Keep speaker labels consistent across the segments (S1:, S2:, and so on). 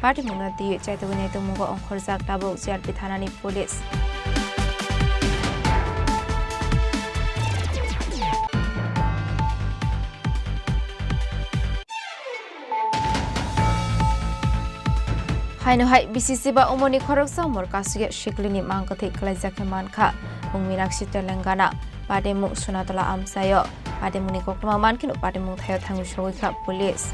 S1: party munati chaitogune tumugo onkhorjak tabuk CRP thanani police Haino hai BCC ba umoni khoroksa morkasuge shiklini mangkathe khlaijake mankha mungminakshi Telangana pademu sunatala amsayo pademuni koktama mankin pademu thayo thangu shogikha police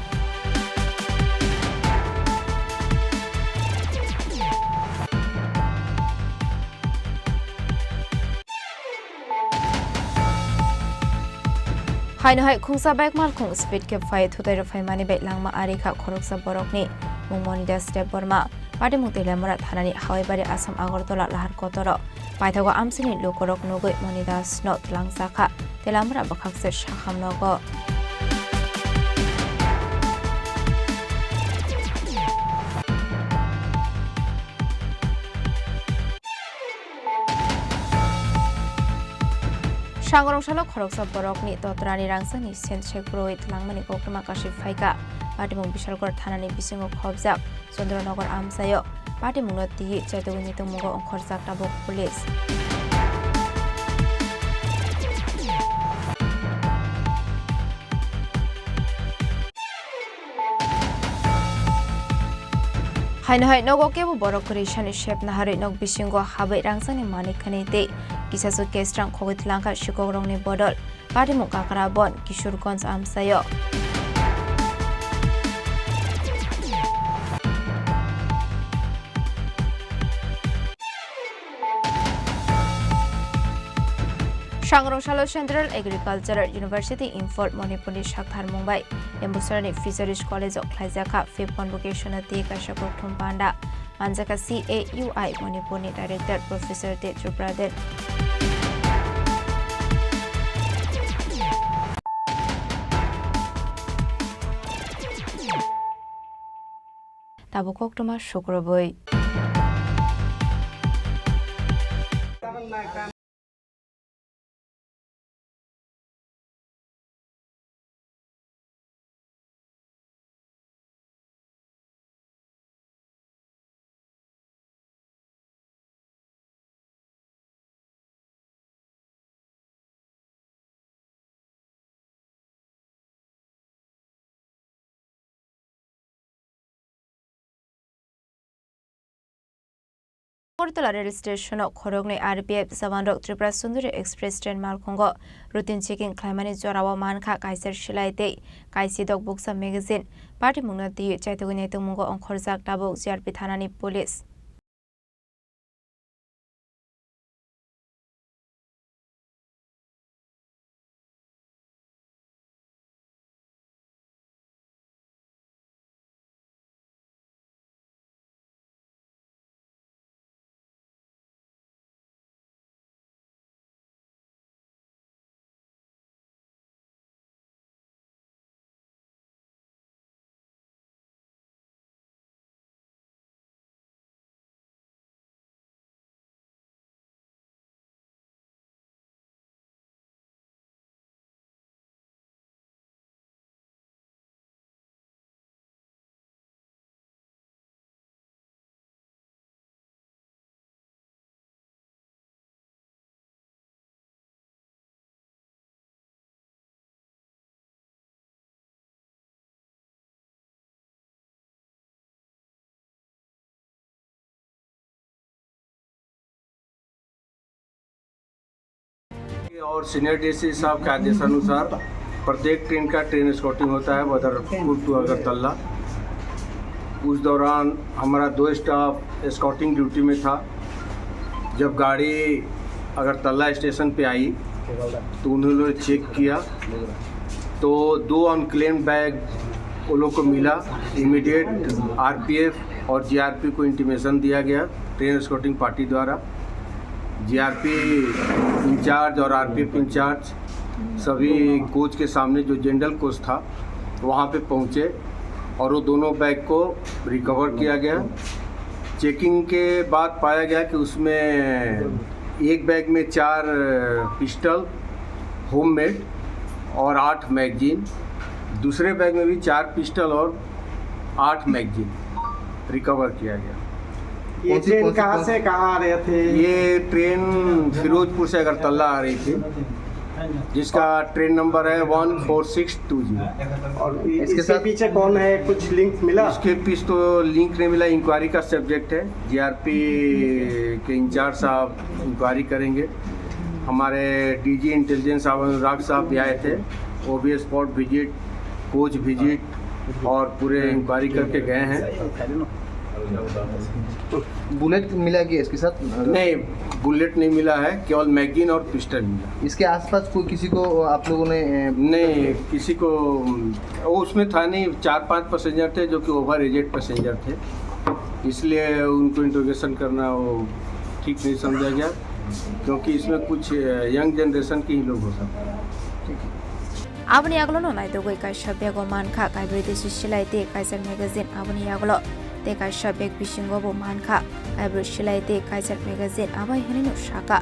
S1: Haino hai khungsa bike mal khung speed ke fai thutai ro fai mani be langma arikha khoroksa borokni Mungmonida Step Burma, Pademu Telamara Thanani, however, Assam Agortola Lahar Kotoro, Paitago Amsini Lukorok Nogo, Monidas Not Langsaka, Telamara Bakakse Shaham Nogo. Shangorong Shalok Horoksa Borokni, Dotrani Rangsani, Saint Shekroid, Langmani Kokama Kashi Faika. Pademu Bishalgor Thanani Bisingo Khobjak, Sondranogor Amsayo, Pademu Noti, Chaitoguni Tumugo Onkhorjak Tabuk police. Haino hai nogo kebu borokuri shani shep nahari nog bisingo habai rangsani manikani te kisasu kestrang khogitlanka shikogrongni bodol Pademu Kakarabon Kishurgonj Amsayo. Shangrong Shalo Central Agricultural University Infort Monipuri Shakhar Mumbai Embusarani Fisheries College of Klaizaka Fifth Convocation at the Kashakok Tumpanda Manjaka CAUI Monipuri Director Professor De Tripura Tabukok Tuma Shukroboy Portala rail station Khorogne RPF Savandok Tripura Sundari Express train Malkongo routine checking Klamani Jorawa Manka Kaiser Shilaite Kaisi Dog Books magazine Party Munati Chaitogune Tumugo Onkhorjak Tabuk CRP Thanani police
S2: और senior DC साहब के आदेशानुसार प्रत्येक train का train स्कॉटिंग होता है Badarpur to Agartala. उस दौरान हमारा 2 स्टाफ स्कॉटिंग ड्यूटी में था। जब गाड़ी अगरतला स्टेशन पे आई तो उन्होंने चेक किया तो 2 अनक्लेम्ड बैग वो लोग को मिला। इमीडिएट आरपीएफ और जीआरपी को इंटीमेशन दिया गया ट्रेन स्कॉटिंग पार्टी द्वारा। जीआरपी इंचार्ज और आरपीएफ इंचार्ज सभी कोच के सामने जो जनरल कोच था वहाँ पे पहुँचे और वो दोनों बैग को रिकवर किया गया। चेकिंग के बाद पाया गया कि उसमें एक बैग में 4 पिस्टल होममेड और 8 मैगजीन, दूसरे बैग में भी 4 पिस्टल और 8 मैगजीन। रिकवर किया गया।
S3: ये ट्रेन कहाँ से कहाँ आ रहे थे?
S2: ये ट्रेन फिरोजपुर से अगरतला आ रही थी, जिसका ट्रेन नंबर है 14620।
S3: और इसके पीछे कौन है, कुछ लिंक मिला?
S2: इसके पीछे तो लिंक नहीं मिला, इंक्वायरी का सब्जेक्ट है। जीआरपी के इंचार्ज साहब इंक्वायरी करेंगे। हमारे डीजी इंटेलिजेंस अनुराग साहब भी आए थे, वो भी स्पॉट विजिट, कोच विजिट और पूरे इंक्वायरी करके गए हैं।
S4: बुलेट मिला कि इसके साथ?
S2: नहीं, बुलेट नहीं मिला है, केवल मैगजीन और पिस्टल मिला।
S4: इसके आसपास कोई किसी को आप लोगों ने?
S2: नहीं, किसी को वो उसमें था नहीं। 4-5 पैसेंजर थे जो कि ओवर एजेड पैसेंजर थे, इसलिए उनको इंट्रोगेशन करना वो ठीक नहीं समझा गया, क्योंकि इसमें कुछ यंग जनरेशन के ही लोग हो सकते हैं।
S1: Abani aglo no nai dogoi kai shabya go mankha kai british silai te kaiser magazine abani aglo te kai shabek bishingo bo mankha kai british silai te kaiser magazine abai henino shaka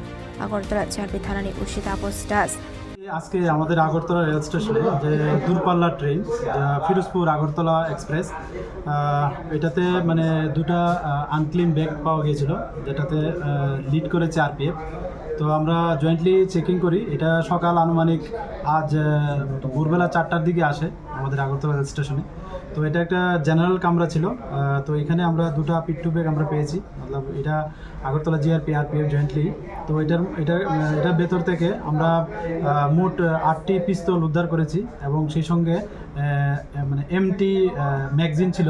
S1: agortala charbi thanani ushita postas
S5: আজকে আমাদের Agartala rail স্টেশনে যে দূরপাল্লার train Ferozepur Agartala express, এটাতে মানে দুটা unclean bag পাওয়া গিয়েছিল, যেটাতে লিড করেছে আরপিএফ। তো আমরা জয়েন্টলি চেকিং করি। এটা সকাল আনুমানিক আজ ভোরবেলা 4টার দিকে আসে আমাদের আগরতলা রেল স্টেশনে। তো এটা একটা জেনারেল কামরা ছিল। তো এখানে আমরা দুটা পিট্টু ব্যাগ আমরা পেয়েছি, মতলব এটা আগরতলা জিআরপি আরপিএফ জয়েন্টলি। তো এটার ভেতর থেকে আমরা মোট 8টি পিস্তল উদ্ধার করেছি, এবং সেই সঙ্গে মানে এমটি ম্যাগজিন ছিল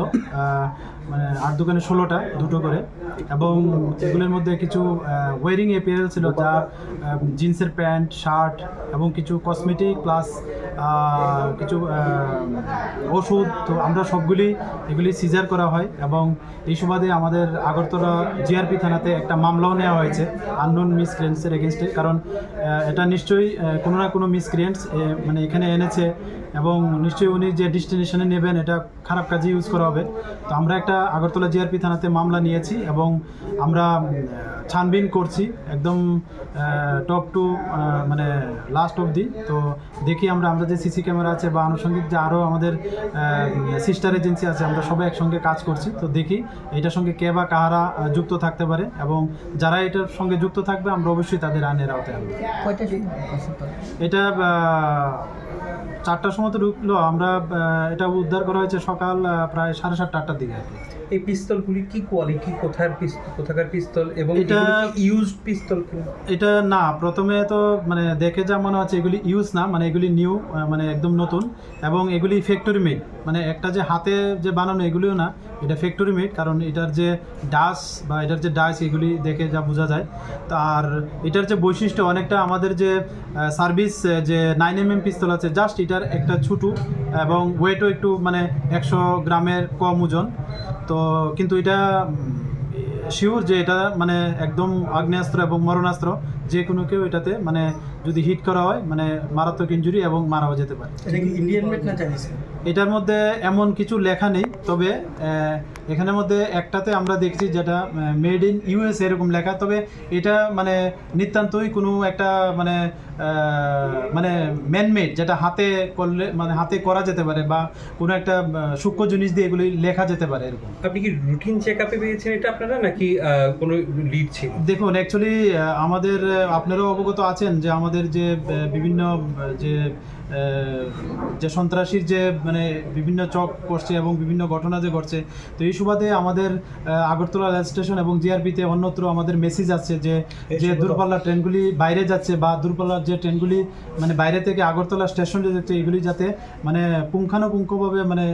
S5: মানে 8 দোকানে 16টা, দুটো করে, এবং এগুলোর মধ্যে কিছু ওয়ারিং এপিয়ারেল ছিল, যা জিন্সের প্যান্ট, শার্ট এবং কিছু কসমেটিক প্লাস কিছু ওষুধ। তো আমরা এগুলি সিজার করা হয়, এবং এই সুবাদে আমাদের আগরতলা জিআরপি থানাতে একটা মামলাও নেওয়া হয়েছে আননোন মিসক্রিয়েন্টসের এগেনস্টে। কারণ এটা নিশ্চয়ই কোনো না কোনো মিসক্রিয়েন্টস মানে এখানে এনেছে, এবং নিশ্চয়ই উনি যে ডেস্টিনেশনে নেবেন এটা খারাপ কাজে ইউজ করা হবে। তো আমরা একটা আগরতলা জিআরপি থানাতে মামলা নিয়েছি, এবং আমরা ছানবিন করছি একদম টপ টু মানে লাস্ট অবধি। তো দেখি আমরা যে সিসি ক্যামেরা আছে বা আনুষঙ্গিক যে আরও আমাদের সিস্টার এজেন্সি আছে, আমরা সবাই একসঙ্গে কাজ করছি। তো দেখি এটার সঙ্গে কে বা কাহারা যুক্ত থাকতে পারে, এবং যারা এটার সঙ্গে যুক্ত থাকবে আমরা অবশ্যই তাদের আইনের আওতায় আনবো। এটা 4টার সময় তো ঢুকলো, আমরা এটা উদ্ধার করা হয়েছে সকাল প্রায় 7:30-8টার দিকে আর কি।
S6: এই পিস্তলগুলি কি কোয়ালিটি, কোথাকার পিস্তল, এবং এটা ইউজড পিস্তল? এটা
S5: না, প্রথমে তো মানে দেখে যা মনে হচ্ছে এগুলি ইউজ না, মানে এগুলি নিউ, মানে একদম নতুন, এবং এগুলি ফ্যাক্টরি মেড, মানে একটা যে হাতে যে বানানো এগুলিও না, এটা ফ্যাক্টরি মেড। কারণ এটার যে ডাস বা এটার যে ডাইস এগুলি দেখে যা বোঝা যায়। তো আর এটার যে বৈশিষ্ট্য, অনেকটা আমাদের যে সার্ভিস যে 9mm পিস্তল আছে, জাস্ট এটার একটা ছোটো, এবং ওয়েটও একটু মানে 100 গ্রামের কম ওজন। তো কিন্তু এটা শিওর যে এটা মানে একদম আগ্নেয়াস্ত্র এবং মরণাস্ত্র, যে কোনো কেউ এটাতে মানে যদি হিট করা হয় মানে মারাত্মক ইনজুরি এবং মারাও যেতে পারে।
S6: ইন্ডিয়ান মেড না চাইনিজ?
S5: এটার মধ্যে এমন কিছু লেখা নেই, তবে এখানের মধ্যে একটাতে আমরা দেখছি যেটা মেড ইন ইউএস এরকম লেখা, তবে এটা মানে নিতান্তই কোনো একটা মানে মানে ম্যানমেড, যেটা হাতে করলে মানে হাতে করা যেতে পারে, বা কোনো একটা সূক্ষ্ম জিনিস দিয়ে এগুলি লেখা যেতে পারে এরকম।
S6: আপনি কি রুটিন চেকআপে পেয়েছেন এটা আপনারা, নাকি কোনো লিড ছিল?
S5: দেখুন, অ্যাকচুয়ালি আমাদের আপনারাও অবগত আছেন যে আমাদের যে বিভিন্ন যে সন্ত্রাসীর যে মানে বিভিন্ন চক করছে এবং বিভিন্ন ঘটনা যে ঘটছে, তো এই সুবাদে আমাদের আগরতলা রেল স্টেশন এবং জিআরপিতে অন্যত্র আমাদের মেসেজ আছে যে দূরপাল্লার ট্রেনগুলি বাইরে যাচ্ছে, বা দূরপাল্লার যে ট্রেনগুলি মানে বাইরে থেকে আগরতলা স্টেশনে যাচ্ছে, এগুলি যাতে মানে পুঙ্খানুপুঙ্খভাবে মানে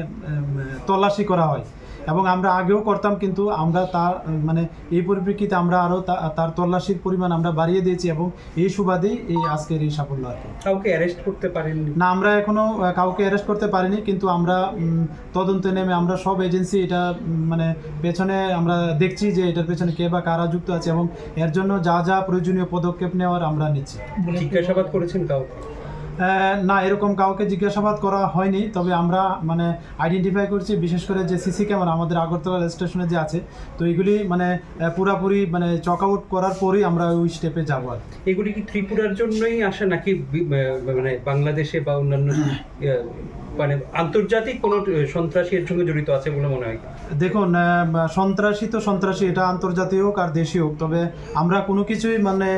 S5: তল্লাশি করা হয়। এবং আমরা আগেও করতাম, কিন্তু আমরা তার মানে এই পরিপ্রেক্ষিতে আমরা আরও তার তল্লাশির পরিমাণ আমরা বাড়িয়ে দিয়েছি, এবং এই সুবাদেই এই আজকের এই সাফল্য আর কি।
S6: কাউকে অ্যারেস্ট করতে পারেননি?
S5: না, আমরা এখনও কাউকে অ্যারেস্ট করতে পারিনি, কিন্তু আমরা তদন্তে নেমে আমরা সব এজেন্সি এটা মানে পেছনে আমরা দেখছি যে এটার পেছনে কে বা কারা যুক্ত আছে, এবং এর জন্য যা যা প্রয়োজনীয় পদক্ষেপ নেওয়ার আমরা নিচ্ছি।
S6: জিজ্ঞাসাবাদ করেছেন কাউকে?
S5: না, এরকম কাউকে জিজ্ঞাসাবাদ করা হয়নি, তবে আমরা মানে আইডেন্টিফাই করছি, বিশেষ করে যে সিসি ক্যামেরা আমাদের আগরতলা রেল স্টেশনে যে আছে, তো এগুলি মানে পুরাপুরি মানে চক আউট করার পরেই আমরা ওই স্টেপে যাবো আর।
S6: এগুলি কি ত্রিপুরার জন্যই আসে, নাকি মানে বাংলাদেশে বা অন্যান্য মানে আন্তর্জাতিক কোনো সন্ত্রাসী এর সঙ্গে জড়িত আছে বলে মনে হয়?
S5: দেখুন, সন্ত্রাসী তো সন্ত্রাসী, এটা আন্তর্জাতিক হোক আর দেশীয় হোক, তবে আমরা কোনো কিছুই মানে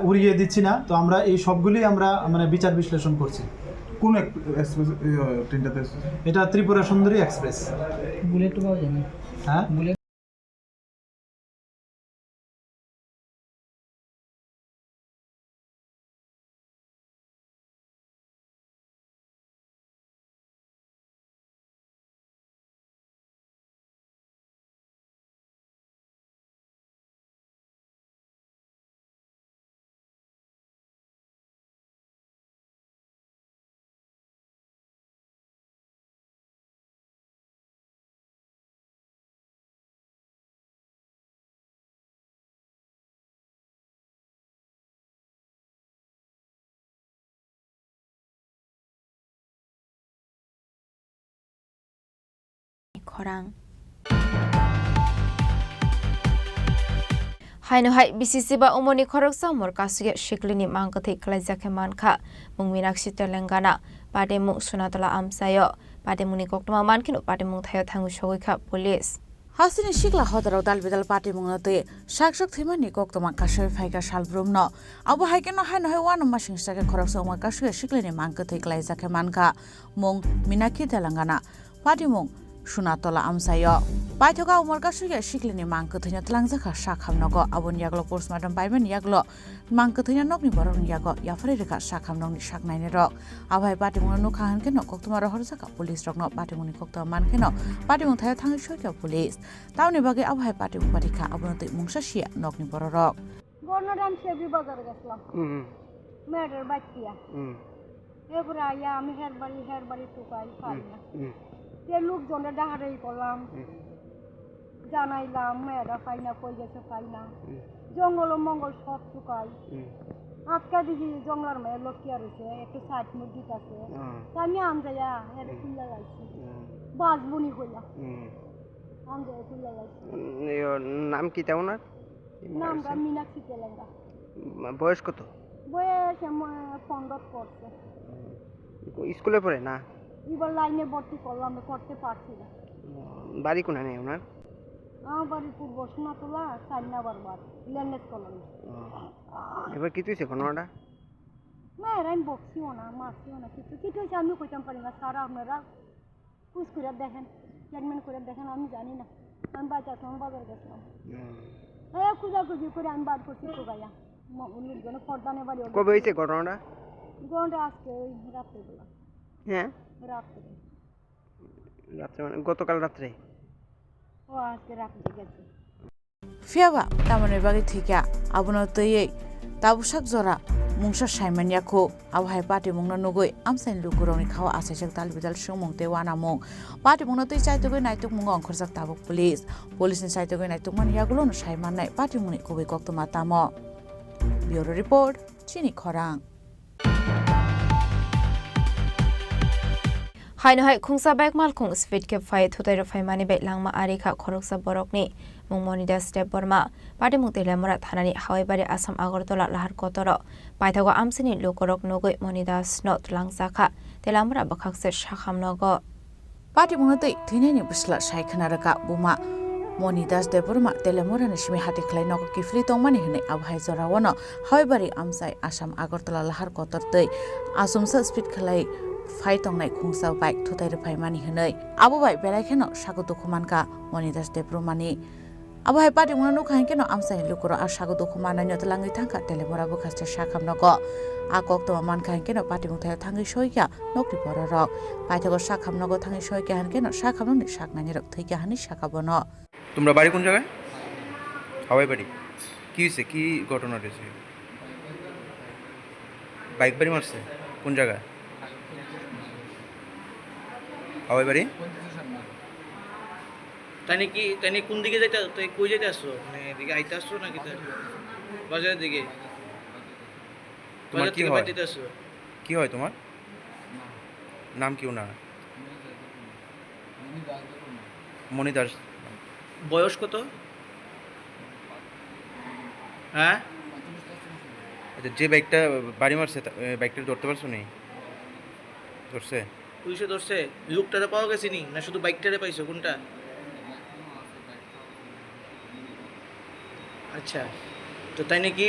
S5: উড়িয়ে দিচ্ছি না। তো আমরা এই সবগুলি আমরা মানে বিচার বিশ্লেষণ করছি।
S7: কোন এক্সপ্রেস ট্রেনটাতে?
S5: এটা ত্রিপুরা সুন্দরী এক্সপ্রেস।
S8: বুলেট পাওয়া যায় না?
S5: হ্যাঁ,
S8: bullet
S1: Khorang Haino hai BCC ba umoni khoroksa mor kasuge shiklini mangkathi khlaijake mankha mungminakshi telangana pademu sunatala amsayo pademuni koktoma mankino pademu thayo thangu shogikha police
S9: Hasini shikla hodaro dalbidal party mungate shakshak thimani koktoma kashoy phaika salbrumno abo haikeno haino hai wan masing sake khoroksa umar kasuge shiklini mangkathi khlaijake manka mung minakhi telangana party mung Sunatola amsayo paithoga umar kasuge shiklini mangkathina tlangjaka sakhamnogo abon yaglo postmortem paiben yaglo mangkathina nokni borong yago yafari reka sakhamnongni saknaine rok abai patimung nu khahan keno koktoma rohor jaka police rokno patimungni koktoma mankeno patimung thaya thangi soikya police tauni bage abai patimung parikha abonotoi mungsasia nokni bororok
S10: গণরাম সেবি বাজার গেছিলাম মেয়েটার বাচ্চিয়া এরপরে আয়া আমি হেরবাড়ি টুকাই পাই না যে লোকজনের ডাহারাই করলাম জানাইলাম মেয়েরা পাই না কই গেছে পাই না জঙ্গল ও মঙ্গল সব টুকাই আজকে দেখি জঙ্গলার মেয়ে লটকিয়া রয়েছে একটু সাইড মুরগি আছে আমি আনজাইয়া হের খুললা যাইছি বাজবুনি কইলা আনজাইয়া খুললা যাইছি
S3: নাম কি তেমন?
S10: নামটা মিনাক্ষী তেলেঙ্গা।
S3: বয়স কত?
S10: বয়স 15 পড়ছে।
S3: স্কুলে পড়ে না?
S10: এবার লাইনে ভর্তি করলাম, করতে পারছি না।
S3: বাড়ি কোনায় নেই ওনার?
S10: আমার বাড়ি পূর্ব সোনাতলা 4 নাম্বার বাড়ি ল্যান্ডেস কলোনি।
S3: এবার কি তুইছে ঘটনাটা?
S10: মেয়েরা আমি বকছিও না, মারছিও না, কিছু হয়েছে আমি কইতাম পারি না। সারা আপনারা কুচ করে দেখেন, ট্রিটমেন্ট করে দেখেন, আমি জানি না। আমি বাচ্চা সময় বাজার গেছিলাম, হ্যাঁ খুঁজাখুঁজি করে আমি বাদ করছি তো গাইয়া ফর্দানে বাড়ি।
S3: কবে হয়েছে ঘটনাটা?
S10: ঘটনাটা আজকে ওই রাত্রে বেলা।
S3: হ্যাঁ
S10: রাত্রে
S3: মানে গতকাল রাত্রে?
S10: ও আজকে রাত্রে গেছে।
S9: Fiaba tamane bagi thikya abonotoi tabusak jora mungsa saimaniako awhai party mungna nugoi amsain lukuroni khawa asajak dalbidal sumung te wana mung party mungna toi chaitogoi naituk mung angkhorjak tabuk police ni chaitogoi naituk man yagulo no saimanai party mungni kobai koktoma tamo. Bureau report Chini Khorang.
S1: Haino hai khungsa bag mal khung speed ke fai thutai rafai mani be langma ari kha khoroksa borokni mungmoni da step borma pati mungte lemora thanani hawai bari asam agartola lahar kotoro paithago amsini lokorok nogoi monida snot langsa kha telamra bakhakse shakhamnogo
S9: Party mungna toi thinani busla saikhana raka buma Monidas Deborma telemora nishmi hati khlai nok kifli tongmani hne abhai jorawono hawai amsai asam agartola lahar kotor tei asumsa speed khlai Fight on night Kungsa bike to the Paimani Hene. Abu by Belakeno, Shago Dokumanka, Monidas de Brumani. Abu by Padi Mono Kankeno, Amsa, Lukuro, Shago Dokumana, Yotalangi Tanka, Telemora Bocasta Shakam Nogo. A cockto a man kankeno, Pati Mutai Tangi Shoika, no Kripora rock. Pitago Shakam Nogo Tangi Shoika and Keno, Shakam, Shaknani, take a honey Shakabono.
S11: তোমরা বাড়ি কোন জায়গায়? হাওয়াই বাড়ি। কি হইছে? কি ঘটনা হইছে? বাইক বাড়ি মারছে? কোন জায়গায়? হাওয়াই বাড়ি?
S12: তানি কোন দিকে যাইতা? তুই কই যাইতে আসছো? মানে এদিকে আইতে আসছো নাকি তার বাজারের দিকে?
S11: তোমার কি হয়? কি হয় তোমার? নাম কি ওনার? মনিদাস।
S12: বয়স কত? হ্যাঁ?
S11: আচ্ছা, যে বাইকটা বাড়ি মারছে বাইকটা ধরতে পারছো নি? ধরছে?
S12: পুলিশে ধরছে? লোকটারে পাওয়া গেছে নি না শুধু বাইকটারে পাইছো কোনটা? আচ্ছা, তো তাই নাকি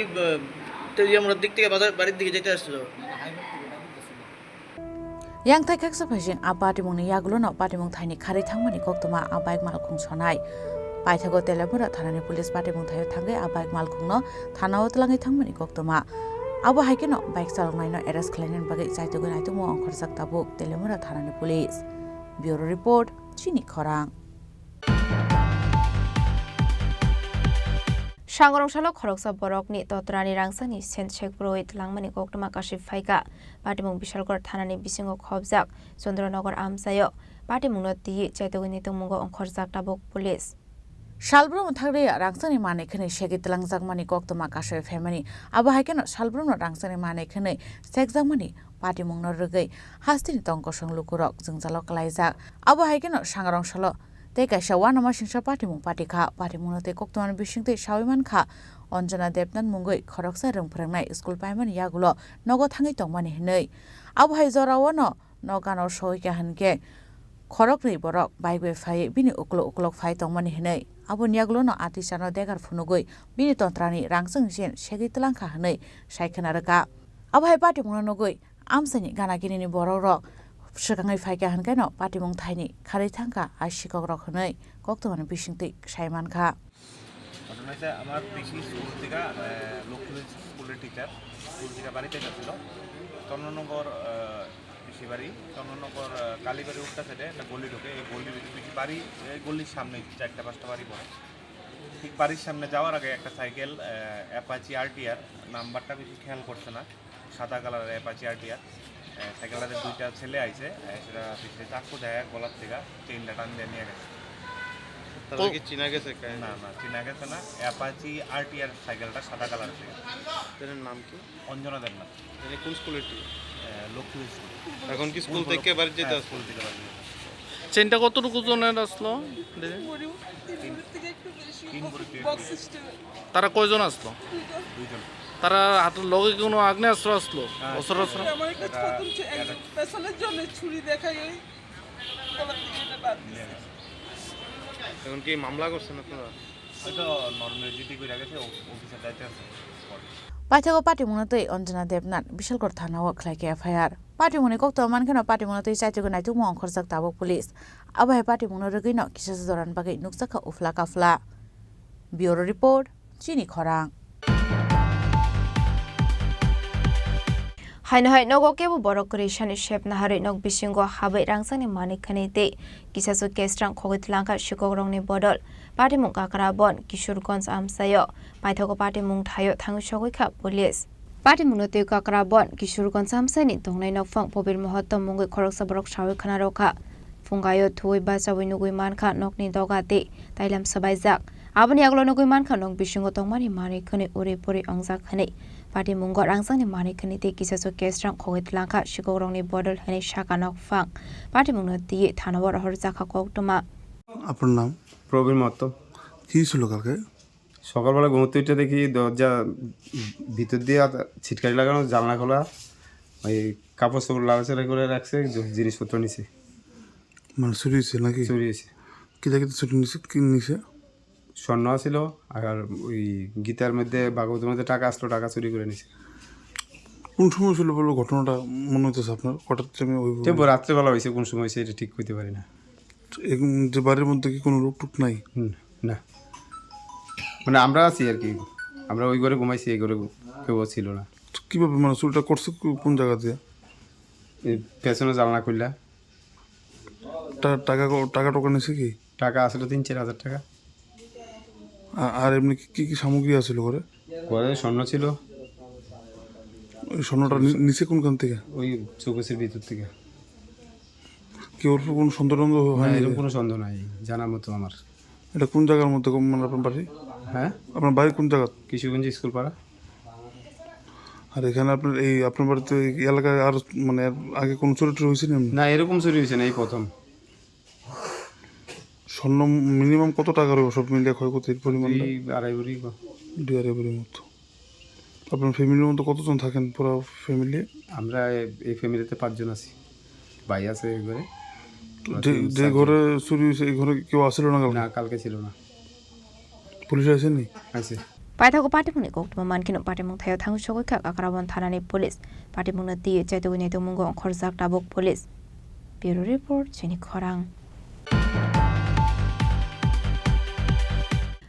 S12: তেলিয়ামুড়ার দিক থেকে বাড়ির দিকে যেতে আসলো?
S9: yang thai khak sa phajing a patimung ni yagulo no patimung thaini khari thangmani koktoma a bike malkhung sonai paithago telamura thanani police patimung thayo thangai a bike malkhung no thanao tlangai thangmani koktoma abo haike no bike chaloknai no arrest khlainen bagai chaitogo naitumo angkhorjak tabuk telamura thanani police. Bureau report Chini Khorang.
S1: Shangrong Shalo Khoroksa Borokni Totrani Rangsani Sen Chek Broit Langmani Koktoma Kashif Faika Patimung Bishalgor Thanani Bisingo Khobjak Sondronogor Amsayo Patimung Noti Chaitogini Tumungo Onkhorjak Tabuk Police.
S9: Shalbrum thagre rangsani mane khane shegi tlangjak mani koktoma kashoy family abo haikeno shalbrum rangsani mane khane sekjak mani patimung no rgai hastini tongko sanglukurok jungjalok kalaijak abo haikeno sangrong shalo te kaisa wanama singsa patimung patikha patimung no te koktoma bisingte shawiman kha Anjana Debnan mungoi khoroksa rungphrangnai school paimani yagulo nogo thangai tongmani hinei abo hai jorawano nogano soika hanke khorokni borok bike phai bini uklok phai tongmani hinei abo niaglo no atisano degar phunugoi bini tontrani rangsang jen segi tlangkha hanei saikhana raka abo hai patimung nogoi amsani gana ginini borok rok swakangai phaika hankai no patimung thaini khari thangka ashikok rok hanei koktomani bisingti saiman kha
S8: ঘটনাটা আমার পিসি school থেকে local স্কুলের teacher school থেকে বাড়িতে যাচ্ছিল চন্দননগর পিসি বাড়ি চন্দননগর কালীবাড়ি উল্টা সাইডে একটা গলি ঢোকে এই গলির পিসি বাড়ি এই গলির সামনে 4-5টা বাড়ি পড়ে ঠিক বাড়ির সামনে যাওয়ার আগে একটা সাইকেল অ্যাপাচি আরটিআর নাম্বারটা বেশি খেয়াল করছে না সাদা কালারের অ্যাপাচি আরটিআর সাইকেলটাতে দুইটা ছেলে আইছে সেটা পিছনে চাকু দেয় গলার থেকে চেইনটা টান দিয়ে নিয়ে গেছে তাহলে কি চিনা গেছে না না চিনা গেছে না অ্যাপাচি আরটিআর সাইকেলটা সাদা কালার ছিল এর নাম কি অঞ্জনা দেবনাথ এর কোন স্কুলের লক্ষ্মী স্কুল এখন কি স্কুল থেকে বাড়ি যেতে স্কুল থেকে বাড়ি
S12: চেনটা কতটুকু ওজনের আসলো তারা কয়জন আসলো
S8: দুইজন
S12: তারা হাতের লগে কোনো আগ্নেয়াস্ত্র আসলো অস্ত্র অস্ত্র
S13: আমার একটা প্রথম পেছনের জন্য ছুরি দেখাই ওই গলার দিকে এটা বাদ
S8: এখন কি মামলা করছেন আপনারা হয়তো নরমাল জিডি কইরা গেছে অফিসার দায়িত্বে আছে
S9: Paithago patimung tei Anjana Debnath Bishalgor thanao khlaike FIR patimung ni kokto mankhano patimung tei chaitogo naitumo angkhorjak tabuk police abo hai patimung rogui no kisas doran bagai nukjaka ufla kafla. Bureau report Chini Khorang.
S1: Hainahai nogo kebo borok krishani shep nahari nog bisingo habai rangsani manik khani te kisasu kestrang khogit langka shikogrong ni bodol patimung kakrabon Kishorganj amsayo paithago patimung thayo thangshogoi kha police patimung te kakrabon Kishorganj amsani dongnai nokfang pobir mohotom mungoi khoroksa borok shawi khana rokha fungayo thui bachawi nugui mankha nokni dogate tailam sabaijak aboni aglo nugui mankha nok bisingo tongmani manik khani uri puri ongjak khani Parti munggo rangsang ni mani khani te kisasu kestrang khogit langka shikogrongni bodol hani shakanok fang parti mungno tie thanawar horjaka koktoma
S7: আপনার নাম
S2: প্রবীণ মত
S7: কি ছিল কালকে
S2: সকালবেলা ঘুমোতে উঠে দেখি দরজা ভিতর দিয়ে ছিটকারি লাগানো জানলা খোলা ওই কাপড় চোপড় লাগাছাড়া করে রাখছে জিনিসপত্র নিচে
S7: মানে চুরি হয়েছে নাকি
S2: চুরি হয়েছে
S7: কি দেখি চুরি নিছে কি নিছে
S2: স্বর্ণ ছিল আর ওই গীতার মধ্যে ভাগবতের মধ্যে টাকা আসলো টাকা চুরি করে নিছে
S7: কোন সময় ছিল বলো ঘটনাটা মনে হচ্ছে আপনার হঠাৎ
S2: রাত্রেবেলা হয়েছে কোন সময় হয়েছে এটা ঠিক করতে পারি না
S7: যে বাড়ির মধ্যে কি কোনো লোক টুক নাই
S2: না মানে আমরা আছি আর কি আমরা ওই ঘরে ঘুমাইছি এই ঘরে কেউ ছিল না
S7: কীভাবে মানে চুরিটা করছে কোন জায়গা দিয়ে
S2: পেছনে জানলা খুললা
S7: টাকা টাকা টোকা নিছে কি
S2: টাকা আসলে 3-4 হাজার টাকা
S7: আর এমনি কি কি সামগ্রী আছিল ঘরে
S2: ঘরে স্বর্ণ ছিল
S7: ওই স্বর্ণটা নিচে কোনখান থেকে
S2: ওই চৌকসের ভিতর থেকে
S7: কেউ কোনো সন্দেহ হয়
S2: এরকম কোনো সন্দেহ নাই জানার মতো আমার
S7: এটা কোন জায়গার মধ্যে মানে আপনার বাড়ি
S2: হ্যাঁ
S7: আপনার বাড়ি কোন জায়গা
S2: কিশোরগঞ্জ স্কুল পাড়া
S7: আর এখানে আপনার এই আপনার বাড়িতে এলাকায় আর মানে আগে কোনো চুরি টুরি হয়েছে
S2: না এরকম চুরি হয়েছে না এই প্রথম
S7: স্বর্ণ মিনিমাম কত টাকা রয়েছে সব মিলিয়ে ক্ষয়ক্ষতির পরিমাণ
S2: 2.5 ভরি
S7: 2.5 ভরির মতো আপনার ফ্যামিলির মধ্যে কতজন থাকেন পুরো ফ্যামিলি
S2: আমরা এই ফ্যামিলিতে 5 জন আছি
S14: বাইরে ঘরে
S7: যে ঘরে চুরি হয়েছে এই ঘরে কেউ আসছিল না
S14: না কালকে ছিল না
S7: পুলিশ আসেনি
S14: আছে
S1: Paithago Patimuni Gokma Mankino Patimung Tayo Tangu Shogoka Akarawan Thanani Police Patimuna Di Chaitawini Mungo Khorzak Tabuk Police Bureau Report Chini Khorang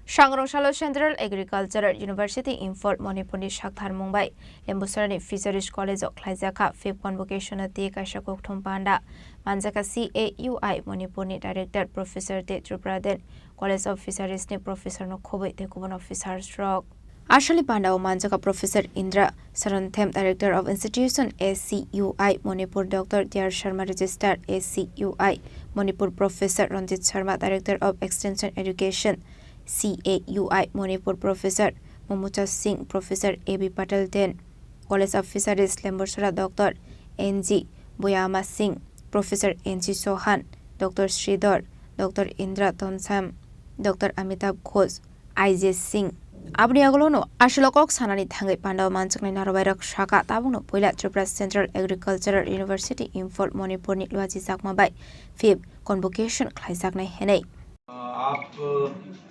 S1: Shangrongshalo Central Agricultural University Imphal Manipuri Shakthar Mumbai Lembusarani Fisheries College of Klaizaka 5th Convocation at the Kashakok Thumpanda Manjaka CAUI Manipuri Director Professor De Tripura College of Fisheries ni Professor no Khobai the Kuban Officer Stroke Ashali Panda Manjaka Professor Indra Saranthem Director of Institution ACUI Manipur Dr. Dr. Sharma Register ACUI Manipur Professor Ranjit Sharma Director of Extension Education CAUI Manipur Professor Momucha Singh Professor AB Patel Den College of Fisheries Lembursara Dr. NG Boyama Singh Professor NG Sohan Dr. Sridhar Dr. Indra Tonsam Dr. Amitabh Ghosh IJ Singh Abni agolono Ashilokok Sanani Thangai Panda Manchakni Narobarak Shaka Tabuno Poila Tripura Central Agricultural University Imphal Manipur ni Luaji Sakmabai 5th Convocation Klaizakna Henei
S15: आप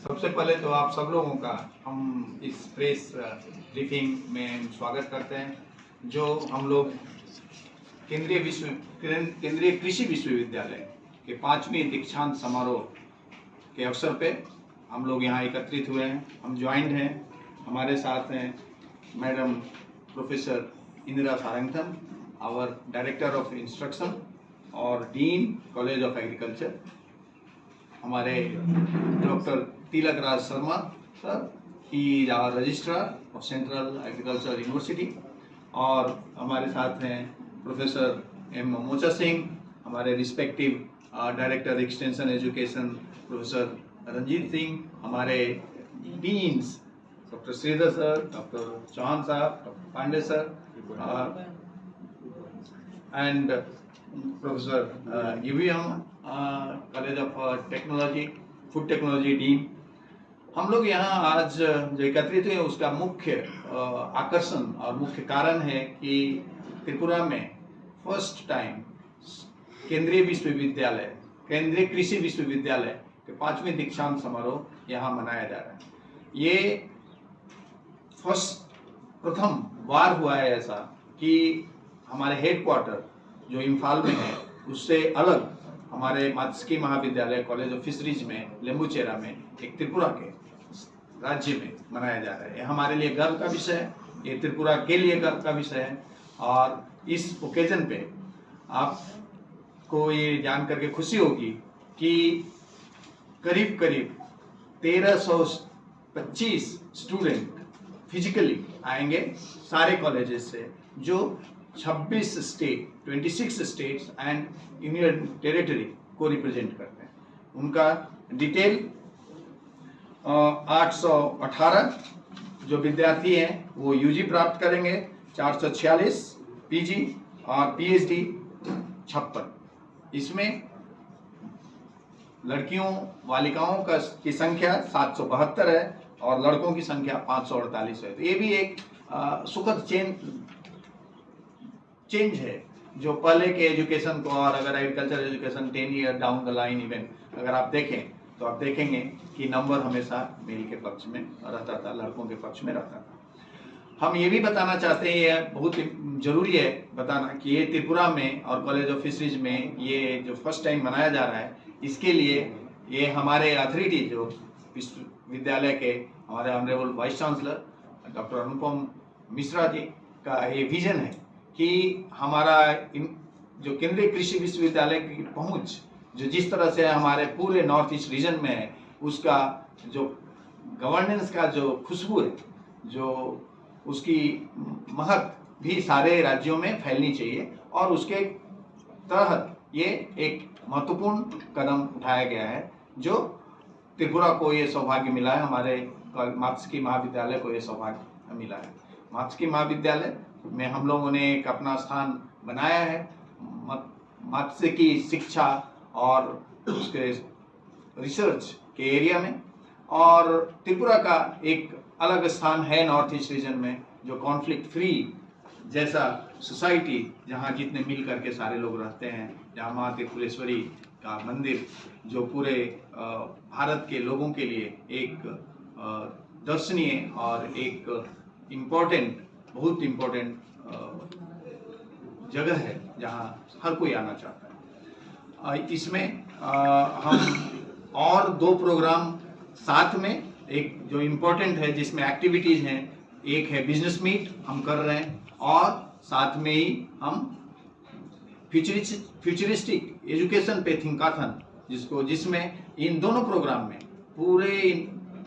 S15: सबसे पहले तो आप सब लोगों का हम इस प्रेस ब्रीफिंग में स्वागत करते हैं जो हम लोग केंद्रीय कृषि विश्वविद्यालय के 5वीं दीक्षांत समारोह के अवसर पे हम लोग यहाँ एकत्रित हुए हैं हम ज्वाइंट हैं हमारे साथ हैं madam professor Indira सारंगथम our director of instruction और डीन कॉलेज ऑफ एग्रीकल्चर हमारे doctor Tilak Raj Sharma sir he is our registrar of central agriculture university और हमारे साथ हैं प्रोफेसर एम मोचा सिंह हमारे respective director extension education professor Ranjit Singh हमारे deans doctor Sridhar sir doctor Chauhan साहब doctor Pandey sir and professor UVM college of technology food technology dean हम लोग यहाँ आज जो एकत्रित हुए उसका मुख्य आकर्षण और मुख्य कारण है कि त्रिपुरा में फर्स्ट टाइम केंद्रीय कृषि विश्वविद्यालय के 5वीं दीक्षांत समारोह यहाँ मनाया जा रहा है ये प्रथम बार हुआ है ऐसा कि हमारे हेडक्वार्टर जो इम्फाल में है उससे अलग हमारे मात्स्यकी महाविद्यालय कॉलेज ऑफ फिशरीज में लेम्बुचेरा में एक त्रिपुरा के राज्य में मनाया जा रहा है हमारे लिए गर्व का विषय है ये त्रिपुरा के लिए गर्व का विषय है और इस ओकेजन पे आपको ये जान करके खुशी होगी कि करीब 1325 स्टूडेंट फिजिकली आएंगे सारे कॉलेजेस से जो 26 स्टेट्स एंड यूनियन टेरिटरी को रिप्रेजेंट करते हैं उनका डिटेल 818 जो विद्यार्थी हैं वो यूजी प्राप्त करेंगे 446 पीजी और पीएचडी 56 इसमें लड़कियों बालिकाओं की संख्या 772 है और लड़कों की संख्या 548 है तो ये भी एक सुखद चेंज है जो पहले के एजुकेशन को और अगर agriculture education 10 year down the line even अगर आप देखें तो आप देखेंगे कि नंबर हमेशा मेल के पक्ष में रहता था लड़कों के पक्ष में रहता था हम ये भी बताना चाहते हैं ये बहुत जरूरी है बताना कि ये त्रिपुरा में और कॉलेज ऑफ फिशरीज में ये जो फर्स्ट टाइम मनाया जा रहा है इसके लिए ये हमारे अथॉरिटी जो विश्वविद्यालय के हमारे honourable vice chancellor doctor Anupam Mishra ji का ये विजन है कि हमारा जो केंद्रीय कृषि विश्वविद्यालय की पहुंच जो जिस तरह से हमारे पूरे नॉर्थ ईस्ट रीजन में है उसका जो गवर्नेंस का जो खुशबू है जो उसकी महक भी सारे राज्यों में फैलनी चाहिए और उसके तहत ये एक महत्वपूर्ण कदम उठाया गया है जो त्रिपुरा को ये सौभाग्य मिला है हमारे मात्स्यकी महाविद्यालय को ये सौभाग्य मिला है मात्स्यकी महाविद्यालय में हम लोगों ने एक अपना स्थान बनाया है मात्स्यकी शिक्षा और उसके रिसर्च के एरिया में और त्रिपुरा का एक अलग स्थान है नॉर्थ ईस्ट रीजन में जो कॉन्फ्लिक्ट फ्री जैसा सोसाइटी जहाँ जितने मिल करके सारे लोग रहते हैं, जहाँ माँ त्रिपुरेश्वरी का मंदिर जो पूरे भारत के लोगों के लिए एक दर्शनीय और एक बहुत इम्पोर्टेंट जगह है जहाँ हर कोई आना चाहता है। इसमें हम और 2 प्रोग्राम साथ में, एक जो इम्पोर्टेंट है जिसमें एक्टिविटीज़ हैं, एक है बिजनेस मीट हम कर रहे हैं और साथ में ही हम फ्यूचरिस्टिक एजुकेशन पे थिंकाथन जिसमें इन दोनों प्रोग्राम में पूरे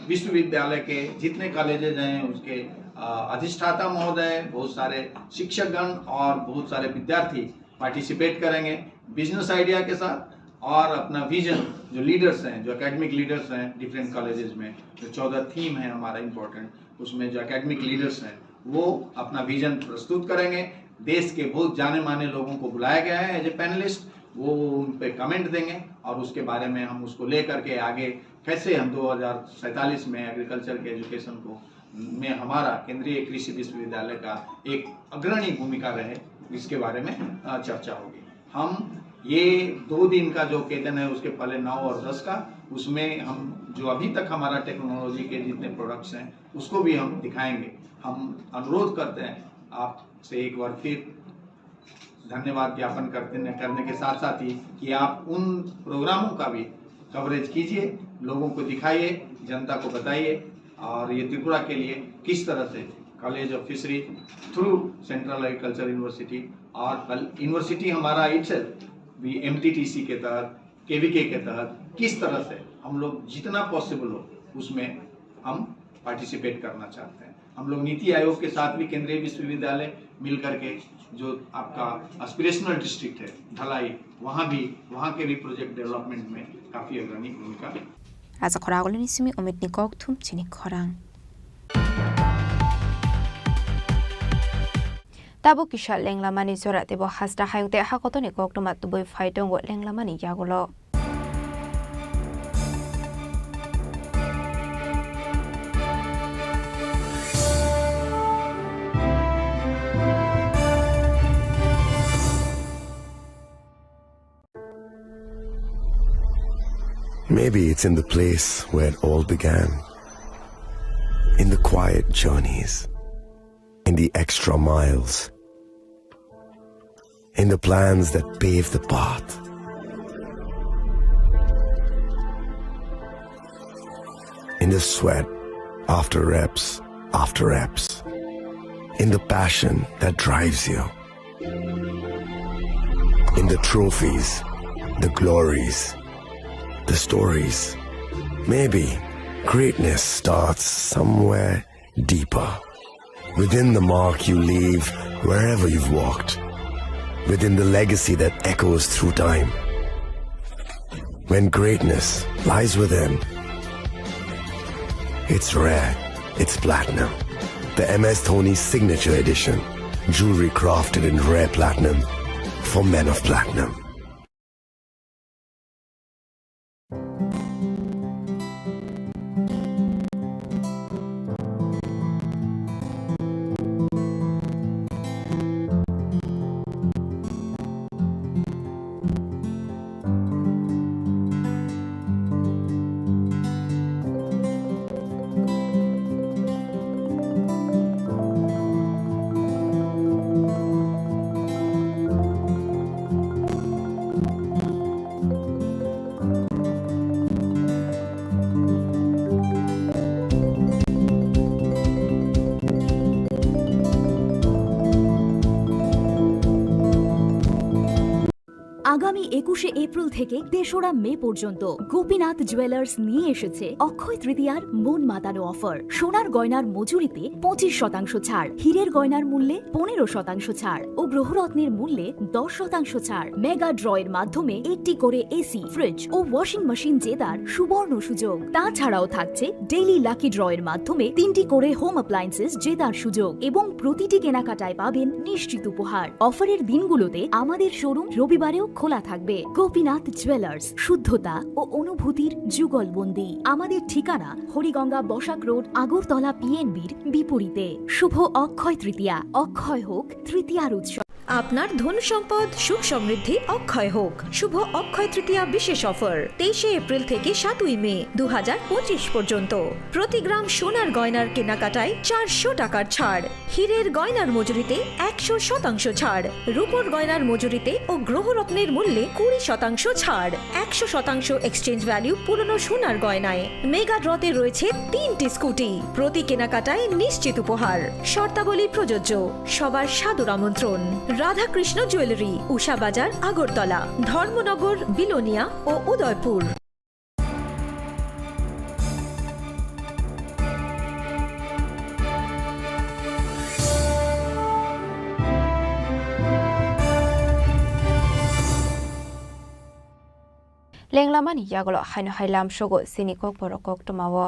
S15: विश्वविद्यालय के जितने कॉलेजेज हैं उसके अधिष्ठाता महोदय, बहुत सारे शिक्षकगण और बहुत सारे विद्यार्थी पार्टिसिपेट करेंगे बिजनेस आइडिया के साथ, और अपना विजन जो लीडर्स हैं, जो एकेडमिक लीडर्स हैं डिफरेंट कॉलेजेस में, जो 14 थीम है हमारा इम्पोर्टेंट, उसमें जो एकेडमिक लीडर्स हैं वो अपना विजन प्रस्तुत करेंगे। देश के बहुत जाने माने लोगों को बुलाया गया है एज ए पैनलिस्ट, वो उन पे कमेंट देंगे और उसके बारे में हम उसको ले करके आगे कैसे हम 2047 में एग्रीकल्चर के एजुकेशन को में हमारा केंद्रीय कृषि विश्वविद्यालय का एक अग्रणी भूमिका रहे, इसके बारे में चर्चा होगी। हम ये 2 दिन का जो केतन है उसके पहले 9 और 10 का, उसमें हम जो अभी तक हमारा टेक्नोलॉजी के जितने प्रोडक्ट्स हैं उसको भी हम दिखाएंगे। हम अनुरोध करते हैं आपसे एक बार फिर धन्यवाद ज्ञापन करने के साथ साथ ही कि आप उन प्रोग्रामों का भी कवरेज कीजिए, लोगों को दिखाइए, जनता को बताइए, और ये त्रिपुरा के लिए किस तरह से college of fishery through central agriculture university और कल यूनिवर्सिटी हमारा इटसेल्फ भी MTTC के तहत, KVK के तहत किस तरह से हम लोग जितना पॉसिबल हो उसमें हम पार्टिसिपेट करना चाहते हैं। हम लोग नीति आयोग के साथ भी केंद्रीय विश्वविद्यालय मिल करके जो आपका एस्पिरेशनल डिस्ट्रिक्ट है ढलाई, वहाँ के भी प्रोजेक्ट डेवलपमेंट में काफ़ी अग्रणी भूमिका।
S1: Raza Khorang Simi Omit Nikok Tum Chini Khorang. Tabo Kisha Lenglamani Zora Debo Hasta Hayute Hakotoni Koktomat to boy fight on what Lenglamani Yagolo.
S14: Maybe it's in the place where it all began, in the quiet journeys, in the extra miles, in the plans that pave the path. In the sweat after reps, in the passion that drives you, in the trophies, the glories, the stories. Maybe greatness starts somewhere deeper, within the mark you leave wherever you've walked, within the legacy that echoes through time. When greatness lies within, it's rare, it's platinum. The MS Dhoni Signature Edition, jewelry crafted in rare platinum for men of platinum.
S16: আগামী 21শে April থেকে 3রা মে পর্যন্ত Gopinath jewellers নিয়ে এসেছে অক্ষয় তৃতীয়ার মন মাতানো offer. সোনার গয়নার মজুরিতে 25% ছাড়, হীরের গয়নার মূল্যে 15% ছাড় ও গ্রহরত্নের মূল্যে 10% ছাড়। মেগা ড্রয়ের মাধ্যমে একটি করে এসি, ফ্রিজ ও ওয়াশিং মেশিন জেতার সুবর্ণ সুযোগ। তাছাড়াও থাকছে ডেইলি লাকি ড্রয়ের মাধ্যমে 3টি করে হোম অ্যাপ্লায়েন্সেস জেতার সুযোগ এবং প্রতিটি কেনাকাটায় পাবেন নিশ্চিত উপহার। অফারের দিনগুলোতে আমাদের শোরুম রবিবারেও খোলা থাকবে। গোপীনাথ জুয়েলার্স, শুদ্ধতা ও অনুভূতির যুগলবন্দি। আমাদের ঠিকানা হরিগঙ্গা বসাক রোড, আগরতলা পিএনবির বিপরীতে। শুভ অক্ষয় তৃতীয়া, অক্ষয় হোক তৃতীয়ার উৎসব।
S17: আপনার ধন সম্পদ সুখ সমৃদ্ধি অক্ষয় হোক। শুভ অক্ষয় তৃতীয়া বিশেষ অফার 23 এপ্রিল থেকে 7 মে 2025 পর্যন্ত। প্রতি গ্রাম সোনার গয়নার কেনাকাটায় 400 টাকার ছাড়, হীরের গয়নার মজুরিতে 100% ছাড়, রূপোর গয়নার মজুরিতে ও গ্রহরত্নের মূল্যে 20% ছাড়, 100% এক্সচেঞ্জ ভ্যালু পুরনো সোনার গয়নায়। মেগা ড্রতে রয়েছে 3টি স্কুটি, প্রতি কেনাকাটায় নিশ্চিত উপহার। শর্তাবলী প্রযোজ্য। সবার সাদর আমন্ত্রণ। রাধাকৃষ্ণ জুয়েলারি, উষা বাজার, আগরতলা, ধর্মনগর, বিলোনিয়া ও উদয়পুর।
S1: লেংলামানি ইয়াগলো হাইনো হাইলাম সগো সিনি কক বড় কক টমাও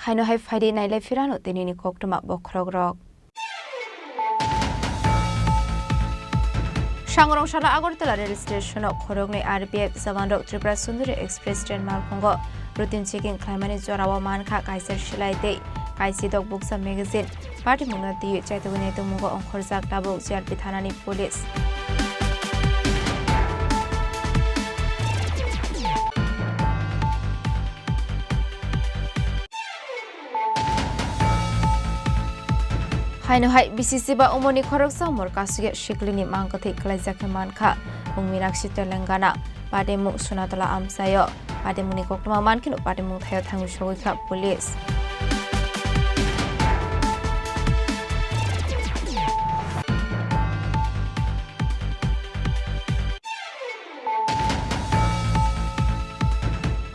S1: হাইনো হাই ফাইডে নাইলাই ফিরানো তেনিনি কক টমা বখরগ রক সাংরংশালা আগরতলা রেল স্টেশন খরগনে আরপিএফ জওয়ানরক ত্রিপুরা সুন্দরী এক্সপ্রেস ট্রেন মালখঙ্গ রুটিন চেকিং খাইমানি জরাও মানখা কাইসার শিলাইতে কাইসি দক বুকসা ম্যাগাজিন পার্টি মুনাতি চাইতগুনি তুমুগ অংখরজাক দাবুক জিআরপি থানানি পুলিশ হাইনো হাই বিসিসি বা উমনি খরকসা মর কাসুগে শিকলিনি মাংকথি ক্লাইজাকে মানখা মুংমিনাক্ষি তেলেঙ্গানা পাদেমু সুনাতলা আমসায় পাদেমুনি কক্টমা মানখিনো পাদেমু থায় থাঙ্গু সগৈখা পুলিশ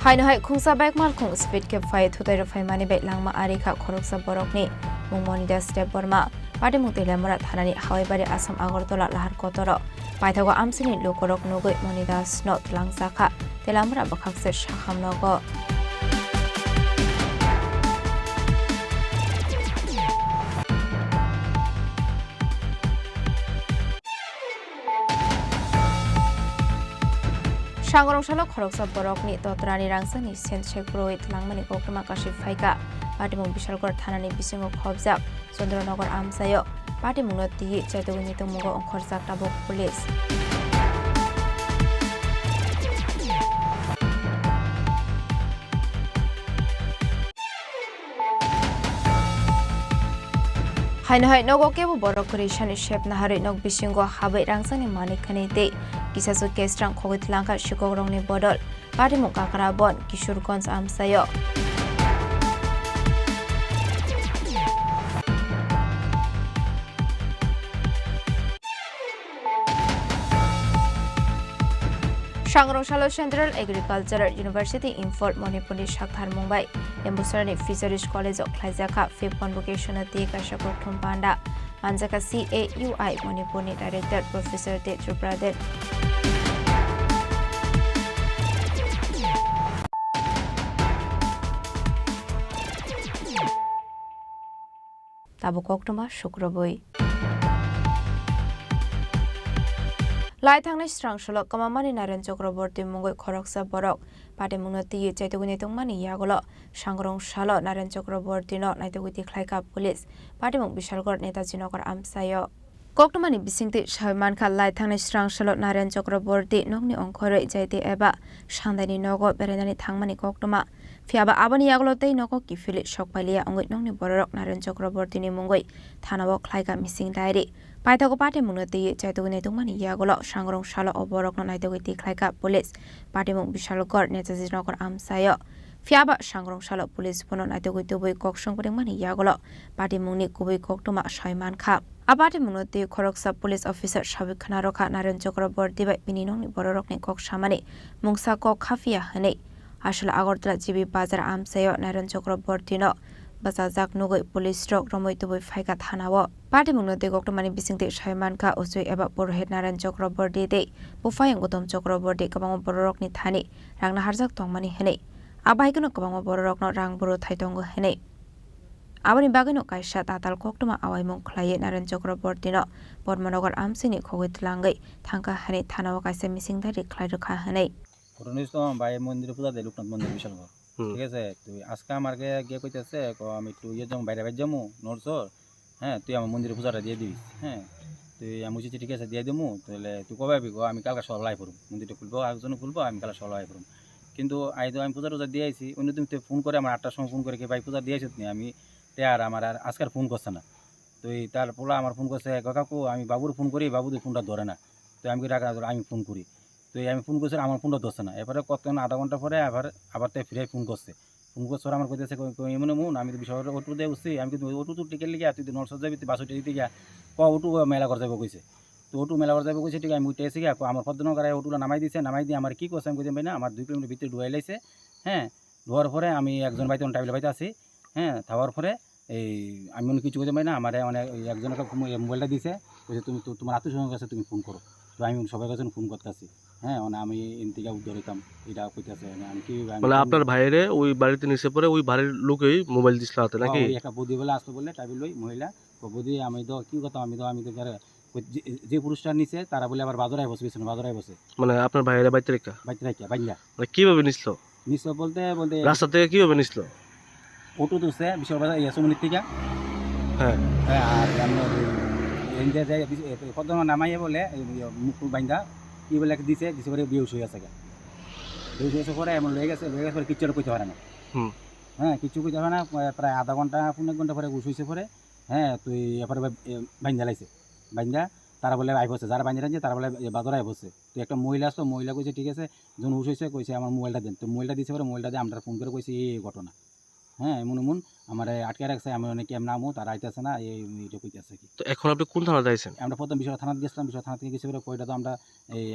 S1: হাইনো হাই খুংসা বাইক মালখুং স্পিড কেপ ফাই থুতাই রফাই মানি বে langma আরিখা খরকসা বরকনি মুংমনিদা স্টেপ বর্মা পাদেমু তেলেমরা থানানি হাওয়াইবাড়ি আসাম আগরতলা লাহার কতর পাইথাগো আমসিনি লোকরক নগৈ মনিদাস নত লাংসাখা তেলামরা বখাকসে শাখামনগ সাংরংশালো খরকসা বরকনি ততরানি রাংসানি সেনশেক রোহিত লাংমানি কক্রমা কাশি ফাইকা পাটিমুং বিশালগড় থানানি বিসিংও খবজাক চন্দ্রনগর আমসায় পাটিমুংনো তি চাইতগুনি তুমুগ অংখরজাক টাবুক পুলিশ হাইনো হাই নগো কেবো বরকরি শানি শেপ নাহারি নগ বিসিংগো হাबै রাংসানি মানিকখানি দে কিসাসু কেস্ट्रां खगैतलांखा शिकogrongनि बदल पाटिमु काकरा बन किशोरगंज आमसायो সাংরংশালো সেন্ট্রাল এগ্রিকালচারাল ইউনিভার্সিটি ইম্ফল মণিপুরনি সাকথার মুম্বাই এম্বুসারনি ফিশারিজ কলেজ অফ খ্লাইজাখা ফিফ কনভোकेशन ती काशा प्रथम पांडा मानजाका CAUI मणिपुरनि डाइरेक्टर प्रोफेसर ते त्रिपुरादेन ताबुक अक्टोमा शुक्रबई লাই থাংনাই স্রাংশল কমামানি নারায়ণ চক্রবর্তী মুঙ্গই খরকসা বরক পাটেমুংনো তি চাইতগুনি তংমানি ইয়াগল সাংরংশাল নারায়ণ চক্রবর্তী ন নাইতগুতি খ্লাইকা পুলিশ পাটেমুং বিশালগড় নেতাজি নগর আমসায় কক্টমানি বিসিংতি সাইমানখা লাই থাংনাই স্রাংশাল নারায়ণ চক্রবর্তী নগনি অংখরই যাইতে এবা সান্দানি নগ বেরাইনানি থাংমানি কক্টমা ফিয়াবা আবানি ইয়াগলতেই নগ কিফিলি সকপালিয়া অঙ্গই নগনি বররক নারায়ণ চক্রবর্তীনি মুঙ্গই থানাব খ্লাইকা মিসিং ডায়েরি পাইথাগো পাটেমুংনো তি চাইতগুনি তংমানি ইয়াগল সাংরংশাল অবরকন নাইতগুতি খ্লাইকা পুলিশ পাটেমুং বিশালগড় নেতাজি নগর আমসায় ফিয়াবা সাংরংশাল পুলিশ বন নাইতগুইতবই কক সংপরিমানি ইয়াগল পাটেমুংনি কুবই কক্টমা সাইমানখা আবাটে মুনতি খরকসা পুলিশ অফিসার সাবিক খানা রখা নারায়ণ চক্রবর্তী বাই বিনিনংনি বড়রকনি কক সামানে মুংসা কক খাফিয়া হনে আসলে আগরতলা জিবি বাজার আমসায় নারায়ণ চক্রবর্তী ন বাজাজাক নগৈ পুলিশ রক রমৈতবই ফাইকা থানাও পাটে মুনতি গক্টমানি বিসিংতে সাইমানখা উসুই এবা পুরোহিত নারায়ণ চক্রবর্তী দে বুফায়ং গৌতম চক্রবর্তী কবাং বড়রকনি থানি রাংনা হারজাক তংমানি হনে আবাইকনো কবাং বড়রকন রাং বড় থাইতঙ্গ হনে Aboni bagino kaisa tatal koktuma awai mung khlai Naren Chakrabortino Pormanogar amsini khogit langai thangka hani thanawa kaisa misingdari khlai rakha hanai
S18: ঘটনাস্থ ভাই মন্দিরে পূজা দেয় লোকনাথ মন্দির বিশাল ঘর ঠিক আছে তুই আজকে আমাকে গিয়ে কইতেছে আমি একটু যাবো বাইরে বাইরে যাবো নড়ছর হ্যাঁ তুই আমার মন্দিরে পূজাটা দিয়ে দিবি হ্যাঁ তুই আমি বুঝেছি ঠিক আছে দিয়ে দেবো তাহলে তুই কবে আবি আমি কালকে সকাল আই পড়ব মন্দিরটা খুলবো আরেকজনও খুলবো আমি কালকে সকাল আই পড়ব কিন্তু আমি পূজা টুজা দিয়ে আইছি অন্য দিন তুই ফোন করে আমার 8টার সময় ফোন করে কি ভাই পূজা দিয়ে আসিস নি আমি আর আমার আর আজকাল ফোন করছে না তুই তার পোলা আমার ফোন করছে কাকু আমি বাবুর ফোন করি বাবু তুই ফোনটা ধরে না তো আমি আমি ফোন করি তো আমি ফোন করছি আমার ফোনটা ধরছে না এরপরে কতক্ষণ আধা ঘন্টা পরে আবার তাই ফিরে ফোন করছে আমার কইতেছে এমন মন আমি তো বিষয় অটো দিয়ে উঠছি আমি কিন্তু অটো তো টিকেট লিখে তুই নর্সর যাবি তুই বাসে টিকে গিয়া অটো মেলা করে যাবো কইছে তো অটো মেলা করে যাবো কইছে ঠিক আমি উঠে এসে গিয়া আমার পদ্মনগরে অটোটা নামাই দিছে নামাই দিয়ে আমার কী করছে আমি কইতে পাই না আমার 2 কিলোমিটার ভিতরে ডুয়াই লাইছে হ্যাঁ ধোয়ার পরে আমি একজন বাইতে টাইবলে বাইতে আছি হ্যাঁ থাওয়ার পরে এই আমি অনেক কিছু করতে পারি না আমার অনেক একজনকে মোবাইলটা দিছে বলছে তুমি তোমার আত্মীয় কাছে তুমি ফোন করো তো আমি সবাই কাছে ফোন করতেছি হ্যাঁ মানে আমি এনতিকা ধরিতাম এটা কইতেছে আমি কি
S19: মানে আপনার ভাইরে ওই বাড়িতে নিচে পরে ওই বাড়ির লোকই মোবাইল দিছিল হাতে নাকি
S18: একটা বদি বলে আসতে বললে টাইবল ওই মহিলা বদি আমি তো কি কথা আমি তো যে পুরুষটা নিচে তারা বলে আবার বাজারায় বসে পিছনে বাজারায় বসে
S19: মানে আপনার ভাইরে বাইতে রেখা
S18: বাইলা
S19: মানে কিভাবে নিছিল
S18: বলতে
S19: রাস্তা থেকে কিভাবে নিছিল
S18: অটো তুলছে বিশ্ববাজার ইয়াসমনির থেকে
S19: হ্যাঁ
S18: আর কত নামাইয়ে বলে মুখ বাইন্দা কি বলে দিছে পরে বেউস হয়ে আছে বেউস হয়েছে পরে এমন লয়ে গেছে পরে কিচ্ছু কইতে পারে না হ্যাঁ কিচ্ছু কইতে পারে না প্রায় আধা ঘন্টা 15 ঘন্টা পরে ঘুষ হয়েছে পরে হ্যাঁ তুই এরপরে বাইন্দা লাইছে বাইন্দা তারা বলে আই বসে যারা বাইন্দা রাখছে তারা বলে বাজারে আই বসে তো একটা মহিলা আসতো মহিলা কইছে ঠিক আছে যখন হুশ হয়েছে কইছে আমার মোবাইলটা দেন তো মোবাইলটা দিছে পরে মোবাইলটা দিয়ে আমরা ফোন করে কইছে এই ঘটনা হ্যাঁ এমন আমার আটকে রাখছে আমি অনেক কেমন নামো তারা আইতেছে না এইটা কইতেছে কি
S19: তো এখন আপনি কোন থানা যাইছেন
S18: আমরা প্রথম বিশ্বনাথ থানাতে গেছিলাম বিশ্বনাথ থানা থেকে গেছে কয়টা তো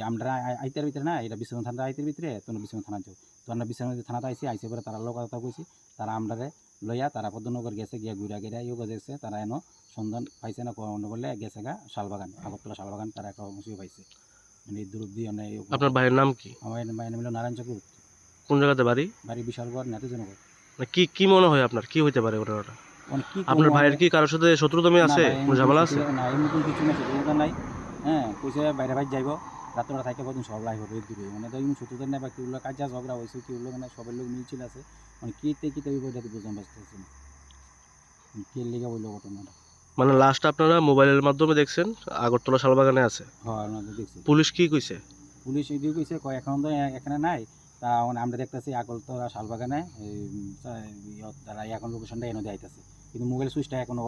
S18: আমরা আইতের ভিতরে না এটা বিশ্বনাথ থানা আইতের ভিতরে তো বিশ্বনাথ থানা যাও তো আমরা বিশ্বনাথ থানাতে আইসে পরে তারা লোক কথা কইছি তারা আমরা লইয়া তারা পদ্মনগর গেছে গিয়া ঘুরা ইয়োগা গেছে তারা এনো সন্ধান পাইছে না অন্য বললে গেছে গা শালবাগান আগরতলা শালবাগান তারা একটা মুসিও পাইছে মানে দূর দিয়ে
S19: আপনার ভাইয়ের নাম কি
S18: আমার ভাইয়ের নাম হলো নারায়ণ চক্রবর্তী
S19: কোন জায়গাতে বাড়ি
S18: বিশালগড় নেতাজনগর
S19: কি মনে হয় আপনার কি হইতে পারে ঘটনাটা আপনার ভাইয়ের কি কারোর সাথে শত্রুতামি আছে কোনো ঝামেলা আছে
S18: না এমন কিছু না শত্রুতা নাই হ্যাঁ কইছে বাইরে যাইব রাত্রে থাকে পর্যন্ত সব লাই হবে দূরে মানে তো এমন শত্রুতা নেই বা কেউগুলো কাজা ঝগড়া হয়েছে কেউগুলো মানে সবের লোক মিলছিল আছে মানে কিতে ওই বইটাতে বুঝতে পারতেছে না কে লেগে বললো ঘটনাটা
S19: মানে লাস্ট আপনারা মোবাইলের মাধ্যমে দেখছেন আগরতলা শালবাগানে আছে
S18: হ্যাঁ দেখছি
S19: পুলিশ কি কইছে
S18: পুলিশ এদিকে কইছে এখন তো এখানে নাই তা আমরা দেখতেছি আগরতলা শালবাগানে তারা এখন লোকেশনটা এনে আইতেছে কিন্তু মোবাইল সুইচটা এখনো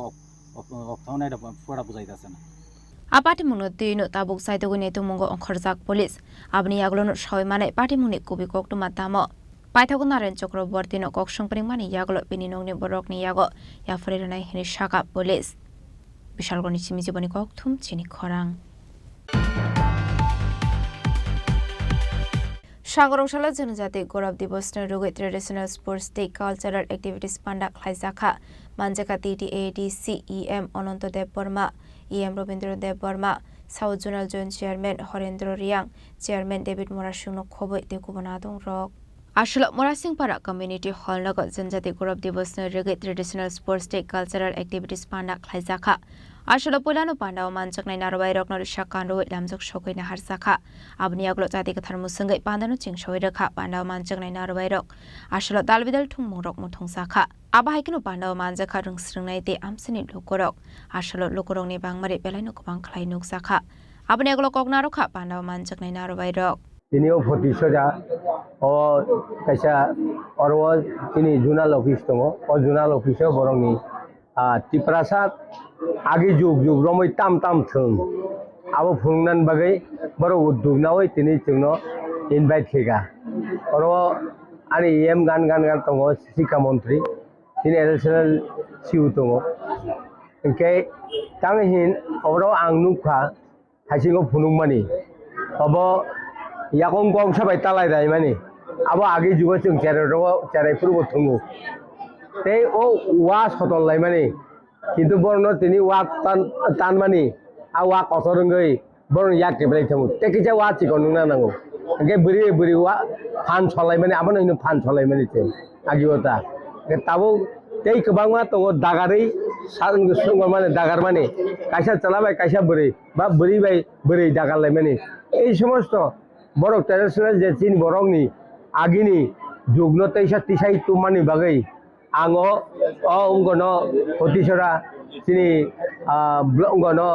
S18: অফ থাও না এটা পুরোটা বুঝাইতেছে না
S1: Apati munu tino tabuk saito gune tu mungo onkhorjak police abni yaglon shoi mane pati muni kubi kok tu matamo paithago Naren Chakrabortino kok songpring mani yaglo pininongni borokni yago yafreronai hini shaka police Bishalgoni chimijiboni kok thum Chini Khorang Shangorongshalo Janujati Gaurav Divos Rugi Traditional Sports Day Cultural Activities Panda Khlaijaka Manjaka TTADC EM Ononto Dev Burma EM Robindra Dev Burma South Zonal Joint Chairman Horendra Riang Chairman David Morashung Khoboi Dekubonadong Rock Ashlo Morasingpara Community Hall Nagot Janjati Gaurav Divos Rugi Traditional Sports Day Cultural Activities Panda Khlaijaka Ashlo Pulano Panda Manchaknai Narwai Rokno Shakan Roi Lamjok Shokoi Nahar Saka Abni Aglo Jati Kathar Musangai Pandano Chingshoi Rakha Panda Manchaknai Narwai Rok Ashlo Dalbidal Tung Murok Muthong Saka Abahikino Panda Manjaka Rungsringnai De Amsini Lokorok Ashlo Lokorong Ni Bangmari Belaino Kubang Klai Nuk Saka Abni Aglo Kognarokha Panda Manchaknai Narwai Rok
S20: তিনিও ভতিসা ও কাইসা অরও তিনি zonal office দङ ও zonal অফিসাव বরংনি ত্রিপুরাসাত आगे जुग जुग रमै ताम ताम थों अब फुंगनान बागै बरो दुगनावै तिनि जोंनो इनभाइट खेगा अरो आनि एम गान दङ शिक्षा मन्त्री तिनि एडिशनल सिउ दङ ओंखे तांहिन अरो आं नुखा हासिङो फुनुंमानि अब याकं गं सबाय तालाय दाय मानि अब आगे जुग जों चेरायफोरबो थङो ते ओ वा सतललाय मानि কিন্তু বরণ তিনি ওয়াক টানমানি আর ওয়াক অসরঙ্গই বরণ ইয়াক টেবলাই থামু তেকিজা ওয়া চিকন না নাঙ্গো গে বুড়ি বুড়ি ওয়া ফান ছলাই মানে আবার নইনো ফান ছলাই মানে তে আগিওতা গে তাবো tei kebangma tongo dagari মানে দাগার মানে কাইসা চালাবাই কাইসা বরে বা বরি বাই বরে দাগারলাই মানে এই সমস্ত বড় ট্রেডিশনাল যে চিনি বরংনি আগিনি যুগ্ন তেইসা তিসাই তুমানি বাগৈ আঙো অঙ্গনো হতিসরা চিনি অঙ্গনো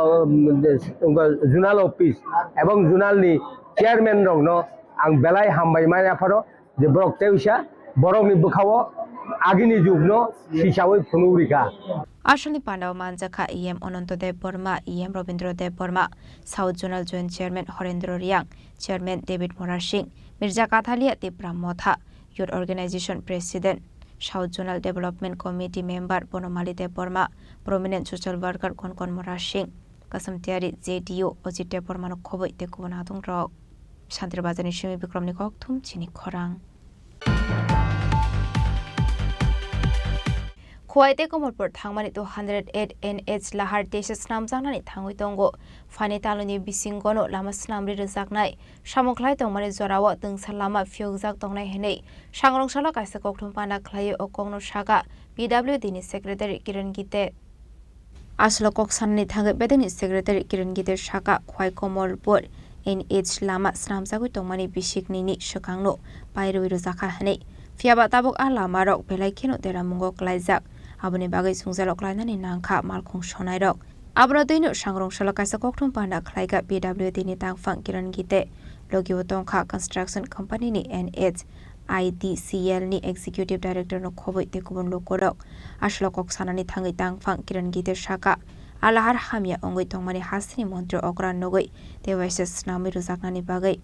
S20: জোনাল অফিস এবং জোনালনি চেয়ারম্যান রংনো आं बेलाय हामबाय माय आफारो जे ब्रक तेउसा बरकनि बुखावो आगिनि जुगनो हिसाबै फुनुरिका
S1: আসলে পান্ডাও মানজাখা EM Anantadev Barma EM Rabindradev Barma south zonal joint chairman Harendra Reang chairman David Morar Singh Mirza Kathalia Tipra Motha youth organisation president south zonal development committee member Banamali Deb Barma prominent social worker কনকন মোরার সিং কাসমতিয়ারি জেডিও অজিত দেব বর্মানো খবই তেকুবন হাতুং রক শান্তির বাজানি সিমি বিক্রমনি ককথুম চিনি খরাং Kuwaite komorpor thangmani 208 NH lahar desha snam jangnani thangoi tongo fani taloni bisingono lama snamri rejaknai samuklai tongmani jorawo tungsal lama fiogjak tongnai henei sangrongshalo kaisa kokthum pana khlai o kongno saga PWD ni secretary Kiran Gite aslo koksanni thangai bedeni secretary Kiran Gite saga khwai komorpor NH lama snamjagoi tongmani bisikni ni sakangno pairoi rojaka henei fiaba tabok a lama rok belai kheno deramungo klaijak aboni bagai sungjalok lainani nangkha malkhung sonai rok abro deino sangrongshalo kaisa kokthum panda khlaiga PWD ni tangfang Kiran Gite logibo tongkha construction company ni NH IDCL ni executive director no khoboi tekubon lokorok aslo koksanani thangai tangfang Kiran Gite saka alahar hamia ongoi tongmani hasini mantri okran nogoi dewaisa snami rujaknani bagai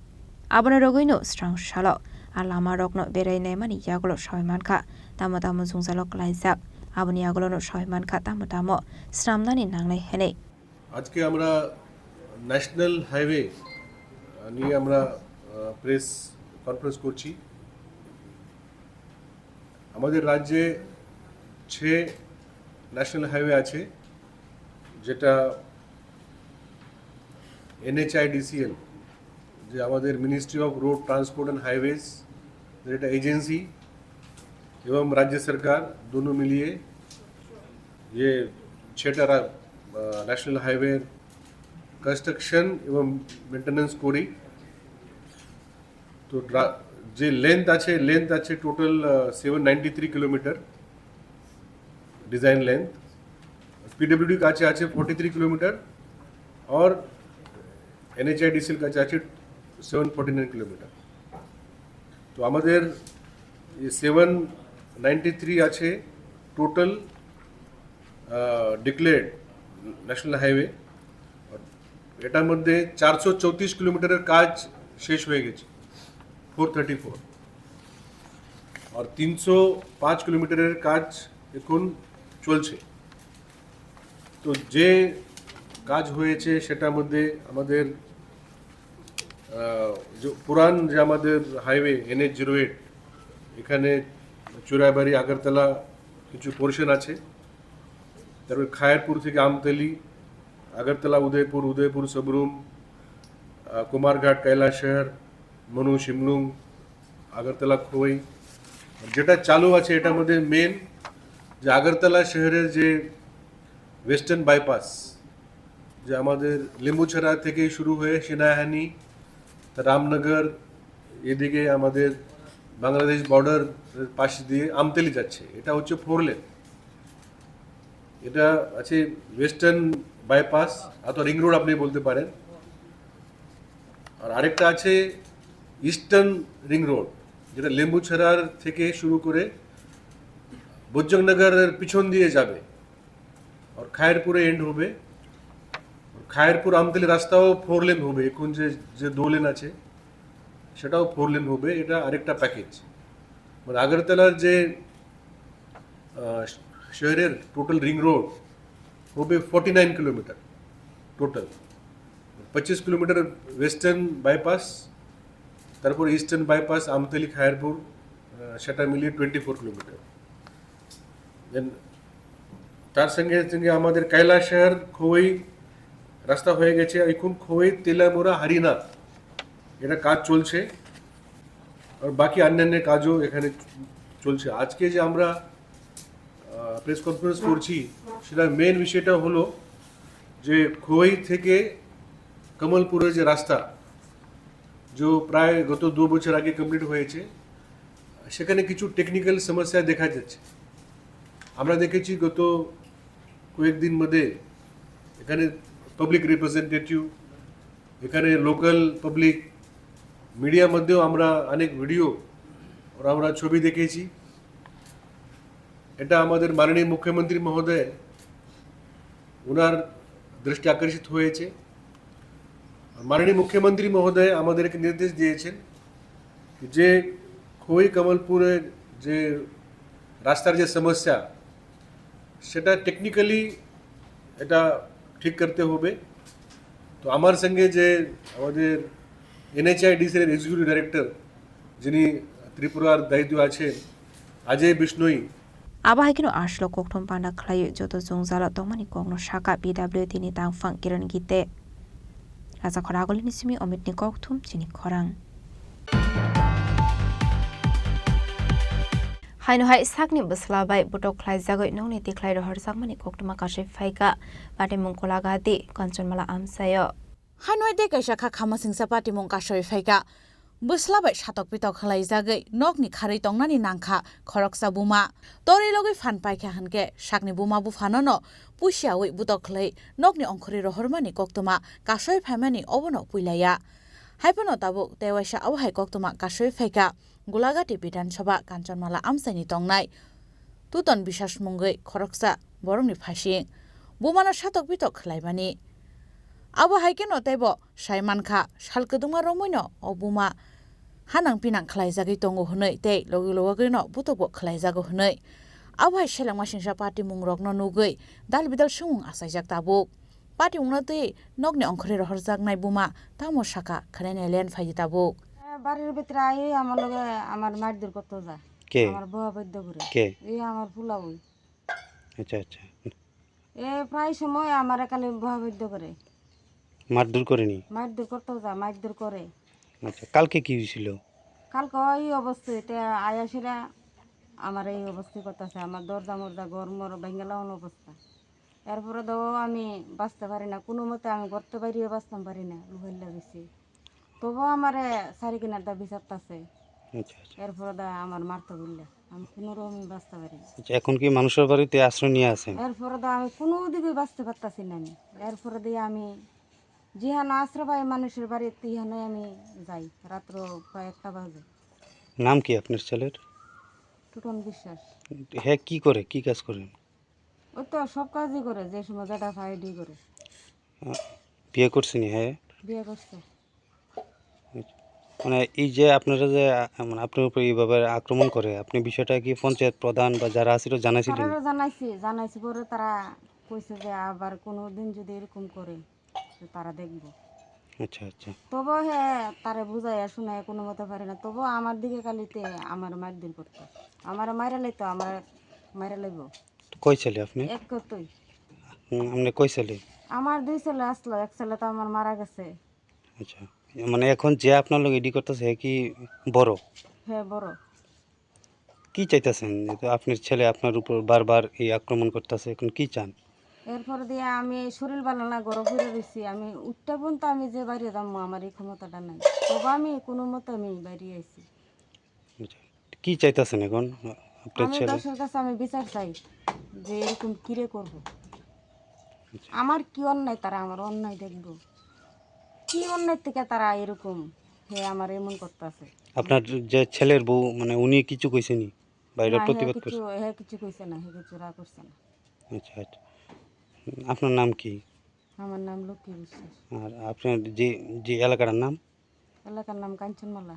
S1: abona rogoino strang shalo alama rokno berai naimani yagolo soimankha tamo tamo jungjalok laijak aboni agolono soimankha tamo tamo snamnani nangnai henei
S21: আজকে আমরা national highway নিয়ে আমরা press conference করছি আমাদের রাজ্যে 6 national highway আছে যেটা NHIDCL যে আমাদের ministry of road transport and highways যেটা एजेंसी एवं राज्य सरकार दोनों मिलिए ये 6টা नेशनल हाईवे कंस्ट्रक्शन एवं मेंटेनेंस करी तो जे लेंथ আছে total 793 kilometre design length PWD কাছে আছে 43 किलोमीटर और NHIDCL কাছে আছে 749 किलोमीटर तो আমাদের ये 793 আছে টোটাল ডিক্লেয়ার্ড ন্যাশনাল হাইওয়ে এটার মধ্যে 434 কিলোমিটারের কাজ শেষ হয়ে গেছে 434 আর 305 কিলোমিটারের কাজ এখন চলছে তো যে কাজ হয়েছে সেটার মধ্যে আমাদের যে পুরান যে আমাদের হাইওয়ে NH08 এখানে চুরাইবাড়ি আগরতলা কিছু পোর্শন আছে তারপর খায়রপুর থেকে আমতলি আগরতলা উদয়পুর सबरूम কুমারঘাট কৈলাসহর মনু শিমলুং আগরতলা খোয়াই যেটা চালু আছে এটার মধ্যে মেন যে আগরতলা শহরের যে ওয়েস্টার্ন বাইপাস যে আমাদের লিম্বুছড়া থেকে শুরু হয়ে সেনাহানি রামনগর এদিকে আমাদের বাংলাদেশ বর্ডার পাশ দিয়ে আমতলি যাচ্ছে এটা হচ্ছে 4 লেন এটা আছে ওয়েস্টার্ন বাইপাস অথবা রিং রোড আপনি বলতে পারেন আর আরেকটা আছে ইস্টার্ন রিং রোড যেটা লিম্বুছড়ার থেকে শুরু করে বজ্রনগরের পিছন দিয়ে যাবে আর খায়রপুরে এন্ড হবে খায়রপুর আমতলি রাস্তাও 4 লেন হবে এখন যে 2 লেন আছে সেটাও 4 লেন হবে এটা আরেকটা প্যাকেজ মানে আগরতলার যে শহরের টোটাল রিং রোড হবে 49 kilometre total 25 kilometre western bypass তারপর ইস্টার্ন বাইপাস আমতলি খায়রপুর সেটা মিলিয়ে 24 কিলোমিটার দেন তার সঙ্গে সঙ্গে আমাদের কৈলাসহর খোয়াই রাস্তা হয়ে গেছে এখন খোয়াই তেলামুরা হরিনা এটা কাজ চলছে আর বাকি অন্যান্য কাজও এখানে চলছে আজকে যে আমরা প্রেস কনফারেন্স করছি সেটা মেন বিষয়টা হলো যে খোয়াই থেকে কমলপুরের যে রাস্তা जो প্রায় গত 2 বছর আগে কমপ্লিট হয়েছে সেখানে কিছু টেকনিক্যাল সমস্যা দেখা যাচ্ছে আমরা দেখেছি গত কয়েকদিন মধ্যে এখানে পাবলিক রিপ্রেজেন্টেটিভ এখানে লোকাল পাবলিক মিডিয়া মধ্যেও আমরা অনেক ভিডিও আর আমরা ছবি দেখেছি এটা আমাদের মাননীয় মুখ্যমন্ত্রী মহোদয় ওনার দৃষ্টি আকর্ষিত হয়েছে মাননীয় মুখ্যমন্ত্রী মহোদয় আমাদেরকে নির্দেশ দিয়েছেন যে খোয়াই কমলপুরের যে রাস্তার যে সমস্যা সেটা টেকনিক্যালি এটা ঠিক করতে হবে তো আমার সঙ্গে যে আমাদের NHIDC এর এক্সিকিউটিভ ডাইরেক্টর যিনি ত্রিপুরার দায়িত্ব আছেন অজয় বিষ্ণুই
S1: Abahikino ashlo kokthom panda khlayu joto jungzala tongmani kongno shaka PWT ni tangfang kiran gite Raja Khoragol ni simi omit ni kokthum Chini Khorang Haino hai sakni buslabai butok khlai jagoi nongni tiklai ro har sakmani koktoma kashe phaika pate mungkola gati kanchanmala amsayo
S9: Haino de kaisa kha khamasing sapati mung kashe phaika Buslabai shatok pitok khlai jagai nokni kharai tongnani nangkha khoroksa buma tori logi fan paikha hanke sakni buma bu fanono pusiawi butok khlai nokni ongkhori rohormani koktoma kasoi phaimani obono puilaya haipano tabu tewaisa awhai koktoma kasoi phaika Gulagati Bidan Sabha Kanchanmala Amsani Tongnai Tuton Bishas Mungai Khoroksa Borongni Phasing Bumana Shatok Bitok Khlaimani Abo Haikeno Tebo Saimankha Salkaduma Romoino Obuma Hanang Pinang Khlaijagi Tongo Hunai Te Logilogino Butobo Khlaijago Hunai Abo Hai Selang Masingsa Party Mungrokno Nugai Dalbidal Sung Asaijak Tabuk Party Ungnate Nogni Ongkhore Rohorjagnai Buma Tamo Shaka Khrene Len Phaiji Tabuk
S4: বাড়ির ভিতরে I আমার লগে আমার মারধর করতে যায়
S19: কে
S4: আমার বউয়া বৈদ্য করে
S19: কে
S4: এই আমার ফুলাবই
S19: আচ্ছা আচ্ছা
S4: এ প্রায় সময় আমার একালে বউয়া বৈদ্য করে
S19: মারধর করেনি
S4: মারধর করতে যায় মারধর করে
S19: আচ্ছা কালকে কি হয়েছিল
S4: কালকে এই অবস্থায় এটা আয়াসিরা আমার এই অবস্থা করতেছে আমার দরজা মরজা ঘর মর ভেঙ্গেলাম অবস্থা এরপরে তো আমি বাঁচতে পারি না কোনো মতে আমি করতে বাইরেও বাঁচতে পারি না লুহাইলা গেছি তবু আমারে সারি কিনার দা বিচারতেছে এরপরে দা আমার মারতে বললে আমি কোনো রকমই বাঁচতে পারি
S19: আচ্ছা এখন কি মানুষের বাড়িতে আশ্রয় নিয়ে আছেন
S4: এরপরে দা আমি কোনো দিকে বাঁচতে পারতাছি না আমি এরপরে দিয়ে আমি যেখানে আশ্রয় পাই মানুষের বাড়িতে এখানে আমি যাই রাত্র প্রায় 1টা বাজে
S19: নাম কি আপনার ছেলের
S4: টুটন বিশ্বাস
S19: হ্যাঁ কি করে কি কাজ করেন
S4: ওই তো সব কাজই করে যে সময় যেটা ফাইডি করে
S19: বিয়ে করছেন হ্যাঁ
S4: বিয়ে করছে
S19: মানে এই যে আপনারা যে মানে আপনার উপর এইভাবে আক্রমণ করে আপনি বিষয়টা কি পঞ্চায়েত প্রধান বা যারা আছিল জানাইছিলেন
S4: তারা জানাইছি পরে তারা কইছে যে আবার কোনো দিন যদি এরকম করে তারা দেখবো
S19: আচ্ছা আচ্ছা
S4: তবু হ্যাঁ তারে বুঝাই শোনায় কোনো মতে পারে না তবু আমার দিকে কালিতে আমার মারদিন করতো আমার মাইরা লাইতো আমার মাইরা লাইব
S19: কই ছেলে আপনি
S4: এক কতই
S19: আপনি কই ছেলে
S4: আমার 2 ছেলে আসলো এক ছেলে তো আমার মারা গেছে
S19: আচ্ছা মানে এখন যে আপনার লোক এডি করতেছে কি বড়
S4: হ্যাঁ বড়
S19: কি চাইতেছেন আপনার ছেলে আপনার উপর বারবার এই আক্রমণ করতেছে এখন কি চান
S4: এরপর দিয়ে আমি শরীর ভালো না গরম হয়ে রয়েছি আমি উঠতে পর্যন্ত আমি যে বাইরে যাবো আমার এই ক্ষমতাটা নাই তবু আমি কোনো মতে আমি বাইরে আইছি
S19: কি চাইতেছেন এখন আপনার ছেলে
S4: দেশের কাছে আমি বিচার চাই যে এরকম কিরে করব আমার কি অন্যায় তারা আমার অন্যায় দেখবো কি অন্যায় থেকে তারা এরকম হে আমার এমন করতেছে
S19: আপনার যে ছেলের বউ মানে উনি কিছু কইছেনি বাইরে প্রতিবাদ করছে
S4: হ্যাঁ কিছু কইছে না হে কিছু রা করছে না
S19: আচ্ছা আচ্ছা আপনার নাম কি
S4: আমার নাম লক্ষ্মী বিশ্বাস
S19: আর আপনার যে যে এলাকার নাম
S4: Kanchanmala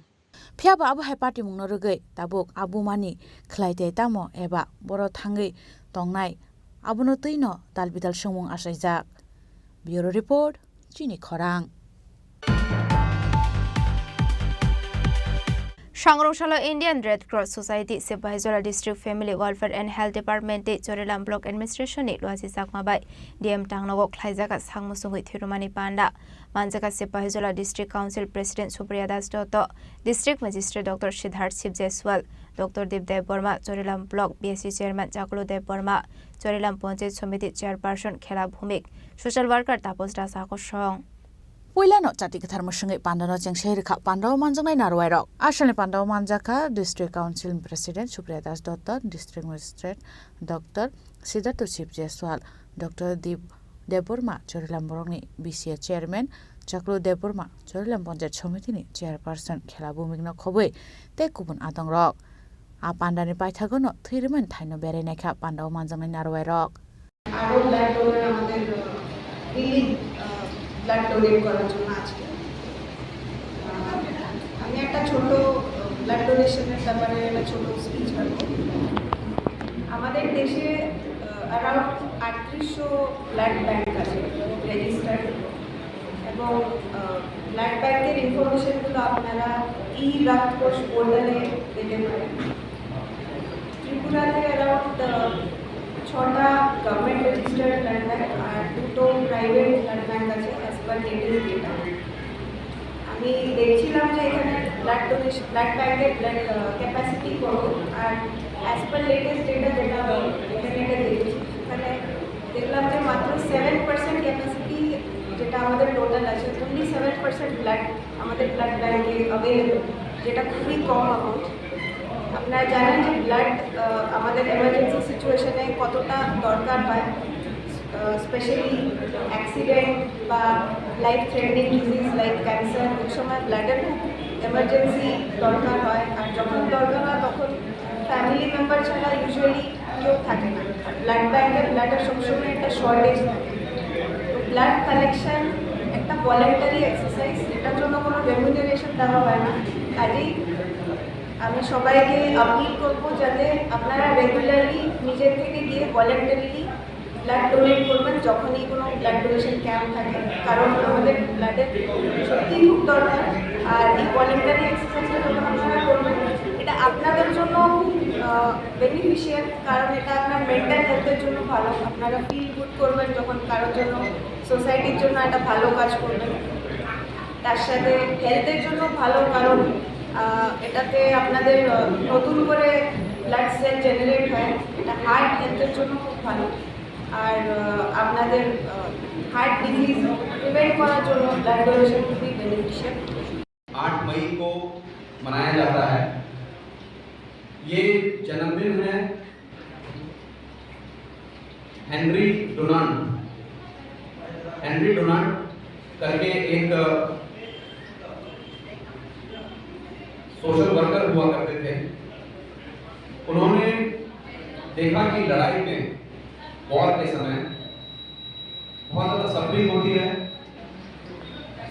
S9: Phiaba abu hai party mung norugai tabuk abu mani khlaite tamo eba boro thangai tongnai abuno tuino dalbidal sumung asaijak Bureau Report Chini Khorang
S1: Sangrongshalo Indian Red Cross Society Sipahijala District Family Welfare and Health Department de Chorelam Block Administration ni Luasi Sakmabai DM Tangnogo Khlaijaga Sangmusungui Thirumani Panda Manjaka Sipahijala District Council President Supriya Das Dotto District Magistrate Dr. Siddharth Sibjeswal doctor Deb Barma Charilam block BSC chairman Chaklu Deb Barma Charilam panchayat samiti chairperson খেলা ভূমিক social worker Tapas Das আকর্ষণ
S9: Puilano chati kathar musungai pandano cheng shehirkha pandao manjangai narwairok ashalni pandao manjaka district council president Supriya Das Dutta district magistrate Dr. Siddharth Chief Jaiswal Dr. Deborma Chorilam Borongni BCA chairman Chaklu Deborma Chorilam Panchayat Somiti ni chairperson khela bhumikno khoboi te kubun atongrok a pandani paithagono thiriman thaino berenaikha pandao manjangai narwairok
S6: আরো blood donor আমাদের blood donate করার জন্য আজকে আমি একটা ছোট blood ডোনেশনের ব্যাপারে একটা ছোট স্পিচ করব আমাদের দেশে অ্যারাউন্ড 3800 ব্লাড ব্যাংক আছে রেজিস্টার্ড এবং ব্লাড ব্যাংকের ইনফরমেশনগুলো আপনারা রক্তকোষ পোর্টালে পেতে পারেন ত্রিপুরাতে অ্যারাউন্ড 6টা গভর্নমেন্ট রেজিস্টার্ড ব্লাড ব্যাংক আর 2টো প্রাইভেট ব্লাড ব্যাংক আছে অ্যাজ পার লেটেস্ট ডেটা আমি দেখছিলাম যে এখানে ব্লাড ব্যাংকের ব্লাড ক্যাপাসিটি কত আর অ্যাজ পার লেটেস্ট ডেটা যেটা ইন্টারনেটে দেখেছি সেখানে দেখলাম যে মাত্র 7% ক্যাপাসিটি যেটা আমাদের টোটাল আছে অনলি 7% ব্লাড আমাদের ব্লাড ব্যাংকে অ্যাভেলেবল যেটা খুবই কম অ্যামাউন্ট আপনারা জানেন যে ব্লাড আমাদের এমার্জেন্সি সিচুয়েশনে কতটা দরকার হয় স্পেশালি অ্যাক্সিডেন্ট বা life threatening disease like cancer ওই সময় ব্লাডের খুব এমার্জেন্সি দরকার হয় আর যখন দরকার হয় তখন ফ্যামিলি মেম্বার ছাড়া ইউজুয়ালি কেউ থাকে না ব্লাড ব্যাংকে ব্লাডের সবসময় একটা শর্টেজ থাকে তো ব্লাড কালেকশন একটা ভলেন্টারি এক্সারসাইজ এটার জন্য কোনো রেমুনারেশন দেওয়া হয় না কাজেই আমি সবাইকে আপিল করবো যাতে আপনারা রেগুলারলি নিজের থেকে গিয়ে ভলেন্টারিলি ব্লাড ডোনেট করবেন যখনই কোনো ব্লাড ডোনেশন ক্যাম্প থাকে কারণ আমাদের ব্লাডের সত্যিই খুব দরকার আর এই ভলেন্টারি এক্সারসাইজটা যখন আপনারা করবেন এটা আপনাদের জন্য খুব বেনিফিশিয়াল কারণ এটা আপনার মেন্টাল হেলথের জন্য ভালো আপনারা ফিল গুড করবেন যখন কারোর জন্য সোসাইটির জন্য একটা ভালো কাজ করবেন তার সাথে হেলথের জন্য ভালো কারণ এটাতে আপনাদের নতুন করে ব্লাড সেল জেনারেট হয় এটা হার্ট হেলথের জন্য খুব ভালো আর আপনাদের हार्ट डिजीज प्रिवेंट करार জন্য ब्लड डोनेशन খুবই बेनिफिशियल
S22: 8 मई को मनाया जाता है। ये जन्मदिन है हेनरी डोनाल्ड करके एक सोशल वर्कर हुआ करते थे। उन्होंने देखा कि लड़ाई में वॉर के समय बहुत ज़्यादा सफरिंग होती है,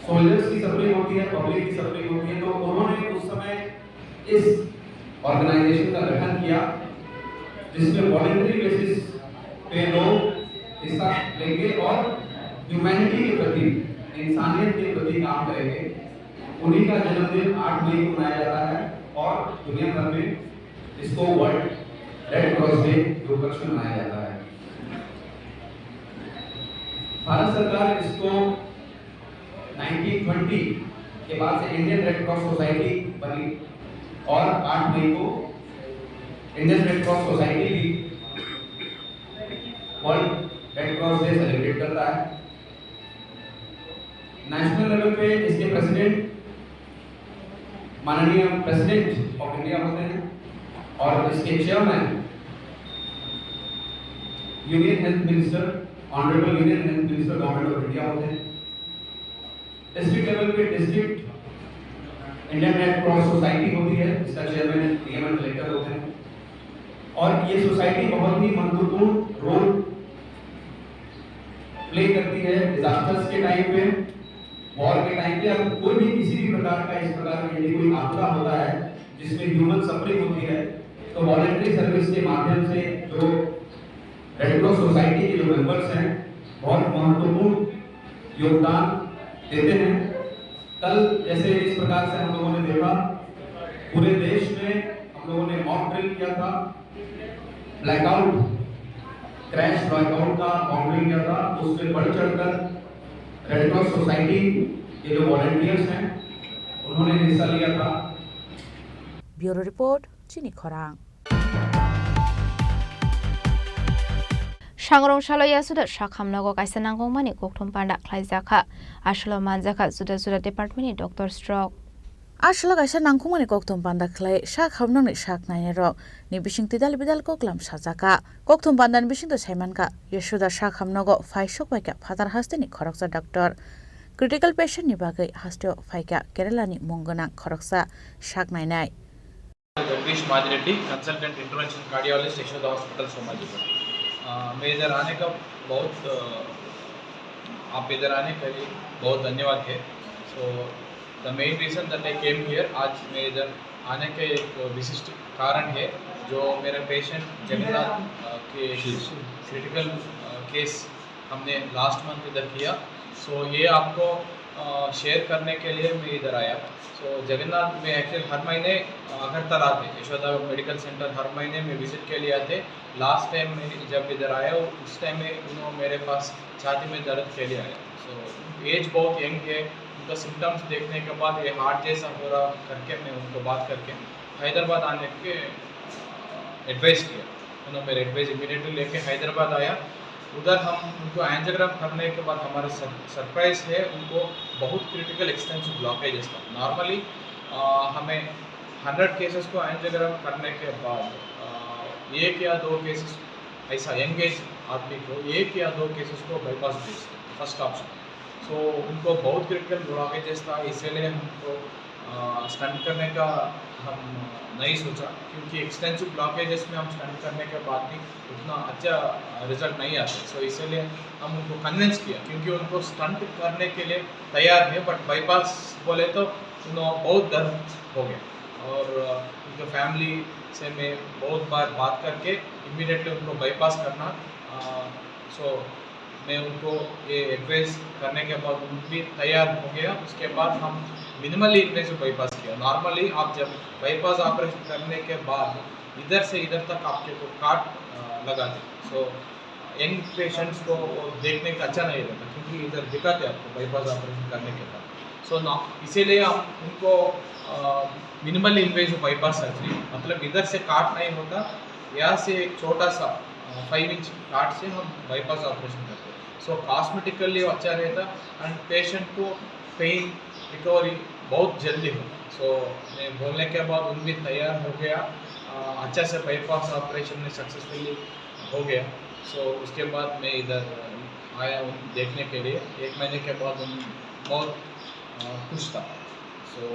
S22: सोल्जर्स की सफरिंग होती है, पब्लिक की सफरिंग होती है, तो उन्होंने उस समय इस ऑर्गेनाइजेशन का गठन किया जिसमें वॉलंटरी बेसिस पे लोग हिस्सा लेंगे और ह्यूमैनिटी के प्रति, इंसानियत के प्रति काम करेंगे। उन्हीं का जन्मदिन 8 मई को मनाया जाता है और दुनिया भर में इसको वर्ल्ड रेड क्रॉस डे के उपलक्ष्य में मनाया जाता है। भारत सरकार इसको 1920 के बाद से इंडियन रेड क्रॉस सोसाइटी बनी और 8 मई को इंडियन रेड क्रॉस सोसाइटी भी world red cross day celebrate करता है। नेशनल लेवल पे इसके प्रेसिडेंट माननीय प्रेसिडेंट ऑफ इंडिया होते हैं और इसके chairman union health minister honourable union health minister government of India होते हैं। डिस्ट्रिक्ट लेवल पे district Indian red cross society होती है, इसका चेयरमैन डीएम एंड कलेक्टर होते हैं और ये सोसाइटी बहुत ही महत्वपूर्ण रोल प्ले करती है डिजास्टर्स के टाइम पे, वॉर के टाइम पे, अब कोई भी किसी भी प्रकार का इस प्रकार का यदि कोई आपदा होता है जिसमें ह्यूमन सफरिंग होती है तो वॉलंटरी सर्विस के माध्यम से जो रेड क्रॉस सोसाइटी के जो मेंबर्स हैं बहुत महत्वपूर्ण योगदान देते हैं। कल जैसे इस प्रकार से हम लोगों ने देखा पूरे देश में हम लोगों ने मॉक ड्रिल किया था, ब्लैकआउट क्रैश ब्लैकआउट का मॉक ड्रिल किया था, उसमें बढ़ चढ़कर रेड क्रॉस सोसाइटी के जो वॉलंटियर्स हैं उन्होंने हिस्सा लिया था।
S9: Bureau report Chini Khorang
S1: Shangrong Shalaya Suda Shakhamnago Kaisanango Mani Koktum Panda Klaizaka Ashlo Manzaka Suda Department Dr. Stroke
S9: Ashla kaisa nangkhumani koktum panda khlai shak hamnangni shak naine rok ni bising tidal bidal koklam sajaka koktum pandan bising to saimanka Yeshoda shak hamnago faishok baika father hasteni khoroksa doctor critical patient ni bagai hastio faika Kerala ni mongona khoroksa shak nainai
S3: Jagdish Majreddy consultant intervention cardiologist Yashoda hospital Somajipur मैं इधर आने का बहुत आप इधर आने के लिए बहुत धन्यवाद है so the main reason that I came here आज मैं इधर आने के एक विशिष्ट कारण है जो मेरा पेशेंट जगन्नाथ के क्रिटिकल केस हमने लास्ट मंथ इधर किया सो ये आपको शेयर करने के लिए मैं इधर आया सो जगन्नाथ में एक्चुअली हर महीने अगरतला आते यशोदा मेडिकल सेंटर हर महीने में विजिट के लिए आते लास्ट टाइम मैं जब इधर आया उस टाइम में उन्होंने मेरे पास छाती में दर्द के लिए आया सो एज बहुत यंग है उनका सिम्टम्स देखने के बाद ये हार्ट जैसा हो रहा करके मैं उनको बात करके हैदराबाद आने के एडवाइस किया उन्होंने मेरे एडवाइस इमीडिएटली लेके हैदराबाद आया उधर हम उनको एंजियोग्राम करने के बाद हमारा सरप्राइज है उनको बहुत क्रिटिकल एक्सटेंसिव ब्लॉकेज था नॉर्मली हमें 100 केसेस को एंजियोग्राम करने के बाद एक या दो केसेस ऐसा यंग एज आदमी को एक या दो केसेस को बाईपास भेजते फर्स्ट ऑप्शन सो उनको बहुत क्रिटिकल ब्लॉकेजेस था इसीलिए हमको स्टंट करने का हम नहीं सोचा क्योंकि एक्सटेंसिव ब्लॉकेजेस में हम स्टंट करने के बाद भी उतना अच्छा रिजल्ट नहीं आते सो इसीलिए हम उनको कन्विंस किया क्योंकि उनको स्टंट करने के लिए तैयार है बट बाईपास बोले तो उन्होंने बहुत दर्द हो गया और उनके फैमिली से मैं बहुत बार बात करके इमीडिएटली उनको बाईपास करना सो मैं उनको ये एडवाइस करने के बाद उन भी तैयार हो गया उसके बाद हम मिनिमली इन्वेसिव बाईपास किया नॉर्मली आप जब बाईपास ऑपरेशन करने के बाद इधर से इधर तक आपके को काट लगा दे सो यंग पेशेंट्स को देखने का अच्छा नहीं रहता क्योंकि इधर दिखाते आपको बाईपास ऑपरेशन करने के बाद सो इसीलिए आप उनको मिनिमली इन्वेसिव बाईपास सर्जरी मतलब इधर से काट नहीं होता यहाँ से एक छोटा सा 5 इंच काट से हम बाईपास ऑपरेशन करते हैं सो कॉस्मेटिकली अच्छा रहता एंड पेशेंट को पेन रिकवरी बहुत जल्दी हो सो मैं बोलने के बाद उन भी तैयार हो गया अच्छा से बाईपास ऑपरेशन में सक्सेसफुली हो गया सो उसके बाद मैं इधर आया उन देखने के लिए 1 महीने के बाद उन बहुत खुश था सो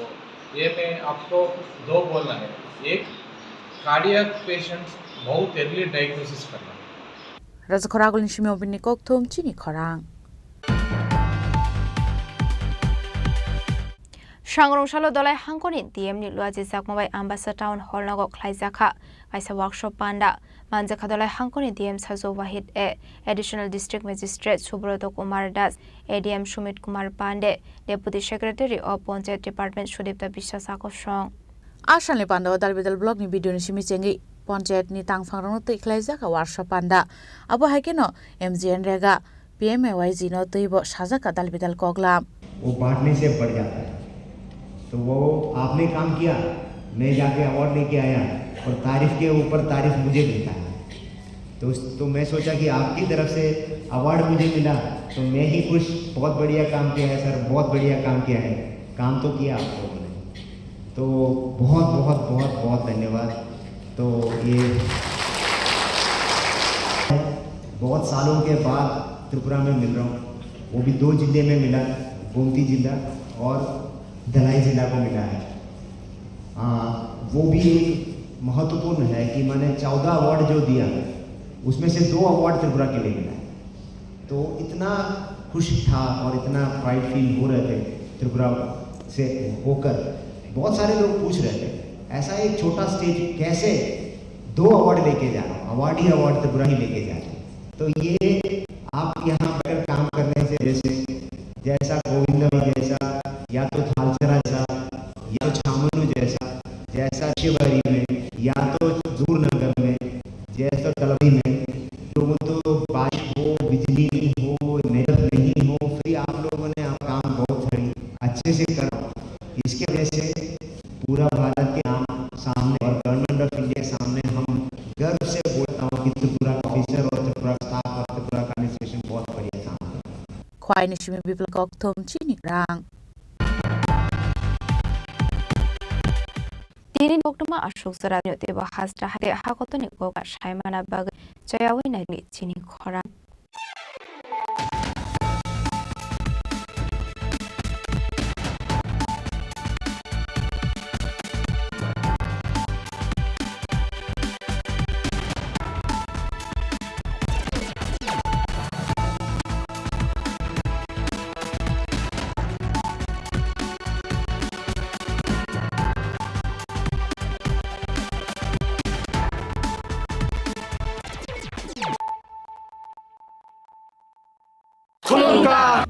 S3: ये मैं आपको 2 बोलना है एक कार्डियक पेशेंट्स बहुत अर्ली डायग्नोसिस करना
S9: Razakhoragul Nishimi Obini Koktum Chini Khorang
S1: Shangrong Shalo Dolai Hankoni DM ni Luaji Zakmabai Ambassador Town Hall Nago Klaizaka Kaisa Workshop Panda Manzaka Dolai Hankoni DM Sazo Wahid Additional District Magistrate Subroto Kumar Das ADM Shumit Kumar Pande Deputy Secretary of Panchayat Department Shudipta Bishasako Shong
S9: Ashanli Panda Dalbidal Blog ni video ni Shimicengi Panchayat ni tangfangrang te Klaizaka Workshop Panda Abo Hakeno MGN Rega PMAYZ no Tuibo Shazaka Dalbidal Koglam
S5: वो बांटने से बढ़ जाता है तो वो आपने काम किया मैं जाके अवार्ड लेके आया और तारीफ के ऊपर तारीफ मुझे मिलता है तो मैं सोचा कि आपकी तरफ से अवार्ड मुझे मिला तो मैं ही खुश बहुत बढ़िया काम किया है सर बहुत बढ़िया काम किया है काम तो किया आप लोगों ने तो बहुत बहुत बहुत बहुत धन्यवाद तो ये बहुत सालों के बाद त्रिपुरा में मिल रहा हूँ वो भी 2 जिले में मिला गोमती जिला और धलाई जिला को मिला है वो भी एक महत्वपूर्ण है कि मैंने 14 अवार्ड जो दिया उसमें से 2 अवार्ड त्रिपुरा के लिए मिला है तो इतना खुश था और इतना प्राइड फील हो रहे थे त्रिपुरा से होकर बहुत सारे लोग पूछ रहे थे ऐसा एक छोटा स्टेज कैसे 2 अवार्ड लेके जा रहा हूँ अवार्ड त्रिपुरा ही लेके जा रहे तो ये आप यहाँ पर काम करने से जैसा गोविंद जैसा या तो थालचरा जैसा या तो छामनू जैसा शिवहरी में या तो दूरनगर में जैसा तलवी में लोगों तो बारिश हो बिजली नहीं हो नेटवर्क नहीं हो फिर आप लोगों ने आप काम बहुत अच्छे से करा इसके वजह से पूरा भारत के नाम सामने और गवर्नमेंट ऑफ
S9: বাইনি সিমি বিপ্লব কক্থম চিনি রাং
S1: Tini Boktoma Ashok Saranyo Teba Hastra Hade Hakotoni Goga Shaimana Bag Jayawina Chini Khorang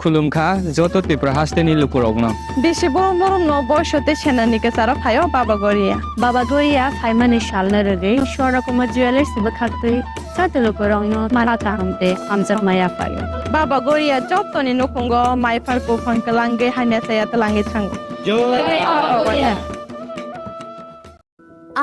S10: खुलुमखा जत त्रिपुरा हास्टेनि लुकुरगनो
S11: बेसे बरम बरम न बयसते सेनानिके सारा फायो बाबा गोरिया फाइमानि शालना रगे शोरा कुमार ज्वेलर्स सिब खाते साते लुकुरगनो माराता हमते हमजा माया फायो बाबा गोरिया जतनि नखंगो माइफार को फंकलांगे हाने साया तलांगे थांग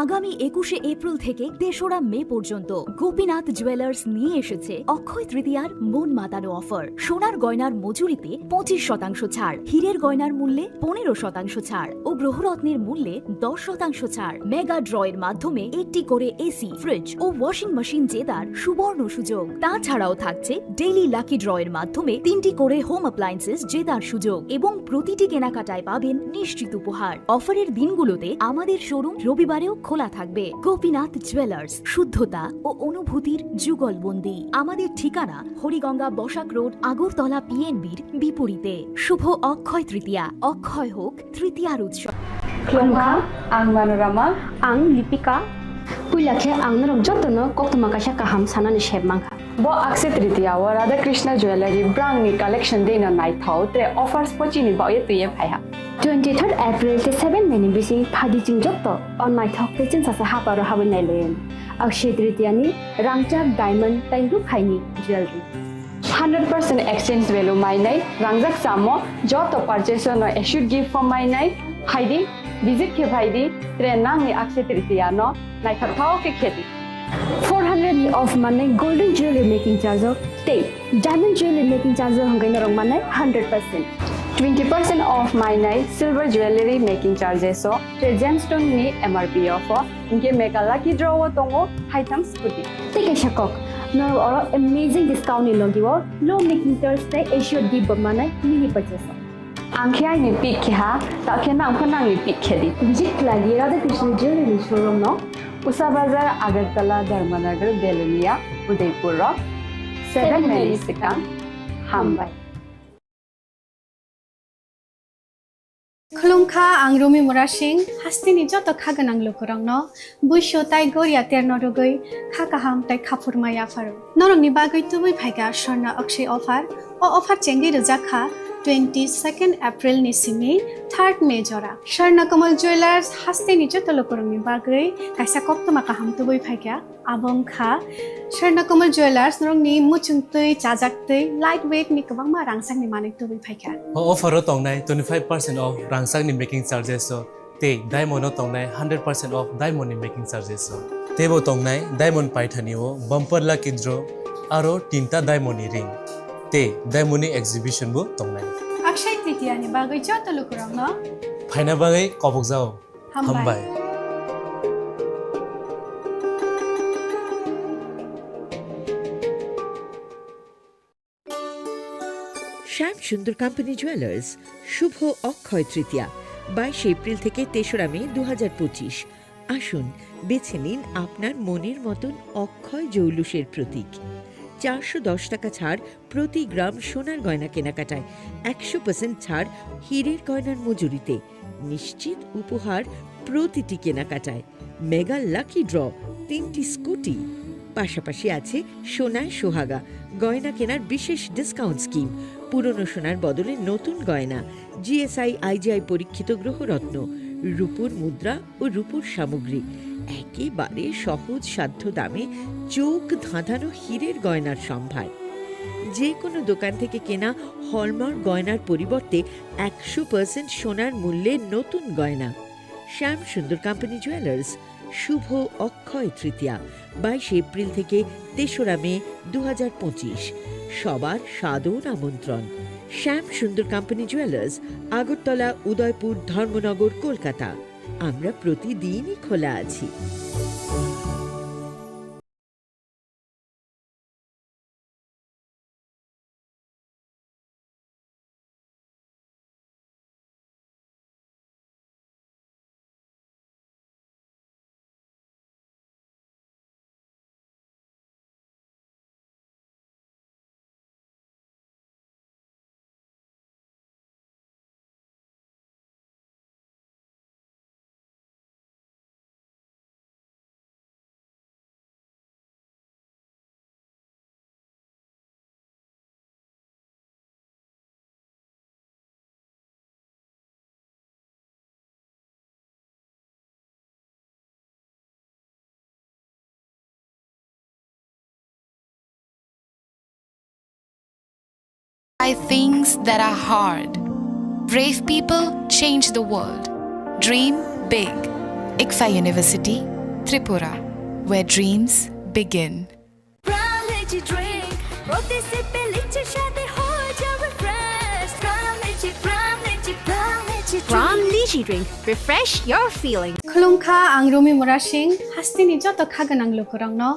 S16: আগামী 21শে এপ্রিল থেকে ৩রা মে পর্যন্ত গোপীনাথ জুয়েলার্স নিয়ে এসেছে অক্ষয় তৃতীয়ার মন মাতানো অফার। সোনার গয়নার মজুরিতে 25% ছাড়, হীরের গয়নার মূল্যে 15% ছাড় ও গ্রহরত্নের মূল্যে 10% ছাড়। মেগা ড্রয়ের মাধ্যমে একটি করে এসি, ফ্রিজ ও ওয়াশিং মেশিন জেতার সুবর্ণ সুযোগ। তাছাড়াও থাকছে ডেইলি লাকি ড্রয়ের মাধ্যমে 3টি করে হোম অ্যাপ্লায়েন্সেস জেতার সুযোগ এবং প্রতিটি কেনাকাটায় পাবেন নিশ্চিত উপহার। অফারের দিনগুলোতে আমাদের শোরুম রবিবারেও খোলা থাকবে। গোপীনাথ জুয়েলার্স, শুদ্ধতা ও অনুভূতির যুগলবন্দি। আমাদের ঠিকানা হরিগঙ্গা বসাক রোড, আগরতলা পিএনবির বিপরীতে। শুভ অক্ষয় তৃতীয়া, অক্ষয় হোক তৃতীয়ার উৎসব।
S23: Klongkha, ang Manorama, ang Lipika. Puilakhe ang narok jotono koktoma kasha kaham sanani shebmangkha. Bo akse tritiya wa Radha Krishna Jewelry brand ni collection dena nai thau tre offers pochini ba ye tuye phaiha. 23rd April te 7 meni bisi phadi jing jotto on my thok te chin sasa haparo hawen nailen. Akshe tritiya ni rangchak diamond taingu khaini jewelry. 100% exchange value mai nai rangjak samo joto purchase no should give for mai nai haidi visit ke bhaidi tre nang ni akshe tritiya no nai thau ke kheti 400 of money golden jewelry making charge of te diamond jewelry making charge hangai na rong manai 100%. 20% off my night silver jewelry making charges so the gemstone ni MRP offer inke mega lucky draw tongo item scooty take a shakok no or amazing discount ni logiwo low making charge te assured give manai mini purchase angkhya ni pick kha ta khena angkhana ni pick khedi visit lagi Radha Krishna jewelry showroom no Usa Bazar Agartala Dharmanagar Belunia Udaipur 7 Mary Sikang Hambai
S24: Klongkha ang Rumi Murashing hastini joto khaganang lukurangno buisho tai goria terno rogoi khakaham tai khapurmaya faru norong ni bagoi tubui phaiga sorna akshay offer o offer chengi rujakha 22nd April ni simi 3rd May jora Sharna Kamal Jewelers hastini joto lukurang ni bagoi kaisa koktoma kaham tubui phaiga abong kha Sharna Kamal Jewelers norong ni muchungtui chajaktui lightweight ni kabangma rangsang ni manik tubui phaiga
S25: offer tongnai 25% off rangsang ni making charges so te diamond tongnai 100% off diamond ni making charges so tebo tongnai diamond paithani o bumper lucky draw aro tinta diamond ni ring te diamond ni exhibition bo tongnai
S24: akshay tritiya ni bagoi joto lukurang no
S25: phaina bagai kobok jao hambai
S26: Shyam Sundar company jewellers Shubho Akshaya Tritiya 22 April থেকে 3রা মে 2025 আসুন বেছে নিন আপনার মনের মতন অক্ষয় জৌলুসের প্রতীক 410 টাকা ছাড় প্রতি গ্রাম সোনার গয়না কেনাকাটায় 100% ছাড় হীরের গয়নার মজুরিতে নিশ্চিত উপহার প্রতিটি কেনাকাটায় মেগা লাকি ড্র 3টি স্কুটি পাশাপাশি আছে সোনায় সোহাগা গয়না কেনার বিশেষ ডিসকাউন্ট স্কিম পুরনো সোনার বদলে নতুন গয়না জিএসআই আইজিআই পরীক্ষিত গ্রহরত্ন রূপোর মুদ্রা ও রূপোর সামগ্রী একেবারে সহজ সাধ্য দামে চোখ ধাঁধানো হীরের গয়নার সম্ভার যে কোনো দোকান থেকে কেনা হলমার্ক গয়নার পরিবর্তে 100% সোনার মূল্যে নতুন গয়না শ্যাম সুন্দর কোম্পানি জুয়েলার্স শুভ অক্ষয় তৃতীয়া 22 এপ্রিল থেকে 3রা মে 2025 সবার সাদর আমন্ত্রণ। শ্যাম সুন্দর কোম্পানি জুয়েলার্স, আগরতলা, উদয়পুর, ধর্মনগর, কলকাতা। আমরা প্রতিদিনই খোলা আছি।
S2: By things that are hard. Brave people change the world. Dream big. ICFA University, Tripura, where dreams begin.
S23: Ram Lychee Drink. Refresh your feeling.
S24: Khulungkha ang Rumi Murashing hastini joto khaganang lukurangno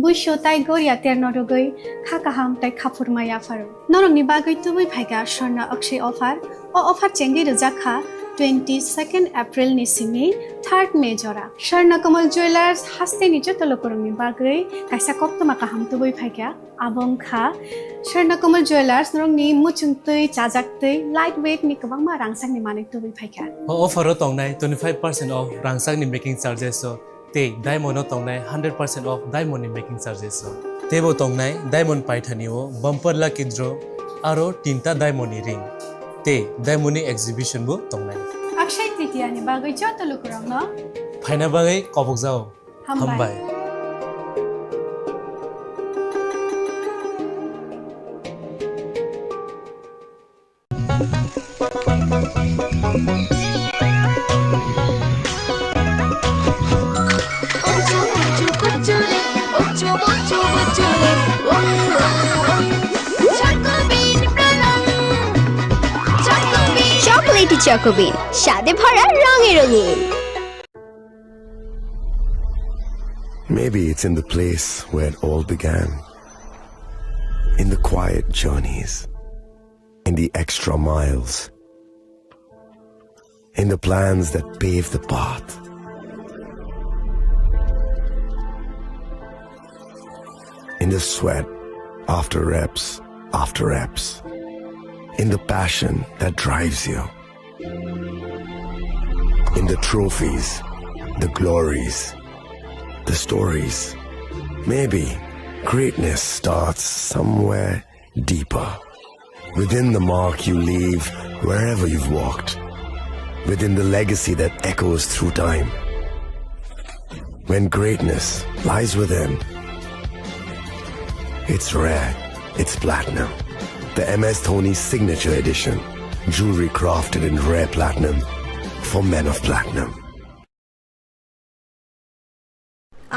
S24: buisho tai goria ternodogoi khakaham tai khapurmaya faru norongni bagoi tubui phaiga sorna akshay offer o offer chengi rujakha 22nd April ni simi 3rd May jora Sharna Kamal Jewelers hastini joto lukurangni bagoi kaisa koptoma kaham tubui phaiga abongkha Sharna Kamal Jewelers norongni muchungtui chajaktui lightweight ni kabangma rangsang ni manik tubui phaiga
S25: offer o tongnai 25% off rangsang ni making charges so te diamond o tongnai 100% off diamond ni making charges so tebo tongnai diamond paithani o bumper lucky draw aro tinta diamond ni ring te diamond ni exhibition bo tongnai
S24: Akshay Tritiya ni bagoi joto lukurangno
S25: phaina bagai kobok jao hambai
S23: Chocolatey Choco Bean, স্বাদে ভরা রঙে রঙিন।
S14: Maybe it's in the place where it all began. In the quiet journeys. In the extra miles. In the plans that pave the path. In the sweat after reps, after reps. In the passion that drives you. In the trophies, the glories, the stories. Maybe greatness starts somewhere deeper. Within the mark you leave wherever you've walked. Within the legacy that echoes through time. When greatness lies within, it's rare, it's platinum. The MS Dhoni Signature Edition. Jewelry crafted in rare platinum for men of platinum.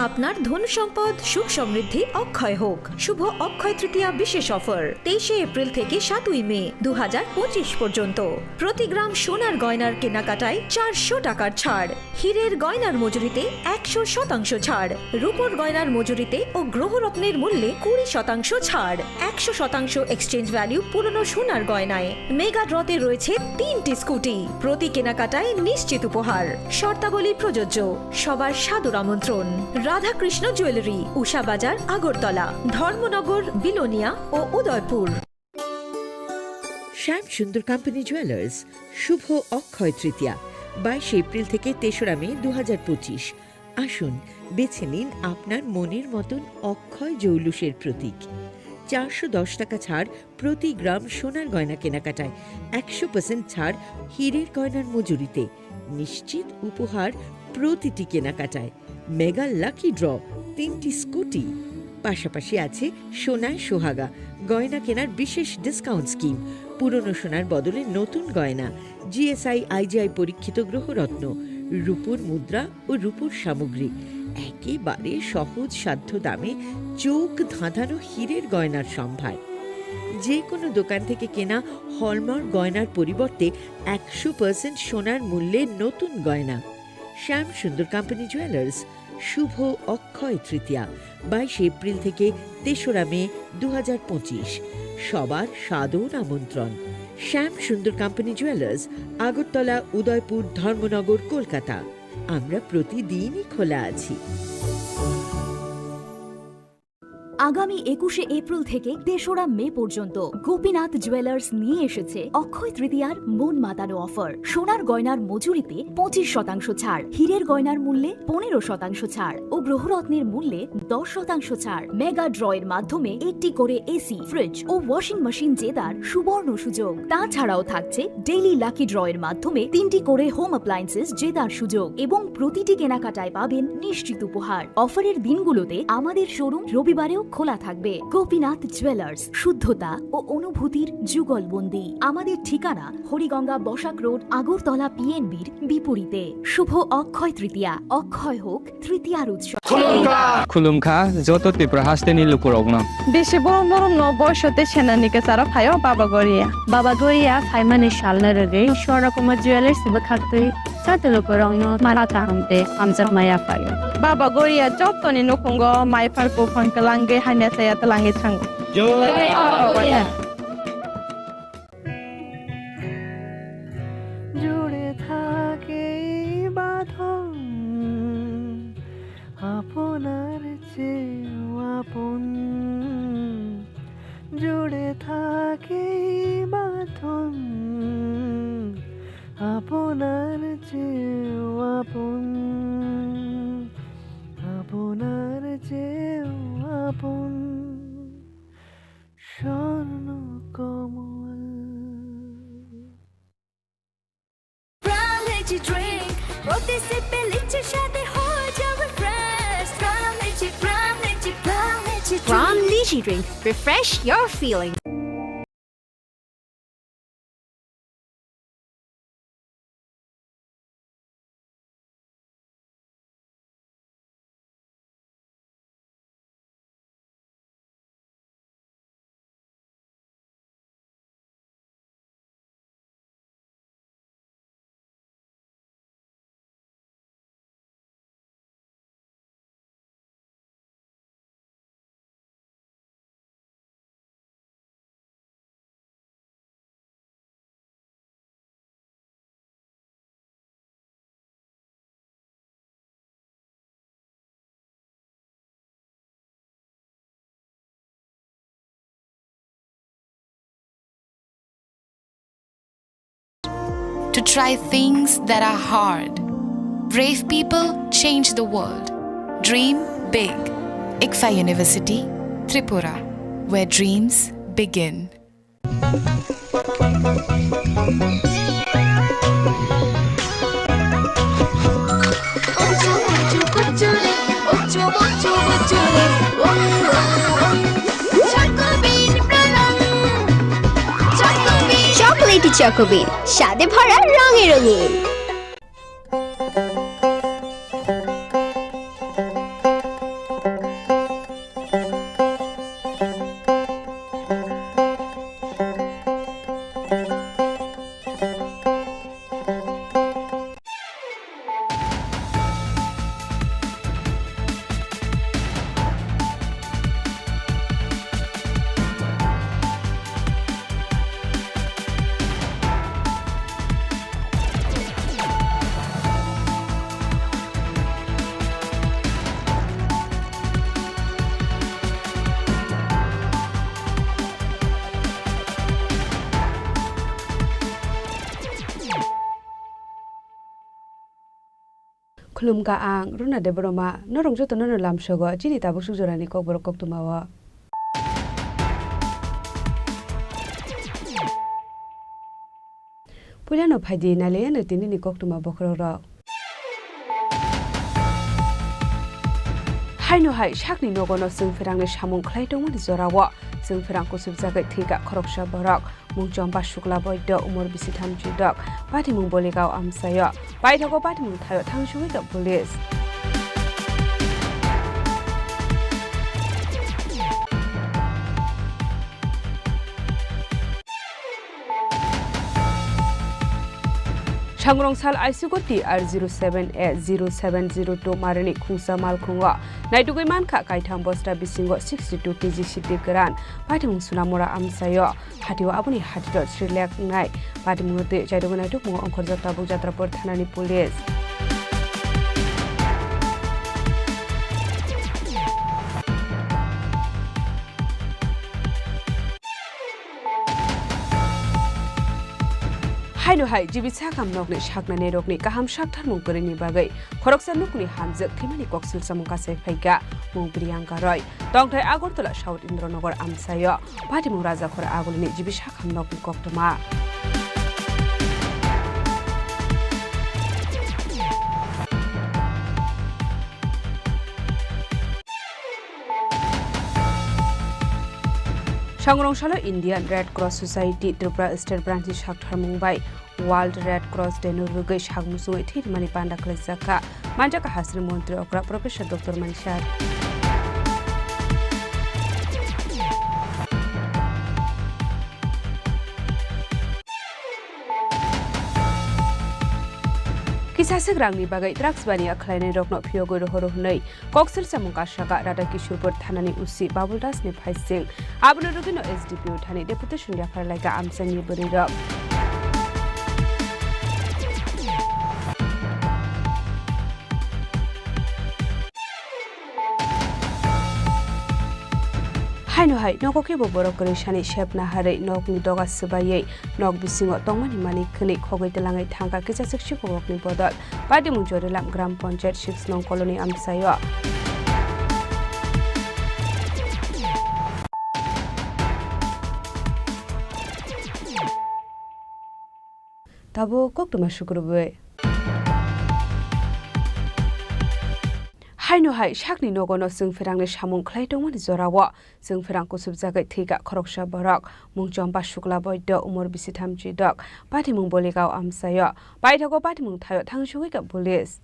S17: আপনার ধন সম্পদ সুখ সমৃদ্ধি অক্ষয় হোক। শুভ অক্ষয় তৃতীয়া বিশেষ offer 23 April থেকে 7 মে 2025 পর্যন্ত প্রতি গ্রাম সোনার গয়নার কেনাকাটায় 400 টাকার ছাড়, হীরের গয়নার মজুরিতে 100% ছাড়, রূপোর গয়নার মজুরিতে ও গ্রহরত্নের মূল্যে 20% ছাড়, 100% এক্সচেঞ্জ ভ্যালু পুরনো সোনার গয়নায়। মেগা ড্রতে রয়েছে 3টি স্কুটি, প্রতি কেনাকাটায় নিশ্চিত উপহার। শর্তাবলী প্রযোজ্য। সবার সাদর আমন্ত্রণ। রাধাকৃষ্ণ জুয়েলারি, উষা বাজার, আগরতলা, ধর্মনগর, বিলোনিয়া ও উদয়পুর।
S26: শ্যাম সুন্দর কোম্পানি জুয়েলার্স, শুভ অক্ষয় তৃতীয়া 22 এপ্রিল থেকে 3রা মে 2025। আসুন বেছে নিন আপনার মনের মতন অক্ষয় জৌলুসের প্রতীক। 410 টাকা ছাড় প্রতি গ্রাম সোনার গয়না কেনাকাটায়, 100% ছাড় হীরের গয়নার মজুরিতে, নিশ্চিত উপহার প্রতিটি কেনাকাটায়, মেগা লাকি ড্র, 3টি স্কুটি। পাশাপাশি আছে সোনায় সোহাগা গয়না কেনার বিশেষ ডিসকাউন্ট স্কিম, পুরনো সোনার বদলে নতুন গয়না, জিএসআই আইজিআই পরীক্ষিত গ্রহরত্ন, রূপোর মুদ্রা ও রূপোর সামগ্রী, একেবারে সহজ সাধ্য দামে চোখ ধাঁধানো হীরের গয়নার সম্ভার। যে কোনো দোকান থেকে কেনা হলমার্ক গয়নার পরিবর্তে 100% সোনার মূল্যে নতুন গয়না। শ্যাম সুন্দর কোম্পানি জুয়েলার্স, শুভ অক্ষয় তৃতীয়া 22 এপ্রিল থেকে 3রা মে 2025। সবার সাদর আমন্ত্রণ। শ্যাম সুন্দর কোম্পানি জুয়েলার্স, আগরতলা, উদয়পুর, ধর্মনগর, কলকাতা। আমরা প্রতিদিনই খোলা আছি।
S16: আগামী 21শে এপ্রিল থেকে 3রা মে পর্যন্ত গোপীনাথ জুয়েলার্স নিয়ে এসেছে অক্ষয় তৃতীয়ার মন মাতানো অফার। সোনার গয়নার মজুরিতে 25% ছাড়, হীরের গয়নার মূল্যে 15% ছাড় ও গ্রহরত্নের মূল্যে 10% ছাড়। মেগা ড্রয়ের মাধ্যমে একটি করে এসি, ফ্রিজ ও ওয়াশিং মেশিন জেতার সুবর্ণ সুযোগ। তাছাড়াও থাকছে ডেইলি লাকি ড্রয়ের মাধ্যমে 3টি করে হোম অ্যাপ্লায়েন্সেস জেতার সুযোগ এবং প্রতিটি কেনাকাটায় পাবেন নিশ্চিত উপহার। অফারের দিনগুলোতে আমাদের শোরুম রবিবারেও খোলা থাকবে। গোপীনাথ জুয়েলার্স, শুদ্ধতা ও অনুভূতির যুগলবন্দি। আমাদের ঠিকানা হরিগঙ্গা বসাক রোড, আগরতলা পিএনবির বিপরীতে। শুভ অক্ষয় তৃতীয়া, অক্ষয় হোক তৃতীয়ার উৎসব।
S10: খুলুমখা যত ত্রিপুরা হাসতেনি লুকুরগ্ন
S11: বেশি বড় বড় বয়সতে সেনানিকে সারা ফাইও বাবা গরিয়া ফাইমানি শালনা রগে সরকম জুয়েলার্স বখাতই সাতে লুকুরগ্ন মারাতা আমতে আমজা মায়া ফাইও বাবা গরিয়া যতনি নকুঙ্গ মাইফার কোফন কলাঙ্গে হাইনা সায়া তলাঙ্গে থাঙ্গ
S7: জুড়ে থাকে বাঁধন আপনার চেয়েও আপন, জুড়ে থাকে বাঁধন আপনার চেয়েও আপন, আপনার চেয়েও আপন স্বর্ণ কমল।
S16: Drink, প্রতি সিপে লিচির সাথে হয়ে যাবে fresh. Brown Lychee Drink, refresh your feeling.
S2: To try things that are hard. Brave people change the world. Dream big. ICFA University, Tripura, where dreams begin.
S8: Chocolatey Chocobean, স্বাদে ভরা রঙে রঙিন।
S12: Khulumka ang runa de broma norong joto no lam sogo chini tabu sujorani kok borok kok tumawa Pulano phaidi nale na tinini kok tuma bokro ro Haino hai shakni nogono sungferang ne samung khlai tong ni jorawa sungferang ko subjagai thika khoroksa borok mungchom ba shukla boiddo umor bisi tham judok pati mung boligao amsayo baithago pati mung thayo thangshui the police Changrong-sal ICU TR07A0702 marani khungsa malkhungo naitugui mankha kaitham bosta bisingo 62 kg siti geran patimung sunamora amsayo hatiwa abuni hatito srilek ngai patimung te jaidogu naituk mo ongkhor jatra bujatra por thanani police Haino hai jibitsa kamnokni shaknane rokni kaham shakthar mungpurni bagai khoroksa nukni hamjak thimani koksil samungka se phaika mungpriyanka roy tongthai agortola south indranagar amsayo patimung raja khor agulni jibitsa kamnokni koktoma Changrong-salo Indian Red Cross Society Tripura State Branch Shakthar Mumbai World Red Cross Day no rugai shagmusu thirmani panda klajaka manjaka hasri montri okra Professor Dr. Manshar Kisasek rangni bagai drugs bani akhlainai rokno phiyogoi rohoro hunai koksil samungka shaka Radha Kishorpur thanani usi Babuldas ni phaising abno rugino SDPO thani deputation yafar laika amsani burirok Haino hai nokoke bo borok korishani shepna harai nokni doga subayei nok bisingo tongmani mani khni khogoi telangai thangka kisasek shikobokni bodol padi mungjorelam gram panchayat 6 nong colony amsayo tabo koktuma shukurbe Haino hai shakni nogono sungferangni samung khlaitongmani jorawo sungferang kusubjagai thika khoroksa borok mungchompa shukla boiddo umor bisitham jidok patimung boligao amsayo paithago patimung thayo thangsugui ka police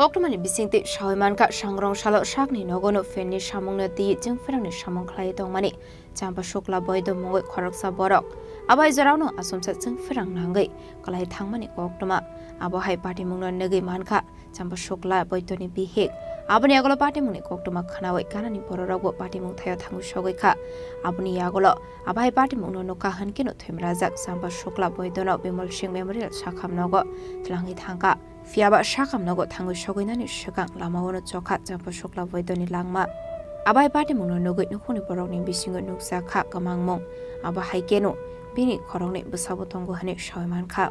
S12: Koktomani bisingti shawaimanka Changrong-salo shakni nogono fenni samungna ti jingferangni samung khlai tongmani champa shukla boido mungoi khoroksa borok abai jarauno asumsa jingferang nangai kalai thangmani koktoma abo hai party mungna negi manka champa shukla boidoni bihik aboni agolo party mungni koktoma khanawai kanani bororokbo party mung thayo thangu sogoi kha aboni agolo abai party mungno noka hankino themrajak champa shukla boidono Bimal Singh Memorial sakhamnogo tlangi thangka Fiaba shakam nogo thangu shogoinani shakang lamawono chokha champa shukla boidoni langma abai party mungno nogoi nukhoni borokni bisingo nuksa kha kamangmong aba haikeno bini khorongni busabo tongo hani shawaimankha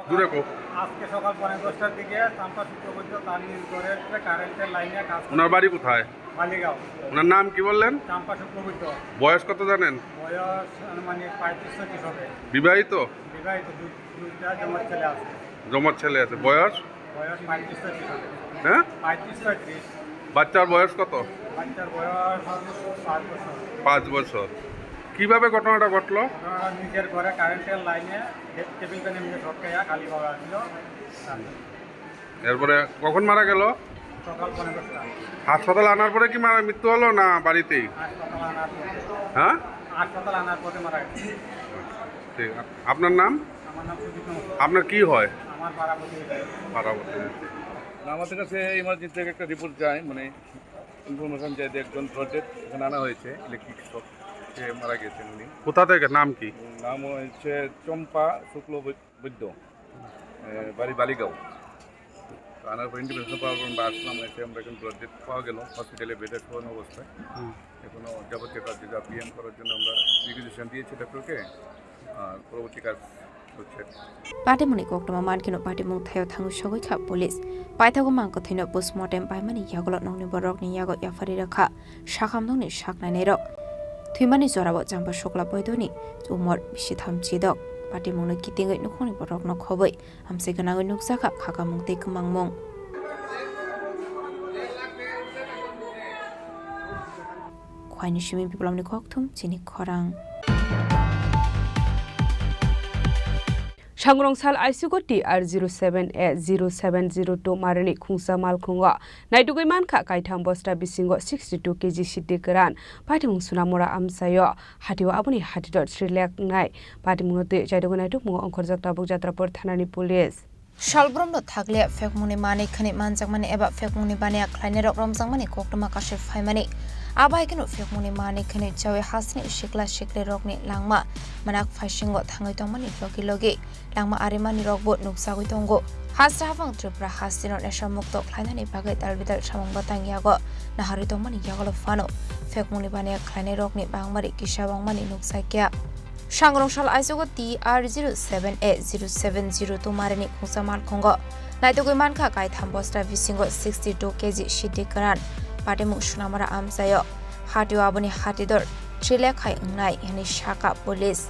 S13: দূরে কো আজকে সকাল 10:30টার দিকে চাম্পা শুক্রবৈদ্য তালির করে কারেন্টের লাইনে কাজ ওনার বাড়ি কোথায় মালিগাঁও ওনার নাম কি বললেন চাম্পা শুক্রবৈদ্য বয়স কত জানেন বয়স মানে 35-36 হবে বিবাহিত বিবাহিত দুইটা জমজ ছেলে আছে বয়স 35-36 হবে হ্যাঁ 35-36 বাচ্চার বয়স কত বাচ্চার বয়স 5 বছর কিভাবে ঘটনাটা ঘটলো নিজের ঘরে কারেন্টের লাইনে কেবল ফ্যানে নিয়ে ঠকাইয়া খালি পাওয়া ছিল এরপরে কখন মারা গেল সকাল 10:30 হাসপাতালে আনার পরে কি মারা মৃত্যু হলো না বাড়িতেই হাসপাতালে আনার পরে হ্যাঁ হাসপাতালে আনার পরে মারা গেছে ঠিক আপনার নাম আমার নাম সুজিত আপনার কি হয় আমার পাড়াপতি আমাদের কাছে ইমার্জেন্সি একটা রিপোর্ট যায় মানে ইনফরমেশন যায় যে একজন প্রজেক্ট এখানে আনা হয়েছে ইলেকট্রিক শক সে মারা গেছেন উনি কোথা থেকে নাম কি নাম হচ্ছে চম্পা শুক্লবৈদ্য বাড়ি বালিগাঁও আনার পর ইন্ডিপেন্ডেন্স পাওয়ার পর আমরা আসলাম এসে আমরা এখন প্রজেক্ট পাওয়া গেল হসপিটালে বেডে শোয়ানো অবস্থায় এখনও যাবতীয় কাজ যেটা পিএম করার জন্য আমরা রিকুইজিশন দিয়েছি ডাক্তারকে আর পরবর্তী কাজ
S1: Patimuni koktoma mankino patimung thayo thangu sogoi kha police paithago mangko thino postmortem paimani yagolo nongni borokni yago yafari rakha shakhamdongni shaknai rok thimani jorabo champa shukla boidoni umor bisitham chidok patimungno kitingai nukhoni borokno khoboi amse ganangoi nuksakha khakamung te kmangmong khwaini shimi piplamni kokthum Chini Khorang
S12: Shangrongsal ICU TR07A0702 Marani Khungsa Malkhunga Naitugui Manka Kaitham Bosta Bisingo 62 kg Shiti Karan Patimung Sunamora Amsayo Hatiwa Abuni Hatidot Sri Lanka Patimungote Jaidogunaituk Mungo Onkorjak Tabuk Jatrapur Thanani Police
S1: Shalbromdo thagle fekmuni mani khani manjakmani eba fekmuni bania khlaine rok romjangmani koktoma kashe phaimani abai kenu fekmuni mani khani chawe hasni shikla shikle rokni langma manak phaishingo thangai tongmani logi langma arimani rokbo nuksagoi tongo hasra hafang tripura hasino nesha mukto khlainani bagai talbidal samong batang yago nahari tongmani yagolo fano fekmuni bania khlaine rokni bangmari kisabangmani nuksakya Shangrongshal Aisogo TR07A0702 Marani Khungsamal Khongo Naitugui Manka Kaitham Bosta Visingo 62 kg Shiti Karan Patimu Shunamara Amsayo Hatiwa Abuni Hatidor Chile Khai Ngai Hani Shaka Police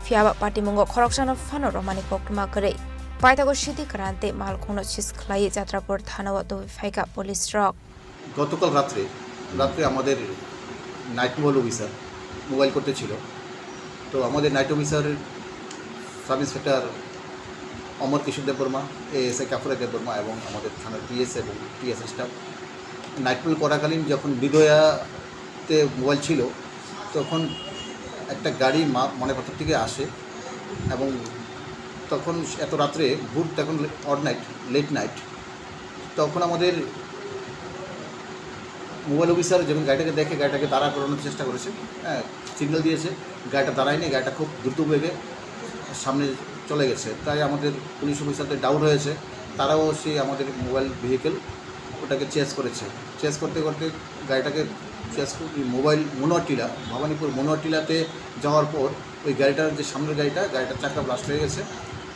S1: Fiaba Patimungo Khoroksano Fano Romani Koktuma Kare Paitago Shiti Karante Malkhono Chis Khlai Jatrapur Thanawa to Faika Police Rock
S4: গতকাল রাত্রে আমাদের night mobile officer mobile করতে ছিল তো আমাদের night officer sub inspector অমর কিশোর Debbarma ASI Kafura Debbarma এবং আমাদের থানার পিএস এবং টিএসএ স্টাফ নাইট পেট্রোল করাকালীন যখন বিদয়াতে মোবাইল ছিল তখন একটা গাড়ি মনেপাথর থেকে আসে এবং তখন এত রাত্রে ভোর তখন অড নাইট লেট নাইট তখন আমাদের মোবাইল অফিসার যখন গাড়িটাকে দেখে গাড়িটাকে দাঁড়া করানোর চেষ্টা করেছে হ্যাঁ সিগন্যাল দিয়েছে গাড়িটা দাঁড়ায়নি গাড়িটা খুব দ্রুত বেগে সামনে চলে গেছে তাই আমাদের পুলিশ অফিসারদের ডাউট হয়েছে তারাও সেই আমাদের মোবাইল ভেহিকেল ওটাকে চেস করেছে চেস করতে করতে গাড়িটাকে চেস মোবাইল মনোয়ারটিলা ভবানীপুর মনোয়ারটিলাতে যাওয়ার পর ওই গাড়িটার যে সামনের গাড়িটার চাকা ব্লাস্ট হয়ে গেছে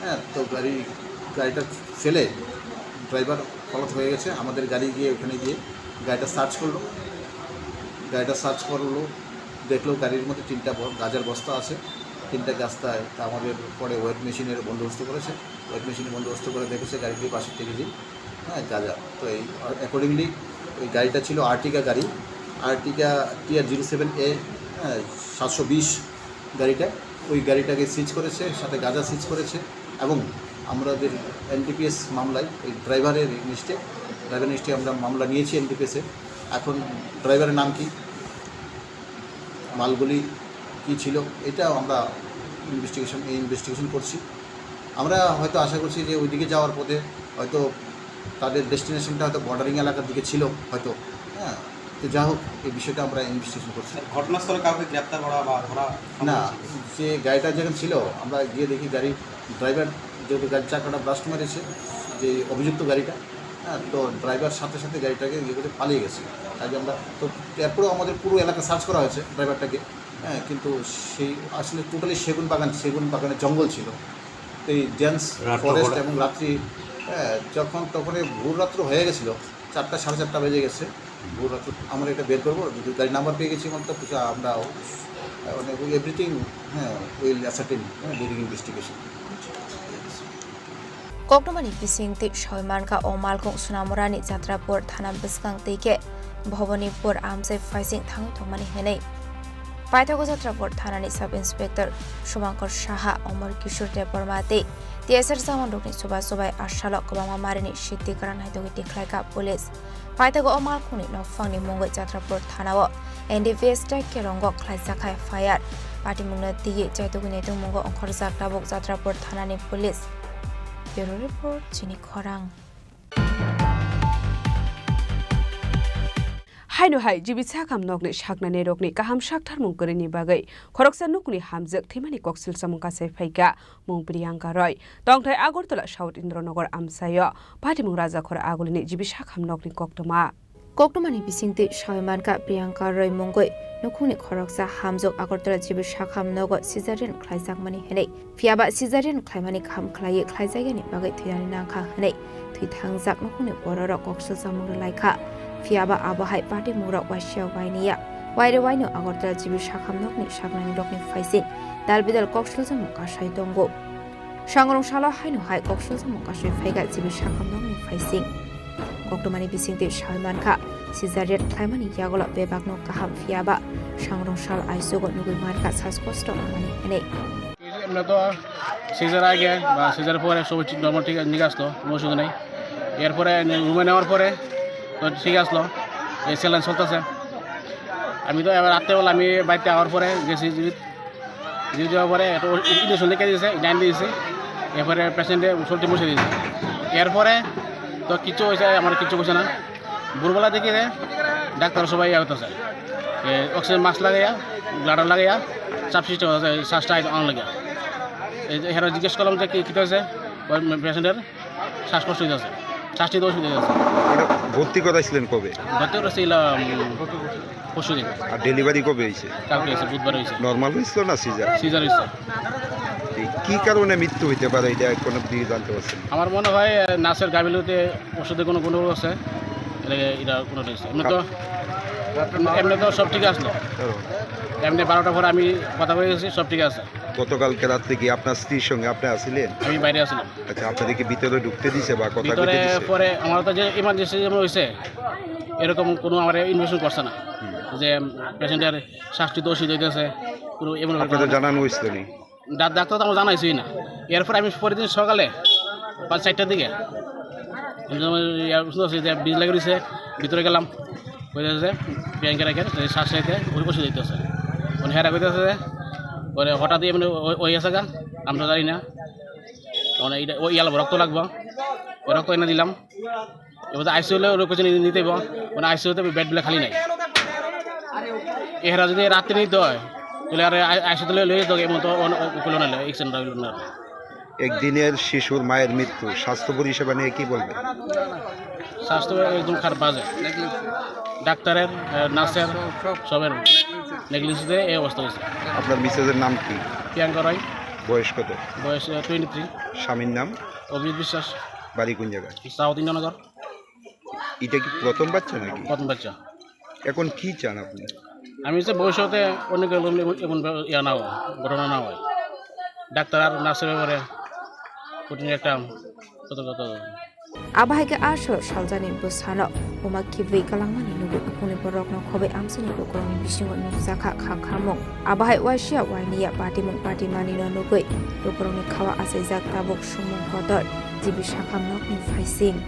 S4: হ্যাঁ তো গাড়িটা ফেলে ড্রাইভার ফলত হয়ে গেছে আমাদের গাড়ি গিয়ে ওখানে গিয়ে গাড়িটা সার্চ করলো দেখলো গাড়ির মধ্যে 3টা গাঁজার বস্তা আছে 3টা গাছটায় তা আমাদের পরে ওয়েট মেশিনের বন্দোবস্ত করেছে ওয়েট মেশিনের বন্দোবস্ত করে দেখেছে গাড়িটির পাশে থেকে দিই হ্যাঁ গাঁজা তো এই অ্যাকর্ডিংলি ওই গাড়িটা ছিল আর্টিকা গাড়ি আর্টিকা TR07A 720 গাড়িটা ওই গাড়িটাকে সিজ করেছে সাথে গাঁজা সিজ করেছে এবং আমাদের এনডিপিএস মামলায় ওই ড্রাইভারের লিস্টে আমরা মামলা নিয়েছি এনডিপিএসে এখন ড্রাইভারের নাম কি মালগুলি কী ছিল এটা আমরা ইনভেস্টিগেশন করছি আমরা হয়তো আশা করছি যে ওইদিকে যাওয়ার পথে হয়তো তাদের ডেস্টিনেশনটা হয়তো বর্ডারিং এলাকার দিকে ছিল হয়তো হ্যাঁ তো যা হোক এই বিষয়টা আমরা ইনভেস্টিগেশন করছি
S15: ঘটনাস্থলে কাউকে গ্রেপ্তার করা বা ধরা
S4: না যে গাড়িটা যখন ছিল আমরা গিয়ে দেখি গাড়ির ড্রাইভার যেহেতু গাড়ির চাকাটা ব্লাস্ট মেরেছে যে অভিযুক্ত গাড়িটা হ্যাঁ তো ড্রাইভার সাথে সাথে গাড়িটাকে ইয়ে করে পালিয়ে গেছে তাই আমরা তো এরপরেও আমাদের পুরো এলাকা সার্চ করা হয়েছে ড্রাইভারটাকে হ্যাঁ কিন্তু সেই আসলে টোটালি সেগুন বাগানের জঙ্গল ছিল তো এই ডেন্স ফরেস্ট এবং রাত্রি হ্যাঁ তখন ভোর রাত্র হয়ে গেছিলো 4টা সাড়ে 4টা বেজে গেছে ভোর রাত্র আমরা এটা বের করবো গাড়ির নাম্বার পেয়ে গেছি মানে আমরা এভরিথিং হ্যাঁ will ascertain during investigation
S1: Koktomani Bisingti Shoimanka O Malkong Sunamorani Jatrapur Thana Biskang Tike Bhavanipur Amse Faising Thang Tomani Hene Paithago Jatrapur Thanani Sub Inspector Shumankar Shaha Omar Kishore Debormate TSR Samandokni Subai Ashalok Kobama Marini Shiti Karan Haidogi Tiklaika Police Paithago O Malkoni Nofangni Mungo Jatrapur Thanawo NDVS Kerongo Klaisakai Fire Patimungna Tige Jaidogi Netu Mungo Onkorzak Tabok Jatrapur Thanani Police Bureau Report, Chini Khorang.
S12: Haino hai jibitsa kam nokne shaknane rokni kaham shakthar mungkrini bagai khoroksa nukni hamjak thimani koksil samungka sefaiga mung Priyanka Roy tongthai Agartala South Indranagar Amsayo Patimung Raja Khora agulini jibisa kam nokni koktoma Koktomani Bisingti Shoimanka Priyanka Roy Mungoi Nukuni Khoroksa Hamjok Agartala jibisa kam nogo cesarean khlaisakmani hene fiaba cesarean khlaimani kham khlai khlaijagani bagai thuyani nangkha hene thui thangjak nukuni bororok koksil samung laika Fiaba abahai party mura wasya wainia waire waino Agartala jibi shakham nokni shaknani rokni faising dalbidal kokshul jamu kasai tongo Shangrong shala haino hai kokshul jamu kasai faiga jibi shakham nokni faising Koktomani Bisingti Shoimanka cesarean khlaimani yagola bebak nok kaham fiaba Shangrong shal aisogo nugui marka saskosto mani hene
S6: মূলত caesar আগে বা caesar পরে সব normal ঠিক আসলো, কোনো অসুবিধা নেই। এরপরে রুমে নেওয়ার পরে তো ঠিক আসলো, এই স্যালাইন চলতেছে। আমি তো এবার রাত্রেবেলা আমি বাড়িতে আওয়ার পরে গেছি জিবি যাওয়ার পরে একটা ইঞ্জেকশন লিখে দিয়েছে, ইনাইন দিয়েছি। এরপরে পেশেন্টে চলতে বসে দিয়েছে। এরপরে তো কিছু হয়েছে, আমার কিছু হয়েছে না। ভোরবেলা দেখি ডাক্তার সবাই হতেছে অক্সিজেন মাস্ক লাগাইয়া, ব্লাডার লাগাইয়া, চাপ সিস্টেম হচ্ছে, শ্বাসটা অন লাগিয়া। এরা জিজ্ঞেস করলাম যে কী হয়েছে, পেশেন্টের শ্বাসকষ্ট হইতেছে, শ্বাস নিতে অসুবিধা হয়েছে।
S18: ভর্তি করাইছিলেন কবে?
S6: ভর্তি করেছিল পরশুদিন।
S18: আর ডেলিভারি কবে হয়েছে?
S6: কালকে হয়েছে, বুধবার হয়েছে।
S18: নর্মাল হয়েছিল না সিজার?
S6: সিজার হয়েছে।
S18: কি কারণে মৃত্যু হইতে পারে এটা কোনো দিকে জানতে পারছেন?
S6: আমার মনে হয় নার্সের গাফিলতিতে ওষুধের কোনো গুণ আছে, এটা কোনো হয়েছে। এমনি তো সব ঠিক আসলো, এমনি 12টার পরে আমি কথা বলে গেছি, সব ঠিক আছে।
S18: গতকালকে রাত্রে কি আপনার স্ত্রীর সঙ্গে আপনি আসছিলেন?
S6: আমি বাইরে আসলাম।
S18: আচ্ছা, আপনাদেরকে ভিতরে ঢুকতে দিছে বা কথা
S6: ভিতরে
S18: বলতে দিছে?
S6: পরে আমার তো যে ইমার্জেন্সি যেমন হয়েছে এরকম কোনো আমার ইনভেস্টমেন্ট করছে না, যে পেশেন্টের শ্বাসটি দোষী হইতেছে কোনো এমন
S18: আপনাদের জানানো হয়েছিল নি?
S6: ডাক্তার তো আমার জানাইছি না। এরপরে আমি পরের দিন সকালে 5-4টার দিকে যে বীজ লাগিয়ে দিয়েছে, ভিতরে গেলাম, কইতেছে ব্যাংকে রেখে শ্বাস চাইতে ওষুধ দিতেছে, মানে হেরা কইতেছে পরে হঠাৎ এমনি ওই আছে গা, আমরা জানি না, মানে এইটা ওই ইয়াল রক্ত লাগবো, ওই রক্ত এনে দিলাম। এবার আইসিউলে ওর পেছনে নিতে হইব, মানে আইসিউতে বেডগুলো খালি নাই। এরা যদি রাত্রে নিতে হয় তাহলে আর আইসিউতে লয়ে যেত, এমন তো কোনো না এক্সিডেন্ট হইল না।
S18: একদিনের শিশুর মায়ের মৃত্যু স্বাস্থ্য পরিষেবা নিয়ে কি বলবেন?
S6: স্বাস্থ্য একদম খারাপ, বাজে। ডাক্তারের, নার্সের সবের নেগলিজেন্সে এই অবস্থা হয়েছে।
S18: আপনার মিসেসের নাম কি?
S6: প্রিয়াঙ্কা রায়।
S18: বয়স কত?
S6: বয়স 23।
S18: স্বামীর নাম?
S6: অভিজিৎ বিশ্বাস।
S18: বাড়ি কোন জায়গায়?
S6: সাউথ ইন্দিরানগর।
S18: এটা কি প্রথম বাচ্চা নাকি?
S6: প্রথম বাচ্চা।
S18: এখন কি চান আপনি?
S6: আমি যে ভবিষ্যতে অনেক এমন ইয়া না হয়, ঘটনা না হয়, ডাক্তার আর নার্সের ব্যাপারে কঠিন একটা সতর্কতা।
S1: Abahai asho shaljani busano uma kiwi kalangmani nugu kupuni borok no khobe amsini lukuroni bisingo nusaka khakhamong abahai wasia wainia party mani no nugui lukuroni khawa ase jak tabok sumung kodor jibi shakham nok ni faising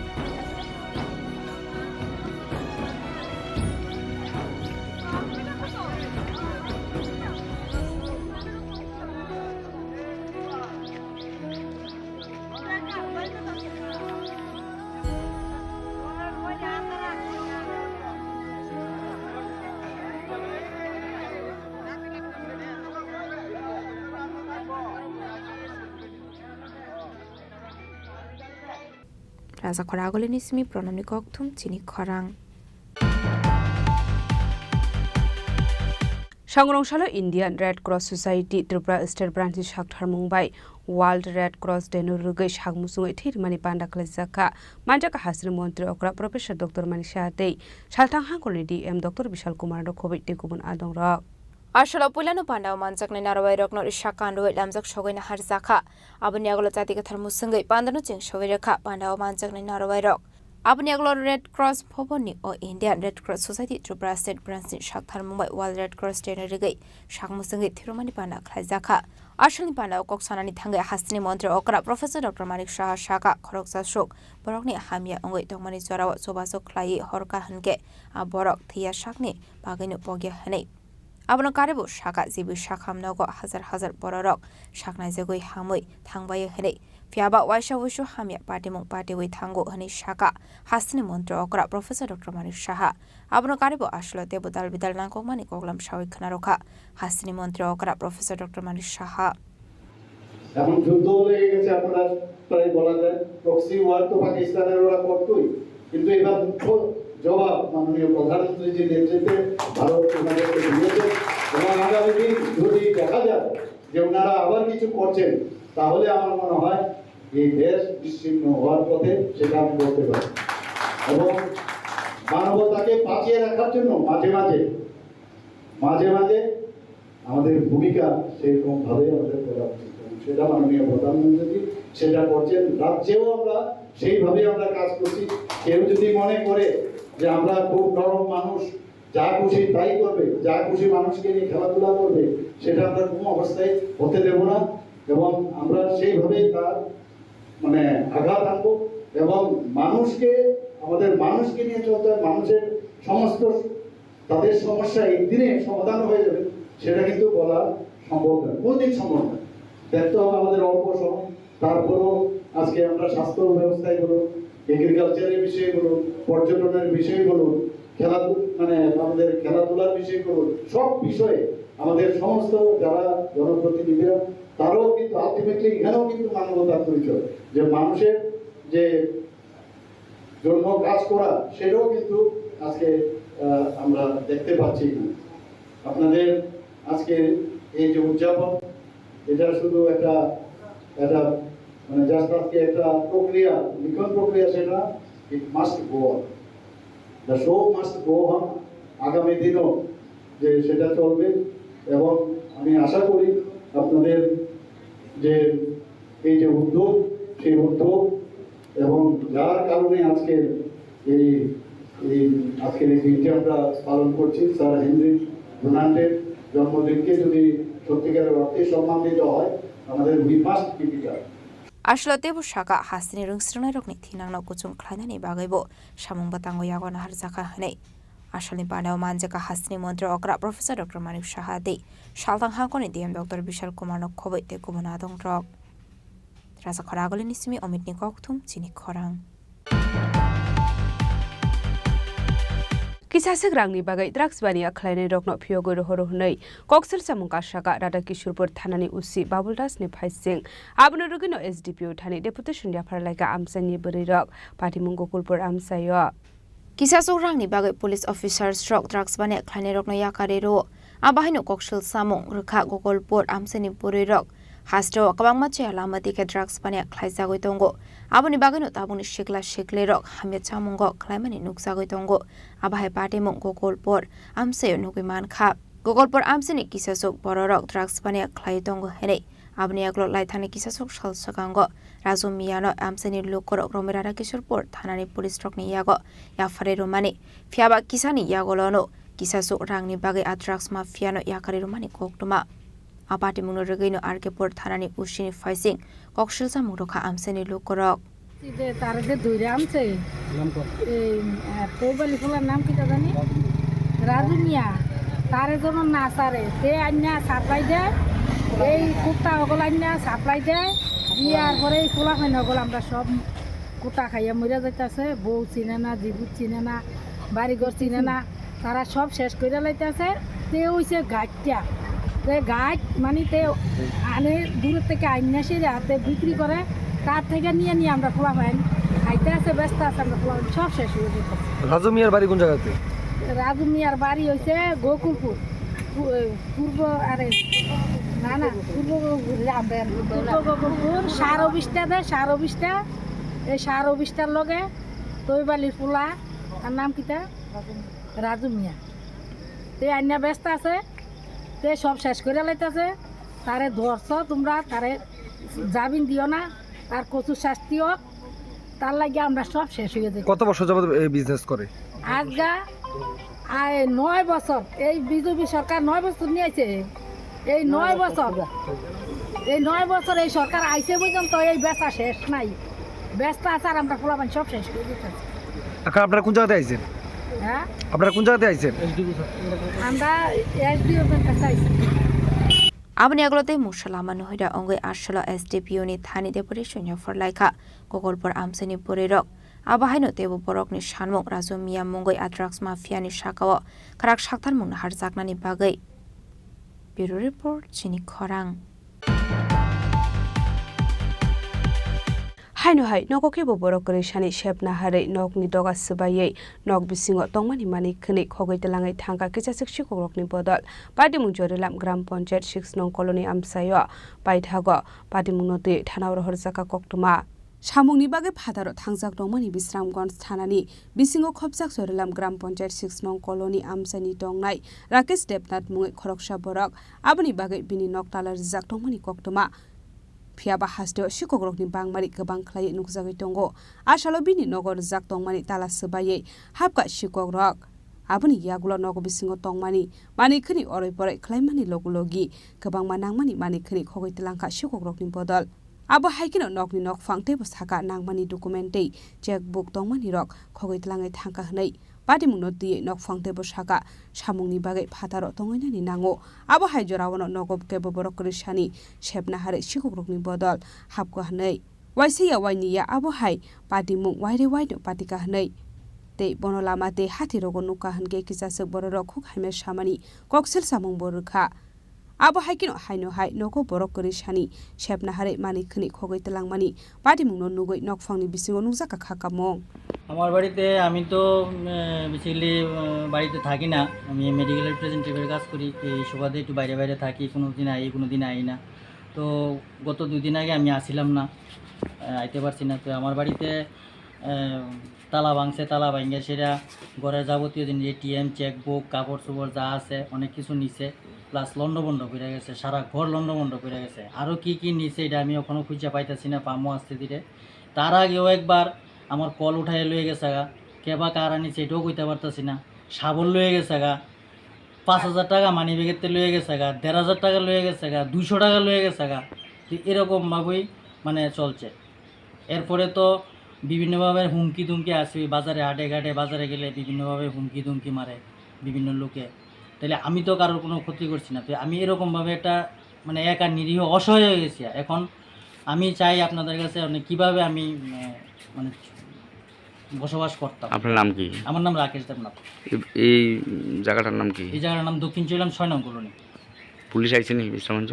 S1: Raza Khoragole nismi pronamni kokthum Chini Khorang
S12: সংগ্রামশালা Indian red cross society Tripura state ব্রাঞ্চি সাকথার মুম্বাই world red cross ডেনো রুগৈ সাগমুসুঙै থিরমানি পান্ডা खलाइजाखा मानजाका हास्रि मन्त्री अक्रा प्रोफेसर डॉक्टर मानि साहादै सालथां हांखरनि डीएम डॉक्टर विशाल कुमार द खबै ते गुबुन आदं रक Asholo pulano pandaw manjakni narawai rokno ishakandu lamjak shogina harzakha abuni aglo jati kathar musungai pandano ching shogiraka pandaw manjakni narawai rok abuni aglo Red Cross phoboni o Indian Red Cross Society Tripura State Branch Shakthar Mumbai World Red Cross Day rigai shakmusungai thirumani panda khlaizakha asholi pandaw koksanani thangai hasni mantri okra Professor Dr. Manik Shah Shaka khoroksa shok borokni hamia ongoi tongmani jarawa sobasok khlai horka hanke aborok thia shakni bagino pogya hanei Abno karebo shaka jibu shakham nogo hazar bororok shaknai jagoi hamui thangbai hene fiaba waisha wishu hamya party mong party wi thango hani shaka hasni mantri okra Professor Dr. Manik Shah abno karebo ashlo debu dal bidal nangko mani koglam shawi khanaroka hasni mantri okra Professor Dr. Manik Shah
S19: এখন যুদ্ধ লেগে গেছে আপনারা প্রায় বলা যায় proxy war তো পাকিস্তানের ওরা করতোই কিন্তু এবার মুখ্য জবাব মাননীয় প্রধানমন্ত্রী যে নেতৃত্বে ভারত ওনাদেরকে দিয়েছে এবং আগামী দিন যদি দেখা যায় যে ওনারা আবার কিছু করছেন তাহলে আমার মনে হয় এই দেশ বিচ্ছিন্ন হওয়ার পথে সেটা আমি বলতে পারি এবং মানবতাকে বাঁচিয়ে রাখার জন্য মাঝে মাঝে আমাদের ভূমিকা সেরকম ভাবে আমাদের করা উচিত সেটা মাননীয় প্রধানমন্ত্রী সেটা করছেন রাজ্যেও আমরা সেইভাবে আমরা কাজ করছি কেউ যদি মনে করে যে আমরা খুব নরম মানুষ যা খুশি তাই করবে যা খুশি মানুষকে নিয়ে খেলাধুলা করবে সেটা আমরা কোনো অবস্থায় হতে দেব না এবং আমরা সেইভাবেই তার মানে আঘাত আনবো এবং মানুষকে আমাদের মানুষকে নিয়ে চলতে হয়। মানুষের সমস্ত তাদের সমস্যা একদিনে সমাধান হয়ে যাবে সেটা কিন্তু বলা সম্ভব নয়, কোনদিন সম্ভব নয়। দেখতে হবে আমাদের অল্প সময়। তারপরও আজকে আমরা স্বাস্থ্য ব্যবস্থায় বলুন, এগ্রিকালচারের বিষয়ে বলুন, পর্যটনের বিষয়ে বলুন, মানে আমাদের খেলাধুলার বিষয়ে বলুন, সব বিষয়ে আমাদের সমস্ত যারা জনপ্রতিনিধিরা তারাও কিন্তু আলটিমেটলি এখানেও কিন্তু মানবতার পরিচয়, যে মানুষের যে জন্য কাজ করা সেটাও কিন্তু আজকে আমরা দেখতে পাচ্ছি। আপনাদের আজকে এই যে উদযাপন, এটা শুধু একটা মানে জাস্ট আজকে একটা প্রক্রিয়া, লিখন প্রক্রিয়া, সেটা it must go on, the show must go on. আগামী দিনও যে সেটা চলবে এবং আমি আশা করি আপনাদের যে এই যে উদ্যোগ, সেই উদ্যোগ এবং যার কারণে আজকের এই দিনটি আমরা পালন করছি, স্যার হেনরি ডোনাল্ডের জন্মদিনকে যদি সত্যিকারের অর্থে সম্মান দিতে হয়, আমাদের we must keep it up.
S1: Ashlate Bushaka Hasni Rungsruna Rokni Tinang Kuchum Klanani Bagabo, Shamung Batango Yagon Harzaka Hane. Ashley Pano Manjaka Hasni Montra Okra, Professor Dr. Manif Shahadi, Shaltang Hakoni, Dr. Bishal Kumano Kobe, the Kumanadong Drog. Rasa Koragolinismi Omitnikoktum, Chini Khorang.
S12: Kisasek rangni bagai drugs bania khlaine rokno phiogo rohoro hunai koksel samungka shaka rada kishurpur thanani usi babuldas ne phaising abno rugino SDPO thani deputation ya pharlaika amsani bari rok patimung gokulpur amsayo
S1: Kisasok rangni bagai police officers rock drugs bania khlaine rokno yakare ro abahino koksel samung rukha gokulpur amsani bari rok Hastro kabangma che alamati ke drugs bania khlaisa goi tongo aboni bagano tabuni shikla shikle rok hamya chamungo khlaimani nuksa goi tongo abahe pate mong gokolpor amse nugui man kha gokolpor amseni kisasok bororok drugs bania khlai tongo hene abni aglo lai thani kisasok salsakango razu miyano amseni lokorok romerara kishorpor thanani police rok ni yago yafare romani fiaba kisani yagolono kisasok rangni bagai drugs mafia no yakare romani koktuma Apati muno regino arkepor thanani ushini faising kokshil sa murokha amseni lokorok
S3: ide tarde duire amse naam ko tobali fular naam ki jani rajumiya tare jono na sare te anya supply de ei kuta ogol anya supply de ইয়ার পরে ফুলা হয় না ogol আমরা সব কুটা খাইয়া মরে যাইতাছে বউ চিনে না জিবুত চিনে না বাড়ি ঘর চিনে না তারা সব শেষ কইরা লাইতাছে তে হইছে গাটটা গাছ মানে আনে দূর থেকে আইনা সেরে হাতে বিক্রি করে তার থেকে নিয়ে আমরা খোলা হয় খাইতে আছে ব্যস্ত আছে আমরা খোলা সব শেষ হয়ে যেত
S5: রাজু মিয়ার বাড়ি কোন জায়গাতে
S3: রাজু মিয়ার বাড়ি হয়েছে গোকুলপুর পূর্ব আরে না না পূর্ব গোকুলপুর সার অফিসটা দেয় সার অফিসটা এই সার অফিসটার লগে তৈবালির পোলা তার নাম কিটা রাজু মিয়া তে আইনা ব্যস্ত আছে তে সব শেষ করে লাইতেছে তারে ধরছ তোমরা তারে জামিন দিও না তার কচুর শাস্তি হোক তার লাগে আমরা সব শেষ হয়ে যাই
S5: কত বছর যাবত এই বিজনেস করে
S3: আজগা 9 বছর এই বিজেপি সরকার 9 বছর নিয়েছে এই 9 বছর এই সরকার আইছে পর্যন্ত এই বেচা শেষ নাই বেচা আছে আর আমরা ফলাফল সব শেষ করে দিতেছি
S5: এখন আপনারা কোন জায়গাতে আইছেন
S3: হ্যাঁ
S5: আপনারা কোন জায়গাতে আইছেন
S3: আমরা এসডিও এর কাছে আইছি
S1: Abni aglote musalama nohira ongoi ashalo SDPO ni thani deputation ya forlaika gokolpor amseni porerok abahaino tebu borok ni shanmok razo miya mongoi drugs mafia ni shakawo karak shaktar mun harjaknani bagai Bureau Report Chini Khorang
S12: Haino hai nokoke bo borok kore shani shepna hare nok ni doga subaye nok bisingo tongmani mani khni khogoi telangai thangka kicha sikshi korok ni bodol pati mung jorelam gram panchayat 6 nong colony amsayo paithago pati mung note thanawro horjaka koktuma Samungni bage phadaro thangjak dongmani Bisramganj thanani bisingo khopjak jorelam gram panchayat 6 nong colony amsani tongnai Rakesh Debnath mungai khoroksa borok aboni bage bini nok talar jak dongmani koktuma Fiaba hasdo shikogrokni bangmari gobang khlai nukjagoi tongo asalo bini nogor jak tongmani tala subaye hapka shikogrok aboni yagulo nogo bisingo tongmani mani khani oroi poroi khlaimani logulogi gobang manangmani mani khani khogoi telangka sikogrokni bodol abo haikino nokni nok fangte bo saka nangmani documentei checkbook tongmani rok khogoi telangai thangka hnai pati mungno ti nok fangte bo saka samungni bagai phataro tongoinani nango abo hai jorawono nogob kebo borok krishani shepna hare sikogrokni bodol hapko hnai waisiya wainiya abo hai pati mung waire waino patika hnai te bono lama te hathi rogo nuka hanke kisasek borok khuk haime samani koksel samung borukha abo haikino haino hai noko borok krishani shepna hare mani khni khogoi telangmani pati mungno nugoi nokfangni bisingo nukjaka khakamong
S9: আমার বাড়িতে আমি তো basically বাড়িতে থাকি না আমি medical রিপ্রেজেন্টেটিভের কাজ করি এই সুবাদে একটু বাইরে বাইরে থাকি কোনো দিন আই কোনো দিন আই না তো গত 2 দিন আগে আমি আসিলাম না আইতে পারছি না তো আমার বাড়িতে তালা ভাঙছে তালা ভাঙে সেটা ঘরের যাবতীয় জিনিস এটিএম চেকবুক কাপড় চোপড় যা আছে অনেক কিছু নিছে প্লাস লন্ডভন্ড করে গেছে সারা ঘর লন্ডভন্ড করে গেছে আরও কি কি নিছে এটা আমি এখনও খুঁজে পাইতেছি না পামো আসতে ধীরে তার আগেও একবার আমার কল উঠাই লয়ে গেছে গা কেবা কার আনিছে এটাও কইতে পারতেছি না সাবল লয়ে গেছে গা 5,000 টাকা মানি ব্যাগেতে লয়ে গেছে গা 1,500 টাকা লয়ে গেছে গা 200 টাকা লয়ে গেছে গা এরকমভাবেই মানে চলছে এরপরে তো বিভিন্নভাবে হুমকি দুমকি আসবে বাজারে হাটে ঘাটে বাজারে গেলে বিভিন্নভাবে হুমকি দুমকি মারে বিভিন্ন লোকে তাহলে আমি তো কারোর কোনো ক্ষতি করছি না তো আমি এরকমভাবে একটা মানে একা নিরীহ অসহায় হয়ে গেছি এখন আমি চাই আপনাদের কাছে কীভাবে আমি মানে বসবাস করতাম।
S20: আপনার নাম কি?
S9: আমার নাম রাকেশ দেবনাথ।
S20: এই জায়গাটার নাম কি?
S9: এই জায়গাটার নাম দক্ষিণ চৈলাম 6 নং কলোনি।
S20: পুলিশ আইছে নি বিশ্রামঞ্চ?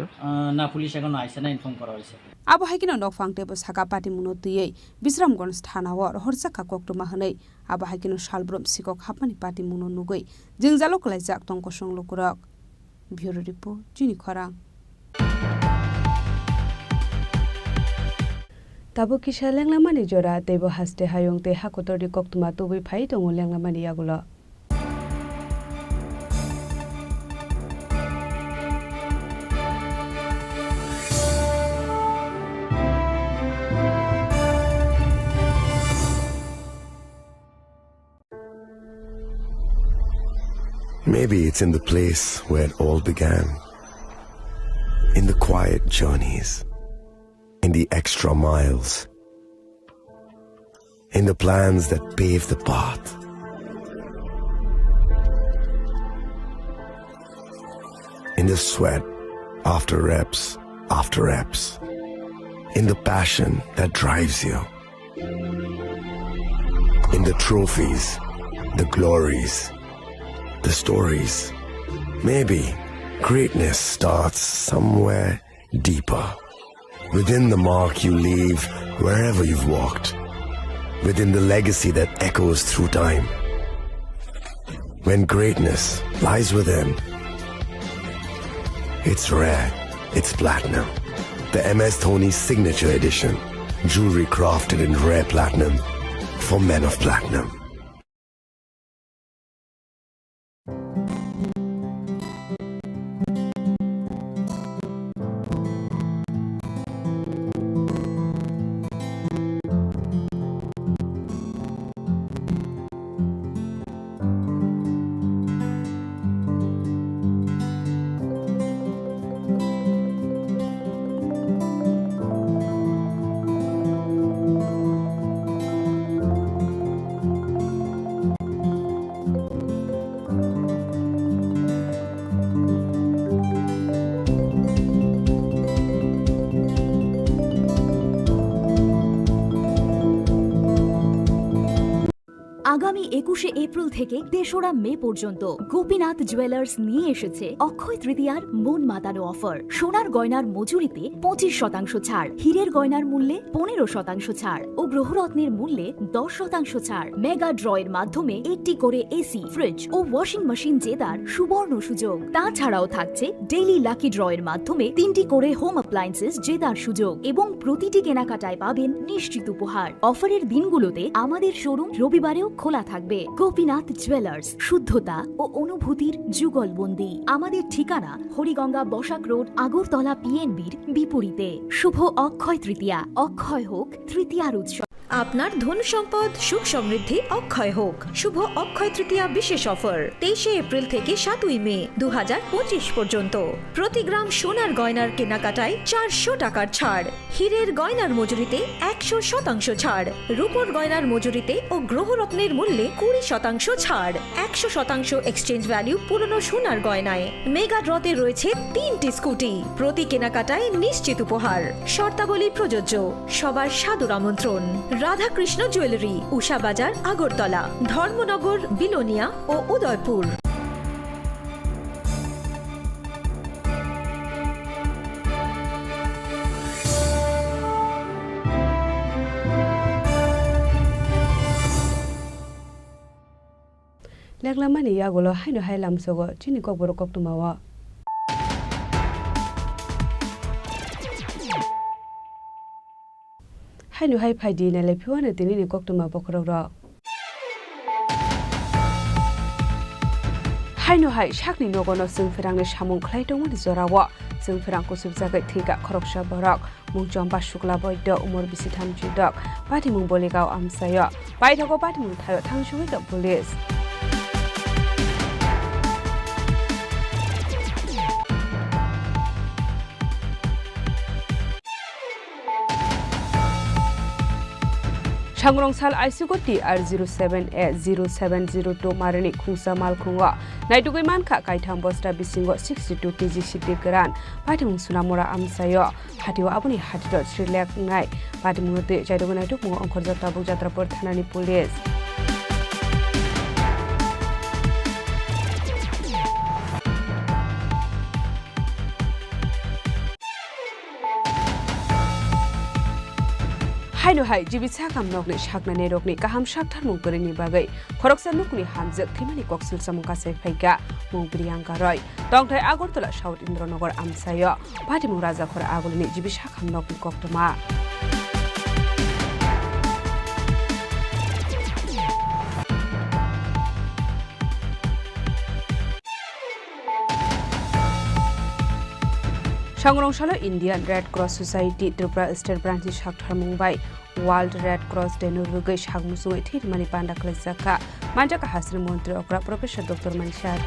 S9: না পুলিশ এখনো আইছে না, ইনফর্ম করা হয়েছে।
S12: abo haikino nok fangte bo saka pati muno tiyei bisramgonj thanao horjaka koktuma hanai abo haikino salbrom sikok hapani pati muno nugoi jingjalo klaijak tongko songlokurok bureau report Chini Khorang tabo kisa lenglamani jora tebo haste hayong te hakotori koktuma tobui phai tongo lenglamani yagulo
S14: Maybe it's in the place where it all began. In the quiet journeys. In the extra miles. In the plans that pave the path. In the sweat after reps. In the passion that drives you. In the trophies, the glories, the stories. Maybe greatness starts somewhere deeper. Within the mark you leave wherever you've walked. Within the legacy that echoes through time. When greatness lies within, it's rare, it's platinum. The MS Dhoni Signature Edition. Jewelry crafted in rare platinum for men of platinum.
S16: আগামী 21শে April থেকে 3রা মে পর্যন্ত Gopinath jewellers নিয়ে এসেছে অক্ষয় তৃতীয়ার মন মাতানো offer. সোনার গয়নার মজুরিতে 25% ছাড়, হীরের গয়নার মূল্যে 15% ছাড় ও গ্রহরত্নের মূল্যে 10% ছাড়। মেগা ড্রয়ের মাধ্যমে একটি করে এসি, ফ্রিজ ও ওয়াশিং মেশিন জেতার সুবর্ণ সুযোগ। তাছাড়াও থাকছে ডেইলি লাকি ড্রয়ের মাধ্যমে 3টি করে হোম অ্যাপ্লায়েন্সেস জেতার সুযোগ এবং প্রতিটি কেনাকাটায় পাবেন নিশ্চিত উপহার। অফারের দিনগুলোতে আমাদের শোরুম রবিবারেও খোলা থাকবে। গোপীনাথ জুয়েলার্স, শুদ্ধতা ও অনুভূতির যুগলবন্দি। আমাদের ঠিকানা হরিগঙ্গা বসাক রোড, আগরতলা PNBর বিপরীতে। শুভ অক্ষয় তৃতীয়া, অক্ষয় হোক তৃতীয়ার উৎসব। আপনার ধন সম্পদ সুখ সমৃদ্ধি অক্ষয় হোক। শুভ অক্ষয় তৃতীয়া বিশেষ অফার 23 এপ্রিল থেকে 7 মে 2025 পর্যন্ত। প্রতি গ্রাম সোনার গয়নার কেনাকাটায় 400 টাকার ছাড়, হীরের গয়নার মজুরিতে 100% ছাড়, রূপোর গয়নার মজুরিতে ও গ্রহরত্নের মূল্যে 20% ছাড়, 100% এক্সচেঞ্জ ভ্যালু পুরনো সোনার গয়নায়। মেগা ড্রতে রয়েছে 3টি স্কুটি, প্রতি কেনাকাটায় নিশ্চিত উপহার। শর্তাবলী প্রযোজ্য। সবার সাদর আমন্ত্রণ। রাধাকৃষ্ণ জুয়েলারি, উষা বাজার, আগরতলা, ধর্মনগর, বিলোনিয়া ও উদয়পুর।
S12: লেগলামানি ইয়াগুলো হাইনো হাই লামসগো চিনি কক বড় কক তুমাওয়া হাইনো হাই ফাইদি নালে ফিওয়ানে তিনি নি কক তুমা বখরক র হাইনো হাই সাকনি নগনো जों फेरांनि सामुं ख्लायदोंमोन जरावा जों फेरां कुसुब जागै थैगा खरकसा बरक मुंजम बासुकला बयद उमर बिसिथाम जुदक पाटिमुं बलिगाव आमसायो बायथागो पाटिमुं थायो थांसुबै द police Changrong-sal ICGT R07A0702 Marani Khungsa Malkhunga Naitugui Manka Kaitham Bosta Bisingo 62 kg Shiti Geran Patimung Sunamora Amsayo Hatiwa Abuni Hatito Sri Lek Nai Patimuti Jaidogunaituk Mo Angkorjata Bujatrapur Thanani Police हाइनो हाइ जिबिसा कामनगनि सागनाने रगनि गाहाम सागथार मुंगरिनि बागै खरकसा नुकनि हामजक थैमानि कक्सिल सामुकासे फैगा मुंग्रियांगा रय दंथाय आगरतला साउथ इन्द्रनगर आमसायो पाटिमुं राजाखर आगुलनि जिबिसा कामनगनि कक्तमा Changrong-salo Indian Red Cross Society Tripura State Branch Shakthar Mumbai World Red Cross Day Nurugai Shagmusui Thirmani Panda Klesaka Manjaka Hasri Montri Okra Professor Dr. Manshad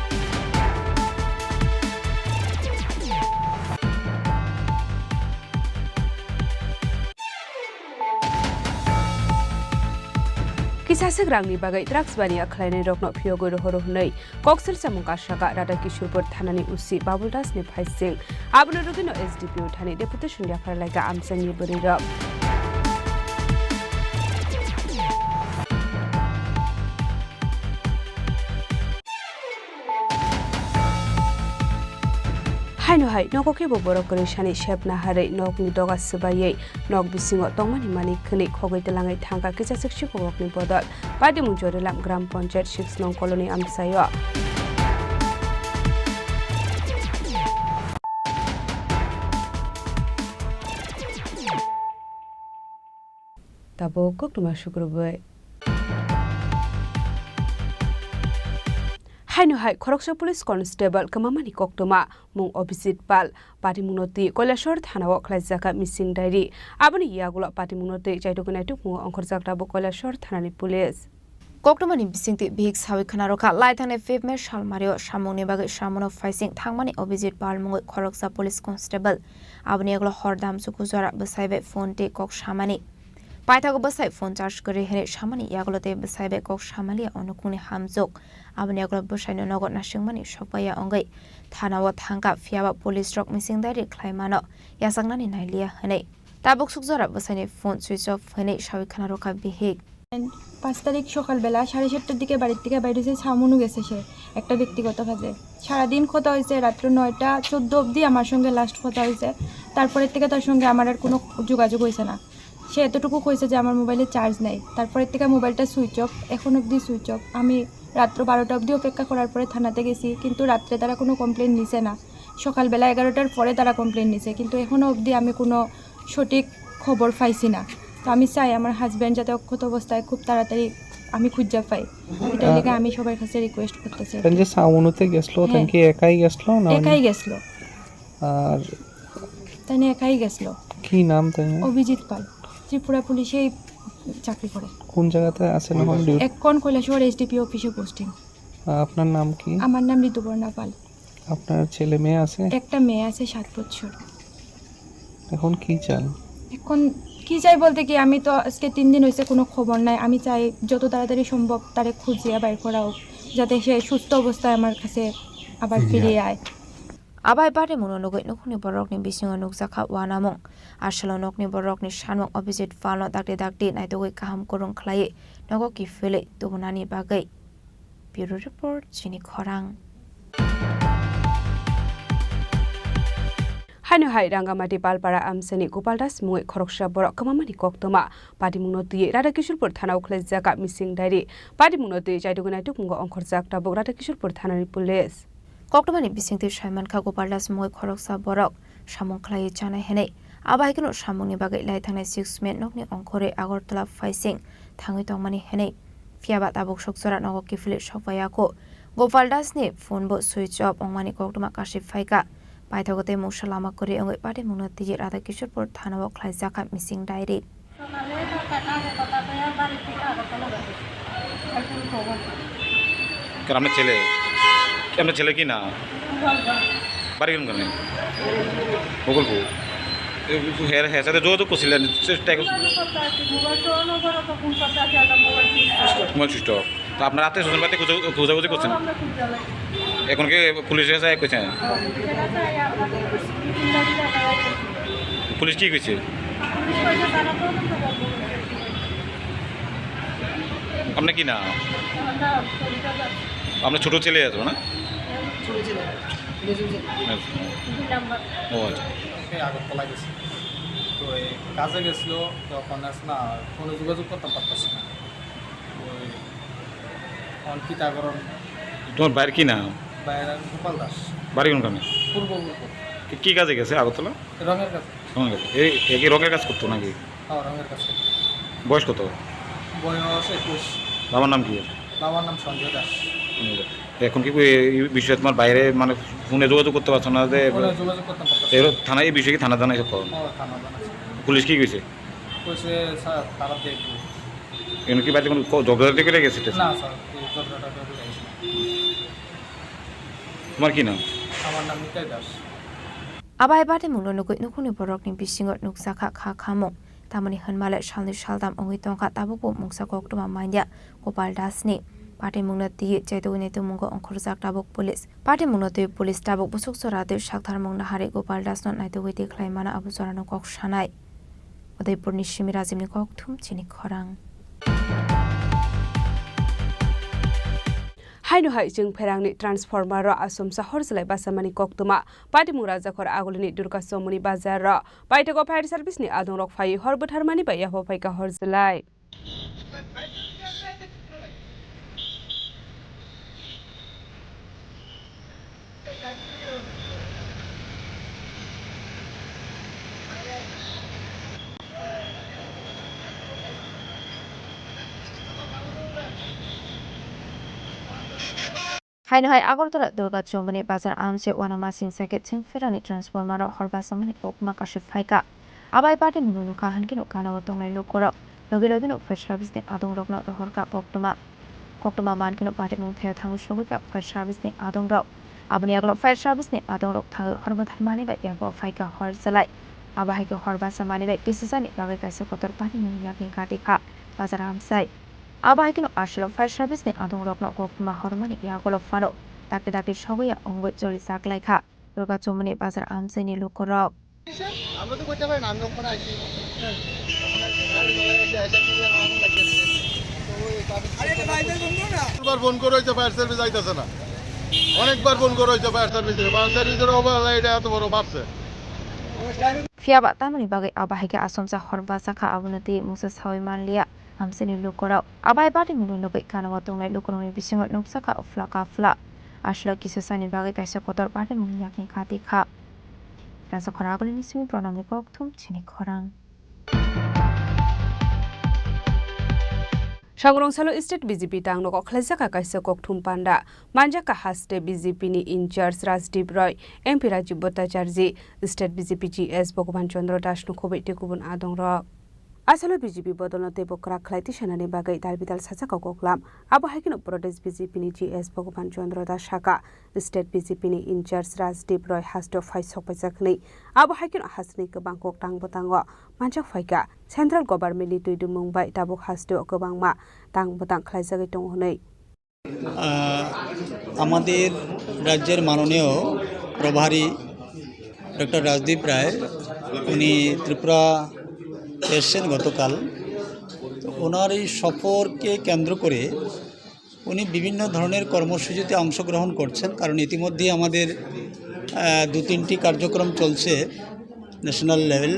S12: Kisasek rangni bagai drugs bania khlainai rokno phiyogoi rohoroi koksil samungka shaka rada kishurpur thanani usi babuldas ni phaising abno rugino SDPO thani deputation ya pharlaiga amsani burirok हाइनो हाइ नगके बोबरक गरेशानि शेपना हारै नगनि दगा सुबायै नग बिसिङो तंमानि मानि खनि खगै तलाङै थांगा किसासक शिपकनि बदल पार्टी मुंजरेलाम ग्राम पंचायत 6 नं कलोनी आमसायो ताबो कक्टुमा शुक्रबार हाइनो हाइ खरकसा पुलिस कन्स्टेबल कमामानि कक्टमा मुं अभिजित पाल पाटिमुनति কৈলাসর থানাও ख्लाइजाका मिसिं डायरी आबनि यागुला पाटिमुनति जायदोगनाइतुक मुं अंखरजाकटाबो কৈলাসর থানাनि पुलिस
S1: कक्टमानि बिसिंति भिक सावि खनारखा लाइथांने फेबमे सालमारियो सामुंनि बागै सामुनो फाइसिं थांमानि अभिजित पाल मुङै खरकसा पुलिस कन्स्टेबल आबनि यागुला हरदाम सुकुजरा बसाइबे फोनते कक सामानि पाइथागो बसाइ फोन चार्ज करे हेने सामानि यागुलते बसाइबे कक सामालि अनुकुनि हामजोक आबनि यागुला बसाइनो नगद नासिंमानि सपाया अंगै थानावा थांगा फियाबा पुलिस रक मिसिं दाइरि ख्लाइमानो यासांनानि नाइलिया हनै ताबुक सुकजरा बसाइने फोन सुइच अफ हनै सावि खनारखा बिहेक
S17: 5 তারিখ সকালবেলা 7:30টার দিকে বাড়ির থেকে বাইরে এসে সামুনু গেছে সে একটা ব্যক্তিগত কাজে সারাদিন কথা হয়েছে রাত্র 9টা 14 অবধি আমার সঙ্গে লাস্ট কথা হয়েছে তারপরের থেকে তার সঙ্গে আমার আর কোনো যোগাযোগ হয়েছে না সে এতটুকু কইছে যে আমার মোবাইলে চার্জ নাই তারপরের থেকে মোবাইলটা সুইচ অফ এখন অবধি সুইচ অফ আমি রাত্র 12টা অবধি অপেক্ষা করার পরে থানাতে গেছি কিন্তু রাত্রে তারা কোনো কমপ্লেইন নিছে না সকালবেলা 11টার পরে তারা কমপ্লেইন নিছে কিন্তু এখনো অবধি আমি কোনো সঠিক খবর পাইছি না তো আমি চাই আমার হাজবেন্ড যাতে অক্ষত অবস্থায় খুব তাড়াতাড়ি আমি খুঁজে পাই এটা লেগে আমি সবার কাছে রিকোয়েস্ট করতেছি
S21: যে সাউনুতে গেছলো তাকে একাই গেছলো না
S17: একাই গেছলো
S21: আর
S17: তানে একাই গেছলো
S21: কি নাম তাই
S17: অভিজিৎ পাল ত্রিপুরা পুলিশে চাকরি করে।
S21: কোন জায়গাতে আছেন এখন ডিউটি?
S17: এখন কৈলাসহর এসডিপি অফিসে পোস্টিং।
S21: আপনার নাম কি?
S17: আমার নাম ঋতুপর্ণা পাল।
S21: আপনার ছেলে মেয়ে আছে?
S17: একটা মেয়ে আছে 7 বছর।
S21: এখন কি চান?
S17: এখন কি চাই বলতে কি আমি তো আজকে 3 দিন হয়েছে কোনো খবর নাই। আমি চাই যত তাড়াতাড়ি সম্ভব তারে খুঁজিয়া বাইর করা হোক, যাতে সে সুস্থ অবস্থায় আমার কাছে আবার ফিরে আয়।
S1: Abai pare muno nugoi nukuni borokni bisingo nukjaka wanamung asalo nokni borokni sanmung opposite falno dakte naitogoi kaham korong khlai nogo ki fele tubunani bagai. Bureau report Chini Khorang.
S12: Haino hai rangamati palpara amsani Gopaldas mungoi khoroksa borok kamamani koktoma pati mungno tuye Radhakishorpur thana ukhlaijaka missing diary pati mungno tuye chaiduguna tukmungo ongkhorjak tabuk Radhakishorpur thanani police Koktomani bisingti Simon Kha Gopaldas mungoi khoroksa borok samung khlai chanai henei abai kono samungni bagai lai thangnai 6 men nokni ongkhore Agartala faising thangoi tongmani henei fiaba tabuk sokjora nogo kifile sopayako Gopaldas ni phone bo switch off ongmani koktoma kaship phaika Paithogote Musalama Kore and Pati Munati Radhakishorpur Thanao Klaizaka missing diary.
S10: আমরা ছেলে কি না বাড়ি কেন কেন বগলপুর হ্যাঁ সাথে যোগাযোগ করছিলেন মোবাইল সুইচ অফ তো আপনার রাতে স্বজন বাড়িতে খোঁজাখুঁজি করছেন এখন কি পুলিশ এসে কইছেন পুলিশ কি কইছে আপনি কি না আপনার ছোট ছেলে আছে না ও আচ্ছা
S22: আগরতলা গেছি তো কাজে গেছিল তখন না ফোনে যোগাযোগ করতে পারতেছি না ওই অঙ্কিতাকরণ
S10: তোমার বাইরে কি নাম
S22: বাইরে গোপাল দাস
S10: বাড়ি কোনখানে
S22: পূর্ব
S10: কি কাজে গেছে আগরতলা
S22: রঙের কাজ
S10: এই রঙের কাজ করতো নাকি
S22: হ্যাঁ রঙের কাজ
S10: বয়স কত
S22: বয়স 21
S10: বাবার নাম কি
S22: বাবার নাম সঞ্জয় দাস
S10: এখন কি এই বিষয়ে তোমার বাইরে মানে ফোনে যোগাযোগ করতে পারছো না যে
S22: যোগাযোগ করতে পারছো
S10: এর থানা এই বিষয়ে কি থানা জানাইছো
S22: থানা জানাইছে
S10: পুলিশ কি কইছে
S22: কইছে স্যার তারা দেখবে
S10: এখানে কি বাড়িতে কোনো জবদারি করে গেছে
S22: না স্যার জবদাটা করে গেছে
S10: তোমার কি নাম
S22: আমার নাম Nitai Das
S1: Abai pare muno nugoi nukuni borokni bisingo nuksaka kha khamung tamani hanmale shalni shaldam ongoi tongka tabuko mungsa koktoma manya Gopaldas ni Pati mungna tiye chaitogine tu mungo ongkhorjak tabuk police Pati mungna tu police tabuk busuk sorade shakthar mungna hare Gopaldas non naitogoi deklai mana abu sorano kok shanai Udaipur ni Shimirazimni kok thum Chini Khorang
S12: Haino hai jing pherangni transformer ro asom sahor selai basamani koktoma Pati mungra jakhor agulini Durga Somoni bazar ro Paitego fire service ni adong rok phai horbutharmani ba yaho phaika horjelai
S1: Haino hai Agartala Durga Somoni bazar amse wanama singsake chingferani transformer ro horbasamani kokma kaship phaika Abai pati muno kahan kino kana otongnai lokoro logilodino fire service ni adong rokno rohorka koktoma man kino pati mung theo thangu shogika fire service ni adong rok abani aglo fire service ni adong rok thang horbatharmani ba yabo phaika horjalai abai ko horbasamani ba kisasani bagai kaisa kotor pati mung yakin katika bazar amsai Abai kino ashlo fire service ni adong rokno koktoma hormani yagolo fano dakte shogoya ongoi jori saklai kha Durga Somoni bazar amsai ni lokorok
S23: আমরা তো কইতে পারি না আমি ওখানে আইছি অনেকবার phone করে হইছে ফায়ার সার্ভিস আইতাছে না অনেকবার ফোন করে হইছে ফায়ার সার্ভিসের অবহেলা এটা এত বড় বাড়ছে
S1: Fiaba tamani bagai abai ke asomsa horbasa kha abunati musa sawi manlia amseni lokorok abai pati muno nogai kana watongnai lokoroni bisingo nuksaka fla ashlo kisasani bagai kaisa kotor pati mung yakin khati kha Rasa Khoragoli ni simi pronamni kok thum Chini Khorang
S12: Sangrong State BJP tang no khlaijaka kaisa kokthum panda manjaka haste BJP ni incharge Rajdeep Roy MP Rajiv Bhattacharji State BJP GS Bhagwan Chandra Das no khobei tekubun adong ro আসলে BJP বদলতে বকরা খাইতি সেনানি বাগै দালবিদাল সাজাকাw koklam abo hakin Pradesh BJP ni GS Bhagaban Chandra Das শাখা state BJP ni in charge Rajdeep Roy হাস্টো ফাইসক পাইজাকনি abo hakin hasni गोबां kok tang botango manjak faika central government ni tuidu mungbai tabuk hasto गोबांमा tang botang khlaijagai tong honei
S9: আমাদের রাজ্যের মাননীয় প্রভারী ডক্টর রাজদীপ রায় উনি ত্রিপুরা এসেছেন গতকাল। তো ওনার এই সফরকে কেন্দ্র করে উনি বিভিন্ন ধরনের কর্মসূচিতে অংশগ্রহণ করছেন, কারণ ইতিমধ্যে আমাদের 2-3টি কার্যক্রম চলছে ন্যাশনাল লেভেল।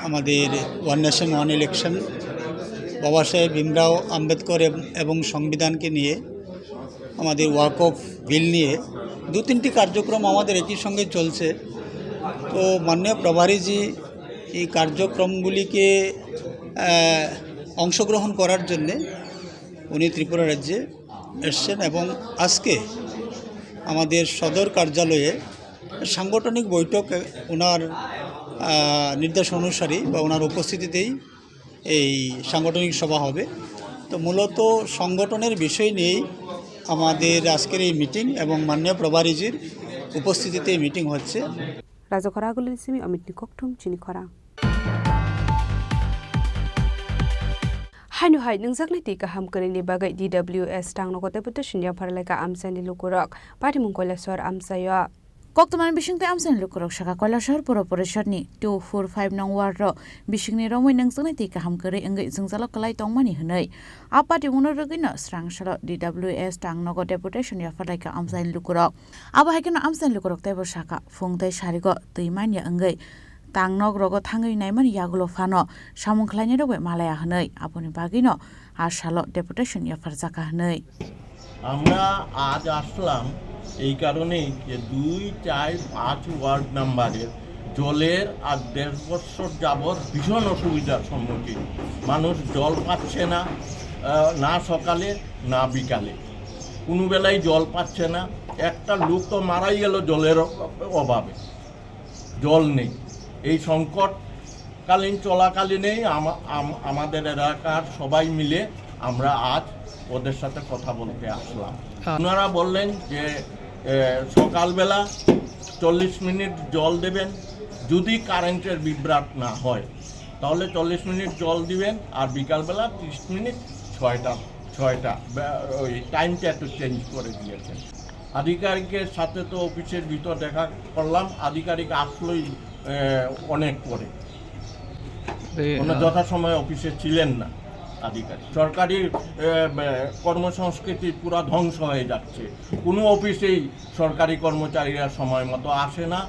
S9: আমাদের ওয়ান নেশন ওয়ান ইলেকশন, বাবা সাহেব ভীমরাও আম্বেদকর এবং সংবিধানকে নিয়ে, আমাদের ওয়াক অফ বিল নিয়ে 2-3টি কার্যক্রম আমাদের একই সঙ্গে চলছে। তো মাননীয় প্রভারীজি এই কার্যক্রমগুলিকে অংশগ্রহণ করার জন্যে উনি ত্রিপুরা রাজ্যে এসছেন এবং আজকে আমাদের সদর কার্যালয়ে সাংগঠনিক বৈঠক ওনার নির্দেশ অনুসারে বা ওনার উপস্থিতিতেই এই সাংগঠনিক সভা হবে। তো মূলত সংগঠনের বিষয় নিয়েই আমাদের আজকের এই মিটিং এবং মাননীয় প্রভারীজির উপস্থিতিতে এই মিটিং হচ্ছে।
S12: রাজখরাগুলি সিমি অমিত নিককঠুম চিনি খরা हायनु हाय नोंजाकनि ति गाहाम करेनि बागै DWS टांगनगो डेपुटेशन या फारलायका आमसानि लुकुरक party मुंगकयलासर आमसाया
S2: Koktoman bisingte amsen lukurok shaka Kailasor Pura Porishadni 245 nong warro bisingni romoi nangsangni ti kaham kare engai jingzalo kalai tongmani hnai apati muno rogino srangshalo DWS tangnogo deputation ya farlaika amsen lukurok aba hakino amsen lukurok tebo shaka fungtai sharigo tuimanya engai tangnog rogo thangai naiman yagulo fano samungkhlaini robe malaya hnai aponi bagino ashalo deputation ya farjaka hnai
S7: আমরা আজ আসলাম এই কারণেই যে 2, 4, 5 word নাম্বারের জলের আর 1.5 বছর যাবৎ ভীষণ অসুবিধার সম্মুখীন। মানুষ জল পাচ্ছে না, না সকালে না বিকালে, কোনো বেলায় জল পাচ্ছে না। একটা লোক তো মারাই গেল জলের অভাবে, জল নেই। এই সংকটকালীন চলাকালীনেই আমাদের এলাকার সবাই মিলে আমরা আজ ওদের সাথে কথা বলতে আসলাম। ওনারা বললেন যে সকালবেলা 40 মিনিট জল দেবেন, যদি কারেন্টের বিভ্রাট না হয় তাহলে 40 মিনিট জল দিবেন, আর বিকালবেলা 30 মিনিট 6টা ওই টাইমটা একটু চেঞ্জ করে দিয়েছেন। আধিকারিকের সাথে তো অফিসের ভিতর দেখা করলাম, আধিকারিক আসলোই অনেক পরে, যথাসময়ে অফিসে ছিলেন না আধিকারিক। সরকারি কর্মসংস্কৃতি পুরা ধ্বংস হয়ে যাচ্ছে, কোনো অফিসেই সরকারি কর্মচারীরা সময় মতো আসে না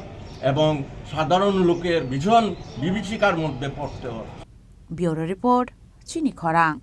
S7: এবং সাধারণ লোকের ভীষণ বিভীষিকার মধ্যে পড়তে হয়।
S2: ব্যুরো রিপোর্ট, চিনি খরাং।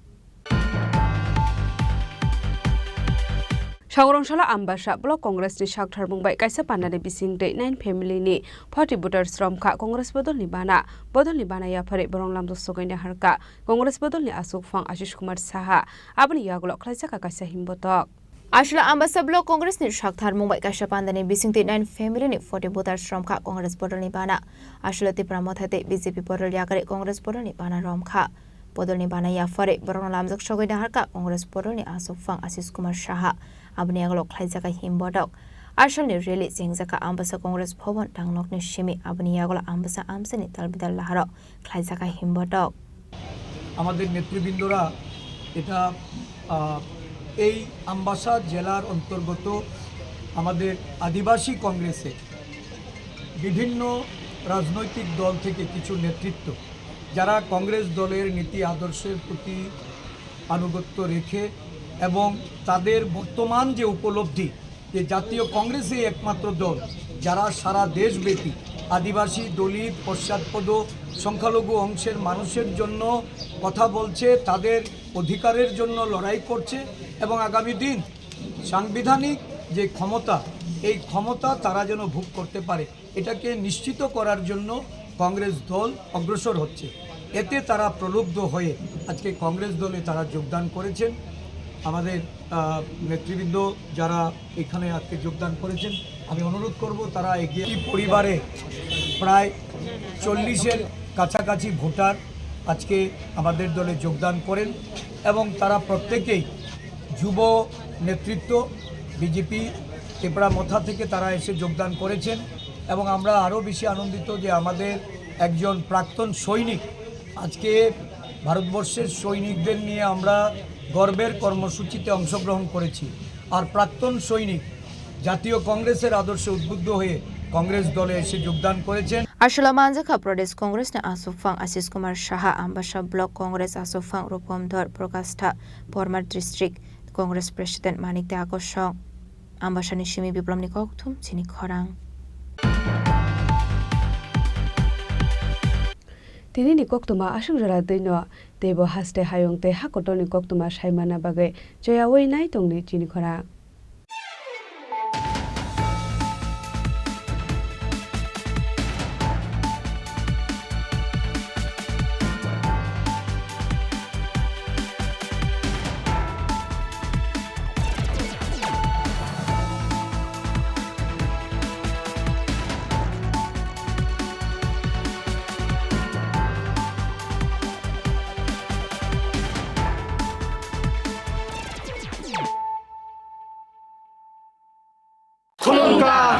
S12: সাগরংশালা আমবাসা ব্লক কংগ্রেসनि सागथार बुंबाय कायसा पान्नानि बिसिंदै 9 फेमिलिनि 40 भोटार्स रमखा कांग्रेस बदलनि बानाया फरे बरंलाम दसगैनि हारका कांग्रेस बदलनि आसुक फां Ashish Kumar Saha आबनि यागुल खलाइसाका कायसा हिमबतक
S1: Ashla Ambassa Block Congress ni Shakthar Mumbai Kasha Pandani Bisingti 9 family ni 40 voters Romkha Congress Bodolni Bana Ashla Tipramothate BJP Bodol Yakare Congress Bodolni Bana Romkha Bodolni Bana ya fare Borolam Zak Shogoi Harka Congress Bodolni Asuk Fang Asis Kumar Shaha Abni Aglo Khlaijaka Himbodok Ashal ni rally Jingzaka Ambassa Congress Bhavan Tanglok ni Shimi Abni Aglo Ambassa Amsani Talbidal Laharo Khlaijaka Himbodok
S11: আমাদের নেতৃবৃন্দরা এটা এই আমবাসা জেলার অন্তর্গত আমাদের আদিবাসী কংগ্রেসে বিভিন্ন রাজনৈতিক দল থেকে কিছু নেতৃত্ব যারা কংগ্রেস দলের নীতি আদর্শের প্রতি আনুগত্য রেখে এবং তাদের বর্তমান যে উপলব্ধি যে জাতীয় কংগ্রেসই একমাত্র দল যারা সারা দেশব্যাপী আদিবাসী দলিত পশ্চাৎপদ সংখ্যালঘু অংশের মানুষের জন্য কথা বলছে, তাদের অধিকারের জন্য লড়াই করছে এবং আগামী দিন সাংবিধানিক যে ক্ষমতা এই ক্ষমতা তারা যেন ভোগ করতে পারে এটাকে নিশ্চিত করার জন্য কংগ্রেস দল অগ্রসর হচ্ছে। এতে তারা প্রলুব্ধ হয়ে আজকে কংগ্রেস দলে তারা যোগদান করেছেন। আমাদের নেতৃবৃন্দ যারা এখানে আজকে যোগদান করেছেন আমি অনুরোধ করব তারা এগিয়ে পরিবারে প্রায় 40-এর কাছাকাছি ভোটার আজকে আমাদের দলে যোগদান করেন এবং তারা প্রত্যেকেই যুব নেতৃত্ব বিজেপি ত্রিপুরা মথা থেকে তারা এসে যোগদান করেছেন এবং আমরা আরও বেশি আনন্দিত যে আমাদের একজন প্রাক্তন সৈনিক আজকে ভারতবর্ষের সৈনিকদের নিয়ে আমরা গর্বের কর্মসূচিতে অংশগ্রহণ করেছি আর প্রাক্তন সৈনিক জাতীয় কংগ্রেসের আদর্শে উদ্বুদ্ধ হয়ে কংগ্রেস দলে এসে যোগদান করেছেন
S1: Ashula Manjaka Pradesh Congress ne Asufang Asis Kumar Shaha Ambasha Block Congress Asufang Rupamdhar Prokastha Pormar District Congress President Manik De Akoshong Ambasha Nishimi Biplom Nikokthum Chini Khorang
S12: Tini nikoktuma asung jara dino tebo haste hayong te hakoto nikoktuma saimana bagai joya wei nai tongni Chini Khorang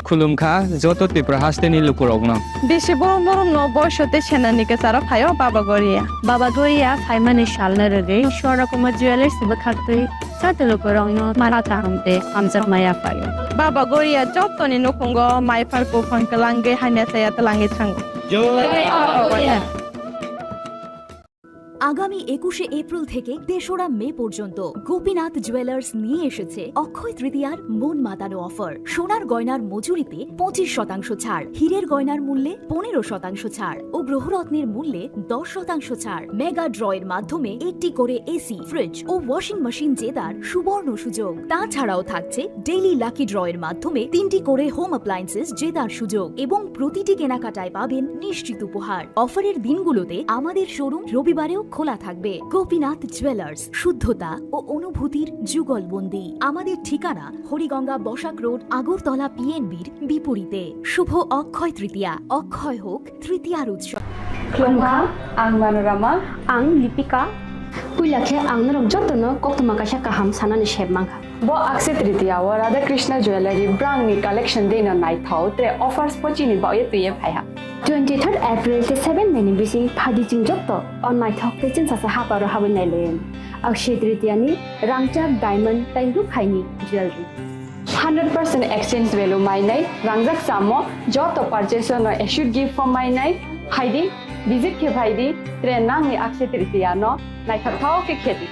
S8: খুলুমখা যত ত্রিপুরা হাসতে নিল করগনা
S13: বেশি বড় বড় নবশতে সেনানিকে সারা ফাইও বাবা গরিয়া ফাইমানে শালনা রে সরকমা jewellers সিবা খাতে সাতে লোক রং মারা তাহমতে আমজা মায়া ফাইও বাবা গরিয়া যতনি নকুঙ্গ মাইফার কো ফনকলাঙ্গে হাইনা সায়া তলাঙ্গে থাঙ্গ
S16: আগামী 21শে এপ্রিল থেকে ৩রা মে পর্যন্ত গোপীনাথ জুয়েলার্স নিয়ে এসেছে অক্ষয় তৃতীয়ার মন মাতানো অফার। সোনার গয়নার মজুরিতে 25% ছাড়, হীরের গয়নার মূল্যে 15% ছাড় ও গ্রহরত্নের মূল্যে 10% ছাড়। মেগা ড্রয়ের মাধ্যমে একটি করে এসি, ফ্রিজ ও ওয়াশিং মেশিন জেতার সুবর্ণ সুযোগ। তাছাড়াও থাকছে ডেইলি লাকি ড্রয়ের মাধ্যমে 3টি করে হোম অ্যাপ্লায়েন্সেস জেতার সুযোগ এবং প্রতিটি কেনাকাটায় পাবেন নিশ্চিত উপহার। অফারের দিনগুলোতে আমাদের শোরুম রবিবারেও খোলা থাকবে। গোপীনাথ জুয়েলার্স, শুদ্ধতা ও অনুভূতির যুগলবন্দি। আমাদের ঠিকানা হরিগঙ্গা বসাক রোড, আগরতলা পিএনবির বিপরীতে। শুভ অক্ষয় তৃতীয়া, অক্ষয় হোক তৃতীয়ার উৎসব।
S15: Klongkha, ang Manorama, ang Lipika. Puilakhe ang narok jotono koktumakasha kaham sanani shebmangkha. Bo akse tritiya wa Radha Krishna Jewelry brand ni collection dena nai thau tre offers pochini ba ye tuye phaiha. 23rd April te 7 meni bisi phadi jing jotto on my thok te chin sa ha paro ha nai len. Akshe tritiya ni rangchak diamond tairu khaini jewelry. 100% exchange value my nai rangjak samo joto purchase no issued gift for my nai haidi visit ke bhaidi tre nang ni akshe tritiya no nai thau ke kheti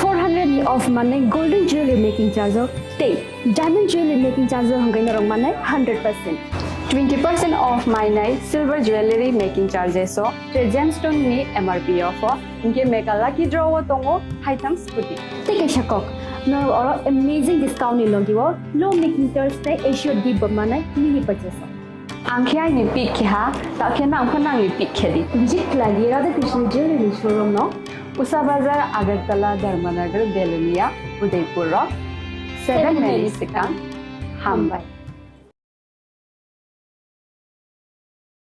S15: 400 ni off mane golden jewelry making charge of te diamond jewelry making charge hongai na rong mane 100% 20% off my night silver jewelry making charges so te gemstone ni MRP offer inke mega lucky draw tongo haitam scooty take a shakok no or amazing discount ni logiwo low making charge te assured give mane mini purchase angkhya ni pick kha ta khena angkhana ni pick khedi visit lagi Radha Krishna jewelry showroom no Usa Bazar, Agartala, Dharmanagar, Belunia, Udaipur Rock, 7 Mary Sikang, Hambai.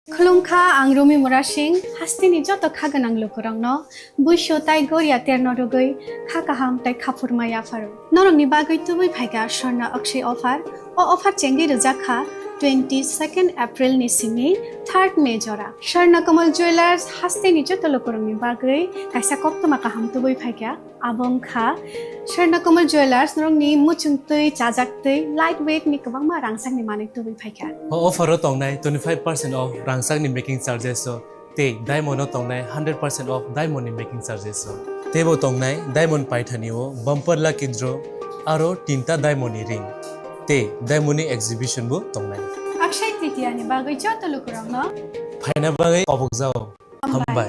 S24: Klongkha ang Rumi Murashing, hastini joto khaganang lukurang no, buisho tai goria terno rogoi, khakaham tai khapur maya faru. Norong ni bagoi tubui phaiga Sharna Akshay offer, o offer chengi rujakha 22nd April ni simi 3rd May jora. Sharna Kamal Jewelers hastini joto lukurang ni bagoi, kaisa koktuma kaham tubui phaiga, abong kha, Sharna Kamal Jewelers norong ni muchungtui, chajaktui, lightweight ni kabangma rangsang ni manik tubui phaiga.
S25: Offer tongnai 25% off rangsang ni making charges so te diamond tongnai 100% off diamond ni making charges so tebo tongnai diamond paithani o bumper lucky draw aro tinta diamond ni ring te diamond ni exhibition bu tongnai
S24: Akshay Tritiya ni bagoi joto lukurang no
S25: phaina bagai obok jao hambai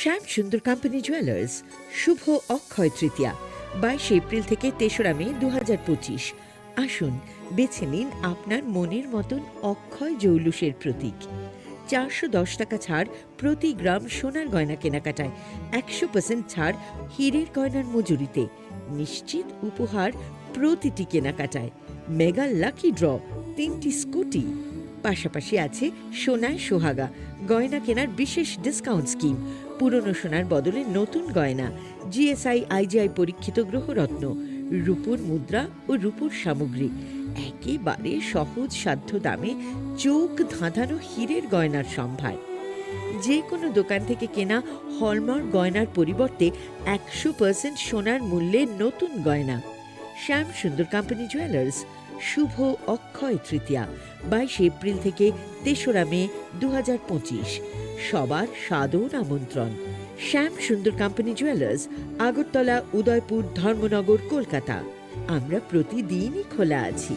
S26: Shyam Sundar company jewellers Shubho Akshaya Tritiya 22 April থেকে 3রা মে 2025। আসুন বেছে নিন আপনার মনের মতন অক্ষয় জৌলুসের প্রতীক। 410 টাকা ছাড় প্রতি গ্রাম সোনার গয়না কেনাকাটায়, 100% ছাড় হীরের গয়নার মজুরিতে, নিশ্চিত উপহার প্রতিটি কেনাকাটায়। মেগা লাকি ড্র 3টি স্কুটি। পাশাপাশি আছে সোনায় সোহাগা গয়না কেনার বিশেষ ডিসকাউন্ট স্কিম। পুরনো সোনার বদলে নতুন গয়না, জিএসআই আইজিআই পরীক্ষিত গ্রহরত্ন, রূপোর মুদ্রা ও রূপোর সামগ্রী, একেবারে সহজ সাধ্য দামে চোখ ধাঁধানো হীরের গয়নার সম্ভার। যে কোনো দোকান থেকে কেনা হলমার্ক গয়নার পরিবর্তে 100% সোনার মূল্যে নতুন গয়না। শ্যাম সুন্দর কোম্পানি জুয়েলার্স, শুভ অক্ষয় তৃতীয়া 22 এপ্রিল থেকে 3রা মে 2025। সবার সাদর আমন্ত্রণ। শ্যাম সুন্দর কোম্পানি জুয়েলার্স, আগরতলা, উদয়পুর, ধর্মনগর, কলকাতা। আমরা প্রতিদিনই খোলা আছি।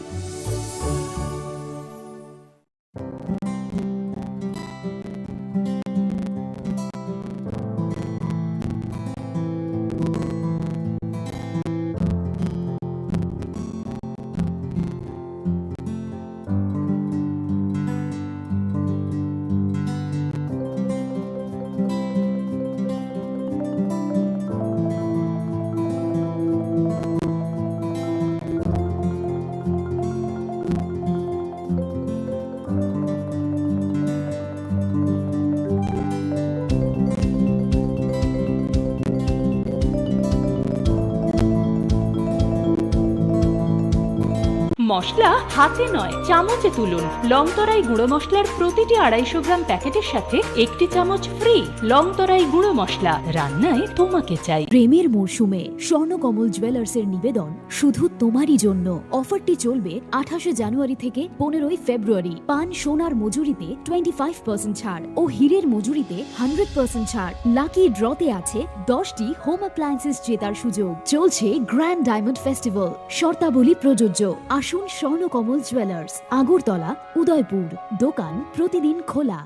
S3: মশলা হাতে নয় চামচে তুলুন। লংতরাই গুঁড়ো মশলার প্রতিটি 250 গ্রাম প্যাকেটের সাথে 1টি চামচ ফ্রি। লংতরাই গুঁড়ো মশলা, রান্নায় তোমাকে চাই।
S16: প্রেমের মরশুমে স্বর্ণকমল জুয়েলার্সের নিবেদন শুধু তোমারই জন্য। অফারটি চলবে 28 জানুয়ারি থেকে 15 ফেব্রুয়ারি। পান সোনার মজুরিতে 25% ছাড় ও হীরের মজুরিতে 100% ছাড়। লাকি ড্রতে আছে 10টি হোম অ্যাপ্লায়েন্সেস জেতার সুযোগ। চলছে গ্র্যান্ড ডায়মন্ড ফেস্টিভ্যাল। শর্তাবলী প্রযোজ্য। আসুন স্বর্ণকমল জুয়েলার্স, আগরতলা, উদয়পুর। দোকান প্রতিদিন খোলা।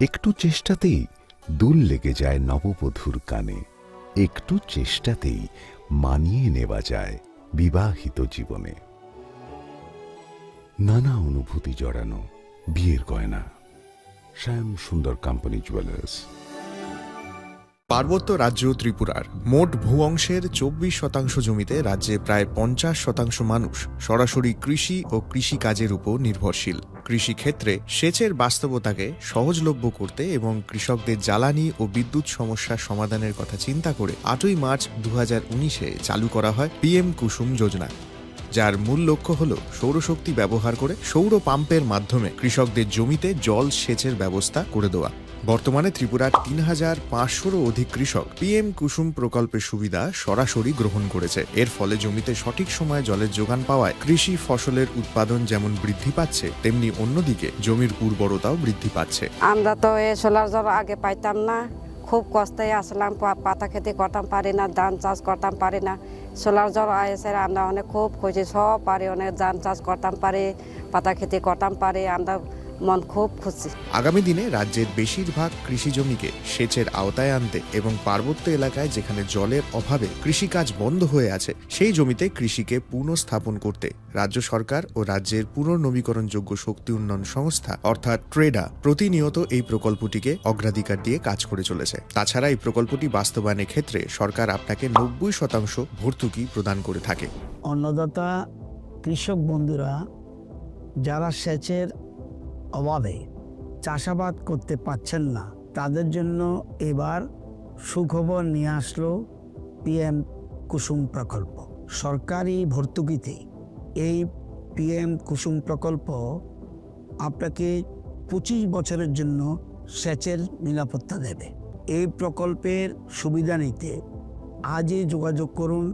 S4: একটু চেষ্টাতেই দুল লেগে যায় নববধূর কানে। একটু চেষ্টাতেই মানিয়ে নেওয়া যায় বিবাহিত জীবনে। নানা অনুভূতি জড়ানো বিয়ের গয়না। শ্যাম সুন্দর কোম্পানি জুয়েলার্স।
S5: পার্বত্য রাজ্য ত্রিপুরার মোট ভূ অংশের 24% জমিতে রাজ্যে প্রায় 50% মানুষ সরাসরি কৃষি ও কৃষিকাজের উপর নির্ভরশীল। কৃষিক্ষেত্রে সেচের বাস্তবতাকে সহজলভ্য করতে এবং কৃষকদের জ্বালানি ও বিদ্যুৎ সমস্যার সমাধানের কথা চিন্তা করে 8ই মার্চ 2019-এ চালু করা হয় PM কুসুম যোজনা, যার মূল লক্ষ্য হল সৌরশক্তি ব্যবহার করে সৌর পাম্পের মাধ্যমে কৃষকদের জমিতে জল সেচের ব্যবস্থা করে দেওয়া। বর্তমানে ত্রিপুরার 3500-রও অধিক কৃষক PM কুসুম প্রকল্পের সুবিধা সরাসরি গ্রহণ করেছে। এর ফলে জমিতে সঠিক সময়ে জলের যোগান পাওয়ায় কৃষি ফসলের উৎপাদন যেমন বৃদ্ধি পাচ্ছে, তেমনি অন্যদিকে জমির উর্বরতাও বৃদ্ধি পাচ্ছে।
S6: আমরা তো এই সোলার জল আগে পাইতাম না, খুব কষ্টে আসলাম, পাতা খেতে করতাম পারি না, ধান চাষ করতাম পারি না। সোলার জল এসে আমরা অনেক খুব খুশি, সব পারি, অনেক ধান চাষ করতাম পারি, পাতা খেতে করতাম পারি, আমরা মন খুব খুশি।
S5: আগামী দিনে রাজ্যের বেশিরভাগ কৃষি জমিকে সেচের আওতায় আনতে এবং পার্বত্য এলাকায় যেখানে জলের অভাবে কৃষিকাজ বন্ধ হয়ে আছে, সেই জমিতে কৃষিকে পুনঃস্থাপন করতে রাজ্য সরকার ও রাজ্যের পুনর্নবীকরণযোগ্য শক্তি উন্নয়ন সংস্থা অর্থাৎ ট্রেডা প্রতিনিয়ত এই প্রকল্পটিকে অগ্রাধিকার দিয়ে কাজ করে চলেছে। তাছাড়া এই প্রকল্পটি বাস্তবায়নের ক্ষেত্রে সরকার আপনাকে 90% ভর্তুকি প্রদান করে থাকে।
S18: অন্নদাতা কৃষক বন্ধুরা যারা সেচের অভাবে চাষাবাদ করতে পারছেন না, তাদের জন্য এবার সুখবর নিয়ে আসলো PM কুসুম প্রকল্প। সরকারি ভর্তুকিতে এই PM কুসুম প্রকল্প আপনাকে 25 বছরের জন্য সেচের নিরাপত্তা দেবে। এই প্রকল্পের সুবিধা নিতে আজই যোগাযোগ করুন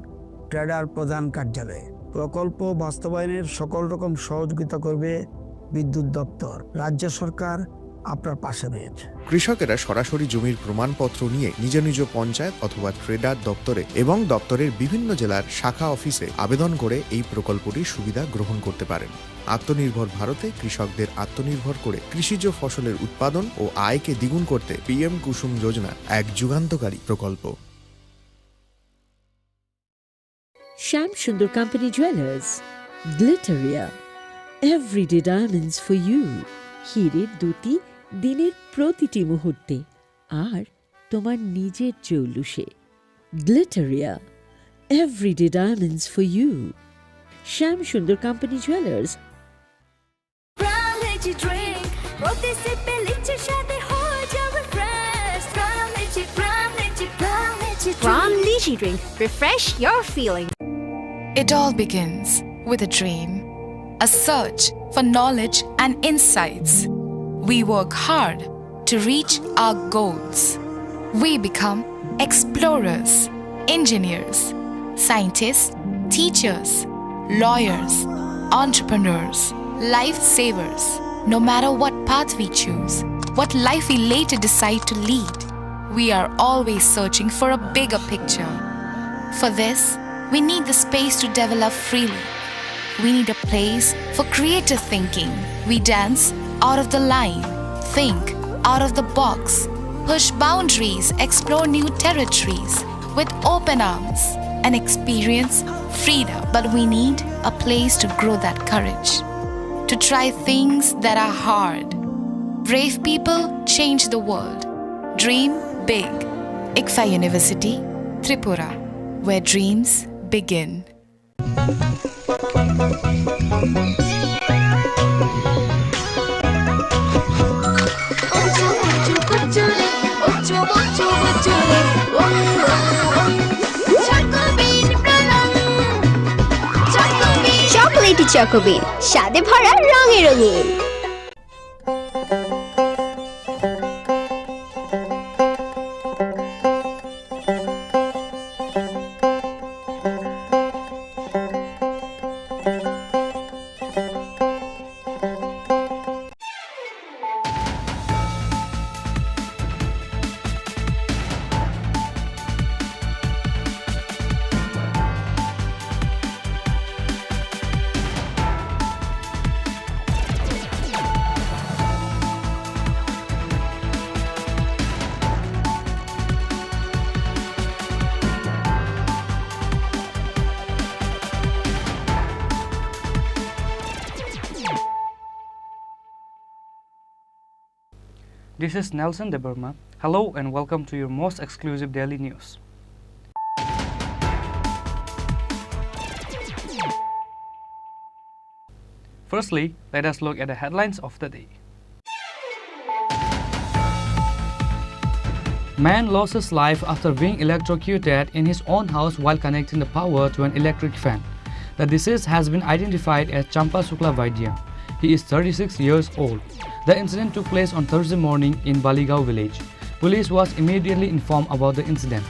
S18: ট্রেডার প্রধান কার্যালয়ে। প্রকল্প বাস্তবায়নের সকল রকম সহযোগিতা করবে বিদ্যুৎ দপ্তর। রাজ্য সরকার আপনার পাশে রয়েছে।
S5: কৃষকেরা সরাসরি জমির প্রমাণপত্র নিয়ে নিজ নিজ পঞ্চায়েত অথবা ট্রেডার দপ্তরে এবং দপ্তরের বিভিন্ন জেলার শাখা অফিসে আবেদন করে এই প্রকল্পটির সুবিধা গ্রহণ করতে পারেন। আত্মনির্ভর ভারতে কৃষকদের আত্মনির্ভর করে কৃষিজ ফসলের উৎপাদন ও আয়কে দ্বিগুণ করতে PM কুসুম যোজনা এক যুগান্তকারী প্রকল্প।
S26: Shyam Sundar company jewellers, Glitteria, everyday diamonds for you. হীরের দুটি দিনের প্রতিটি মুহূর্তে আর তোমার নিজের জৌলুসে। Glitteria, everyday diamonds for you. Sham Sundar Company Jewelers.
S10: From Lychee Drink, refresh your feeling.
S14: It all begins with a dream, a search for knowledge and insights. We work hard to reach our goals. We become explorers, engineers, scientists, teachers, lawyers, entrepreneurs, lifesavers. No matter what path we choose, what life we later decide to lead, we are always searching for a bigger picture. For this, we need the space to develop freely. We need a place for creative thinking. We dance out of the line, think out of the box, push boundaries, explore new territories with open arms and experience freedom. But we need a place to grow that courage, to try things that are hard. Brave people change the world. Dream big. ICFA University, Tripura, where dreams begin.
S10: Chocolatey Chocobean, স্বাদে ভরা রঙে রঙিন।
S17: This is Nelson De Burma. Hello and welcome to your most exclusive daily news. Firstly, let us look at the headlines of the day. Man lost his life after being electrocuted in his own house while connecting the power to an electric fan. The deceased has been identified as Champa Sukla Vaidya. He is 36 years old. The incident took place on Thursday morning in Baligao village. Police was immediately informed about the incident.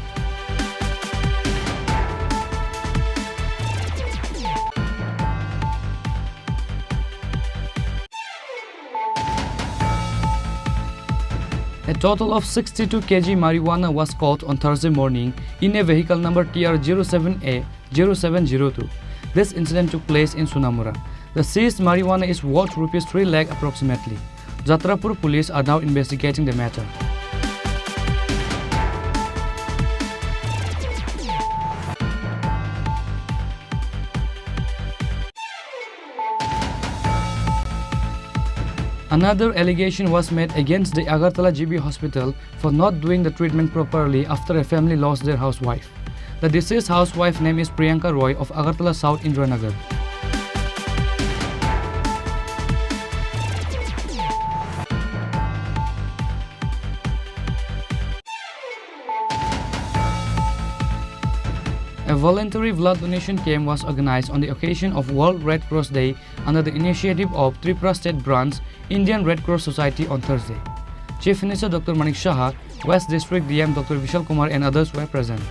S17: A total of 62 kg marijuana was caught on Thursday morning in a vehicle number TR07A0702. This incident took place in Sunamura. The seized marijuana is worth Rs 3 lakh approximately. Jatrapur police are now investigating the matter. Another allegation was made against the Agartala GB hospital for not doing the treatment properly after a family lost their housewife. The deceased housewife name is Priyanka Roy of Agartala South Indranagar. A voluntary blood donation camp was organized on the occasion of World Red Cross Day under the initiative of Tripura State Branch Indian Red Cross Society on Thursday. Chief Minister Dr. Manik Shah, West District DM Dr. Vishal Kumar and others were present.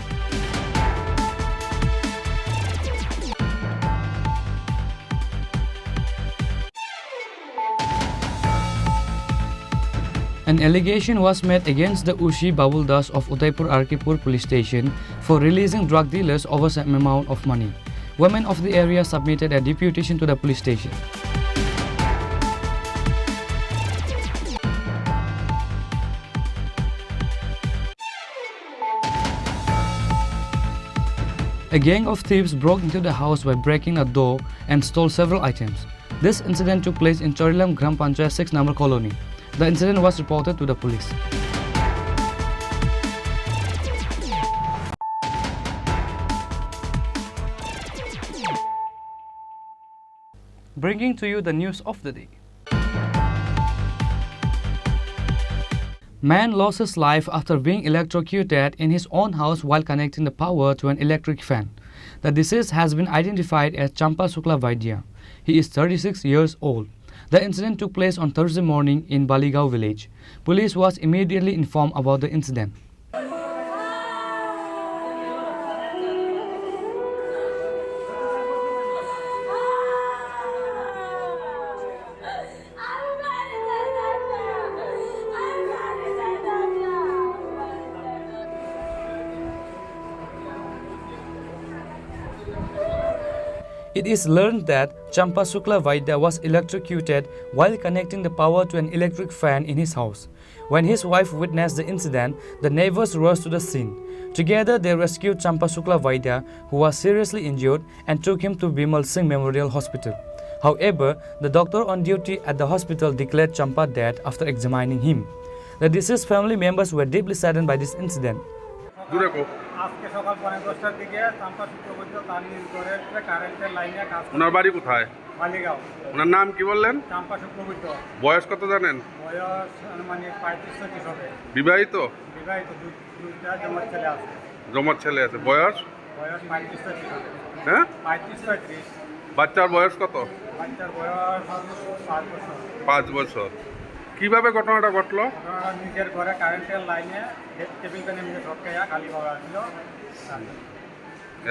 S17: An allegation was made against the Ushi Babul Das of Udaipur Arkipur police station for releasing drug dealers over some amount of money. Women of the area submitted a deputation to the police station. A gang of thieves broke into the house by breaking a door and stole several items. This incident took place in Chorilam Gram Panchayat 6 number colony. The incident was reported to the police. bringing to you the news of the day. Man lost his life after being electrocuted in his own house while connecting the power to an electric fan. The deceased has been identified as Champa Shukla Vaidya. He is 36 years old. The incident took place on Thursday morning in Baligao village. Police was immediately informed about the incident. It is learned that Champa Shukla Vaidya was electrocuted while connecting the power to an electric fan in his house. When his wife witnessed the incident, the neighbors rushed to the scene. Together, they rescued Champa Shukla Vaidya, who was seriously injured, and took him to Bimal Singh Memorial Hospital. However, the doctor on duty at the hospital declared Champa dead after examining him. The deceased family members were deeply saddened by this incident.
S9: আজকে সকাল 10:30টার দিকে চাম্পা শুক্রবৈদ্য তার নিজ ঘরের কারেন্টের লাইনে কাজ করে।
S19: ওনার বাড়ি কোথায়?
S9: বালিগাঁও।
S19: ওনার নাম কি বললেন?
S9: চাম্পা শুক্রবৈদ্য।
S19: বয়স কত জানেন?
S9: বয়স মানে 35-36 হবে।
S19: বিবাহিত?
S9: বিবাহিত, দুইটা জমজ ছেলে আছে।
S19: জমজ ছেলে আছে। বয়স?
S9: বয়স 35-36 হবে।
S19: হ্যাঁ?
S9: 35-36।
S19: বাচ্চার বয়স কত?
S9: বাচ্চার বয়স 5 বছর।
S19: 5 বছর। কিভাবে ঘটনাটা ঘটলো?
S9: ঘটনাটা নিজের ঘরে কারেন্টের লাইনে টেবিল ফ্যানের মধ্যে ঢোকাইয়া খালি পাওয়া ছিল।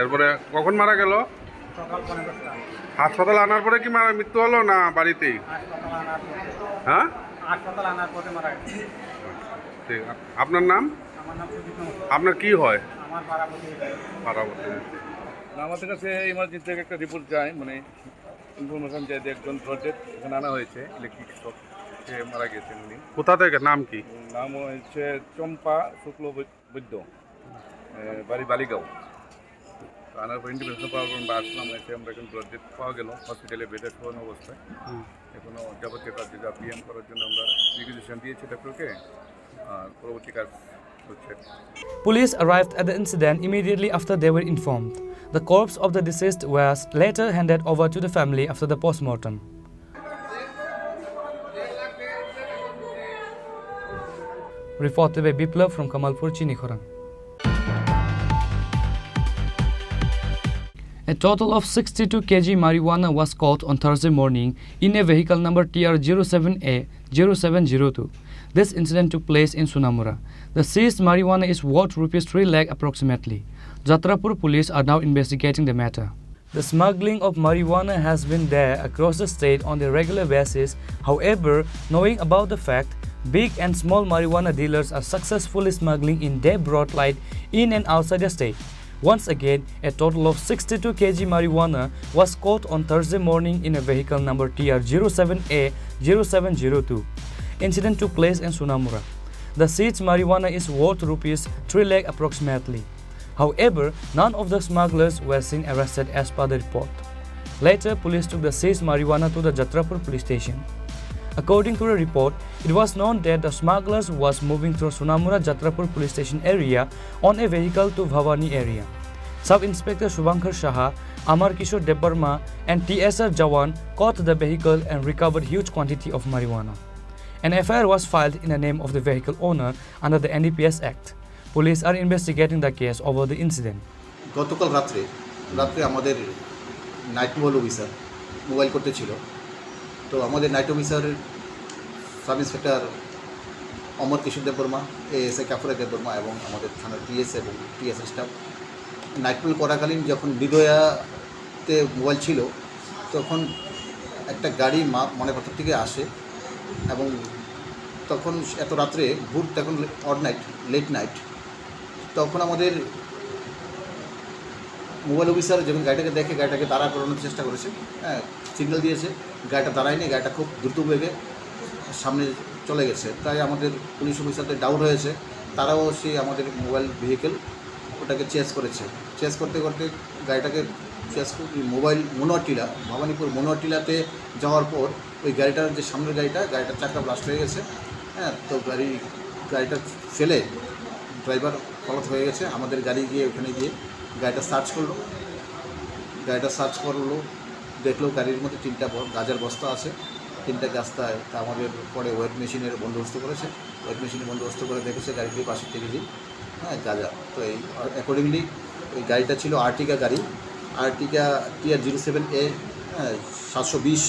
S19: এরপরে কখন মারা গেল?
S9: সকাল 10:30টা।
S19: হাসপাতালে আনার পরে কি মৃত্যু হলো না বাড়িতেই?
S9: হাসপাতালে আনার পরে।
S19: হ্যাঁ?
S9: হাসপাতালে আনার পরে মারা গেছে।
S19: ঠিক। আপনার নাম?
S9: আমার নাম সুজিত।
S19: আপনার কি হয়?
S9: আমার পাড়াপতি।
S19: পাড়াপতি।
S20: আমাদের কাছে ইমার্জেন্সি থেকে একটা রিপোর্ট যায়, মানে ইনফরমেশন যায় যে একজন প্রজেক্ট এখানে আনা হয়েছে, ইলেকট্রিক শক, সে মারা গেছেন উনি।
S19: কোথা থেকে? নাম কি?
S20: নাম হচ্ছে চম্পা শুক্ল বৈদ্য, বাড়ি বালিগাঁও। আনার পর ইন্টিমেশন পাওয়ার পর আমরা আসলাম, এসে আমরা এখন প্রজেক্ট পাওয়া গেল হসপিটালে বেডে শোয়ানো অবস্থায়। এখনও যাবতীয় কাজ যেটা পিএম করার জন্য আমরা রিকুইজিশন দিয়েছি ডক্টরকে, আর পরবর্তী কাজ হচ্ছে।
S17: Police arrived at the incident immediately after they were informed. The corpse of the deceased was later handed over to the family after the post-mortem. Reported by Biplav from Kamalpur, Chini Khorang. A total of 62 kg marijuana was caught on Thursday morning in a vehicle number TR07A0702. This incident took place in Sunamura. The seized marijuana is worth ₹3 lakh approximately. Jatrapur police are now investigating the matter. The smuggling of marijuana has been there across the state on a regular basis. However, knowing about the fact, big and small marijuana dealers are successfully smuggling in their broad light in and outside the state. Once again, a total of 62 kg marijuana was caught on Thursday morning in a vehicle number TR07A0702. Incident took place in Sunamura. The seized marijuana is worth ₹3 lakh approximately. However, none of the smugglers were seen arrested as per the report. Later, police took the seized marijuana to the Jatrapur police station. According to the report, it was known that the smugglers was moving through Sunamura Jatrapur police station area on a vehicle to Bhavani area. Sub-Inspector Shubhankar Shaha, Amar Kishore Debarma and TSR Jawan caught the vehicle and recovered huge quantity of marijuana. An FIR was filed in the name of the vehicle owner under the NDPS Act. Police are investigating the case over the incident.
S21: গতকাল রাত্রে আমাদের night officer mobile করতে ছিল, তো আমাদের night officer sub inspector অমর কিশোর Debbarma, ASI কাপুরা Debbarma এবং আমাদের থানার পিএস এবং টিএসএস স্টাফ নাইট পেট্রোল করাকালীন যখন বিদয়াতে মোবাইল ছিল, তখন একটা গাড়ি মনেপাথর থেকে আসে এবং তখন এত রাত্রে ভোর, তখন লেট নাইট, তখন আমাদের মোবাইল অফিসার যখন গাড়িটাকে দেখে গাড়িটাকে দাঁড়া করানোর চেষ্টা করেছে, হ্যাঁ সিগন্যাল দিয়েছে, গাড়িটা দাঁড়ায়নি, গাড়িটা খুব দ্রুত বেগে সামনে চলে গেছে। তাই আমাদের পুলিশ অফিসারদের ডাউট হয়েছে, তারাও সেই আমাদের মোবাইল ভেহিকেল ওটাকে চেস করেছে। চেস করতে করতে গাড়িটাকে মোবাইল মনোয়ারটিলা, ভবানীপুর মনোয়ারটিলাতে যাওয়ার পর ওই গাড়িটার যে সামনের গাড়িটার চাকা ব্লাস্ট হয়ে গেছে, হ্যাঁ, তো গাড়িটা ফেলে ড্রাইভার ফলত হয়ে গেছে। আমাদের গাড়ি গিয়ে ওখানে গিয়ে গাড়িটা সার্চ করলো, দেখলো গাড়ির মধ্যে 3টা গাঁজার বস্তা আছে, 3টা গাছটায় তা আমাদের পরে ওয়েট মেশিনের বন্দোবস্ত করেছে, ওয়েট মেশিনের বন্দোবস্ত করে দেখেছে গাড়িটি 62 কেজি গাঁজা। তো এই অ্যাকর্ডিংলি ওই গাড়িটা ছিল আর্টিকা গাড়ি, আর্টিকা TR07A 720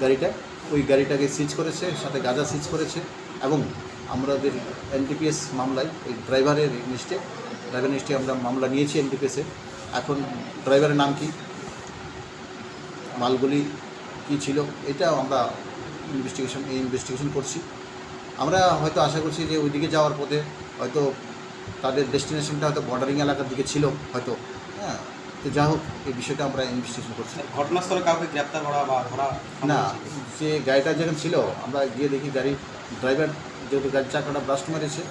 S21: গাড়িটা, ওই গাড়িটাকে সিজ করেছে, সাথে গাঁজা সিজ করেছে। এবং আমাদের NDPS মামলায় ওই ড্রাইভারের নিশ্চয় আমরা মামলা নিয়েছি NDPS-এ। এখন ড্রাইভারের নাম কি, মালগুলি কী ছিল, এটা আমরা ইনভেস্টিগেশন করছি। আমরা হয়তো আশা করছি যে ওইদিকে যাওয়ার পথে হয়তো তাদের ডেস্টিনেশনটা হয়তো বর্ডারিং এলাকার দিকে ছিল হয়তো, তো যা হোক এই বিষয়টা আমরা ইনভেস্টিগেশন করছি।
S9: ঘটনাস্থলে কাউকে গ্রেপ্তার করা বা ধরা
S21: না, যে গাড়িটা যেখানে ছিল আমরা গিয়ে দেখি গাড়ির ড্রাইভার যেহেতু গাড়ির চাকাটা ব্লাস্ট মেরেছে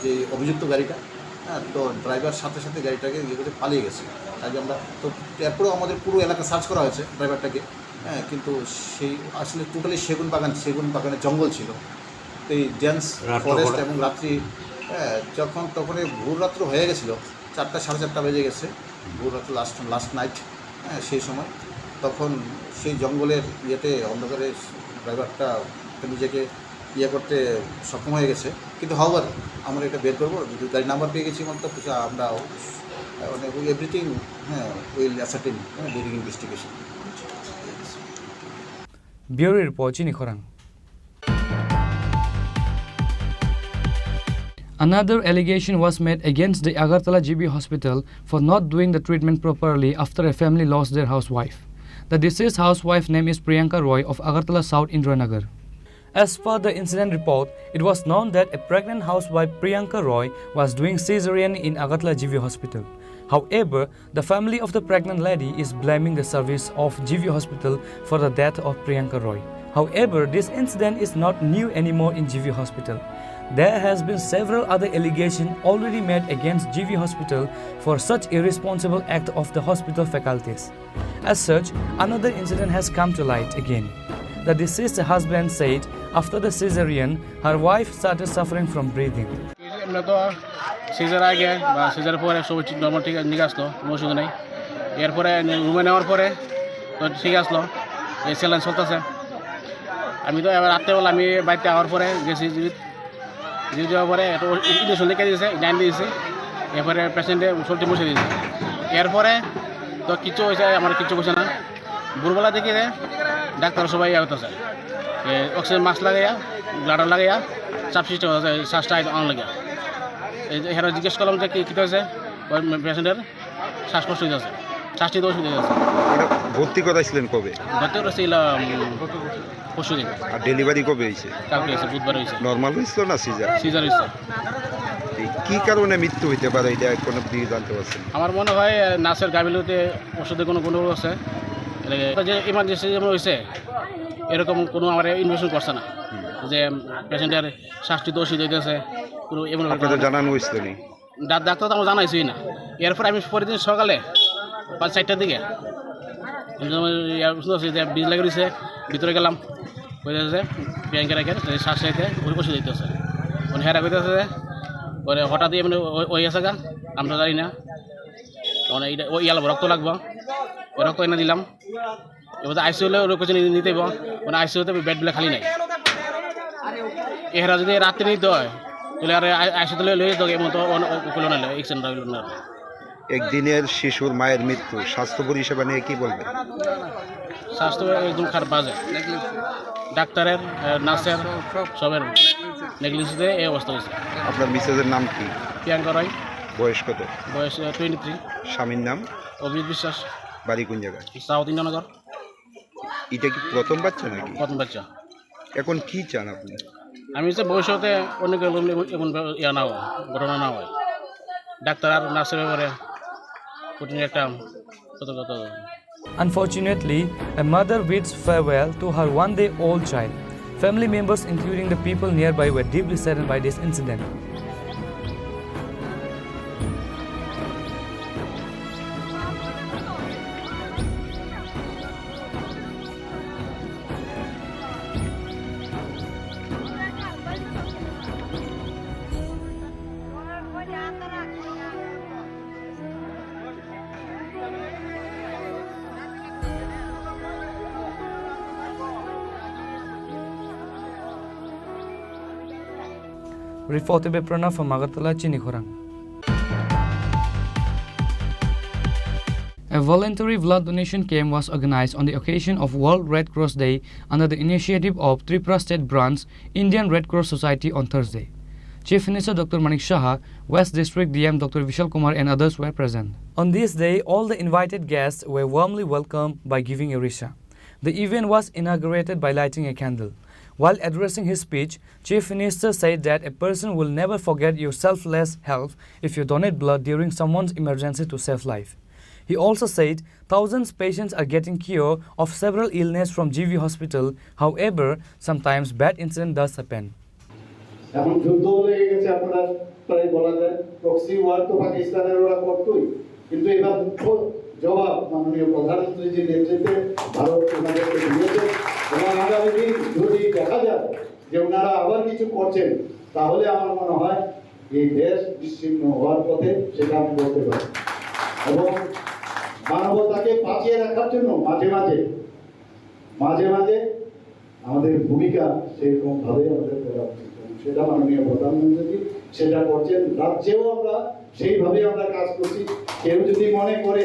S21: যে অভিযুক্ত গাড়িটা, তো ড্রাইভার সাথে সাথে গাড়িটাকে ইয়ে করে পালিয়ে গেছে। তাই আমরা তো এরপরেও আমাদের পুরো এলাকা সার্চ করা হয়েছে ড্রাইভারটাকে, কিন্তু সেই আসলে টোটালি সেগুন বাগানের জঙ্গল ছিল। তো এই ডেন্স ফরেস্ট এবং রাত্রি তখন ভোর রাত্র হয়ে গেছিলো, 4টা সাড়ে 4টা বেজে গেছে, ভোর রাত্র লাস্ট নাইট, সেই সময় তখন সেই জঙ্গলের ইয়েতে অন্ধকারে ড্রাইভারটা নিজেকে করতে সক্ষম হয়ে গেছে। কিন্তু হাওয়ার আমরা এটা বের করবো, গাড়ি নাম্বার পেয়ে গেছি মতো আমরা everything will ascertain during investigation.
S17: Bureau Report, Chini Khorang. Another allegation was made against the Agartala GB Hospital for not doing the treatment properly after a family lost their housewife. The deceased housewife name is Priyanka Roy of Agartala South, Indranagar. As per the incident report, it was known that a pregnant housewife Priyanka Roy was doing cesarean in Agartala GB Hospital. However, the family of the pregnant lady is blaming the service of GB Hospital for the death of Priyanka Roy. However, this incident is not new anymore in GB Hospital. There has been several other allegations already made against GB Hospital for such irresponsible act of the hospital faculties. As such, another incident has come to light again. The deceased husband said after the cesarean, her wife started suffering from breathing.
S9: Caesar আগে বা caesar পরে সব normal ঠিক নিয়ে আসলো, কোনো অসুবিধা নেই। এরপরে রুমে নেওয়ার পরে তো ঠিক আসলো, এই স্যালাইন চলতেছে। আমি তো এবার রাত্রেবেলা আমি বাড়িতে আওয়ার পরে গেছি, যাওয়ার পরে একটু ইঞ্জেকশন লিখে দিয়েছে, ইঞ্জাইন দিয়েছি, এরপরে পেশেন্টে শরীরটি মুছে দিয়েছে। এরপরে তো কিছু হয়েছে, আমার কিছু হয়েছে না। ভোরবেলা দেখি ডাক্তার সবাই হতেছে অক্সিজেন মাস্ক লাগাইয়া, ব্লাডার লাগাইয়া, চাপ সিস্টেম হতেছে, শ্বাসটা অন লাগিয়া। এখানে জিজ্ঞেস করলাম যে কী হয়েছে, পেশেন্টের শ্বাসকষ্ট হয়ে যাচ্ছে, শ্বাস নিতে অসুবিধা হয়ে যাচ্ছে।
S1: ভর্তি করাইছিলেন কবে?
S9: ভর্তি করেছিল পরশু দিন।
S1: আর ডেলিভারি কবে হয়েছে?
S9: কালকে হয়েছে, বুধবার হয়েছে।
S1: নর্মাল হয়েছিল না সিজার?
S9: সিজার হয়েছে।
S1: কি কারণে মৃত্যু হইতে পারে এটা কোনো দিকে জানতে পারছেন?
S9: আমার মনে হয় নার্সের গাফিলতিতে ওষুধে কোনো গণ্ডগোল আছে, যে ইমার্জেন্সি যেমন হয়েছে এরকম কোনো আমার ইনভেস্টমেন্ট করছে না, যে পেশেন্টের শ্বাসটি তো অসুবিধা হইতেছে কোনো এমন
S1: জানানো হয়েছিল নি?
S9: ডাক্তার তো আমার জানাইছই না। এরপর আমি পরের দিন সকালে 5-4টার দিকে বীজ লাগিয়ে দিয়েছে, ভিতরে গেলাম, কইতেছে প্রিয়াঙ্কা রেখে শ্বাস চাইতে অসুবিধা হইতেছে, মানে হেরা কইতেছে পরে হঠাৎই মানে ওই আছে গা, আমরা জানি না, মানে এটা ওই ইয়াল রক্ত লাগবো, ওই রক্ত এনে দিলাম। এবার আইসিউলে ওর কিছু নিতে মানে আইসিউতে বেডগুলো খালি নাই। এরা যদি রাত্রে নিতে হয় তাহলে আর আইসিউতে লয়ে যেত, এমন তো কোনো না এক্সিডেন্ট হইল না।
S1: একদিনের শিশুর মায়ের মৃত্যু স্বাস্থ্য পরিষেবা নিয়ে কি বলবেন?
S9: স্বাস্থ্য একদম খারাপ বাজে, ডাক্তারের, নার্সের সবের নেগলিজেন্সে এই অবস্থা হয়েছে।
S1: আপনার মিসেসের নাম কি?
S9: প্রিয়াঙ্কা রায়।
S1: বয়স কত?
S9: বয়স 23।
S1: স্বামীর নাম?
S9: অভিজিৎ বিশ্বাস।
S1: বাড়ি কোন জায়গায়?
S9: সাউথ ইন্দ্রনগর।
S1: এটা কি প্রথম বাচ্চা নাকি?
S9: প্রথম বাচ্চা।
S1: এখন কি চান আপনি?
S9: আমি যে ভবিষ্যতে অনেক এমন ইয়া না হয়, ঘটনা না হয়, ডাক্তার আর নার্সের ব্যাপারে কঠিন একটা সতর্কতা।
S17: Unfortunately, a mother bids farewell to her one-day-old child. Family members, including the people nearby, were deeply saddened by this incident. Reported by Pranav from Agartala, Chini Khorang. A voluntary blood donation camp was organized on the occasion of World Red Cross Day under the initiative of Tripura State Branch, Indian Red Cross Society on Thursday. Chief Minister Dr. Manik Saha, West District DM Dr. Vishal Kumar and others were present. On this day, all the invited guests were warmly welcomed by giving a risha. The event was inaugurated by lighting a candle. While addressing his speech, Chief Minister said that a person will never forget your selfless help if you donate blood during someone's emergency to save life. He also said thousands of patients are getting cure of several illnesses from GV Hospital. However, sometimes bad incident does happen.
S2: এখন যুদ্ধ লেগে গেছে আপনারা প্রায় বলা যায় proxy war তো পাকিস্তানের ওরা করতোই কিন্তু এবার মুখ্য জবাব মাননীয় প্রধানমন্ত্রী যে নেতৃত্বে ভারত ওনাদেরকে দিয়েছে এবং আগামী দিন যদি দেখা যায় যে ওনারা আবার কিছু করছেন তাহলে আমার মনে হয় এই দেশ বিচ্ছিন্ন হওয়ার পথে সেটা আমি বলতে পারি এবং মানবতাকে বাঁচিয়ে রাখার জন্য মাঝে মাঝে আমাদের ভূমিকা সেরকম ভাবে আমাদের করা উচিত সেটা মাননীয় প্রধানমন্ত্রী সেটা করছেন রাজ্যেও আমরা সেইভাবে আমরা কাজ করছি কেউ যদি মনে করে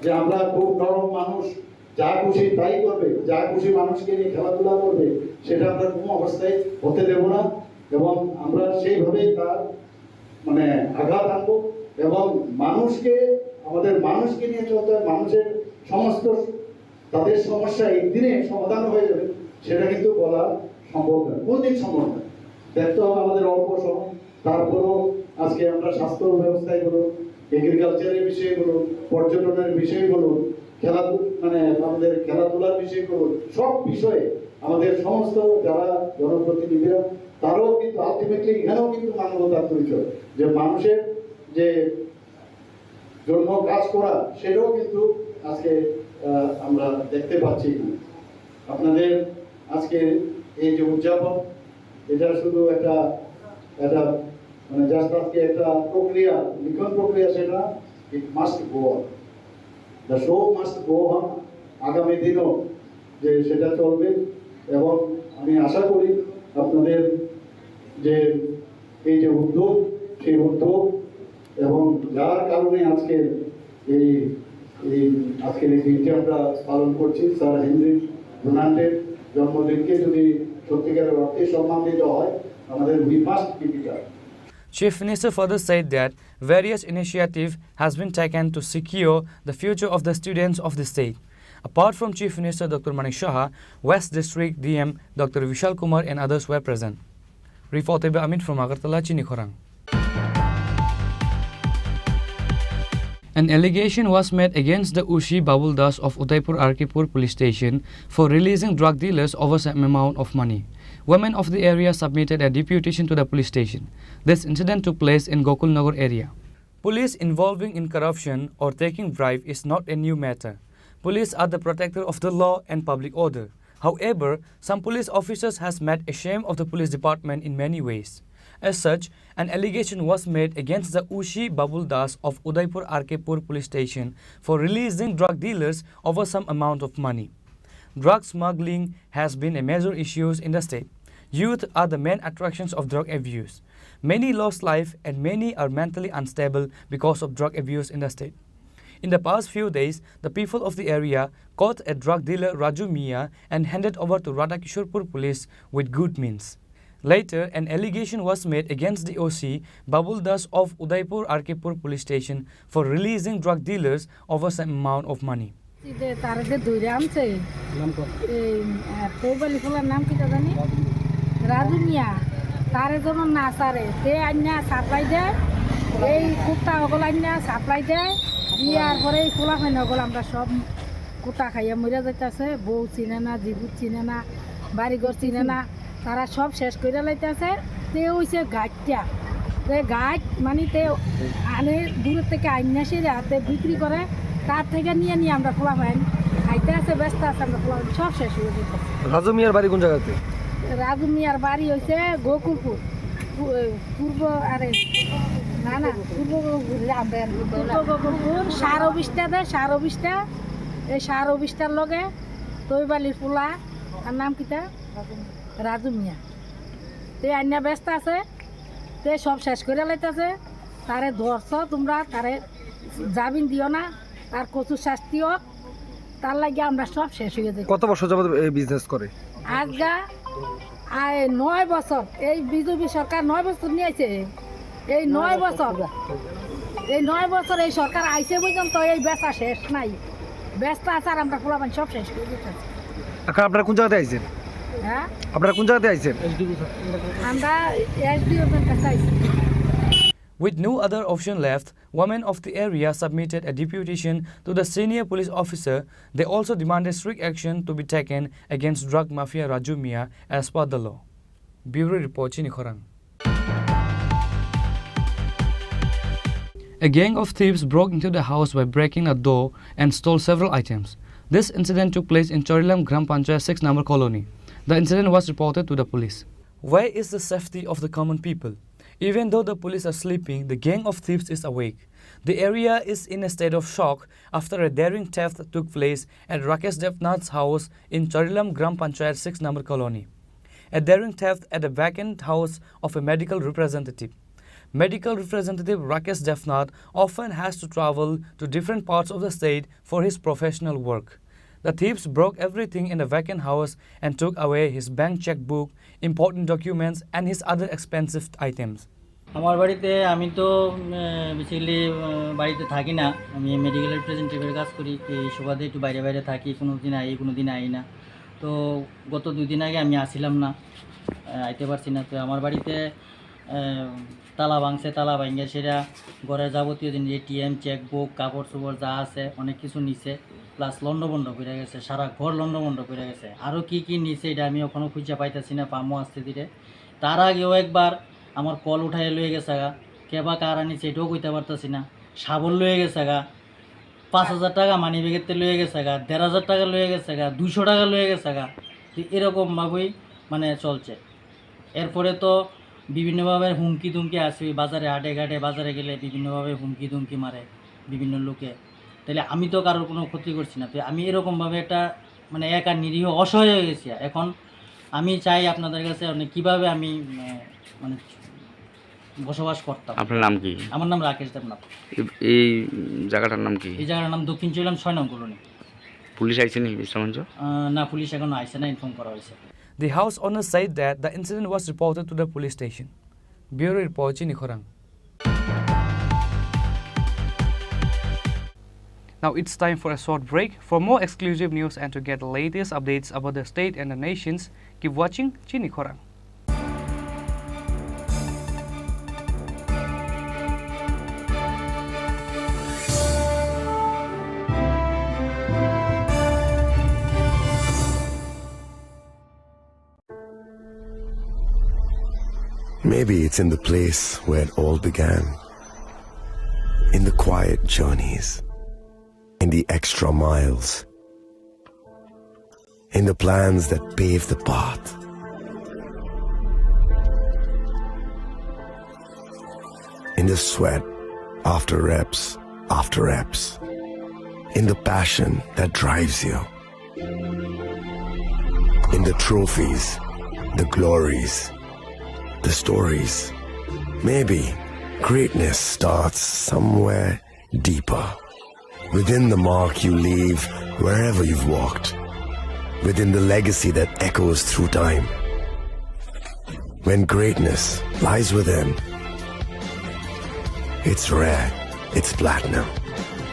S2: যে আমরা খুব নরম মানুষ যা খুশি তাই করবে যা খুশি মানুষকে নিয়ে খেলাধুলা করবে সেটা আমরা কোনো অবস্থায় হতে দেব না এবং আমরা সেইভাবেই তার মানে আঘাত আনবো এবং আমাদের মানুষকে নিয়ে চলতে হয় মানুষের সমস্ত তাদের সমস্যা একদিনে সমাধান হয়ে যাবে সেটা কিন্তু বলা সম্ভব নয় কোনদিন সম্ভব নয় দেখতে হবে আমাদের অল্প সময় তারপরও আজকে আমরা স্বাস্থ্য ব্যবস্থায় বলুন এগ্রিকালচারের বিষয়ে বলুন পর্যটনের বিষয়ে বলুন আমাদের খেলাধুলার বিষয়ে বলুন সব বিষয়ে আমাদের সমস্ত যারা জনপ্রতিনিধিরা তারাও কিন্তু আলটিমেটলি এখানেও কিন্তু মানবতার পরিচয় যে মানুষের যে জন্য কাজ করা সেটাও কিন্তু আজকে আমরা দেখতে পাচ্ছি আপনাদের আজকে এই যে উদযাপন এটা শুধু একটা মানে জাস্ট আজকে একটা প্রক্রিয়া লিখন প্রক্রিয়া সেটা it must go on the show must go on আগামী দিনও যে সেটা চলবে এবং আমি আশা করি আপনাদের যে এই যে উদ্যোগ সেই উদ্যোগ এবং যার কারণে আজকের এই আজকের এই দিনটি আমরা পালন করছি স্যার হেনরি ডোনাল্ডের জন্মদিনকে যদি সত্যিকারের অর্থে সম্মান দিতে হয় আমাদের we must keep it up
S17: Chief Minister further said that various initiatives has been taken to secure the future of the students of the state. Apart from Chief Minister Dr. Manik Saha, West District DM Dr. Vishal Kumar and others were present. Reported by Amit from Agartala, Chini Khorang. An allegation was made against the Ushi Babul Das of Udaipur Arkipur police station for releasing drug dealers over some amount of money. Women of the area submitted a deputation to the police station. This incident took place in Gokulnagar area. Police involving in corruption or taking bribe is not a new matter. Police are the protector of the law and public order. However, some police officers has made a shame of the police department in many ways. As such, an allegation was made against the Ushi Babul Das of Udaipur Arkipur police station for releasing drug dealers over some amount of money. Drug smuggling has been a major issue in the state. Youth are the main attractions of drug abuse. Many lost life and many are mentally unstable because of drug abuse in the state. In the past few days, the people of the area caught a drug dealer Raju Mia and handed over to Radhakishorpur police with good means. Later, an allegation was made against the OC Babul Das of Udaipur Arkipur police station for releasing drug dealers over some amount of money.
S7: Raju Mia তারে যেমন না সারে তে আন্যা supply দেয় এই কুত্তা ওগুলো আন্যা supply দেয় দিয়ার পরে এই খোলা হয় না ওগুলো আমরা সব কুত্তা খাইয়া মরে যাইতেছে বউ চিনে না জিবুত চিনে না বাড়িঘর চিনে না তারা সব শেষ করে লাইতেছে তে হইছে গাছটা তে গাছ মানে তে আনে দূরের থেকে আন্যা সেরে হাতে বিক্রি করে তার থেকে নিয়ে আমরা খোলা হয় খাইতে আছে ব্যস্ত আছে আমরা খোলা সব শেষ হয়ে যেতেছে
S11: রাজু মিয়ার বাড়ি কোন জায়গাতে
S7: রাজু মিয়ার বাড়ি হয়েছে গোকুলপুর পূর্ব আরে না না পূর্ব গোকুলপুর সার অফিসটা দেয় সার অফিসটা এই সার অফিসটার লগে তৈবালির পোলা তার নাম কিটা রাজু মিয়া তে আন্যা ব্যস্ত আছে তে তে সব শেষ করে লাইতেছে তারে ধরছ তোমরা তারে জামিন দিও না তার কচুর শাস্তি হোক তার লাগে আমরা সব শেষ হয়ে যাই।
S1: কত বছর যাবত এই বিজনেস করে?
S7: আজগা 9 বছর এই বিজেপি সরকার 9 বছর নিয়েছে। এই 9 বছর এই সরকার আইসে পর্যন্ত এই বেচা শেষ নাই। বেচা আছে আর আমরা পোলাপান সব শেষ করে দিতেছি।
S1: এখন আপনারা কোন জায়গাতে আইছেন?
S7: হ্যাঁ
S1: আপনারা কোন জায়গাতে আইছেন?
S7: আমরা এসডিও এর কাছে আইছি।
S17: With no other option left, women of the area submitted a deputation to the senior police officer. They also demanded strict action to be taken against drug mafia Raju Mia as per the law. Bureau Report, Chini Khorang. A gang of thieves broke into the house by breaking a door and stole several items. This incident took place in Chorilam Gram Panchayat 6 number colony. The incident was reported to the police. Where is the safety of the common people? Even though the police are sleeping, the gang of thieves is awake. The area is in a state of shock after a daring theft took place at Rakesh Devnath's house in Chorilam Gram Panchayat 6 number colony. A daring theft at a vacant house of a medical representative. Medical representative Rakesh Devnath often has to travel to different parts of the state for his professional work. The thieves broke everything in the vacant house and took away his bank checkbook, important documents and his other expensive items.
S8: আমার বাড়িতে আমি তো basically বাড়িতে থাকি না, আমি medical রিপ্রেজেন্টেটিভের কাজ করি। এই সুবাদে একটু বাইরে বাইরে থাকি, কোনো দিন আই না। তো গত 2 দিন আগে আমি আসিলাম না, আইতে পারছি না। তো আমার বাড়িতে তালা ভাঙছে, তালা ভাঙে সেটা ঘরের যাবতীয় জিনিস এটিএম চেকবুক কাপড় চোপড় যা আছে অনেক কিছু নিছে, প্লাস লন্ডভন্ড করে গেছে, সারা ঘর লন্ডভন্ড করে গেছে। আরও কি নিছে এটা আমি ওখানে খুঁজে পাইতেছি না, পামো আসতে দিলে। তার আগেও একবার আমার কল উঠাই লয়ে গেছে গা, কেবা কারা নিছে এটাও কইতে পারতেছি না। সাবল লয়ে গেছে গা, 5,000 টাকা মানি ব্যাগেতে লয়ে গেছে গা, 1,500 টাকা লয়ে গেছে গা, 200 টাকা লয়ে গেছে গা। তো এরকমভাবেই মানে চলছে। এরপরে তো বিভিন্নভাবে হুমকি দুমকি আসে, বাজারে হাটে ঘাটে বাজারে গেলে বিভিন্নভাবে হুমকি দুমকি মারে বিভিন্ন লোকে। তাহলে আমি তো কারোর কোনো ক্ষতি করছি না। তো আমি এরকমভাবে একটা মানে একা নিরীহ অসহায় হয়ে গেছি। এখন আমি চাই আপনাদের কাছে কীভাবে আমি মানে বসবাস করতাম।
S11: আপনার নাম কি?
S8: আমার নাম রাকেশ দেবনাথ।
S11: এই জায়গাটার নাম কি?
S17: এই জায়গাটার নাম দক্ষিণ চরিলাম 6 নং কলোনি।
S11: পুলিশ আইছে নি বিশ্রামঞ্চ?
S17: না, পুলিশ এখনো আইছে না, ইনফর্ম করা হয়েছে। The house owner said that the incident was reported to the police station. Bureau Report, Chini Khorang. Now it's time for a short break. For more exclusive news and to get the latest updates about the state and the nations, keep watching Chini Khorang.
S12: Maybe it's in the place where it all began. In the quiet journeys. In the extra miles. In the plans that pave the path. In the sweat after reps. In the passion that drives you. In the trophies, the glories, the stories. Maybe greatness starts somewhere deeper. Within the mark you leave wherever you've walked. Within the legacy that echoes through time. When greatness lies within, it's rare, it's platinum.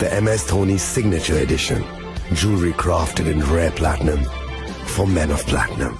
S12: The MS Dhoni Signature Edition. Jewelry crafted in rare platinum for men of platinum.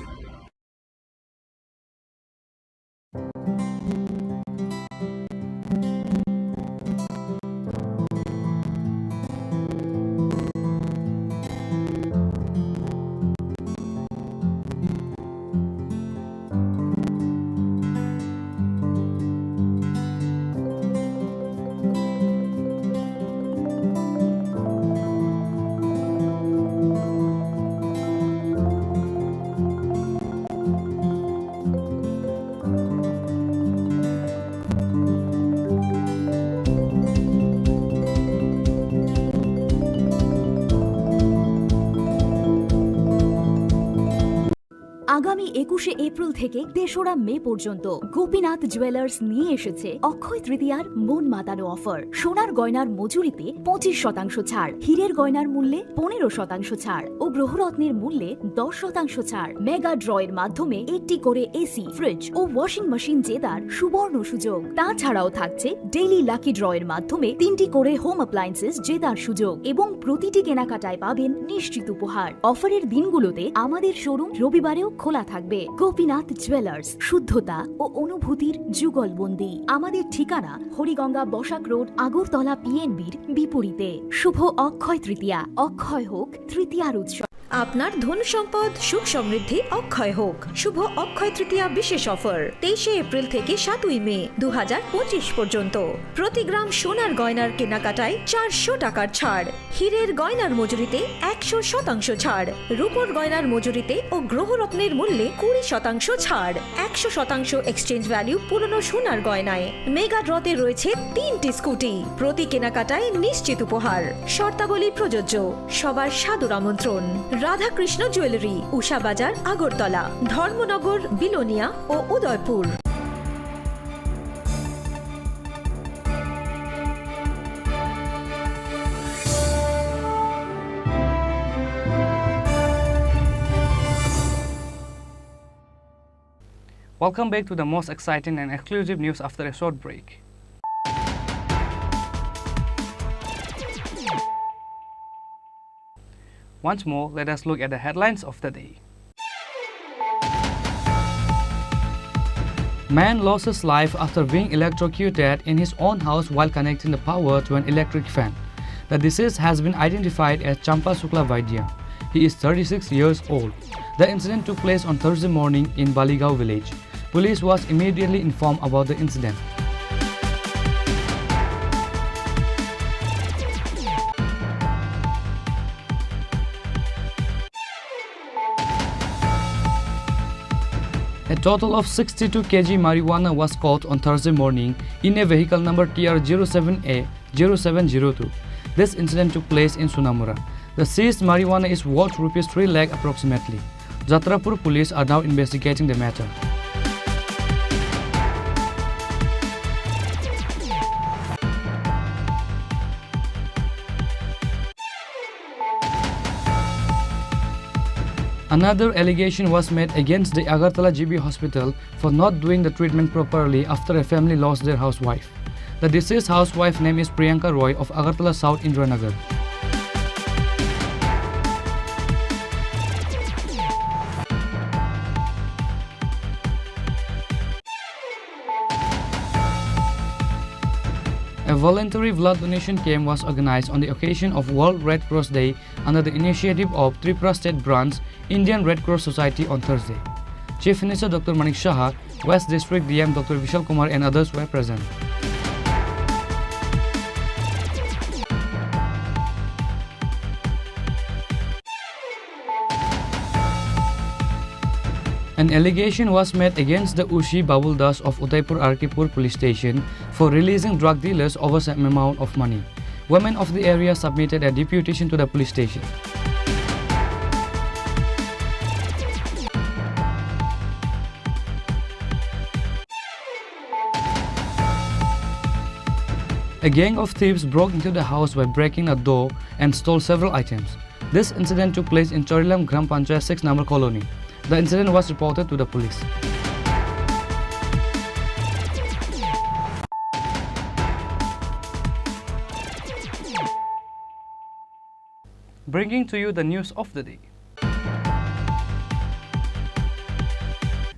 S16: আগামী 21শে April থেকে ৩রা মে পর্যন্ত Gopinath jewellers নিয়ে এসেছে অক্ষয় তৃতীয়ার মন মাতানো offer. সোনার গয়নার মজুরিতে 25% ছাড়, হীরের গয়নার মূল্যে 15% ছাড় ও গ্রহরত্নের মূল্যে 10% ছাড়। মেগা ড্রয়ের মাধ্যমে একটি করে এসি, ফ্রিজ ও ওয়াশিং মেশিন জেতার সুবর্ণ সুযোগ। তাছাড়াও থাকছে ডেইলি লাকি ড্রয়ের মাধ্যমে 3টি করে হোম অ্যাপ্লায়েন্সেস জেতার সুযোগ এবং প্রতিটি কেনাকাটায় পাবেন নিশ্চিত উপহার। অফারের দিনগুলোতে আমাদের শোরুম রবিবারেও খোলা থাকবে। গোপীনাথ জুয়েলার্স, শুদ্ধতা ও অনুভূতির যুগলবন্দি। আমাদের ঠিকানা হরিগঙ্গা বসাক রোড, আগরতলা পিএনবির বিপরীতে। শুভ অক্ষয় তৃতীয়া, অক্ষয় হোক তৃতীয়ার উৎসব।
S13: আপনার ধন সম্পদ সুখ সমৃদ্ধি অক্ষয় হোক। শুভ অক্ষয় তৃতীয়া বিশেষ অফার 23শে এপ্রিল থেকে 7ই মে 2025 পর্যন্ত। প্রতি গ্রাম সোনার গয়নার কেনাকাটায় 400 টাকার ছাড়, হীরের গয়নার মজুরিতে 100% ছাড়, রূপোর গয়নার মজুরিতে ও গ্রহরত্নের মূল্যে 20% ছাড়, 100% এক্সচেঞ্জ ভ্যালু পুরনো সোনার গয়নায়। মেগা ড্রতে রয়েছে 3টি স্কুটি, প্রতি কেনাকাটায় নিশ্চিত উপহার। শর্তাবলী প্রযোজ্য। সবার সাদর আমন্ত্রণ। রাধাকৃষ্ণ জুয়েলারি, উষা বাজার, আগরতলা, ধর্মনগর, বিলোনিয়া ও Udaipur.
S17: Welcome back to the most exciting and exclusive news after a short break. Once more, let us look at the headlines of the day. Man lost his life after being electrocuted in his own house while connecting the power to an electric fan. The deceased has been identified as Champa Sukla Vaidya. He is 36 years old. The incident took place on Thursday morning in Baligao village. Police was immediately informed about the incident. A total of 62 kg marijuana was caught on Thursday morning in a vehicle number TR07A0702. This incident took place in Sunamura. The seized marijuana is worth Rs 3 lakh approximately. Jatrapur police are now investigating the matter. Another allegation was made against the Agartala GB hospital for not doing the treatment properly after a family lost their housewife. The deceased housewife name is Priyanka Roy of Agartala South Indranagar. A voluntary blood donation camp was organized on the occasion of World Red Cross Day under the initiative of Tripura State Branch Indian Red Cross Society on Thursday. Chief Minister Dr. Manik Shah, West District DM Dr. Vishal Kumar and others were present. An allegation was made against the Ushi Babul Das of Udaipur Arkipur police station for releasing drug dealers over some amount of money. Women of the area submitted a deputation to the police station. A gang of thieves broke into the house by breaking a door and stole several items. This incident took place in Chorilam Gram Panchayat 6 number colony. The incident was reported to the police. Bringing to you the news of the day.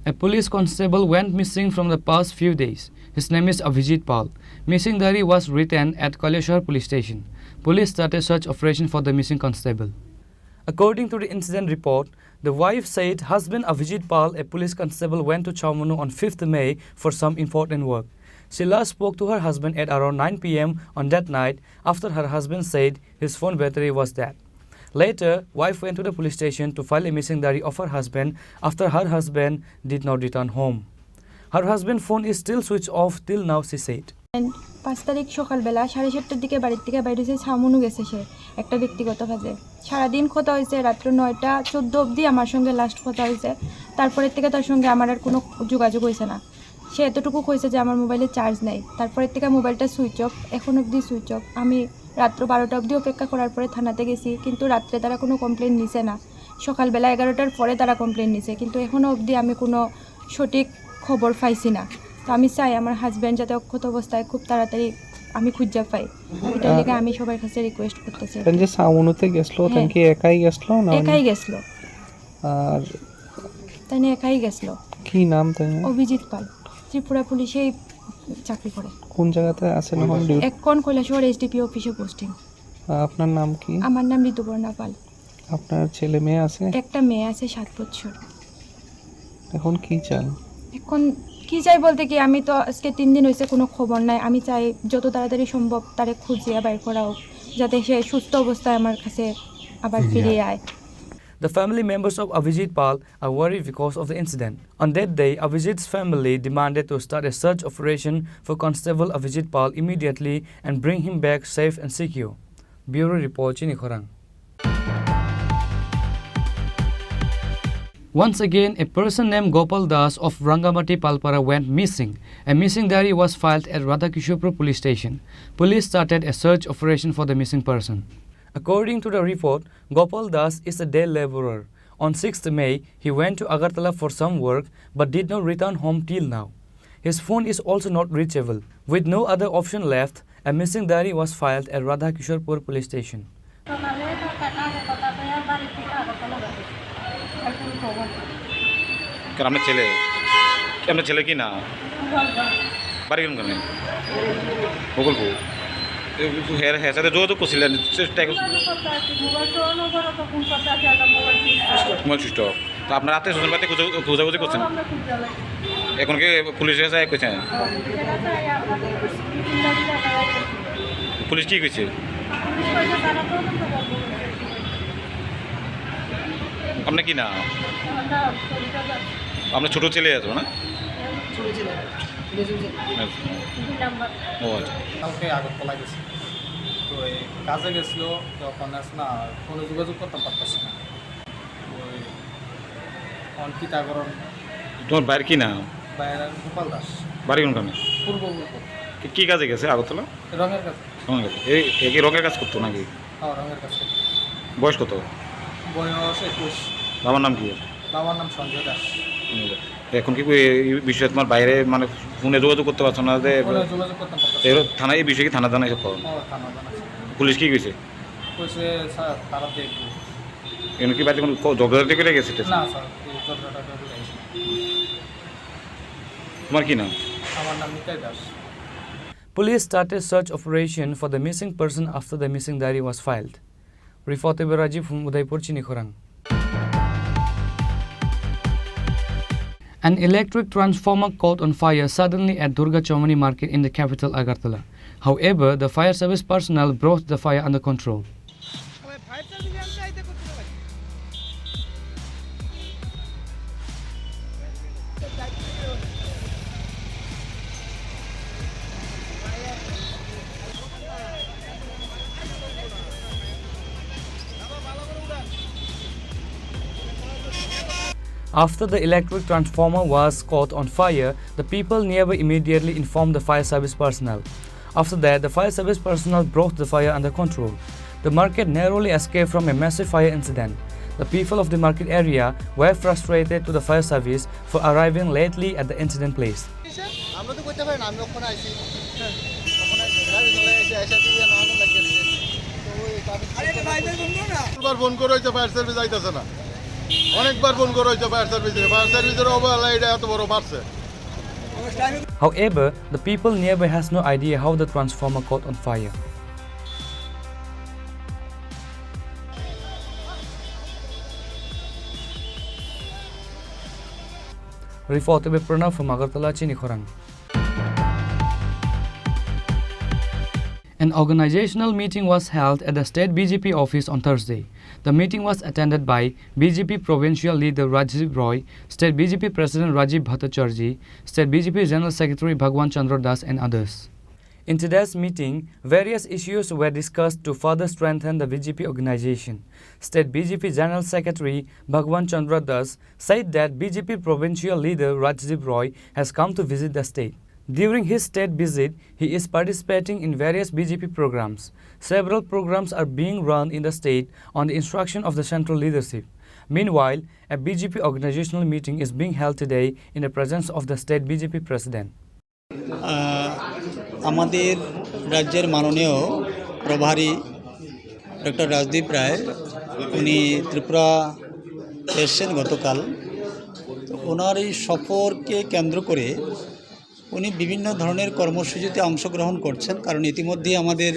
S17: A police constable went missing from the past few days. His name is Avijit Pal. Missing diary was written at Kaleshwar police station. Police started search operation for the missing constable. According to the incident report, the wife said husband Avijit Pal, a police constable, went to Chaumunu on 5th May for some important work. She last spoke to her husband at around 9 p.m. on that night after her husband said his phone battery was dead. Later, wife went to the police station to file a missing diary of her husband after her husband did not return home. Her husband's phone is still switched off till now, she said.
S3: 5 তারিখ সকালবেলা 7:30টার দিকে বাড়ির থেকে বাইরে হয়েছে, সামনু গেছে সে একটা ব্যক্তিগত কাজে। সারাদিন কথা হয়েছে, রাত্র 9টা 14 অবধি আমার সঙ্গে লাস্ট কথা হয়েছে। তারপরের থেকে তার সঙ্গে আমার আর কোনো যোগাযোগ হয়েছে না। সে এতটুকু কইছে যে আমার মোবাইলে চার্জ নেই। তারপরের থেকে মোবাইলটা সুইচ অফ, এখন অবধি সুইচ অফ। আমি রাত্র 12টা অবধি অপেক্ষা করার পরে থানাতে গেছি, কিন্তু রাত্রে তারা কোনো কমপ্লেন নিছে না। সকালবেলা 11টার পরে তারা কমপ্লেন নিছে, কিন্তু এখনও অবধি আমি কোনো সঠিক খবর পাইছি না। তো আমি চাই আমার হাজব্যান্ড যাতে অক্ষত অবস্থায় খুব তাড়াতাড়ি আমি খুঁজে পাই, এটার লেগে আমি সবার কাছে রিকোয়েস্ট করতেছি।
S15: যে সামনুতে গেছলো তাই কি একাই গেছলো না?
S3: একাই গেছলো।
S15: আর
S3: তাই একাই গেছলো।
S15: কি নাম তাই?
S3: অভিজিৎ পাল, ত্রিপুরা পুলিশেই চাকরি করে।
S15: কোন জায়গাতে আছেন এখন?
S3: এখন কৈলাসহর এসডিপি অফিসে পোস্টিং।
S15: আপনার নাম কি?
S3: আমার নাম ঋতুপর্ণা পাল।
S15: আপনার ছেলে মেয়ে আছে?
S3: একটা মেয়ে আছে 7 বছর।
S15: এখন কি চান?
S3: এখন কি চাই বলতে কি, আমি তো আজকে 3 দিন হয়েছে কোনো খবর নাই। আমি চাই যত তাড়াতাড়ি সম্ভব তারে খুঁজিয়া বাইর করা হোক, যাতে সে সুস্থ অবস্থায় আমার কাছে আবার ফিরে আয়।
S17: The family members of Avijit Pal are worried because of the incident. On that day, Avijit's family demanded to start a search operation for Constable Avijit Pal immediately and bring him back safe and secure. Bureau Report, Chini Khorang. Once again, a person named Gopal Das of Rangamati Palpara went missing. A missing diary was filed at Radhakishopur police station. Police started a search operation for the missing person. According to the report, Gopal Das is a day laborer. On 6th May, he went to Agartala for some work but did not return home till now. His phone is also not reachable. With no other option left, a missing diary was filed at Radhakishopur police station.
S22: আপনার ছেলে কি না বাড়ি কোনখানে? বকুলপুর। হ্যাঁ সাথে যোগাযোগ করছিলেন? Mobile switch off. তো আপনার রাতে স্বজন বাড়িতে খোঁজাখুঁজি করছেন? এখন কি পুলিশের কাছে কইছেন? পুলিশ কি কইছে? আপনার কি না? আপনার ছোট ছেলে আছে না? ও আচ্ছা।
S23: কালকে আগরতলা গেছি, তো এই কাজে গেছিলো, তখন না ফোনে যোগাযোগ করতে পারতেছি না। ওই অঙ্কিতাগরণ।
S22: তোমার বাইরে কি না?
S23: বাইরে গোপাল দাস।
S22: বাড়ি কোনখানে?
S23: পূর্ব।
S22: কি কাজে গেছে আগরতলা?
S23: রঙের কাজ।
S22: রঙের কাজ। এই রঙের কাজ করতো নাকি?
S23: হ্যাঁ, রঙের কাজ করতো।
S22: বয়স কত?
S23: বয়স 21।
S22: বাবার নাম কি?
S23: বাবার নাম সঞ্জয় দাস।
S22: এখন কি এই বিষয়ে তোমার বাইরে মানে ফোনে যোগাযোগ করতে পারছো না? যে
S23: যোগাযোগ করতে পারছো
S22: থানায় এই বিষয়ে কি থানা জানাই সব? পুলিশ কি কইছে?
S23: কইছে স্যার তারা দেখবে।
S22: এমন কি বাড়িতে কোনো ঝগড়াঝাটি করে গেছে?
S23: না স্যার, ঝগড়াটা করে গেছে।
S22: তোমার কি নাম?
S23: আমার নাম Nitai Das.
S17: Police started search operation for the missing person after the missing diary was filed. Report by Rajiv from Udaipur, Chini Khorang. An electric transformer caught on fire suddenly at Durga Chomani market in the capital Agartala. However, the fire service personnel brought the fire under control. After the electric transformer was caught on fire, the people nearby immediately informed the fire service personnel. After that, the fire service personnel brought the fire under control. The market narrowly escaped from a massive fire incident. The people of the market area were frustrated to the fire service for arriving lately at the incident place.
S24: অনেকবার phone করা হয়েছে fire সার্ভিসের অবহেলা এটা এত বড় বাড়ছে।
S17: However, the people nearby has no idea how the transformer caught on fire. Report by Pranav from Agartala, Chini Khorang. An organizational meeting was held at the state BJP office on Thursday. The meeting was attended by BJP provincial leader Rajiv Roy, state BJP president Rajiv Bhattacharjee, state BJP general secretary Bhagwan Chandra Das and others. In today's meeting, various issues were discussed to further strengthen the BJP organization. State BJP General Secretary Bhagwan Chandra Das said that BJP provincial leader Rajdeep Roy has come to visit the state. During his state visit, he is participating in various BJP programs. Several programs are being run in the state on the instruction of the central leadership. Meanwhile, a BJP organizational meeting is being held today in the presence of the state BJP president.
S4: আমাদের রাজ্যের মাননীয় প্রভারী doctor Rajdeep Roy উনি ত্রিপুরা এসেছেন গতকাল। ওনার এই সফরকে কেন্দ্র করে উনি বিভিন্ন ধরনের কর্মসূচিতে অংশগ্রহণ করছেন, কারণ ইতিমধ্যে আমাদের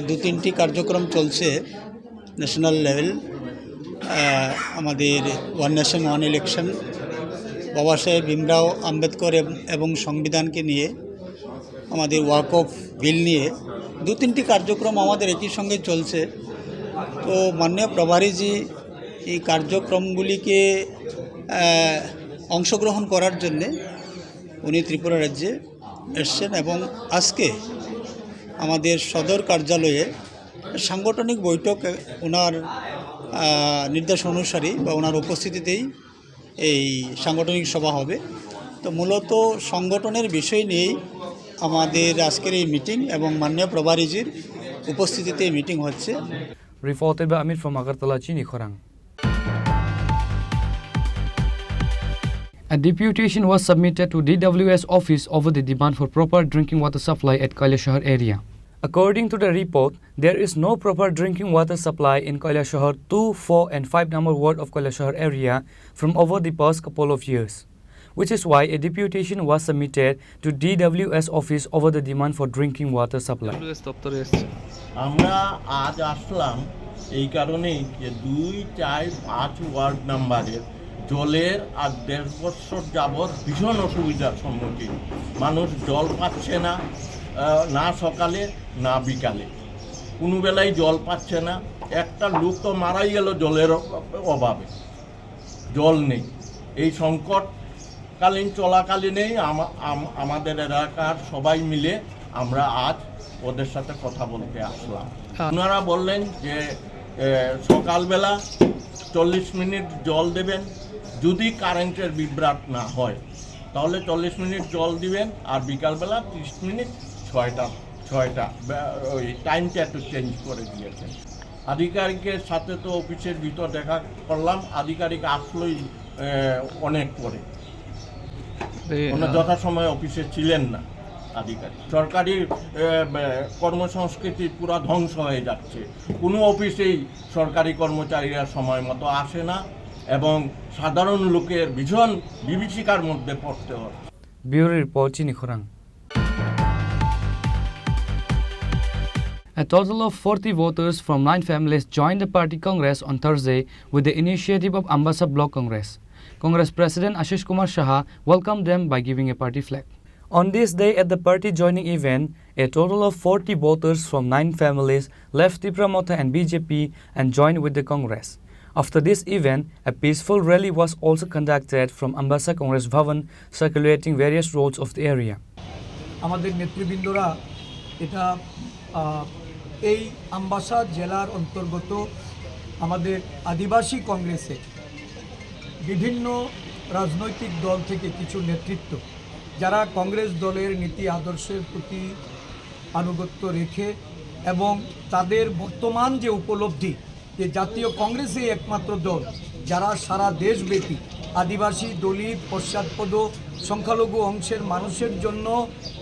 S4: 2-3টি কার্যক্রম চলছে ন্যাশনাল লেভেল। আমাদের ওয়ান নেশন ওয়ান ইলেকশন, বাবা সাহেব ভীমরাও আম্বেদকর এবং সংবিধানকে নিয়ে, আমাদের ওয়াক অফ বিল নিয়ে 2-3টি কার্যক্রম আমাদের একই সঙ্গে চলছে। তো মাননীয় প্রভারীজি এই কার্যক্রমগুলিকে অংশগ্রহণ করার জন্যে উনি ত্রিপুরা রাজ্যে এসছেন এবং আজকে আমাদের সদর কার্যালয়ে সাংগঠনিক বৈঠক ওনার নির্দেশ অনুসারী বা ওনার উপস্থিতিতেই এই সাংগঠনিক সভা হবে। তো মূলত সংগঠনের বিষয় নিয়েই আমাদের আজকের এই মিটিং এবং মাননীয় প্রভারীজির উপস্থিতিতে এই মিটিং হচ্ছে।
S17: Reported by Amir from Agartala, Chini Khorang. A deputation was submitted to DWS office over the demand for proper drinking water supply at Kailashahar area. According to the report, there is no proper drinking water supply in Kailashahar 2, 4 and 5 number ward of Kailashahar area from over the past couple of years, which is why a deputation was submitted to DWS office over the demand for drinking water supply.
S5: আমরা আজ আসলাম এই কারণেই যে 2, 4, 5 word নাম্বারের জলের আর 1.5 বছর যাবৎ ভীষণ অসুবিধার সম্মুখীন। মানুষ জল পাচ্ছে না, না সকালে না বিকালে, কোনো বেলায় জল পাচ্ছে না। একটা লোক তো মারাই গেল জলের অভাবে, জল নেই। এই সংকটকালীন চলাকালীনেই আমাদের এলাকার সবাই মিলে আমরা আজ ওদের সাথে কথা বলতে আসলাম। ওনারা বললেন যে সকালবেলা 40 মিনিট জল দেবেন, যদি কারেন্টের বিভ্রাট না হয় তাহলে 40 মিনিট জল দিবেন, আর বিকালবেলা 30 মিনিট 6টা ওই টাইমটা একটু চেঞ্জ করে দিয়েছেন। আধিকারিকের সাথে তো অফিসের ভিতর দেখা করলাম, আধিকারিক আসলোই অনেক পরে, যথাসময়ে অফিসে ছিলেন না আধিকারিক। সরকারি কর্মসংস্কৃতি পুরো ধ্বংস হয়ে যাচ্ছে, কোনো অফিসেই সরকারি কর্মচারীরা সময় মতো আসে না এবং সাধারণ লোকের ভীষণ বিভীষিকার মধ্যে পড়তে হয়।
S17: Bureau Report, Chini Khorang. A total of 40 voters from 9 families joined the party congress on Thursday with the initiative of Ambassa Block Congress. Congress President Ashish Kumar Saha welcomed them by giving a party flag. On this day at the party joining event, a total of 40 voters from 9 families left Tripura Motha and BJP and joined with the Congress. After this event, a peaceful rally was also conducted from Ambassa Congress Bhavan, circulating various roads of the area.
S6: আমাদের নেতৃবৃন্দরা এটা এই আম্বাসা জেলার অন্তর্গত আমাদের আদিবাসী কংগ্রেসে বিভিন্ন রাজনৈতিক দল থেকে কিছু নেতৃত্ব যারা কংগ্রেস দলের নীতি আদর্শের প্রতি আনুগত্য রেখে এবং তাদের বর্তমান যে উপলব্ধি যে জাতীয় কংগ্রেসই একমাত্র দল যারা সারা দেশব্যাপী আদিবাসী, দলিত, পশ্চাৎপদ, সংখ্যালঘু অংশের মানুষের জন্য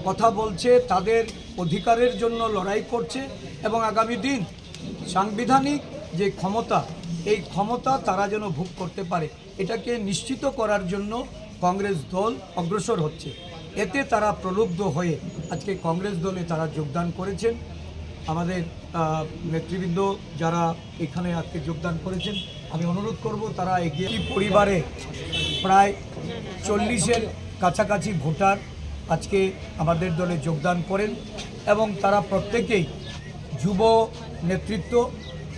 S6: কথা বলছে, তাদের অধিকারের জন্য লড়াই করছে এবং আগামী দিন সাংবিধানিক যে ক্ষমতা, এই ক্ষমতা তারা যেন ভোগ করতে পারে, এটাকে নিশ্চিত করার জন্য কংগ্রেস দল অগ্রসর হচ্ছে। এতে তারা প্রলুব্ধ হয়ে আজকে কংগ্রেস দলে তারা যোগদান করেছেন। আমাদের নেতৃবৃন্দ যারা এখানে আজকে যোগদান করেছেন, আমি অনুরোধ করব তারা এগিয়ে। পরিবারে প্রায় 40-এর কাছাকাছি ভোটার আজকে আমাদের দলে যোগদান করেন এবং তারা প্রত্যেকেই যুব নেতৃত্ব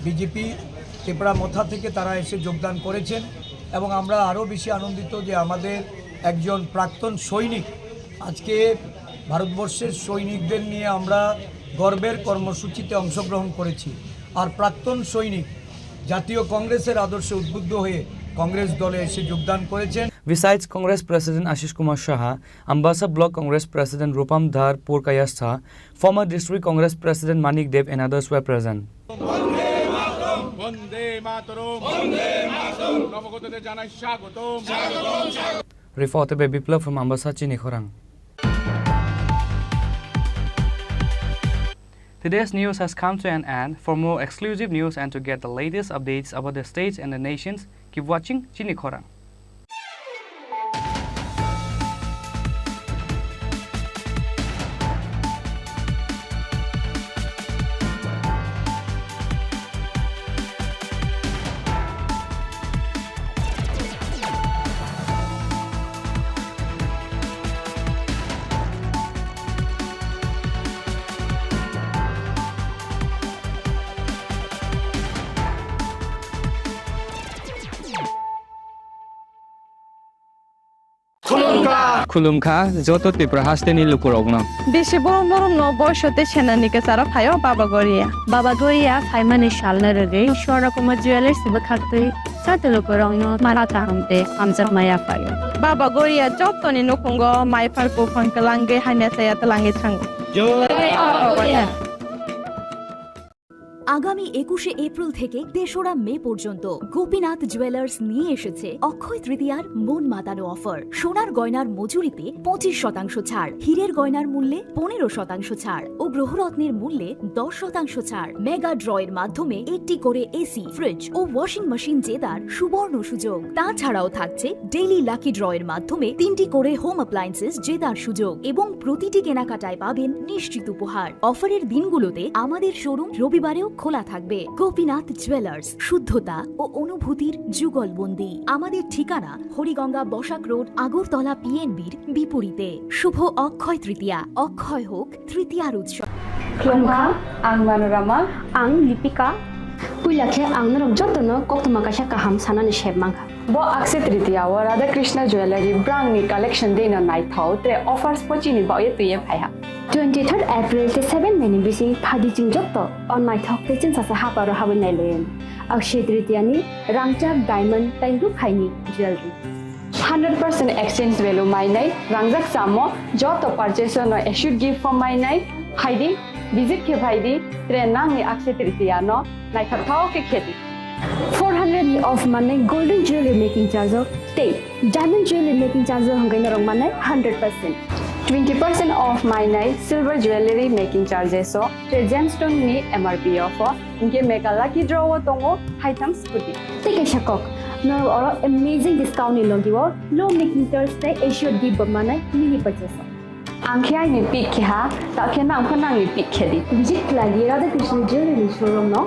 S6: বিজেপি ত্রিপুরা মথা থেকে তারা এসে যোগদান করেছেন এবং আমরা আরও বেশি আনন্দিত যে আমাদের একজন প্রাক্তন সৈনিক আজকে ভারতবর্ষের সৈনিকদের নিয়ে আমরা গর্বের কর্মসূচিতে অংশগ্রহণ করেছি। আর প্রাক্তন সৈনিক জাতীয় কংগ্রেসের আদর্শে উদ্বুদ্ধ হয়ে কংগ্রেস দলে এসে যোগদান করেছেন।
S17: Besides Congress President Ashish Kumar Shah, Ambassa Block Congress President Rupam Dhar Purkayastha, former District Congress President Manik Dev and others were present. Reported by Biplav from Ambassa, Chini Khorang. Today's news has come to an end. For more exclusive news and to get the latest updates about the states and the nations, keep watching Chini Khorang.
S15: Khulumkha, Joto Tripura Hasteni Lukurogno.
S10: Beshi borom borom no boyshote shenanike sara phayo Baba Goria. Baba Goria phaimani shalnarage Shora Kuma Jewelers Sibakhatri Sate Lukurogno Marata Hamte Amzak Maya Fayo. Baba Goria Jotoni Nukungo Mai Farko Fankalange Hanesaya Talange Tango.
S16: আগামী 21শে April থেকে ৩রা মে পর্যন্ত Gopinath jewellers নিয়ে এসেছে অক্ষয় তৃতীয়ার মন মাতানো offer. সোনার গয়নার মজুরিতে 25% ছাড়, হীরের গয়নার মূল্যে 15% ছাড় ও গ্রহরত্নের মূল্যে 10% ছাড়। মেগা ড্রয়ের মাধ্যমে একটি করে এসি, ফ্রিজ ও ওয়াশিং মেশিন জেতার সুবর্ণ সুযোগ। তাছাড়াও থাকছে ডেইলি লাকি ড্রয়ের মাধ্যমে 3টি করে হোম অ্যাপ্লায়েন্সেস জেতার সুযোগ এবং প্রতিটি কেনাকাটায় পাবেন নিশ্চিত উপহার। অফারের দিনগুলোতে আমাদের শোরুম রবিবারেও খোলা থাকবে। গোপীনাথ জুয়েলার্স, শুদ্ধতা ও অনুভূতির যুগলবন্দি। আমাদের ঠিকানা হরিগঙ্গা বসাক রোড, আগরতলা পিএনবির বিপরীতে। শুভ অক্ষয় তৃতীয়া, অক্ষয় হোক তৃতীয়ার উৎসব।
S14: Khulumkha, ang Manorama, ang Lipika. Puilakhe ang narok jotono koktoma kasha kaham sanani shebmangha. Bo akse tritiya wa Radha Krishna Jewelry brand ni collection dena nai thau te offers pochini ba ye tuye phaiha. 23rd April te 7 meni bisi phadi jing jotto on my thok te chin sa ha paro hawen nai len. Akshay tritiya ni rangchak diamond taingu khaini jewelry. 100% exchange value mai nai rangjak samo joto purchase no should give for mai nai haidi visit ke bhaidi trenang ni akshay tritiya no nai thau ke kheti 400 ni off mane golden jewelry making charge of te diamond jewelry making charge of hangai norong mane 100% 20% off my nai silver jewelry making charges so te gemstone ni MRP off inke mega lucky draw tongo item scooty take a shakok no or amazing discount ni logiwo low making charge te should give mane mini purchase angkhai ni pick kha ta khena angkhana ni pick khedi visit lagi Radha Krishna jewelry showroom no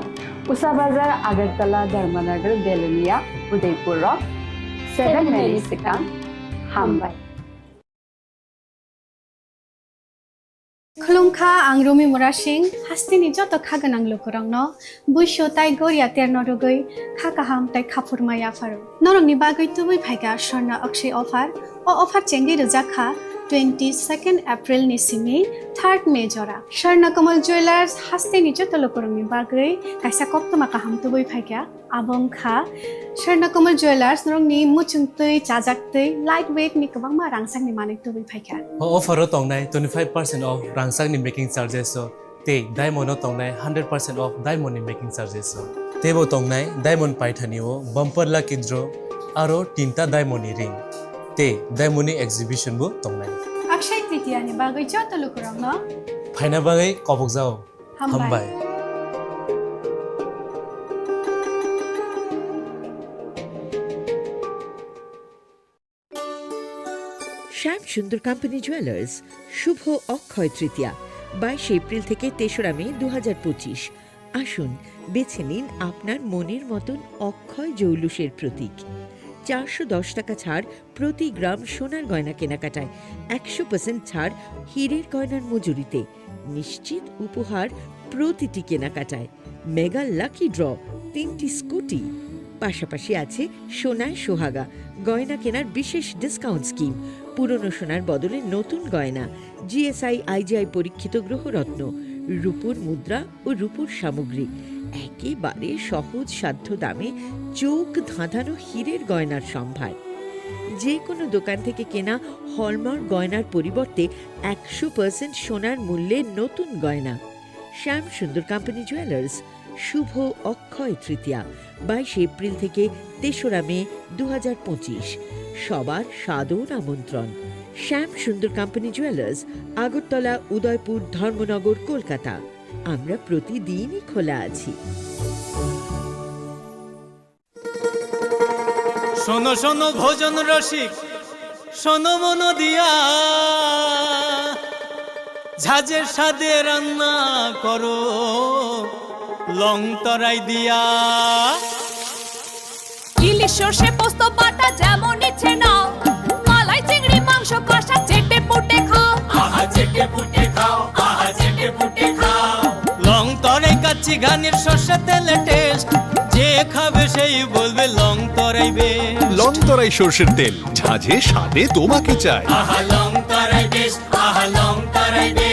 S14: Usa Bazar, Agartala, Dharmanagar, Belunia, Udaipur Rock, 7 Melisicam, Hambai.
S18: Khulumkha ang Rumi Murashing, Hastini Joto Kaganang Lukurangno, Busho Tai Goria Ternodogoi, Kakaham Tai Kapur Maya Faru. Norong ni bagay tuwi Paiga Shorna Akshay offer, o offer Chengi Ruzakha, 22nd April ni simi 3rd May jora Sharna Kamal Jewelers Hastini Joto Lukurang ni bagay kaisa koktoma kaham tuwi Paiga abong kha Sharna Kamal Jewelers norong ni muchungtui chajaktui lightweight ni kabangma rangsang ni manik tuwi Paiga.
S19: Offer tongnai 25% off rangsang ni making charges so te diamond tongnai 100% off diamond ni making charges so tebo tongnai diamond paithani o bumper lucky draw aro tinta diamond ni ring te diamond ni exhibition bu tongnai
S18: Akshay Tritiya ni bagay joto lukurang no
S19: phaina bagai kobok jao hambai
S25: Shyam Sundar company jewellers Shubho Akshaya Tritiya 22 April থেকে 3রা মে 2025। আসুন বেছে নিন আপনার মনের মতন অক্ষয় জৌলুসের প্রতীক। 410 টাকা ছাড় প্রতি গ্রাম সোনার গয়না কেনাকাটায়, 100% ছাড় হীরের গয়নার মজুরিতে, নিশ্চিত উপহার প্রতিটি কেনাকাটায়, মেগা লাকি ড্র 3টি স্কুটি, পাশাপাশি আছে সোনায় সোহাগা গয়না কেনার বিশেষ ডিসকাউন্ট স্কিম, পুরনো সোনার বদলে নতুন গয়না, জিএসআই আইজিআই পরীক্ষিত গ্রহরত্ন, রূপোর মুদ্রা ও রূপোর সামগ্রী, একেবারে সহজ সাধ্য দামে চোখ ধাঁধানো হীরের গয়নার সম্ভার। যে কোনো দোকান থেকে কেনা হলমার্ক গয়নার পরিবর্তে 100% সোনার মূল্যে নতুন গয়না। শ্যাম সুন্দর কোম্পানি জুয়েলার্স, শুভ অক্ষয় তৃতীয়া 22 এপ্রিল থেকে 3রা মে 2025। সবার সাদর আমন্ত্রণ। শ্যাম সুন্দর কোম্পানি জুয়েলার্স, আগরতলা, উদয়পুর, ধর্মনগর, কলকাতা। আমরা প্রতিদিনই খোলা আছি।
S1: শোনো শোনো ভোজন রসিক, শোনো মন দিয়া, ঝাঁঝের স্বাদে রান্না করো লং তরাই দিয়া।
S2: ইলিশ সর্ষে পোস্ত বাটা যেমন ইচ্ছে নাও, মালাই চিংড়ি মাংস কষা চেটে পুটে খাও,
S1: আহা চেটে পুটে খাও, আহা চেটে পুটে খাও। লং তরাই কাচ্চি ঘানির সর্ষে তেলে টেস্ট, যে খাবে সেই বলবে লং তরাই বেশ।
S9: লং তরাই সর্ষের তেল, ঝাঁঝে স্বাদে তোমাকে চাই।
S1: আহা লং তরাই বেশ, আহা লং তরাই বেশ।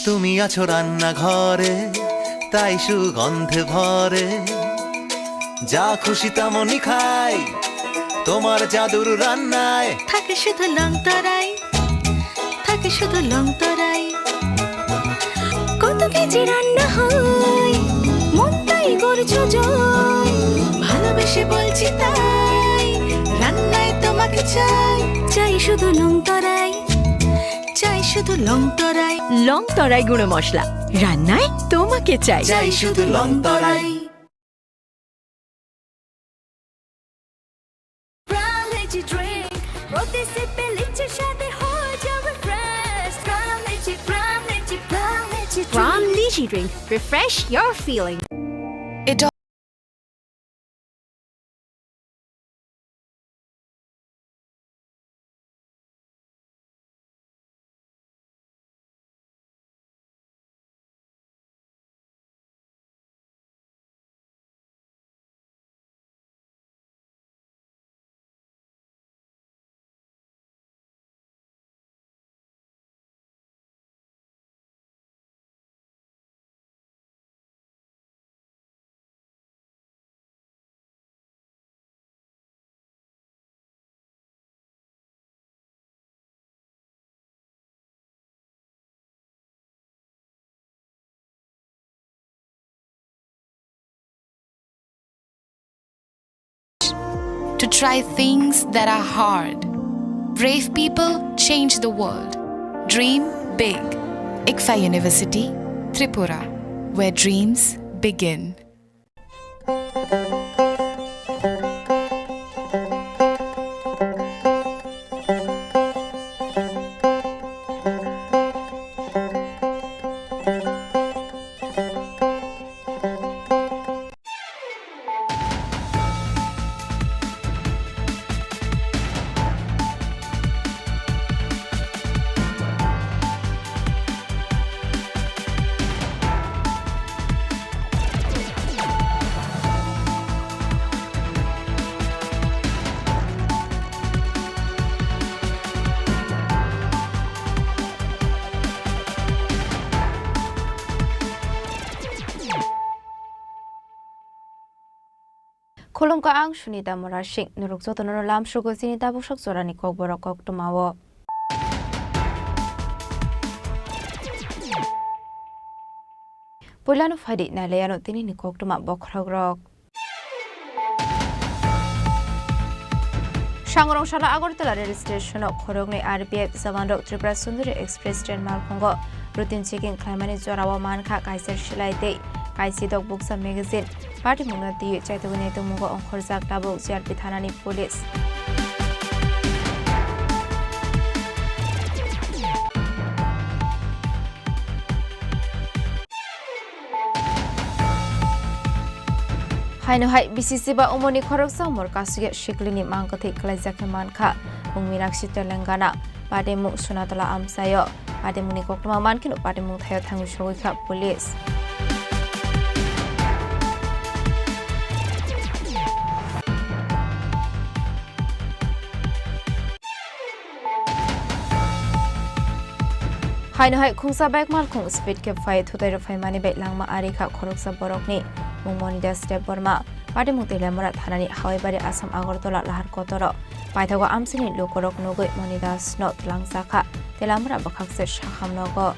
S20: তুমি আছো রান্নাঘরে, তাই সুগন্ধে ভরে, যা খুশি তেমনই খাই তোমার জাদুর রান্নায়।
S21: থাকে শুধু লং তরাই, থাকে শুধু লং তরাই। কত কেজি রান্না হয়, মন তাই করছো জয়। ভালোবেসে বলছি তাই, রান্নায় তোমাকে চাই, চাই শুধু লং তরাই, চাই শুধু লং তরাই।
S13: লং তরাই গুঁড়ো মশলা, রান্নায় তোমাকে চাই,
S21: চাই শুধু long Terai.
S16: Ram Lychee Drink. Refresh your feeling.
S26: To try things that are hard. Brave people change the world. Dream big. ICFA University, Tripura, where dreams begin.
S27: Khulum ka ang sunita mora shing nuruk zoto noro lam shugo sinita bushok zorani kok borok kok tumawo. Pulano Fadi Naleano Tini Koktuma Bokragrok. Shangrong Shala Agortala rail station of Khorang RPF Savandok Tripura Sundari Express train Malkongo routine checking climate Jorawa Manka Kaiser Shilaite Kaisi Dog Books and Magazine Party Munati Chaitawinato Mungo on Khorzak Tabo Ziar Pithanani Police. Haino hai BCC ba umoni khorok samor kasuge shiklini mangkati klajak manka mungminakshi Telangana pademu sunatala amsayo pademuni koktuma mankin pademu thayo thangu shogika police. Haino hai khungsa bike mal khung speed cap fai thutai rafai mani bai langma arika khorok sa borokni Mungmoni das step Burma, Padi Mutilamara Hanani, however, Assam Agortola Lahar Kotoro, Paitago Amsini Lukorok Nogo, Monidas not Langsaka, Telamara Bakakse Shaham Nogo.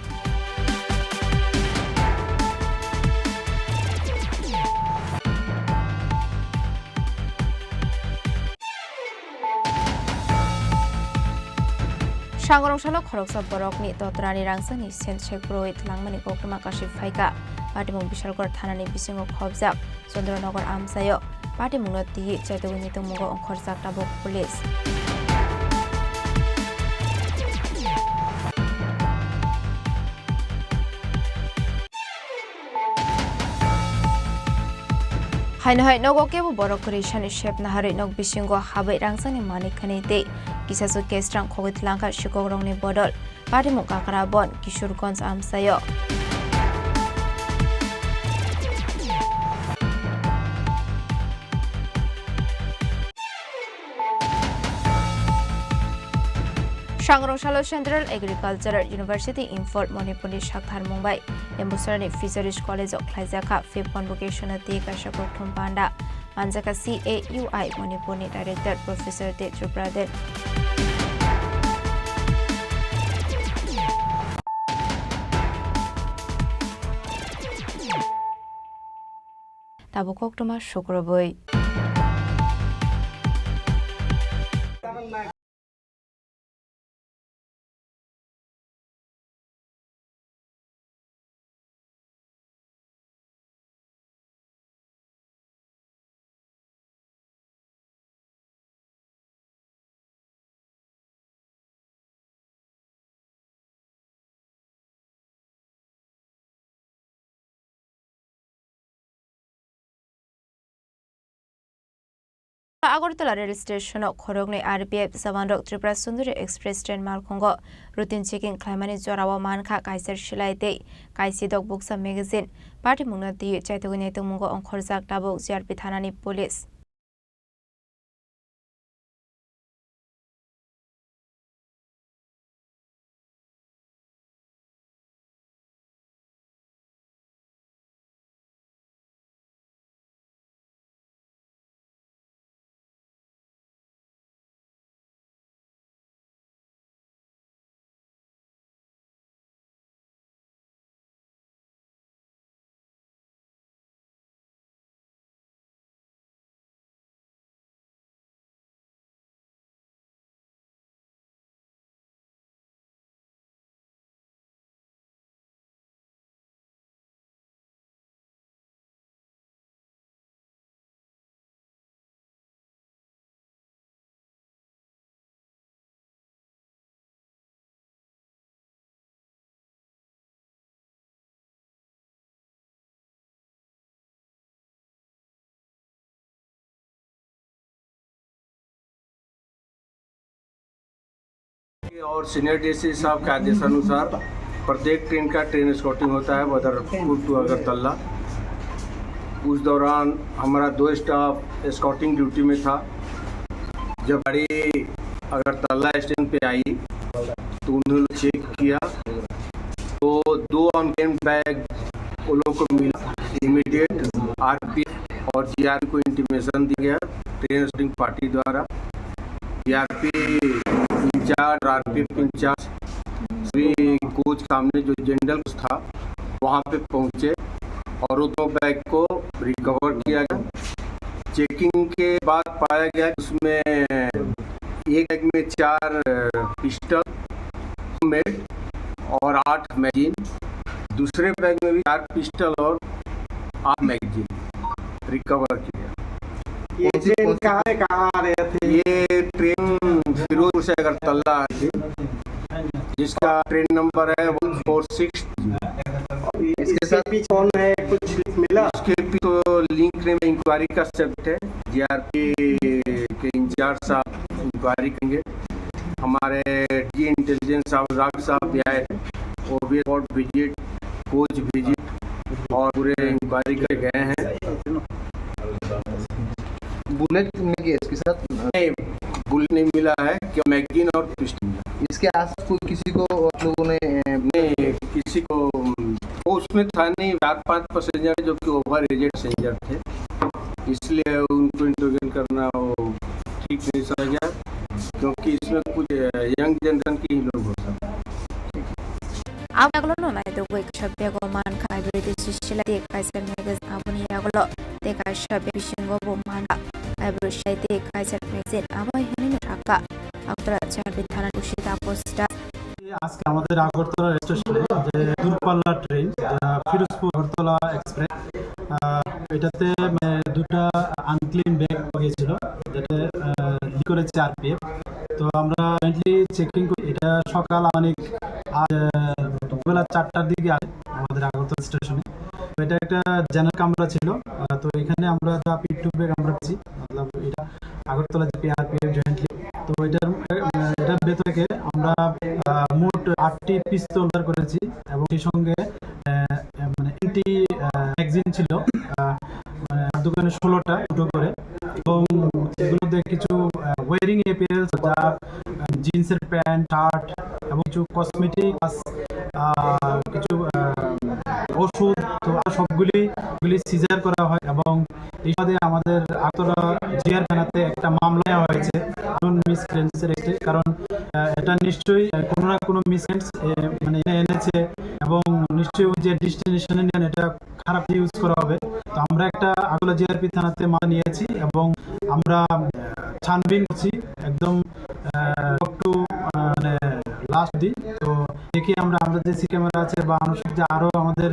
S27: Shangrong Shalok Horoksa Borokni, Dotrani Rangsani, Saint Shekroid, Langmani Kokuma Kashi Faika. Party Mung Bishalgor Thanani Bisingo Khobzak, Sondronogor Amsayo, Party Munoti, Chaitawinito Mungo on Khorzak Tabo Police. Haino Nogo Kebu Borokrishan Shep Nahari Nog Bisingo Habit Rangsani Manikani Day, Kisasu Kestran Kovit Lanka Shikogoroni Bodol, Party Mukakarabon, Kishurgons Amsayo. Shangrong Shalo Central Agricultural University in Fort Manipuri Shakhar Mumbai, Embusarani Fisheries College of Klaizaka, 5th Convocation at the Kashakok Tumpanda, Manzaka CAUI Manipuri Director Professor De Tripura. Tabukok Tuma Shukroboy. Agortala rail station of Khorang RPF Savandok Tripura Sundari Express train Malkongo routine checking climate Jorawa Manka Kaiser Shilaite Kaisi Dog Books and Magazine Party Munati Chaitawinato Mungo on Khorzak Tabo Ziar Pithanani Police.
S3: और senior DC साहब के आदेशानुसार प्रत्येक train का train स्कॉटिंग होता है Badarpur to Agartala. उस दौरान हमारा 2 स्टाफ स्कॉटिंग ड्यूटी में था। जब गाड़ी अगरतला स्टेशन पे आई तो उन्होंने चेक किया तो 2 अनक्लेम्ड बैग वो लोग को मिला। इमीडिएट आरपी और जीआरपी को इंटीमेशन दिया गया ट्रेन स्कॉटिंग पार्टी द्वारा। जीआरपी इंचार्ज आरपीएफ इंचार्ज सभी कोच सामने जो जनरल था वहाँ पे पहुँचे और उन 2 बैग को रिकवर किया गया। चेकिंग के बाद पाया गया कि उसमें एक बैग में 4 पिस्टल मेड और 8 मैगजीन, दूसरे बैग में भी 4 पिस्टल और 8 मैगजीन रिकवर किया।
S7: ये ट्रेन कहाँ से कहाँ आ रहे थे?
S3: ये ट्रेन फिरोजपुर से अगरतला आई थी, जिसका ट्रेन नंबर है 146।
S7: इसके साथ भी कौन है, कुछ मिला?
S3: उसके भी तो लिंक में इंक्वायरी का सब्जेक्ट है। जीआरपी के इंचार्ज साहब इंक्वायरी करेंगे। हमारे डी इंटेलिजेंस साहब राग साहब भी आए थे, वो भी स्पॉट विजिट, कोच विजिट और पूरे इंक्वायरी कर गए हैं।
S7: बुलेट मिली इसके साथ?
S3: नहीं, बुलेट नहीं मिला है, क्या मैगजीन और पिस्टल मिला।
S7: इसके आसपास कोई किसी को आप लोगों ने?
S3: नहीं, किसी को वो उसमें था नहीं। 4-5 पैसेंजर जो कि ओवर एजेड पैसेंजर थे, इसलिए उनको इंटरोगेट करना वो ठीक नहीं समझ गया, क्योंकि इसमें कुछ यंग जनरेशन के ही लोग हो सकते।
S27: Abaglo no na do wek shabe go man ka agree shishila de kaiser megas abuni aglo de ka shabe bishingo bo man abro shai de kaiser megas abai hini taka after charbi thana ushita posta
S8: আজকে আমাদের আগরতলা স্টেশনে যে দূরপাল্লা train Ferozepur Agartala express, এটাতে 2টা unclean bag গিয়েছিল, যেটা leak করেছে RPF. তো আমরা মেনলি চেকিং করি। এটা সকাল অনেক দুপুরবেলা 4টার দিকে আসে আমাদের আগরতলা স্টেশনে। তো এটা একটা জেনারেল কামরা ছিল। তো এখানে আমরা যা পিট ব্যাগ আমরা পেয়েছি, মতলব এটা আগরতলা যে আরপিএফ জয়েন্টলি। তো এটার ভেতর থেকে আমরা মোট 8টি পিস্তল উদ্ধার করেছি এবং সেই সঙ্গে মানে 3টি ম্যাগজিন ছিল, দোকানে 16টা দুটো করে, এবং এগুলোতে কিছু ওয়ারিং অ্যাপিয়ারেলস, যা জিন্সের প্যান্ট, শার্ট এবং কিছু কসমেটিক, কিছু ওষুধ, তো সবগুলি সিজার করা হয়। এবং এই সাথে আমাদের আগরতলা জিআর থানাতে একটা মামলা নেওয়া হয়েছে মিসক্রেন্সের, কারণ এটা নিশ্চয়ই কোনো না কোনো মিসক্রেন্স মানে এনেছে এবং নিশ্চয়ই যে ডেস্টিনেশনে নেন এটা খারাপ ইউজ করা হবে। তো আমরা একটা আগরতলা জিআরপি থানাতে মামলা নিয়েছি এবং আমরা ছানবিন করছি একদম টু মানে লাস্ট দিন। তো দেখি আমরা যে সি ক্যামেরা আছে বা আনুষিক যে আরও আমাদের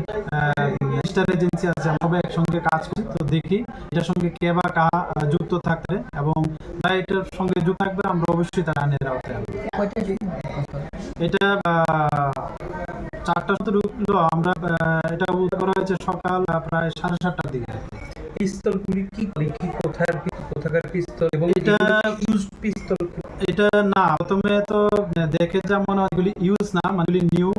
S8: স্টার এজেন্সি আছে, আমরা সবাই একসঙ্গে কাজ করি। তো দেখি এটার সঙ্গে কে বা কাহা যুক্ত থাকবে এবং যারা এটার সঙ্গে যুক্ত থাকবে আমরা অবশ্যই তারা আইনের আওতায় আনবো। এটা 4টা শুধু ঢুকলো, আমরা এটা উদ্ধার করা হয়েছে সকাল প্রায় 7:30টার দিকে।
S7: পিস্তলগুলি কি কোথাকার পিস্তল এবং
S8: এটা
S7: ইউজ পিস্তল?
S8: এটা না, প্রথমে তো দেখে যা মনে হয় এগুলি ইউজ না, মানে এগুলি নিউ,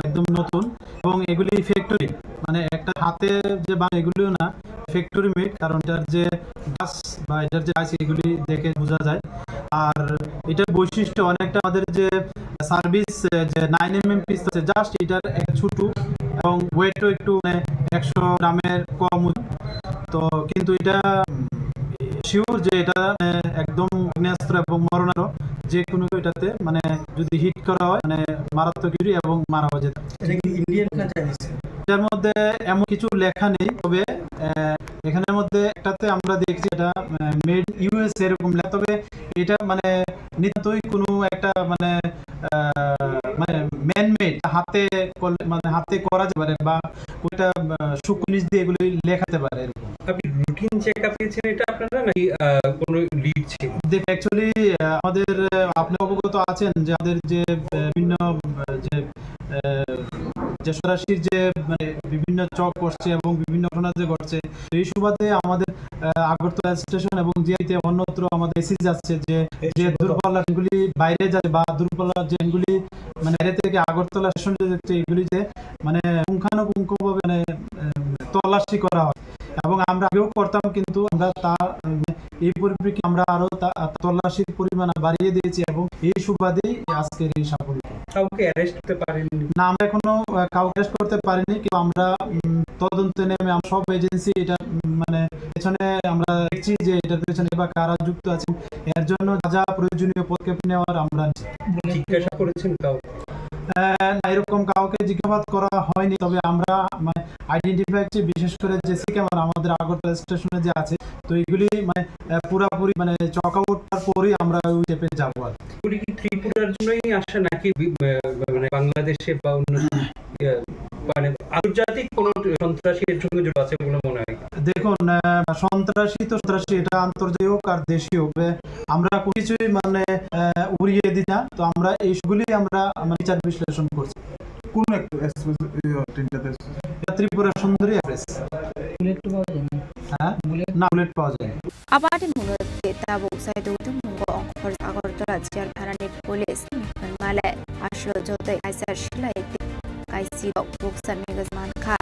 S8: একদম নতুন, এবং এগুলি ফ্যাক্টরি, মানে একটা হাতে যে এগুলিও না, ফ্যাক্টরি মেড, কারণ এটার যে গাছ বা এটার যে আছে এগুলি দেখে বোঝা যায়। আর এটার বৈশিষ্ট্য অনেকটা আমাদের যে সার্ভিস যে 9mm পিস্তল আছে, জাস্ট এটার ছোট এবং ওয়েটও একটু 100 গ্রামের কম। তো কিন্তু এটা শিওর যে এটা একদম আগ্নেয়াস্ত্র এবং মরণাস্ত্র, যে কোনো এটাতে মানে যদি হিট করা হয় মানে মারাত্মক ইউরি এবং মারা হয়ে যেত।
S7: ইন্ডিয়ান না চাইনিজ?
S8: এটার মধ্যে এমন কিছু লেখা নেই, তবে এখানের মধ্যে একটাতে আমরা দেখছি এটা মেড ইউএস এরকম লেখা, তবে এটা মানে নিত্যই কোনো একটা মানে ম্যান মেড হাতে করা যেতে পারে বা ওইটা সূক্ষ্ম নিচ দিয়ে এগুলি লেখাতে পারে এরকম।
S7: আপনি রুটিন চেকআপ দিয়েছেন এটা আপনারা নাকি কোনো লিড ছিল?
S8: দেখ অ্যাকচুয়ালি আমাদের আপনি অবগত আছেন যে আমাদের যে বিভিন্ন যে সরাসরি যে মানে বিভিন্ন চক করছে এবং বিভিন্ন ঘটনা যে ঘটছে, এই সুবাদে আমাদের আগরতলা স্টেশন এবং জিআইতে অন্যত্র আমাদের এসি যাচ্ছে যে দূরপাল্লা ট্রেনগুলি বাইরে যাচ্ছে বা দূরপাল্লা ট্রেনগুলি মানে বাইরে থেকে আগরতলা স্টেশনে যাচ্ছে, এগুলিতে মানে পুঙ্খানুপুঙ্খভাবে মানে তল্লাশি করা হয় এবং আমরা আগেও করতাম, কিন্তু আমরা তার এই পরিপ্রেক্ষিতে আমরা আরো তল্লাশির পরিমাণ বাড়িয়ে দিয়েছি এবং এই সুবাদেই আজকের এই সাফল্য।
S7: কাউকে অ্যারেস্ট করতে পারেনি?
S8: না, আমরা এখনো কাউকে অ্যারেস্ট করতে পারিনি, কিন্তু আমরা তদন্তে নেমে সব এজেন্সি এটা মানে পেছনে আমরা দেখছি যে এটার পেছনে বা কারা যুক্ত আছেন, এর জন্য যা প্রয়োজনীয় পদক্ষেপ নেওয়ার আমরা
S7: জিজ্ঞাসা করেছেন কাউকে?
S8: এরকম কাউকে কাউকে জিজ্ঞাসাবাদ করা হয়নি, তবে আমরা মানে আইডেন্টিফাই করছি বিশেষ করে যে সিসি ক্যামেরা আমাদের আগরতলা স্টেশনে যে আছে, তো এগুলি মানে পুরাপুরি মানে চক আউট পরই আমরা ওই স্টেপে যাবো। আর
S7: পুরি কি ত্রিপুরার জন্যই আসে নাকি মানে বাংলাদেশে বা অন্য মানে আন্তর্জাতিক কোন সন্ত্রাসী এর সঙ্গে যুক্ত আছে বলে মনে হয়?
S8: দেখুন, সন্ত্রাসী তো সন্ত্রাসী, এটা আন্তর্জাতিক হোক আর দেশীয় হোক, আমরা কোনো কিছুই মানে উড়িয়ে দিই না। তো আমরা এইগুলি আমরা বিচার বিশ্লেষণ করছি। কোন ট্রেনটাতে? ত্রিপুরা সুন্দরী এক্সপ্রেস। বুলেট পাওয়া যায় না? হ্যাঁ, না বুলেট পাওয়া যায়।
S27: Abadi mengerti tabuk saya itu munggo ongkor Agartala jar tharani polis male aslo jote kaisar shilai kaisi buksan megas manka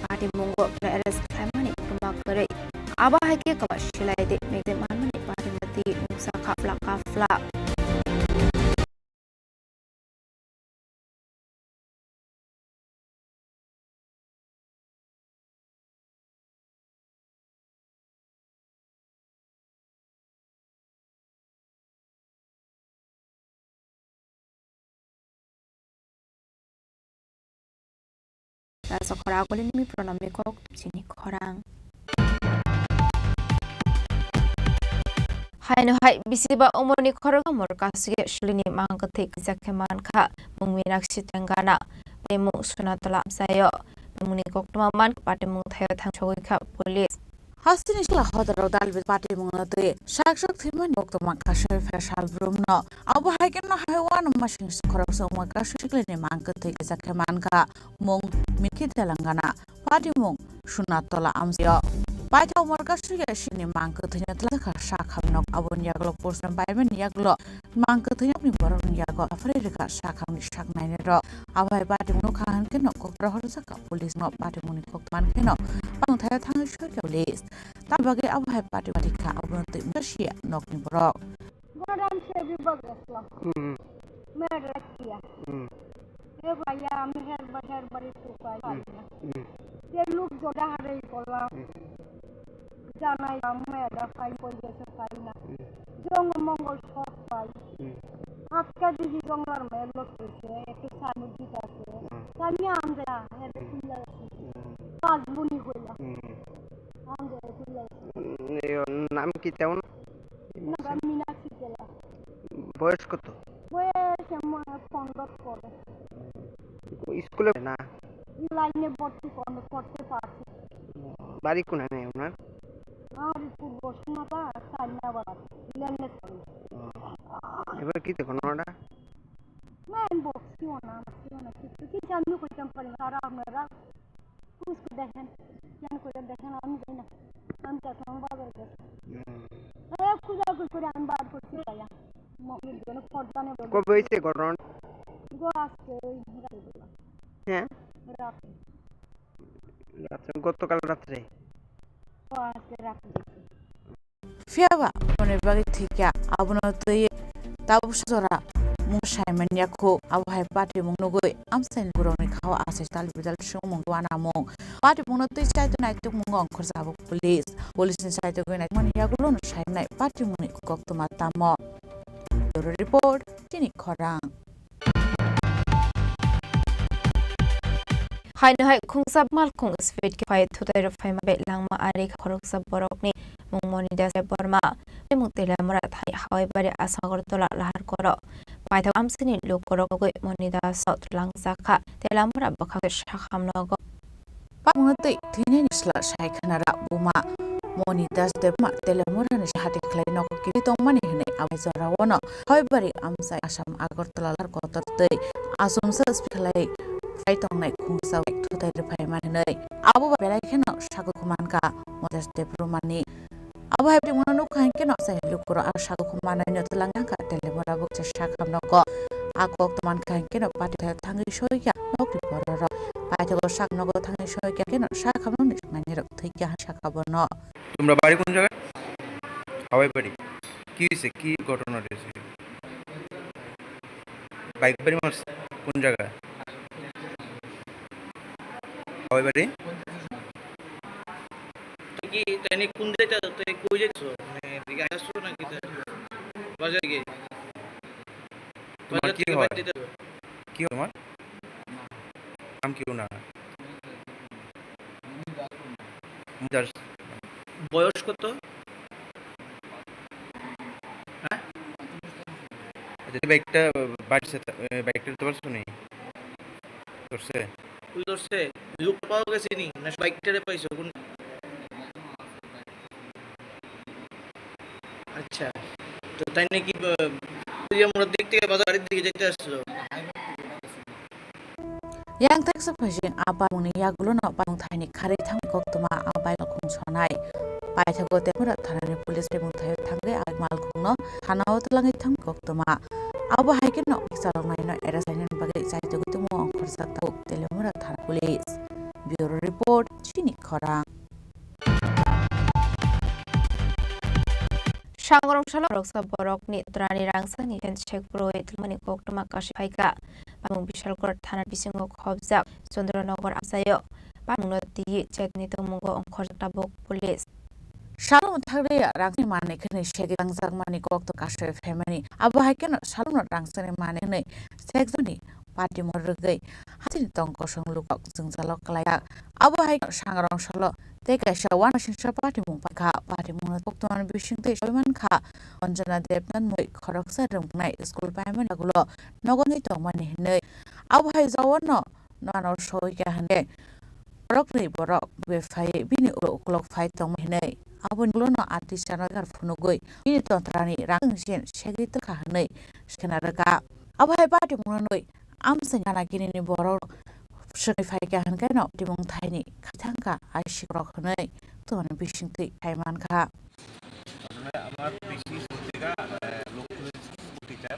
S27: pati munggo PRS khamani rumah kere aba hake kawas shilai de megde manmani pati mati musa kafla Sekolah aku ini pernah mekok Chini Khorang. Hai no hai bisiba umoni khorang amor kasige shlini mangketik zakheman kha mungminak sitanggana bemu sunatala sayo mungni kokmaman pate mung thayo thang chogoi kha police
S4: Hastini sila hodaro dalbe pati mungate shakshak thiman bokto makashe fashal brumno abu haiken no haiwan machine khorok so makashikle mangketik zakheman kha mung mikhi telangana pati mung sunatala amsayo Baita umar kasih sini mangketnya telah kasakam nok abon yaglo porsan baymen yaglo mangketnya ni baru yago afre ka sakam ni sak naine ro abai bati munu khan ke nok kokra hor saka police no bati muni kok man ke no bang thaya thang shur ke police ta bage abai bati ka abon te masia nok ni bro
S5: Godam se भी बगसला मैं रखिया ये भैया मेहर बहर बड़ी सुपाई ये लोग जोड़ा हरे कोला জানাই আমরা এটা ফাই পরিবেশে পাই না জঙ্গ মঙ্গল সব পাই আজকে দিদি জঙ্গলার মেয়ের লোক হয়েছে একটু সামুদ্রিক আছে আমি আমরা এটা খুলে পাঁচ বুনি হইলাম আমরা খুলে
S11: নাম কি তেমন
S5: মীনাক্ষী জেলা
S11: বয়স কত
S5: বয়স 15 পরে
S11: স্কুলে না
S5: লাইনে ভর্তি করতে পারছি
S11: বাড়ি কোনে ওনার
S5: আর পূর্ব সীমাটা সাইনাবাদ লেনে
S11: এবার কি দেখুন ওটা
S5: मैं बक्सी होना কিছু জানিও কইতাম পারি না তারা আপনারা কুছ দেখেন কেন করে দেখেন আমি যাই না আমি তো বাজার গেছি খুঁজা করে আমি বার করতে পাইয়া মহিল জন্য ফর্দানে
S11: কবে হয়েছে ঘটনা
S5: গো আজকে
S11: হ্যাঁ রাতে গতকাল রাত্রে
S4: Fiaba mone bagi thikya abuno toye tabu sora mung shaiman yakho abu hai pati mung nogoi amsen guroni khawa ase tal bidal shung mung wana mung pati mung toy chai to nai tuk mung khor sabu police ni chai to goi nai man yagulo no shai nai pati mung kok to matamo report Chini Khorang
S27: Hai no hai khung sab mal khung speed ke phai thutai ro phai ma be lang ma are khorok sab borok ni mung moni da se borma be mung tela mara thai hawai bare asagar tola lahar koro pai tha amsini lok korok goi moni da sot lang sakha tela mara bakha shakham no go
S4: pa mung tei thine ni sla sai khanara buma moni das de ma tela mara ni hati khlai no ko ki tong mani hne abai zara wono hawai bare amsai asam agartala lar kotor tei asum sa spikhlai Fai tong nai khung sa ek thutai re phai man nei abu ba belai kheno sago khuman ka modas de promani abu hai de monanu khain keno sai lukuro ar sago khuman nai notulang ka tele mora buk cha sakam no ko akok toman khain keno pati tha thangi soi kya nok ri pororo pai tho sak no go thangi soi kya keno sakam no ni nai rok thai kya sakabo no
S11: তোমরা বাড়ি কোন জায়গায় হাওয়াই বাড়ি কি হইছে কি ঘটনা হইছে বাইক বাড়ি মারছে কোন জায়গায় হাওয়াই বাড়ি
S12: কি তাইনি কোন যেটা তুই কই যাচ্ছো মানে দিকে আসছো নাকি বাজার গিয়ে
S11: তোমার কি হয় কি তোমার কি ওনার?
S12: বয়স কত?
S11: বাইকটা বাড়ছে, বাইকটা তো পারছো নি করছে?
S12: তুই ধরছে লোকটা পাওয়া গেছে নি না বাইকটারে পাইছো কোন? আচ্ছা, তো তাই নাকি আমরা দিক থেকে বাজারের দিকে যেতে আসছিল?
S4: yang tak sepajing apa muni yagulo no pang thai khare thang kok tuma abai no khung sonai pai thago te mura thanani police re mung thai thangai ak mal khung no thanao tlangai thang kok tuma abo haiken no salong nai no era sainen bagai chai to tumo khor sakta tele mura thana police bureau report Chini Khorang
S27: Sangrongshalo roksa borokni trani rangsani ten chekpro etmani koktoma kashpaika pamung bishalgor thana bisingo khobjak Chandranogor asayo pamungno ti chetni tomungo ongkhorjakta bok police
S4: Shalom thagre rangni mane khne shegi rangjak mani kok to kashe family abo haiken shalom rangsani mane khne sekjoni party morgai hatin tongko songluk jungjalok klaya abo hai sangrong salo te kaisa wan singsa party mung pakha party mung tokton bisingte soiman kha Anjana Devnan moi khoroksa rungnai school primary agulo nogoni tongmani hinai abo hai jawono nanor soika hane rokni borok be phai bini uklok phai tongmani hinai abo nulono artist chanagar phunugoi bini tontrani rangsen segi to khanai skenaraga abo hai party mung noi amsengana kini ni borok seni phai ka han kaino timung thaini khathangka aishikrok hnai ton bisingti thaiman kha
S11: আমার বেশি পত্রিকা লক্ষ্য teacher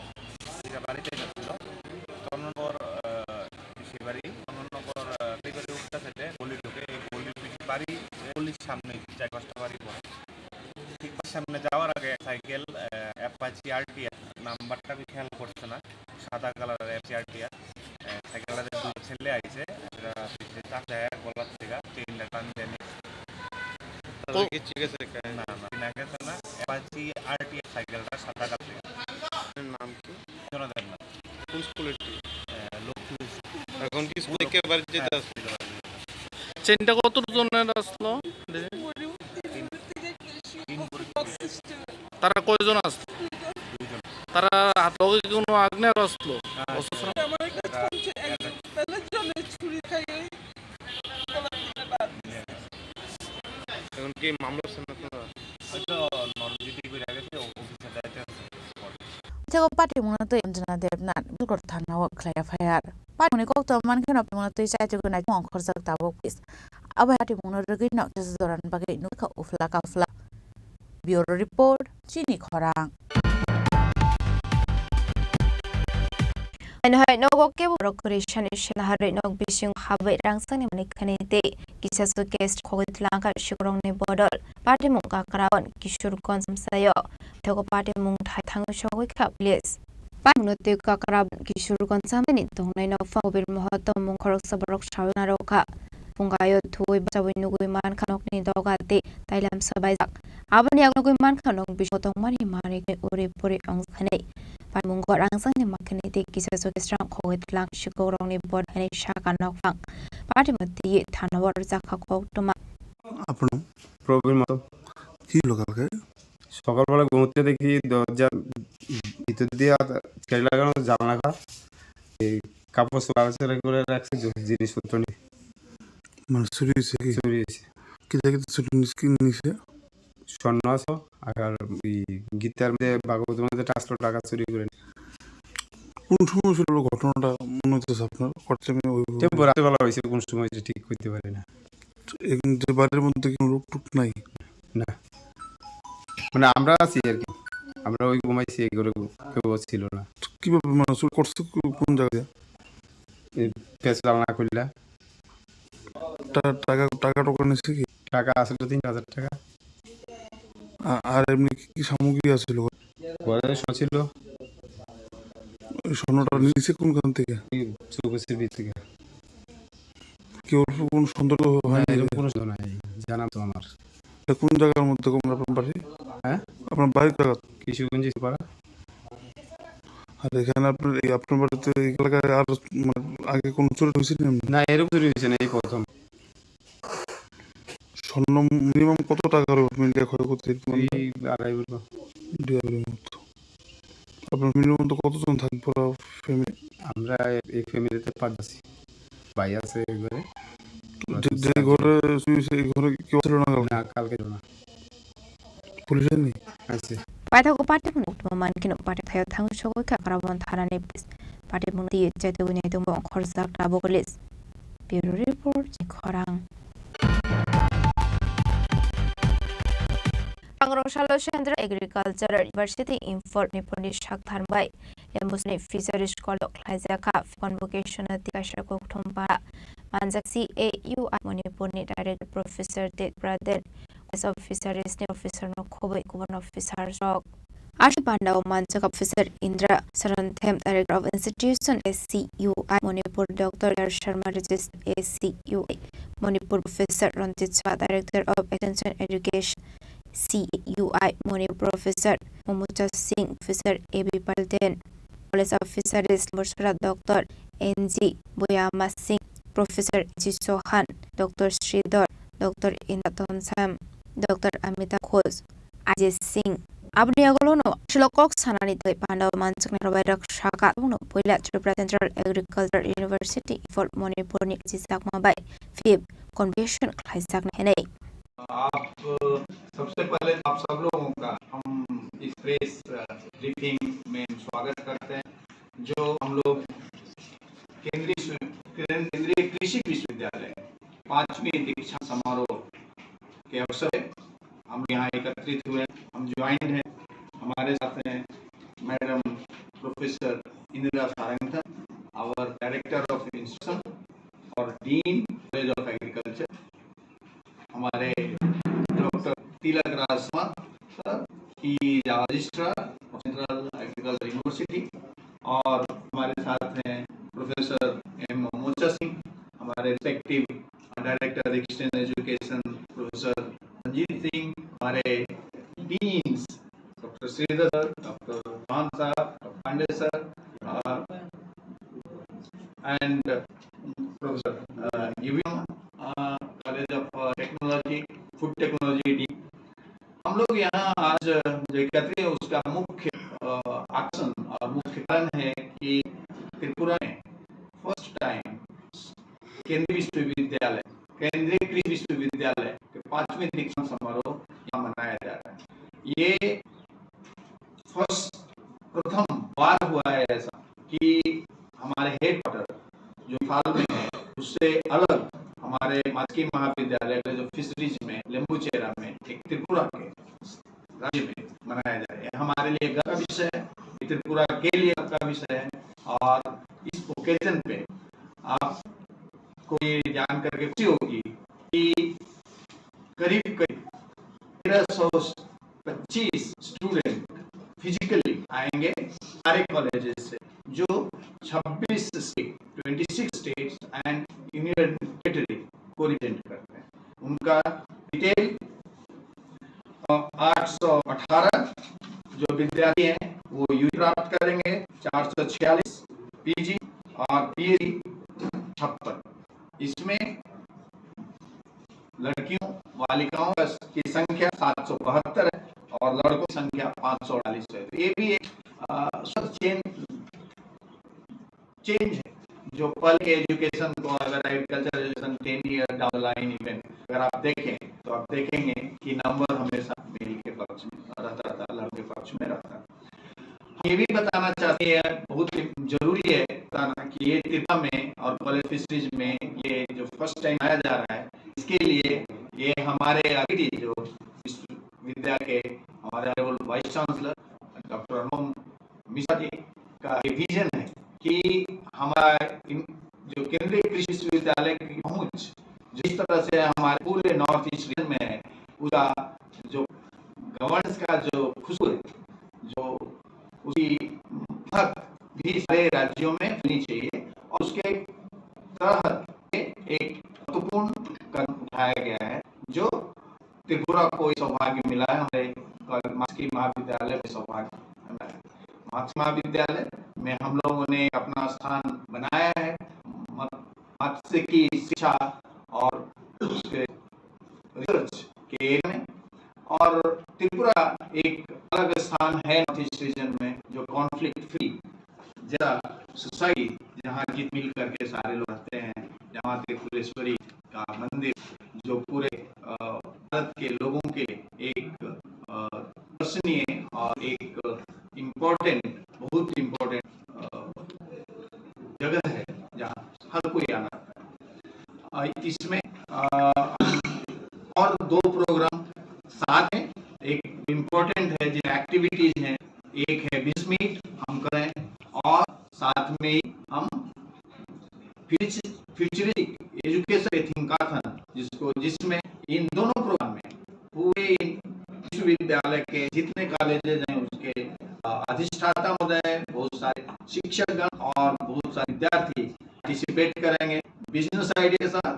S11: যেটা বাড়িতে যাচ্ছিল তন্নগর সেবাড়ি তন্নগর পেপারে উঠতে থেকে গলি ঢুকে এই গলির বাড়ি গলির সামনে 4-5টা বাড়ি পড়ে ঠিক সামনে যাওয়ার আগে সাইকেল অ্যাপাচি আরটিআর নাম্বারটা আমি খেয়াল করছে না সাদা কালারের অ্যাপাচি আরটিআর সাইকেলের দুটো ছেলে আইছে এরা পিছে চাকায় গলার থেকে চেইনটা টান দেয় নাম কি কোন স্কুলের এখন কি স্কুল থেকে বাড়ি যেতে আসছে
S12: চেনটা কত জনের আসলো? তারা কয়জন আসলো? তারা হাতে কোনো আগ্নেয় আসলো?
S11: এখন কি মামলা হয়তো নরজিটি করে গেছে অফিসে যাইতে আছে
S4: Tego party muna to Anjana Devnan bilkor thana wa klaya fayar party muna kok to man khena muna to chai to na mong khorjak tabok pis aba party muna regi no doran bagai no ka ufla ka ufla bureau report Chini Khorang
S27: Hai nogo ke borok creation shalhare nog bising habai rangsani mani khanete kisa suggest khogitlanka shikrong ne bodol party mung ka karawan kishur konsamsayo tego party mung thai thang shogoi kha please party mung te ka karawan kishur konsamani tongnai no fobir mohato mung khorok saborok shawna rokha pungayo thui bachawai nugui man khanok ni dogate tailam sabai jak abani agnugui man khanok bisotong mani mari ke ore pore ang khane Munggo rangsang ni makani te kisa sugesrang khogit lang shikorong ni bod ani shaka nokfang party mati thanawar jakha koktuma
S6: আপনার problem মতো কি লোকালকে সকালবেলা ঘুমোতে দেখি দরজা ভিতর দিয়ে কেড়ে লাগানো জানলা এই কাপড় চোপড় করে রাখছে জিনিসপত্র নিয়ে মানে চুরি হয়েছে কি দেখে চুরি নিছে স্বর্ণ আছে আর এই গীতার মধ্যে ভাগবতের মধ্যে 400 টাকা চুরি করে কোন সময় ছিল ঘটনাটা মনে হচ্ছে আপনার রাতেবেলা হয়েছে কোন সময় ঠিক করতে পারি না বাড়ির মধ্যে কোনো রোগ টুক নাই না মানে আমরা আছি আর কি আমরা ওই ঘুমাইছি এগুলো কেউ ছিল না কিভাবে মানুষ করছে কোন জায়গায় পেছাল না করলা টাকা টাকা টোকা নিচ্ছে কি টাকা আসলে 3000 টাকা আর এমনি কি সামগ্রী আছিল ঘরে ছিল স্বর্ণটা নিচে কোনখান থেকে চৌকসের ভিতর থেকে কেউ কোন সন্দেহ হয় না এরকম কোনো নাই জানা তো আমার কোন জায়গার মধ্যে আপনার বাড়ি হ্যাঁ আপনার বাড়ির জায়গা কিশোরগঞ্জ পাড়া আর এখানে আপনার বাড়িতে এই এলাকায় আর মানে আগে কোনো চুরি হয়েছিল
S10: না, এরকম চুরি হয়েছে না, এই প্রথম।
S6: স্বর্ণ মিনিমাম কত টাকার মিনিটে ক্ষয়ক্ষতি?
S10: 2-2.5 বলবো।
S6: 2.5 মতো। আপনার মিনিমাম তো কতজন থাকেন পুরো ফ্যামিলি?
S10: আমরা এই ফ্যামিলিতে 5 আছি, ভাই আছে ঘরে।
S6: যে ঘরে সেই ঘরে কেউ ছিল না?
S10: না, কালকে না,
S6: পুলিশ নেই
S10: আছে।
S27: Paithago party man kino party thayo thang shogo ka karabon tharani party mun di jaitu ni tung bong khorzak tabogolis. Bureau report Chini Khorang. Pangrongshalo Center Agriculture University Info Niponi Shak Tharbai Lembusni Fisheries College Klaizaka Convocation at the Kashako Tumpa Manzaksi AU Moniponi Director Professor Dick Braden of Fisheries Officer no Kobe Kuban Officer Rock Ashpanda Manchak Officer Indra Sarantem Director of Institution SCUI Monipur Dr. Sharma Regis SCUI Monipur Professor Ronticha Director of Extension Education CUI Monipur Professor Momucha Singh Officer AB Palden Police Officer Mursara Dr. NG Boyama Singh Professor G. Sohan Dr. Sridhar Dr. Indaton Sam Dr. Amita Khoz Ajay Singh Abni Agolono Shilokok Sanani the Panda Manchak Narobarak Shaka Uno Puila Tripura Central Agriculture University for Monipur Chisak Mabai FIB Convention Klaisak Hene
S11: आप सबसे पहले आप सब लोगों का हम इस press briefing में स्वागत करते हैं, जो हम लोग केंद्रीय कृषि विश्वविद्यालय 5वीं दीक्षा समारोह के अवसर में हम यहाँ एकत्रित हुए। हम ज्वाइंट हैं, हमारे साथ हैं madam professor Indira Sarangdhar, our director of institution और डीन कॉलेज ऑफ एग्रीकल्चर, हमारे डॉक्टर तिलक राज सर की रजिस्ट्रार सेंट्रल एग्रीकल्चर यूनिवर्सिटी, और हमारे साथ हैं प्रोफेसर एम मोचा सिंह, हमारे respective director extension education professor Sanjit Singh, हमारे deans doctor Sridhar sir, doctor Khan साहब, doctor Pandey sir and professor college of technology food technology D. हम लोग यहाँ आज जो एकत्रित है उसका मुख्य आकर्षण और मुख्य कारण है कि त्रिपुरा में फर्स्ट टाइम केंद्रीय कृषि विश्वविद्यालय के 5वीं दीक्षांत समारोह यहाँ मनाया जा रहा है। ये प्रथम बार हुआ है ऐसा कि हमारे हेडक्वार्टर जो फाल में है उससे अलग हमारे मास्की महाविद्यालय जो फिशरीज में लेम्बुचेरा में एक त्रिपुरा के राज्य में मनाया जा रहा है। हमारे लिए गर्व का विषय है, त्रिपुरा के लिए गर्व का विषय है, और इस ओकेजन पे आपको ये जान करके खुशी होगी कि करीब 1325 स्टूडेंट फिजिकली आएंगे सारे कॉलेजेस से, जो 26 स्टेट्स एंड यूनियन टेरिटरी को रिप्रेजेंट करते हैं। उनका डिटेल 818 जो विद्यार्थी हैं वो यू प्राप्त करेंगे, 446 पीजी और पीएचडी 56। इसमें लड़कियों बालिकाओं की संख्या 772 है और लड़कों की संख्या 548 है। तो ये भी एक चेंज है जो पल के एजुकेशन को, अगर agriculture education 10 year down line event अगर आप देखें तो आप देखेंगे कि नंबर हमेशा मेल के पक्ष में रहता था, लड़के पक्ष में रहता। हम ये भी बताना चाहते हैं, बहुत जरूरी है बताना कि ये त्रिपुरा में और कॉलेज फिशरीज में ये जो फर्स्ट टाइम आया जा रहा है, इसके लिए ये हमारे आगे जो विश्वविद्यालय के हमारे वाइस चांसलर डॉक्टर अनुम मिश्रा जी का विजन है कि हमारा जो केंद्रीय कृषि विश्वविद्यालय की पहुंच जिस तरह से हमारे पूरे नॉर्थ ईस्ट रीजन में है, उसका जो गवर्नेंस का जो खुशबू है, जो उसकी महक भी सारे राज्यों में होनी चाहिए, और उसके तहत एक महत्वपूर्ण कदम उठाया गया है जो त्रिपुरा को सौभाग्य मिला है। हमारे मास्की महाविद्यालय में सौभाग्य मिला है। मास्की महाविद्यालय में हम लोगों ने अपना स्थान बनाया है। मत्स्य की शिक्षा और उसके रिसर्च के एरिया में, और त्रिपुरा एक अलग स्थान है नॉर्थ ईस्ट रीजन में जो कॉन्फ्लिक्ट फ्री जरा सोसाइटी, जहाँ जीत मिल करके सारे लोग रहते हैं, जहाँ त्रिपुरेश्वरी का मंदिर जो पूरे भारत के लोगों के एक दर्शनीय और एक इम्पोर्टेंट, बहुत इम्पोर्टेंट जगह है जहाँ हर कोई आना है। इसमें और 2 प्रोग्राम साथ में, एक इम्पोर्टेंट है जो एक्टिविटीज हैं, एक है बिजनेस मीट हम करें, और साथ में ही हम फ्यूचरिस्टिक एजुकेशन थिंकाथन जिसमें इन दोनों प्रोग्राम में पूरे विश्वविद्यालय के जितने कॉलेजेस हैं उसके अधिष्ठाता महोदय, बहुत सारे शिक्षकगण और बहुत सारे विद्यार्थी पार्टिसिपेट करेंगे बिजनेस आइडिया के साथ।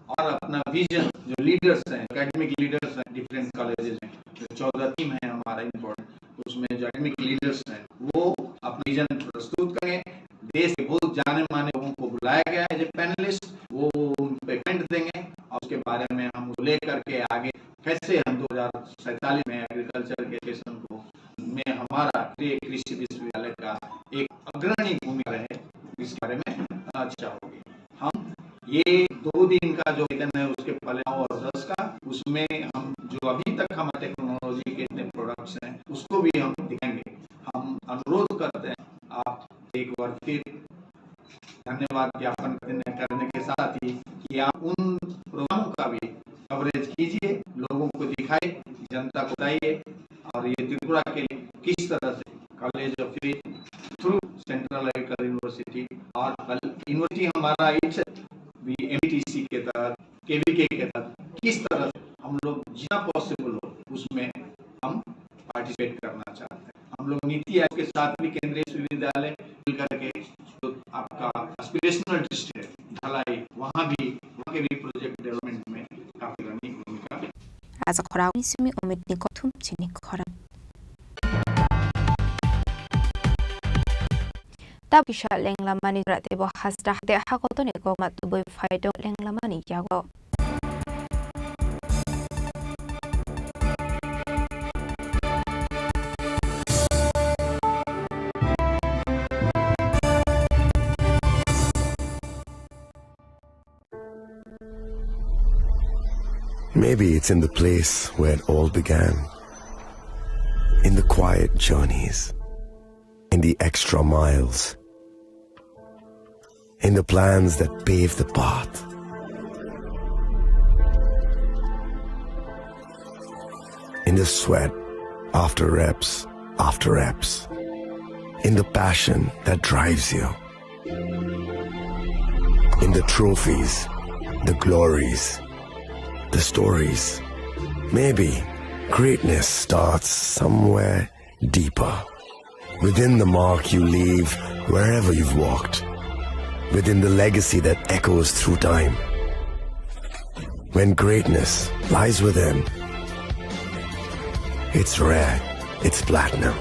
S11: और अपना विजन जो लीडर्स हैं, एकेडमिक लीडर्स हैं, डिफरेंट कॉलेजेस हैं, जो 14 टीम है हमारा इम्पोर्टेंट, उसमें जो एकेडमिक लीडर्स हैं वो अपना विजन प्रस्तुत करेंगे। देश के बहुत जाने माने लोगों को बुलाया गया है जो पैनलिस्ट, वो उन पे कमेंट देंगे और उसके बारे में हम लेकर के आगे कैसे हम 2047 में एग्रीकल्चर के एजुकेशन को में हमारा कृषि विश्वविद्यालय का एक अग्रणी भूमिका रहे, इस बारे में अच्छा होगी। हम ये 2 दिन का जो वेतन है उसके पहले 9 और 10 का, उसमें हम जो अभी तक हमारे टेक्नोलॉजी के इतने प्रोडक्ट्स हैं उसको भी हम दिखाएंगे। हम अनुरोध करते हैं आप एक बार फिर धन्यवाद ज्ञापन करने के साथ ही कि आप उन प्रोग्रामों का भी कवरेज कीजिए, लोगों को दिखाइए, जनता को बताइए, और ये त्रिपुरा के लिए किस तरह से college of through central agriculture university और यूनिवर्सिटी हमारा MTC के तहत, KVK के तहत किस तरह से हम लोग जितना पॉसिबल हो उसमें हम पार्टिसिपेट करना चाहते हैं। हम लोग नीति आयोग के साथ भी केंद्रीय विश्वविद्यालय मिलकर के जो आपका एस्पिरेशनल डिस्ट्रिक्ट है ढलाई, वहाँ के भी प्रोजेक्ट डेवलपमेंट में काफी बड़ी भूमिका है।
S27: As a Khorang Simi Omit Nikotum Chini Khorang Tab Kisha Lenglamani Ratebo Hasda de Hakotonico Matubo Fido Lenglamani Yago.
S14: Maybe it's in the place where it all began, in the quiet journeys, in the extra miles, in the plans that pave the path. In the sweat after reps, in the passion that drives you, in the trophies, the glories, the stories. Maybe greatness starts somewhere deeper, within the mark you leave wherever you've walked, within the legacy that echoes through time. When greatness lies within, it's rare, it's platinum.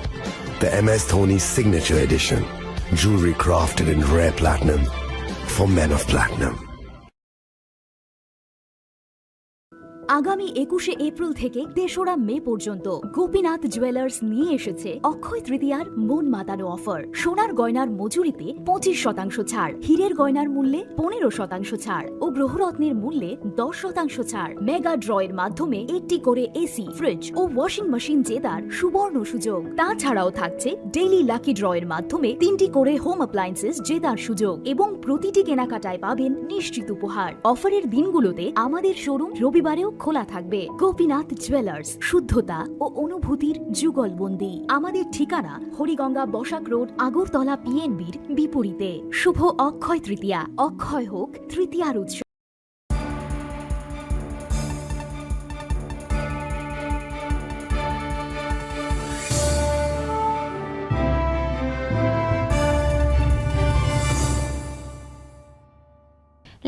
S14: The MS Dhoni Signature Edition, jewelry crafted in rare platinum for men of platinum.
S16: আগামী 21শে April থেকে ৩রা মে পর্যন্ত Gopinath jewellers নিয়ে এসেছে অক্ষয় তৃতীয়ার মন মাতানো offer. সোনার গয়নার মজুরিতে 25% ছাড়, হীরের গয়নার মূল্যে 15% ছাড় ও গ্রহরত্নের মূল্যে 10% ছাড়। মেগা ড্রয়ের মাধ্যমে একটি করে এসি, ফ্রিজ ও ওয়াশিং মেশিন জেতার সুবর্ণ সুযোগ। তাছাড়াও থাকছে ডেইলি লাকি ড্রয়ের মাধ্যমে 3টি করে হোম অ্যাপ্লায়েন্সেস জেতার সুযোগ এবং প্রতিটি কেনাকাটায় পাবেন নিশ্চিত উপহার। অফারের দিনগুলোতে আমাদের শোরুম রবিবারেও খোলা থাকবে। গোপীনাথ জুয়েলার্স, শুদ্ধতা ও অনুভূতির যুগলবন্দি। আমাদের ঠিকানা হরিগঙ্গা বসাক রোড, আগরতলা PNBর বিপরীতে। শুভ অক্ষয় তৃতীয়া, অক্ষয় হোক তৃতীয়ার উৎসব।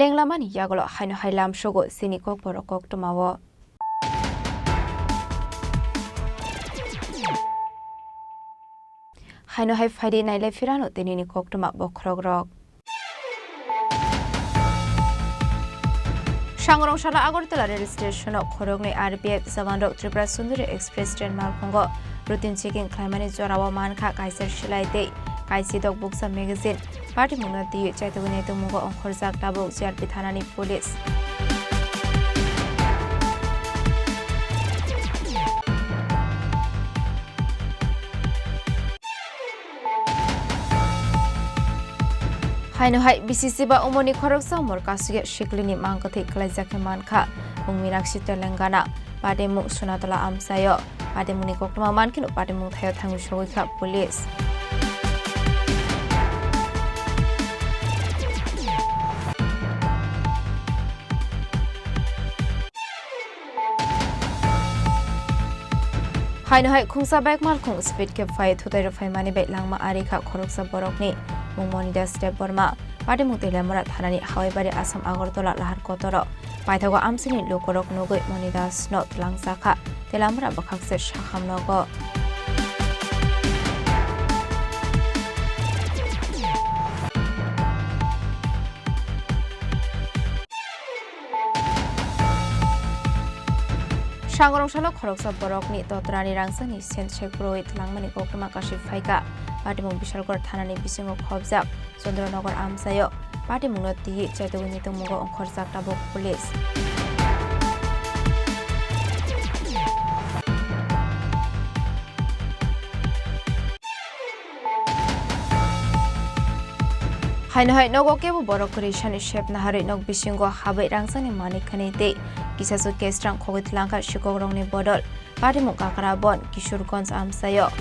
S27: Lenglamani Yagolo Haino Hailam Shogo Siniko Borokok Tomawo. haino hai faidi nailai firano tenini koktuma bokrogrok Sangrongshara Agartala rail station khorogni RPF Savandok Tripura Sundari Express train malkhongo routine checking khlaimani jorawa mankha kaisar shilaite kaisidok buksa magazine party munati chaitogune tumugo onkhorjak tabuk JRP thanani police Haino hai BCC ba umoni khoroksa mor kasuge shiklini mangkathi khlaijake mankha Mingminakshi Telangana Pademu Sunatala Amsayo Pademuni koktuma mankin Pademu thayo thangu shogikha police Haino hai khungsa bike mal khung speed ke fai thutai ro fai mani bike langma arikha khoroksa borokni Mungmonida step borma Pademu Telamara thanani hawai Assam Agartala lahar kotoro paithago amsini lokorok nugoi monida sno tlangsakha Telamara bakhakse shakhamnogo Sangrongshalo khoroksa borokni totrani rangsani senchekroi tlangmani kokrama kashif phaika Patimung Bishalgor Thanani Bisingo Khobjak Sondranagar Amsayo Patimungoti Chaitoguni Tumugo Onkhorjak Tabuk Police Haino hai nogo kebu borok rishani shep nahari nog bisingo habai rangsani manikhani te kisasu kestrang khogitlanka shikogrongni bodol Patimung Kakarabon Kishurganj Amsayo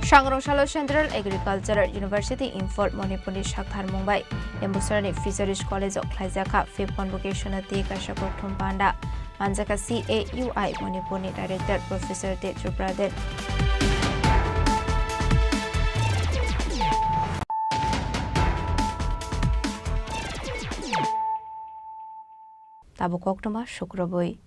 S27: Sangrongshalo Central Agricultural University Imphal Manipuri Shakthar Mumbai Embusarani Fisheries College of Klaizaka Fifth Convocation at the Kashakok Tumpanda Manjaka CAUI Manipuri Director Professor De Tripura Tabukokuma Shukrabui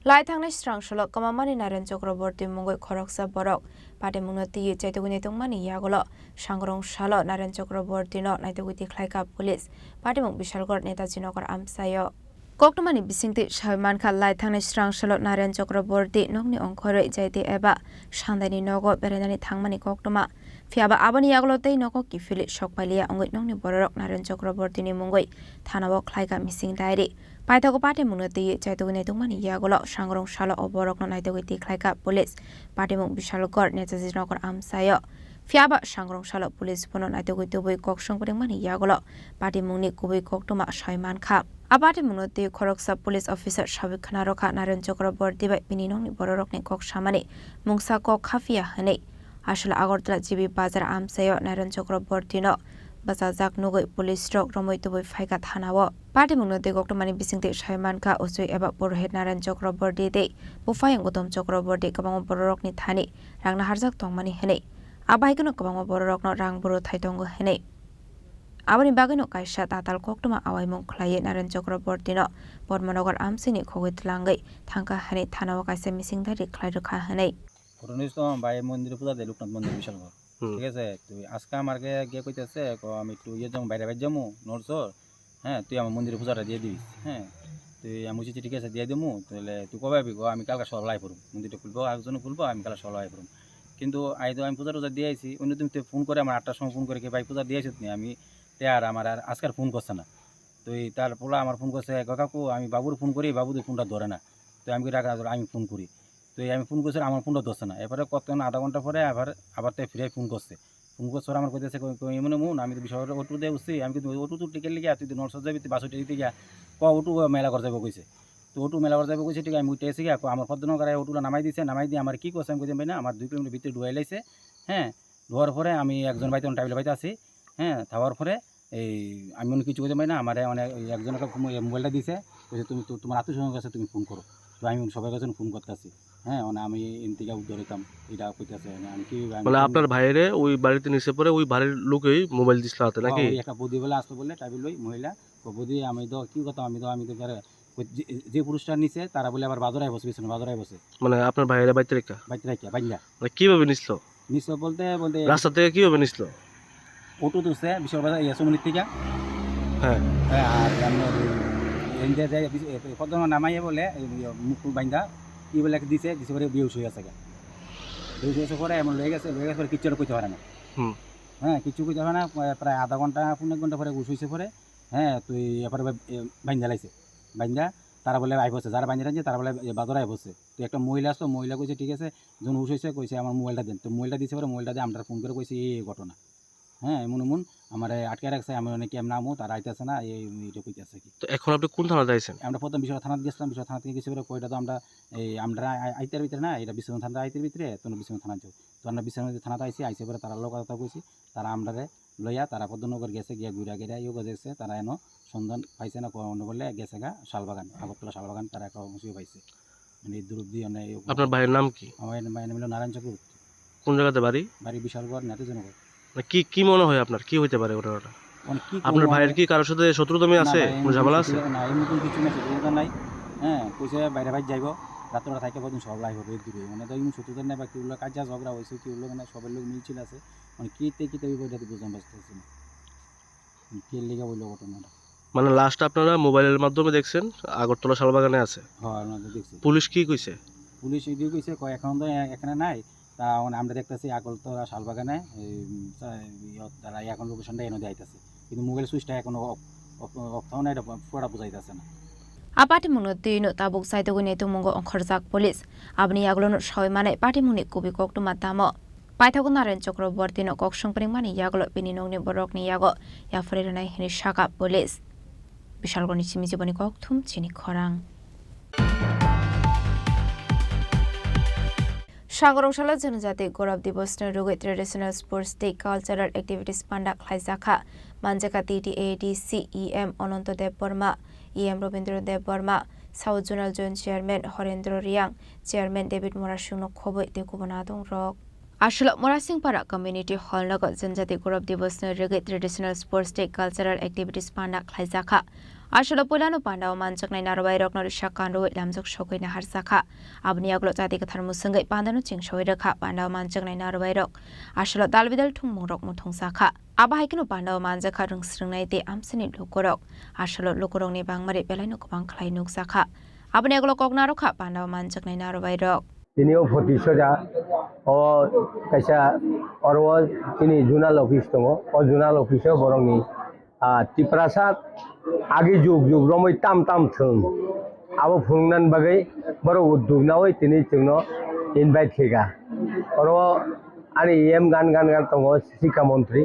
S27: Lai thangnai strangshalo kamamani Naren Chakraborty mungoi khoroksa borok Pademunati chaitoguni tungmani yagolo Sangrongshalo Naren Chakraborty no naitogiti khlaika police Pademung Bishalgor Netaji Nagar Amsayo Koktumani bisingti Shaimankha lai thangnai strangshalo Naren Chakraborty nogni onkhoroi jaite eba shandani nogo berenani thangmani koktuma Fiaba abani yagolo tei nogo kifili shokpalia ongoi nogni borok Naren Chakraborty ni mungoi thanabo khlaika missing diary Paithago Pademunati chaitoguni tungmani yagolo Sangrongshalo oborok no naitogiti khlaika police Pademung Bishalgor Netaji Nagar Amsayo Fiaba Sangrongshalo police pono naitogiti boi koksongpringmani yagolo Pademungni kubui koktuma Shaimankha Abate Munoti Khoroksa police officer Shabik Khanarokha Naren Chakraborty bai pininongni bororokni kok samani mungsa kok khafia hane Ashala Agartala GB Bazar Amsayo Naren Chakraborty no Basajak nugoi police rok romoito boi phaika thanawo Pati Munoti Koktomani bisingte Shaimankha Usui eba Borhet Naren Chakraborty de Bufayang Gautam Chakraborty kabang bororokni thani rangna harjak tongmani hane Abaikono kabang bororokno rangboro thaitongo hane Abani bagano kaisa tatal koktuma awaimung khlaye Naren Chakraborty no Bormanagar amsini khogitlangai thangka hane thanawa kaisa misingdari khlairokha hane
S15: Koronis to bai mondir puja de Luknath mondir Bishalgor ঠিক আছে তুই আজকে আমাকে গিয়ে কইতেছে আমি একটু ইয়ে যাবো বাইরে বাইরে যাবো নড়ছর হ্যাঁ তুই আমার মন্দিরে পূজাটা দিয়ে দিবি হ্যাঁ তুই আমি বলছি ঠিক আছে দিয়ে দেবো তাহলে তুই কবে আবি আমি কালকে সকালে আই পড়ব মন্দিরটা খুলবো আরেকজন খুলবো আমি কালকে সকালে আই পড়ব কিন্তু আই তো আমি পূজা টুজা দিয়ে আইছি অন্য তুমি ফোন করে আমার 8টার সময় ফোন করে কি ভাই পূজা দিয়ে আইছিস নি আমি আর আমার আর আজকাল ফোন করছে না তুই তার পোলা আমার ফোন করছে কাকু আমি বাবুর ফোন করি বাবু তুই ফোনটা ধরে না তো আমি রাখা আমি ফোন করি তো আমি ফোন করছি আমার ফোনটা ধরছে না এরপরে কতক্ষণ আধা ঘন্টা পরে আবার তাই ফিরে ফোন করছে আমার কইতেছে এমন মন আমি তো বিষয় অটো দিয়ে উঠছি আমি কিন্তু অটো তো টিকেট লিখে তুই নর্স যাবি তুই বাসে টিকিট গিয়া অটো মেলা করে যাবো কইছে তো অটো মেলা করে যাবো কইছে ঠিক আমি উঠে এসে গিয়া আমার পদ্মনগর অটোটা নামাই দিছে নামাই দিয়ে আমার কী করছে আমি কইতে পাই না আমার 2 কিলোমিটার ভিতরে ডুয়াই লাইছে হ্যাঁ ধোয়ার পরে আমি একজন বাইতে টাইলে বাইতে আছি হ্যাঁ থাওয়ার পরে এই আমি অনেক কিছু কইতে পাই না আমার অনেক একজনকে মোবাইলটা দিছে কইছে তুমি তোমার আত্মীয় স্বজনের কাছে তুমি ফোন করো তো আমি সবার কাছে ফোন করতেছি হ্যাঁ মানে আমি এন থেকে উদ্ধার হইতাম এটা কইতাছে আমি কি
S17: মানে আপনার ভাইরে ওই বাড়িতে নিচে পরে ওই বাড়ির লোকেই মোবাইল দিছিল হাতে নাকি?
S15: ওই একটা বদি বলে আসতে বললে টাইবিল লই মহিলা বদি আমি তো কি কথা আমি তো যে পুরুষটা নিচে তারা বলে আবার বাদরায় বসে পিছনে বাদরায় বসে
S17: মানে আপনার ভাইরে বাইতে রেখা
S15: বাইন্দা
S17: মানে কিভাবে নিছিল?
S15: নিচে বলতে বলতে
S17: রাস্তা থেকে কিভাবে নিছিল?
S15: অটো তুলছে বিশ্ববাজার ইয়াসমিনির থেকে
S17: হ্যাঁ
S15: আর এনজে যায় প্রথম নামাইয়ে বলে মুখ বাইন্দা কি বলে দিছে পরে বিউস হয়ে আছে বিউস হয়েছে পরে এমন লয়ে গেছে পরে কিচ্ছু কইতে পারে না হ্যাঁ কিছু কইতে পারে না প্রায় আধা ঘন্টা 15 ঘন্টা পরে ঘুষ হয়েছে পরে হ্যাঁ তুই এরপরে বাইন্দা লাইছে বাইন্দা তারা বলে আই বসে যারা বাইন্দা রাখছে তারা বলে বাজারে আই বসে তো একটা মহিলা আসতো মহিলা কইছে ঠিক আছে যখন হুশ হয়েছে কইছে আমার মোবাইলটা দেন তো মোবাইলটা দিছে পরে মোবাইলটা দিয়ে আমরা ফোন করে কইছি এই ঘটনা হ্যাঁ এমন আমার আটকে রাখছে আমি অনেক কেমন নামও তারা আইতেছে না এইটা কইতেছে কি।
S17: তো এখন আপনি কোন থানা যাইছেন?
S15: আমরা প্রথম বিশ্বনাথ থানা গেছিলাম বিশ্বনাথ থানা থেকে গেছি পরে কয়টা তো আমরা আমরা আইতের ভিতরে না এটা বিশ্বনাথ থানা আইতের ভিতরে তো বিশ্বনাথ থানা যাও তো আমরা বিশ্বনাথ থানাতে আইসে পরে তারা লোক কথা কইছি তারা আমরা লইয়া তারা পদ্মনগর গেছে গিয়া ঘুরা গেরা ইয়ে গেছে তারা এনো সন্ধান পাইছে না অন্য বলে গেছে গা শালবাগান আগরতলা শালবাগান তারা একটা অংশ পাইছে মানে দূর দিয়ে অনেক।
S17: আপনার ভাইয়ের নাম কি?
S15: আমার ভাইয়ের নাম হলো নারায়ণ চক্রবর্তী।
S17: কোন জায়গাতে বাড়ি?
S15: বাড়ি বিশালগড় নাতিজনগর।
S17: কি কি মনে হয় আপনার কি হইতে পারে ঘটনাটা? আপনার ভাইয়ের কি কারোর সাথে শত্রুতামি আছে, কোনো ঝামেলা আছে?
S15: না এমন কিছু না, শত্রুতা নাই। হ্যাঁ কইছে বাইরে বাইরে যাইব রাত্রে থাকে পর্যন্ত সব লাই হবে দূরে মানে তো এমন শত্রুতা নেই বা কেউ কাজা ঝগড়া হয়েছে কেউ মানে সবার লোক মিলছিল আছে মানে কিতে বইটাতে বুঝতে পারতেছি না কে লেগে বললো ঘটনাটা।
S17: মানে লাস্ট আপনারা মোবাইলের মাধ্যমে দেখছেন আগরতলা শালবাগানে আছে?
S15: হ্যাঁ দেখছি।
S17: পুলিশ কি কইছে?
S15: পুলিশ এদিকে কইছে এখন তো এখানে নাই তা আমরা দেখতেছি আগরতলা শালবাগানে তারা এখন লোকেশনটা এনে দেখাইতেছে কিন্তু মোবাইল সুইচটা এখনো অফ না এটা পুরোটা বুঝাইতেছে না।
S27: Apati mungno tino tabuk saito gune tu mungo onkhorjak police abni yaglono shoi mane pati mungni kubi koktu matamo paithago naren chokroborti no kok songpring mani yaglo pini nongni borokni yago yafrere nai hini shaka police bishalgoni chimi jiboni kok thum chini khorang Sangorongshalo Janujati Gaurav Divas Rugoi Traditional Sports Day Cultural Activities Pandak Khlaijaka Manjaka TTAD CEM Ononto Dev Burma EM Robindra Dev Burma South Zonal Joint Chairman Horendra Riang Chairman David Morashungno Khoboi Dekubonadong Rok Ashlo Morasing Para Community Hall Nago Janjati Gaurav Divas Rugoi Traditional Sports Day Cultural Activities Pandak Khlaijaka Ashlo Pulano Pandao Manjaknai Narwai Rok Norisha Kandu Lamjok Shokoi Nahar Saka Abni Aglo Jati Kathar Musungai Pandano Chingshoi Rakha Pandao Manjaknai Narwai Rok Ashlo Dalvidal Tungmung Rok Muthong Saka Aba Haikino Pandao Manjaka Rung Sringnai Te Amsini Lukorok Ashlo Lukorong Ni Bangmari Belaino Kubang Klai Nuk Saka Abni Aglo Kognarokha Pandao Manjaknai Narwai Rok
S18: তিনিও ভতিসা ও কাইসা or তিনি zonal office দङ zonal অফিসাव বরংনি Tripura आगे जुग जुग रमै ताम ताम थों अब फुंगनान बागै बर उद्योगनावै तिनि जोंनो इनभाइट खेगा और आनि एम गान गान गान दङ शिक्षा मन्त्री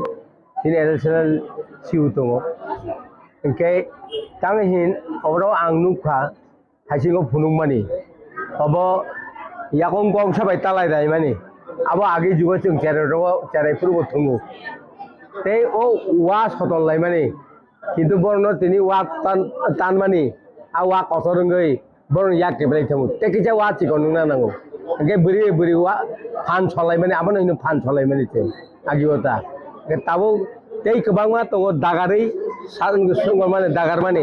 S18: तिनि एडिशनल सिउ दङ ओंखाय तांहिन अबरो आं नुखा हासिङो फुनुंमानि अब याकं गं साबाय तालाय दाय मानि अब आगे जुग जों चेरायफोरबो थङो ते ओ वा सदललाय मानि কিন্তু বর্ণ তিনি ওয়াক টান মানি আর ওয়াক অসরঙ্গই বর্ণ ইয়াক টেবলাই থামু তেকিজা ওয়া চিকন নুনা নাঙ্গো একে বুড়ি বুড়ি ওয়া ফান ছলাই মানে আবার হিনো ফান ছলাই মানে তে আগিওতা তাবো তেই কবাংমা তো দাগারই সাং মানে দাগার মানে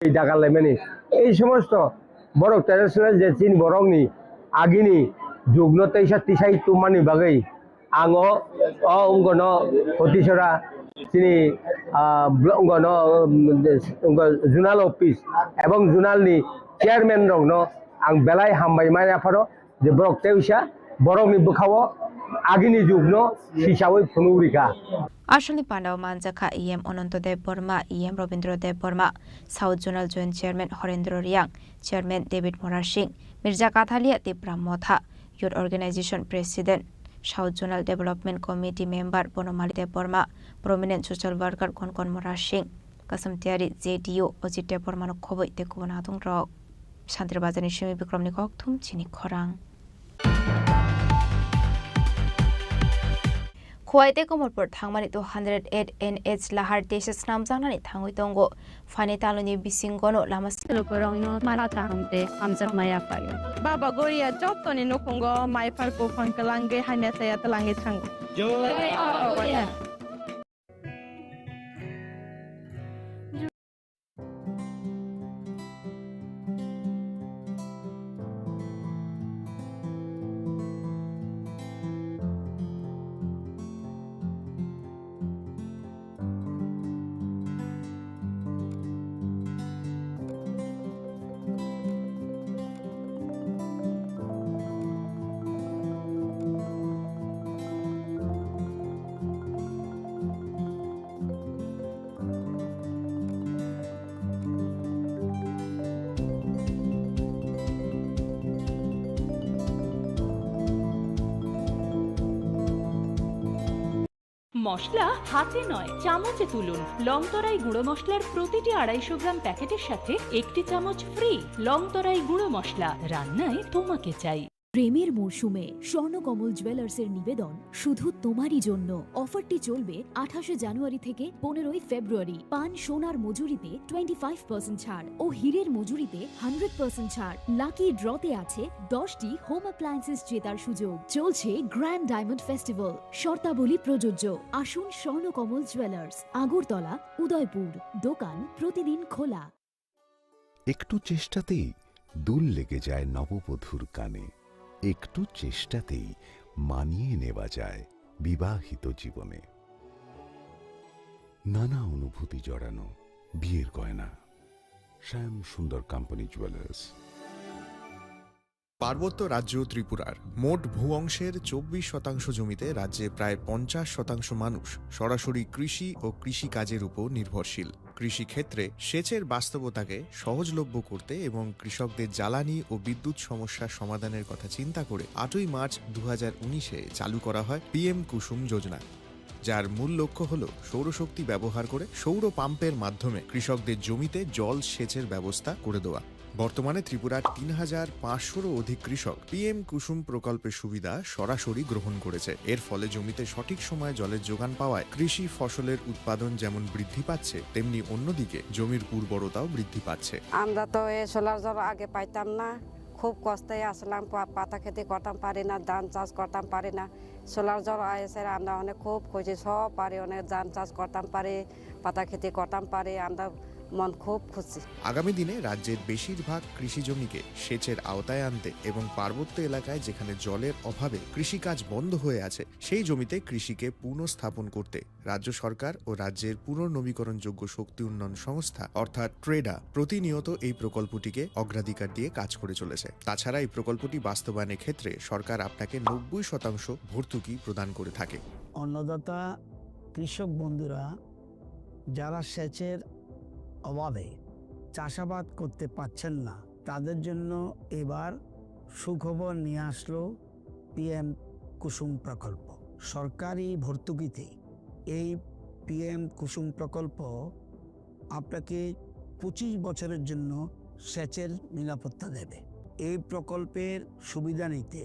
S18: এই ডাকা লেমেনি এই সমস্ত বড় ট্রেডিশনাল যে চিন বরংনি আগিনি যুগ্ন তেইসা তিসাই তুমানি বাগै आङो उंगनो हतिसरा चिनि उंगनो जुनाल अफिस एवं जुनालनि चेयरमैन रंनो आं बेलाय हामबाय माय आफारो जे ब्रक तेउसा बरंनि बुखावो आगिनि जुगनो हिसाबै फुनुरिका
S27: আসলে পান্ডাও মানজাখা EM Anantadev Barma EM Rabindradev Barma south zonal joint chairman Harendra Reang chairman David Morar Singh Mirza Kathalia Tipra Motha youth organisation president south zonal development committee member Banamali Deb Barma prominent social worker Kankan Morar Singh কাসমতিয়ারি জেডিও অজিত দেব বর্মানো খবই তেকুবনা হাতুং রক শান্তির বাজারনি সিমি বিক্রমনি ককথুম চিনি খরাং Kuwaite komorpor thangmani 208 NH lahar desha snam jangnani thangui tongo fani taloni bisingono lamas
S2: lokorongno mara tangte amjar maya payo baba goria jottoni nokongo mai farko fankalange hanya saya telangi thango joy
S9: মশলা হাতে নয় চামচে তুলুন লংতরাই গুঁড়ো মশলার প্রতিটি 250 গ্রাম প্যাকেটের সাথে একটি চামচ ফ্রি লংতরাই গুঁড়ো মশলা রান্নায় তোমাকে চাই
S16: প্রেমের মরশুমে স্বর্ণকমল জুয়েলার্সের নিবেদন শুধু তোমারই জন্য অফারটি চলবে 28 জানুয়ারি থেকে 15 ফেব্রুয়ারি পান সোনার মজুরিতে 25% ছাড় ও হীরের মজুরিতে 100% ছাড় লাকি ড্রতে আছে 10টি হোম অ্যাপ্লায়েন্সেস জেতার সুযোগ চলছে গ্র্যান্ড ডায়মন্ড ফেস্টিভ্যাল শর্তাবলী প্রযোজ্য আসুন স্বর্ণকমল জুয়েলার্স আগরতলা উদয়পুর দোকান প্রতিদিন খোলা
S19: একটু চেষ্টাতেই দুল লেগে যায় নববধূর কানে একটু চেষ্টাতেই মানিয়ে নেওয়া যায় বিবাহিত জীবনে নানা অনুভূতি জড়ানো বিয়ের গয়না শ্যাম সুন্দর কোম্পানি জুয়েলার্স
S22: পার্বত্য রাজ্য ত্রিপুরার মোট ভূ অংশের 24% জমিতে রাজ্যে প্রায় 50% মানুষ সরাসরি কৃষি ও কৃষি কাজের উপর নির্ভরশীল কৃষি ক্ষেত্রে সেচের বাস্তবতাকে সহজলভ্য করতে এবং কৃষকদের জ্বালানি ও বিদ্যুৎ সমস্যার সমাধানের কথা চিন্তা করে 8ই মার্চ 2019-এ চালু করা হয় পিএম কুসুম যোজনা যার মূল লক্ষ্য হল সৌরশক্তি ব্যবহার করে সৌর পাম্পের মাধ্যমে কৃষকদের জমিতে জল সেচের ব্যবস্থা করে দেওয়া বর্তমানে ত্রিপুরার 3500-রও অধিক কৃষক পিএম কুসুম প্রকল্পের সুবিধা সরাসরি গ্রহণ করেছে এর ফলে জমিতে সঠিক সময়ে জলের যোগান পাওয়ায় কৃষি ফসলের উৎপাদন যেমন বৃদ্ধি পাচ্ছে তেমনি অন্যদিকে জমির উর্বরতাও বৃদ্ধি পাচ্ছে
S23: আমরা তো এই সোলার জল আগে পাইতাম না খুব কষ্টে আসলাম পাতা খেতে করতাম পারি না ধান চাষ করতাম পারি না সোলার জল এসে আমরা অনেক খুব খুশি সব পারি অনেক ধান চাষ করতাম পারি পাতা খেতে করতাম পারি আমরা মন খুব খুশি
S22: আগামী দিনে রাজ্যের বেশিরভাগ কৃষি জমিকে সেচের আওতায় আনতে এবং পার্বত্য এলাকায় যেখানে জলের অভাবে কৃষিকাজ বন্ধ হয়ে আছে সেই জমিতে কৃষিকে পুনঃস্থাপন করতে রাজ্য সরকার ও রাজ্যের পুনর্নবীকরণযোগ্য শক্তি উন্নয়ন সংস্থা অর্থাৎ ট্রেডা প্রতিনিয়ত এই প্রকল্পটিকে অগ্রাধিকার দিয়ে কাজ করে চলেছে তাছাড়া এই প্রকল্পটি বাস্তবায়নের ক্ষেত্রে সরকার আপনাকে 90% ভর্তুকি প্রদান করে থাকে
S24: অন্নদাতা কৃষক বন্ধুরা যারা সেচের অভাবে চাষাবাদ করতে পারছেন না তাদের জন্য এবার সুখবর নিয়ে আসলো পিএম কুসুম প্রকল্প সরকারি ভর্তুকিতে এই পিএম কুসুম প্রকল্প আপনাকে 25 বছরের জন্য সেচের নিরাপত্তা দেবে এই প্রকল্পের সুবিধা নিতে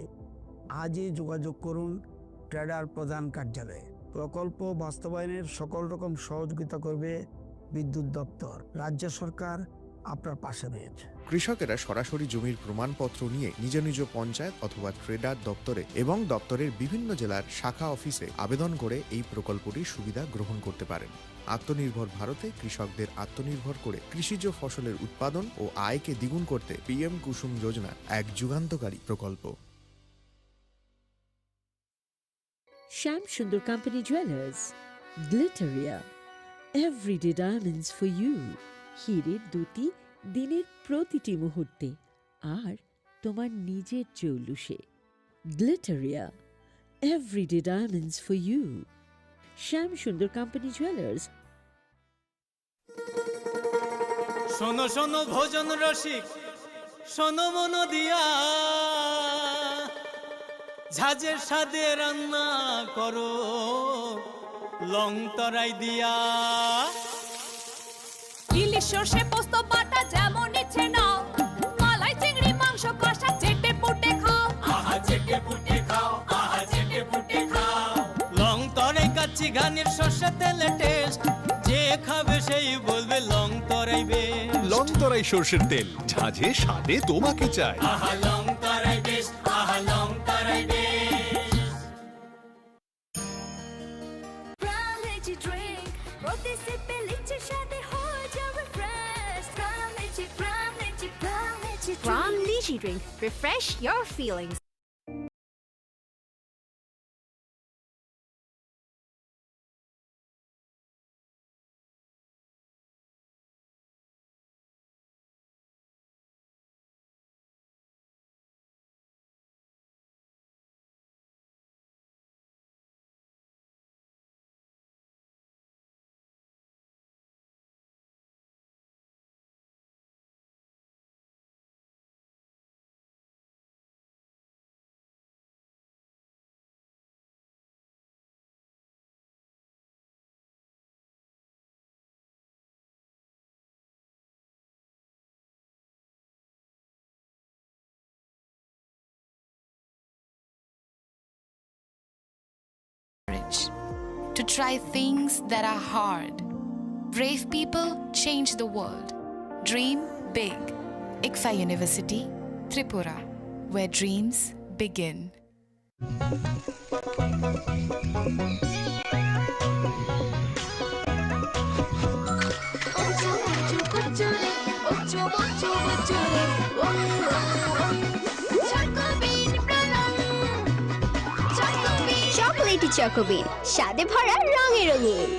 S24: আজই যোগাযোগ করুন ট্রেডার প্রধান কার্যালয়ে প্রকল্প বাস্তবায়নের সকল রকম সহযোগিতা করবে বিদ্যুৎ দপ্তর রাজ্য সরকার আপনার পাশে রয়েছে।
S22: কৃষকেরা সরাসরি জমির প্রমাণপত্র নিয়ে নিজ নিজ পঞ্চায়েত অথবা ট্রেডার দপ্তরে এবং দপ্তরের বিভিন্ন জেলার শাখা অফিসে আবেদন করে এই প্রকল্পটির সুবিধা গ্রহণ করতে পারেন। আত্মনির্ভর ভারতে কৃষকদের আত্মনির্ভর করে কৃষিজ ফসলের উৎপাদন ও আয়কে দ্বিগুণ করতে পিএম কুসুম যোজনা এক যুগান্তকারী প্রকল্প।
S1: Sham Sundar Company Jewelers, Glitteria, everyday diamonds for you. হীরের দুটি দিনের প্রতিটি মুহূর্তে আর তোমার নিজের জৌলুসে। Glitteria, everyday diamonds for you. Sham Sundar Company Jewelers.
S3: শোনো শোনো ভোজন রসিক, শোনো মন দিয়া, ঝাঁঝের স্বাদে রান্না করো লং তরাই দিয়া।
S13: ইলিশ সর্ষে পোস্ত বাটা যেমন ইচ্ছে নাও, মালাই চিংড়ি মাংস কষা চেটে পুটে খাও,
S3: আহা চেটে পুটে খাও, আহা চেটে পুটে খাও। লং তরাই কাচ্চি ঘানির সর্ষে তেলে টেস্ট, যে খাবে সেই বলবে লং তরাই বেশ।
S20: লং তরাই সর্ষের তেল, ঝাঁঝে স্বাদে তোমাকে চাই।
S3: আহা লং তরাই বেশ, আহা লং তরাই বেশ।
S21: From Lychee Drink, refresh your feelings.
S25: To try things that are hard. Brave people change the world. Dream big. ICFA University, Tripura, where dreams begin.
S21: Chocolatey Chocobean, স্বাদে ভরা রঙে রঙিন।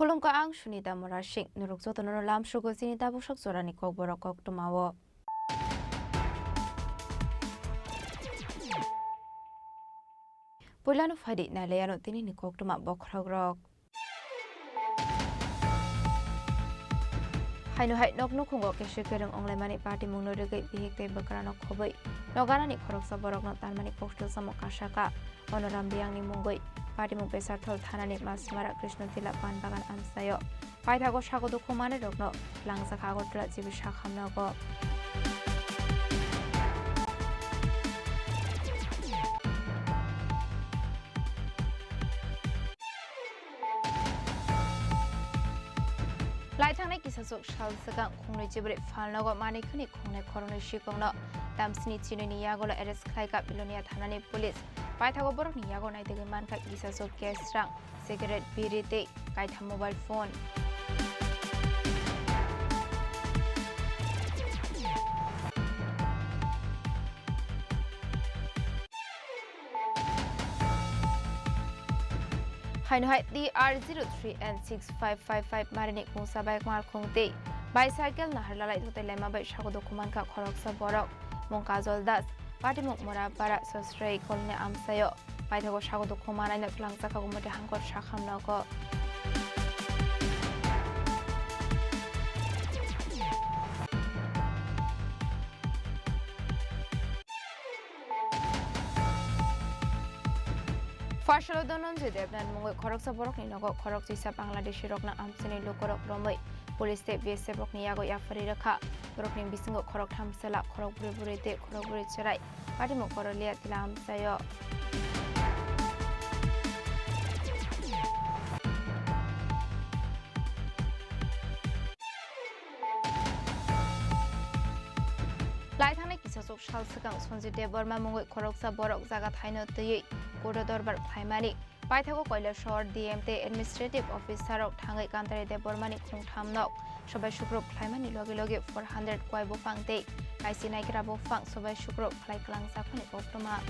S27: Kolong ka ang sunita morashik nuruk zoto no lam shugo sinita busok zorani kok borok kok tumawo. Pulano fadi na leyano tini ni kok tuma bokragrok. Hainu hai nok no khungo ke shikereng ongle mani party mungno regai bihik te bakara nok khobai. Nogana ni khorok sa borok no tan mani postal samo kashaka onoram biang ni mungoi. Party mung pesar thol thanani masmara Krishna tila pan bagan amsayo. Paithago shagodo khumane rokno langsa khagotla jibi shakhamna go. Lai thangnai kisasuk shal sakang khungnoi jibre falnago mani khani khungnai khornoi shikongno damsini chini ni yagola arrest khlai ka bilonia thanani police paithago borok ni yago nai dege manka kisasuk cash rang cigarette birite kaitha mobile phone Hainohai DR03 and 6555 Marini Kungsa Baik Malkungte Bicycle Naharlalai Hotelema by Shagodo Kumanka Koroksa Borok Monkazol Das Party Mukmura Para Sosray Kolne Amsayo Paitago Shagodo Kumana and Langsaka Gumata Hankot Shakam Noko Partial donon jede dan mungoi korok sa borok ni nogo korok jisa Bangladeshi rok na amsini lo korok romoi police te BSF rok ni yago yafari rakha borok ni bisingo korok thamsela korok buri te korok buri cherai pati mo korolia tila amsayo Lai thang kisa sok shal sakang sonji de borma mungoi korok sa borok jaga thaino tei Kodo Dorbar Primary Paithago Koila Shore DMT Administrative Officer of Tangai Kantare de Bormani Kung Tamnok Sobai Shukrup Klaimani Logi Logi 400 Kwaibo Fangte Kaisi Naikirabo Fang Sobai Shukrup Klai Klang Sakuni Poktoma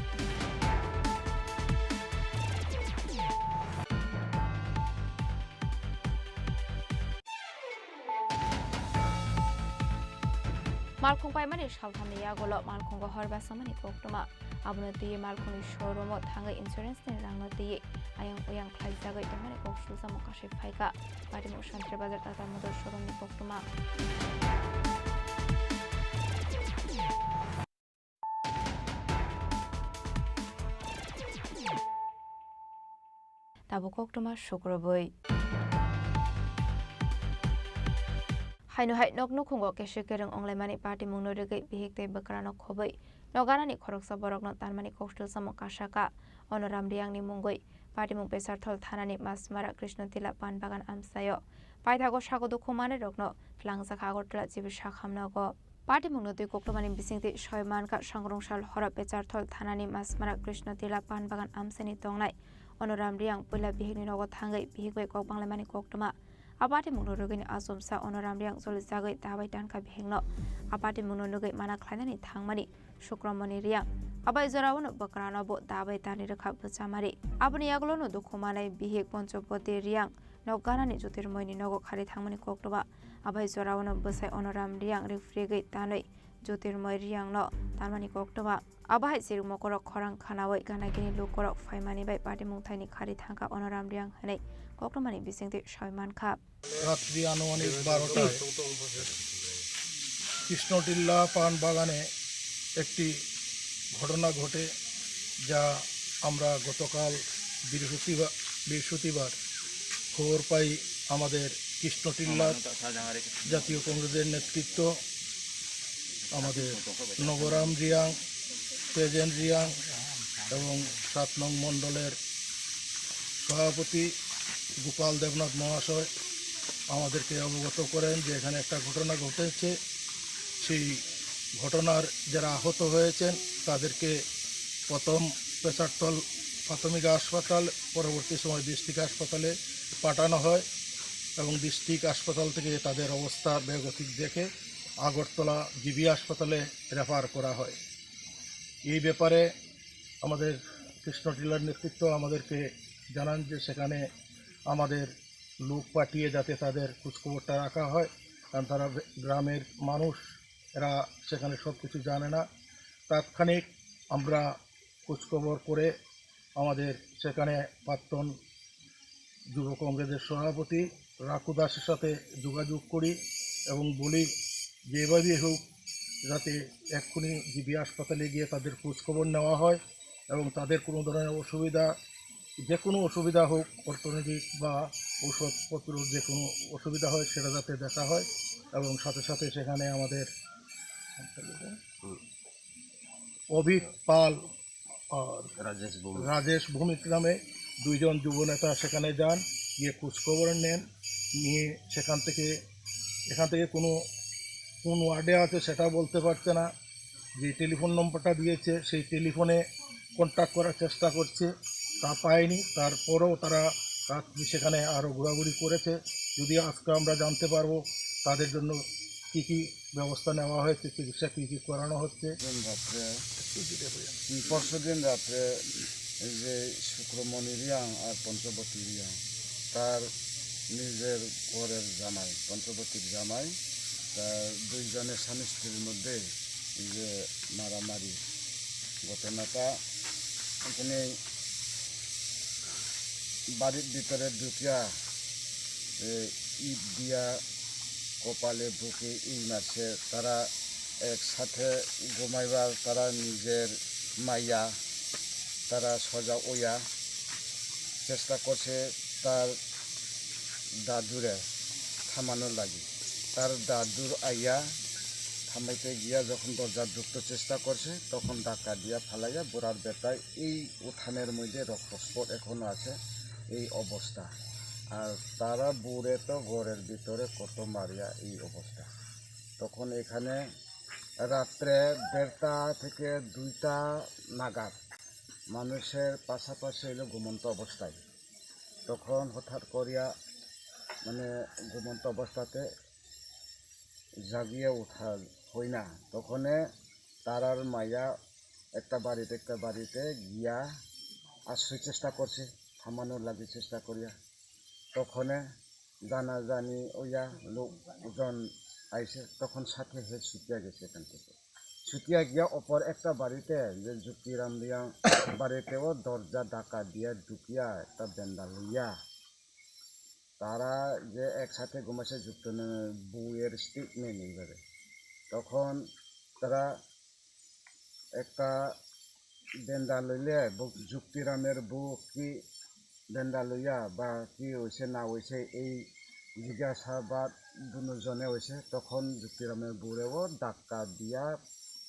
S27: Malkung Paimani Shalthami Yagolo Malkungo Horba Samani Poktoma Abunati Malkuni Showroom Tangai Insurance ni Rangnoti Ayang Uyang Klai Zagai Domani Pokshul Samokashi Faika Pati Motion Trebazar Tata Motor Showroom ni Poktoma Tabu Koktoma Shukraboi Haino hai nok no khungo ke shikereng onglemani party mungno rege bihikte bakrano khobai noganani khoroksa borok no tanmani kostul samo kashaka onoram riang ni mungoi party mung pesarthol thanani masmara krishna tila pan bagan amsayo paithago sagodo khumane rokno tlangsa khagotla jibi shakhamnago party mungno tui koklomani bisingti shoymanka sangrongshal hora pesarthol thanani masmara krishna tila pan bagan amsani tongnai onoram riang pula bihikni nogo thangai bihikbai kok banglemani koktoma Apati Munurugin Asumsa Onoram Riang Solizagai Tabai Danka Bihingno Apati Mununugai Mana Klanani Tangmani Shukramani Riang Abai Zorawan Bakrano Bo Tabai Tani Rakap Samari Abani Aglono Dukumane Bihik Ponchopote Riang Noganani Jutirmoini Nogo Kari Tangmani Koktoba Abai Zorawan Basai Onoram Riang Refrigate Tanoi Jutirmoi Riang No Tamani Koktoba Abai Sirmokoro Khorang Kanawai Ganagini Lukorok Faimani by Party Mungtani Kari Tanka Onoram Riang Hane Koktomani Bising Shoyman Cup
S4: রাত্রি আনুমানিক 12টায় কৃষ্ণটিল্লা পান বাগানে একটি ঘটনা ঘটে যা আমরা গতকাল বৃহস্পতিবার খবর পাই আমাদের কৃষ্ণটিল্লা জাতীয় কংগ্রেসের নেতৃত্ব আমাদের নবরাম রিয়াং তেজেন রিয়াং এবং 7 নং মণ্ডলের সভাপতি গোপাল দেবনাথ মহাশয় আমাদেরকে অবগত করেন যে এখানে একটা ঘটনা ঘটেছে সেই ঘটনার যারা আহত হয়েছেন তাদেরকে প্রথম পেশারতল প্রাথমিক হাসপাতাল পরবর্তী সময় ডিস্ট্রিক্ট হাসপাতালে পাঠানো হয় এবং ডিস্ট্রিক্ট হাসপাতাল থেকে তাদের অবস্থা বেগতিক দেখে আগরতলা জিবি হাসপাতালে রেফার করা হয় এই ব্যাপারে আমাদের কৃষ্ণটিলার নেতৃত্ব আমাদেরকে জানান যে সেখানে আমাদের লোক পাঠিয়ে যাতে তাদের খোঁজখবরটা রাখা হয় কারণ তারা গ্রামের মানুষ এরা সেখানে সব কিছু জানে না তাৎক্ষণিক আমরা খোঁজখবর করে আমাদের সেখানে প্রাক্তন যুব কংগ্রেসের সভাপতি রাকু দাসের সাথে যোগাযোগ করি এবং বলি যেভাবেই হোক যাতে এক্ষুনি জিবি হাসপাতালে গিয়ে তাদের খোঁজখবর নেওয়া হয় এবং তাদের কোনো ধরনের অসুবিধা যে কোনো অসুবিধা হোক অর্থনৈতিক বা ঔষধপত্র যে কোনো অসুবিধা হয় সেটা যাতে দেখা হয় এবং সাথে সাথে সেখানে আমাদের অভিক পাল আর রাজেশ ভৌমিক নামে দুইজন যুবনেতা সেখানে যান গিয়ে খোঁজখবর নেন নিয়ে এখান থেকে কোন ওয়ার্ডে আছে সেটা বলতে পারছে না যে টেলিফোন নম্বরটা দিয়েছে সেই টেলিফোনে কন্ট্যাক্ট করার চেষ্টা করছে তা পায়নি তারপরেও তারা রাত্রি সেখানে আরও ঘোরাঘুরি করেছে যদি আজকে আমরা জানতে পারবো তাদের জন্য কী কী ব্যবস্থা নেওয়া হয়েছে চিকিৎসা কী কী করানো হচ্ছে
S5: পরশু দিন রাত্রে এই যে শুক্রমণি রিয়াং আর পঞ্চবতী রিয়াং তার নিজের ঘরের জামাই, পঞ্চবতীর জামাই, তার দুইজনের স্বামী স্ত্রীর মধ্যে এই যে মারামারি ঘটনাটা এখানে বাড়ির ভিতরে ঢুকিয়া ইট দিয়া কপালে বুকে এই মারছে। তারা একসাথে ঘুমাইবার তারা নিজের মাইয়া তারা সজা ওয়া চেষ্টা করছে তার দাদুরে থামানোর লাগে। তার দাদুর আইয়া থামাইতে গিয়া যখন দরজা ঢুকতে চেষ্টা করছে তখন ডাকা দিয়া ফালাইয়া বোরার বেটায় এই উঠানের মধ্যে রক্তস্পট এখনো আছে এই অবস্থা। আর তারা বুড়ে তো ঘরের ভিতরে কত মারিয়া এই অবস্থা। তখন এখানে রাত্রে 1:30 থেকে 2টা নাগাদ মানুষের পাশাপাশি এলো ঘুমন্ত অবস্থায়। তখন হঠাৎ করিয়া মানে ঘুমন্ত অবস্থাতে জাগিয়ে ওঠা হয় না। তখনে তারার মাইয়া একটা বাড়িতে গিয়া আশ্রয় চেষ্টা করছে, থামানোর লাগে চেষ্টা করিয়া। তখনে জানাজানি ওইয়া লোকজন আইসে, তখন সাথে হে ছুটিয়া গেছে এখান থেকে। ছুটিয়া গিয়া অপর একটা বাড়িতে যে যুক্তিরাম দিয়া বাড়িতেও দরজা ডাকা দিয়া ঢুকিয়া একটা বেন্দা লইয়া তারা যে একসাথে ঘুমাইছে যুক্ত বউয়ের স্টেটমেন্ট এইভাবে। তখন তারা একটা বেন্দা লইলে যুক্তিরামের বউ কি বেন্দা লইয়া বা কি হয়েছে না হয়েছে এই জিজ্ঞাসাবাদ দুজনে হয়েছে। তখন যুক্তিরামের বউরেও ধাক্কা দিয়া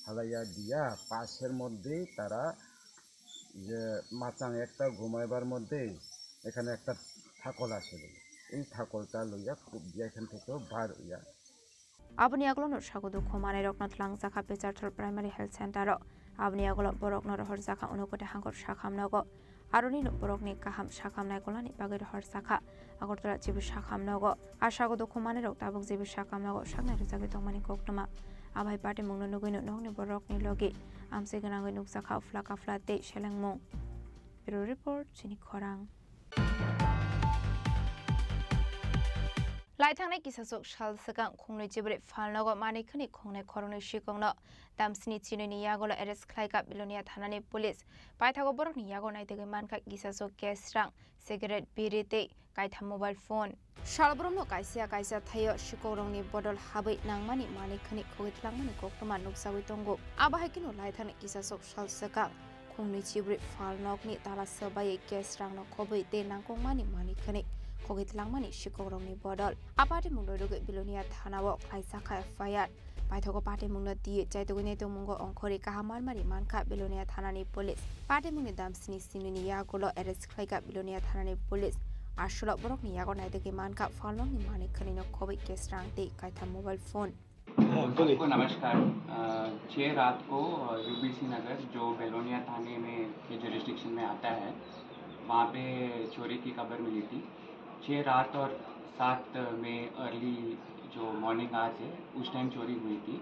S5: ফালাইয়া দিয়া পাশের মধ্যেই তারা যে মাচাং একটা ঘুমাইবার মধ্যেই এখানে একটা ঠাকল আছে, এই ঠাকলটা লইয়া খুব দিয়া এখান থেকেও বার হইয়া
S27: Abni aglo sagudu khomane rokna thlang zakha Pecharthal Primary Health Center abni aglo borokno rohor zakha unokote hangor shakhamnago aroni borokni kaham shakhamnai golani bagir rohor zakha agortala jibu shakhamnago ashagudu khomane rok tabuk jibu shakhamnago sangnai rujagi tongmani koktoma abai pate mungno nugino nongni borokni logi amse ganangoi nukjakha uflaka flate shelangmung. Bureau Report Chini Khorang. Laithangna kisasok shal sakang khongnoi jibre falnago manikhani khongnai khorongni shikongno damsini chinoni yagola arrest khlaika bilonia thanani police paithago borokni yago naitege manka kisasok gas rang cigarette birite kaitha mobile phone shalbromno kaisa thayo shikorongni bodol habai nangmani manikhani khogithlangmani koktoma nuksawi tongo abahakino laithangna kisasok shal sakang khongnoi jibre falnokni tala sabai gas rangno khoboi te nangkongmani manikhani khogithlangmani shikorongni bodol apate mungloiroge bilonia thanao khaisakha FIR paithogo pate mungno die chaitogune to mungo ongkhori kahamarmari manka bilonia thanani police pate mungni damsini sinuni yagulo arrest khlaika bilonia thanani police asholo borokni yago naidege manka falongni manikhani no khobai kesrangte kaitha mobile phone.
S6: सबको नमस्कार। 6 रात को UBC नगर जो बेलोनिया थाने में के jurisdiction में आता है वहाँ पे चोरी की खबर मिली थी। 6 रात और 7 में अर्ली जो मॉर्निंग आज है उस टाइम चोरी हुई थी।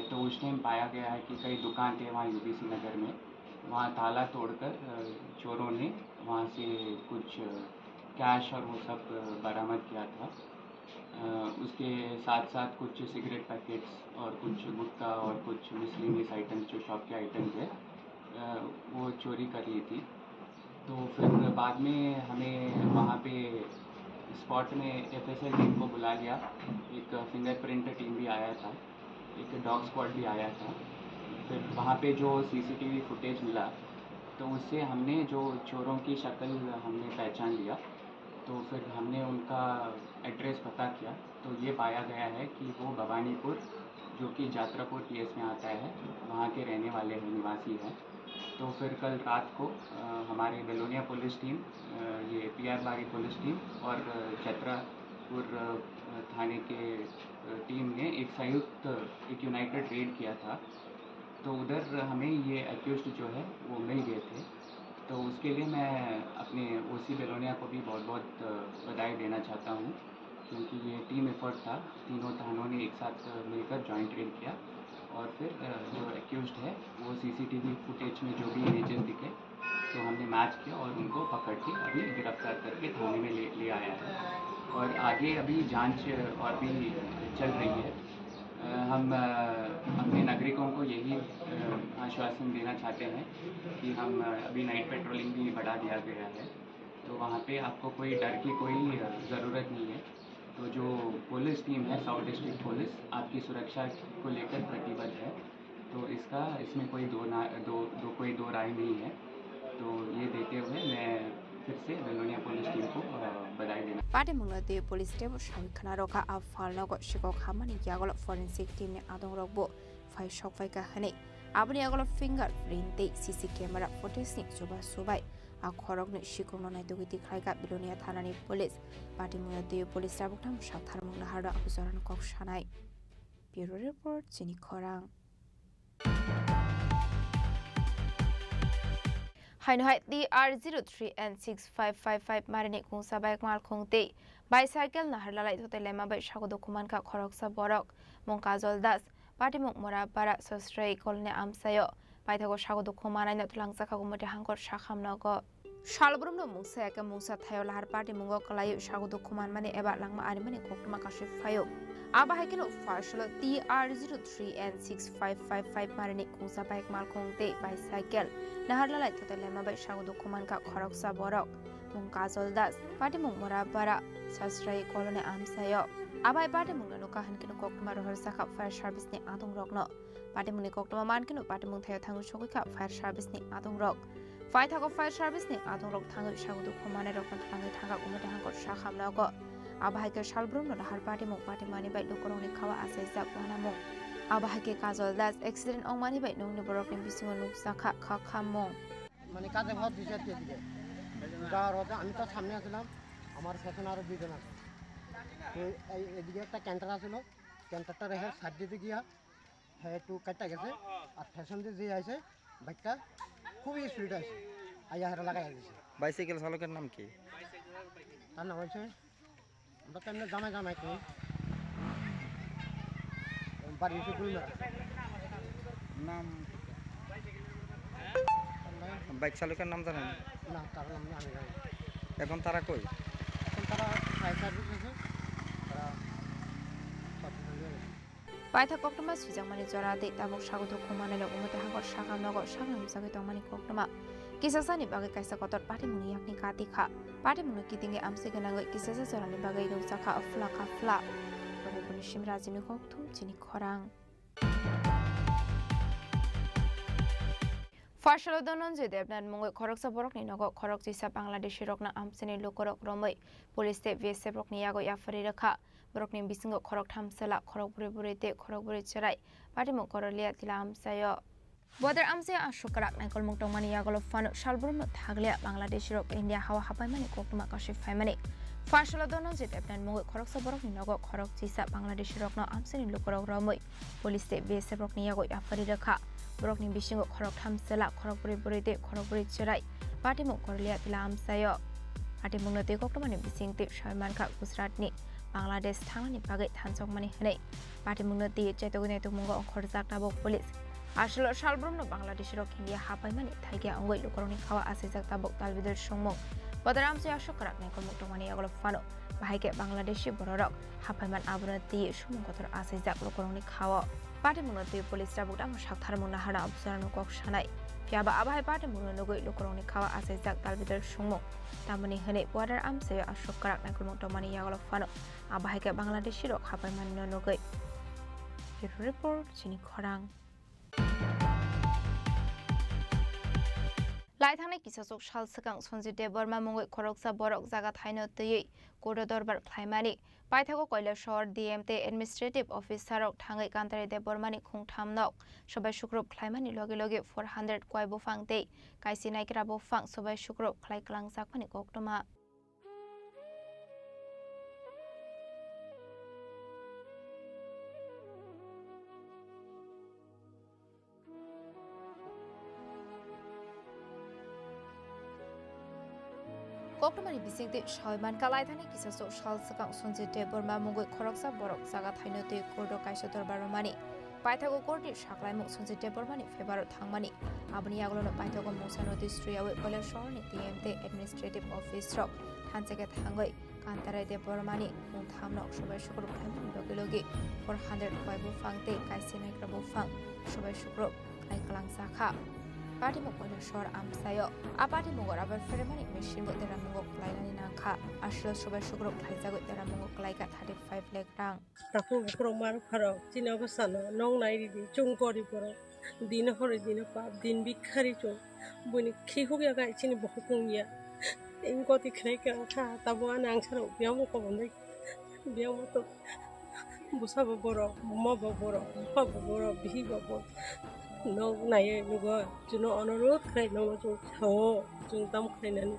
S6: तो उस टाइम पाया गया है कि कई दुकान थे वहाँ यूबीसी नगर में, वहाँ ताला तोड़कर चोरों ने वहाँ से कुछ कैश और वो सब बरामद किया था। उसके साथ साथ कुछ सिगरेट पैकेट्स और कुछ गुटखा और कुछ मिसलिनियस आइटम्स जो शॉप के आइटम्स है वो चोरी कर ली थी। तो फिर बाद में हमें वहाँ पे स्पॉट में FSL टीम को बुला लिया, एक फिंगरप्रिंट टीम भी आया था, एक डॉग स्क्वाड भी आया था। फिर वहाँ पे जो CCTV फुटेज मिला तो उससे हमने जो चोरों की शक्ल हमने पहचान लिया। तो फिर हमने उनका एड्रेस पता किया तो ये पाया गया है कि वो भवानीपुर जो कि जात्रापुर PS में आता है वहाँ के रहने वाले हैं, निवासी हैं। तो फिर कल रात को हमारे बेलोनिया पुलिस टीम, ये PR बारी पुलिस टीम और जात्रापुर थाने के टीम ने एक संयुक्त एक यूनाइटेड रेड किया था। तो उधर हमें ये एक्यूज्ड जो है वो मिल गए थे। तो उसके लिए मैं अपने OC बेलोनिया को भी बहुत बहुत बधाई देना चाहता हूँ, क्योंकि ये टीम एफर्ट था, तीनों थानों ने एक साथ मिलकर जॉइंट रेड किया और फिर जो एक्यूज्ड है वो CCTV फुटेज में जो भी इमेजेस दिखे तो हमने मैच किया और उनको पकड़ के अभी गिरफ्तार करके थाने में ले आया है और आगे अभी जांच और भी चल रही है। हम अपने नागरिकों को यही आश्वासन देना चाहते हैं कि हम अभी नाइट पेट्रोलिंग भी बढ़ा दिया गया है, तो वहाँ पे आपको कोई डर की कोई ज़रूरत नहीं है। तो जो पुलिस टीम है साउथ डिस्ट्रिक्ट पुलिस आपकी सुरक्षा को लेकर प्रतिबद्ध है, तो इसमें कोई दो राय नहीं है। तो ये देते हुए मैं फिर से बेलोनिया पुलिस टीम को बधाई देना।
S27: पाटे मुंगलाते पुलिस टेब शामिल खना रोका अब फालना को शिको खामानी यागल फोरेंसिक टीम ने आदों रोकबो फाइ शॉक फाइ का हने अपने यागल fingerprint CC camera footage ने सुबाई आखरक ने शिको न नाइतो गति खाइका बेलोनिया थानानि पुलिस पाटे मुंगलाते पुलिस राबुकथाम साथार मुंगला हारदा अफिसारान कक सानाय ब्यूरो रिपोर्ट चिनी खरां हाइनहाइ DR03N6555 मारिनि कुंसा बाइक माल खुंते बाइसाइकेल नाहरलालाइ थोते लेमा बाइ सागो दुखुमान का खरकसा बरक मंकाजल दास पाटी मुक मोरापारा सस्ट्रै कलने आमसायो बाइथागो सागो दुखुमान आइना तुलांसा खागो मते हांकर साखामनगो सालब्रुमनो मुंसा एका मुंसा थायो लाहार पाटी मुंगो कलायो सागो दुखुमान माने एबा लांमा आरिमाने कोकमा काशि फायो आबा हाइकेनो फार्सल DR03N6555 मारिनि कुंसा बाइक माल खुंते बाइसाइकेल नाहरलालाइ थोते लेमा बाइ सागो दुखुमान का खरकसा बरक मंकाजल दास पाटी मुक मोरापारा सस्ट्रै कलने आमसायो आबाय पाटे मुंगनो काहनकिनो कोकमा रहर साखा फायर सर्भिस ने आदों रकनो पाटे मुंगनि कोकमा मानकिनो पाटे मुंग थायो थांगु सगैखा फायर सर्भिस ने आदों रक फाइ थागो फायर सर्भिस ने आदों रक थांगु सागु दुखुमाने रकन थांगै थांगा उमते हांकर साखामनागो आबाहायके सालब्रुमनो लाहार पाटे मुंग पाटे मानि बाइ लोकरंनि खावा आसाय जाकवाना मुंग आबाहायके काजल दास एक्सिडेंट अंगमानि बाइ नंनि बरकनि बिसिङो नुकसाखा खाखामं
S7: মানে কাজে ভাত দিছে দিকে যাওয়ার পথে আমি তো সামনে আসলাম আমার পেছনে আরো দুজন আছে তো এদিকে একটা ক্যান্টার আসলো ক্যান্টারটা রেখে সাইড দিতে গিয়া হ্যাঁ একটু কাটটা গেছে আর ফ্যাশন দিয়ে যে আছে বাইকটা খুবই স্পিড আছে আইয়া হারা লাগাই দিয়েছে
S15: বাইসাইকেল চালকের নাম কি
S7: তার নাম হচ্ছে আমরা তো এমনি জামাই কই বাড়ি এসে গুলমারা
S15: নাম বাইক চালকের নাম জানেন
S7: না তার নাম আমি জানি
S15: এখন তারা কই
S7: এখন তারা ফায়ার সার্ভিস আছে তারা
S27: पाइथा कोक्टमा सुजांमानि जरादे ताबुक सागो दुखुमाने लो उमते हांकर साखामनगो साखाम जागे तंमानि कोक्टमा किसासानि बागे काइसा कतर पाटे मुनि याकनि कातिखा पाटे मुनि किदिंगे आमसे गनांगै किसासा जरानि बागे रौसाखा अफ्ला खाफ्ला बने शिमराजिनि कोक्थुम चिनि खरां फार्सल दनन्जय देवनाथ मुंगै खरकसा बरकनि नगो खरक जिसा बांलादेशी रकना आमसेनि लोकरक रमै पुलिस ते बीएसएफ रकनि यागो याफरि रखा बरकनि बिसिंगो खरक थामसला खरक बुरे बुरे ते खरक बुरे चराय पाटिमु करलिया तिला आमसायो बदर आमसे आशुकराक नाइकल मुक्तंमानि यागलो फानो सालब्रुमनो थागलिया बांलादेशी रक इंडिया हावा हापायमानि कोक्टमा काशि फायमानि फार्सल दनन्जय देवनाथ मुंगै खरकसा बरकनि नगो खरक जिसा बांलादेशी रकना आमसेनि लोकरक रमै पुलिस ते बीएसएफ रकनि यागो याफरि रखा बरकनि बिसिंगो खरक थामसला खरक बुरे बुरे ते खरक बुरे चराय पाटिमु करलिया तिला आमसायो पाटिमुंनो ते कोक्टमानि बिसिंते सलमान खा गुजरातनि बांलादेश थांनानि बागै थानसकमानि हनै पाटिमुंनो ते चैतगुनाय तुमुंगो अंखरजाक नाबो पुलिस आसल सालब्रुमनो बांलादेश रक इंडिया हापायमानि थाइगिया अंगै लोकरनि खावा आसायजाक ताबक तालबिदर संमं बदरामसे आशुकराक नायकल मुक्तमानि यागल फानो बाहायके बांलादेशी बररक हापायमान आबुनो ते सुमुंगतर आसायजाक लोकरनि खावा पाटिमुंनो ते पुलिस राबुकदाम साथारमुंना हाना अफिसारानो कक सानाय फियाबा आबाहाय पाटिमुंनो नगै लोकरनि खावा आसायजाक तालबिदर संमं तामनि हनै बर्डार आमसे आशुकराक नायकल मुक्तमानि यागल फानो आबाहायके बांलादेशी रक हापायमानि नगै रिपोर्ट चिनि खरां लाइथांनाय किसासक साल सिगां सन्जित देबबर्मा मुंगै खरकसा बरक जागा थायनो तयै कोर्ट दरबार ख्लायमानि पाइथागो कैलासहर डिएमटे एडमिनिस्ट्रेटिव अफिसारक थाङै कान्तारि देबबर्मानि खुंथामनक सबाय शुक्रब ख्लायमानि लगे लगे 400 क्वाय बुफांते काइसि नायग्रा बुफां सबाय शुक्रब ख्लायख्लांजाकमानि कक्टमा कोक्टमानि बिसिंते सयमान कालायथानि किसासो साल सिगां सन्जित देबबर्मा मुंगै खरकसा बरक जागा थायनो ते कोर्ट काइसो दरबारमानि पाइथागो कोर्टनि साख्लायमुख सन्जित देबबर्मानि फेभाराव थांमानि आबनि आगोलावनो पाइथागो मौसा नटिस थ्रियाव कलेज शहरनि टीएमटे एडमिनिस्ट्रेटिव अफिसराव थानसेके थांगै कान्ताराय देबबर्मानि मुंथामनाव सबाय शुक्रब खालामनायनि लगे लगे 400 बुफांते कायसे नायग्रा बुफां सबाय शुक्रब खालायखालां जाखा पार्टीमुख कलेज शहर आमसायो पार्टीमुखर आबाद फेरेमानि मेसिनबो देरामुंगक लायनानै नांखा आसल सबाय शुक्रब खालायजागै देरामुंगक लायगा 35 लाख रां
S8: ताकू बुकरो मार फारो चिना बसानो नंग नायरिदि चुंगकरि परो दिन हरे दिन पाप दिन बिखारि चो बनि खिहु गया गाय चिनि बखकुंगिया इनको तिखनाय का खा ताबो आंसारो बियाव को बन्दै बियाव तो बुसाबो बरो मबो बरो पाबो बरो बिहिबो बरो नंग नाये नुगो जुनो अनुरोध खाय नंग जो हो जुं दाम खायनानै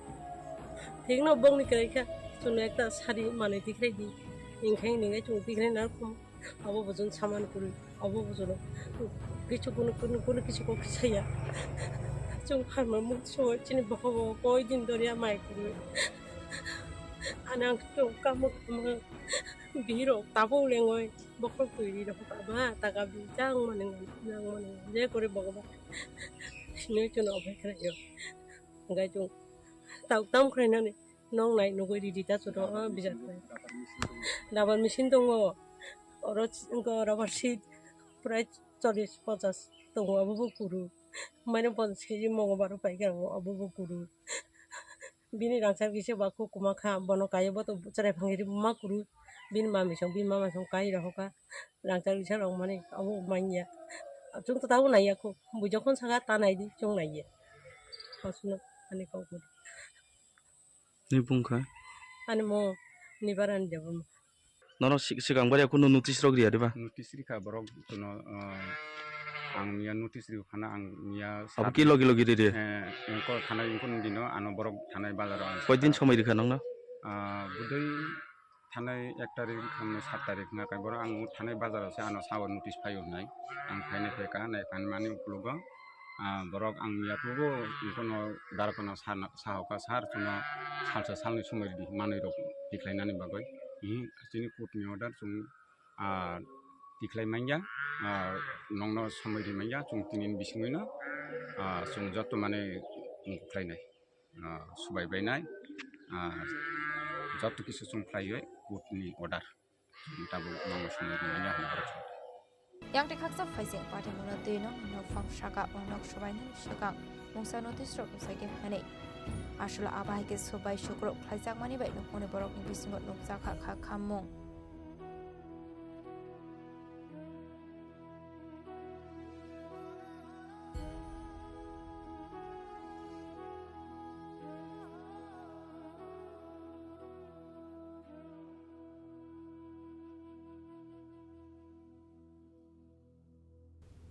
S8: थिगनो बंनि खायखा जुनो एकता सारि माने दिखायदि इंखाय निङै जों दिग्राय ना खम आबो बजन सामान करू आबो बजन किछु कोनो किछु को खिसाया जों फार्मा मुसो चिनि बखबो कोइ दिन दरिया माइ करू आना तो काम बिरो ताबो लेङै बखल कइरि रखा बा ताका बिजां माने जे करे बगबा नै जों अबाय खायो गाय जों ताम खायनानै नंग नाय नगै रिदिता जरो बिजात डाबल मेसिन दङ रबर सीट प्राय 40-50 दङ आबो गुरु माने 50 केजि मंगबार पाइगा आबो गुरु बिनि रांसा बिसे बाखौ कुमाखा बनकायबो तो चराय भांगिरि मा गुरु बिन मामिसं काइ रहका रांसा बिसा रं माने आबो माइया जों तो ताउ नायाखौ बुजखन सागा तानायदि जों नायो हासुनो माने गाव
S10: नि बुंखा
S8: आने मो निबारान देबो
S10: ननो सिगां बारे कुनु नोटिस रग रिया देबा
S11: नोटिस रिखा बरक कुनु आं मिया नोटिस रिउ खाना आं मिया
S10: अब कि लगे लगे रे
S11: इंको थानाय इंको दिनो आनो बरक थानाय बाजाराव
S10: कय दिन समय रिखा नंना
S11: बुदै थानाय 1 तारिख खामनो 7 तारिख ना काय बरक आं थानाय बाजाराव से आनो सावर नोटिस फायो नाय आं फायने फेका नाय फान माने उपलुग बरक आं मिया पुगो इंको दारकनो साहका सार सुनो सालसा सालनि समय दि मानै रक दिख्लायनानै बागै जोंनि कोर्टनि अर्डार जों दिख्लायमाया नंनो समय दिमाया जों तिनिन बिसिङैनो जों जत माने मुख्लायनाय सुबायबायनाय जत किसु जों फ्रायो कोर्टनि अर्डार दाबो नंनो समय दिमाया होनबार
S27: yang tekaksa faising party muna deno no fang shaka onok shubaina shaka mungsa notice ro usage hane ashula abai ke subai shukro khaijak mani bai no hone borok ni bisingot noksa kha khamong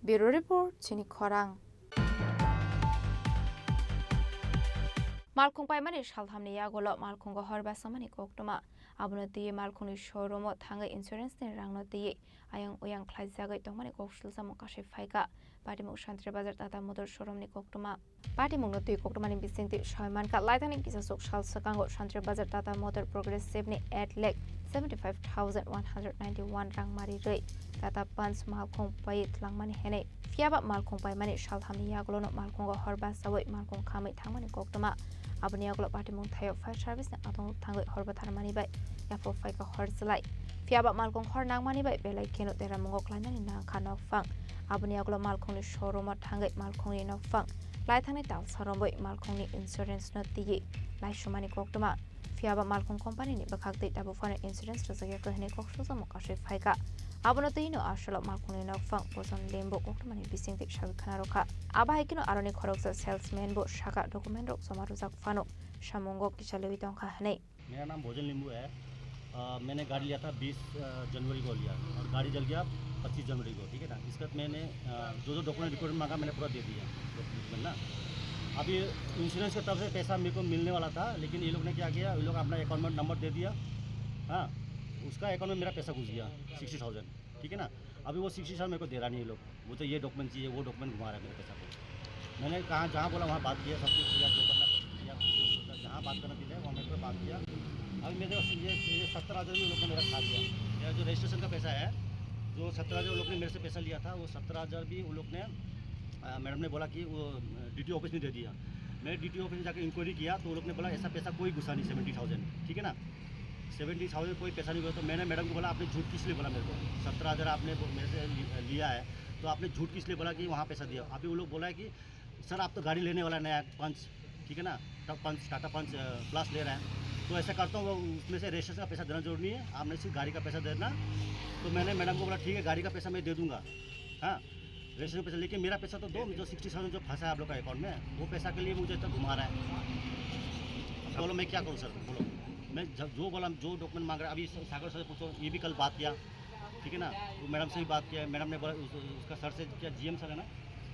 S27: Bureau Report, Chini Khorang. Malkhung paimani shalthamni yagolo malkhung horba samani koktuma abuna tiye malkhungni showroom thangai insurance ni rangno tiye ayang uyang khlaijagai tongmani kokshil samo kashe phaika patimuk shantri bazar tata motor showroom ni koktuma patimuk no tiye koktumani bisingti shoyman ka laithani kisasuk shal sakango shantri bazar tata motor progressive ni 8,75,191 rang mari rei tata punch malkhung pai tlangmani hene fiaba malkhung paimani shalthamni yagolo no malkhung horba sawai malkhung khamai thangmani koktuma abni aglo patimung thayo fire service na atong thangai horba tharmani bai yapo faika horslai fiaba malkong hor nangmani bai belai keno teramung klainani na khanok fang abni aglo malkong ni showroom thangai malkong ni nok fang lai thani tal sarombai malkong ni insurance no tigi lai shumani koktuma fiaba malkong company ni bakhakte tabu for insurance rozagya kohne koksho samokashe faika abono tino asholo malkong ni nok fang poson lembo koktumani bising tik shawi khana rokha abai kino aroni khoroksa salesman bo shaka document rok somarujak fano shamongo kichalewi tongkha hane
S12: मेरा नाम भोजन लिंबू है मैंने गाड़ी लिया था 20 जनवरी को लिया और गाड़ी जल गया 25 जनवरी को ठीक है ना इसके बाद मैंने जो डॉक्यूमेंट रिपोर्ट मांगा मैंने पूरा दे दिया डॉक्यूमेंट ना अभी इंश्योरेंस की तरफ से पैसा मेरे को मिलने वाला था लेकिन ये लोग ने क्या किया ये लोग अपना अकाउंट में नंबर दे दिया हाँ उसका अकाउंट में मेरा पैसा घुस गया 60,000 ठीक है ना अभी वो 60,000 मेरे को दे रहा नहीं ये लोग वो तो ये डॉक्यूमेंट चाहिए वो डॉक्यूमेंट घुमा रहा है मेरे पैसा को मैंने कहा जहाँ बोला वहाँ बात किया सब कुछ किया जो करना किया जहाँ बात करना दिया वहाँ मेरे को बात किया अभी मेरे ये 70,000 भी लोग ने मेरा खा दिया मेरा जो रजिस्ट्रेशन का पैसा है जो 17,000 वो लोग ने मेरे से पैसा लिया था, वो 17,000 भी वो लोग ने मैडम ने बोला कि वो DTO ऑफिस में दे दिया। मैं DTO ऑफिस में जाकर इंक्वायरी किया तो वो लोग ने बोला ऐसा पैसा कोई घुसा नहीं 70,000, ठीक है ना, 70,000 कोई पैसा नहीं हुआ। तो मैंने मैडम को बोला आपने झूठ किस लिए बोला मेरे को, 17,000 आपने मेरे से लिया है तो आपने झूठ किस लिए बोला कि वहाँ पैसा दिया। अभी वो लोग बोला है कि सर आप तो गाड़ी लेने वाला नया पंच, ठीक है ना, तब पंच टाटा पंच प्लस ले रहा है, तो ऐसा करता हूँ उसमें से रजिस्ट्रेशन का पैसा देना जरूरी नहीं है, आपने सिर्फ गाड़ी का पैसा देना। तो मैंने मैडम को बोला ठीक है गाड़ी का पैसा मैं दे दूँगा, हाँ रजिस्ट्रेशन पैसा, लेकिन मेरा पैसा तो दो, जो 60,000 जो फंसा है आप लोग का अकाउंट में, वो पैसा के लिए मुझे तक घुमा रहा है। बोलो मैं क्या करूँ सर, बोलो मैं जो बोला जो डॉक्यूमेंट मांग रहा है। अभी सागर सर से पूछो, ये भी कल बात किया, ठीक है ना, वो मैडम से भी बात किया, मैडम ने बोला उसका सर से क्या GM सर है ना,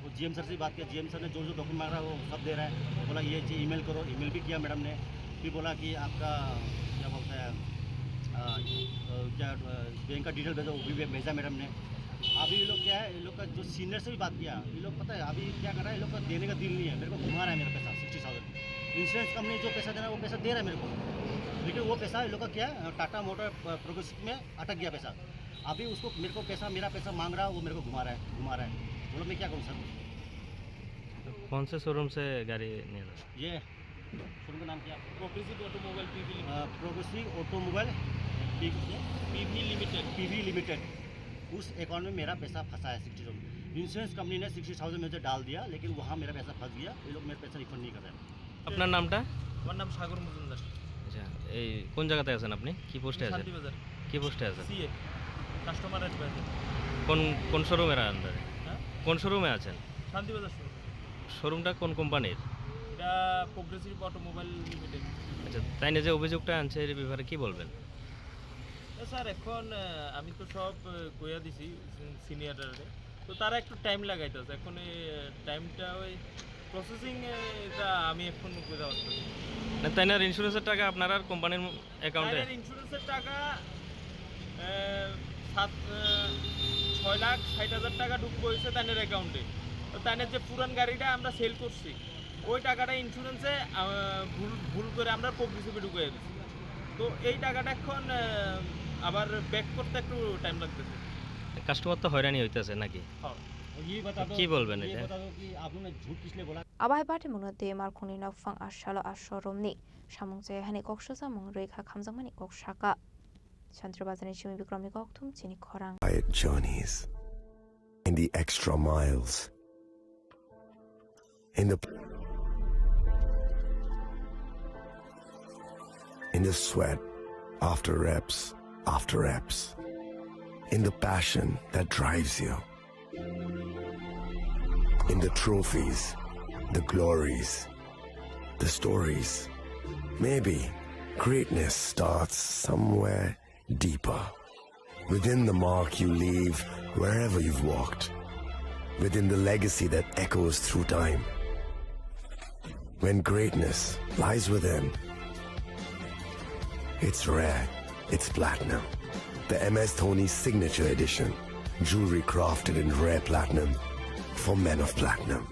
S12: वो GM सर से बात किया, GM सर ने जो जो डॉक्यूमेंट मांग रहा है वो सब दे रहा है। बोला ये ईमेल करो, ईमेल भी किया मैडम ने, फिर बोला कि आपका क्या बोलता है क्या बैंक का डिटेल भेजो, वो भी भेजा मैडम ने। अभी ये लोग क्या है, ये लोग का जो सीनियर से भी बात किया, ये लोग पता है अभी क्या कर रहा है, ये लोग का देने का दिल नहीं है, मेरे को घुमा रहा है मेरा पैसा 60,000। इंश्योरेंस कंपनी जो पैसा देना है वो पैसा दे रहा है मेरे को, लेकिन वो पैसा ये लोग का क्या टाटा मोटर प्रोग्रेसिव में अटक गया पैसा। अभी उसको मेरे को पैसा, मेरा पैसा मांग रहा है, वो मेरे को घुमा रहा है। बोलो मैं क्या करूँ सर।
S2: तो कौन से शोरूम से गाड़ी नहीं था?
S12: ये शोरूम का नाम क्या?
S2: Progressive automobile
S12: progressive automobile PV limited. उस अकाउंट में मेरा पैसा फंसा है 60,000। इंश्योरेंस कंपनी ने 60,000 मुझे डाल दिया, लेकिन वहाँ मेरा पैसा फंस गया, ये लोग मेरा पैसा रिफंड नहीं कर रहे हैं।
S2: আপনার নামটা?
S12: আমার নাম সাগর মজুমদার।
S2: আচ্ছা, এই কোন জায়গাতে আছেন আপনি? কি পোস্টে আছেন?
S12: শান্তিবাজার।
S2: কি পোস্টে আছেন?
S12: CA customer advisor.
S2: কোন কোন শোরুমের আন্ডারে?
S12: হ্যাঁ,
S2: কোন শোরুমে আছেন?
S12: শান্তিবাজার শোরুম।
S2: শোরুমটা কোন কোম্পানির?
S12: এটা প্রোগ্রেসিভ অটোমোবাইল লিমিটেড।
S2: আচ্ছা, তাই না, যে অভিযোগটা আনছে এর ব্যাপারে কি বলবেন?
S12: স্যার এখন আমি তো সব কইয়া দিছি সিনিয়রদের, তো তারা একটু টাইম লাগাইতেছে, এখন এই টাইমটা ওই প্রসেসিং এটা আমি এখন কইতে পারতেছি
S2: না। তাই না, ইন্স্যুরেন্সের টাকা আপনার আর কোম্পানির অ্যাকাউন্টে?
S12: ইন্স্যুরেন্সের টাকা 6,60,000 টাকা ঢুকবো হয়েছে তাদের অ্যাকাউন্টে। তো তাদের যে পুরান গাড়িটা আমরা সেল করছি ওই টাকাটা ইন্স্যুরেন্সে ভুল করে আমরা প্রোগ্রেসিভে ঢুকিয়ে দিচ্ছি। তো এই টাকাটা এখন আবার ব্যাক করতে একটু টাইম লাগতেছে।
S2: কাস্টমার তো হয়রানি হইতেছে নাকি? কি বলবেন এটা?
S27: Abai bate muna de markuni na fang ashala ashoromni samung je hani koksha samung rekha khamjangmani kokshaka Chandrabazani Chimi Bikrami Koktum Chini Khorang.
S9: Quiet journeys in the extra miles in the sweat after reps, in the passion that drives you, in the trophies, the glories, the stories. Maybe greatness starts somewhere deeper, within the mark you leave wherever you've walked, within the legacy that echoes through time. When greatness lies within, it's rare, it's platinum. The MS Dhoni Signature Edition, jewelry crafted in rare platinum for men of platinum.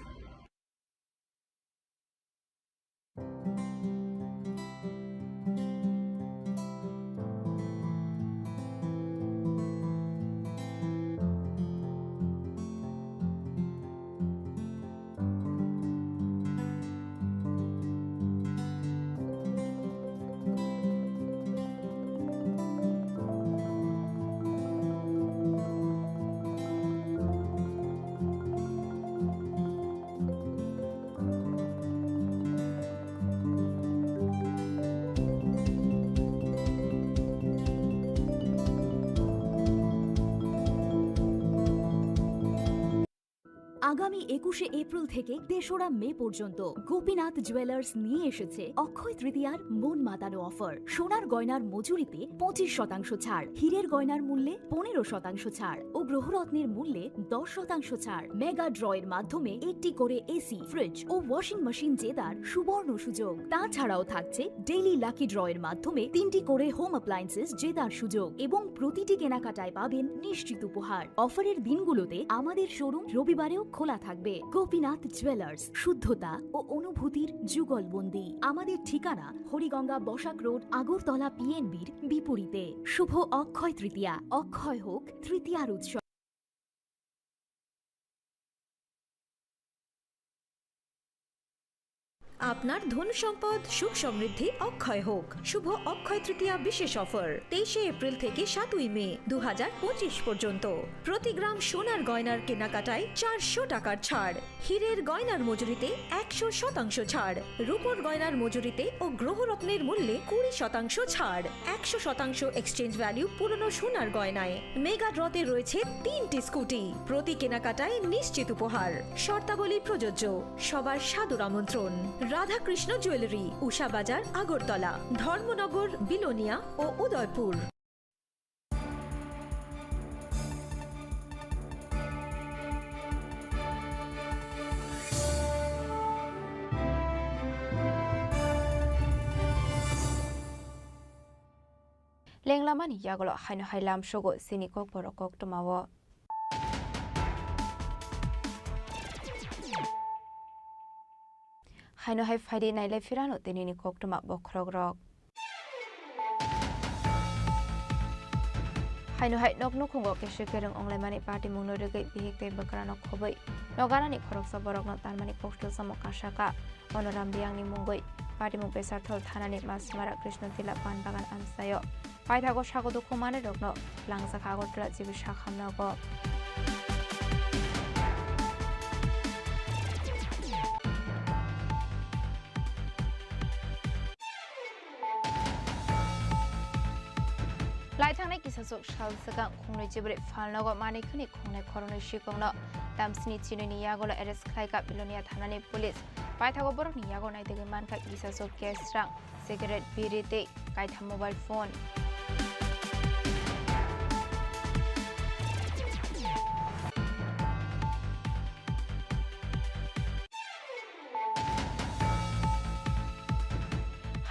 S14: আগামী 21শে April থেকে 3রা মে পর্যন্ত Gopinath jewellers নিয়ে এসেছে অক্ষয় তৃতীয়ার মন মাতানো offer. সোনার গয়নার মজুরিতে 25% ছাড়, হীরের গয়নার মূল্যে 15% ছাড় ও গ্রহরত্নের মূল্যে 10% ছাড়। মেগা ড্রয়ের মাধ্যমে একটি করে এসি, ফ্রিজ ও ওয়াশিং মেশিন জেতার সুবর্ণ সুযোগ। তাছাড়াও থাকছে ডেইলি লাকি ড্রয়ের মাধ্যমে 3টি করে হোম অ্যাপ্লায়েন্সেস জেতার সুযোগ এবং প্রতিটি কেনাকাটায় পাবেন নিশ্চিত উপহার। অফারের দিনগুলোতে আমাদের শোরুম রবিবারেও খোলা থাকবে। গোপীনাথ জুয়েলার্স, শুদ্ধতা ও অনুভূতির যুগলবন্দি। আমাদের ঠিকানা হরিগঙ্গা বসাক রোড, আগরতলা PNBর বিপরীতে। শুভ অক্ষয় তৃতীয়া, অক্ষয় হোক তৃতীয়ার উৎসব।
S16: আপনার ধন সম্পদ সুখ সমৃদ্ধি অক্ষয় হোক। শুভ অক্ষয় তৃতীয়া বিশেষ অফার 23 এপ্রিল থেকে 7 মে 2025 পর্যন্ত। প্রতি গ্রাম সোনার গয়নার কেনাকাটায় 400 টাকার ছাড়, হীরের গয়নার মজুরিতে 100% ছাড়, রূপোর গয়নার মজুরিতে ও গ্রহরত্নের মূল্যে 20% ছাড়, 100% এক্সচেঞ্জ ভ্যালু পুরনো সোনার গয়নায়। মেগা ড্রতে রয়েছে 3টি স্কুটি, প্রতি কেনাকাটায় নিশ্চিত উপহার। শর্তাবলী প্রযোজ্য। সবার সাদর আমন্ত্রণ। রাধাকৃষ্ণ জুয়েলারি, উষা বাজার, আগরতলা, ধর্মনগর, বিলোনিয়া ও উদয়পুর।
S27: লেংলামানি ইয়াগলো হাইনো হাইলাম সগো সিনিকক বরকক টমাও হাইনো হাই ফাইডে নাইলে ফিরানো তেনিনি কক্টমা বখরক রক হাইনো হাই নক নুখুঙ্গো কেশে কেরং অংলাইমানি পার্টি মুংनो रेगै बिहिकते बकरानो खबै नगारानि खरकसा बरकनो तारमानि पोस्टल समो काशाका मनोराम बियांगनि मुंगै पार्टी मुं बेसारथल थानानि मासमारा कृष्णतिला पान बागान आमसायो पाइथागो सागो दुखु माने रकनो लांजाखा आगरतला जिबि साखामनागो लाइथांनाय किसासुक साल सगां खुंनै जिब्रै फालनागो मानिखनि खुंनाय खरनै सिगंनो दामसिनि चिनिनि यागोलो एरेस्ट खालायगा बिलोनिया थानानि पुलिस पाइथागो बरकनि यागो नायदेगै मानखा किसासुक केस रां सिगारेट बिरि दै कायथा मोबाइल फोन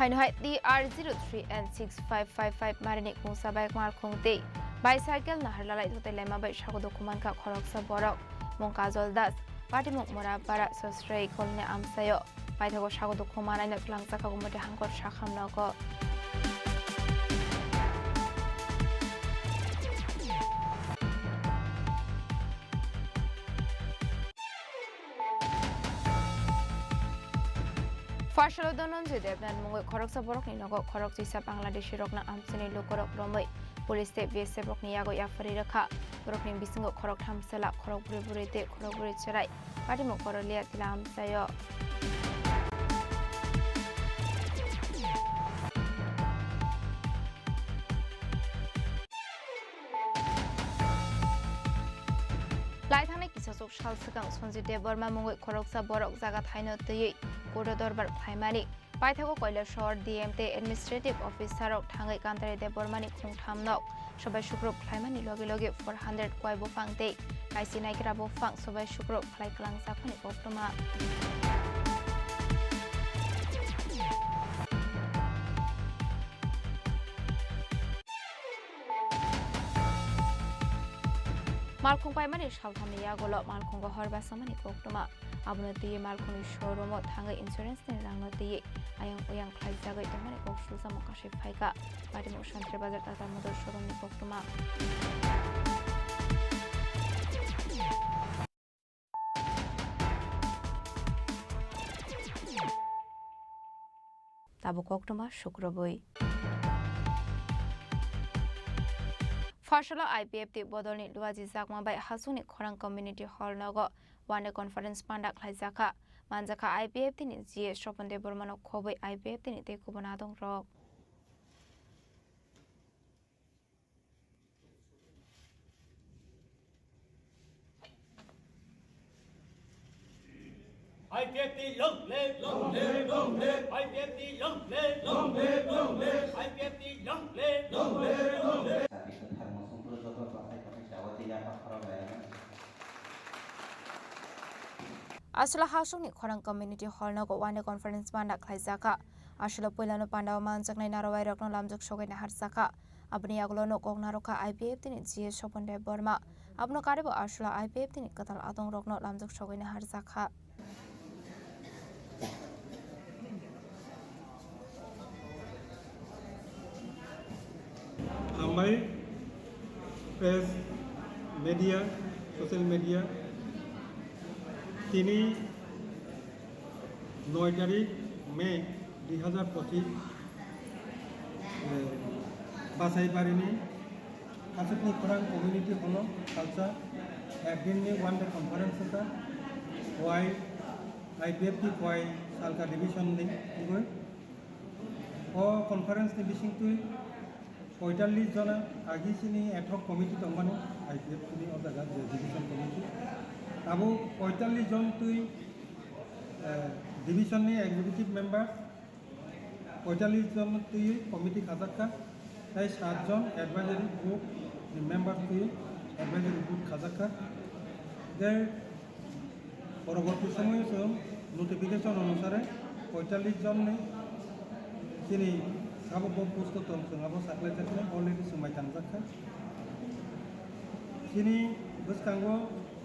S27: हाइनहाय DR03N6555 मारिनि खुंसा बाइक मार खुंते बाइसाइकेल नाहरलालाय थते लेमाबाय सागो दखुमान का खरकसा बरक मुं काजल दास पार्टी मुं मोरापारा सस्ट्रै कलने आमसायो बाइथागो sago दखुमानाय नक्लांसा कागुमते हांकर साखामनागो Farshalo Dononji Devnan Mungo Koroksa Borokni Nogo Korok Jisa Bangladeshi Rokna Amsini Lukorok Romoi Police State BSF Rokni Yago Yafari Raka Borokni Bisingo Korok Hamsela Korok Burite Korok Buricherai Patimo Korolia Tila Amsayo Laithane Kisasuk Shal Sakang Sonji Deborma Mungo Koroksa Borok Zagat Haino Tui Kodo Dorbar Primary Paithago Koiler Shore DMT Administrative Officer of Tangai Kantare Debormani Kung Tamnok Shobai Shukrup Primary Logi Logi 400 Kwaibo Fang Day Kaisi Naikirabo Fang Sobai Shukrup Klai Klang Sakoni Optoma Malkung Paimani Shalthami Yagolo Malkungo Horba Samani Koktoma Abunati Malkuni Showroom Tanga Insurance Rangoti Ayang Uyang Klaizaga Domani Kokshu Samokashi Paika Padimo Shantri Bazar Tata Motor Showroom Koktoma Tabu Koktoma Shukrabui Farshala IPFT Bodolni Luaji Zakma by Hasuni Khorang Community Hall Nogo One Conference Pandak Laizaka Manzaka IPFT ni GS Shopande Burmano Kobe IPFT ni Tekubonadong Rock
S3: IPFT long live, long live, long live. IPFT long live, long live, long live. IPFT long live, long live, long live.
S27: Asla Hasuni Khorang Community Hall Nogo One Conference Pandak Laizaka Asla Pulano Pandawa Manjak Narawai Rokno Lamjuk Shogin Harsaka Abni Aglono Kognaroka IPFT ni GS Shopande Burma Abno Karibo Asla IPFT ni Katal Adong Rokno Lamjuk Shogin Harsaka
S17: Amai press media social media তিনি 9 তারিখ May 2025 বাসাইবাড়িনি Chini Khorang community hall culture একদিননি one day conference এটা ওয়াই IPFT ওয়াই সালকা division নি গৈ ও কনফারেন্স নি বিসিংতুই 45 জনা আগিছিনি এথক কমিটি দংমানো IPFT নি ও জায়গা ডিভিশন কমিটি আবু 45 জন তুই ডিভিশন নি এক্সিকিউটিভ মেম্বার 45 জন তুই কমিটি খাজাক্কা তাই 7 জন অ্যাডভাইজারি গ্রুপ মেম্বার তুই অ্যাডভাইজারি গ্রুপ খাজাক্কা যে পরবর্তী সময়ে নোটিফিকেশন অনুসারে 45 জন তিনি সাবো প্রস্তুত আবো সাপ্লাই থাকলে অলরেডি সময় থাকা তিনি বুঝকাঙ্গ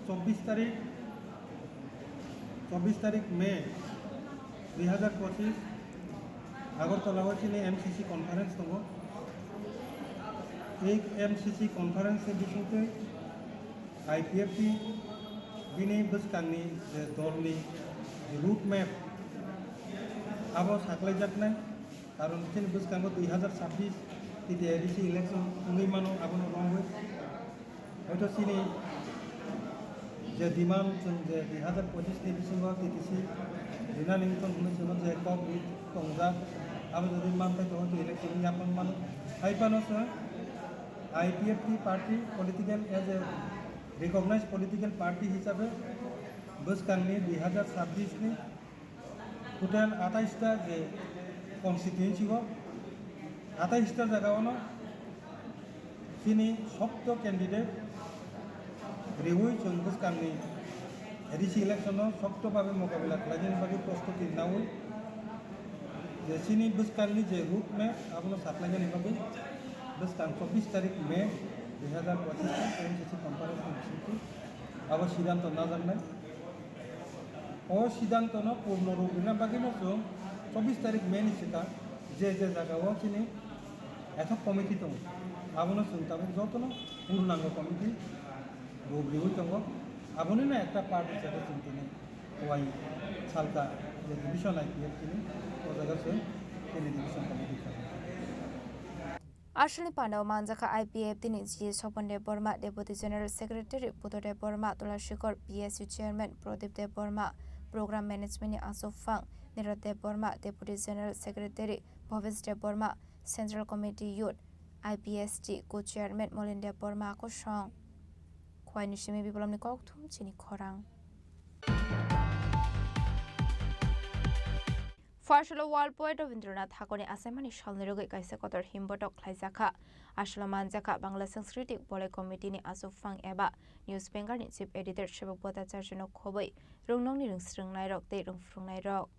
S17: 24 তারিখ মে 2025 আগরতলা চিনি MCC কনফারেন্স দङ এই MCC কনফারেন্স বিষয়তে IPFT बिनि बुसकांनि दलनि रुट मैप आबो साख्लायजाबनाय कारण बिनि बुसकांगो 2026 TDRC इलेक्शन उन्दै मानो आबोनो रंगो हयतो सिनि जे डिमांड जों जे 2025 नि बिसिङाव TTC रिनानिंटन होनो जों जे कप टंजा आबो जदि मानथाय दङ इलेक्शन नि आपन मानो हाइपानो IPFT party political as a recognized political party हिसाबै बुसकांनि 2026 नि टोटल 28 टा जे कन्स्टिट्युएन्सी हो 28 टा जायगायावनो सिनि सप्त कैंडिडेट रेहुई जों बुसकांनि एडिसि इलेक्शनाव सप्त भाबे मोकाबिला खालामनायनि बागै प्रस्तुति नावै जे सिनि बुसकांनि जे रुट मैप आबोनो साप्लायनायनि बागै बुसकां 24 तारिख मे 2025 MCC कनफारेंस अब सिद्धांत नाजानाय ओ सिद्धांत पूर्ण रूप बागैनो जों 24 तारिख मे नि सिगा जे जायगायाव चिनि एथक कमिटी दङ आबोनो जों ताबो जतनो पूर्णांग कमिटी गोब्रिउ दङ आबोनो एक पार्ट हिसाबै जों दिनै वाई सालका जे डिविजन IPFT नि ओ जायगा जों दिनै division committee
S27: Ashley Pandau Manjaka IPFT ni G. Soponde Burma, Deputy General Secretary, Putode Burma, Tulashikor, PSU Chairman, Prodip De Burma, Program Management ni Asuf Fang, Nirat De Burma, Deputy General Secretary, Bhavesh De Burma, Central Committee Youth, IPST, Co-Chairman, Molin De Burma, Koshong. Kwai Nishimi Bipolam ni Koktum, Chini Khorang. Farshalo Wall Poet Rabindranath Thakur ni asemani shalnirogai kaisa kotor himbotok khlaijaka Ashlo Manjaka Bangla Sanskritik Bole Committee ni Asuf Fang eba News Bengal ni Chief Editor Shebok Bota Charjano Khoboi Rungnong ni Rungsrungnai Rok te Rungfrungnai Rok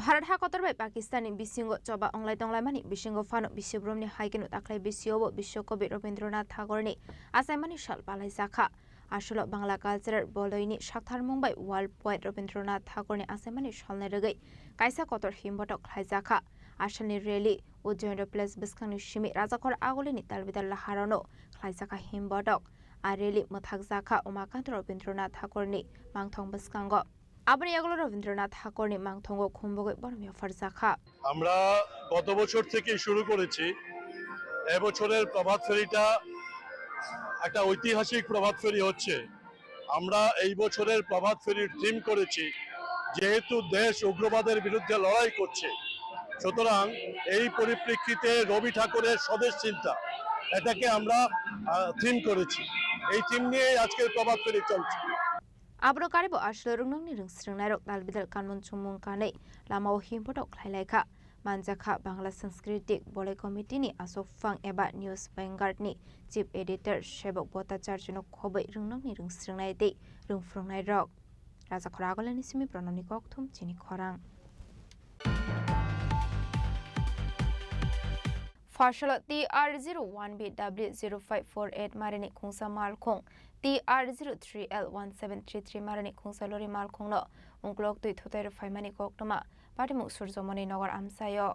S27: Bharat hakotor bai Pakistani bisingo coba onglai tonglai mani bisingo fano bisibrom ni haikenu taklai bisiobo bisyokobit Rabindranath Tagore ni asaimani shal palai zakha Asholo Bangla Cultural Boloi ni Shakthar Mumbai World Poet Rabindranath Tagore ni asaimani shalnai regai kaisa kotor himbotok khlai zakha Ashani rally Ujjain Place biskangni shimi Rajakor agoli ni talbidal laharano khlai zakha himbotok areli muthak zakha Umakant Rabindranath Tagore ni mangthong biskango আবার এগুলো রবীন্দ্রনাথ ঠাকুর নি মাংথঙ্গ খুম্বগৈ বর্মীয় ফারজাখা
S1: আমরা গত বছর থেকে শুরু করেছি এবছরের প্রভাত ফেরিটা একটা ঐতিহাসিক প্রভাত ফেরি হচ্ছে আমরা এই বছরের প্রভাত ফেরির থিম করেছি যেহেতু দেশ উগ্রবাদের বিরুদ্ধে লড়াই করছে সুতরাং এই পরিপ্রেক্ষিতে রবি ঠাকুরের স্বদেশ চিন্তা এটাকে আমরা থিম করেছি এই থিম নিয়ে আজকের প্রভাত ফেরি চলছে
S27: Abro karibo ashlo rungnong ni rungsrungnai rok dalbidal kanmun chumung kanai lamao himbotok khlailai Manjaka Bangla Sanskritik Bole Committee ni Asuf Fang eba News Vanguard ni Chief Editor Shebok Bota Charjano Khoboi rungnong ni rungsrungnai de rungfrungnai rok Raja Khoragolani simi pranoni kokthum Chini Khorang Farsalo TR01BW0548 Marini Khungsa Malkhong TR03L1733 Marini Khungsa Lori Malkhong no Unglok Tui Thotai Faimani Koktoma Patimu Surjomoni Nogar Amsayo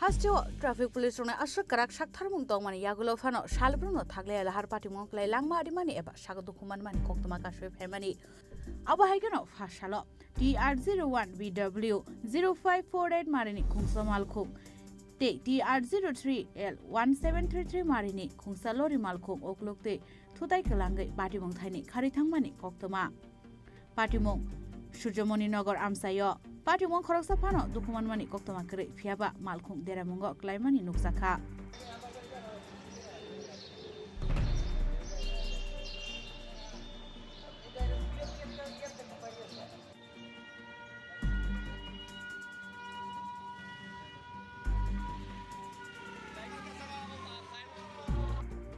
S13: Hasjo traffic police rona asra karak saktharmung tongmani yagulo fano salbrungno thagle lahar patimong klai langma adimani eba sagadu kuman mani koktoma kaswe phemani aba haigano fasalo TR01BW0548 Marini Khungsa Malkhong TR03L1733 Marini Khungsa Lori Malkhong oklokte thutai kelangai patimong thaini khari thangmani koktoma patimong Surjomoni Nagar Amsayo Patimong Khoroksa Phano Dukuman Mani Koktoma Kre Phiaba Malkhung Deramungo Klaimani Nuksakha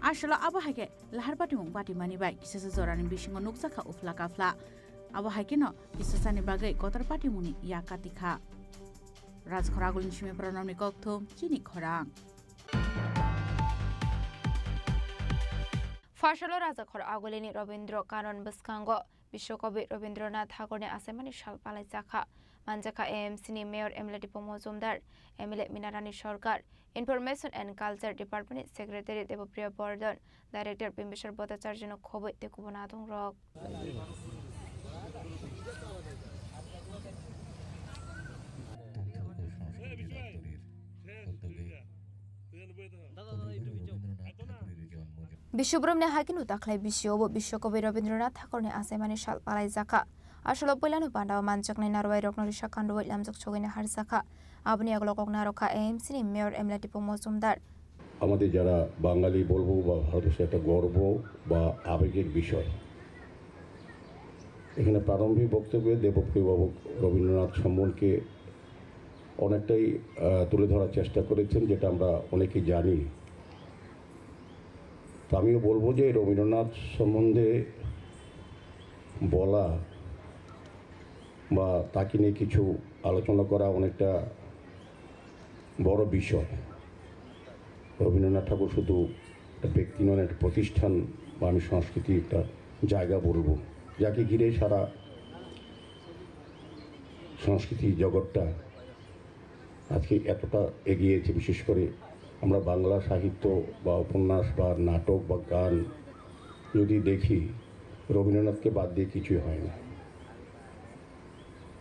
S13: Ashla Abahake Lahar Patimong Patimani Bai Kisasa Zoranin Bishingo Nuksakha Ufla Kafla Aba hakino kisasani bagai kotar pati muni ya katika Raj Khoragul nishime pranamni kokthom Chini Khorang
S27: Farsalo Raja Khoragulini Robindro Kanon Baskango Bishokobit Robindranath Thakurni Asemani Shal Palai Jakha Manjaka AMC ni Mayor Emily Pomozumdar Emily Minarani Sorkar Information and Culture Department Secretary Devopriya Bordon Director Bimbishar Bhattacharya Khoboi Tekubonadong Rock Bishubramne Hakinu Taklai Bishobo Bishokobi Rabindranath Thakurni Asemani Shal Palai Jakha Asholo Polano Pandao Manjakni Narwai Roknori Shakandu Lamjak Chogini Harsakha Abni Aglokok Naroka AMC ni Mayor Emily Pomozumdar
S18: আমাদের যারা বাঙালি বলবো বা ভারতবর্ষের একটা গর্ব বা আবেগের বিষয় এখানে প্রারম্ভিক বক্তব্যে দেবপ্রিয় বাবু রবীন্দ্রনাথ সম্বন্ধে অনেকটাই তুলে ধরার চেষ্টা করেছেন যেটা আমরা অনেকেই জানি তো আমিও বলবো যে রবীন্দ্রনাথ সম্বন্ধে বলা বা তাকে নিয়ে কিছু আলোচনা করা অনেকটা বড় বিষয় রবীন্দ্রনাথ ঠাকুর শুধু একটা ব্যক্তি নন একটা প্রতিষ্ঠান বা আমি সংস্কৃতি একটা জায়গা বলবো যাকে ঘিরে সারা সংস্কৃতি জগৎটা আজকে এতটা এগিয়েছে বিশেষ করে আমরা বাংলা সাহিত্য বা উপন্যাস বা নাটক বা গান যদি দেখি রবীন্দ্রনাথকে বাদ দিয়ে কিছুই হয় না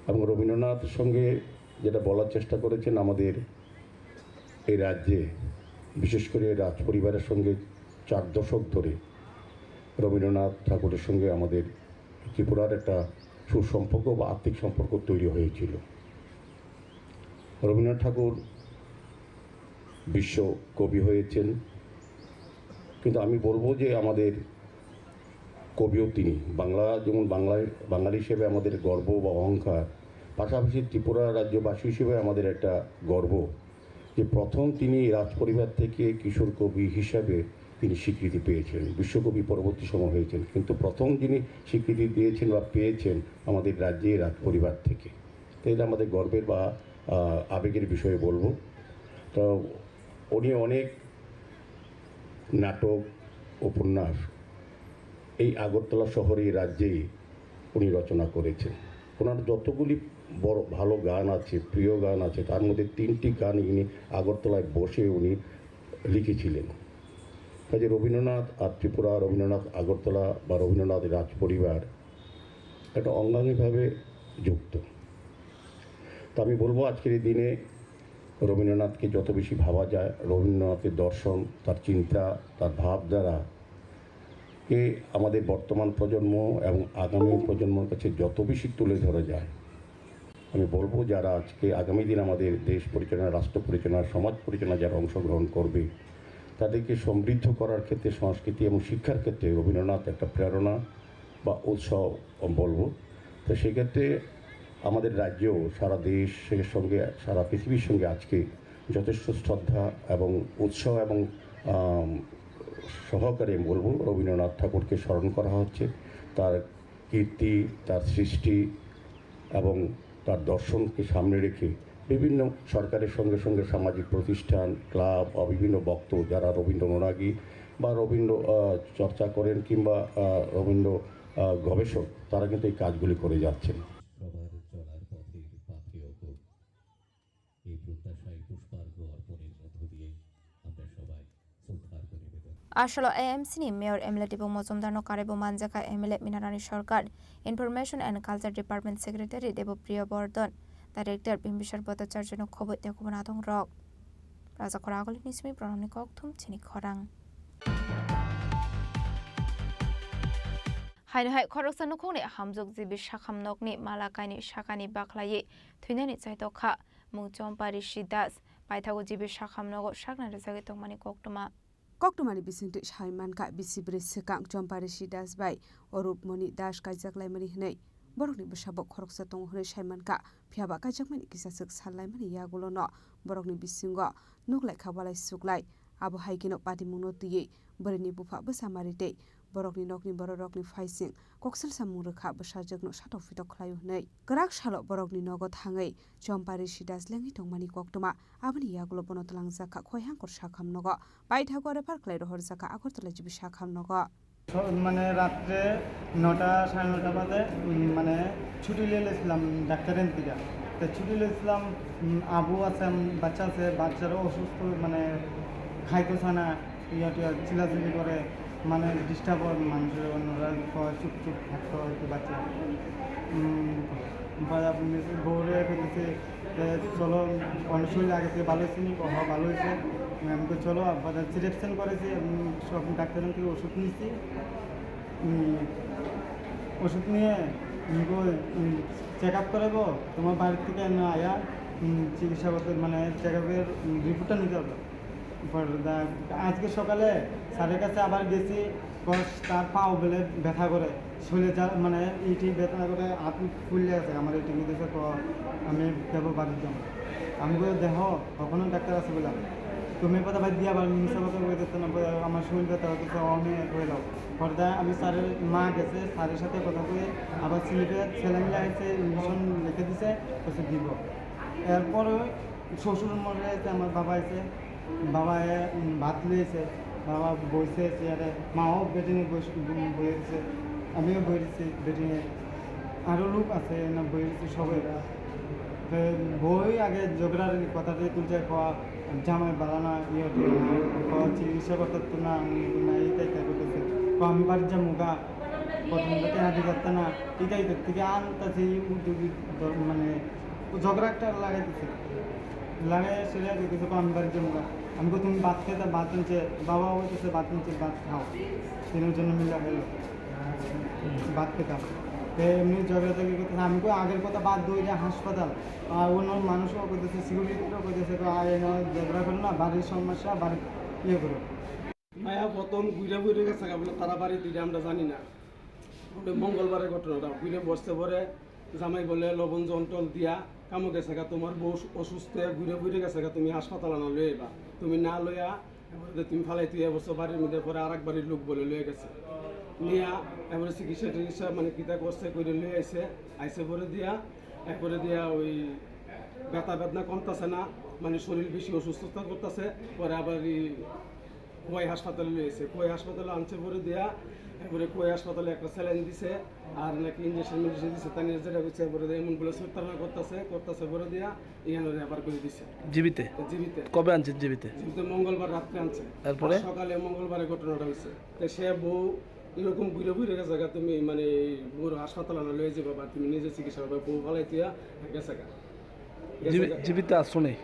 S18: এবং রবীন্দ্রনাথের সঙ্গে যেটা বলার চেষ্টা করেছেন আমাদের এই রাজ্যে বিশেষ করে রাজ পরিবারের সঙ্গে 4 দশক ধরে রবীন্দ্রনাথ ঠাকুরের সঙ্গে আমাদের ত্রিপুরার একটা সুসম্পর্ক বা আর্থিক সম্পর্ক তৈরি হয়েছিল রবীন্দ্রনাথ ঠাকুর বিশ্ব কবি হয়েছেন কিন্তু আমি বলবো যে আমাদের কবিও তিনি বাংলা যেমন বাঙালি হিসেবে আমাদের গর্ব বা অহংকার পাশাপাশি ত্রিপুরা রাজ্যবাসী হিসেবে আমাদের একটা গর্ব যে প্রথম তিনি রাজপরিবার থেকে কিশোর কবি হিসাবে তিনি স্বীকৃতি পেয়েছেন বিশ্বকবি পরবর্তী সময় হয়েছেন কিন্তু প্রথম যিনি স্বীকৃতি দিয়েছেন বা পেয়েছেন আমাদের রাজ্যে রাজপরিবার থেকে তো এটা আমাদের গর্বের বা আবেগের বিষয়ে বলবো তো উনি অনেক নাটক উপন্যাস এই আগরতলা শহরে রাজ্যেই উনি রচনা করেছেন ওনার যতগুলি বড় ভালো গান আছে প্রিয় গান আছে তার মধ্যে 3টি গান ইনি আগরতলায় বসে উনি লিখেছিলেন কাজে রবীন্দ্রনাথ আর ত্রিপুরা রবীন্দ্রনাথ আগরতলা বা রবীন্দ্রনাথ রাজপরিবার একটা অঙ্গাঙ্গিভাবে যুক্ত তো আমি বলবো আজকের এই দিনে রবীন্দ্রনাথকে যত বেশি ভাবা যায় রবীন্দ্রনাথের দর্শন তার চিন্তা তার ভাবধারা কে আমাদের বর্তমান প্রজন্ম এবং আগামী প্রজন্মের কাছে যত বেশি তুলে ধরা যায় আমি বলবো যারা আজকে আগামী দিন আমাদের দেশ পরিচালনা রাষ্ট্র পরিচালনা সমাজ পরিচালনা যারা অংশগ্রহণ করবে তাদেরকে সমৃদ্ধ করার ক্ষেত্রে সংস্কৃতি এবং শিক্ষার ক্ষেত্রে রবীন্দ্রনাথ একটা প্রেরণা বা উৎসাহ বলবো তো সেক্ষেত্রে আমাদের রাজ্যেও সারা দেশের সঙ্গে সারা পৃথিবীর সঙ্গে আজকে যথেষ্ট শ্রদ্ধা এবং উৎসাহ এবং সহকারে বলবো রবীন্দ্রনাথ ঠাকুরকে স্মরণ করা হচ্ছে তার কীর্তি তার সৃষ্টি এবং তার দর্শনকে সামনে রেখে বিভিন্ন সরকারের সঙ্গে সঙ্গে সামাজিক প্রতিষ্ঠান, ক্লাব বা বিভিন্ন বক্তা যারা রবীন্দ্র অনুরাগী বা রবীন্দ্র চর্চা করেন কিংবা রবীন্দ্র গবেষক, তারা কিন্তু এই কাজগুলি করে যাচ্ছেন।
S27: Ashalo AMC ni Mayor Emily Tibu Mozumdar no Karebo Manjaka Emily Minarani Sarkar, Information and Culture Department Secretary Debu Priya Bordon, Director Bimbishar Bhattacharya no Khobot Dekubanathong Rok. Raja Khoragol Nismi Pranamni Kokthum Chini Khorang. Hai Khoroksa Nukhone Hamjuk Zibi Shakham Nokni Malakani Shakani Baklaye, Twinani Zaitokha, Mungchom Parishi Das, Paithago Zibi Shakham Nogo Shakna Rezagitokmani Koktuma.
S19: Koktumani bisinti Shaiman ka bisibri sekang Jomparishi Das by Orup Moni Dash Kajak Lemani Hne. Borokni Bishabok Khoroksa Tong Hne Shaiman ka Piaba Kajakman Kisasuk Salamani Yagulono, Borokni Bisingo, Nuklai Kabalai Suklai, Abu Haikino Patimuno Tie, Berini Bufa Besamarite, Borokni Nokni Borokni Faising, Koksel Samuraka Besajak no Shadow Fito Clayune, Garak Shalot Borokni Nogot Hangai, Jomparishi Das Langitong Mani Koktuma, Abani Yagulo Bonotlanzaka Koyankor Shakam Nogo, Baitago Park Lado Horzaka Akotalaji Shakam Nogo.
S17: মানে রাত্রে 9টা 9:30 বাজে মানে ছুটি নিয়েছিলাম ডাক্তারের থেকে তো ছুটি নিয়েছিলাম আবু আছে বাচ্চা আছে বাচ্চারও অসুস্থ মানে খাইতেছে না চিলাচিলি করে মানে ডিস্টার্ব হয় মানুষের অন্যরা চুপ চুপ থাকতে হয় বাচ্চা বউরে ফেলেছে চলো অনেক শরীর আগে থেকে ভালো হয়েছে ভালো হয়েছে আমাকে চলো সিলেকশন করেছি সব ডাক্তারের থেকে ওষুধ নিয়েছি ওষুধ নিয়ে চেক আপ করাবো তোমার বাড়ির থেকে আয়া চিকিৎসা করতে মানে চেক আপের রিপোর্টটা নিতে হবে আজকে সকালে স্যারের কাছে আবার গেছি তার পাও বলে ব্যথা করে শরীরে যা মানে এইটি ব্যথা করে হাত ফুললে আছে আমার এইটি দেখে তো আমি যাবো বাড়ির জন্য আমি বলে দেখো কখনো ডাক্তার আছে বললাম তুমি কথা ভাই দিয়ে আবার মিশা কথা বলে দিতে না আমার শরীর ব্যথা হতেছে আমি হয়ে যাও পর্দায় আমি স্যারের মা গেছে স্যারের সাথে কথা বলে আবার স্লিপে ছেলে মিলে আসছে ইঞ্জেকশন লিখে দিছে ওষুধ দিব এরপরে শ্বশুর মরে আছে আমার বাবা আছে বাবা ভাত লিয়েছে বাবা বসে চেয়ারে মাও বেটিংয়ে বসেছে আমিও বসেছি বেটিংয়ে আরও লোক আছে না বসেছি সবাই বই আগে ঝগড়ার কথাটি তুলছে খাওয়া জামাই বাড়ানা খাওয়া চিকিৎসা করতে না এইটাই করতেছে আমি বাড়ির যা মুগা প্রথম টেনা দিতে না এটাই থেকে আনতেছে মানে ঝগড়া একটা লাগাইতেছে লাগাই সেটা দেখতেছে আমি বাড়ির যা মুগা আমি তুমি ভাত খেতে ভাত নিচ্ছে বাবা বলতেছে ভাত নিচ্ছে ভাত খাও তিনের জন্য মিলে গেলো ভাত খেতাম এমনি ঝগড়া থেকে করতেছে আমি আগের কথা বাদ দিই যে হাসপাতাল আর অন্য মানুষও করতেছে সিকিউরিটিও করতেছে তো ঝগড়া করো না বাড়ির সমস্যা বাড়ির ইয়ে করো
S20: মায়া প্রথম ঘুরে গেছে বলে তারা বাড়ি দিলে আমরা জানি না মঙ্গলবারের ঘটনাটা ঘুরে বসতে পরে জামাই বলে লবণ জন্টল দিয়া কামো গেছে তোমার বউ অসুস্থ ঘুরে গেছে তুমি হাসপাতাল না লয়ে বা তুমি না লইয়া এবারে তুমি ফালাই তুই এবছর বাড়ির মধ্যে পরে আর এক বাড়ির লোক বলে লয়ে গেছে নিয়া এবারে চিকিৎসা মানে কিতা করছে করে লয়ে আইসে পরে দিয়া ওই ব্যথা বেদনা কমতেছে না মানে শরীর বেশি অসুস্থতা করতেছে পরে আবার কোয়াই হাসপাতালে লয়েছে কোয়াই হাসপাতালে আনছে পরে দেয়া এরপরে কোয়াই হাসপাতালে একটা স্যালাইন দিছে আর নাকি ইঞ্জেকশন দিছে তার যেটা হচ্ছে এরপরে এমনগুলো সত্যারণা করতেছে পরে দেয়া এখানে আবার করে দিছে জীবিতে
S10: কবে আনছেন জীবিতে
S20: মঙ্গলবার রাত্রে আনছে তারপরে সকালে মঙ্গলবারের ঘটনাটা হয়েছে তো সে বউ এরকম ঘুরে গেছে তুমি মানে বউর হাসপাতালে না লয়ে যাবে বা তুমি নিজে চিকিৎসা করবে বউ ভালাই তুইয়া গেছে
S10: জীবিতে আসছো নেই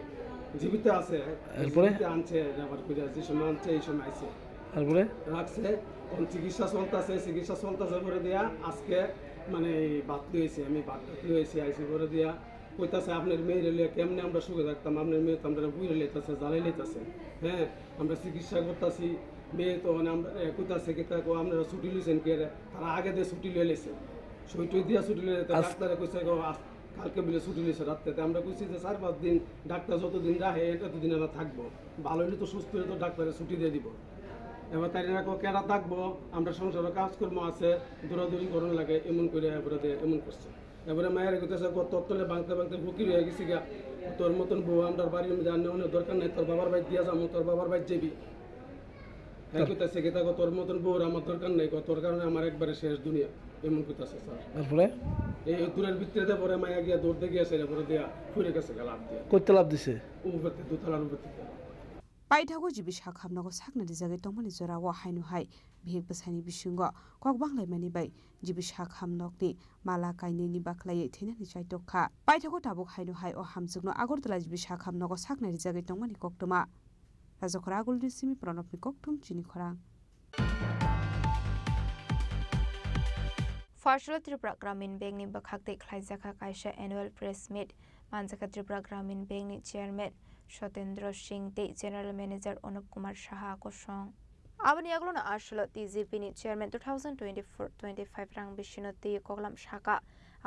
S20: জীবিত আছে এরপরে আনছে আবার করে যে সময় আনছে এই সময় আইছে
S10: তারপরে
S20: রাখছে চিকিৎসা চলতেছে করে দিয়া আজকে মানে বাদ লইছে আমি বাদ লইছি আইসি করে দিয়া কইতাছে আপনার মেয়ের লিয়ে কেমনে আমরা সুখে থাকতাম আপনার মেয়ে তো আমরা বুঝে লইতেছে জ্বালাই লইতেছে হ্যাঁ আমরা চিকিৎসা করতেছি মেয়ে তো মানে আমরা কইতাছে কি আপনারা ছুটি লইছেন কে তারা আগে দিয়ে ছুটি লয়ে লেছে সইটই দিয়া ছুটি লয়ে ডাক্তারে কইছে কালকে মিলে ছুটি নিয়েছে রাত্রেতে আমরা কইছি যে 4-5 দিন ডাক্তার যতদিন রাখে ততদিন আমরা থাকবো ভালো হলে তো সুস্থ হলে তো ডাক্তারে ছুটি দিয়ে দিব এবার তাই না কেনা থাকবো আমরা সংসারে কাজকর্ম আছে দৌড়াদৌড়ি করুন লাগে এমন করে এমন করছে এবারে মায়ের কইতেছে তোর তলে বাংতে বাংতে ফকির হয়ে গেছি গা, তোর মতন বউ আমরা বাড়ির মধ্যে আনলে অনেক দরকার নাই, তোর বাবার বাড়ি দিয়া যাবো, তোর বাবার বাড়ি যাবি। কইতেছে কি তাকে তোর মতন বউর আমার দরকার নাই, তোর কারণে আমার একবারে শেষ দুনিয়া, এমন কইতেছে স্যার।
S10: তারপরে
S20: এই দূরের ভিতরে পরে মায়া গিয়া দৌড় দিয়ে গিয়েছে, পরে দিয়া ফুরে গেছে লাভ দিয়ে।
S10: কইতে লাভ দিছে
S20: উপরে দুতলার উপর থেকে।
S19: पाइथागो जिबि साखामनागो साखनारि जागे तंमानि जरागो हाइनुहाय भिक बसानि बिसुंगो कक बांलायमानि बाय जिबि साखामनकनि माला काइनेनि बाख्लायै थैनानि चाइतखा पाइथागो ताबुक हाइनुहाय अ हामजुगनो आगरतला जिबि साखामनगो साखनारि जागे तंमानि कक्तमा राजखरा आगुलनि सिमि प्रणबनि कक्तुम चिनि खरां
S27: फार्स्टल त्रिपुरा ग्रामीण बैंकनि बखाक्ते ख्लाइजाखा काइसा एनुअल प्रेस मीट मानजाखा त्रिपुरा ग्रामीण बैंकनि चेयरमैन सत्येंद्र सिंह ते जनरल मैनेजर अनुप कुमार साहा कोसं आबनि आगलना आसल टीजीपी नि चेयरमैन 2024-25 रां बिसिनो ते कोगलाम साका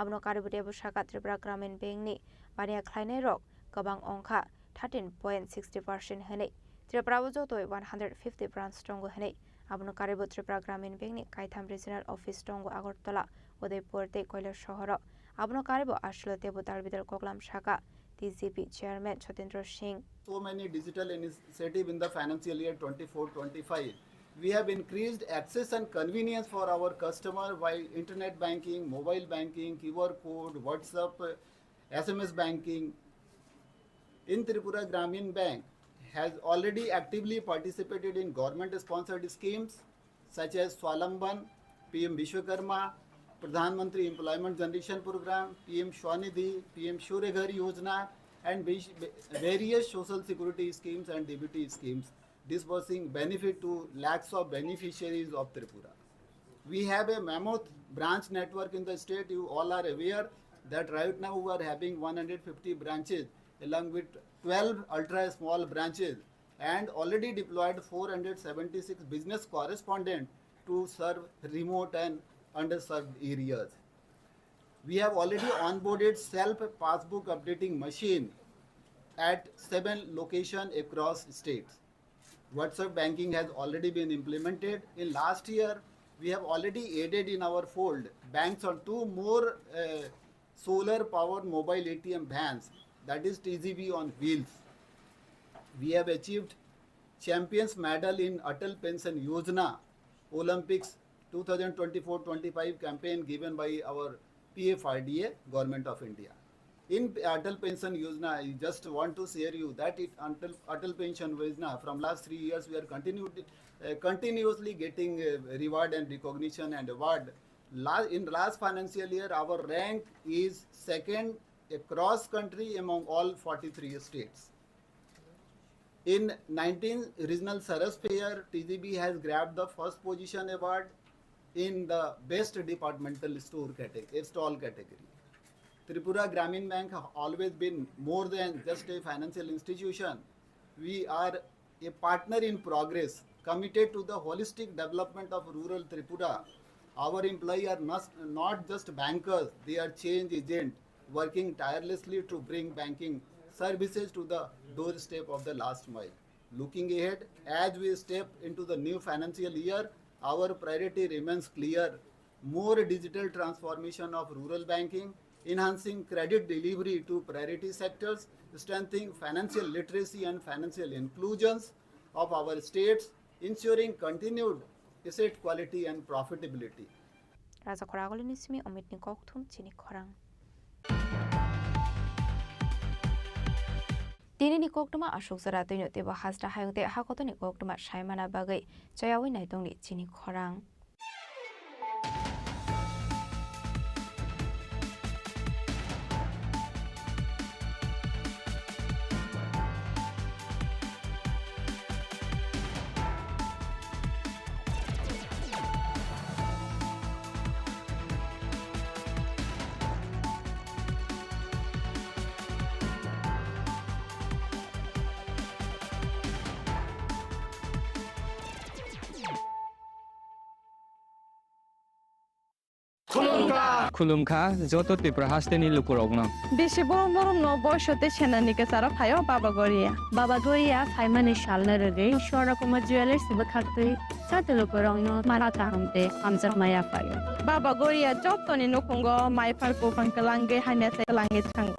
S27: आबनो कारिबुटेबो साका त्रिपुरा ग्रामीण बैंकनि बानिया ख्लाइनाय रक गोबां अंखा 13.60% हनै त्रिपुराबो जतोय 150 ब्रांच दंगो हनै आबनो कारिबु त्रिपुरा ग्रामीण बैंकनि काइथाम रिजनल ऑफिस दंगो आगरतला उदयपुर ते কৈলাস शहर आबनो कारिबु आसल तेबु तालबिदर कोगलाम साका TCP Chairman Chatendra Singh.
S4: So many digital initiatives in the financial year 24-25. We have increased access and convenience for our customer while internet banking, mobile banking, QR code, WhatsApp, SMS banking. In Tripura Gramin Bank has already actively participated in government-sponsored schemes such as Swalamban, PM Vishwakarma, Pradhan Mantri Employment Generation Program, PM Shwanidhi, PM Shureghar Yojana, and various social security schemes and DBT schemes, disbursing benefit to lakhs of beneficiaries of Tripura. We have a mammoth branch network in the state. You all are aware that right now we are having 150 branches along with 12 ultra small branches and already deployed 476 business correspondents to serve remote and underserved areas. We have already onboarded self-passbook updating machine at 7 locations across states. WhatsApp banking has already been implemented. In last year, we have already added in our fold banks on 2 more solar-powered mobile ATM vans, that is TGV on wheels. We have achieved Champions Medal in Atal Pension Yojana Olympics 2024-25 campaign given by our PFRDA, Government of India. In Atal Pension Yojana, I just want to share you that Atal Pension Yojana, from last 3 years, we are continuously getting reward and recognition and award. In last financial year, our rank is second across country among all 43 states. In 19 regional Saras Fair, TGB has grabbed the first position award in the best departmental store category, stall category. Tripura Gramin Bank has always been more than just a financial institution. We are a partner in progress, committed to the holistic development of rural Tripura. Our employees are not just bankers, they are change agents working tirelessly to bring banking services to the doorstep of the last mile. Looking ahead, as we step into the new financial year, our priority remains clear: more digital transformation of rural banking, enhancing credit delivery to priority sectors, strengthening financial literacy and financial inclusions of our states, ensuring continued asset quality and profitability.
S27: Raja Khoragol Nismi Omit Nikoktum Chini Khorang. Dini Nikoktuma Ashok Zaratuno Teba Hasta Hayute Hakoto Nikoktuma Shaimana Bagay, Jayawi Naitoni Chini Khorang.
S5: खुलुमखा जत त्रिपुरा हास्टेनि लुकुरावनो
S21: बेसे बरम बरम न बयसते सेनानिके सारा फायो बाबा गोरिया फाइमानि शालना रगे शोरा कुमा jewellers बखाते साते लोकरंनो माराता हमते हमजा माया फायो बाबा गोरिया जतनि नखंगो माइफार को फंकलांगे हानेते लांगे थांग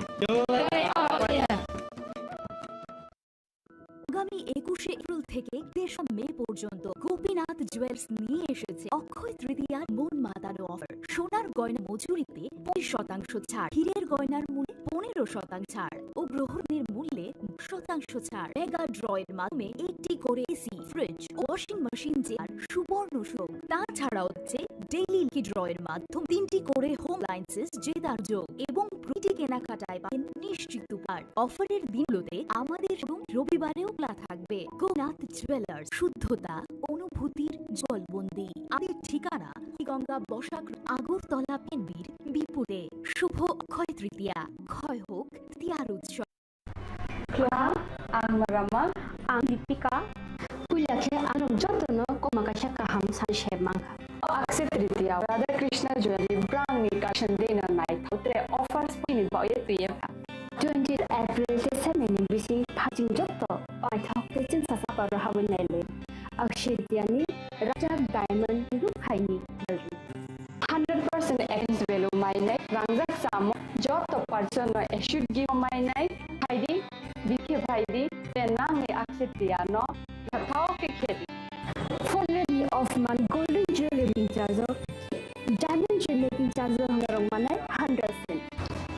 S14: আগামী 21শে এপ্রিল থেকে 3রা মে পর্যন্ত গোপীনাথ জুয়েলার্স নিয়ে এসেছে অক্ষয় তৃতীয়ার মন মাতানো অফার। সোনার গয়না মজুরিতে 25% ছাড়, হীরের গয়নার মূল্যে 15% ছাড় ও গ্রহণের মূল্যে 10% ছাড়। মেগা ড্রয়ের মাধ্যমে একটি করে এসি, ফ্রিজ, ওয়াশিং মেশিন জেতার সুবর্ণ সুযোগ। তাছাড়াও হচ্ছে ডেইলি লাকি ড্রয়ের মাধ্যমে 3টি করে হোম অ্যাপ্লায়েন্সেস জেতার যোগ এবং প্রতি কেনাকাটায় পাবেন নিশ্চিত উপহার। অফারের দিনগুলোতে আমাদের শোরুম রবিবারেও খোলা থাকবে। গোপীনাথ জুয়েলার্স, শুদ্ধতা অনুভূতির জলবন্দি। আমাদের ঠিকানা গঙ্গা বসাক আগরতলা পেনবির বিপুলে। শুভ অক্ষয় তৃতীয়া, ক্ষয় হোক তৃতীয়ার উৎসব।
S22: ang marama ang dipika kulakhe anong jotono komakasha kaham sanse mangha akse tritiya radha krishna jewelry brand ni collection dena night hotre offers pini boye tuye 20 april se semeni bisi phajing jotto ai thok te chin sa sa par hawen nele akshe diani raja diamond ru khaini 100% against value my night rangak samo jotto person no should give my night haidi Bike Friday, Penang ni aksit dia no, katao ke kheti. Fully of man golden jewelry making charge, diamond jewelry making charge hangarong manay 100%.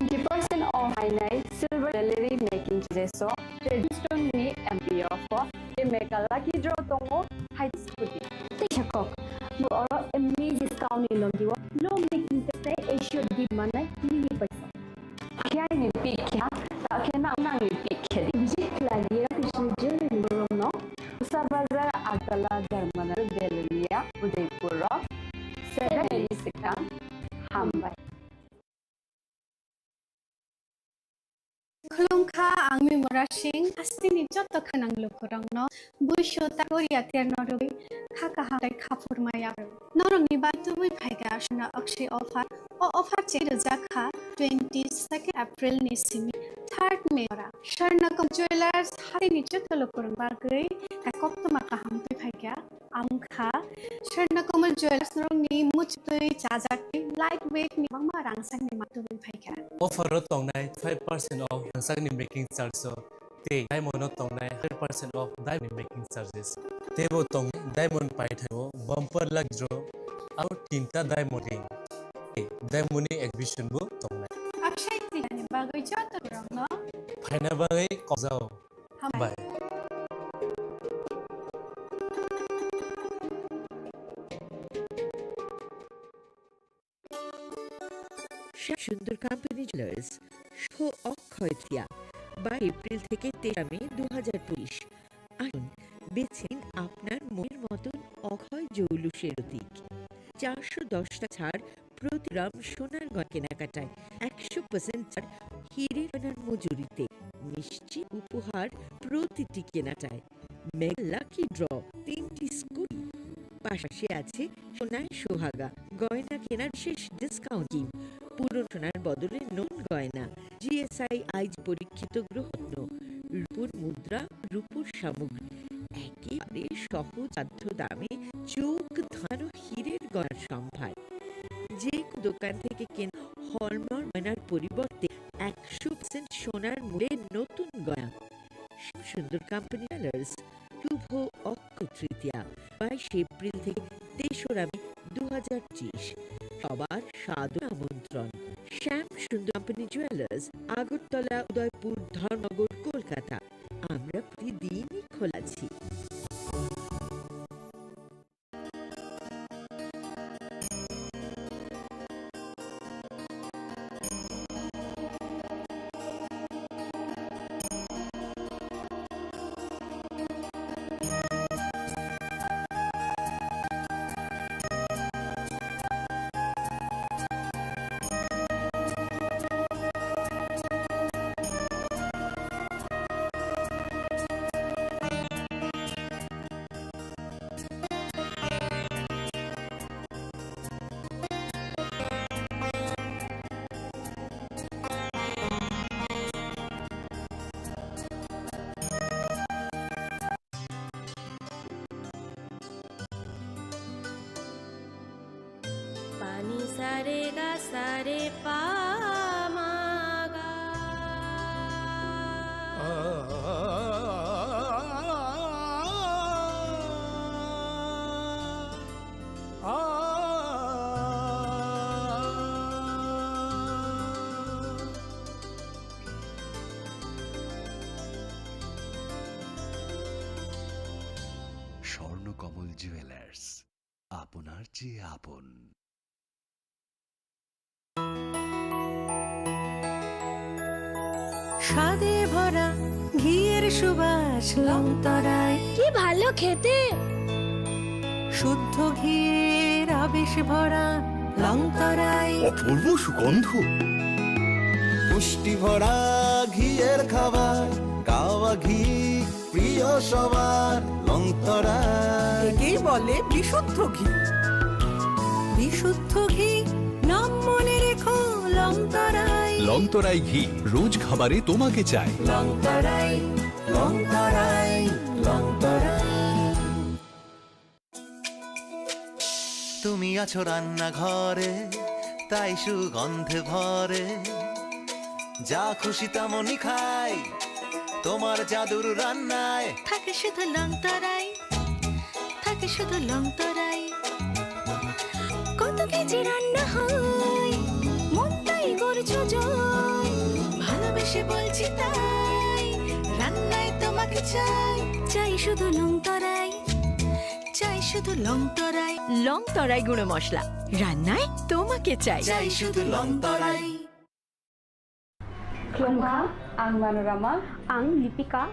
S22: 20% off my night silver jewelry making charges so redstone ni MPO for the mega lucky draw tongo high scooty. Tishakok, mo oro MB discount ni logiwo, low making charge should give manay mini paisa. Kaya ni pick kya, kaya na unang ni pick. Visit lagi Krishna Jewelry Showroom no Usar Bazar Agala Dharmana Belunia Udaipura 7 Hambai
S23: Khulungkha angmi morashing astini jotto khanang lukurang no buisho takoria ternorubi khaka hakai khapur maya norongni batubui phaiga ashna akshay offer o offer chede jakha 22nd April ni simi 3rd May ora Sharnakom Jewelers hatini jotto lukurang bagai kakoptoma kahamtui phaiga amkha Sharnakom Jewelers norongni muchtui jajaki lightweight ni bangma rangsang ni matubui phaiga
S24: offer tongnai 5% off rangsang ni making charge so te diamond tongnai 100% off diamond making charges tebo tong diamond pai thabo bumper luck draw aur tinta diamond ring diamond ni exhibition bo tongnai
S23: akshay ni bagai jotto rong no
S24: phaina bagai kojao bye
S25: সুন্দর company jewellers শুভ Akshaya Tritiya 22 April থেকে 13 মে 2025 আসুন বেছে নিন আপনার মনের মতন অক্ষয় জৌলুসের প্রতীক 410 টাকা ছাড় প্রতি গ্রাম সোনার গয়না কেনাকাটায় 100% ছাড় হীরের গয়নার মজুরিতে নিশ্চিত উপহার প্রতিটি কেনাকাটায় মেগা লাকি ড্র 3টি স্কুটি পাশাপাশি আছে সোনার সোহাগা গয়না কেনার শেষ ডিসকাউন্ট স্কিম পুরনো সোনার বদলে নতুন গয়না জিএসআই আইজ পরীক্ষিত গ্রহণ রূপোর মুদ্রা রূপোর সামগ্রী একেবারে সহজসাধ্য দামে চোখ ধানো হীরের গয়নার সম্ভার যে দোকান থেকে কেনা হলমার্ক গয়নার পরিবর্তে 100% সোনার মূল্যে নতুন গয়না সুন্দর কোম্পানি জুয়েলার্স শুভ অক্ষয় তৃতীয়া 22 এপ্রিল থেকে 3রা মে 2025 সবার সাদর আমন্ত্রণ শ্যাম সুন্দর কোম্পানি জুয়েলার্স আগরতলা উদয়পুর ধর্মনগর কলকাতা আমরা প্রতিদিনই খোলা আছি
S6: সারে গা সারে পা মা গা
S7: স্বর্ণকমল জুয়েলার্স, আপনার চেয়ে আপন।
S6: স্বাদে ভরা ঘিয়ের সুবাস লংতরায় কি ভালো খেতে, শুদ্ধ ঘিয়ের আবেশ ভরা লংতরায়
S9: অপূর্ব সুগন্ধ,
S3: পুষ্টি ভরা ঘিয়ের খাবার, গাওয়া ঘি প্রিয় সবার লংতরায়।
S6: একেই বলে বিশুদ্ধ ঘি। বিশুদ্ধ ঘি নাম মনে রেখো লংতরায়।
S8: লংতরাই ঘি রোজ খাবারে তোমাকে চাই।
S3: লংতরাই লংতরাই লংতরাই। তুমি আছো রান্নাঘরে, তাই সুগন্ধে ভরে, যা খুশি তেমনই খাই তোমার জাদুর রান্নায়।
S6: থাকে শুধু লংতরাই, থাকে শুধু লংতরাই। কত কেজি রান্না হয়, মন তাই করছো জয়। ভালোবেসে বলছি তাই, রান্নায় তোমাকে চাই। চাই শুধু লংতরাই, চাই শুধু লংতরাই।
S16: লংতরাই গুঁড়ো মশলা, রান্নায় তোমাকে চাই।
S6: চাই শুধু লংতরাই।
S22: Klongha, ang Manorama, ang Lipika.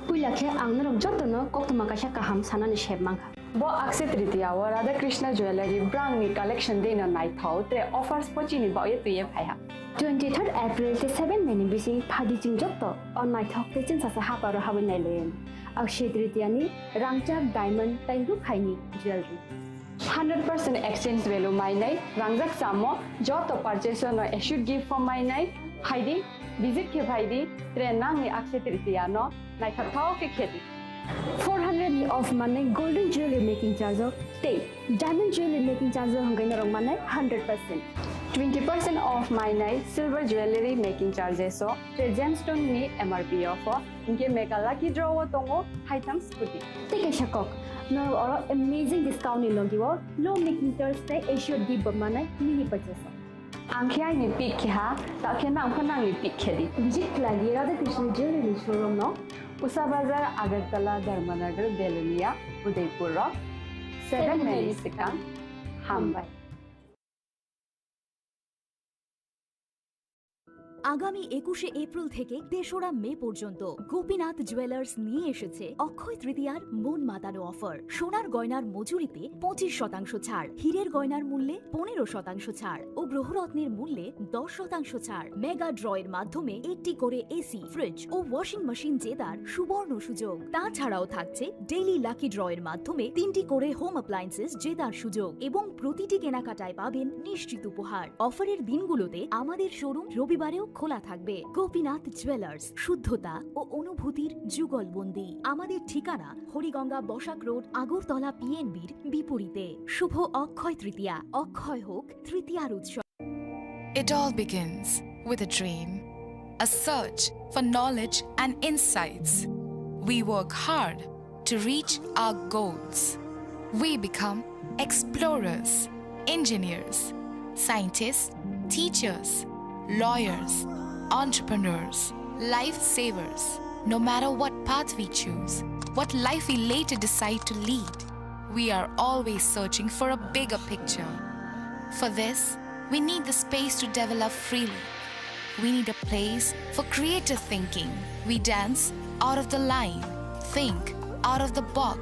S22: Puilakhe ang narong jotono koktuma kasha kaham sanani shebmangha. Bo Akshaya Tritiya wa Radha Krishna Jewelry brand ni collection de na night thau te offers pochini ba ye tuye phaiha. 23rd April te 7 May bisi phadi jing jotto on night thau te chin sa ha paro hawen nai len. Akshaya Tritiya ni rangchak diamond tai ru khaini jewelry. 100% exchange value my night rangjak samo joto purchase no should give for my night haidi visit ke bhaidi trenang ni Akshaya Tritiya no nai thau ke kheti 400 ni off mane golden jewelry making charge of te diamond jewelry making charge hangai na rong mane 100% 20% off my night silver jewelry making charges so te gemstone ni MRP offer inke mega lucky draw tongo haitam scooty take a shakok no or amazing discount ni logiwo low making charge te issue di bamane mini purchase angkhya ni pick kha ta khena angkhana ni pick khedi visit lagi Radha Krishna jewelry showroom no Usa Bazar Agartala Dharmanagar Belunia Udaipur 7 May Second Hambai
S14: আগামী 21শে April থেকে 3রা মে পর্যন্ত Gopinath jewellers নিয়ে এসেছে অক্ষয় তৃতীয়ার মন মাতানো offer. সোনার গয়নার মজুরিতে 25% ছাড়, হীরের গয়নার মূল্যে 15% ছাড় ও গ্রহরত্নের মূল্যে 10% ছাড়। মেগা ড্রয়ের মাধ্যমে একটি করে এসি, ফ্রিজ ও ওয়াশিং মেশিন জেতার সুবর্ণ সুযোগ। তাছাড়াও থাকছে ডেইলি লাকি ড্রয়ের মাধ্যমে 3টি করে হোম অ্যাপ্লায়েন্সেস জেতার সুযোগ এবং প্রতিটি কেনাকাটায় পাবেন নিশ্চিত উপহার। অফারের দিনগুলোতে আমাদের শোরুম রবিবারেও খোলা থাকবে। গোপীনাথ জুয়েলার্স, শুদ্ধতা ও অনুভূতির যুগলবন্দি। আমাদের ঠিকানা হরিগঙ্গা বসাক রোড, আগরতলা পিএনবির বিপরীতে। শুভ অক্ষয় তৃতীয়া, অক্ষয় হোক তৃতীয়ার উৎসব।
S11: It all begins with a dream, a search for knowledge and insights. We work hard to reach our goals. We become explorers, engineers, scientists, teachers, lawyers, entrepreneurs, lifesavers. No matter what path we choose, what life we later decide to lead, we are always searching for a bigger picture. For this, we need the space to develop freely. We need a place for creative thinking. We dance out of the line, think out of the box,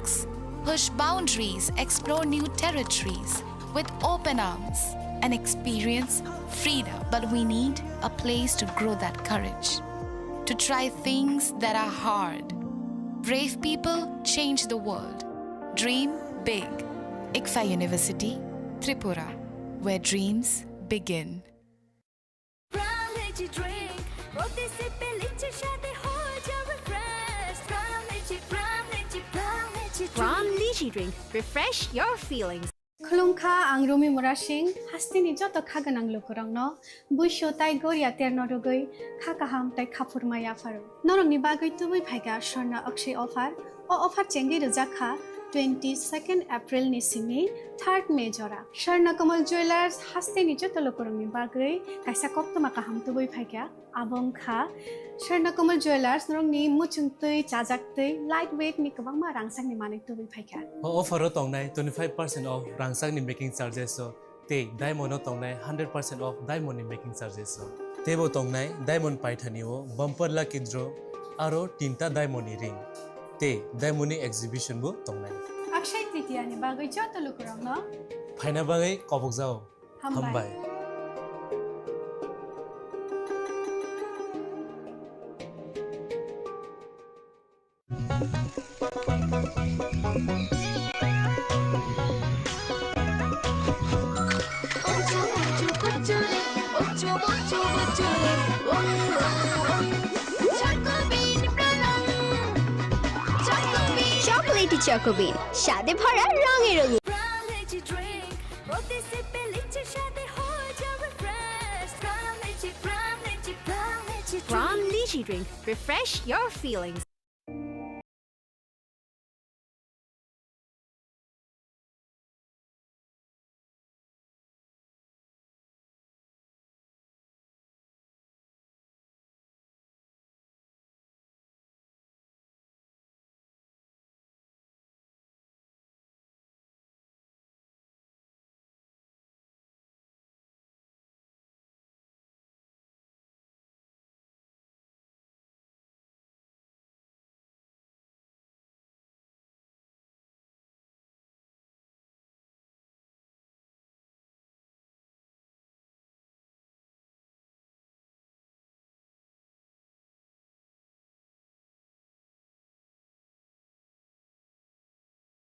S11: push boundaries, explore new territories with open arms and experience freedom. But we need a place to grow that courage, to try things that are hard. Brave people change the world. Dream big. ICFA University, Tripura, where dreams begin.
S16: From Lychee Drink, refresh your feelings.
S23: खुलुमखा आं रमि मरा सिंह हास्तिनि जत खागोनां लोगोरांनो बुइसो ताइ गोरिया तेरनो रुगै खाकाहाम ताइ खाफुरमाया फारो नरंनि बागै तुबै फाइगा Sarna Akshay offer चेंगे रजाखा 22 April नि Simi 3 May जरा सरना कमल ज्वेलर्स हास्तिनि जत लोगोरांनि बागै काइसा कप्तमा काहाम तुबै फाइगा आबंखा सरना कमल ज्वेलर्स नरंनि मुचुंतै चाजाक्तै लाइट वेट नि गोबांमा रांसांनि मानै तुबै फाइगा
S24: ऑफर तंनाय 25% ऑफ रांसांनि मेकिंग चार्जेस ते डायमंड तंनाय 100% ऑफ डायमंड नि मेकिंग चार्जेस तेबो तंनाय डायमंड पाइथानिओ बम्पर लाकी ड्रॉ आरो तीनटा डायमंड नि रिंग ते डायमंड नि एग्जिबिशन बो तंनाय
S23: अक्षय तृतीया नि बागै जत लोगोरांनो
S24: फाइना बागै कबकजाओ हामबाय
S1: চকোলেটি চকোবিন স্বাদে ভরা রঙে রঙে From Lychee Drink, refresh your feelings.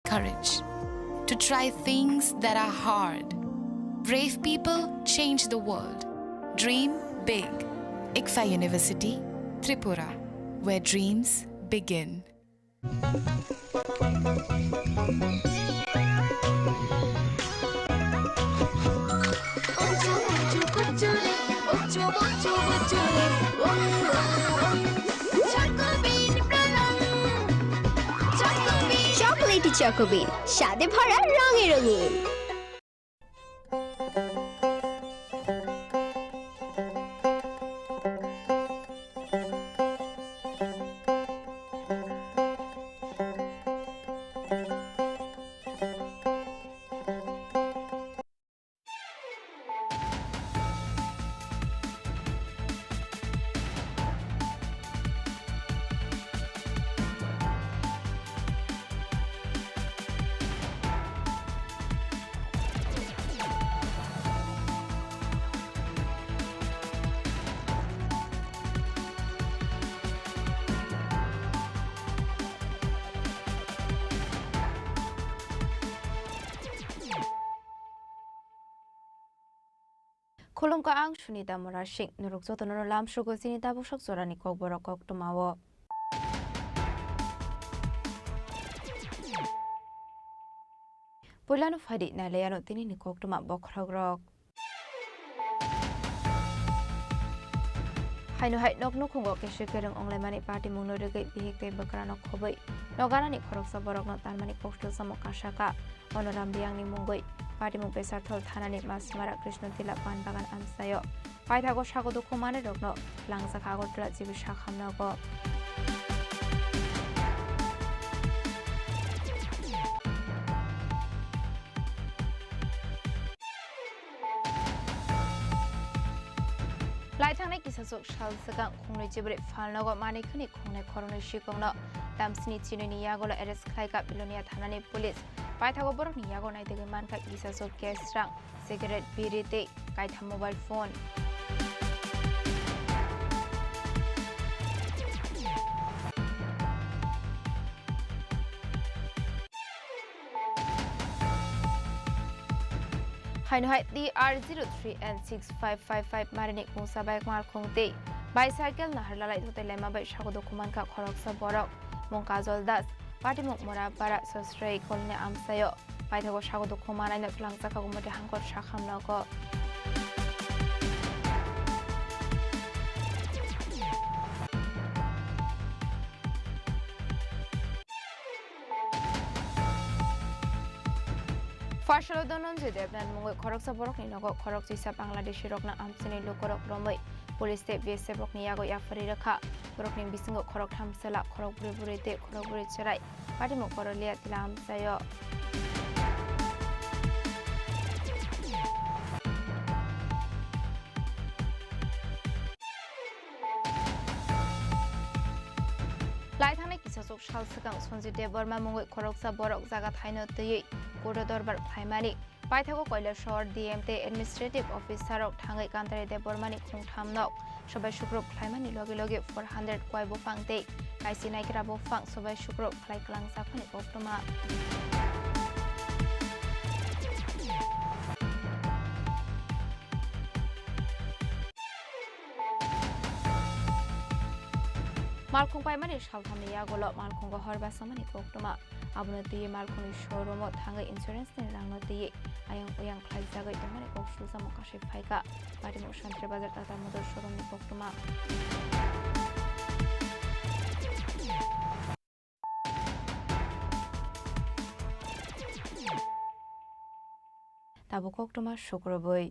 S11: Courage to try things that are hard. Brave people change the world. Dream big. ICFA University, Tripura, where dreams begin.
S1: Chocolatey Chocobean স্বাদে ভরা রঙে রঙিন
S27: Khulumka ang Sunita Morashik nuruk joto noro lam shugo sinita bushok zorani kok borok kok tumawo. Pulanu fadi na leyano tini ni kok tuma bokragrok. Hainu hai nok no khungo ke shikereng onglai mani party mungno regai bihik te bakrano khobai. Nogana ni khorok sa borok no tan mani kok samo kashaka onoram biang ni mungoi. Party mung pesar thol thana ni masmara Krishna tila pan bagan amsayo. Paithago shago dukho mane rokno langsa khago tla jibi shakhamna go. Laithangnai kisasok shalsagang khungnoi jibre falnago mani khani khungnai khornoi shikongno damsini chinoni yagola arrest khlaika bilonia thanani police paithago borok ni yago naitege manka kisasok cash rang cigarette birite kaitha mobile phone Hainu DR03N6555 Marinik Musa Baik Mar Khungte bicycle naharlalai thote lema bai shagodo kuman ka khorok sa borok mongkajol das party mok mora para sostrai kolne amsayo paithago sagodo khomanai na tlangchakago mate hangkor sakhamnago Farshalo donon je debnan mungoi khoroksa borok ni nogo khorok jisa Bangladeshi rokna amsini lokorok romoi police te BSF rok ni yago yafari rakha borok ni bisingo khorok thamsela khorok buri buri te khorok buri cherai pati mo korolia tilam sayo Lai thane kisasok shal sakang sonji deborma mungoi khoroksa borok jaga thaino tei kodo dorbar thaimani paithago koila shor DMT administrative officer rok thangai kantare debormani khungthamnok sobai shukrok thaimani loge loge 400 koi bofang tei kaisi naikra bofang sobai shukrok khlai klang sakhani koktoma Malkhung paimani shalthamni yagolo malkhungo horba samani koktoma abno tiye malkhungni showroom o thangai insurance ni rangno tiye ayang uyang khlai jagai tomani koksu samo kashi phaika pari mo shantre bazar tata motor showroom ni koktoma tabo koktoma shukroboi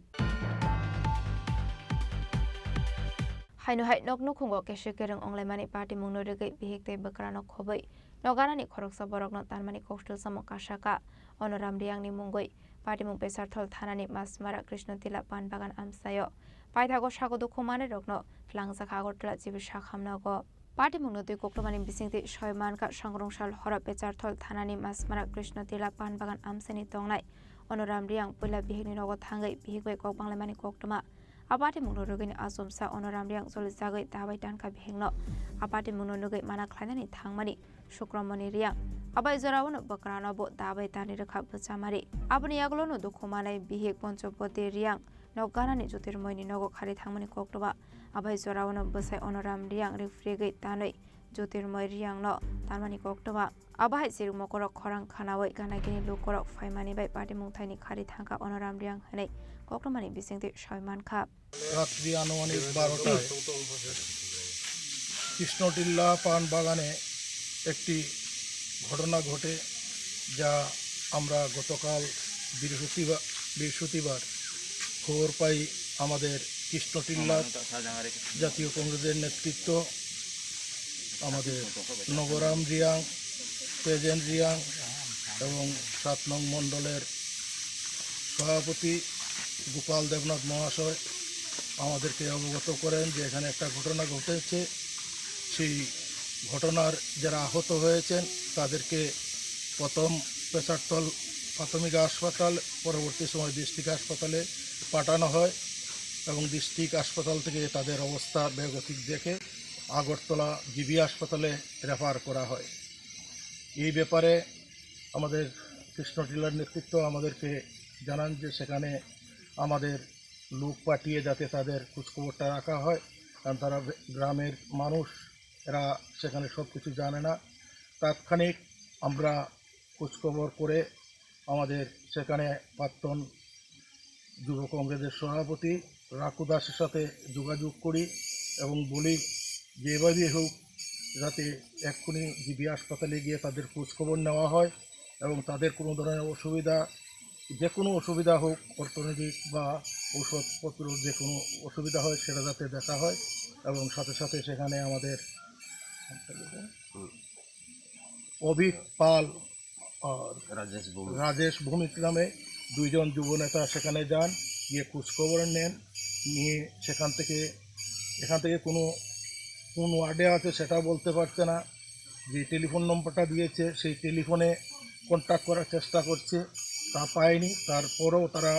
S27: Haino hai nok nukhungo keshe kereng onglaimani party mungno regai bihekte bakrano khobai nogarani khoroksa borokno tanmani kostel samo kashaka onoram riangni mungoi party mung pesarthol thanani masmara krishna tila pan bagan amsayo paithago sagodo khumane rokno tlangjak agortla jibi sakhamnago party mungno tui koktomani bisingti soymanka sangrongshal hora pesarthol thanani masmara krishna tila pan bagan amsani tongnai onoram riang pula bihekni nogo thangai bihekbai kok banglaimani koktoma Apati mungno rugini asomsa onoram riang solisagai dabai tanka bihengno apati mungno nugai mana khlainani thangmani shukramani riang abai zorawno bakrano bo dabai tani rakha bachamari abni yaglo no dukhumanai bihek ponchopoti riang noganani jotirmoini nogo khari thangmani koktoba abai zorawno basai onoram riang refregai tanai jotirmoi riang no tanmani koktoba abai sirmo korok khorang khanawai ganagini lukorok faimani bai party mungthaini khari thangka onoram riang hanai koktomani bisingti soyman kha
S2: রাত্রি আনুমানিক 12টায় কৃষ্ণটিল্লা পান বাগানে একটি ঘটনা ঘটে যা আমরা গতকাল বৃহস্পতিবার খবর পাই আমাদের কৃষ্ণটিল্লা জাতীয় কংগ্রেসের নেতৃত্ব আমাদের নবরাম রিয়াং তেজেন রিয়াং এবং 7 নং মণ্ডলের সভাপতি গোপাল দেবনাথ মহাশয় আমাদেরকে অবগত করেন যে এখানে একটা ঘটনা ঘটেছে সেই ঘটনার যারা আহত হয়েছেন তাদেরকে প্রথম পেশারতল প্রাথমিক হাসপাতাল পরবর্তী সময় ডিস্ট্রিক্ট হাসপাতালে পাঠানো হয় এবং ডিস্ট্রিক্ট হাসপাতাল থেকে তাদের অবস্থা বেগতিক দেখে আগরতলা জিবি হাসপাতালে রেফার করা হয় এই ব্যাপারে আমাদের কৃষ্ণটিলার নেতৃত্ব আমাদেরকে জানান যে সেখানে আমাদের লোক পাঠিয়ে যাতে তাদের খোঁজখবরটা রাখা হয় কারণ তারা গ্রামের মানুষ এরা সেখানে সব কিছু জানে না তাৎক্ষণিক আমরা খোঁজখবর করে আমাদের সেখানে প্রাক্তন যুব কংগ্রেসের সভাপতি রাকু দাসের সাথে যোগাযোগ করি এবং বলি যেভাবেই হোক যাতে এক্ষুনি জিবি হাসপাতালে গিয়ে তাদের খোঁজখবর নেওয়া হয় এবং তাদের কোনো ধরনের অসুবিধা যে কোনো অসুবিধা হোক অর্থনৈতিক বা ঔষধপত্র যে কোনো অসুবিধা হয় সেটা যাতে দেখা হয় এবং সাথে সাথে সেখানে আমাদের অভিক পাল আর রাজেশ ভৌমিক নামে 2 জন যুবনেতা সেখানে যান গিয়ে খোঁজখবর নেন নিয়ে এখান থেকে কোন ওয়ার্ডে আছে সেটা বলতে পারছে না যে টেলিফোন নম্বরটা দিয়েছে সেই টেলিফোনে কন্ট্যাক্ট করার চেষ্টা করছে তা পায়নি তারপরেও তারা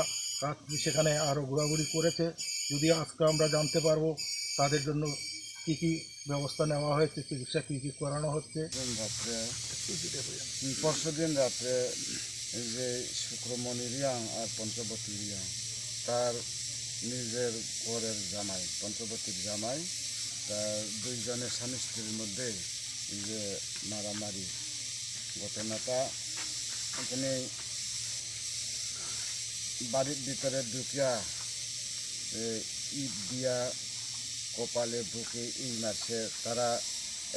S2: সেখানে আরও ঘোরাঘুরি করেছে যদি আজকে আমরা জানতে পারবো তাদের জন্য কী কী ব্যবস্থা নেওয়া হয়েছে চিকিৎসা কী করানো হচ্ছে
S12: পরশু দিন রাত্রে যে শুক্রমণি রিয়াং আর পঞ্চবতী রিয়াং তার নিজের ঘরের জামাই পঞ্চবতীর জামাই তার 2 জনের স্বামী স্ত্রীর মধ্যে যে মারামারি ঘটনাটা এখানে বাড়ির ভিতরে ঢুকিয়া ইট দিয়া কপালে বুকে এই মারছে। তারা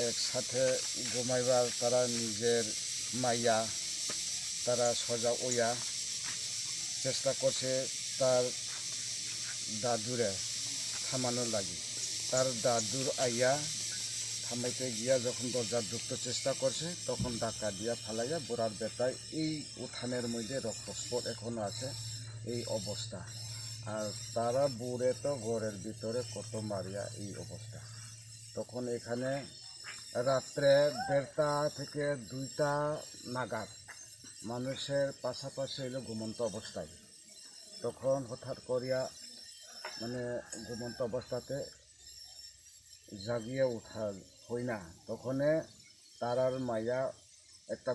S12: একসাথে ঘুমাইবার তারা নিজের মাইয়া তারা সজা ওয়া চেষ্টা করছে তার দাদুরে থামানোর লাগে। তার দাদুর আইয়া থামাইতে গিয়া যখন দরজা ঢুকতে চেষ্টা করছে তখন ডাকা দিয়া ফালাইয়া বোরার বেটায় এই উঠানের মধ্যে রক্তস্পট এখনো আছে এই অবস্থা। আর তারা বুড়ে তো ঘরের ভিতরে কত মারিয়া এই অবস্থা। তখন এখানে রাত্রে 1:30 থেকে 2টা নাগাদ মানুষের পাশাপাশি এলো ঘুমন্ত অবস্থায়। তখন হঠাৎ করিয়া মানে ঘুমন্ত অবস্থাতে জাগিয়ে উঠা হই না। তখনে তারার মাইয়া একটা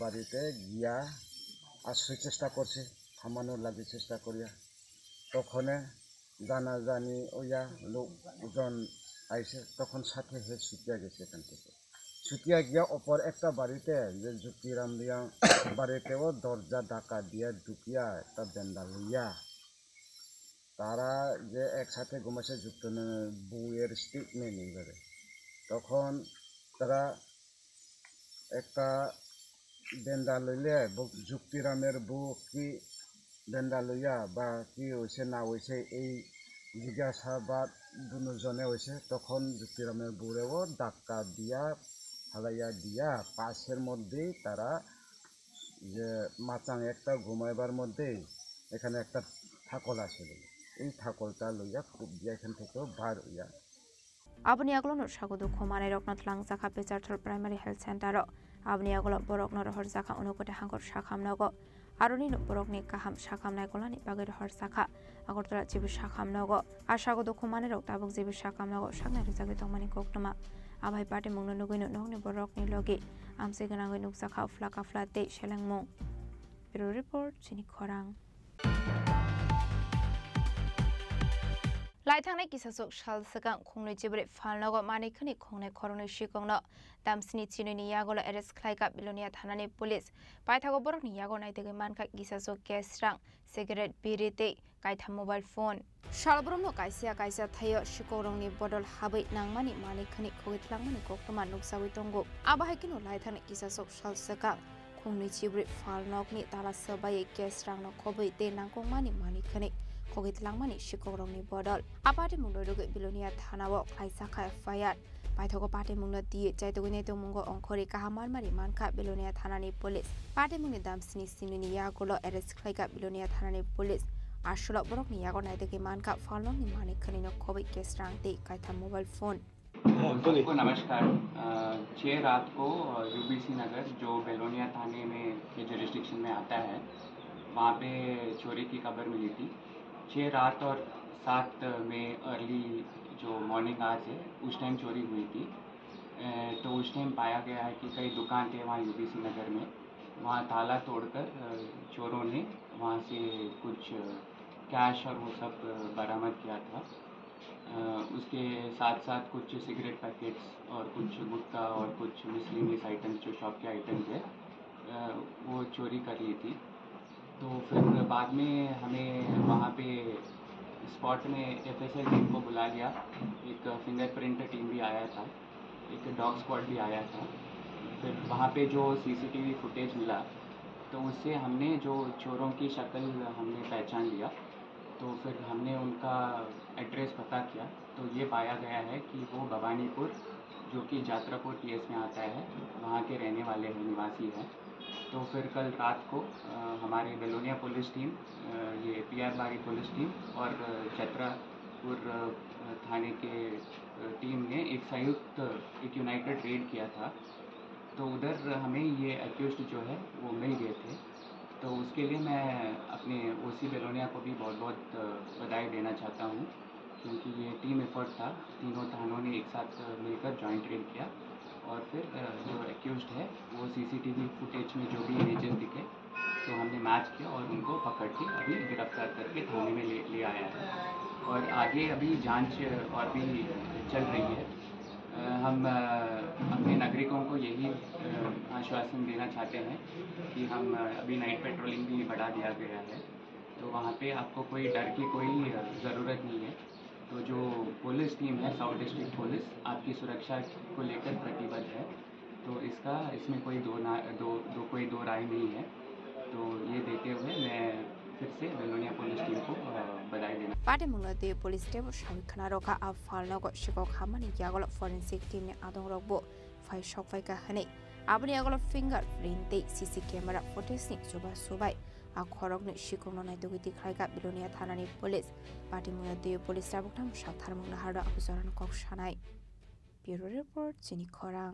S12: বাড়িতে গিয়া আশ্রয় চেষ্টা করছে থামানোর লাগে চেষ্টা করিয়া। তখনে জানাজানি ওইয়া লোকজন আইসে তখন সাথে হে ছুটিয়া গেছে এখান থেকে। ছুটিয়া গিয়া অপর একটা বাড়িতে যে যুক্তিরাম দিয়া বাড়িতেও দরজা ডাকা দিয়া ঢুকিয়া একটা বেন্দা লইয়া তারা যে একসাথে ঘুমাইছে যুক্ত বউয়ের স্টেটমেন্ট এইভাবে। তখন তারা একটা বেন্দা লইলে যুক্তিরামের বউ কি বেন্দা লইয়া বা কি হয়েছে না হয়েছে এই জিজ্ঞাসাবাদ দুজনে হয়েছে। তখন যুক্তিরামের বউরেও ধাক্কা দিয়া ফালাইয়া দিয়া পাশের মধ্যেই তারা যে মাচাং একটা ঘুমাইবার মধ্যেই এখানে একটা ঠাকল আছে এই ঠাকলটা লইয়া খুব দিয়া এখান থেকেও বার হইয়া
S27: Abni aglo no shagodu khomane rokna thlang zakha pecharthal primary health center ro abni aglo borok no rohor zakha unokote hangor shakham nago aroni no borok ni kaham shakham nai golani bagir hor zakha agortala jibu shakham nago ar shagodu khomane rok tabuk jibu shakham nago shakna rizagi tongmani koktoma abai pate mungno nugoino nokni borok ni logi amse ganangoi nuk zakha flaka flate shelangmong Bureau report Chini Khorang Laithangna kisasuk shal sakang khongnoi jibre falnago manikhani khongnai khorongni shikongno damsini chinoni yagola arrest khlaika bilonia thanani police paithago borokni yago naitege manka kisasuk kesrang cigarette birite kaitha mobile phone shalbromno kaisa thayo shikorongni bodol habai nangmani manikhani khogitlangmani koktoma nuksawi tongo abahakino laithangna kisasuk shal sakang khongnoi jibre falnokni tala sabai kesrangno khobai te nangkongmani manikhani Kogitlang shikorongni bodol apate munglodoge bilonia thanao khaisa kha FIR paithogo pate mungna di chaitogine to mungo ongkhori kahamar mari manka bilonia thanani police pate mungni damsini sinuni yagolo arrest khlaika bilonia thanani police asholo borokni yago naidege manka falongni manikhani no khobai kesrangte kaitha mobile phone
S10: सबको नमस्कार 6 रात को UBC नगर जो बेलोनिया थाने में के jurisdiction में आता है वहाँ पे चोरी की खबर मिली थी 6 रात और 7 में अर्ली जो मॉर्निंग आज है उस टाइम चोरी हुई थी। तो उस टाइम पाया गया है कि कई दुकान थे वहाँ यूबीसी नगर में वहाँ ताला तोड़कर चोरों ने वहाँ से कुछ कैश और वो सब बरामद किया था। उसके साथ साथ कुछ सिगरेट पैकेट्स और कुछ गुटखा और कुछ मिसलिनियस आइटम्स जो शॉप के आइटम्स है वो चोरी कर ली थी। तो फिर बाद में हमें वहाँ पे स्पॉट में FSL टीम को बुला लिया, एक फिंगरप्रिंट टीम भी आया था, एक डॉग स्क्वाड भी आया था। फिर वहाँ पे जो CCTV फुटेज मिला तो उससे हमने जो चोरों की शक्ल हमने पहचान लिया। तो फिर हमने उनका एड्रेस पता किया तो ये पाया गया है कि वो भवानीपुर जो कि जात्रापुर PS में आता है वहाँ के रहने वाले हैं, निवासी हैं। तो फिर कल रात को हमारे बेलोनिया पुलिस टीम, ये PR बारी पुलिस टीम और जात्रापुर थाने के टीम ने एक संयुक्त एक यूनाइटेड रेड किया था। तो उधर हमें ये एक्यूज्ड जो है वो मिल गए थे। तो उसके लिए मैं अपने OC बेलोनिया को भी बहुत बहुत बधाई देना चाहता हूँ क्योंकि ये टीम एफर्ट था, तीनों थानों ने एक साथ मिलकर जॉइंट रेड किया और फिर जो एक्यूज्ड है वो CCTV फुटेज में जो भी इमेजेस दिखे तो हमने मैच किया और उनको पकड़ के अभी गिरफ्तार करके थाने में ले आया है। और आगे अभी जांच और भी चल रही है। हम अपने नागरिकों को यही आश्वासन देना चाहते हैं कि हम अभी नाइट पेट्रोलिंग भी बढ़ा दिया गया है। तो वहाँ पे आपको कोई डर की कोई ज़रूरत नहीं है। तो जो पुलिस टीम है साउथ डिस्ट्रिक्ट पुलिस आपकी सुरक्षा को लेकर प्रतिबद्ध है। तो इसमें कोई दो राय नहीं है। तो ये देते हुए मैं फिर से बेलोनिया पुलिस टीम को बधाई देना।
S27: पाटे मुंगलाते पुलिस टेबो शामिल खना रोका अब फालना को शिको खामानी यागोल फोरेंसिक टीम ने आदों रोकबो फाइ शॉक फाइ का हने आपने यागोल फिंगरप्रिंट सीसी कैमरा फुटेज नि सुबह सुबह आ खरक नि शिको ननाय दुगि दिखाय का बेलोनिया थानानि पुलिस पाटे मुंगलाते पुलिस राबुकथाम साथार मुंगला हाड़ा अबुजारान कक सानाय ब्यूरो रिपोर्ट चिनी खरां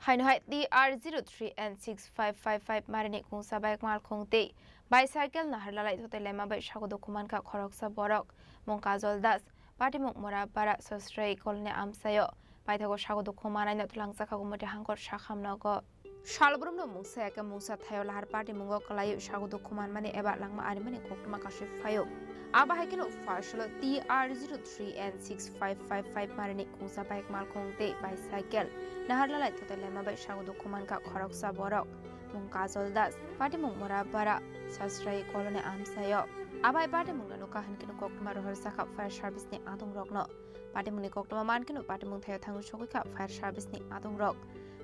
S27: Hainhai DR03N6555 Marine Kungsa Baik Mal Kungte Bicycle Naharlalai Hotel Lema Bai Shago Dokuman Ka Khoroksa Borok Mungkazol Das Patimuk Mora Bara Sostray Kolne Amsayo Baitago Shago Dokumana Natulangsa Kagumati Hankor Shakam Nogo Shalbrum no Musa Eka Musa Tayo Lahar Party Mungo Kalayu Shago Dokuman Mani Eba Langma Arimani Kokuma Kashif Fayo Aba Hakin of Farshal DR03N6555 Marine Kungsa Baik Mal Kungte Bicycle Naharlalai to the Lema by Shago Dokuman Ka Khoroksa Borok Mungkazol Das Party Mungmora Bara Sastray Colony Amsayo Abai Party Munganuka Hankin Kokma Saka Fire Service ni Adung Rock no Party Munikokma Mankin Party Muntayo Tangu Shoka Fire Service ni Adung Rock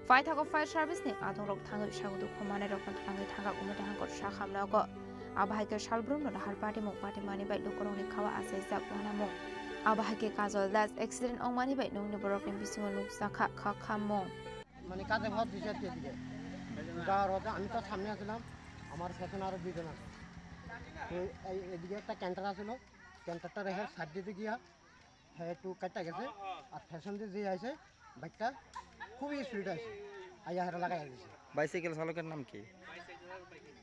S27: Fight Hago Fire Service ni Adung Rock Tangu Shago Dokumane Rock and Tangi Tanga Umatahanko Shakam Nago Abahake Shalbrum no Har Party Mung Party Money by Lukoroni Kawa Asesa Wanamo Abahake Kazol Das accident on money by no Borok in Bisingo Saka Kakamong
S13: মানে কাজে ভাত দিছে দিকে যাওয়ার পথে আমি তো সামনে আসলাম আমার পেছনে আরো দুজন আছে তো এদিকে একটা ক্যান্টার আসলো ক্যান্টারটা রেখে সাইড দিতে গিয়া হ্যাঁ একটু কাটা গেছে আর ফ্যাশন দিয়ে যে আইছে বাইকটা খুবই স্পিড আছে আইয়া হারা লাগাই দিয়েছে
S15: বাইসাইকেল চালকের নাম কি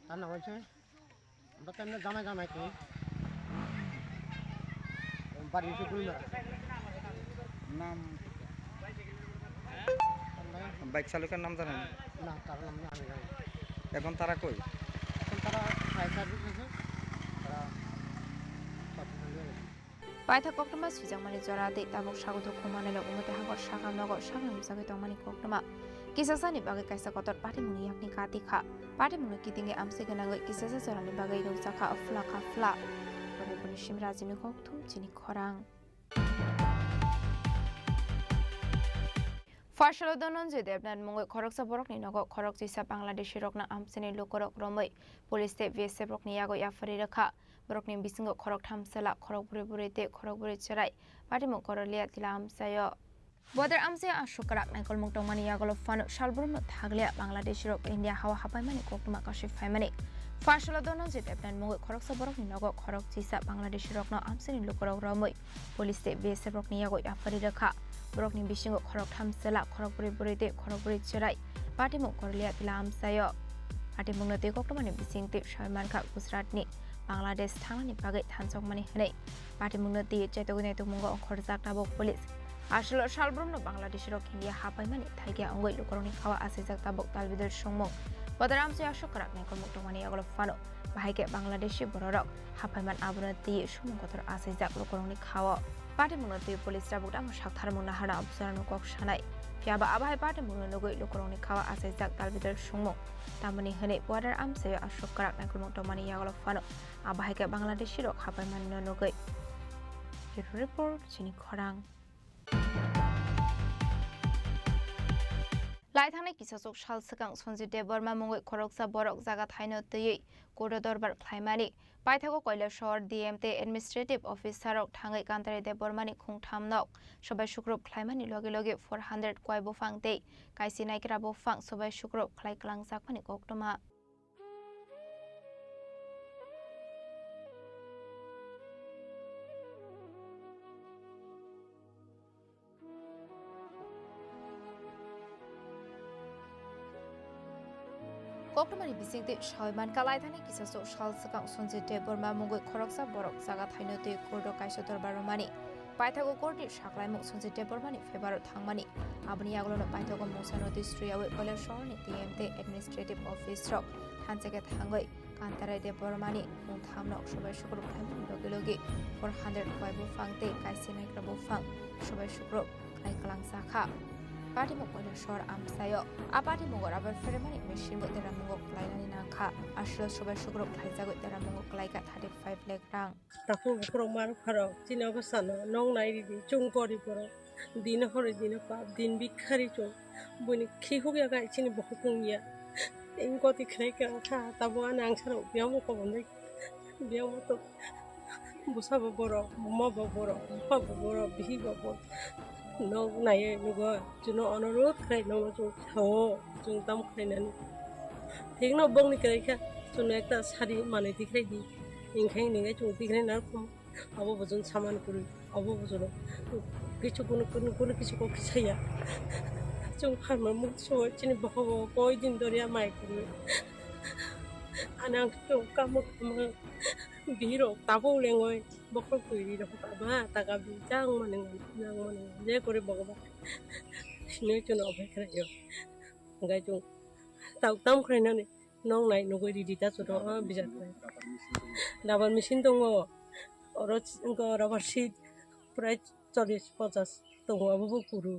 S13: তার নাম হচ্ছে আমরা তো এমনি জামাই করি বাড়ি এসে গুলমারা
S15: নাম বাইক চালকের নাম জানেন
S13: না তার নাম আমি জানি
S15: এখন তারা কই
S13: এখন তারা ফায়ার সার্ভিস আছে তারা
S27: Paitha Koktama Sujamani Zorade Tabok Shago Dokumane Umate Hangor Shakam Nogo Shakam Sagatomani Koktama Kisasani Baga Kaisa Kotor Party Muniakni Katika Party Munakiting Amsegananga Kisasa Zorani Baga Saka of Flaka Fla Punishim Razini Koktum Chini Khorang Farshalo Donon Zedebnan Mungo Koroksa Borokni Nogo Korok Jisa Bangladeshi Rokna Amseni Lokorok Romoi Police VS Brokni Yago Yafariraka Brokni Bisingo Korok Tamsela Korok Burite Korok Buricherai Patimo Korolia Tila Amsayo Border Amsaya Ashukarak Nakol Muktomani Yagolo Fano Shalbrum Taglia Bangladeshi Rok India Hawa Hapamani Kokuma Kashi Family Farshalo Donon Zedebnan Mungo Koroksa Borokni Nogo Korok Jisa Bangladeshi Rokna Amseni Lokorok Romoi Police VS Brokni Yago Yafariraka Brokni Bishingo Korok Tamsela Korok Burite Korok Buricherai Patimo Korolia Tila Amsayo Patimo Note Koktomani Bising Tip Sharmanka Gusratni Bangladesh Tangani Bagai Tansok Mani Hane Patimo Note Chetogune Mungo Korzak Tabok Police Ashlo Shalbrum no Bangladesh Rok India Hapai Mani Taiga Ongoi Lukoroni Kawa Asizak Tabok Talvidor Shongmong Badaram Sia Shokarak Nakol Muktomani Agolo Fano Bahike Bangladeshi Borok Hapai Man Abunati Shumong Kotor Asizak Lukoroni Kawa Party Munote Police Rabudam Shaktar Munahara Absurano Kok Shanai Piaba Abai Party Munogo Lukoroni Kawa Asizak Talvidor Shongmong Tamani Hane Border Amse Ashokarak Nakol Muktomani Agolo Fano Abahike Bangladeshi Rok Hapai Man Nogoi Report Chini Khorang Laithane Kisasok Shal Sakang Sonzi Deborma Mungoi Koroksa Borok Zaga Thaino Tui Kodo Dorbar Klaimani Paithago Koila Shor DMT Administrative Officer of Tangai Kantare Debormani Kung Tam Nok Shobai Shukrup Klaimani Logi Logi 400 Kwai Bofang Day Kaisi Naikra Bofang Sobai Shukrup Klai Klang Sakmani Koktoma Koktomani Bisingti Shalman Kalaithani Kisaso Shal Sakang Sonzi Deborma Mungoi Koroksa Borok Zaga Thaino Tui Kurdo Kaishator Baromani Paithago Korti Shaklai Muk Sonzi Debormani Febaro Thangmani Abani Aglono Paithago Musano District Awe Kola Shorni DMT Administrative Office Rock Hanseke Thangoi Kantare Debormani Munthamno Shobai Shukru Kaimun Logi Logi 400 Kwai Bufang Te Kaisi Naikra Bufang Shobai Shukru Kai Kalang Sakha party mo koina shor amsayo a party mo gora ber fermani machine bo tera mo klainani nangkha ashlo sobai sugrok khaijago tera mo klaika 35 lakh rang
S4: tapu bukrok mar kharo china basano nong nai ri chung kori poro din hore din pa din bikhari chung buni khihugya ga chini bohukungya ingko ti khnai ka kha tabo anang saro biamo ko bonai biamo to busa boro mama boro pa boro bihi boro nong nai nugo juno onorot khai no chung tho chung tam khai nan thing no bong ni kai kha chung ekta sari mane ti khai di ingkhai ningai chung ti khai na khum abo bojun saman kuri abo bojun kichu kono kichu ko khaya chung pharma mu so chini boho koi din doria mai kuri anang chung kam biro tabo lengoi bokol kuri ro ba taka bi jang maneng je kore bogoba ne chuno obe krayo ngai chung tau tam khraina ni nong nai no goi di ta chuno bijat dabar machine dongo oro rubber sheet প্রায় 40-50 তো আবু কুরু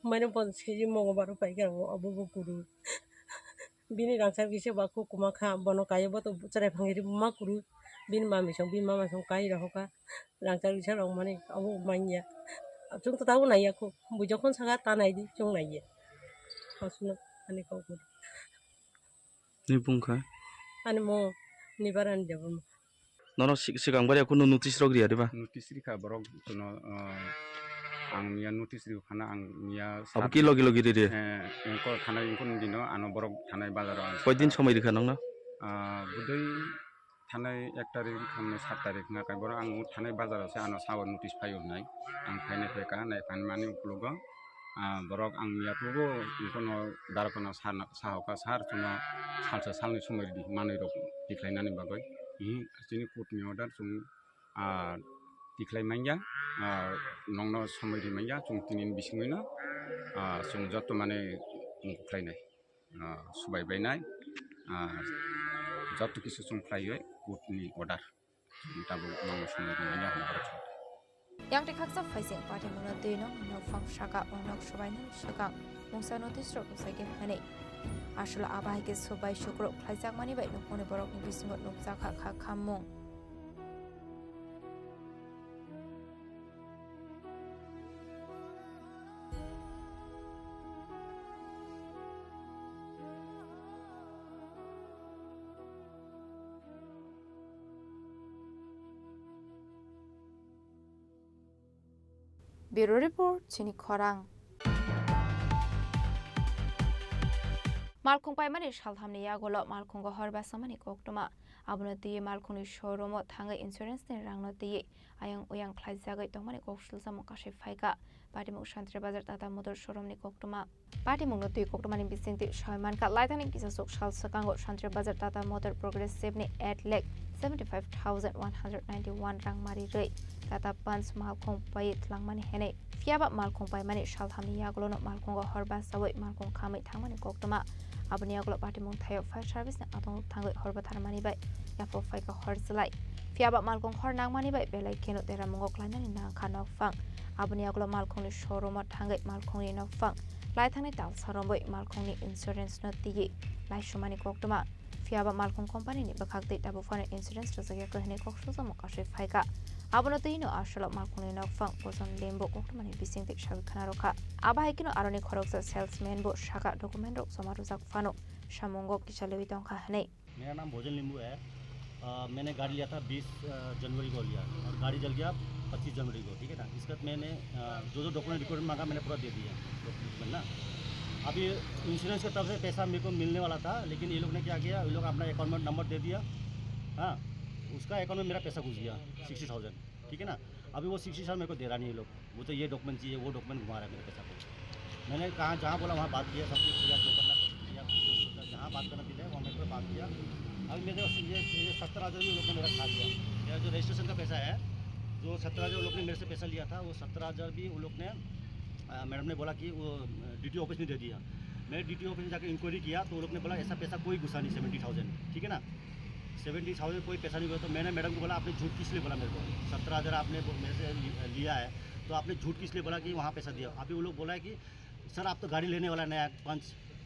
S4: মানে 50 KG মঙ্গবার পাইকার আবু কুরু বিনি রাংসার গিসে Baku কুমা খা বন কায়ে বত চরে ভাঙিরি মা কুরু বিন মামি সং কাই রহকা রাংসার গিসে রং মানে আবু মাইয়া जों तो ताऊ नाइया को बुजखन सागा ता नाइदि जों नाइया हासुनो आने को
S5: नि बुंखा
S4: आने मो निबारान देबो
S5: ननो सिगां बारे कुनु नोटिस रगरि आदिबा
S17: नोटिस रिखा बरक जोनो आं मिया नोटिस रिखा खाना आं मिया
S5: अब कि लगे लगे रे
S17: को थाना इनकोन दिनो आनो बरक थानाय बाजार
S5: कय दिन समय रिखा नंना
S17: बुदै थानाय 1 तारिख खामने 7 तारिख ना काय बर आं थानाय बाजारावसो आनो साव नोटिस फायो नाय आं फायनाय फेका नाय फान माने उपलग बरक आं मियाखौबो इनकोन दारकना साहका सार जोनो सालसा सालनि समय दि मानै रक दिख्लायनानै बागै जोंनि कोर्टनि अर्डार जों दिख्लायमाया नंनो समयरि माया जों दिनैनि बिसिङैनो जों जत माने मुख्लायनाय सुबायबायनाय जत किसु जों फ्लायो कोर्टनि अर्डार दाबो नंनो समयरि माया होनबाय
S27: yang tekaksa faising party mono dino no fang shaka onok subaini shakang mungsa notice ro usage hane ashula abai ke subai shukro khaijak mani bai no kone borok ni bisingot nukja kha khamung Bureau Report, Chini Khorang. Malkhung pai mani shalhamni yagolo malkhung go horba samani koktuma abunati malkhungni showroom o thangai insurance ni rangno ti ayang uyang khlaijagai tongmani koksul samo kashe phaika party muk shantri bazar tata motor showroom ni koktuma party muk no ti koktuma ni bisingti shoyman ka laithani kisa sok shal sakango shantri bazar tata motor progressive ni 8,75,191 rang mari rei tata pans malkhung pai tlangmani hene fiaba malkhung pai mani shalhamni yagolo no malkhung go horba sawai malkhung khamai thangmani koktuma abuni aglo party mung thayo fire service na atong thangai horba tharmani bai yafo fai ka horslai fiaba malkong hor nangmani bai belai keno tera mungok lainani nang khanok fang abuni aglo malkong ni showroom thangai malkong ni nok fang lai thangni tal sarombai malkong ni insurance no tigi lai shumani koktuma fiaba malkong company ni bakhak dei tabu fane insurance rosage ko hene koksu samo kashe phaika abono teino ashalo malkong ni nok fang boson lembo koktuma ni bising te shawi khana rokha abai kino aroni khoroksa salesman bo shaka document rok somarujak fano shamongo kisalewi tongkha hane
S18: मेरा नाम भोजन लिंबू है मैंने गाड़ी लिया था 20 जनवरी को लिया और गाड़ी जल गया 25 जनवरी को ठीक है ना। इसके बाद मैंने जो डॉक्यूमेंट रिक्वायरमेंट मांगा मैंने पूरा दे दिया डॉक्यूमेंट ना। अभी इंश्योरेंस की तरफ से पैसा मेरे को मिलने वाला था लेकिन ये लोग ने क्या किया, ये लोग अपना अकाउंट में नंबर दे दिया, हाँ उसका अकाउंट में मेरा पैसा घुस गया 60,000 ठीक है ना। अभी वो 60,000 मेरे को दे रहा नहीं है लोग, वो तो ये डॉक्यूमेंट चाहिए वो डॉक्यूमेंट घुमा रहा है मेरे पैसा को। मैंने कहा जहाँ बोला वहाँ बात किया, सब कुछ किया, जो करना किया, जहाँ बात करना दिया वहाँ मेरे को बात किया। अभी मेरे ये 17,000 भी लोग ने मेरा खा दिया। मेरा जो रजिस्ट्रेशन का पैसा है जो 17,000 लोग ने मेरे से पैसा लिया था वो 17,000 भी वो लोग ने मैडम ने बोला कि वो DTO ऑफिस में दे दिया। मैं DTO ऑफिस में जाकर इंक्वायरी किया तो वो लोग ने बोला ऐसा पैसा कोई घुसा नहीं 70,000 ठीक है ना। 70,000 कोई पैसा नहीं हुआ। तो मैंने मैडम को बोला आपने झूठ किस लिए बोला मेरे को, 17,000 आपने मेरे से लिया है तो आपने झूठ किस लिए बोला कि वहाँ पैसा दिया। अभी वो लोग बोला है कि सर आप तो गाड़ी लेने वाला नया पंच,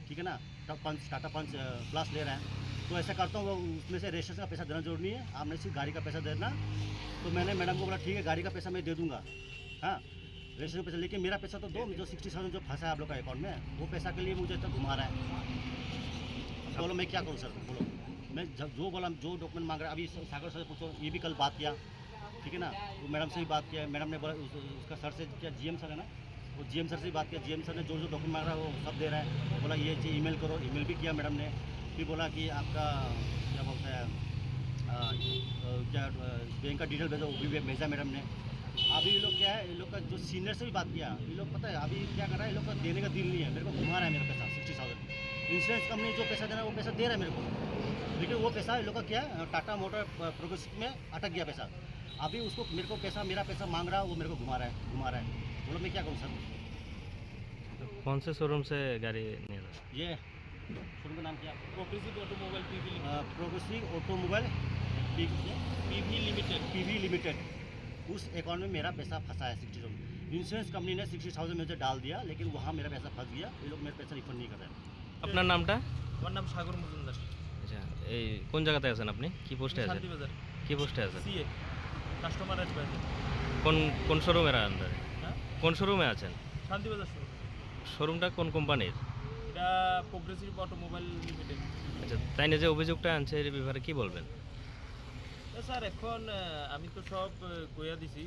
S18: ठीक है ना, पंच टाटा पंच प्लस ले रहे हैं, तो ऐसा करता हूँ वो उसमें से रजिस्ट्रेशन का पैसा देना जरूरी नहीं है, आपने सिर्फ गाड़ी का पैसा देना। तो मैंने मैडम को बोला ठीक है गाड़ी का पैसा मैं दे दूँगा, हाँ रजिस्ट्रेशन पैसा, लेकिन मेरा पैसा तो दो, जो 60,000 जो फंसा है आप लोग का अकाउंट में, वो पैसा के लिए मुझे तक घुमा रहा है। बोलो मैं क्या करूँ सर, बोलो मैं जो बोला जो डॉक्यूमेंट मांग रहा है, अभी सागर सर से पूछो, ये भी कल बात किया, ठीक है ना, वो मैडम से भी बात किया, मैडम ने बोला उसका सर से क्या GM सर है ना, वो GM सर से भी बात किया, GM सर ने जो डॉक्यूमेंट मांग रहा है वो सब दे रहा है, बोला ये ईमेल करो, ईमेल भी किया मैडम ने, फिर बोला कि आपका क्या बोलते हैं क्या बैंक का डिटेल भेजो, वो भी भेजा मैडम ने। अभी ये लोग क्या है, ये लोग का जो सीनियर से भी बात किया, ये लोग पता है अभी क्या कर रहा है, ये लोग का देने का दिल नहीं है, मेरे को घुमा रहा है मेरा पैसा 60,000, इंश्योरेंस कंपनी जो पैसा देना है वो पैसा दे रहा है मेरे को, लेकिन वो पैसा ये लोग का क्या है, टाटा मोटर प्रोग्रेसिव में अटक गया पैसा, अभी उसको मेरे को पैसा, मेरा पैसा मांग रहा है, वो मेरे को घुमा रहा है। बोलो मैं क्या करूँ सर।
S15: कौन से शोरूम से गाड़ी ले रहा?
S18: ये शोरूम का नाम क्या? Progressive automobile PV limited. उस अकाउंट में मेरा पैसा फंसा है 60,000। इंश्योरेंस कंपनी ने 60,000 में से डाल दिया, लेकिन वहाँ मेरा पैसा फंस गया, ये लोग मेरा पैसा रिफंड नहीं कर रहे हैं।
S15: আপনার নামটা?
S7: আমার নাম সাগর মজুমদার।
S15: আচ্ছা, এই কোন জায়গাতে আছেন আপনি? কি পোস্টে আছেন?
S7: শান্তিবাজার।
S15: কি পোস্টে আছেন?
S7: CA customer advisor.
S15: কোন শোরুমের আন্ডারে?
S7: হ্যাঁ?
S15: কোন শোরুমে আছেন?
S7: শান্তিবাজার শোরুম।
S15: শোরুমটা কোন কোম্পানির?
S7: এটা প্রোগ্রেসিভ অটোমোবাইল লিমিটেড।
S15: আচ্ছা, তাই না, যে অভিযোগটা আনছে এর ব্যাপারে কি বলবেন?
S7: স্যার এখন আমি তো সব কইয়া দিছি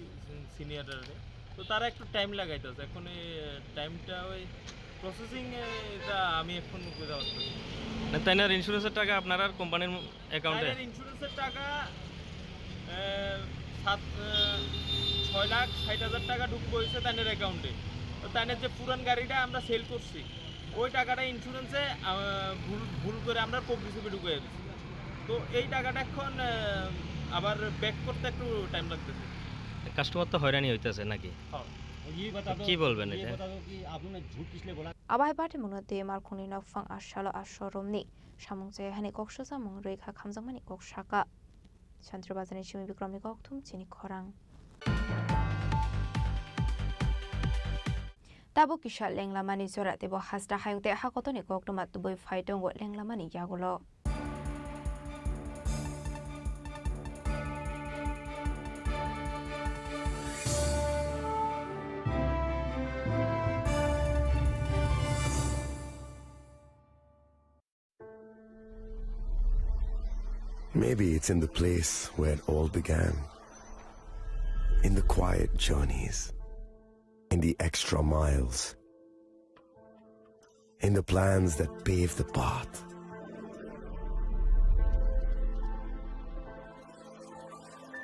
S7: সিনিয়ররে, তো তারা একটু টাইম লাগাইতেছে, এখন এই টাইমটা ওই প্রসেসিং এটা আমি এখন কইতে পারছি
S15: না। তাই না, ইন্স্যুরেন্সের টাকা আপনার আর কোম্পানির অ্যাকাউন্টে?
S7: ইন্স্যুরেন্সের টাকা 6,60,000 টাকা ঢুকবো হয়েছে তাদের অ্যাকাউন্টে, তো তাদের যে পুরান গাড়িটা আমরা সেল করছি ওই টাকাটা ইন্স্যুরেন্সে ভুল করে আমরা প্রোগ্রেসিভে ঢুকিয়ে দিচ্ছি, তো এই টাকাটা এখন আবার ব্যাক করতে একটু টাইম লাগতেছে।
S15: কাস্টমার তো হয়রানি হইতেছে নাকি? কি বলবেন এটা?
S27: আবাই বাটে মনতে মারখুনি নকফাং আশালো আশরমনি সামুংজে হানি কক্স সামুং রেখা খামজাংমানি ককসাকা চন্দ্রবাজানি সিমি বিক্রমনি ককথুম চিনি খরাং তাবো কিশা লেংলামানি জরা দেব হাসটা হায়ুতে হাকতনি ককটমা তুবই ফাইটং লেংলামানি ইয়াগুলো
S9: Maybe it's in the place where it all began. In the quiet journeys. In the extra miles. In the plans that pave the path.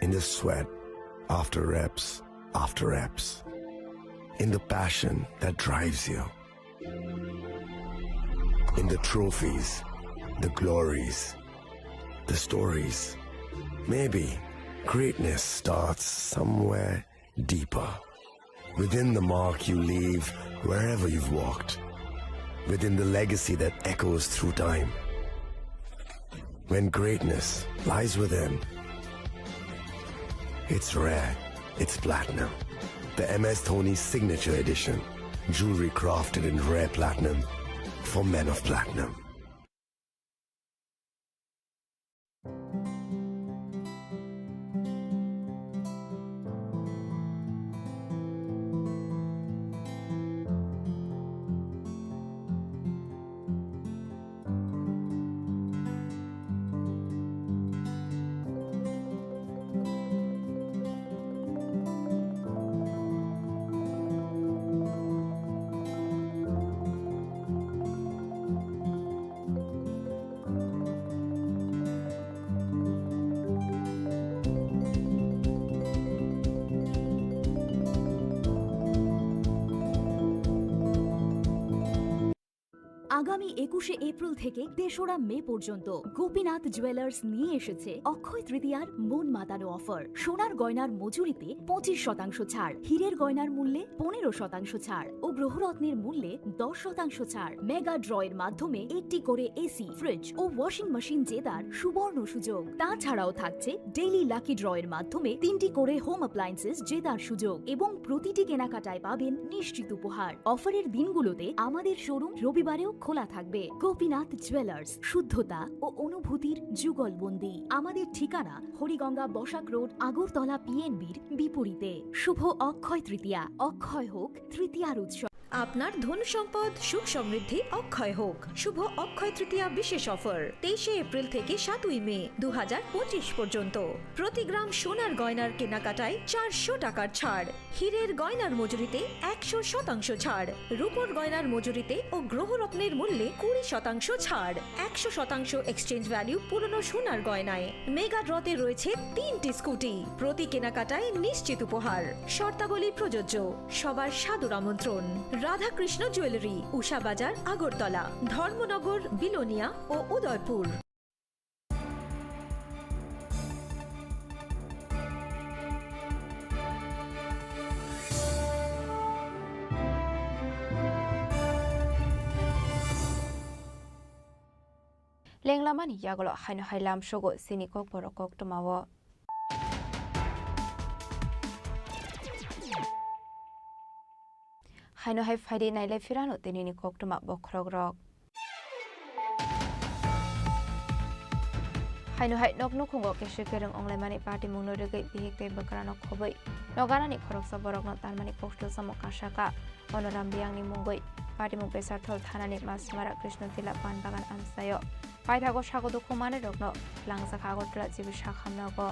S9: In the sweat after reps. In the passion that drives you. In the trophies, the glories, the stories. Maybe greatness starts somewhere deeper. Within the mark you leave wherever you've walked. Within the legacy that echoes through time. When greatness lies within, it's rare, it's platinum. The MS Dhoni Signature Edition. Jewelry crafted in rare platinum for men of platinum.
S14: আগামী 21শে April থেকে 3রা মে পর্যন্ত Gopinath jewellers নিয়ে এসেছে অক্ষয় তৃতীয়ার মন মাতানো offer. সোনার গয়নার মজুরিতে 25% ছাড়, হীরের গয়নার মূল্যে 15% ছাড় ও গ্রহরত্নের মূল্যে 10% ছাড়। মেগা ড্রয়ের মাধ্যমে একটি করে এসি, ফ্রিজ ও ওয়াশিং মেশিন জেতার সুবর্ণ সুযোগ। তাছাড়াও থাকছে ডেইলি লাকি ড্রয়ের মাধ্যমে 3টি করে হোম অ্যাপ্লায়েন্সেস জেতার সুযোগ এবং প্রতিটি কেনাকাটায় পাবেন নিশ্চিত উপহার। অফারের দিনগুলোতে আমাদের শোরুম রবিবারেও খোলা থাকবে। গোপীনাথ জুয়েলার্স, শুদ্ধতা ও অনুভূতির যুগলবন্দি। আমাদের ঠিকানা হরিগঙ্গা বসাক রোড, আগরতলা পিএনবির বিপরীতে। শুভ অক্ষয় তৃতীয়া, অক্ষয় হোক তৃতীয়ার উৎসব।
S16: আপনার ধন সম্পদ সুখ সমৃদ্ধি অক্ষয় হোক। শুভ অক্ষয় তৃতীয়া বিশেষ অফার 23শে এপ্রিল থেকে 7ই মে 2025 পর্যন্ত। প্রতি গ্রাম সোনার গয়নার কেনাকাটায় 400 টাকার ছাড়, হীরের গয়নার মজুরিতে 100% ছাড়, রূপোর গয়নার মজুরিতে ও গ্রহরত্নের মূল্যে 20% ছাড়, 100% এক্সচেঞ্জ ভ্যালু পুরনো সোনার গয়নায়। মেগা ড্রতে রয়েছে 3টি স্কুটি, প্রতি কেনাকাটায় নিশ্চিত উপহার। শর্তাবলী প্রযোজ্য। সবার সাদর আমন্ত্রণ। রাধাকৃষ্ণ জুয়েলারি, উষা বাজার, আগরতলা, ধর্মনগর, বিলোনিয়া ও উদয়পুর।
S27: লেংলামানি ইয়াগলো হাইনো হাইলাম সগো সিনিকক বরকক টমাও হাইনো হাই ফাইডে নাইলে ফিরানো তেনিনি কক্টমা বখরক রক হাইনো হাই নকনো খুঙ্গো কেশে কেরং অংলাইমানি পার্টি মুংনো রেগै बिहिकते बकरानो खबै नगारानि खरकसा बरकनो तारमानि कष्ट समो काशाका अनराम बियांगनि मुंगै पार्टी मुं बेसारथल थानानि मासमारा कृष्णतिला पान बागान आमसायो पाइथागो सागो दुखुमाने रगनो लांजाखा आगरतला जिबि साखामनागो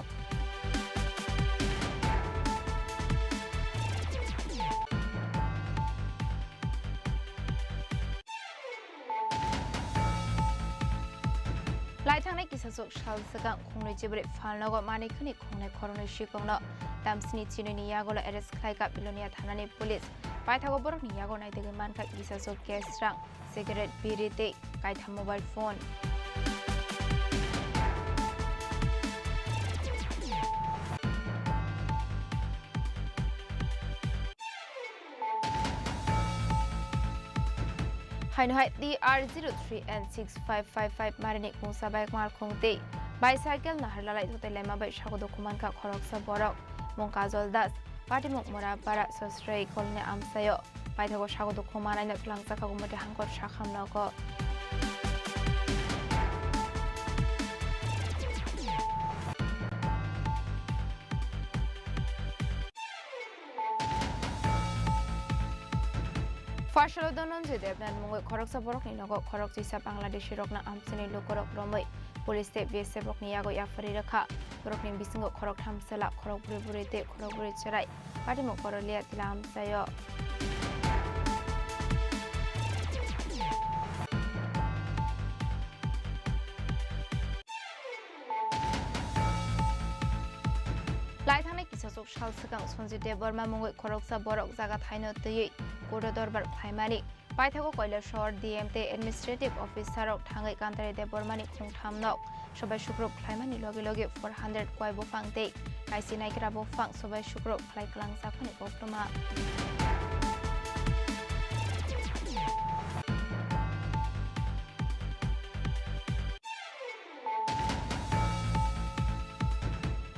S27: लाइथांनाय किसासुक साल सिगां खुंनै जिब्रै फालनागो मानिखनि खुंनाय खरनै सिगांनो दामसिनि चिनिनि यागोला एरेस्ट खालायगा बिलोनिया थानानि पुलिस पाइथागो बरकनि यागो नायदेगै मानखा किसासुक केस रां सिगारेट बिरि दै कायथा मोबाइल फोन हाइनहाय DR03N6555 मारिनि कुंसा बाइक मार खुंते बाइसाइकेल नाहरलालाय थते लेमाबाय सागो दखुमान का खरकसा बरक मुं काजल दास पार्टी मुं मोरापारा सस्रै कलने आमसायो बाइथागो sago दखुमानाय नक्लांसा कागुमते हांकर साखामनागो Farshalo dononje debnan mungoi khoroksa borokni nogo khorok jisa Bangladeshi rokna amsini lukorok romoi police te BSF rokni yago yafari rakha borokni bisingo khorok thamsela khorok buri buri te khorok buri cherai pati mo korolia tila amsayo लाइथांनाय किसासुक साल सिगां सन्जित देबबर्मा मुंगै खरकसा बरक जागा थाइनो तयै court दरबार फाइमानि पाइथागो कैलासहर DMT administrative अफिसारक थाङै कान्तारि देबबर्मानि खुंथामनाव सबाय शुक्रब खालायमानि लगे लगे 400 क्वाइ बफां दै काइसि Niagara बफां सबाय शुक्रब खालायख्लांजाफोरनि बक्तमा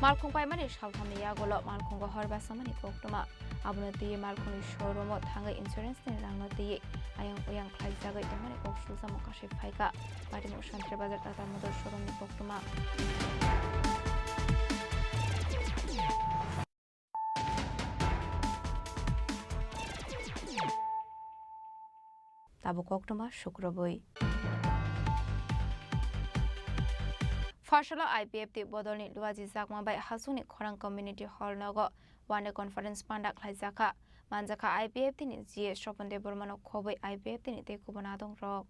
S27: मालखुं पाइमानि सालथामनि यागोल मालखुंगो हरबासामानि बक्तमा आबुनो दिये मालखुंनि शोरूमो थाङै इन्सुरेन्सनि रांनो दिये आयं उयां खालायजागै दमानि बक्सुजा मकाशि फाइगा पाटिमु शान्ति बाजार टाटा मोटर शोरूमनि बक्तमा ताबु बक्तमा शुक्रबई Farshalo IPFT bodolni luaji zakma bai hasuni khorang community hall nogo one conference pandak laizaka manjaka IPFT ni GS Shopande Burmano khobai IPFT ni te kubonadong rok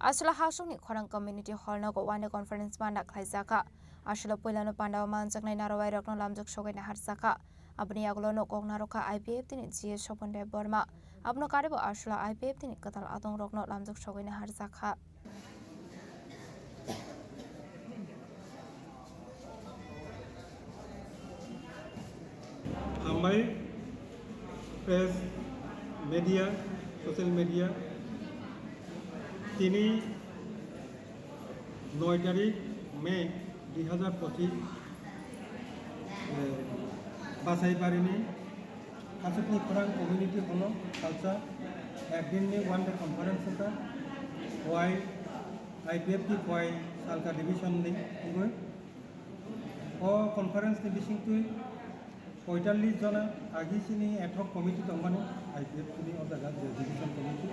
S27: Asala Hasungni Khorang Community Hall no one conference banda khlaijaka asala poilano pandao manjaknai narawai rokno lamjak sogaina harsaka abni aglo no kognaroka IPF tini GS Soponde Burma abno karebo asala IPF tini katal adong rokno lamjak sogaina harsaka
S3: Amai press media social media তিনি 9 তারিখ May 2025 বাছাই পারিনি Chini Khorang community hall culture একদিননি one day conference था ওয়াই IPF की ওয়াই সালকা ডিভিশন নি গই ও কনফারেন্স নি বিসিং তুই 45 जना आगे सिनी एडहक कमिटी दंबानो IPF नि ओ जागा डिविजन कमिटी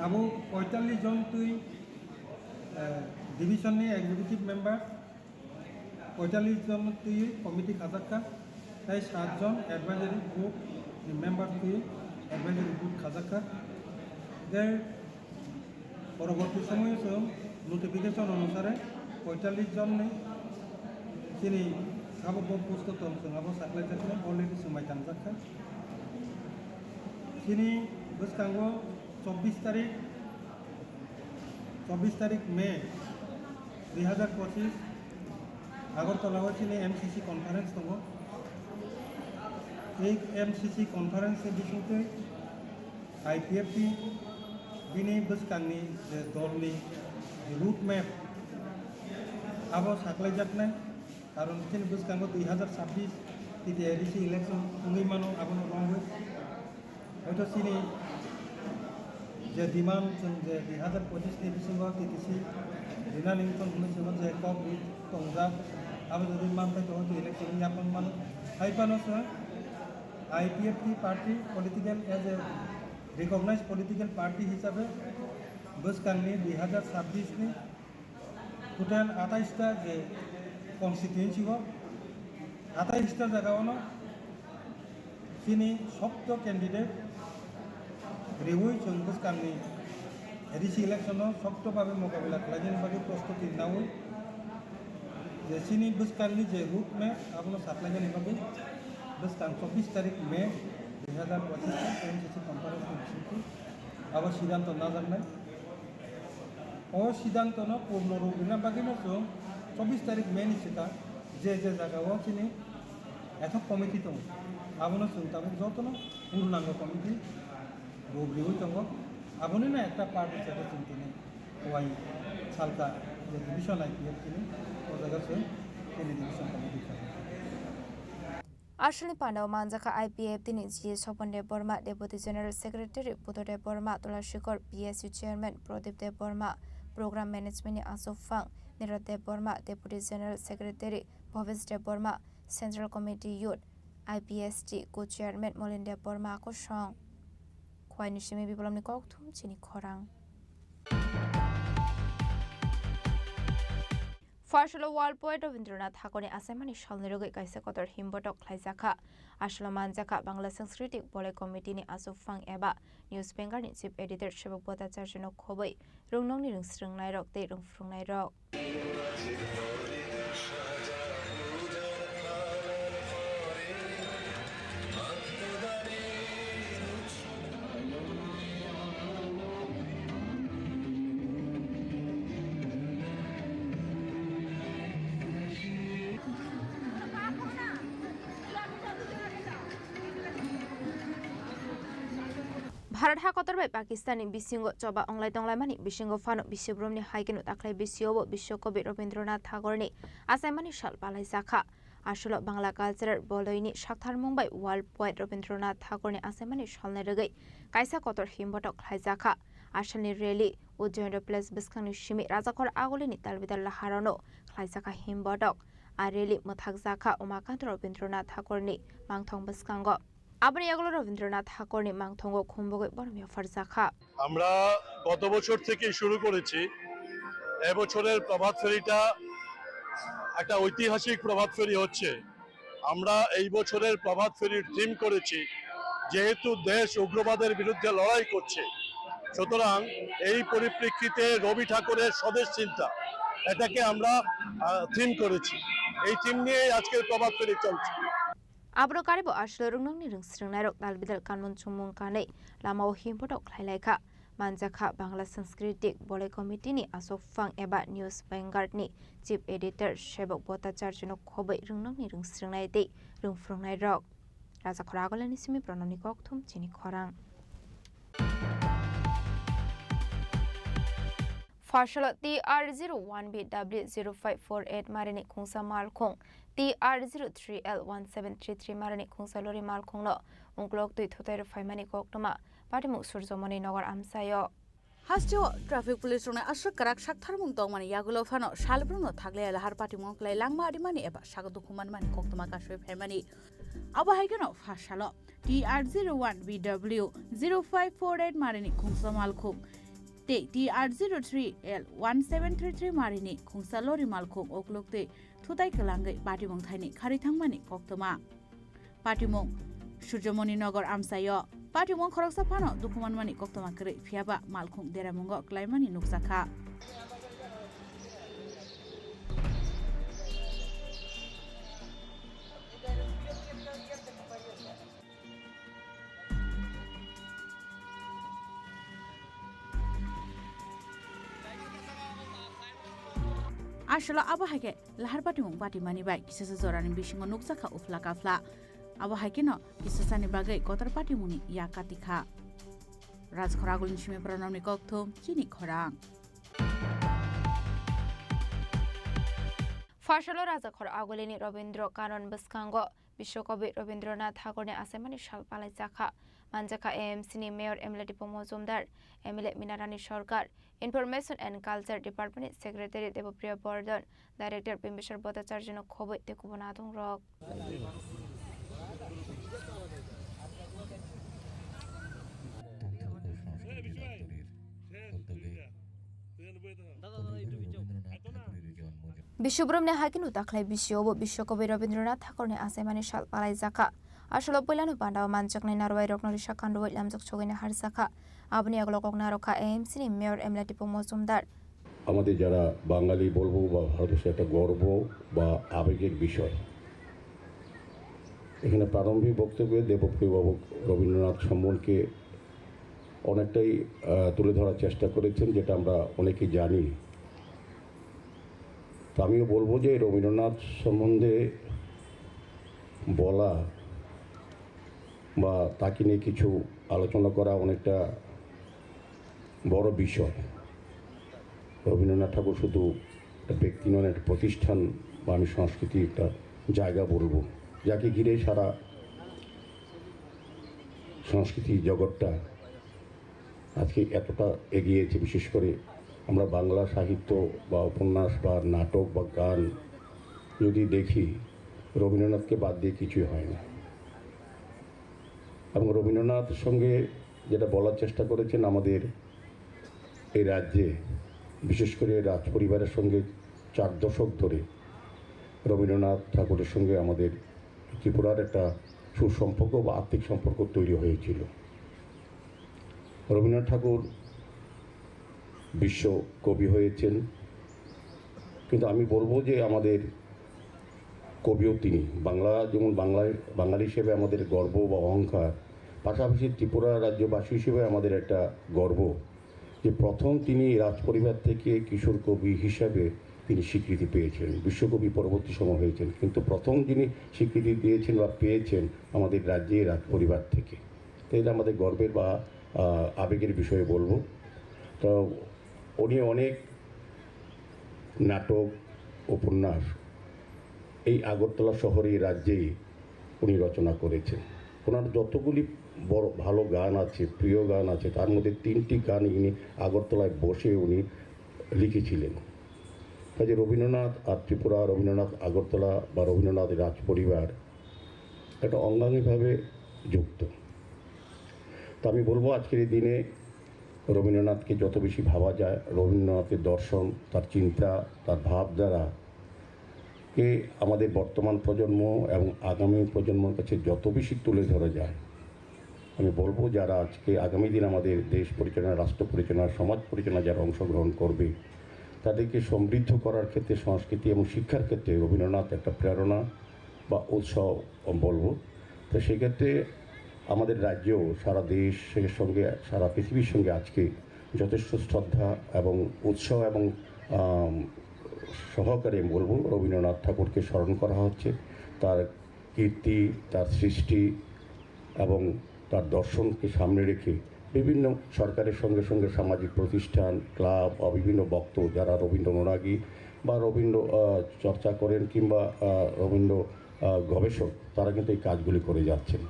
S3: अब 45 जन तुई डिविजन नि एग्जीक्यूटिव मेंबर 45 जन तुई कमिटी खाजाक्का ताई 7 जन एडवाइजरी ग्रुप मेंबर तुई एडवाइजरी ग्रुप खाजाक्का दे परवर्ती समय जों नोटिफिकेशन अनुसारे 45 जन नि सिनी Abo post to tong abo saklai jakne already sumai tanjakka sini buskango 24 तारीख मे 2025 আগরতলা চিনি MCC কনফারেন্স দङ এই MCC কনফারেন্স বিষয়তে IPF बिनि buskanni दलनि route map abo saklai jakne कारण चिन बुझकांगो 2026 तिते एडिसी इलेक्शन उंगी मानो आबनो रंगो हयतो सिनी जे डिमांड जों जे 2025 नि बिसिङाव तितिसि दिना निमतन हुने जों जे कप तंजा आबो जदि मानबाय दङ इलेक्शन यापन मान हाइपानो स IPF की party political as a recognize political party हिसाबै बुझकांगनि 2026 नि टोटल 28 टा जे कन्स्टिट्युएन्सी को 28 टा जगह चिनी सप्त कैंडिडेट रेवई चंगस कामनी एडिसी इलेक्शन सप्त भावे मोकाबिला खालामनो बागै प्रस्तुति नाउ जे चिनी बुसकांनि जे रूट में आपनो साप्लायनि बागै बुसकां 24 तारिख मे 2025 MCC कन्फारेंस मिटिंग अब सिद्धांत नाजानाय ओ सिद्धांत न पूर्ण रूप बिना बागै न 24 तारीख मे निश्चिता जे जगह चिनी एथक कमिटी दङ आबनो सुंताबो जतनो पूर्णांग कमिटी रोबलिउ दङ आबनो ना एकटा पार्ट हिसाबै चिन्तिने वाई सालका जे डिविजन IPF चिनी ओ जगह से चिनी division committee
S27: Ashley Pandau Manjaka IPF tini GS Soponde Burma Deputy General Secretary Putode Burma Tulashikor PSU Chairman Prodip De Burma Program Management Asuf Fang Nirade Burma Deputy General Secretary Bhavesh De Burma Central Committee Youth IPST Co-Chairman Molinde Burma ko song Khwai Nishimi Biplom ni Kokthum Chini Khorang Farshalo Wall Poet Rabindranath Thakurni Asaimani Shalnirogai Kaisa Kotor Himbotok Khlaijaka Ashlo Manjaka Bangla Sanskriti Bole Committee ni Asuf Fang Eba News Bengal ni Chief Editor Shebok Bota Charjano Khoboi Rungnong ni Rungsrungnai Rok Te Rungfrungnai Rok Bharat hakotor bai Pakistani bisingo choba onglai tonglai mani bisingo fano bisyobromni haikenu taklai bisyobo bisyokobi Rabindranath Thakurni asaimani shal palai sakha asolo Bangla cultural boloini shakthar mumbai world poet Rabindranath Thakurni asaimani shalnai rogai kaisa kotor himbotok khlaijaka asani rally Ujjain place biskangni shimi rajakor agolini talbidal laharano khlaijaka himbotok a rally mothakjaka umakant Rabindranath Thakurni mangthong biskango আপনি এগুলো রবীন্দ্রনাথ ঠাকুরের মাংথঙ্গ খুম্বগে বড়মিয়া ফারজাখা
S8: আমরা গত বছর থেকে শুরু করেছি
S6: এবছরের প্রভাত ফেরিটা একটা ঐতিহাসিক প্রভাত ফেরি হচ্ছে। আমরা এই বছরের প্রভাত ফেরির থিম করেছি যেহেতু দেশ উগ্রবাদের বিরুদ্ধে লড়াই করছে, সুতরাং এই পরিপ্রেক্ষিতে রবি ঠাকুরের স্বদেশ চিন্তা এটাকে আমরা থিম করেছি। এই থিম নিয়ে আজকের প্রভাত ফেরি চলছে।
S27: Abro karibo ashlo rungnong ni rungsrungnai rok dalbidal kanmon chungmung kanei lamao himpodok khlailai manjaka Bangla Sanskritic Bole Committee ni Asok Fang eba News Vanguard ni Chief Editor Shebok Bhattacharya khobai rungnong ni rungsrungnai dei rungfrungnai rok Raja Khoragolani simi pranoni kokthum Chini Khorang Farshalo TR01BW0548 marini khungsa malkhung TR03L1733 marini khungsa lori malkhung no unglok tui thotai ro phaimani koktoma patimu surjomoni nagar amsayo
S8: Hastio traffic police rona asrak karak saktharmung dongmani yagulo phano salbrungno thagle lahar patimong klai langma adimani eba sagadu khuman mani koktoma kaswe phaimani aba haigano Farshalo TR01BW0548 marini khungsa malkhung TR03L1733 marini khungsa lori malkhung oklokte thutai kalangai patimong thaini khari thangmani koktoma patimong surjomoni nagar amsayo patimong khoroksa phano dukuman mani koktoma kre phiaba malkhung deramungo klaimani nuksakha Ashalo abahake lahar patimong patimani bai kisasa jorani bisingo nuksakha ufla kafla abahake no kisasani bagai kotar patimuni yakatikha Raj Khoragolani simi pranamni kokthum Chini Khorang
S27: Farshalo Raja Khoragolani Robindro Kanon Baskango Bishokobit Robindranath Thakurni asemani shalpalai jakha manjaka AMC ni Mayor Emily Pomozumdar Emily Minarani Sarkar Information and Culture Department Secretary Debapriya Bardhan Director Bimbishar Bhattacharya khoboi tekubonadung rok Bishobramne hagin utaklai bishobo Bishokobit Robindranath Thakurni asemani shalpalai jakha Ashalo Polano Panda Manchakni Narwai Roknori Shakandu Lamjok Chogine Harsaka Abni Aglokok Naroka AMC ni Mayor Emily Pomozumdar
S19: আমাদের যারা বাঙালি বলবো বা ভারতবর্ষে একটা গর্ব বা আবেগের বিষয় এখানে প্রারম্ভিক বক্তব্যে দেবপ্রিয়বাবু রবীন্দ্রনাথ সম্বন্ধে অনেকটাই তুলে ধরার চেষ্টা করেছেন যেটা আমরা অনেকেই জানি তো আমিও বলবো যে রবীন্দ্রনাথ সম্বন্ধে বলা বা তাকে নিয়ে কিছু আলোচনা করা অনেকটা বড় বিষয় রবীন্দ্রনাথ ঠাকুর শুধু একটা ব্যক্তি নন একটা প্রতিষ্ঠান বা আমি সংস্কৃতি একটা জায়গা বলবো যাকে ঘিরে সারা সংস্কৃতি জগৎটা আজকে এতটা এগিয়েছে বিশেষ করে আমরা বাংলা সাহিত্য বা উপন্যাস বা নাটক বা গান যদি দেখি রবীন্দ্রনাথকে বাদ দিয়ে কিছুই হয় না এবং রবীন্দ্রনাথের সঙ্গে যেটা বলার চেষ্টা করেছেন আমাদের এই রাজ্যে বিশেষ করে রাজ পরিবারের সঙ্গে 4 দশক ধরে রবীন্দ্রনাথ ঠাকুরের সঙ্গে আমাদের ত্রিপুরার একটা সুসম্পর্ক বা আত্মিক সম্পর্ক তৈরি হয়েছিল রবীন্দ্রনাথ ঠাকুর বিশ্ব কবি হয়েছেন কিন্তু আমি বলবো যে আমাদের কবিও তিনি বাংলা যেমন বাঙালি হিসেবে আমাদের গর্ব বা অহংকার পাশাপাশি ত্রিপুরা রাজ্যবাসী হিসেবে আমাদের একটা গর্ব যে প্রথম তিনি রাজপরিবার থেকে কিশোর কবি হিসাবে তিনি স্বীকৃতি পেয়েছেন বিশ্বকবি পরবর্তী সময় হয়েছেন কিন্তু প্রথম যিনি স্বীকৃতি দিয়েছেন বা পেয়েছেন আমাদের রাজ্যে রাজপরিবার থেকে তো এটা আমাদের গর্বের বা আবেগের বিষয়ে বলবো তো উনি অনেক নাটক উপন্যাস এই আগরতলা শহরে রাজ্যেই উনি রচনা করেছেন ওনার যতগুলি বড় ভালো গান আছে প্রিয় গান আছে তার মধ্যে 3টি গান ইনি আগরতলায় বসে উনি লিখেছিলেন কাজে রবীন্দ্রনাথ আর ত্রিপুরা রবীন্দ্রনাথ আগরতলা বা রবীন্দ্রনাথ রাজপরিবার একটা অঙ্গাঙ্গিভাবে যুক্ত তো আমি বলবো আজকের এই দিনে রবীন্দ্রনাথকে যত বেশি ভাবা যায়, রবীন্দ্রনাথের দর্শন, তার চিন্তা, তার ভাবধারা কে আমাদের বর্তমান প্রজন্ম এবং আগামী প্রজন্মের কাছে যত বেশি তুলে ধরা যায়, আমি বলবো যারা আজকে আগামী দিন আমাদের দেশ পরিচালনা, রাষ্ট্র পরিচালনা, সমাজ পরিচালনা যারা অংশগ্রহণ করবে, তাদেরকে সমৃদ্ধ করার ক্ষেত্রে সংস্কৃতি এবং শিক্ষার ক্ষেত্রে রবীন্দ্রনাথ একটা প্রেরণা বা উৎসাহ বলবো। তো সেক্ষেত্রে আমাদের রাজ্যেও সারা দেশের সঙ্গে, সারা পৃথিবীর সঙ্গে আজকে যথেষ্ট শ্রদ্ধা এবং উৎসাহ এবং সহকারে বলবো রবীন্দ্রনাথ ঠাকুরকে স্মরণ করা হচ্ছে। তার কীর্তি, তার সৃষ্টি এবং তার দর্শনকে সামনে রেখে বিভিন্ন সরকারের সঙ্গে সঙ্গে সামাজিক প্রতিষ্ঠান, ক্লাব বা বিভিন্ন বক্তা যারা রবীন্দ্র অনুরাগী বা রবীন্দ্র চর্চা করেন কিংবা রবীন্দ্র গবেষক, তারা কিন্তু এই কাজগুলি করে যাচ্ছেন।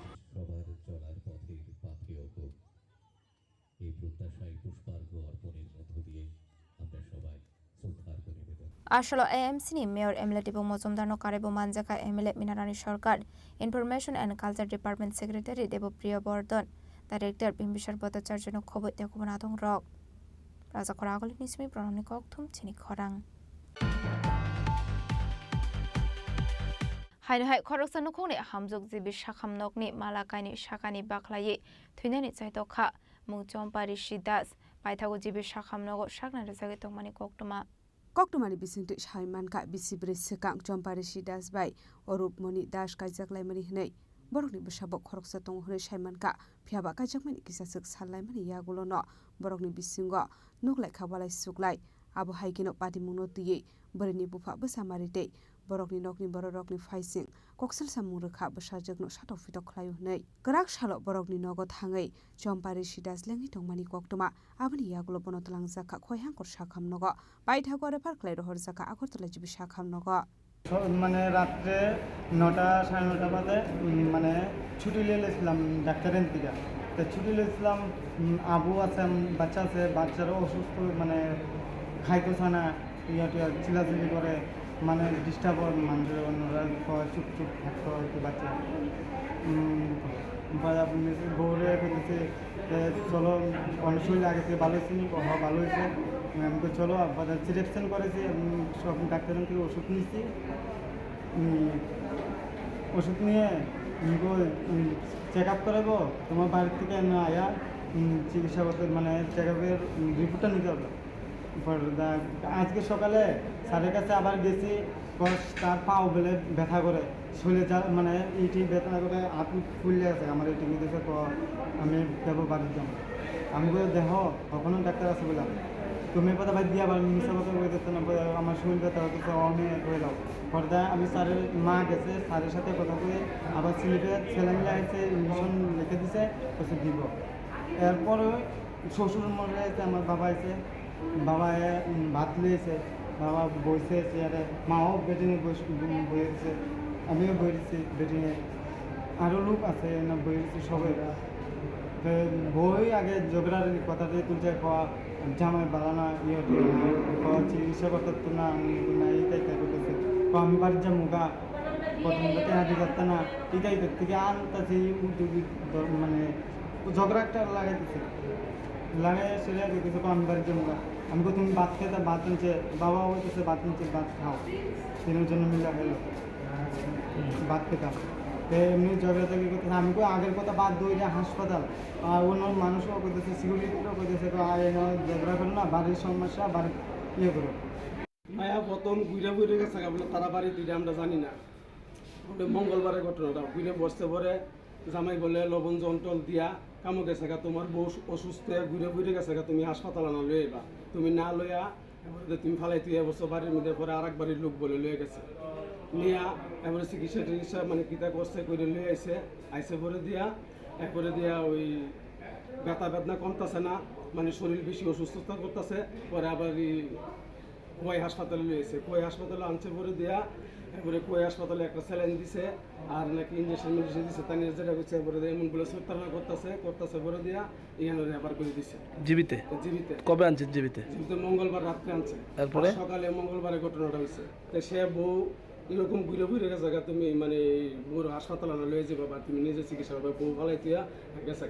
S27: Ashalo AMC ni Mayor Emile Tibu Mozumdar no Karebo Manjaka Emile Minarani Sarkar, Information and Culture Department Secretary Debu Priya Bordon, Director Bimbishar Bhattacharya no Khobot Dekubanathong Rock. Raja Khoragoli Nismi Pranamni Kokthum Chini Khorang. Hai Khoroksan no Khone Hamjuk Zibi Shakham Nokni Malakaini Shakani Baklaye, Thunani Chaitokha, Mungchom Parishi Das, Paithago Zibi Shakham Nogo Shakna Rezagetong Mani Koktuma.
S20: Koktumani bisingti Shaimanka Bisibri Sekang Jomparishi Das by Orup Moni Dash Kajak Lemani Hne. Borokni Bishabok Khoroksatong Hune Shaimanka, Piaba Kajakman Kisasuk Salamani Yagulono, Borokni Bisingo, Nuklek Kawalai Suklai, Abu Haikino Padimunoti, Berni Bupa Busamarite, Borokni Nokni Borokni Faising, Koksel Samuraka Bashajak no Shadow Fitoklayu Nei, Garak Shalot Borokni Nogot Hangai, Jomparishi Das Langitong Mani Koktuma, Abani Yagulobonotlang Zaka Koyang or Shakam Nogo, Baitago Parklay or Zaka Akotalaji Shakam Nogo.
S3: মানে রাত্রে 9টা 9:30 বাজে মানে ছুটি নিয়েছিলাম ডাক্তারের দিকে। তো ছুটি নিয়েছিলাম, আবু আছে, বাচ্চা আছে, বাচ্চারও অসুস্থ, মানে খাইতেছে না, চিলাচিলি করে, মানে ডিস্টার্ব হয়, মানুষের অন্যরা চুপ চুপ থাকতে হয় বাচ্চা। বউরে বলতেছে চলো, অনেক শরীর আগে থেকে ভালো হয়েছে, ভালো হয়েছে, আমাকে চলো সিলেকশন করেছি, সব ডাক্তারের থেকে ওষুধ নিয়েছি, ওষুধ নিয়ে চেক আপ করাবো, তোমার বাড়ির থেকে আয়া চিকিৎসা করতে, মানে চেক আপের রিপোর্টটা নিতে হবে। আজকে সকালে স্যারের কাছে আবার গেছি, তার পাও বেলে ব্যথা করে, শরীরে যা মানে এইটি ব্যথা করে, হাত ফুলে আছে আমার, এইটি দিয়েছে, আমি যাবো বাড়ির জন্য। আমি বলে দেখো কখনো ডাক্তার আছে বললাম, তুমি কথা বাদ দিয়ে আবার মিশা কথা বলে দিতে না, আমার শরীর ব্যথা হতেছে, আমি হয়ে যাও। পর্দা আমি স্যারের মা গেছে, স্যারের সাথে কথা বলে আবার স্লিপে ছেলে মিলে আসছে, ইঞ্জেকশন লিখে দিছে, ওষুধ দিব। এরপরে শ্বশুর মরে আছে, আমার বাবা আছে, বাবা ভাত লিয়েছে, বাবা বইছে চেয়ারে, মাও বেটিংয়ে বইয়েছে, আমিও বইছি বেটিংয়ে, আরও লোক আছে না বইছি সবাই। বই আগে ঝগড়ার কথা দিয়ে তুলছে, খাওয়া জামাই বাড়ানা খাওয়া চিকিৎসা করতে না, এইটাই তাই করতেছে, আমি বাড়ির যা মুগা প্রথম হাঁটি করতে না, এটাই থেকে আনতেছে, মানে ঝগড়া একটা লাগাইতেছে, লাগাই সেটা করতেছে, আমি বাড়ির যা মুগা, আমি তুমি ভাত খেতে, ভাত আনছে, বাবা বলতেছে ভাত আনছে, ভাত খাও, তিনের জন্য মিলা খেলো, ভাত খেতাম। এমনি ঝগড়া তৈরি করতেছে, আমি আগের কথা বাদ দিই, হাসপাতাল আর অন্য মানুষও করতেছে, সিকিউরিটিও করতেছে, ঝগড়া করো না, বাড়ির সমস্যা বাড়ির ইয়ে করো।
S21: মায়া প্রথম ঘুরে ঘুরে গেছে, বলে তারা বাড়ি দিলে আমরা জানি না, মঙ্গলবারের ঘটনাটা ঘুরে বসতে পরে জামাই বলে লবণ জন্টল দিয়া কামো গেছে, তোমার বউ অসুস্থ, ঘুরে ঘুরে গেছে, তুমি হাসপাতাল না লয়ে এবা, তুমি না লইয়া তুমি ফালাই তুই এবছর বাড়ির মধ্যে, পরে আর এক বাড়ির লোক বলে লয়ে গেছে, নিয়া এবারে চিকিৎসা মানে কিতা করছে করে লয়ে আইসে পরে দিয়া, এরপরে দিয়া ওই ব্যথা বেদনা কমতেছে না, মানে শরীর বেশি অসুস্থতা করতেছে, পরে আবার কোয়াই হাসপাতালে লয়েছে, কোয়াই হাসপাতালে আনছে পরে দিয়া, এরপরে কোয়াই হাসপাতালে একটা স্যালাইন দিছে, আর নাকি ইঞ্জেকশন দিছে, তাই যেটা করছে, এরপরে এমনগুলো সত্যারণা করতেছে পরে দিয়া এখানে আবার করে দিছে। জীবিতে কবে আনছে? জীবিতে মঙ্গলবার রাত্রে আনছে, তারপরে সকালে মঙ্গলবারের ঘটনাটা হয়েছে। তো সে বউ এরকম ঘুরে ঘুরে গেছে, তুমি মানে বড় হাসপাতালে না লয়ে যাবা, তুমি নিজে চিকিৎসা করবে, বউ ভালাই তুইয়া গেছে।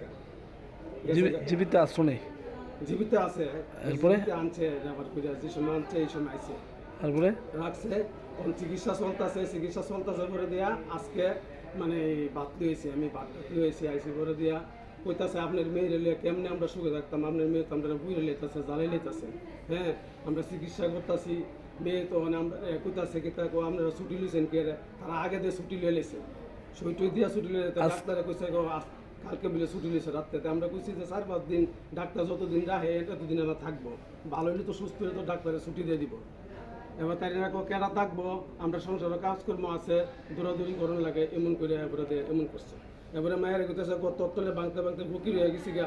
S21: জীবিতে আসছো নেই? জীবিত আছে জীবিত আনছে রেফার করে যে সময় আনছে এই সময় আইছে
S2: তারপরে
S21: রাখছে তখন চিকিৎসা চলতেছে করে দিয়া আজকে মানে বাতলি হয়েছে আমি বাতলি হয়েছি আইসি করে দিয়া কইতাছে আপনার মেয়ের লিয়ে কেমনে আমরা সুখে থাকতাম আপনার মেয়ে তো আমরা বুঝে লেতেছে জ্বালাই লেতেছে হ্যাঁ আমরা চিকিৎসা করতেছি মেয়ে তো মানে আমরা কইতাছে কি তাকে আপনারা ছুটি লইছেন কে তারা আগে দিয়ে ছুটি লিয়ে লেছে সইটই দিয়া ছুটি লিয়ে ডাক্তারে কইছে কালকে বলে ছুটি নিয়েছে রাত্রেতে আমরা কইছি যে 4-5 দিন ডাক্তার যতদিন রাখে ততদিন আমরা থাকবো ভালো হলে তো সুস্থ হলে তো ডাক্তারে ছুটি দিয়ে দিব এবার তাই কেনা থাকবো আমরা সংসারে কাজকর্ম আছে দৌড়াদৌড়ি করণ লাগে এমন করে এবারে এমন করছে এবারে মায়ের কইতেছে তলে ভাঙতে ফকির হয়ে গেছি গা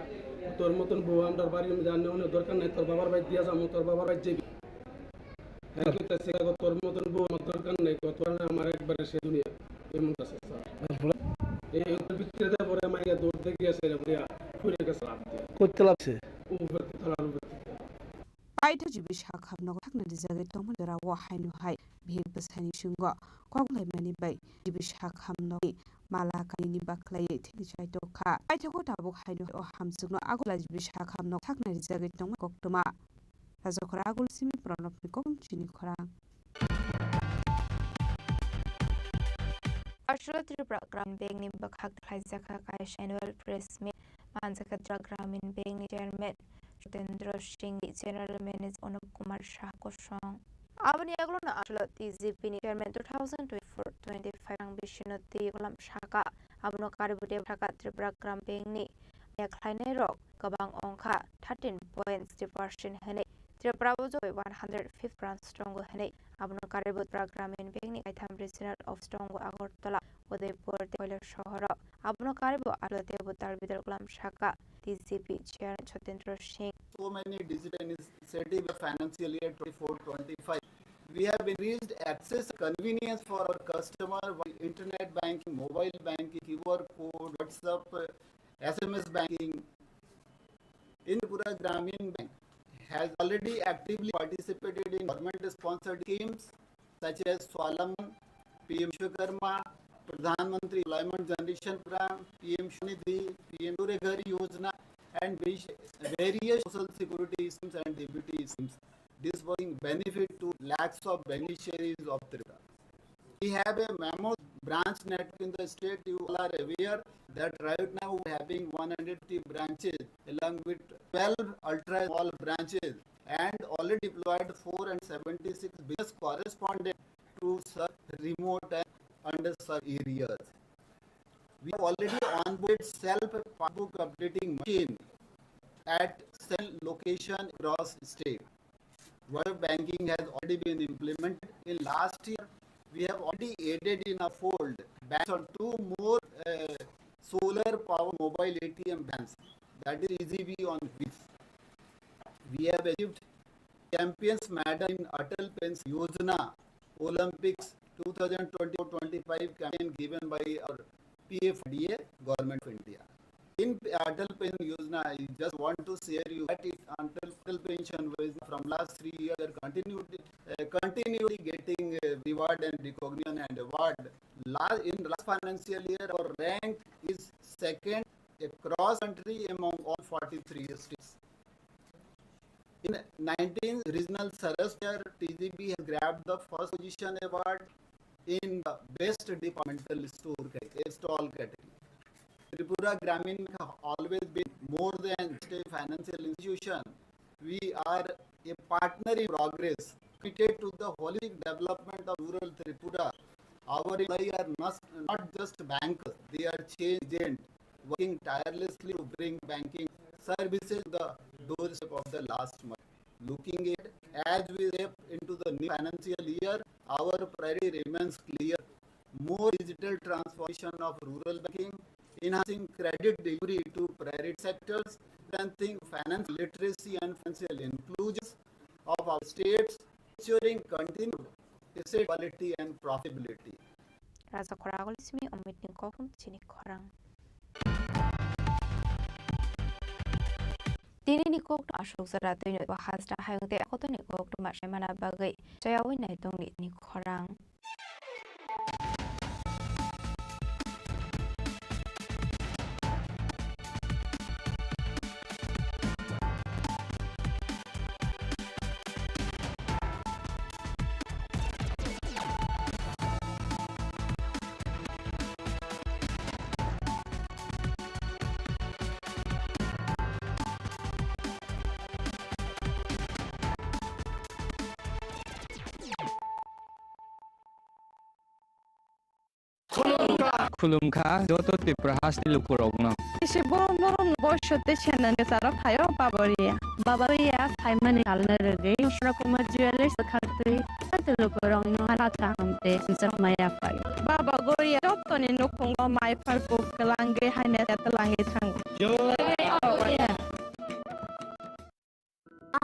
S21: তোর মতন বউ আমরা বাড়ির মধ্যে আনে অনেক দরকার নাই তোর বাবার বাড়ি দিয়া যাবো তোর বাবার বাড়ি যাবি কইতেছে তোর মতন বউ আমার দরকার নেই তোর আমার একবারে সে দুনিয়া এমন আছে এই ভিতরে পরে মাইয়া দৌড় দিয়ে গেছে ফুরে গেছে
S2: করতে লাগছে
S20: Paita jibi shakab no thakna dizaga tomul dara wa hainu hai bheg basani shungo koglai mani bai jibi shakam no malaka ni baklai thini chai to kha paita ko tabu hainu o hamsug no agola jibi shakam no thakna dizaga tomul koktuma razokra agul simi pranop ni kom chini khorang
S27: Ashura Tripura Gramin Bank ni bakhak thaizaka kaish annual press meet Manjaka Gramin Bank ni chairman Chetendra Singh general manager Anup Kumar Shah Kosong Abani aglona ashula TZP ni chairman 2024-25 ang bishinoti ulam shaka abno karibute Dhaka Tripura Gram Bank ni yakhlainai rok kabang ongkha 13.3% hene Tripura bojo 105 branch strong hene abno karibut Gramin Bank ni Kaitham regional of strong Agartala Udaipur Koilar shohor abno karibu alote butar bidar ulam shaka TZP chair Chetendra Singh.
S1: So many digital initiatives of financial year 24-25. We have increased access convenience for our customer via internet banking, mobile banking, QR code, WhatsApp, SMS banking. In Tripura Gramin Bank has already actively participated in government-sponsored schemes such as Swalaman, PM Vishwakarma, Pradhan Mantri Employment Generation Program, PM Shanidhi, PM Dure Ghar Yojana, and various social security schemes and DBT schemes. This was benefit to lakhs of beneficiaries of Tripura. We have a mammoth branch network in the state. You all are aware that right now we are having 180 branches along with 12 ultra small branches and already deployed 476 business correspondents to serve remote and underserved areas. We have already onboarded self-passbook updating machine at cell location across state. Web banking has already been implemented. In last year, we have already added in a fold banks on 2 more solar power mobile ATM banks. That is EZB on this. We have achieved champions medal in Atal Pension Yojana Olympics 2024-25 campaign given by our PFDA, Government of India. In Atal Pension Yojana, I just want to share you that Atal Pension was from last 3 years continually getting reward and recognition and award. In last financial year, our rank is second across country among all 43 states. In 19 regional service year, TGB has grabbed the first position award in the best departmental stall category. Tripura Gramin have always been more than just a financial institution. We are a partner in progress, committed to the holistic development of rural Tripura. Our employees are not just bankers, they are change agents, working tirelessly to bring banking services to the doorstep of the last mile. Looking ahead, as we step into the new financial year, our priority remains clear. More digital transformation of rural banking, enhancing credit delivery to private sectors, strengthening financial literacy and financial inclusion of our states, ensuring continued asset quality and profitability.
S27: Raza Khorang Ismi Omid ni Kokum Chini Khorang. Dini ni kok ashok zaratu ni bahas dah hayung te aku tu ni kok tu macam mana bagai saya awin naik dong ni Khorang.
S11: खुलुमखा जत त्रिपुरा हास्ति लुकुरगनो
S12: एसे बरम बरम बयसते सेनने सारा फायो बाबरिया फाइमानि आलना रगे श्रकुमा jewellers खाते लुकुरगनो हालाता हमते जमाया फायो बाबा गोरिया ततनि नखंग माइ फारपो गलांगे हाइने तलाहे थांग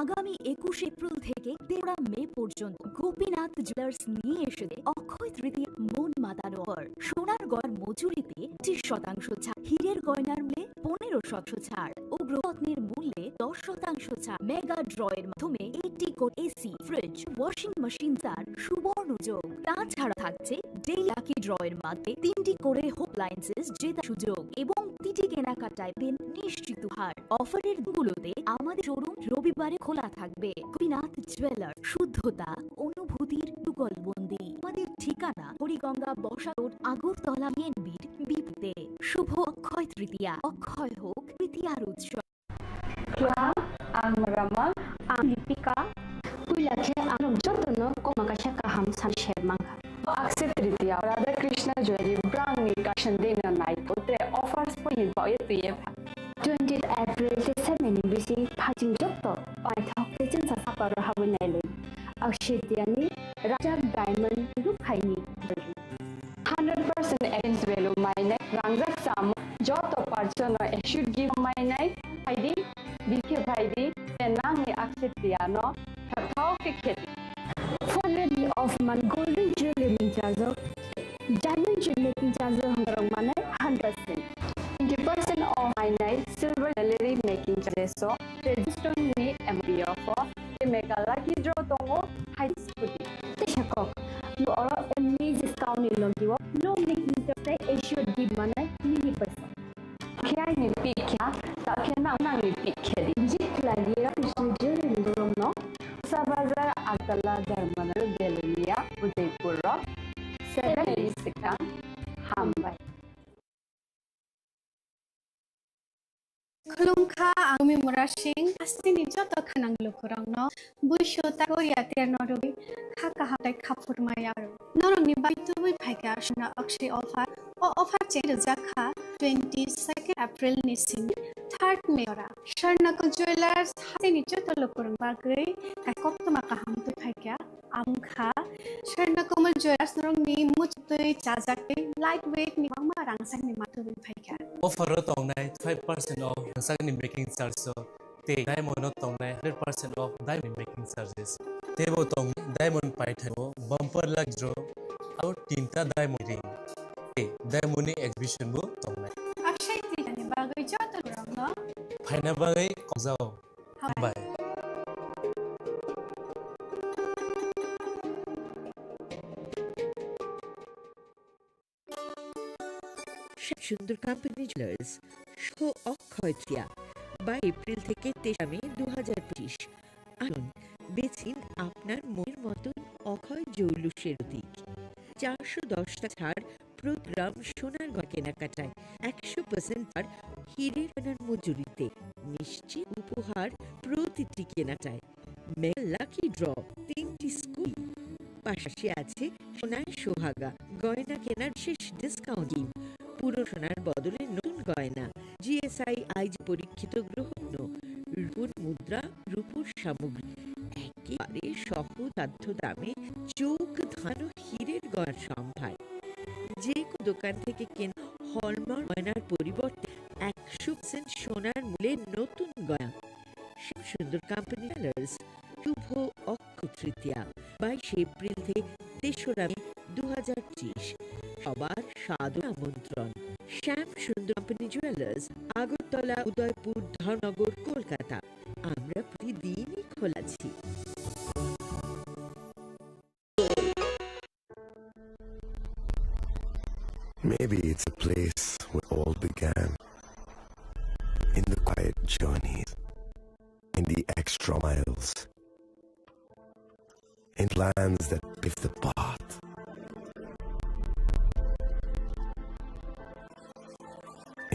S14: আগামী 21 April থেকে 13 মে পর্যন্ত গোপীনাথ জুয়েলার্স নিয়ে এসেছে অক্ষয় তৃতীয়া মন মাতানো অফার। সোনার গয়নার মজুরিতে 30% ছাড়, হীরের গয়নার মূল্যে 15% ছাড় ও গৃহরত্নের মূল্যে 10% ছাড়। মেগা ড্রয়ের মাধ্যমে 80 কোটি এসি, ফ্রিজ, ওয়াশিং মেশিন তার সুবর্ণ যোগ। তাছাড়া থাকছে ডেইলি লাকি ড্রয়ের মাধ্যমে 3টি করে হোম অ্যাপ্লায়েন্সেস জেতার সুযোগ এবং প্রতিটি কেনাকাটায় পেন নিশ্চিত হার। অফারের দিনগুলোতে আমাদের শোরুম রবিবারে খোলা থাকবে। গোপীনাথ জুয়েলার, শুদ্ধতা অনুভূতির যুগলবন্দি। আমাদের ঠিকানা হরিগঙ্গা বসা রোড, আগরতলা মেন বিট, বিপদে। শুভ অক্ষয় তৃতীয়া, অক্ষয় হোক তৃতীয়ার উৎসব।
S22: ang Rama, ang Lipika, Kuilakhe ang Jotono Komakasha Kaham San Shermanga. Akshay Tritiya, Radha Krishna Jewelry Brand New Collection Dinner Night. Otre offers for you boy to you. 20th April te 7 bisi phajing jotto. Pai thok te chen sa sapar habunai. Akshay Tiani, Raja Diamond Lukhaini. 100% against value mine rangzak sam joto person should give mine ID bike bhaidi nangi aksetiano kathao ke kheti 400 of man golden jewelry making charge diamond jewelry making charge hangrang mane 100% 20% of mine silver jewelry making charge so register ni MBO for mega lucky draw tongo high school tishakok no amazing discount ni logiwo no making charge should give mane mini person kya ni pikya ta kena nang ni pikya jitla dia studio ni no sabazar agala dharmana belunia udaipura 7 hambai
S23: Khulumkha angmi murashing astini joto khanang lukurangno buisho tagoria ternorobi khaka hatai khapurmaya norongni baitubui phaika shuna akshay offer change jakha 22nd April ni sing 3rd May ora Sharnako Jewelers hatini joto lukurang bagai kakoptuma kahamtu phaika amkha Sharnako Jewelers norongni mutui chajakte lightweight ni mangma rangsang ni matubui phaika
S24: offer tongnai 5% off rangsangni making charge so te diamond tongnai 100% off diamond making charges tebo tong diamond paithano bumper luck draw out tinta diamond ring te diamond ni exhibition bo tongnai
S23: akshay tini bagai joto rangno
S24: phaina bagai kojao bye
S25: সুন্দর company jewellers শুভ Akshaya Tritiya 22 April থেকে 23 মে 2025 আসুন basin আপনার মনের মতন অক্ষয় জৌলুসের প্রতীক 410 টাকা ছাড় প্রতি গ্রাম সোনার গয়না কেনাকাটায় 100% ছাড় হীরের গয়নার মজুরিতে নিশ্চিত উপহার প্রতিটি কেনাকাটায় মেগা লাকি ড্র 3টি স্কুল পাশাপাশি আছে সোনার সোহাগা গয়না কেনার শেষ ডিসকাউন্ট পুরো সোনার বদলে নতুন গয়না জিএসআই আইজি পরীক্ষিত গ্রহণ রূপোর মুদ্রা রূপোর সামগ্রী একেবারে সহজলভ্য দামে চোখ ধানো হীরের গয়নার সম্ভার যে কোনো দোকান থেকে কেনা হলমার্ক গয়নার পরিবর্তে 100% সোনার মূল্যে নতুন গয়না সুন্দর কোম্পানি জুয়েলার্স শুভ অক্ষয় তৃতীয়া 22 এপ্রিল থেকে 3 মে 2025 সবার সাদর আমন্ত্রণ শ্যাম সুন্দর কোম্পানি জুয়েলার্স আগরতলা উদয়পুর ধর্মনগর কলকাতা আমরা প্রতিদিনই খোলা আছি
S9: Maybe it's a place where all began, in the quiet journeys, in the extra miles, in plans that pave the path.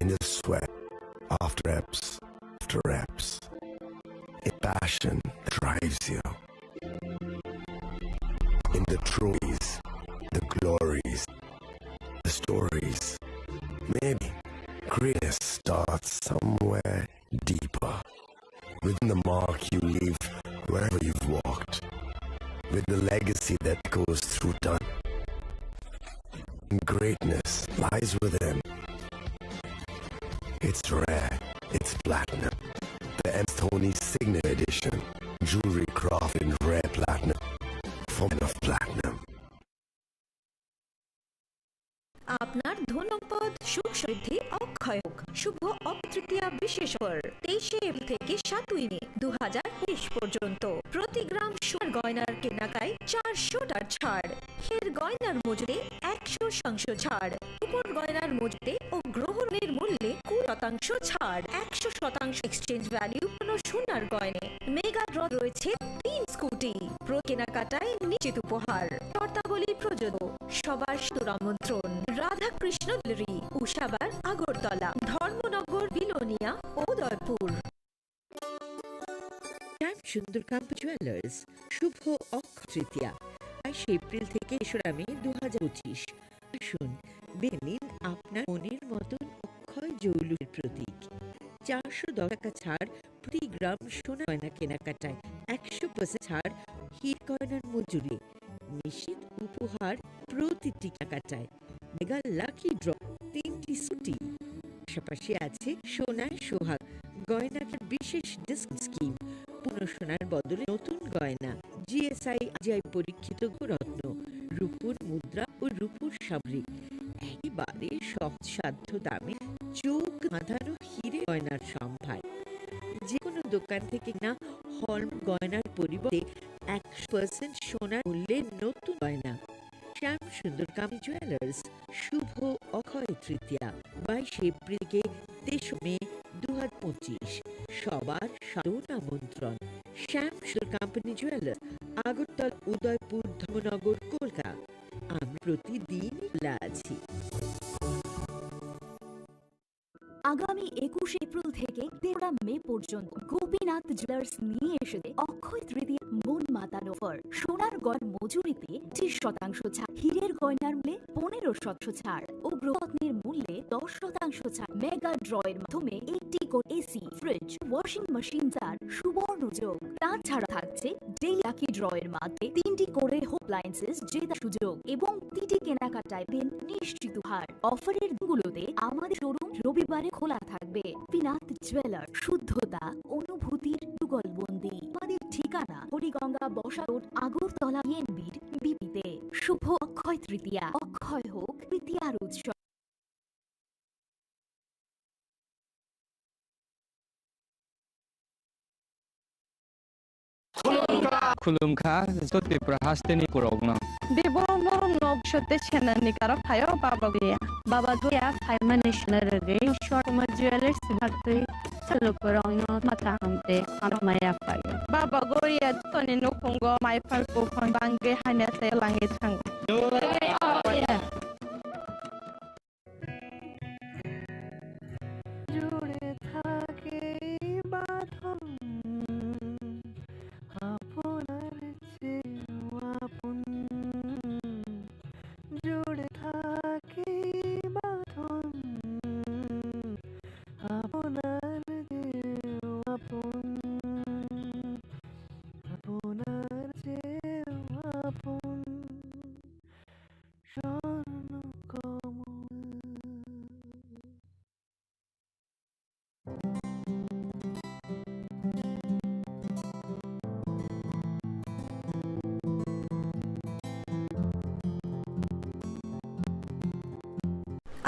S9: In the sweat after reps, a passion that drives you. In the trophies, the glories, the stories, mark you leave wherever you've walked, with the legacy that goes through time. Greatness lies within. It's rare, it's platinum. The M. Stoney Signature Edition, jewelry crafted in rare platinum, from of platinum.
S16: আপনার ধনসম্পদ সুখ সমৃদ্ধি অক্ষয় হোক। শুভ অক্ষয় তৃতীয়া বিশেষ offer 23 April থেকে 7 মে 2025 পর্যন্ত প্রতি গ্রাম সোনার গয়নার কেনাকাটায় 400 টাকার ছাড়, হীরের গয়নার মজুতে 100% ছাড়, রূপোর গয়নার মজুতে ও গ্রহণের মূল্যে 20% ছাড়, 100% এক্সচেঞ্জ ভ্যালু কোনো সোনার গয়নে। মেগা ড্র রয়েছে 3 স্কুটি, প্রতি কেনাকাটায় নিশ্চিত উপহার। শর্তাবলী প্রযোজ্য। সবার সাদর আমন্ত্রণ। রাধাকৃষ্ণ জুয়েলারি, উষাবার, আগরতলা, ধর্মনগর, বিলোনিয়া ও উদয়পুর।
S25: সুন্দর কাম্পানি জুয়েলার্স শুভ অক্ষয় তৃতীয়া 22 এপ্রিল থেকে 3 মে 2025। আসুন বেছে নিন আপনার মনের মতন অক্ষয় জৌলুসের প্রতীক। 410 টাকা ছাড় প্রতি গ্রাম সোনা গয়না কেনাকাটায়, 100% ছাড় হীর গয়নার মজুরি, নিশ্চিত উপহার প্রতিটি কেনাকাটায়। মেগা লাকি ড্র 3টি স্কুটি, পাশাপাশি আছে সোনায় সোহাগ গয়নার বিশেষ ডিসকাউন্ট স্কিম, পুরনো সোনার বদলে নতুন গয়না, জিআই পরীক্ষিত রত্ন, রূপোর মুদ্রা ও রূপোর সামগ্রিক, একেবারে সহজসাধ্য দামে চোখ বাঁধানো হীরে গয়নার সম্ভার। যে কোনো দোকান থেকে না হলমার্ক গয়নার পরিবর্তে 100% সোনার মূল্যে নতুন গয়না। শ্যাম সুন্দর কাম্পানি জুয়েলার্স শুভ অক্ষয় তৃতীয়া 22 এপ্রিল থেকে 23 মে 2025। সবার সাদর আমন্ত্রণ। শ্যাম সুন্দর কাম্পানি জুয়েলার্স, আগরতলা, উদয়পুর, ধর্মনগর, কলকাতা। আমি প্রতিদিন খোলা আছি।
S14: আগামী 21 এপ্রিল থেকে 13 মে পর্যন্ত গোপীনাথ জুয়েলার্স নিয়ে এসেছে অক্ষয় তৃতীয়া মন মাতানো অফার। সোনার গয়নার মজুরিতে 30% ছাড়, হীরের গয়নার মূল্যে 15% ছাড় ও গৃহরত্নের মূল্যে 10% ছাড়। মেগা ড্রয়ের মাধ্যমে একটি করে এসি, ফ্রিজ, ওয়াশিং মেশিন ছাড় সুবর্ণ যোগ। তাছাড়া থাকছে ডেইলি লাকি ড্রয়ের মাধ্যমে 3টি করে হোম অ্যাপ্লায়েন্সেস জেতার সুযোগ এবং 3টি কেনাকাটায় পেন নিশ্চিত উপহার। অফারের দিনগুলোতে আমাদের শোরুম রবিবারে খোলা থাকবে। গোপীনাথ জুয়েলার, শুদ্ধতা অনুভূতির যুগলবন্দি। আমাদের ঠিকানা হরিগঙ্গা বসা রোড, আগরতলা, বিপিতে। শুভ অক্ষয় তৃতীয়া, অক্ষয় হোক তৃতীয়ার উৎসব।
S11: Khulumkha Tripura Chini Khorang
S12: Biborong nobshote chenani karo phayo baba guya baba guya phaimani shnarage shortma jewelers bhaktri chalo korong no mata hamte amaya payo baba guya toni no kongo mai parko kon bange hanya te langi thang jure thake batham জুড়ে থাকে বাঁধন আপনার যে আপন, আপনার যে আপন স্বর্ণ কমল।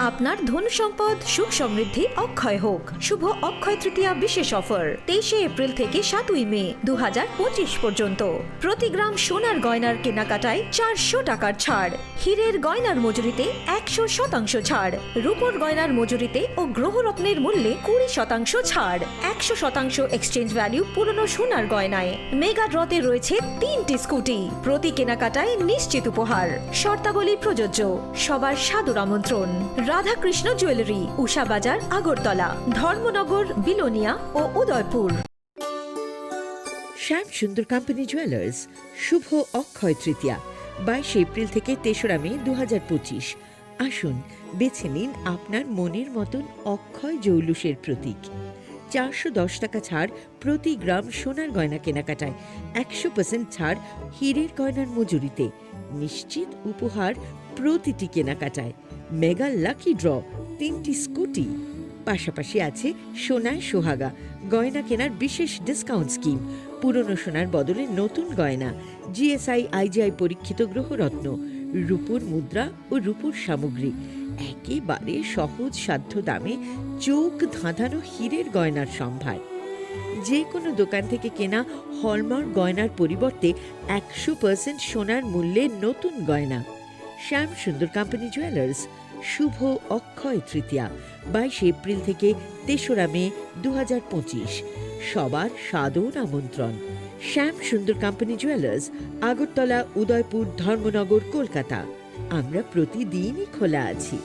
S16: আপনার ধন সম্পদ সুখ সমৃদ্ধি অক্ষয় হোক। শুভ অক্ষয় তৃতীয়া বিশেষ অফার 23 এপ্রিল থেকে 7 মে 2025 পর্যন্ত প্রতি গ্রাম সোনার গয়নার কেনাকাটায় 400 টাকার ছাড়, হীরের গয়নার মজুরিতে 100% ছাড়, রূপোর গয়নার মজুরিতে ও গ্রহরত্নের মূল্যে 20% ছাড়, 100% এক্সচেঞ্জ ভ্যালু পুরনো সোনার গয়নায়। মেগা ড্রতে রয়েছে 3টি স্কুটি, প্রতি কেনাকাটায় নিশ্চিত উপহার। শর্তাবলী প্রযোজ্য। সবার সাদর আমন্ত্রণ। রাধাকৃষ্ণ জুয়েলারি, উষাবাজার, আগরতলা, ধর্মনগর, বিলোনিয়া ও উদয়পুর।
S25: শ্যাম সুন্দর কাম্পানি জুয়েলার্স শুভ অক্ষয় তৃতীয়া 22 এপ্রিল থেকে 3 মে 2025। আসুন বেছে নিন আপনার মনের মতন অক্ষয় জৌলুসের প্রতীক। 410 টাকা ছাড় প্রতি গ্রাম সোনার গয়না কেনাকাটায়, 100% ছাড় হীরের গয়নার মজুরিতে, নিশ্চিত উপহার প্রতিটি কেনাকাটায়, মেগা লাকি ড্র 3টি স্কুটি। পাশাপাশি আছে সোনায় সোহাগা গয়না কেনার বিশেষ ডিসকাউন্ট স্কিম, পুরনো সোনার বদলে নতুন গয়না, জিএসআই আইজিআই পরীক্ষিত গ্রহরত্ন, রূপোর মুদ্রা ও রূপোর সামগ্রী, একেবারে সহজ সাধ্য দামে চোখ ধাঁধানো হীরের গয়নার সম্ভার। যে কোনো দোকান থেকে কেনা হলমার্ক গয়নার পরিবর্তে 100% সোনার মূল্যে নতুন গয়না। শ্যাম সুন্দর কোম্পানি জুয়েলার্স, শুভ অক্ষয় তৃতীয়া 22 এপ্রিল থেকে 3রা মে 2025। সবার সাদর আমন্ত্রণ। শ্যাম সুন্দর কোম্পানি জুয়েলার্স, আগরতলা, উদয়পুর, ধর্মনগর, কলকাতা। আমরা প্রতিদিনই খোলা আছি।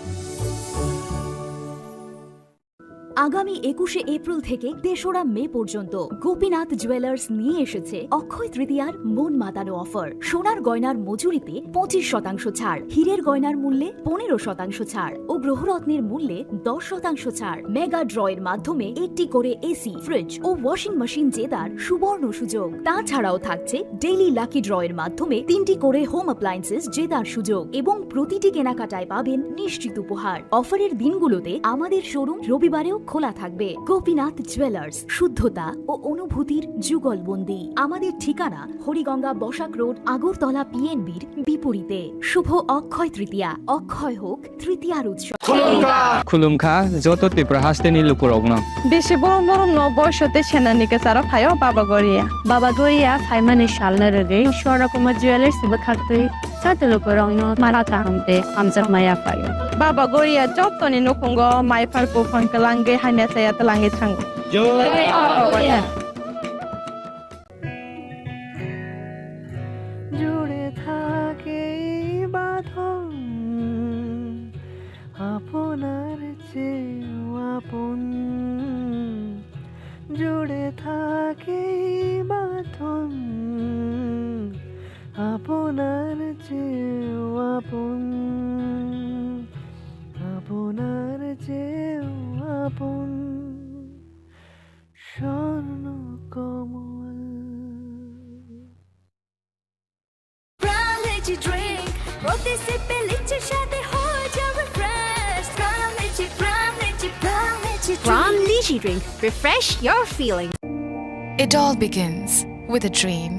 S14: আগামী 21শে এপ্রিল থেকে 3রা মে পর্যন্ত গোপীনাথ জুয়েলার্স নিয়ে এসেছে অক্ষয় তৃতীয়ার মন মাতানো অফার। সোনার গয়নার মজুরিতে 25% ছাড়, হীরের গয়নার মূল্যে 15% ছাড় ও গ্রহরত্নের মূল্যে 10% ছাড়। মেগা ড্রয়ের মাধ্যমে একটি করে এসি, ফ্রিজ ও ওয়াশিং মেশিন জেতার সুবর্ণ সুযোগ। তাছাড়াও থাকছে ডেইলি লাকি ড্রয়ের মাধ্যমে 3টি করে হোম অ্যাপ্লায়েন্সেস জেতার সুযোগ এবং প্রতিটি কেনাকাটায় পাবেন নিশ্চিত উপহার। অফারের দিনগুলোতে আমাদের শোরুম রবিবারেও খোলা থাকবে। গোপীনাথ জুয়েলার্স, শুদ্ধতা ও অনুভূতির যুগলবন্দি। আমাদের ঠিকানা হরিগঙ্গা বসাক রোড, আগরতলা পিএনবির বিপরীতে। শুভ অক্ষয় তৃতীয়া, অক্ষয় হোক তৃতীয়ার উৎসব।
S11: খুলুমখা যত ত্রিপুরা হাসতেনি লুকুরগ্ন
S12: বেশি বড় বড় বয়সতে সেনানিকে সারা ফাইও বাবা গরিয়া ফাইমানি সালনা রেগে ঈশ্বরা কুমার জুয়েলার্স বখাতই সাতে লুকুরং মারাতা হামতে আমজা মায়া ফাইও বাবা গরিয়া যতনি নকুঙ্গ মাইফার কো ফনকলাঙ্গে হাইনা সায়া তলাঙ্গে থাঙ্গ
S4: জুড়ে থাকে বাঁধন আপনার চেয়েও আপন, জুড়ে থাকে বাঁধন আপনার চেয়েও আপন, আপনার চেয়েও আপন স্বর্ণ কমল।
S14: Drink, প্রতি সিপে লিচির সাথে হয়ে যাবে fresh. Brown Lychee Drink, refresh your feeling.
S5: It all begins with a dream,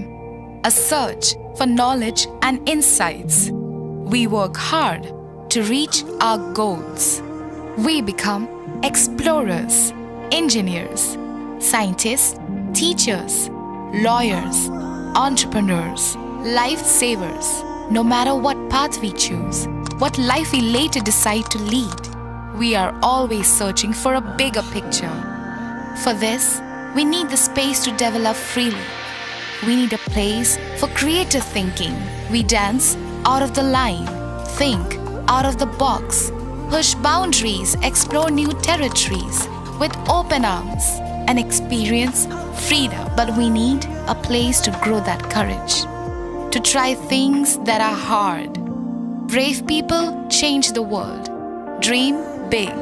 S5: a search for knowledge and insights. We work hard to reach our goals. We become explorers, engineers, scientists, teachers, lawyers, entrepreneurs, lifesavers. No matter what path we choose, what life we later decide to lead, we are always searching for a bigger picture. For this, we need the space to develop freely. We need a place for creative thinking. We dance out of the line, think out of the box, push boundaries, explore new territories with open arms and experience freedom. But we need a place to grow that courage, to try things that are hard. Brave people change the world. Dream big.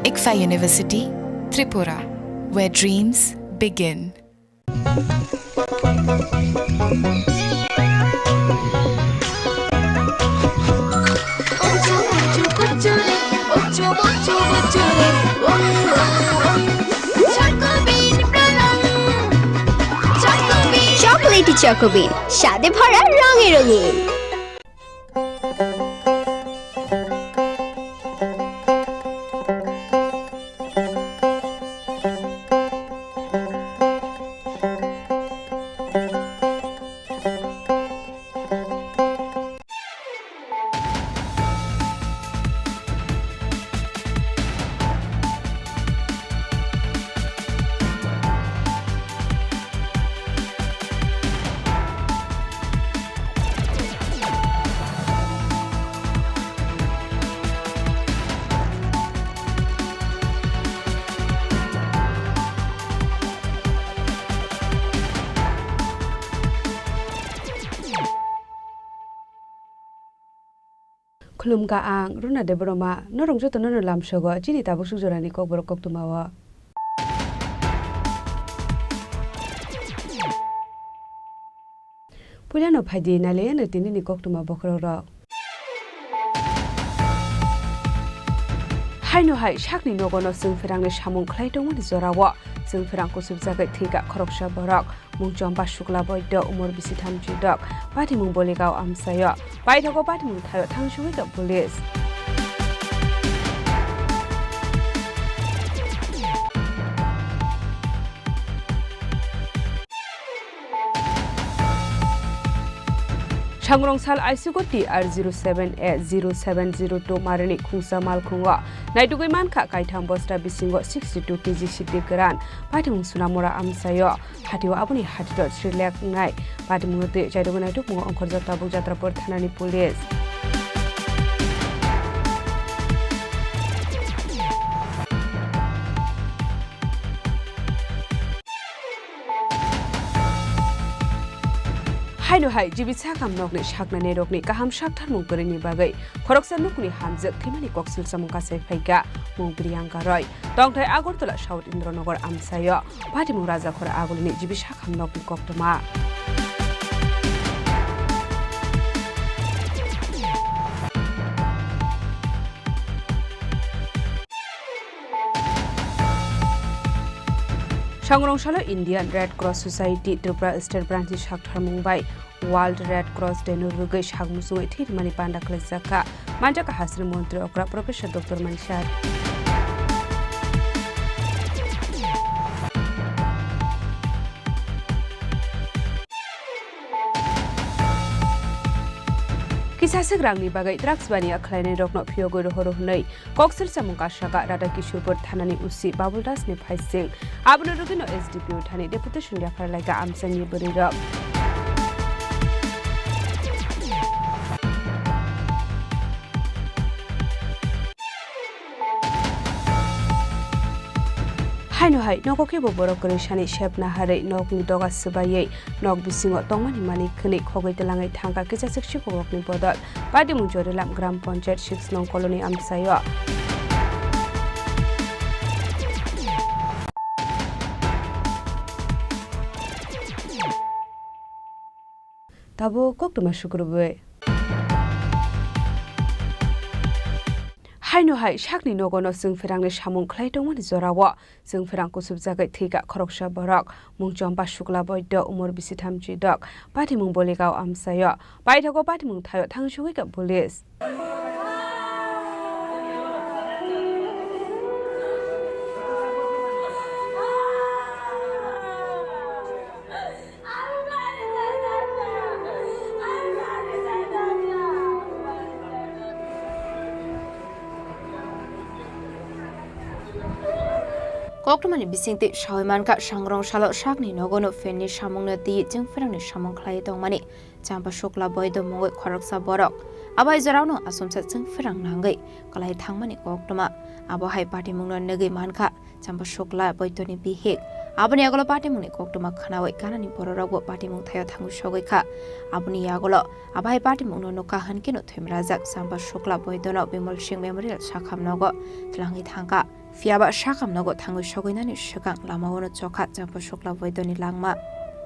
S5: ICFA University, Tripura, where dreams begin.
S10: Chocolatey Chocobean, স্বাদে ভরা রঙে রঙিন।
S20: Khulumka ang runa de broma norong joto no lam shogo chini tabu sujorani kok borok kok tumawa Puliano Padi Nale and Tini Koktuma Bokoro. Haino Hai Shakni Nogono Sung Ferang Shamun Clayton with Zorawa, Sung Franco Subzaga Tiga Koroksa Barak, Mungjom Bashukla Boy Dog, Umor Bisitam Jidok, Patimum Boligao Amsayo, Baitago Patimum Tayo Tangshuika Police. Changrong Sal Aisugo TR07A0702 Marani Kungsa Malkunga, Naituguman Kakaitam Bosta Bisingo 62 kg Shiti Gran, Patimung Sunamura Amsayo, Hatiwa Abuni Hatidot Sri Lak Ngai, Patimuti Jadugana Mo Onkozata Bujatra Portanani Police. Haino Hai, Jibitsakam Nogni Shakna Nedogni, Kaham Shaktar Mungpurini Bagai, Koroksan Nukuni Hamzak, Timani Koksil Samukase Pega, Mungbrianka Roy, Dongtai Agortola shout in Dronogor Amsayo, Patimuraza Kora Agulini, Jibishakam Nogni Koktoma. Changrong Shalo Indian Red Cross Society Tripura State Branch Shaktar Mumbai World Red Cross Denu Rugai Shagmusu Tit Mani Panda Klesaka Manjaka Hasri Montri Okra Professor Dr. Manshar Kisasik Rangni Bagai Drugs Bania Kleine Rokno Pyogo Horunai, Coxel Samukashaka, Rada Kishupur Tanani Usi, Babuldas Nipai Singh, Abunurugino SDPU Tani Deputation Yakarlaga Amsani Burira. Haino Hai, Nokoki Boborokishani Shep Nahare, Nok Nidoga Subaye, Nok Bisingo, Tomani Mani Klinik, Hogetalangai Tanka, Kisasik Shikokni Bodot, Padi Mujorilam Gram Ponchet, Shix Non Colony Amsayo. Tabo Koktuma Shukurube. Haino Hai Shakni Nogono Sung Ferang Shamun Clayton with Zorawa, Sung Franco Subzaga Tiga Koroksha Barak, Mungjom Bashukla Boy Dog, Umor Bisitam Jidok, Patimung Boligao Amsayo, Baitago Patimung Tayo Tangshuika Police.
S27: Koktomani bisingti Shawmanka Shangrong Shalo Shakni Nogono Feni Shamungna Di Jingferang Shamong Clay Dongmani, Champa Shokla Boy the Moe Koroksa Borok, Abai Zorano Asumsa Jingferang Nangai, Kalai Tangmani Koktoma, Abahai Party Mungna Negi Manka, Champa Shokla Boy Tony Bihik, Abani Agolo Party Muni Koktoma Kanawe Kanani Porogo Party Mungtayo Tangu Shogika, Abuni Agolo, Abai Party Mungno Noka Hankino Timrazak, Champa Shokla Boy Dono Bimulshing Memorial Shakam Nogo, Tlangi Tanka. Fiaba Shakam Nogo Tango Shogunani Shakang Lamawono Chokat Jampa Shokla Voidoni Langma.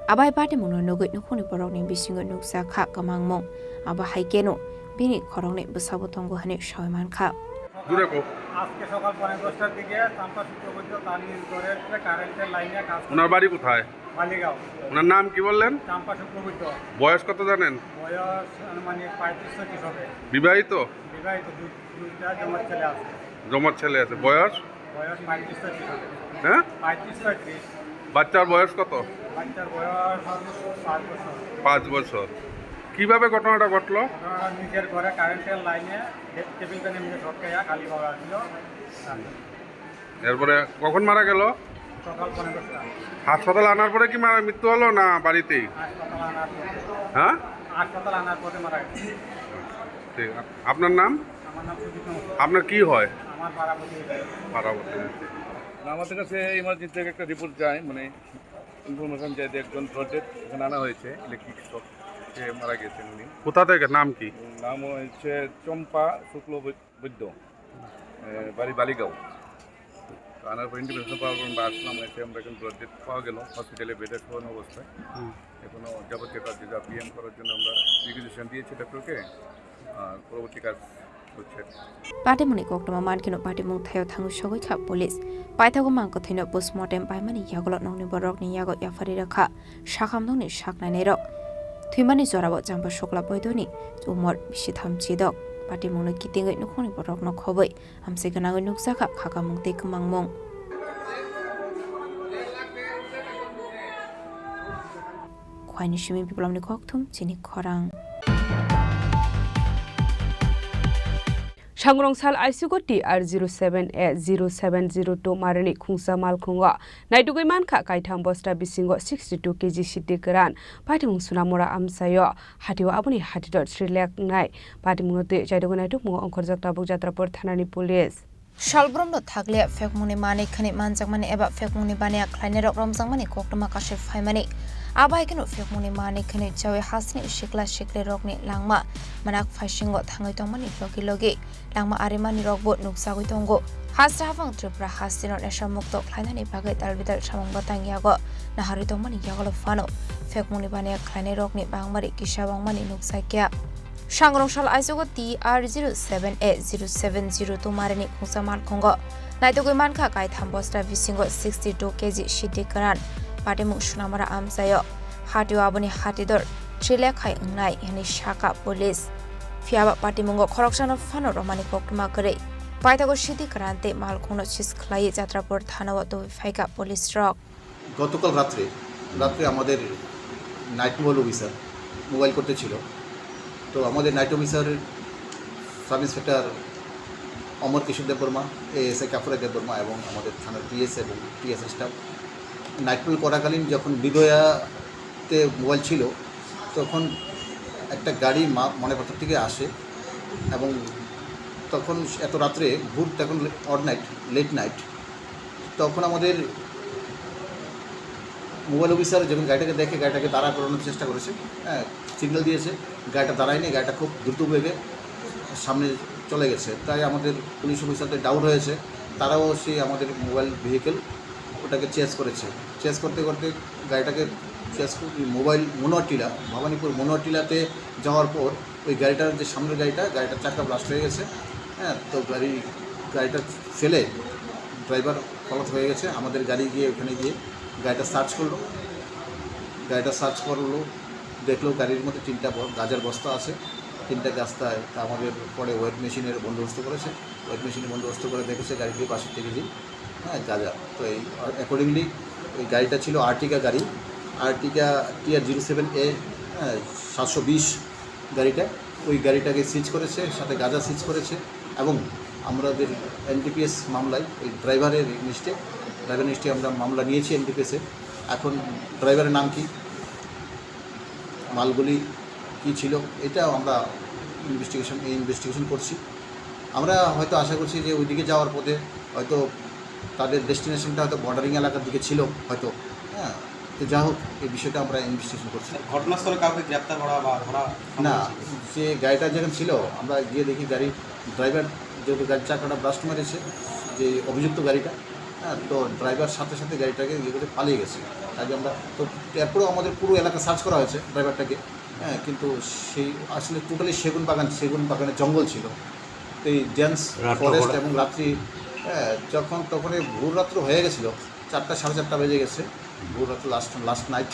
S27: Abai Party Muno Nogo Nukuni Boroni Bisingo Nuksa Kak Gamangmong, Aba Haikeno, Bini Korone Busabotongo Hane Shawmanka.
S3: Dureko. আজকে সকাল 10:30টার দিকে চাম্পা শুক্রবৈদ্য তালিম করে কারেন্টের লাইনে কাজ
S6: ওনার বাড়ি কোথায়?
S3: মালিগাঁও।
S6: ওনার নাম কি বললেন?
S3: চাম্পা শুক্রবৈদ্য।
S6: বয়স কত জানেন?
S3: বয়স আনুমানিক 35-36 হবে।
S6: বিবাহিত?
S3: বিবাহিত, দুইটা জমজ ছেলে আছে।
S6: জমজ ছেলে আছে। বয়স?
S3: বয়স 35-36 হবে।
S6: হ্যাঁ?
S3: 35-36।
S6: বাচ্চার বয়স কত?
S3: বাচ্চার বয়স 5 বছর।
S6: 5 বছর। কিভাবে ঘটনাটা ঘটলো?
S3: নিজের ঘরে কারেন্টের লাইনে টেবিল ফ্যানে নিয়ে ঝটকাইয়া খালি পাওয়া ছিল।
S6: এরপরে কখন মারা গেল?
S3: সকাল 10:30টা।
S6: হাসপাতালে আনার পরে কি মৃত্যু হলো না বাড়িতেই?
S3: হাসপাতালে আনার পরে।
S6: হ্যাঁ?
S3: হাসপাতালে আনার পরে মারা গেছে।
S6: ঠিক। আপনার নাম?
S3: আমার নাম সুজিত।
S6: আপনার কি হয়?
S3: আমার পাড়াপতি।
S6: পাড়াপতি।
S7: আমাদের কাছে ইমার্জেন্সি একটা রিপোর্ট যায়, মানে ইনফরমেশন যায় যে একজন প্রজেক্ট এখানে আনা হয়েছে, ইলেকট্রিক শক, সে মারা গেছেন উনি।
S6: কোথা থেকে? নাম কি?
S7: নাম হচ্ছে চম্পা শুক্লবৈদ্য, বাড়ি বালিগাঁও। তো আনার পর ইন্টিমেশন পাওয়ার পর আমরা আসলাম, এসে আমরা এখন ব্রডডেড পাওয়া গেল হসপিটালে বেডে শোয়ানো অবস্থায়। এখনও যাবতীয় কাজ যেটা পিএম করার জন্য আমরা রিকুইজিশন দিয়েছি ডক্টরকে, আর পরবর্তী কাজ হচ্ছে।
S27: পাটিমুনি কোকটমা মানকিনো পাটিমুং থাयो थाङो सगै खा पुलिस पाइथागो मांको थैनो पोस्टमर्टेम पाइमानि यागल नंनि बरकनि यागो याफारि रखा साखामदंनि साखनायनाय रक थुइमानि जराबो जाम्बा सकला बयदनि उमर बिसि थामचि दक पाटिमुंनो कितिङै नखनि बरक न खबै हामसे गोनाङै नुकजाखा खाखामुं तेकमांमुं खवाइनि सिमि बिप्लबनि खकथुम चिनि खरां
S20: Shangrongshal ICU TR07A0702 Marani Khungsa Malkhunga Naitugui Manka Kaitham Bosta Bisingo 62 kg City Karan Patimung Sunamora Amsayo Hatio Abuni Hatidot Sri Lak Nai Patimungote Jaidogunaitu Mungo Onkorjak Tabuk Jatrapur Thanani Police
S27: Shalbromdo thagle fekmuni mani khani manjakmani eba fekmuni bania khlaine rok romjangmani koktoma kashe phaimani abai kenu fekmuni mani khani jawe hasni shikla shikle rokni langma manak phaishingo thangai tongmani logi logi langma arimani rokbo nuksagoi tongo hasra hafang tripura hasino nesha mukto khlainani bagai talbidal samang batang yago nahari tongmani yagolo fano fekmuni bania khlaine rokni bangmari kisabangmani nuksakya Shangrongshal ICU TR07A0702 Marani Khungsa Malkhunga Naitugui Manka Kaitham Bosta Bisingo 62 kg Shiti Karan Patimung Sunamara Amsayo Hatio Abuni Hatidor Chile Khai Ngai Yani Shaka Police Fiaba Patimungo Corruption of Fano Romani Koktuma Kare Paitago Shiti Karante Malkhungno Chis Khlai Jatrapur Thanawa to Faika Police Rock
S8: গতকাল রাত্রে আমাদের night mobile officer mobile করতে ছিল তো আমাদের night officer sub inspector অমর কিশোর Debbarma ASI কাপুরা Debbarma এবং আমাদের থানার পিএস এবং টিএসএ স্টাফ নাইট পেট্রোল করাকালীন যখন বিদয়াতে মোবাইল ছিল তখন একটা গাড়ি মনেপাথর থেকে আসে এবং তখন এত রাত্রে ভোর তখন লেট নাইট তখন আমাদের মোবাইল অফিসার যখন গাড়িটাকে দেখে গাড়িটাকে দাঁড়া করানোর চেষ্টা করেছে, হ্যাঁ সিগন্যাল দিয়েছে, গাড়িটা দাঁড়ায়নি, গাড়িটা খুব দ্রুত বেগে সামনে চলে গেছে। তাই আমাদের পুলিশ অফিসারদের ডাউট হয়েছে, তারাও সেই আমাদের মোবাইল ভেহিকেল ওটাকে চেস করেছে। চেস করতে করতে গাড়িটাকে মোবাইল মনোয়ারটিলা ভবানীপুর মনোয়ারটিলাতে যাওয়ার পর ওই গাড়িটার যে সামনের গাড়িটার চাকা ব্লাস্ট হয়ে গেছে। হ্যাঁ, তো গাড়িটা ফেলে ড্রাইভার পলাত হয়ে গেছে। আমাদের গাড়ি গিয়ে ওখানে গিয়ে গাড়িটা সার্চ করলো, দেখলো গাড়ির মধ্যে 3টা গাঁজার বস্তা আছে, 3টা গাছটায় তা আমাদের পরে ওয়েট মেশিনের বন্দোবস্ত করেছে। ওয়েট মেশিনের বন্দোবস্ত করে দেখেছে গাড়িটি 62 কেজি গাঁজা। তো এই অ্যাকর্ডিংলি ওই গাড়িটা ছিল আর্টিকা গাড়ি, আর্টিকা TR07A 720 গাড়িটা। ওই গাড়িটাকে সিজ করেছে, সাথে গাঁজা সিজ করেছে এবং আমাদের এনডিপিএস মামলায় ওই ড্রাইভারের লিস্টে আমরা মামলা নিয়েছি এনডিপিএসে। এখন ড্রাইভারের নাম কি, মালগুলি কি ছিল, এটাও আমরা ইনভেস্টিগেশন করছি। আমরা হয়তো আশা করছি যে ওইদিকে যাওয়ার পথে হয়তো তাদের ডেস্টিনেশনটা হয়তো বর্ডারিং এলাকার দিকে ছিল হয়তো, হ্যাঁ। তো যা হোক এই বিষয়টা আমরা ইনভেস্টিগেশন করছি।
S13: ঘটনাস্থলে কাউকে গ্রেপ্তার করা বা ধরা
S8: না, যে গাড়িটা যেখানে ছিল আমরা গিয়ে দেখি ড্রাইভার যেহেতু গাড়ির চাকাটা ব্লাস্ট মেরেছে যে অভিযুক্ত গাড়িটা, হ্যাঁ, তো ড্রাইভার সাথে সাথে গাড়িটাকে ইয়ে করে পালিয়ে গেছে। তাই আমরা তো এরপরেও আমাদের পুরো এলাকা সার্চ করা হয়েছে ড্রাইভারটাকে, হ্যাঁ, কিন্তু সেই আসলে টোটালি সেগুন বাগানের জঙ্গল ছিল। তো এই ডেন্স ফরেস্ট এবং রাত্রি, হ্যাঁ, তখন ভোর রাত্র হয়ে গেছিলো, 4টা সাড়ে 4টা বেজে গেছে, ভোর রাত্র লাস্ট নাইট,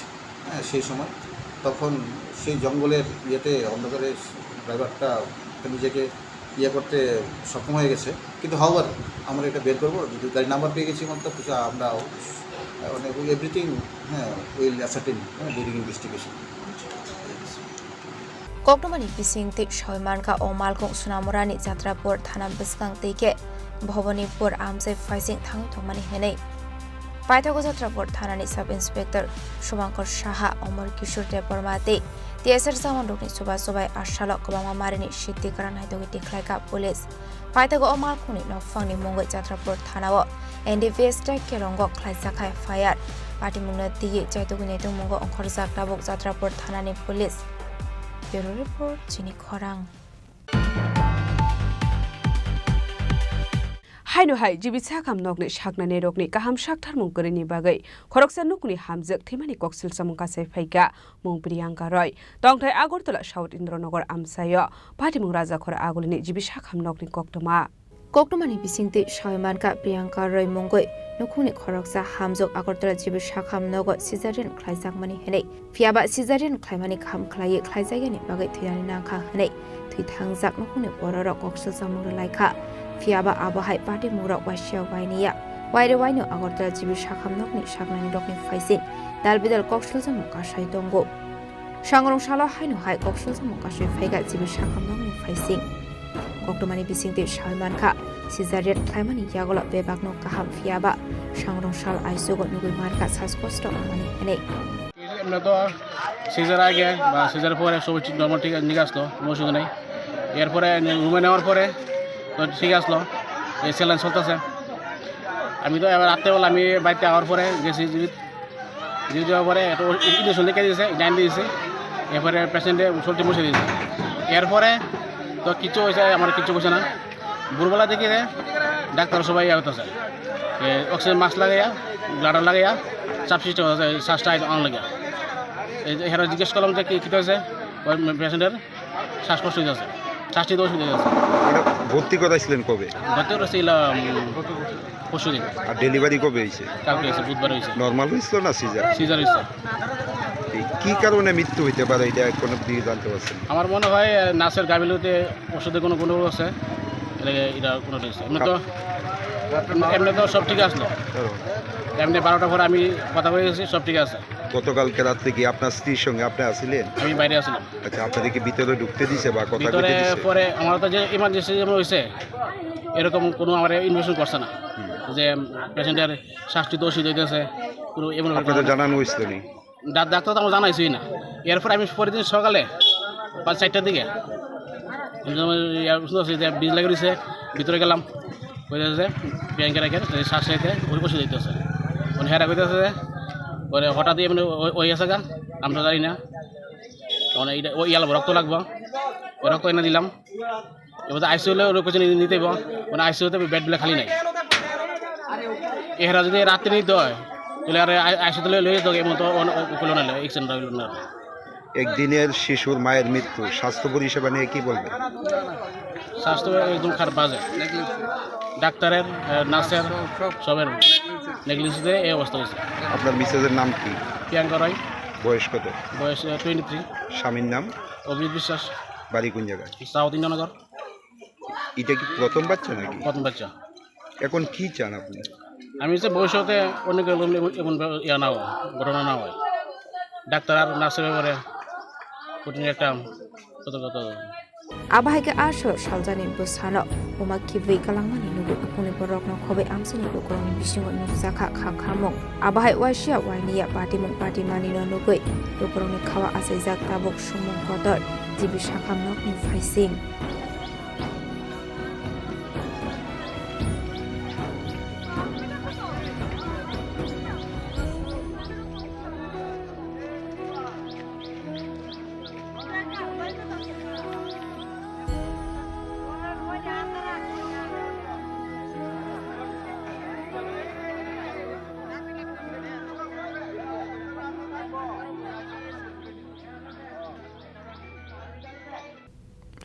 S8: হ্যাঁ, সেই সময় তখন সেই জঙ্গলের ইয়েতে অন্ধকারে ড্রাইভারটা নিজেকে করতে সক্ষম হয়ে গেছে। কিন্তু হাওয়ার আমরা এটা বের করবো, যদি গাড়ি নাম্বার পেয়ে গেছি মতো আমরা মানে এভরিথিং, হ্যাঁ, will ascertain during investigation.
S27: Koktomani Pising Tik Shoimanka O Malkong Sunamurani Jatrapur Thana Biskang Tike Bhavanipur Amse Faising Thang Tomani Henei Paithago Jatrapur Thanani Sub Inspector Shumankar Shaha Omar Kishore Debormate TSR Saman Rukni Subai Ashalok Kobama Marini Shiti Karan Haidogi Tiklaika Police Paithago O Malkuni No Fangni Mongo Jatrapur Thanawo NDVS Kerongo Klaisakai Fire Pati Mungna Tigi Jaitugune Mongo Onkorzak Tabuk Jatrapur Thanani Police Bureau Report, Chini Khorang.
S20: haino hai jibi sakam nokni saknane rokni kaham sakthar mungkrini bagai khoroksa nukni hamjak thimani koksil samungka sai phaiga mung Priyanka Roy tongthai Agartala South Indranagar amsayo Patimung Raja khora agulini jibi sakam nokni koktoma
S27: Koktomani bisingte Shaimanka Priyanka Roy mongoi nukuni khoroksa hamjok Agartala jibi sakam nogo cesarean khlaijak mani henei fiaba cesarean khlaimani kham khlai khlaijagani bagai thirani nangkha henei thui thangjak nukuni bororo koksil samung laika fiaba abahai Patimung rok wasya wainiya waire waino Agartala jibi sakam nokni saknani rokni faising dalbidal koksil samung kasai tongo Sangrong salo haino hai koksil samung kasai phaiga jibi sakam nokni faising Koktomani bisingte Shaimanka cesarean khlaimani yagola bebakno kaham fiaba sangrong sal aisugo nugui marka saskosto mani henei
S2: আমরা তো caesar আগে বা caesar পরে সব normal ঠিক নিয়ে আসলো কোনো অসুবিধা নেই এরপরে রুমে নেওয়ার পরে তো ঠিক আসলো এই স্যালাইন চলতেছে আমি তো এবার রাত্রেবেলা আমি বাড়িতে আওয়ার পরে গেছি জিবি যাওয়ার পরে একটা ইঞ্জেকশন লিখে দিয়েছে ইনাইন দিয়েছে এরপরে পেশেন্টে চলতে মুছে দিয়েছে এরপরে তো কিছু হয়েছে আমার কিছু হয়েছে না ভোরবেলা দেখি ডাক্তার সবাই হতেছে অক্সিজেন মাস্ক লাগাইয়া ব্লাডার লাগাইয়া চাপ সিস্টেম হচ্ছে শ্বাসটা অন লাগিয়া এরা জিজ্ঞেস করলাম যে কী হয়েছে ওই পেশেন্টের শ্বাসকষ্ট হয়ে যাচ্ছে শ্বাস নিতে অসুবিধা হয়ে যাচ্ছে
S15: ভর্তি করাইছিলেন কবে
S2: ভর্তি করেছিল পরশু দিন
S15: আর ডেলিভারি কবে হয়েছে
S2: কালকে হয়েছে বুধবার হয়েছে
S15: নর্মাল হয়েছিল না সিজার
S2: সিজার হয়েছে
S15: কি কারণে মৃত্যু হইতে পারে এটা কোনো দিকে জানতে পারছেন
S2: আমার মনে হয় নার্সের গাফিলতিতে ওষুধে কোনো গুণ আছে এটা কোনো হয়েছে এমনি তো সব ঠিক আসলো এমনি 12টার পরে আমি কথা বলে গেছি সব ঠিক আছে
S15: গতকালকে রাত্রে কি আপনার স্ত্রীর সঙ্গে আপনি আসছিলেন
S2: আমি বাইরে আসলাম
S15: আচ্ছা আপনাদেরকে ভিতরে ঢুকতে দিছে বা কথা
S2: ভিতরে
S17: ভিতরে
S2: পরে আমার তো যে ইমার্জেন্সি যেমন হয়েছে এরকম কোনো আমার ইনভেস্টমেন্ট করছে না যে পেশেন্টের শ্বাসটি দোষ হইতেছে কোনো এমন
S15: আপনাদের জানানো হয়েছিল নি
S2: ডাক্তার তো আমার জানাইছিই না এরপর আমি পরের দিন সকালে 5-4টার দিকে বীজ লাগিয়ে দিয়েছে ভিতরে গেলাম কইতেছে প্রিয়াঙ্কা রেখে শ্বাস রেখে ওই বসে দিতেছে মানে হেরা কইতেছে পরে হঠাৎ মানে ওই আছে গা আমরা জানি না মানে এইটা ওই ইয়াল রক্ত লাগবো ওই রক্ত এনে দিলাম এবার আইসিউলে ওর কিছু নিতে মানে আইসিউতে বেডগুলো খালি নাই এরা যদি রাত্রে নিতে হয় তাহলে আর আইসিউতে লয়ে যেত এমন তো কোনো না এক্সিডেন্ট হইল না
S15: একদিনের শিশুর মায়ের মৃত্যু স্বাস্থ্য পরিষেবা নিয়ে কি বলবেন
S2: স্বাস্থ্য একদম খারাপ বাজে ডাক্তারের নার্সের সবের নেগলিজেন্সে এই অবস্থা হয়েছে
S15: আপনার মিসেসের নাম কি
S2: প্রিয়াঙ্কা রয়
S15: বয়স কত
S2: বয়স 23
S15: স্বামীর নাম
S2: অভিজিৎ বিশ্বাস
S15: বাড়ি কোন জায়গায়
S2: সাউথ ইন্দ্রনগর
S15: এটা কি প্রথম বাচ্চা নাকি
S2: প্রথম বাচ্চা
S15: এখন কি চান আপনি
S2: আমি যে ভবিষ্যতে অনেক এমন ইয়া না হয় ঘটনা না হয় ডাক্তার আর নার্সের ব্যাপারে কঠিন একটা কত
S27: Abahai asal saljani busano umak kiwi kalangmani nugu akuni borok no khobe amsini lukuroni bisingo nusaka khakhamong abahai wasia wainia party mani no nugui lukuroni khawa asejak tabok sumung kodor jibi sakham nok ni faising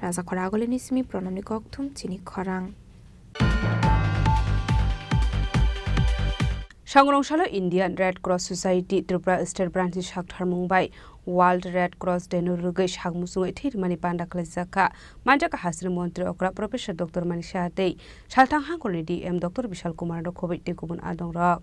S27: Raja Khoragol nismi pronamni koktum Chini Khorang
S20: Sangrongshalo Indian Red Cross Society Tripura State Branch Shakthar Mumbai World Red Cross Day no rugai shagmusung thirmani panda khlajaka manjaka hasri montri okra Professor Dr. Manisha Dei Shalthang hangkolni DM Dr. Bishal Kumar do khobai te kubun adongrok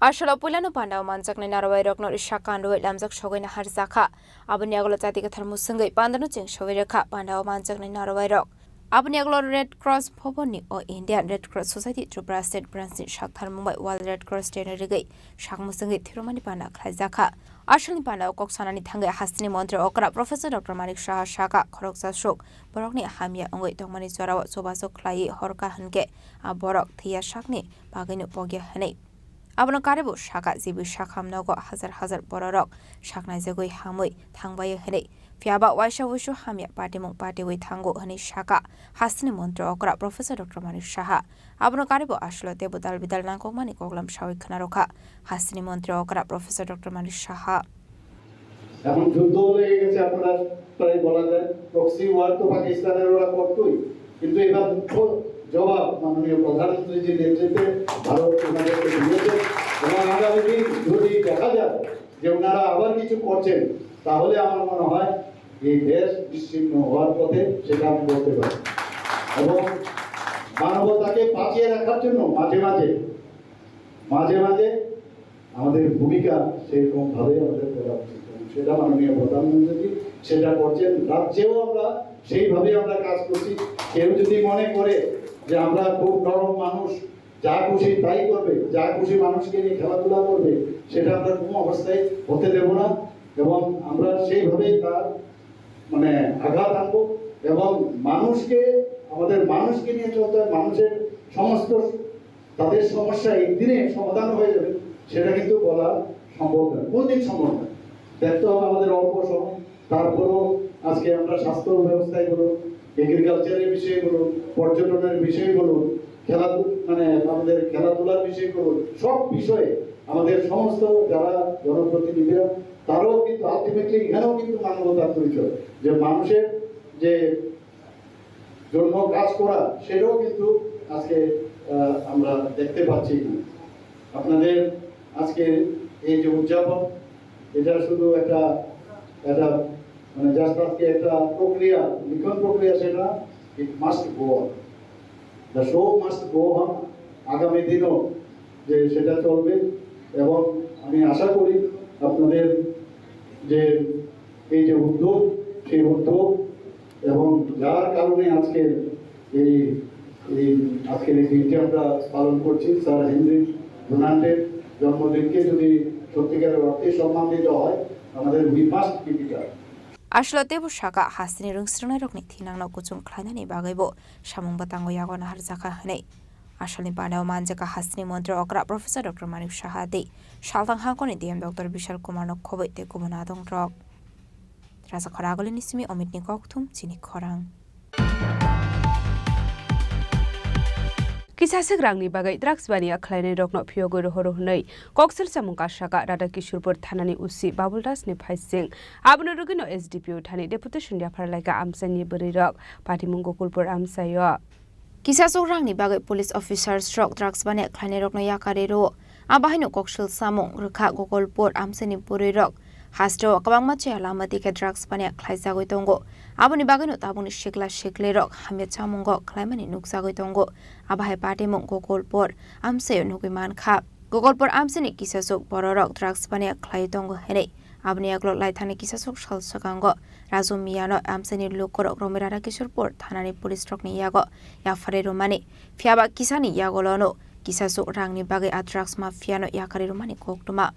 S20: Asholo pulano pandao manjakni narawai rokno ishakan roi lamjak shogaina harjaka abani agolo jati kathar musungai pandano cheng shogai rakha pandao manjakni narawai rok abani agolo Red Cross phoboni o Indian Red Cross Society Tripura State Branch Shakthar Mumbai World Red Cross Day no rugai shagmusungai thirmani panda khlajaka Asholi pandao koksanani thangai hasni montri okra Professor Dr. Manik Shah Shaka khoroksa shok borokni hamia ongoi tongmani chorawa chobaso khlai horka hanke a borok thia shakni bagaino pogya hanei
S27: Abono karebo shaka jibu shakamnogo hazar bororok shaknai jagoi hamui thangbai hene fiaba waisha wishu hamya party mong party wei thango hane shaka hasni mantro okra Professor Dr. Manish Shaha abono karebo ashlo te budal bidal nangkok mani koklam shawi khnarokha hasni mantro okra Professor Dr. Manish Shaha
S1: এখন যুদ্ধ লেগে গেছে আপনারা প্রায় বলা যায় proxy war তো পাকিস্তানের ওরা করতোই কিন্তু এবার মুখ্য জবাব মাননীয় প্রধানমন্ত্রীজির নেতৃত্বে ভারত ওনাদেরকে দিয়েছে এবং আগামী দিন যদি দেখা যায় যে ওনারা আবার কিছু করছেন তাহলে আমার মনে হয় এই দেশ বিচ্ছিন্ন হওয়ার পথে সেটা আমি বলতে পারি এবং মানবতাকে বাঁচিয়ে রাখার জন্য মাঝে মাঝে আমাদের ভূমিকা সেরকম ভাবে আমাদের করা উচিত সেটা মাননীয় প্রধানমন্ত্রী সেটা করছেন রাজ্যেও আমরা সেইভাবে আমরা কাজ করছি কেউ যদি মনে করে যে আমরা খুব নরম মানুষ যা খুশি তাই করবে যা খুশি মানুষকে নিয়ে খেলাধুলা করবে সেটা আমরা কোনো অবস্থায় হতে দেব না এবং আমরা সেইভাবেই তার মানে আঘাত আনবো এবং আমাদের মানুষকে নিয়ে চলতে মানুষের সমস্ত তাদের সমস্যা একদিনে সমাধান হয়ে যাবে সেটা কিন্তু বলা সম্ভব নয় কোনদিন সম্ভব নয় দেখতে হবে আমাদের অল্প সময় তারপরও আজকে আমরা স্বাস্থ্য ব্যবস্থায় বলুন এগ্রিকালচারের বিষয়ে বলুন পর্যটনের বিষয়ে বলুন আমাদের খেলাধুলার বিষয়ে বলুন সব বিষয়ে আমাদের সমস্ত যারা জনপ্রতিনিধিরা তারাও কিন্তু আলটিমেটলি এখানেও কিন্তু মানবতার পরিচয় যে মানুষের যে জন্য কাজ করা সেটাও কিন্তু আজকে আমরা দেখতে পাচ্ছি আপনাদের আজকে এই যে উদযাপন এটা শুধু একটা মানে জাস্ট আজকে একটা প্রক্রিয়া লিখন প্রক্রিয়া সেটা it must go on the show must go on আগামী দিনও যে সেটা চলবে এবং আমি আশা করি আপনাদের যে এই যে উদ্যোগ সেই উদ্যোগ এবং যার কারণে আজকের এই দিনটি আমরা পালন করছি স্যার হেনরি ডোনাল্ডের জন্মদিনকে যদি সত্যিকারের অর্থে সম্মান দিতে হয় আমাদের we must keep it up
S27: Ashlo tebo shaka hasni rungsrunai rokni thinangno kuchung khlainani bagaibo samung batango yago nahar jaka hne Ashalni panao manjaka hasni mantro okra Professor Dr. Manish Shaha de shaltang hangkoni DM Dr. Bishal Kumar no khoboi te kubona dong rok Raza khoragole nismi omit ni kokthum Chini Khorang
S20: Kisasik rangni bagai drugs bani akhlainai rokno phiyogo rohoro hnei koksel samungka shaka Radha Kishorpur thanani usi Babuldas ni phaising abno rugino SDPO thani deputation ya pharlaika amsani bari rok patimung Gokulpur amsayo
S27: Kisasok rangni bagai police officers rok drugs bani akhlainai rokno yakare ro abahino koksel samung rukha Gokulpur amsani bari rok Hastro kabangma che alamati ke drugs bani akhlaijagoi tongo aboni bagano tabuni shikle rok hamya chamungo khlaimani nuksagoi tongo abahai party mong Gokulpur amse nugiman kha Gokulpur amseni kisasok bororok drugs bani akhlai tongo hene abni aklok laithani kisasok salsakango Razu Miyano amseni lukorok Romirara Kishorpur thanani police rok ni yago yafare romani fiaba kisani yagolono kisasok rangni bagai drugs mafiano yakare romani koktuma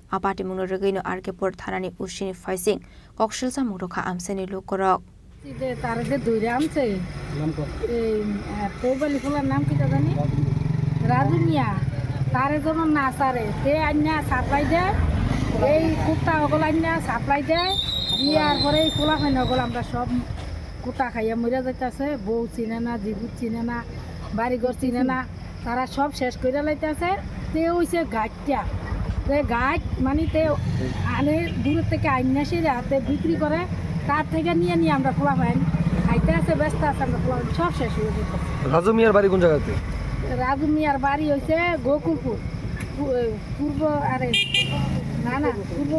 S27: Apati muno regino Arkepur thanani ushini faising kokshil sa murokha amseni lukorok
S12: Ide targe duire amse pobali fular naam ki jani Raju Miya tare jono na sare te anya supply de ei kuta ogol anya supply de ইয়ার পরে খোলা হয় না ওগুলো আমরা সব কুটা খাইয়া মরে যাইতেছে বউ চিনে না জিবুত চিনে না বাড়িঘর চিনে না তারা সব শেষ করে লাইতেছে তে হইছে গাছটা তে গাছ মানে তে আনে দূর থেকে আইনাসি রাতে বিক্রি করে তার থেকে নিয়ে আমরা খোলা হয় খাইতে আছে ব্যস্ত আছে আমরা খোলা সব শেষ হয়ে যেত
S17: রাজু মিয়ার বাড়ি কোন জায়গাতে
S12: রাজু মিয়ার বাড়ি হইছে গোকুলপুর পূর্ব আরে না পূর্ব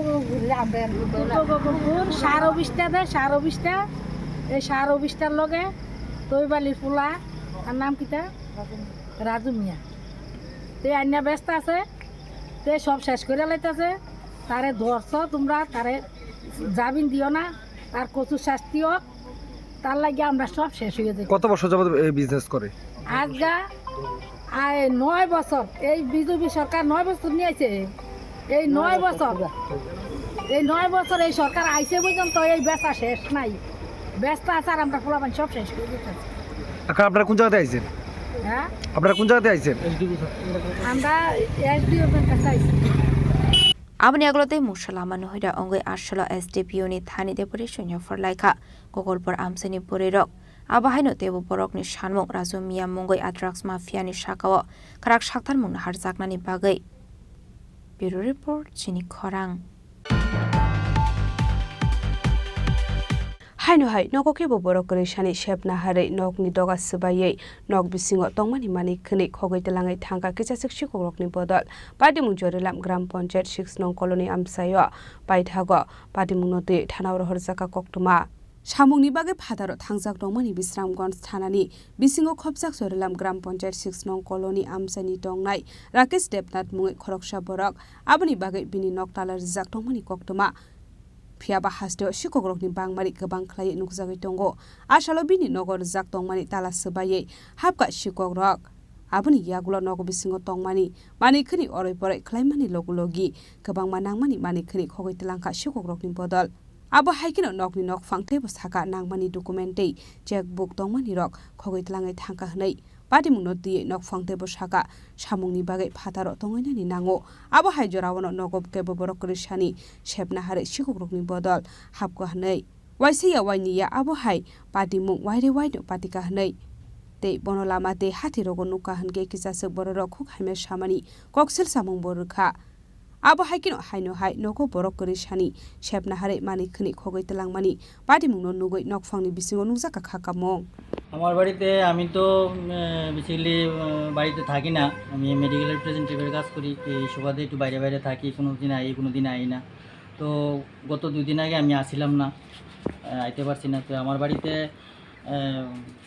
S12: গোকুলপুর সার অফিসটা এই সার অফিসটার লগে তৈবালির পোলা আর নাম কিটা রাজু মিয়া তে আইনা ব্যস্ত আছে তে সব শেষ করে লাইতেছে তারে ধরছ তোমরা তারে জামিন দিও না তার কচুর শাস্তি হোক তার লাগে আমরা সব শেষ হয়ে যাই
S17: কত বছর যাবত এই বিজনেস করে
S12: আজগা 9 বছর এই বিজেপি সরকার 9 বছর নিয়েছে এই 9 বছর এই সরকার আইছে পর্যন্ত এই বেচা শেষ নাই ব্যস্ত আছে আর আমরা পোলাপান সব শেষ করে দিতেছি
S17: এখন আপনারা কোন জায়গাতে আইছেন হ্যাঁ আপনারা কোন জায়গাতে আইছেন
S12: আমরা এসডিও এর কাছে আইছি
S27: Abani aglote mushala manohira ongoi ashala SDPO ni thani depore shunya forlaika gogolpor amsani porerok abahaino tebo borok ni shanmok rajo miya mongoi drugs mafia ni shakawo karak shaktar mung harjakna ni bagai Bureau report Chini Khorang
S20: Haino hai nokoke bo borokore shani shepna hare nok ni doga subaye nok bisingo tongmani mani khni khogoi telangai thangka kisasik shikorok ni bodol padi mungjorelam gram panchayat 6 nong colony amsayo paithago padi mungnote thanawro horjaka koktuma samungni bage phadaro thangjak dongmani bisramgons thanani bisingo khopjak sorelam gram panchayat 6 nong colony amsani tongnai rakesh debnath mungai khoroksa borok aboni bage bini nok talar jak dongmani koktuma Phiaba hasdo shikogrokni bangmari gobang khlai nukjagoi tongo asalo bini nogor jak tongmani tala subaye hapka shikogrok aboni yagulo nogo bisingo tongmani mani khini oroi porai khlaimani logulogi gobang manangmani mani khini khogoi telangka shikogrokni bodol abo haikino nokni nok phangte bo saka nangmani documentei checkbook tongmani rok khogoi telangai thangka hnai Pati mungno diye nok phangte bo saka samungni bagai phataro tongoinani nango abo haijorawono nogob kebo borokri shani shepna hare shikokrokni bodol hapko hanai waisiya wainiya abo hai pati mung waire waino patika hanai te bonolama te hati rogo nuka hange kisase bororok khuk haime samani koksil samung borukha abo haikino haino hai nogo borokri shani shepna hare mani khni khogoi telangmani pati mungno nugoi nok phangni bisingo nungjaka khakamong
S18: আমার বাড়িতে আমি তো basically বাড়িতে থাকি না আমি medical রিপ্রেজেন্টেটিভের কাজ করি এই সুবাদে একটু বাইরে বাইরে থাকি কোনো দিন আই না তো গত 2 দিন আগে আমি আসিলাম না আইতে পারছি না তো আমার বাড়িতে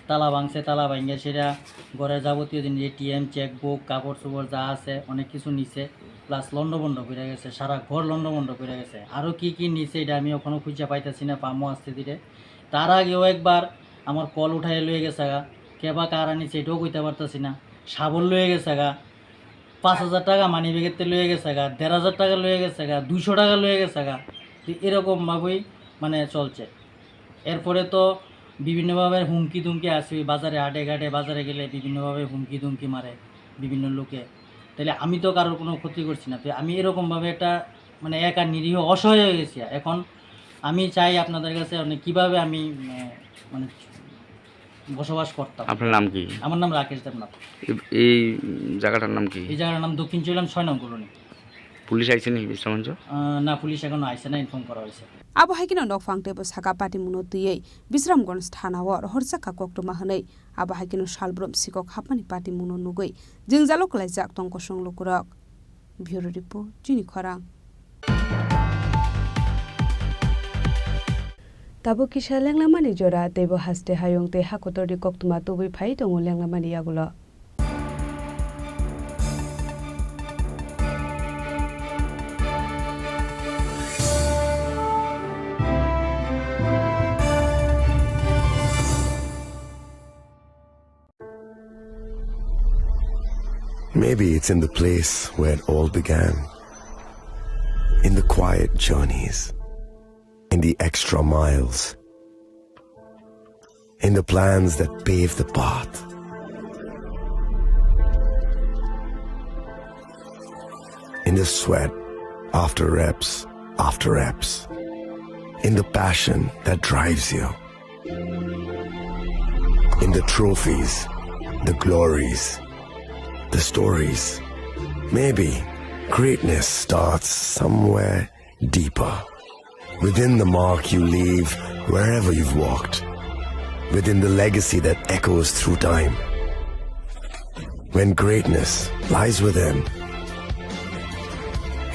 S18: তালা ভাঙে সেটা ঘরের যাবতীয় জিনিস এটিএম চেকবুক কাপড় চোপড় যা আছে অনেক কিছু নিছে প্লাস লন্ডভন্ড করে গেছে সারা ঘর লন্ডভন্ড করে গেছে আরও কি নিছে এটা আমি ওখানে খুঁজে পাইতেছি না পামো আসতে দিলে তার আগেও একবার আমার কল উঠাই লয়ে গেছে গা কেবা কার আনিছে এটাও কইতে পারতেছি না সাবল লয়ে গেছে গা 5,000 টাকা মানি ব্যাগেতে লয়ে গেছে গা 1,500 টাকা লয়ে গেছে গা 200 টাকা লয়ে গেছে গা এরকমভাবেই মানে চলছে এরপরে তো বিভিন্নভাবে হুমকি দুমকি আসে বাজারে হাটে বাজারে গেলে বিভিন্নভাবে হুমকি দুমকি মারে বিভিন্ন লোকে তাহলে আমি তো কারোর কোনো ক্ষতি করছি না তো আমি এরকমভাবে একটা মানে একা নিরীহ অসহায় হয়ে গেছি এখন আমি চাই আপনাদের কাছে কিভাবে আমি মানে বসবাস করতাম
S19: আপনার নাম কি
S18: আমার নাম রাকেশ দেবনাথ
S19: এই জায়গাটার নাম কি
S18: এই জায়গাটার নাম দক্ষিণ চৈলাম 6 নং কলোনি
S19: পুলিশ আইছে নি বিশ্রামঞ্চ
S18: না পুলিশ এখনো আইছে না ইনফর্ম করা হয়েছে
S20: abo haikino nok phangte bo saka pati muno tiyei bisramgons thanawo horsaka koktuma hanai abo haikino salbrom sikok hapani pati muno nugoi jingjalo klaijak tongkosong lukurok Bureau report Chini Khorang Tabo kisha lenglamani jora tebo haste hayong te hakotori koktuma tubui phai tongo lenglamani yagulo
S9: Maybe it's in the place where it all began. In the quiet journeys. In the extra miles. In the plans that pave the path. In the sweat after reps. In the passion that drives you. In the trophies, the glories, the stories. Maybe greatness starts somewhere deeper. Within the mark you leave wherever you've walked. Within the legacy that echoes through time. When greatness lies within,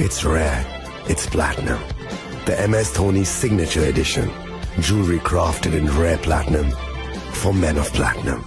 S9: it's rare, it's platinum. The MS Dhoni Signature Edition. Jewelry crafted in rare platinum for men of platinum.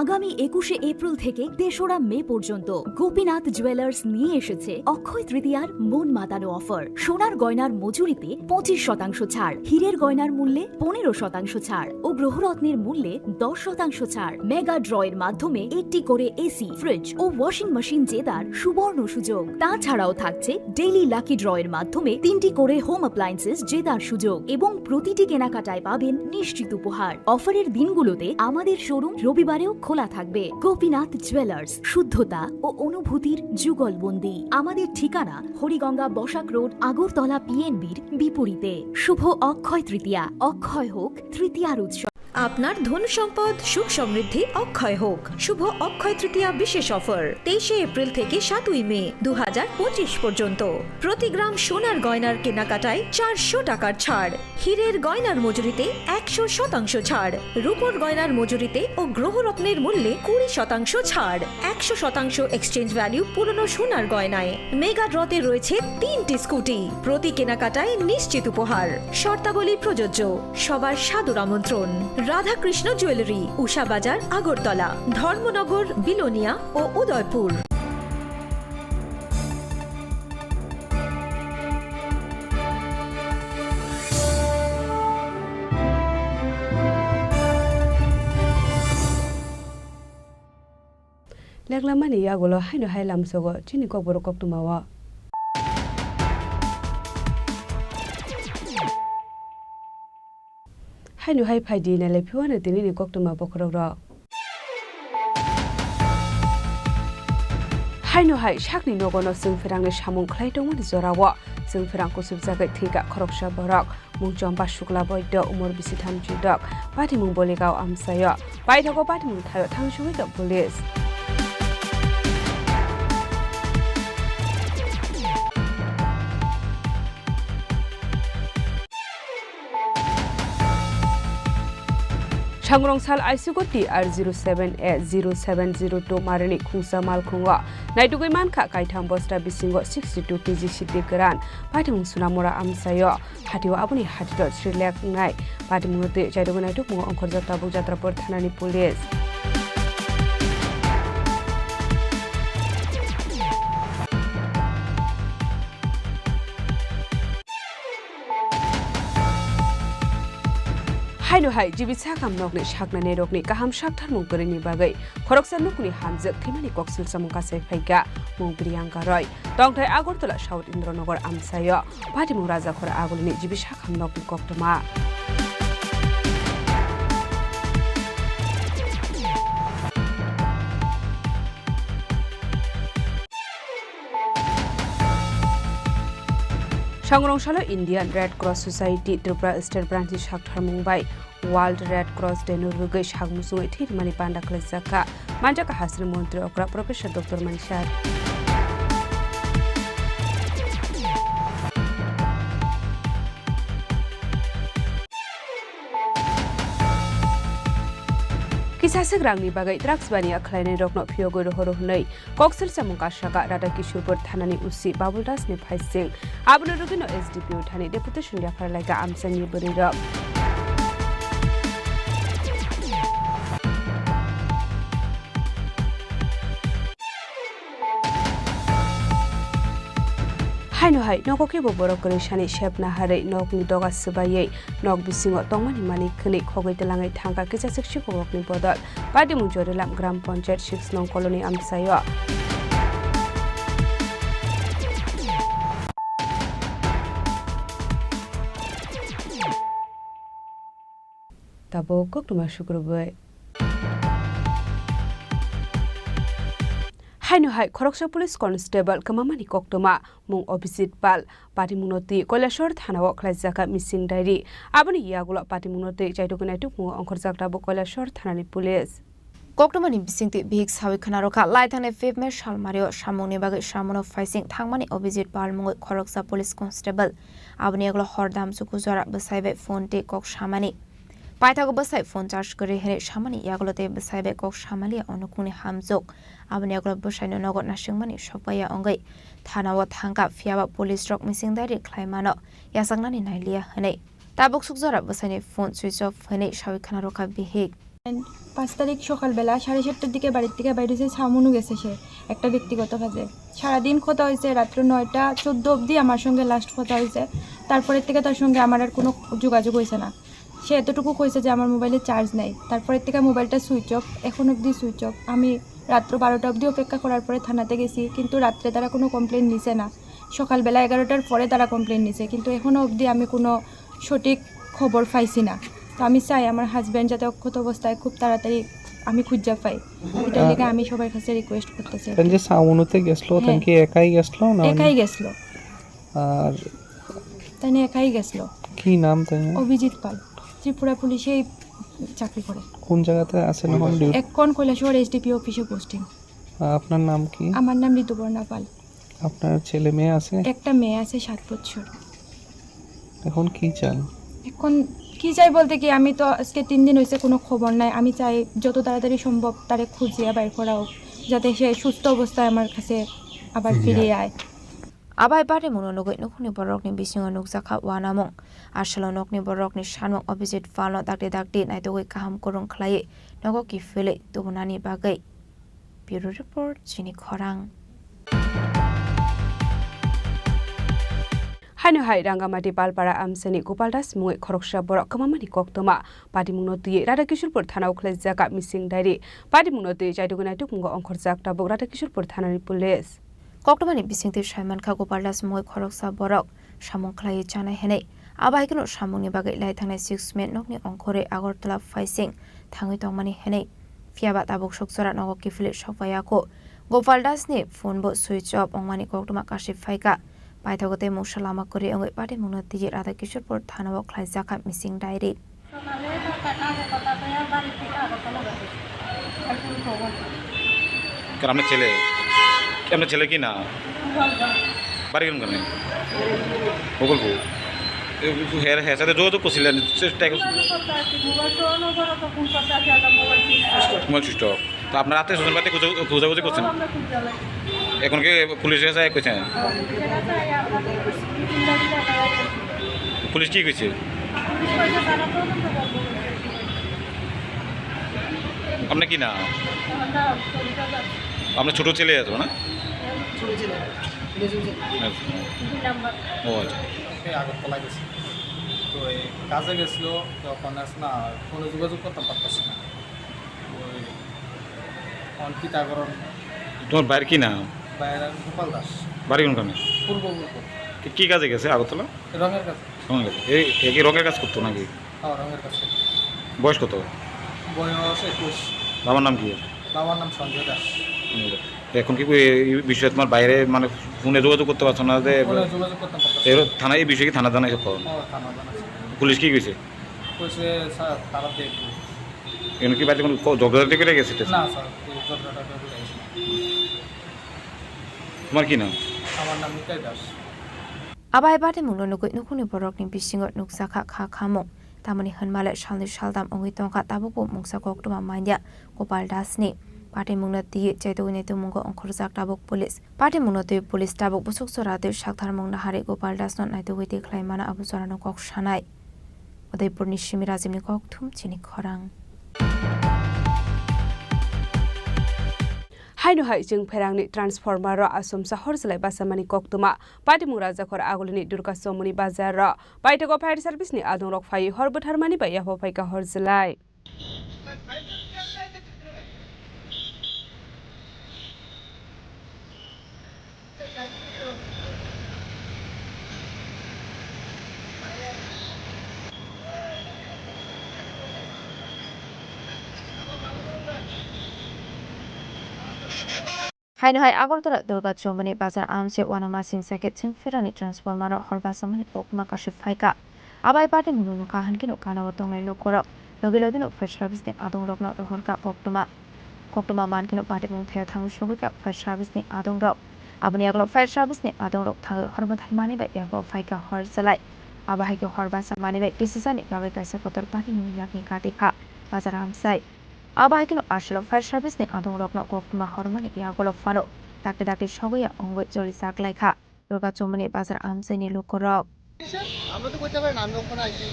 S14: আগামী 21শে April থেকে 3রা মে পর্যন্ত Gopinath jewellers নিয়ে এসেছে অক্ষয় তৃতীয়ার মন মাতানো offer. সোনার গয়নার মজুরিতে 25% ছাড়, হীরের গয়নার মূল্যে 15% ছাড় ও গ্রহরত্নের মূল্যে 10% ছাড়। মেগা ড্রয়ের মাধ্যমে একটি করে এসি, ফ্রিজ ও ওয়াশিং মেশিন জেতার সুবর্ণ সুযোগ। তাছাড়াও থাকছে ডেইলি লাকি ড্রয়ের মাধ্যমে 3টি করে হোম অ্যাপ্লায়েন্সেস জেতার সুযোগ এবং প্রতিটি কেনাকাটায় পাবেন নিশ্চিত উপহার। অফারের দিনগুলোতে আমাদের শোরুম রবিবারেও খোলা থাকবে। গোপীনাথ জুয়েলার্স, শুদ্ধতা ও অনুভূতির যুগলবন্দি। আমাদের ঠিকানা হরিগঙ্গা বসাক রোড, আগরতলা পিএনবির বিপরীতে। শুভ অক্ষয় তৃতীয়া, অক্ষয় হোক তৃতীয়ার উৎসব।
S16: আপনার ধন সম্পদ সুখ সমৃদ্ধি অক্ষয় হোক। শুভ অক্ষয় তৃতীয়া বিশেষ অফার 23শে এপ্রিল থেকে 7ই মে 2025 পর্যন্ত। প্রতি গ্রাম সোনার গয়নার কেনাকাটায় 400 টাকার ছাড়, হীরের গয়নার মজুরিতে 100% ছাড়, রূপোর গয়নার মজুরিতে ও গ্রহরত্নের মূল্যে 20% ছাড়, 100% এক্সচেঞ্জ ভ্যালু পুরনো সোনার গয়নায়। মেগা ড্রতে রয়েছে 3টি স্কুটি, প্রতি কেনাকাটায় নিশ্চিত উপহার। শর্তাবলী প্রযোজ্য। সবার সাদর আমন্ত্রণ। রাধাকৃষ্ণ জুয়েলারি, উষা বাজার, আগরতলা, ধর্মনগর, বিলোনিয়া ও উদয়পুর।
S20: লেগলামানি ইয়াগুলো হাইনো হাইলাম সগো চিনি কবর কক্তুমাওয়া হাইনো হাই ফাইদি নালে फिवानो दिनैनि कक्तुमा बखरग्र हाइनो हाइ साकनि नगनो जोंफोरांनि सामुं ख्लायदोंमोन जरावा जोंफोरांखौ सुबजागै थैगा खरकसा बरक मुंजम्बा शुक्ला बैद्य उमर बिसिथाम जुदक बाथिमुं बलिगाव आमसायो बायथागो बाथिमुं थायो थांसुगै police Changrong-sal ICU-ti R07A0702 Marani Khungsa Malkhungwa Naidugui Manka Kaitam Bosta Bisingo 62 kg Shiti Geran Patimung Sunamora Amsayo Hatiwa Abuni Hatidot Sri Lek Ngai Patimunguti Jaidugun Naiduk Mungo Ongkorjata Bujatra Thanani Police हाइनो हाइ जिबिसा कामनकनि साकनाने रकनि गाहाम साकथार मुंगरिनि बागै खरकसा नुकनि हामजक थैमानि कक्सिल सामुकासे फैगा मुंग्रियांगा रय दंथाय आगरतला साउथ इन्द्रनगर आमसायो भाटिमुं राजाखर आगुलिनि जिबिसा कामनकनि कक्तमा Changrong-salo Indian Red Cross Society Tripura State Branch Shakthar Mumbai World Red Cross Denu Rugai Shagmusung Thirmani Panda Klesaka Manjaka Hasri Montri Okra Professor Dr. Manshad Kisasek rangni bagai drugs bani akhlainai rokno phiyogoi rohoroi koksel samungka shaka Radha Kishorpur thanani usi Babuldas ni phaising abno rugino SDPO thani deputation ya pharlaiga amsani borirok हाइनो हाइ नगके बरक करे सानि शेपना हारै नगनि दगा सुबायै नग बिसिङो तंमानि मानि खनि खगै तलाङै थांगा केजा सेक्सि खबकनि बदल बादिमुं जरेलाम ग्राम पञ्चायत 6 नं कलोनी आमसायो ताबो कक्तुमा शुक्रबार हाइनो हाइ खरकसा पुलिस कन्स्टेबल कमामानि कक्तमा मुं अभिजित पाल पाटिमुनति कैलाशर थानाव ख्लाइजाका मिसिं डायरी आबनि यागुला पाटिमुनति जायदुगनायतु मुं अंखरजाकटाबो कैलाशर थानानि पुलिस
S27: कक्तमानि बिसिंति बिग सावि खनारोका लाइथांने 5 मे सालमारियो सामुंनि बागै सामुनो फाइसिं थांमानि अभिजित पाल मुं खरकसा पुलिस कन्स्टेबल आबनि यागुला हरदाम सुकु जरा बसाइबे फोन ते कक सामानि पाइथागो बसाइ फोन चार्ज करे हेरे सामानि यागुलते बसाइबे कक सामालिया अनुकुनि हामजोक आबनि यागुला बसाइनो नगद नासिंमानि सपाया अंगै थानाव थांगा फियाबा पुलिस रक मिसिं दाइरि ख्लाइमानो यासांनानि नाइलिया हनै ताबुक सुकजरा बसाइने फोन स्विच अफ हनै सावि खनारोका बिहिक
S12: 5 তারিখ সকালবেলা 7:30টার দিকে বাড়ির থেকে বাইরে এসে সামুনু গেছে সে একটা ব্যক্তিগত কাজে। সারাদিন কথা হয়েছে, রাত্র 9টা 14 অবধি আমার সঙ্গে লাস্ট কথা হয়েছে। তারপরের থেকে তার সঙ্গে আমার আর কোনো যোগাযোগ হয়েছে না। সে এতটুকু কইছে যে আমার মোবাইলে চার্জ নাই। তারপরের থেকে মোবাইলটা সুইচ অফ, এখন অবধি সুইচ অফ। আমি রাত্র 12টা অবধি অপেক্ষা করার পরে থানাতে গেছি, কিন্তু রাত্রে তারা কোনো কমপ্লেন নিছে না। সকালবেলা 11টার পরে তারা কমপ্লেন নিছে, কিন্তু এখনও অবধি আমি কোনো সঠিক খবর পাইছি না। তো আমি চাই আমার হাজব্যান্ড যাতে অক্ষত অবস্থায় খুব তাড়াতাড়ি আমি খুঁজে পাই, এটার লেগে আমি সবার কাছে রিকোয়েস্ট করতেছি।
S11: যে সাউনুতে গেছলো তাই কি একাই গেছলো না?
S12: একাই গেছলো।
S11: আর
S12: তাই একাই গেছলো।
S11: কি নাম তাই?
S12: অভিজিৎ পাল, ত্রিপুরা পুলিশেই চাকরি করে।
S11: কোন জায়গাতে আছেন এখন?
S12: এখন কৈলাসহর এসডিপি অফিসে পোস্টিং।
S11: আপনার নাম কি?
S12: আমার নাম ঋতুপর্ণা পাল।
S11: আপনার ছেলে মেয়ে আছে?
S12: একটা মেয়ে আছে 7 বছর।
S11: এখন কি চান?
S12: এখন কি চাই বলতে কি, আমি তো আজকে 3 দিন হয়েছে কোনো খবর নাই। আমি চাই যত তাড়াতাড়ি সম্ভব তারে খুঁজিয়া বাইর করা হোক, যাতে সে সুস্থ অবস্থায় আমার কাছে আবার ফিরে আয়।
S27: Abai pare muno nugoi nukuni borokni bisingo nukjaka wanamung asalo nokni borokni sanmung opposite falno dakti naitogoi kaham korong khlai nogo ki fele tubunani bagai. Bureau report Chini Khorang.
S20: Haino hai rangamati palpara amsani gopaldas mui khoroksha borok kamamani koktoma padimungno tui radakishurpur thana ukhlai jaka missing diary padimungno tui jaidugunai tukmungo ongkhorjak tabuk radakishurpur thanani police
S27: Koktomani bisingti Shaiman Kha Gopaldas moi khoroksa borok samung khlai chana henei abaikno samungni bagai lai thangnai 6 May nokni ongkhore Agartala Faising thangui tongmani henei fiaba tabuk soksora nogo kifle sopayako Gopaldas ni phone bo switch off ongmani koktoma kashif phaika paithagote musalama kori ongoi pati mungno tiji Radhakishorpur thanao khlai jaka missing diary
S21: গ্রামে ছেলে কেমন ছেলে কি না বাড়ি কেমন কেন বগলপুর হ্যাঁ হ্যাঁ সাথে যোগাযোগ করছিলেন মোবাইল সুইচ অফ তো আপনার রাতে সোশ্যাল বাড়িতে খোঁজাখুঁজি করছেন এখন কি পুলিশের কাছে কইছেন পুলিশ কি কইছে আপনার কি না আপনার ছোট ছেলে আছে না ও আচ্ছা
S22: আগরতলা গেছি তো কাজে গেছিলো তখন না ফোনে যোগাযোগ করতে পারতেছি না ওই অঙ্কিতাকরণ
S21: তোমার বাইরে কি নাম
S22: বাইরে গোপাল দাস
S21: বাড়ি কোনখানে
S22: পূর্ব
S21: কি কাজে গেছে আগরতলা
S22: রঙের কাজ
S21: এই রঙের কাজ করতো নাকি
S22: হ্যাঁ রঙের কাজ
S21: বয়স কত
S22: বয়স 21
S21: বাবার নাম কি
S22: বাবার নাম সঞ্জয় দাস
S21: এখন কি এই বিষয়ে তোমার বাইরে মানে ফোনে যোগাযোগ করতে পারছো না যে
S22: যোগাযোগ করতে পারছো
S21: থানা এই বিষয়ে কি থানা জানাইছো
S22: থানা জানাইছে
S21: পুলিশ কি কইছে
S22: কইছে স্যার তারা দেখবে
S21: এখন কি বাড়িতে কোনো ঝগড়াঝাটি করে গেছে
S22: না স্যার ঝগড়াটা করে গেছে
S21: তোমার কি নাম
S22: আমার নাম Nitai Das
S27: Abai pare mungno nugoi nukuni borokni bisingo nuksaka kha khamung tamani hanmale shalni shaldam ongoi tongka tabuko mungsa koktoma manya Gopaldas ni pate mungna ti chaitogine tu mungo ongkhorjak tabuk police pate mungno tu police tabuk busuk sorate shakthar mungna hare Gopaldas non naitogoi te khlaimana abu sorano kok shanai Udaipur ni Shimi Rajimni kok thum Chini Khorang
S20: Haino hai jeng pherangni transformer ro asum sahor selai basamani koktuma padimung rajakhor agolini durga somuni bazar ro paitego fire service ni adong rok phai horbuthar mani bai yaho phaika horjelai
S27: Haino hai Agartala Durga Chomani Bazar Amse Wanama Sinsake Chingferani Transformer Horbasamani Okma Kashif Phaika Abai pate munu kahan kino kana watongai lokoro logilodino first service ni adong rok no horka koktoma man kino pate mung thaya thang shogika first service ni adong rok abani aglo first service ni adong rok thang horba thaimani bai yago phaika hor salai abai ke horba samani bai disisani gawe kaisa kotor pati ni yakni katika bazar amsai Abai kino ashlo fire service ni adong rok no koktoma hormani yagolo fano dakte shogoya ongoi jori saklai kha Durga Chomani Bazar Amsai ni lokorok আমরা তো করতে পারি না আমি ওখানে আইছি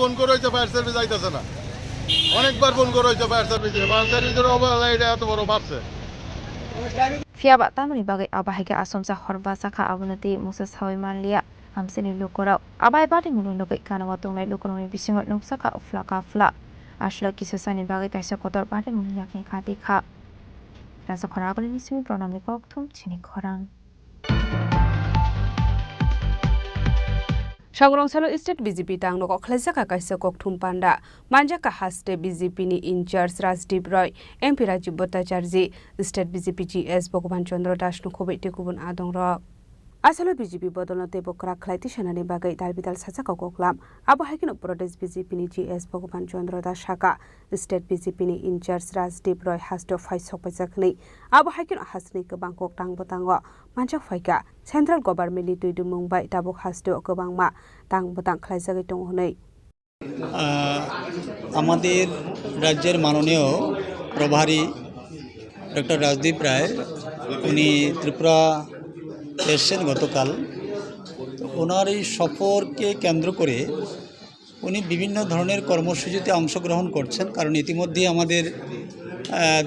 S4: phone করে হয়েছে ফায়ার সার্ভিস আইতেছে না, অনেকবার ফোন করে হয়েছে ফায়ার সার্ভিসের অবহেলা এটা এত বড় ভাবছে।
S27: Fiaba tamani bagai abahike asomsa horba saka abunati Moses Hawimanlia amseni lukorau abai badi mulun lokai kana watung lai lukoroni bisingot nungsaka uflaka fla ashla kisasani bagai kaisa kotor badi mulyakin khati kha rasa khoragoli nisimi pronami kokthum Chini Khorang
S20: Sangrongsalu State BJP tang nok khlaisaka kaisa kokthum panda manjaka haste BJP ni incharge Rajdip Roy MP Rajiv Bhattacharya State BJP GS Bhagwan Chandra Das no khobai tekubun adong rok asalo BJP bodolna tebokra khlaiti sanani bagai dalbidal sajaka koklam abo hakin Pradesh BJP ni GS Bhagwan Chandra Das shaka State BJP ni incharge Rajdip Roy hasto phai sokpajakni abo hakin hasni ke bangkok tang botango manjak phaika Central Government ni tuidu Mumbai tabuk hasto kebangma tang botang khlaijagai tong honei
S5: আমাদের রাজ্যের মাননীয় প্রভারী doctor Rajdeep Roy উনি ত্রিপুরা এসেছেন গতকাল। ওনার এই সফরকে কেন্দ্র করে উনি বিভিন্ন ধরনের কর্মসূচিতে অংশগ্রহণ করছেন, কারণ ইতিমধ্যে আমাদের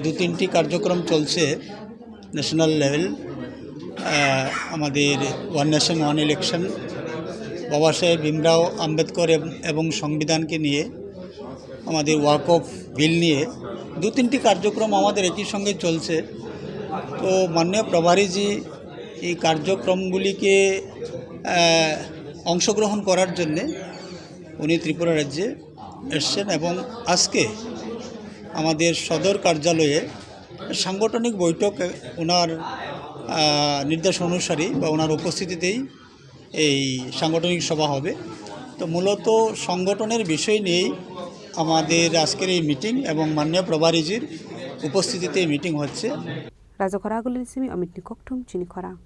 S5: 2-3টি কার্যক্রম চলছে ন্যাশনাল লেভেল। আমাদের ওয়ান নেশন ওয়ান ইলেকশন, বাবা সাহেব ভীমরাও আম্বেদকর এবং সংবিধানকে নিয়ে, আমাদের ওয়াক অফ বিল নিয়ে 2-3টি কার্যক্রম আমাদের একই সঙ্গে চলছে। তো মাননীয় প্রভারীজি এই কার্যক্রমগুলিকে অংশগ্রহণ করার জন্যে উনি ত্রিপুরা রাজ্যে এসছেন এবং আজকে আমাদের সদর কার্যালয়ে সাংগঠনিক বৈঠক ওনার নির্দেশ অনুসারী বা ওনার উপস্থিতিতেই এই সাংগঠনিক সভা হবে। তো মূলত সংগঠনের বিষয় নিয়েই আমাদের আজকের এই মিটিং এবং মাননীয় প্রভারীজির উপস্থিতিতে এই মিটিং হচ্ছে।
S20: রাজখরাগুলি Simi Amit নিককথুম Chini Khorang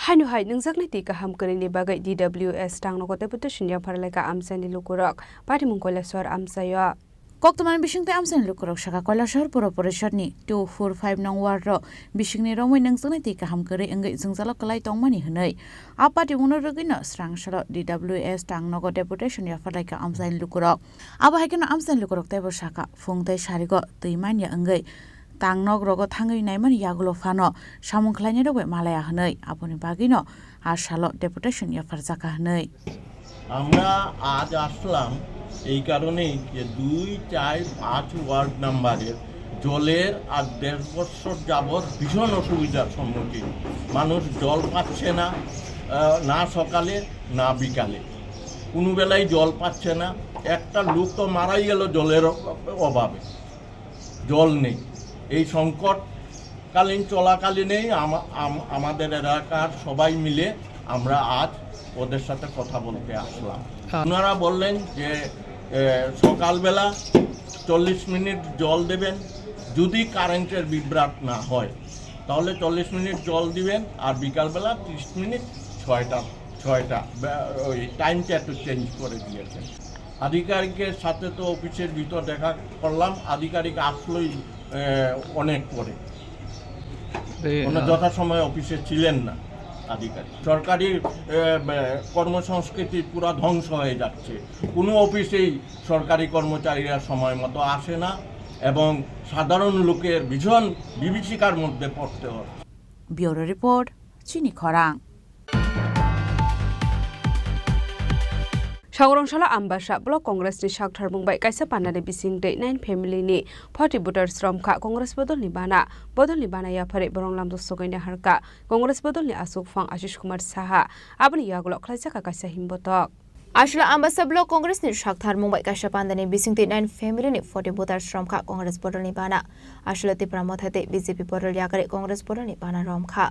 S20: Hainu hai nungjakni ti kaham karini bagai DWS tang nokote deputation ya pharlaika amsani lukurok pati mungkoleswar amsayo
S10: Koktoman bisingte amsen lukurok shaka Koilashahar Pura Parishadni 245 nong ward ro bisingni romoi nungjakni ti kaham kari engai jungjalo kalai tongmani hnei apati muno rogino srangsalo DWS tang nokote deputation ya pharlaika amsani lukurok abo haikino amsani lukurok tebo shaka phungtai sarigo tuimanya engai Tangnok rogo thangai naimani yagulo fano samung khlaini rogo malaya hnei aboni bagino ashalo deputation ya farjaka hnei
S23: আমরা আজ আসলাম এই কারণেই যে 2-4-5 word নাম্বারের জলের আর 1.5 বছর যাবৎ ভীষণ অসুবিধার সম্মুখীন মানুষ জল পাচ্ছে না, না সকালে না বিকালে, কোনো বেলায় জল পাচ্ছে না। একটা লোক তো মারাই গেল জলের অভাবে, জল নেই। এই সংকটকালীন চলাকালীনেই আমাদের এলাকার সবাই মিলে আমরা আজ ওদের সাথে কথা বলতে আসলাম। ওনারা বললেন যে সকালবেলা 40 মিনিট জল দেবেন, যদি কারেন্টের বিভ্রাট না হয় তাহলে 40 মিনিট জল দিবেন, আর বিকালবেলা 30 মিনিট 6টা ওই টাইমটা একটু চেঞ্জ করে দিয়েছেন। আধিকারিকের সাথে তো অফিসের ভিতর দেখা করলাম, আধিকারিক আসলোই অনেক পরে, যথাসময়ে অফিসে ছিলেন না আধিকারিক। সরকারি কর্মসংস্কৃতি পুরো ধ্বংস হয়ে যাচ্ছে, কোনো অফিসেই সরকারি কর্মচারীরা সময় মতো আসে না এবং সাধারণ লোকের ভীষণ বিভীষিকার মধ্যে পড়তে হয়।
S10: Bureau report Chini Khorang
S20: Sangrongsalu Ambasa Block Congress ni Shakthar Mumbai kaisa panani bisingte 9 family ni 40 voters romkha Congress bodol ni bana ya phare boronglam dosogaina harka Congress bodol ni Asuk Phang Ashish Kumar Saha abni yagulo khlaisaka kaisa himbotok
S27: Ashla Ambasa Block Congress ni Shakthar Mumbai kaisa pandani bisingte 9 family ni 40 voters romkha Congress bodol ni bana ashla te pramothate BJP bodol yakare Congress bodol ni bana romkha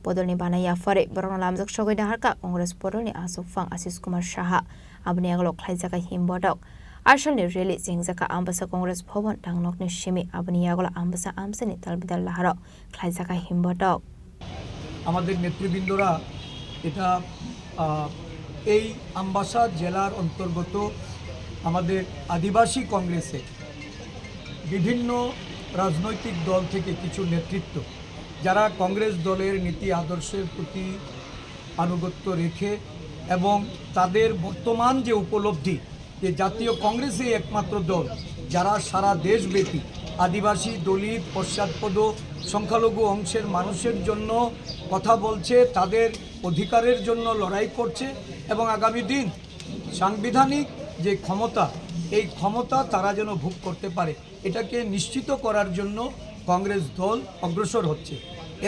S27: bodol ni bana ya phare boronglam dosogaina harka Congress bodol ni Asuk Phang Ashish Kumar Saha abni yagulo khlaisaka himbotok Ashal ni rally jingjaka Ambasa Congress Bhavan tangnok ni shimi abni yagulo Ambasa amsani talbidal laharo khlaisaka himbotok
S24: আমাদের নেতৃবৃন্দরা এটা এই আম্বাসা জেলার অন্তর্গত আমাদের আদিবাসী কংগ্রেসে বিভিন্ন রাজনৈতিক দল থেকে কিছু নেতৃত্ব যারা কংগ্রেস দলের নীতি আদর্শের প্রতি আনুগত্য রেখে এবং তাদের বর্তমান যে উপলব্ধি যে জাতীয় কংগ্রেসই একমাত্র দল যারা সারা দেশব্যাপী আদিবাসী দলিত পশ্চাৎপদ সংখ্যালঘু অংশের মানুষের জন্য কথা বলছে, তাদের অধিকারের জন্য লড়াই করছে এবং আগামী দিন সাংবিধানিক যে ক্ষমতা এই ক্ষমতা তারা যেন ভোগ করতে পারে এটাকে নিশ্চিত করার জন্য কংগ্রেস দল অগ্রসর হচ্ছে।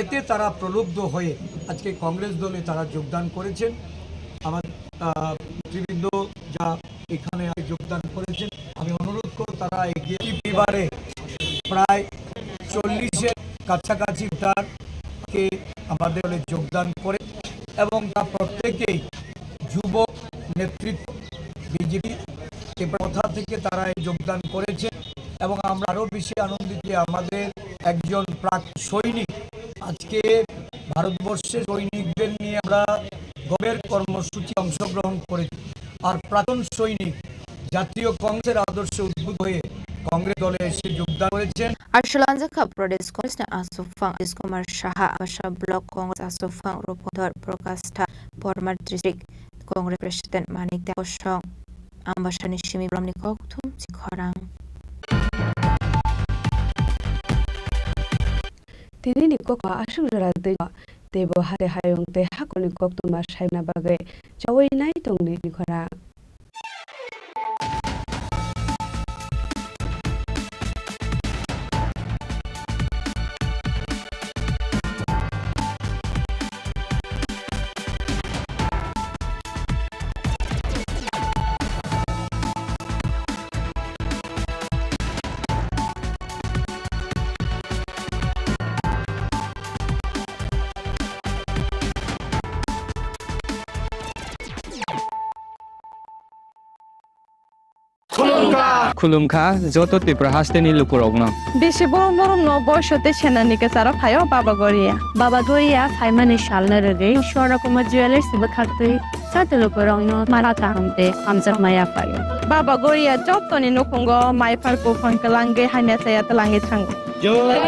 S24: এতে তারা প্রলুব্ধ হয়ে আজকে কংগ্রেস দলে তারা যোগদান করেছেন। আমার নেতৃবৃন্দ যা এখানে যোগদান করেছেন আমি অনুরোধ করব তারা এগিয়ে বিবারে প্রায় 40-এর কাছাকাছি ভোটারকে আমাদের দলে যোগদান করে এবং তা প্রত্যেকেই যুবক নেতৃত্ব বিজেপি কথা থেকে তারা যোগদান করেছে এবং আমরা আরও বেশি আনন্দিত যে আমাদের একজন প্রাক সৈনিক আজকে ভারতবর্ষের সৈনিকদের নিয়ে আমরা গবের কর্মসূচি অংশগ্রহণ করেছি আর প্রাক্তন সৈনিক জাতীয় কংগ্রেসের আদর্শে উদ্বুদ্ধ হয়ে কংগ্রেস দলে এসে যোগদান করেছেন।
S27: আশুলাঞ্জাখা প্রদেশ কংগ্রেস আসুফাং ইসকুমার সাহা আবাসা ব্লক কংগ্রেস আসুফাং রূপধর প্রকাশা বর্মার ডিস্ট্রিক্ট কংগ্রেস প্রেসিডেন্ট মানিক দাসং আম্বাসানি সিমি ব্রহ্মনি ককথুম চিখরাং
S20: Tini koko asuk jara de tebo hare hayong te hakoni koktuma saimna bagai jawai nai tongni Chini Khorang.
S11: খুলুমখা যত ত্রিপুরা হাসতেনি লুকুরগ্ন
S12: বেশি বড় বড় বয়সতে সেনানিকে সারা ফাইও বাবা গরিয়া ফাইমানি শালনা রেগে স্বর্ণকুমার জুয়েলার্স বখাতে সাতে লোকরং মারা তাহমতে আমজার মায়া ফাইও বাবা গরিয়া যতনি নকুঙ্গ মাইফারকো ফনকলাঙ্গে হাইনা সায়া তলাঙ্গে থাঙ্গো জয়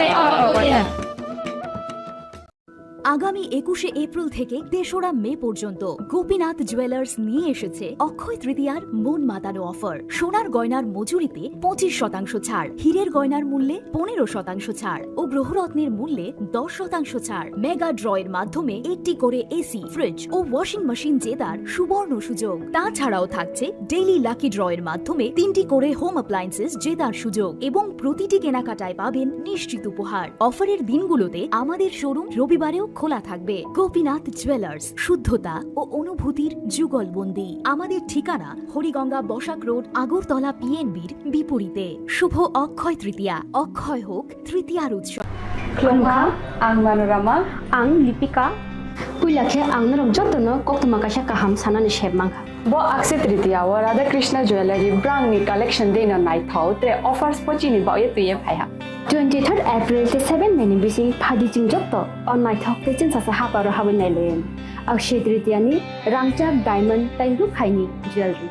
S14: আগামী 21শে এপ্রিল থেকে 3রা মে পর্যন্ত গোপীনাথ জুয়েলার্স নিয়ে এসেছে অক্ষয় তৃতীয়ার মন মাতানো অফার। সোনার গয়নার মজুরিতে 25% ছাড়, হীরের গয়নার মূল্যে 15% ছাড় ও গ্রহরত্নের মূল্যে 10% ছাড়। মেগা ড্রয়ের মাধ্যমে একটি করে এসি, ফ্রিজ ও ওয়াশিং মেশিন জেতার সুবর্ণ সুযোগ। তাছাড়াও থাকছে ডেইলি লাকি ড্রয়ের মাধ্যমে 3টি করে হোম অ্যাপ্লায়েন্সেস জেতার সুযোগ এবং প্রতিটি কেনাকাটায় পাবেন নিশ্চিত উপহার। অফারের দিনগুলোতে আমাদের শোরুম রবিবারেও খোলা থাকবে। গোপীনাথ জুয়েলার্স, শুদ্ধতা ও অনুভূতির যুগলবন্দি। আমাদের ঠিকানা হরিগঙ্গা বসাক রোড, আগরতলা পিএনবির বিপরীতে। শুভ অক্ষয় তৃতীয়া, অক্ষয় হোক তৃতীয়ার উৎসব।
S3: খুলুমখা আং মানোরামা আং লিপিকা কুইলাখে আং নরম যতনো কক্তমা কাশা কাহাম সানানি শেবমাংখা bo akse tritiya wa radha krishna jewelry brang ni collection deina nai thau tre offers pochini ba ye tuye phaya 23rd April te 7 meni bisi phadi ching jotto on nai thok te chin sa ha paro ha nai len akshe tritiya ni rangchak diamond tai ru khaini jewelry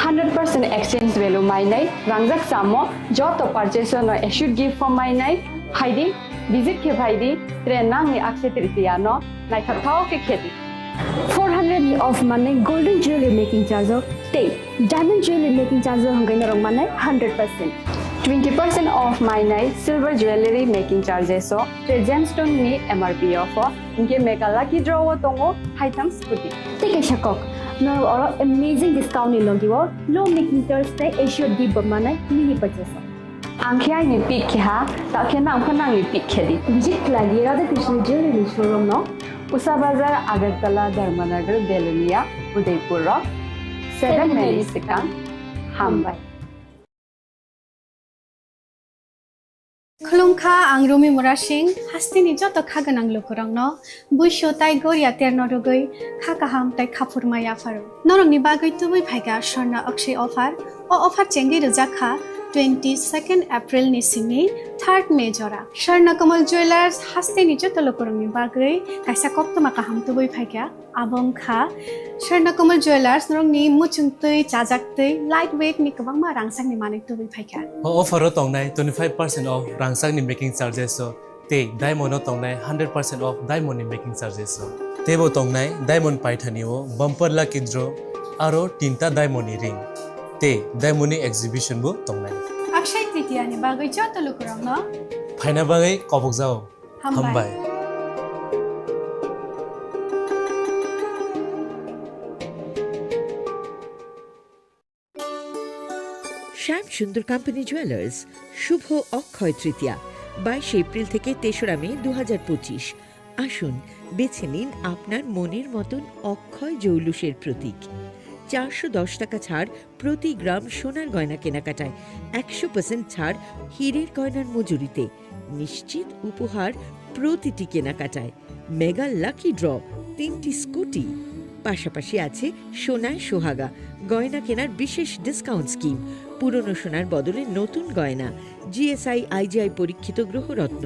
S3: 100% exchange value mai nai rangjak samo jotto purchase no I should give for my nai haidi visit ke bhaidi tre nang ni akshe tritiya no nai thau ke kheti 400 of money golden jewelry making charge of take diamond jewelry making charge hongai narong manai 100% 20% off my night silver jewelry making charges so gemstone ni MRP of inge mega lucky draw tongo haitang scooty take a shakok no or amazing discount ni logiwo low making charge te issue di manai mini purchase angkhya ni pick kha ta khena angkhana ni pick khedi visit lagi radha krishna jewelry showroom no Usa Bazar, Agartala, Dharmanagar, Belunia, Udaipur, 7 milliseconds, Hambai. Khulumkha ang Rumi Murashing hastini joto khaganang lukurangno buisho tai goria ternodogoi khakaham tai khapurmaya faru norong ni bagoi tubui phaiga sorna akshay offer o offer chengi rujakha 22nd April ni simi 3rd May jora Sharna Kamal Jewelers haste ni joto lokorong ni bagoi kaisa koptoma kaham tubui phaiga abong kha Sharna Kamal Jewelers norong ni muchungtui chajaktui lightweight ni kabang ma rangsang ni manik tubui phaiga
S6: offer tong nai 25% off rangsang ni making charges so te diamond o tongnai 100% of diamond making charges tebo tongnai diamond paithani o bumper la kindro aro tinta diamond ring te diamond exhibition bo tongnai
S3: Akshaya Tritiya नि बागै छ त लुकुरङ न
S6: फाइना बागै कबक जाओ
S3: हामबाय
S7: শ্যাম Sundar company jewellers শুভ Akshaya Tritiya 22 April থেকে 3রা মে 2025 আসুন বেছে নিন আপনার মনের মতন অক্ষয় জৌলুসের প্রতীক 410 টাকা ছাড় প্রতি গ্রাম সোনার গয়না কেনাকাটায় 100% ছাড় হীরের গয়নার মজুরিতে নিশ্চিত উপহার প্রতিটি কেনাকাটায় মেগা লাকি ড্র 3টি স্কুটি পাশাপাশি আছে সোনায় সোহাগা গয়না কেনার বিশেষ ডিসকাউন্ট স্কিম পুরনো সোনার বদলে নতুন গয়না জিএসআই আইজিআই পরীক্ষিত গ্রহরত্ন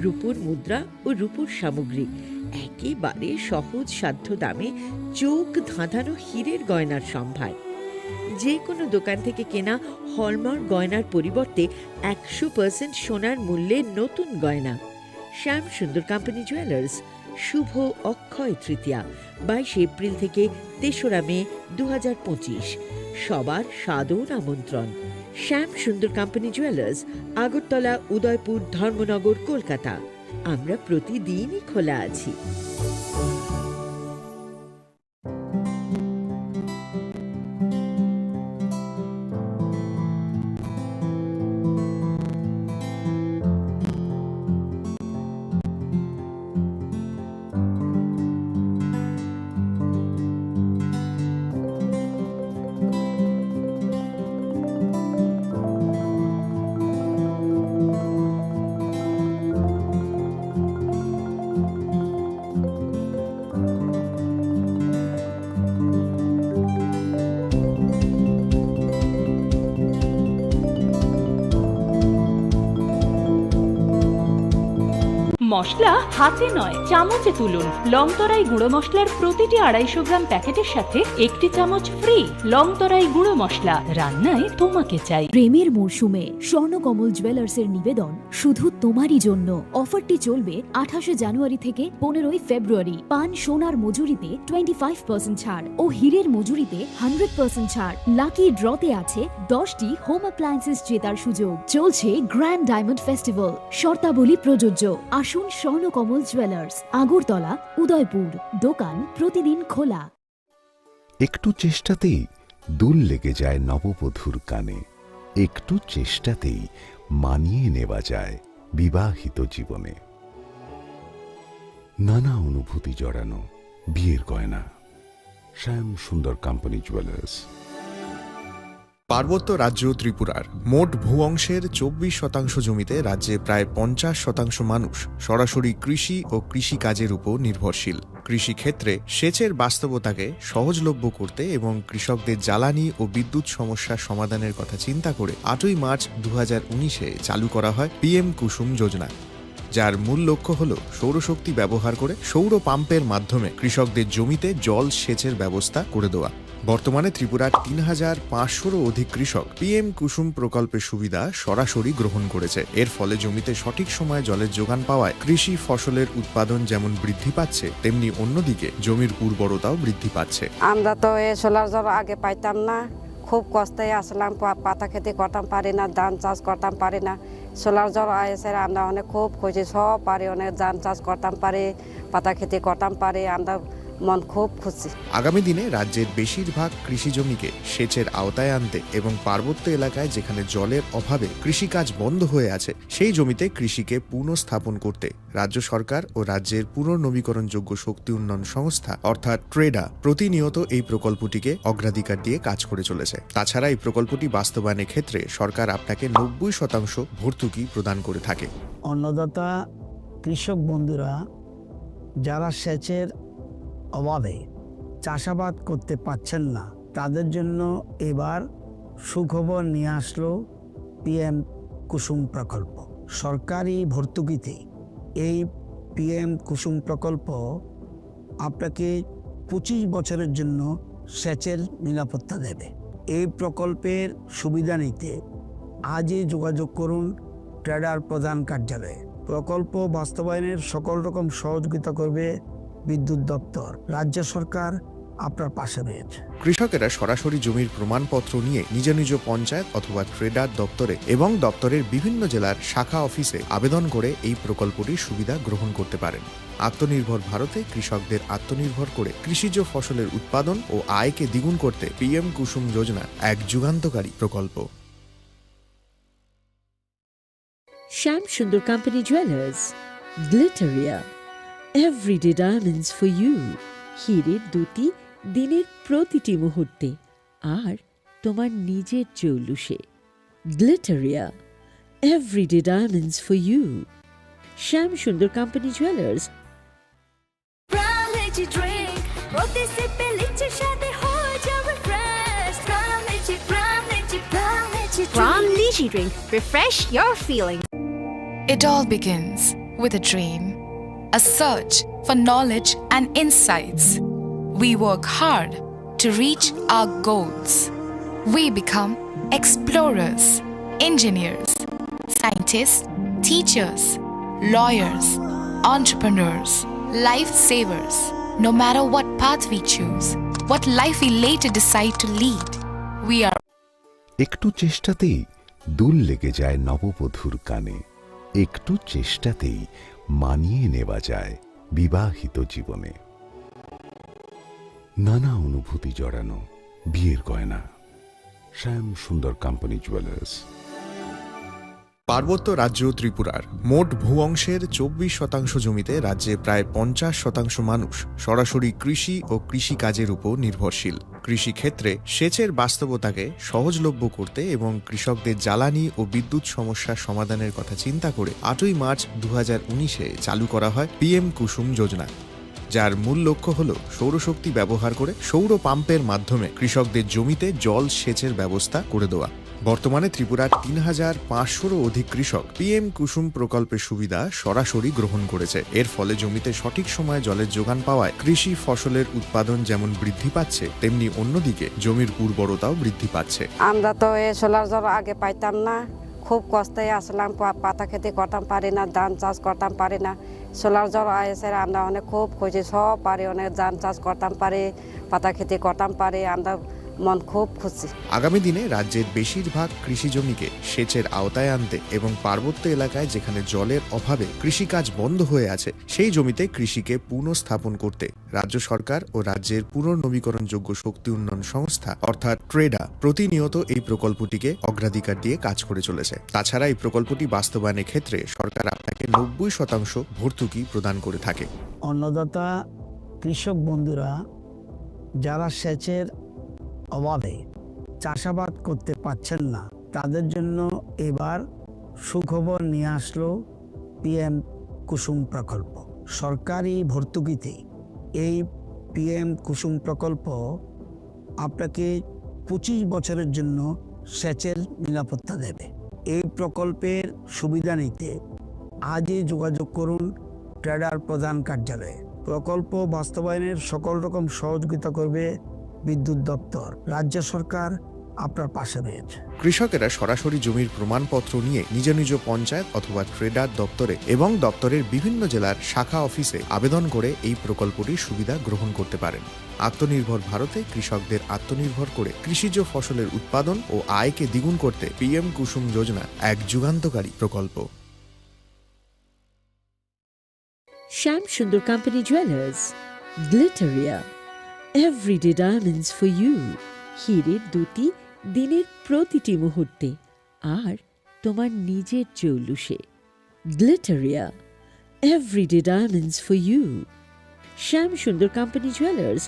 S7: রূপোর মুদ্রা ও রূপোর সামগ্রী একেবারে সহজ সাধ্য দামে চোখ ধাঁধানো হীরের গয়নার সম্ভার যে কোনো দোকান থেকে কেনা হলমার্ক গয়নার পরিবর্তে 100% সোনার মূল্যে নতুন গয়না শ্যাম সুন্দর কোম্পানি জুয়েলার্স শুভ অক্ষয় তৃতীয়া 22 এপ্রিল থেকে 3রা মে 2025 সবার সাদর আমন্ত্রণ শ্যাম সুন্দর কোম্পানি জুয়েলার্স আগরতলা উদয়পুর ধর্মনগর কলকাতা আমরা প্রতিদিনই খোলা আছি
S8: মশলা হাতে নয় চামচে তুলুন লংতরাই গুঁড়ো মশলার প্রতিটি 250 গ্রাম প্যাকেটের সাথে একটি চামচ ফ্রি লংতরাই গুঁড়ো মশলা রান্নায় তোমাকে চাই
S14: প্রেমের মরশুমে স্বর্ণকমল জুয়েলার্সের নিবেদন শুধু তোমারই জন্য অফারটি চলবে 28 জানুয়ারি থেকে 15 ফেব্রুয়ারি পান সোনার মজুরিতে 25% ছাড় ও হীরের মজুরিতে 100% ছাড় লাকি ড্রতে আছে 10টি হোম অ্যাপ্লায়েন্সেস জেতার সুযোগ চলছে গ্র্যান্ড ডায়মন্ড ফেস্টিভ্যাল শর্তাবলী প্রযোজ্য আসুন স্বর্ণকমল জুয়েলার্স আগরতলা উদয়পুর দোকান প্রতিদিন খোলা
S13: একটু চেষ্টাতেই দুল লেগে যায় নববধূর কানে একটু চেষ্টাতেই মানিয়ে নেওয়া যায় বিবাহিত জীবনে নানা অনুভূতি জড়ানো বিয়ের গয়না শ্যাম সুন্দর কোম্পানি জুয়েলার্স
S15: পার্বত্য রাজ্য ত্রিপুরার মোট ভূ অংশের 24% জমিতে রাজ্যে প্রায় 50% মানুষ সরাসরি কৃষি ও কৃষিকাজের উপর নির্ভরশীল কৃষিক্ষেত্রে সেচের বাস্তবতাকে সহজলভ্য করতে এবং কৃষকদের জ্বালানি ও বিদ্যুৎ সমস্যা সমাধানের কথা চিন্তা করে 8ই মার্চ 2019-এ চালু করা হয় পিএম কুসুম যোজনা যার মূল লক্ষ্য হল সৌরশক্তি ব্যবহার করে সৌর পাম্পের মাধ্যমে কৃষকদের জমিতে জল সেচের ব্যবস্থা করে দেওয়া বর্তমানে ত্রিপুরার 3500-রও অধিক কৃষক পিএম কুসুম প্রকল্পের সুবিধা সরাসরি গ্রহণ করেছে এর ফলে জমিতে সঠিক সময়ে জলের যোগান পাওয়ায় কৃষি ফসলের উৎপাদন যেমন বৃদ্ধি পাচ্ছে তেমনি অন্যদিকে জমির উর্বরতাও বৃদ্ধি পাচ্ছে
S25: আমরা তো এই সোলার জল আগে পাইতাম না খুব কষ্টে আসলাম পাতা খেতে করতাম পারি না ধান চাষ করতাম পারি না সোলার জল এসে আমরা অনেক খুব খুশি সব পারি অনেক ধান চাষ করতাম পারি পাতা খেতে করতাম পারি আমরা মন খুব খুশি
S15: আগামী দিনে রাজ্যের বেশিরভাগ কৃষি জমিকে সেচের আওতায় আনতে এবং পার্বত্য এলাকায় যেখানে জলের অভাবে কৃষিকাজ বন্ধ হয়ে আছে সেই জমিতে কৃষিকে পুনঃস্থাপন করতে রাজ্য সরকার ও রাজ্যের পুনর্নবীকরণযোগ্য শক্তি উন্নয়ন সংস্থা অর্থাৎ ট্রেডা প্রতিনিয়ত এই প্রকল্পটিকে অগ্রাধিকার দিয়ে কাজ করে চলেছে তাছাড়া এই প্রকল্পটি বাস্তবায়নের ক্ষেত্রে সরকার আপনাকে 90% ভর্তুকি প্রদান করে থাকে
S26: অন্নদাতা কৃষক বন্ধুরা যারা সেচের অভাবে চাষাবাদ করতে পারছেন না তাদের জন্য এবার সুখবর নিয়ে আসলো পিএম কুসুম প্রকল্প সরকারি ভর্তুকিতে এই পিএম কুসুম প্রকল্প আপনাকে 25 বছরের জন্য সেচের নিরাপত্তা দেবে এই প্রকল্পের সুবিধা নিতে আজই যোগাযোগ করুন ট্রেডার প্রধান কার্যালয়ে প্রকল্প বাস্তবায়নের সকল রকম সহযোগিতা করবে বিদ্যুৎ দপ্তর। রাজ্য সরকার আপনার পাশে রয়েছে।
S15: কৃষকেরা সরাসরি জমির প্রমাণপত্র নিয়ে নিজ নিজ পঞ্চায়েত অথবা ট্রেডার দপ্তরে এবং দপ্তরের বিভিন্ন জেলার শাখা অফিসে আবেদন করে এই প্রকল্পটির সুবিধা গ্রহণ করতে পারেন। আত্মনির্ভর ভারতে কৃষকদের আত্মনির্ভর করে কৃষিজ ফসলের উৎপাদন ও আয়কে দ্বিগুণ করতে পিএম কুসুম যোজনা এক যুগান্তকারী প্রকল্প।
S7: Sham Sundar Company Jewelers, Glitteria, Everyday Diamonds for You, হিরের দুটি দিনের প্রতিটি মুহূর্তে আর তোমার নিজের জৌলুসে। Glitteria, Everyday Diamonds for You, Sham Sundar Company Jewelers.
S1: Brown lychee drink. Refresh your feeling.
S2: It all begins with a dream, a search for knowledge and insights. We work hard to reach our goals. We become explorers, engineers, scientists, teachers, lawyers, entrepreneurs, lifesavers. No matter what path we choose, what life we later decide to lead, we are
S13: একটু চেষ্টাতেই দুল লেগে যায় নববধূর কানে, একটু চেষ্টাতেই মানিয়ে নেওয়া যায় বিবাহিত জীবনে। নানা অনুভূতি জড়ানো বিয়ের গয়না। শ্যাম সুন্দর কোম্পানি জুয়েলার্স।
S15: পার্বত্য রাজ্য ত্রিপুরার মোট ভূ অংশের 24% জমিতে রাজ্যে প্রায় 50% মানুষ সরাসরি কৃষি ও কৃষিকাজের উপর নির্ভরশীল। কৃষিক্ষেত্রে সেচের বাস্তবতাকে সহজলভ্য করতে এবং কৃষকদের জ্বালানি ও বিদ্যুৎ সমস্যা সমাধানের কথা চিন্তা করে 8ই মার্চ 2019-এ চালু করা হয় পিএম কুসুম যোজনা, যার মূল লক্ষ্য হল সৌরশক্তি ব্যবহার করে সৌর পাম্পের মাধ্যমে কৃষকদের জমিতে জল সেচের ব্যবস্থা করে দেওয়া। বর্তমানে ত্রিপুরার 3500-রও অধিক কৃষক পিএম কুসুম প্রকল্পের সুবিধা সরাসরি গ্রহণ করেছে। এর ফলে জমিতে সঠিক সময়ে জলের যোগান পাওয়ায় কৃষি ফসলের উৎপাদন যেমন বৃদ্ধি পাচ্ছে, তেমনি অন্যদিকে জমির উর্বরতাও বৃদ্ধি পাচ্ছে।
S25: আমরা তো এই সোলার জল আগে পাইতাম না, খুব কষ্টে আসলাম, পাতা খেতে করতাম পারি না, ধান চাষ করতাম পারি না। সোলার জল এসে আমরা অনেক খুব খুঁজি, সব পারি, অনেক ধান চাষ করতাম পারি, পাতা খেতে করতাম পারি, আমরা মন খুব খুশি।
S15: আগামী দিনে রাজ্যের বেশিরভাগ কৃষি জমিকে সেচের আওতায় আনতে এবং পার্বত্য এলাকায় যেখানে জলের অভাবে কৃষিকাজ বন্ধ হয়ে আছে, সেই জমিতে কৃষিকে পুনঃস্থাপন করতে রাজ্য সরকার ও রাজ্যের পুনর্নবীকরণযোগ্য শক্তি উন্নয়ন সংস্থা অর্থাৎ ট্রেডা প্রতিনিয়ত এই প্রকল্পটিকে অগ্রাধিকার দিয়ে কাজ করে চলেছে। তাছাড়া এই প্রকল্পটি বাস্তবায়নের ক্ষেত্রে সরকার আপনাকে 90% ভর্তুকি প্রদান করে থাকে।
S26: অন্নদাতা কৃষক বন্ধুরা যারা সেচের অভাবে চাষাবাদ করতে পারছেন না, তাদের জন্য এবার সুখবর নিয়ে আসলো পিএম কুসুম প্রকল্প। সরকারি ভর্তুকিতে এই পিএম কুসুম প্রকল্প আপনাকে 25 বছরের জন্য সেচের নিরাপত্তা দেবে। এই প্রকল্পের সুবিধা নিতে আজই যোগাযোগ করুন ট্রেডার প্রধান কার্যালয়ে। প্রকল্প বাস্তবায়নের সকল রকম সহযোগিতা করবে বিদ্যুৎ দপ্তর। রাজ্য সরকার আপনার পাশে রয়েছে।
S15: কৃষকেরা সরাসরি জমির প্রমাণপত্র নিয়ে নিজ নিজ পঞ্চায়েত অথবা ট্রেডার দপ্তরে এবং দপ্তরের বিভিন্ন জেলার শাখা অফিসে আবেদন করে এই প্রকল্পটির সুবিধা গ্রহণ করতে পারেন। আত্মনির্ভর ভারতে কৃষকদের আত্মনির্ভর করে কৃষিজ ফসলের উৎপাদন ও আয়কে দ্বিগুণ করতে পিএম কুসুম যোজনা এক যুগান্তকারী প্রকল্প।
S7: Sham Sundar Company Jewelers, Glitteria, Everyday Diamonds for You, হিরের দুটি দিনের প্রতিটি মুহূর্তে আর তোমার নিজের জৌলুসে। Glitteria, Everyday Diamonds for You, Sham Sundar Company Jewelers.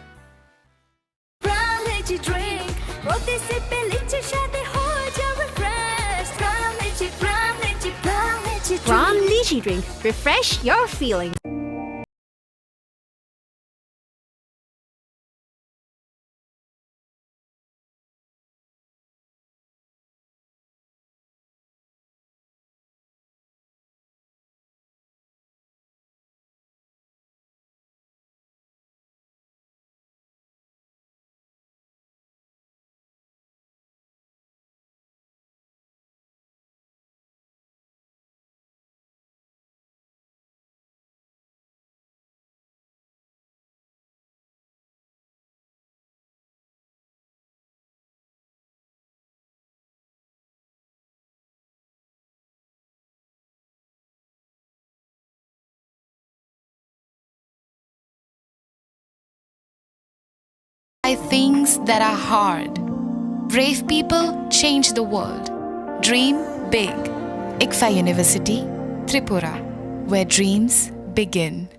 S1: Brown lychee drink. Refresh your feeling.
S2: By things that are hard. Brave people change the world. Dream big. ICFA University, Tripura, where dreams begin.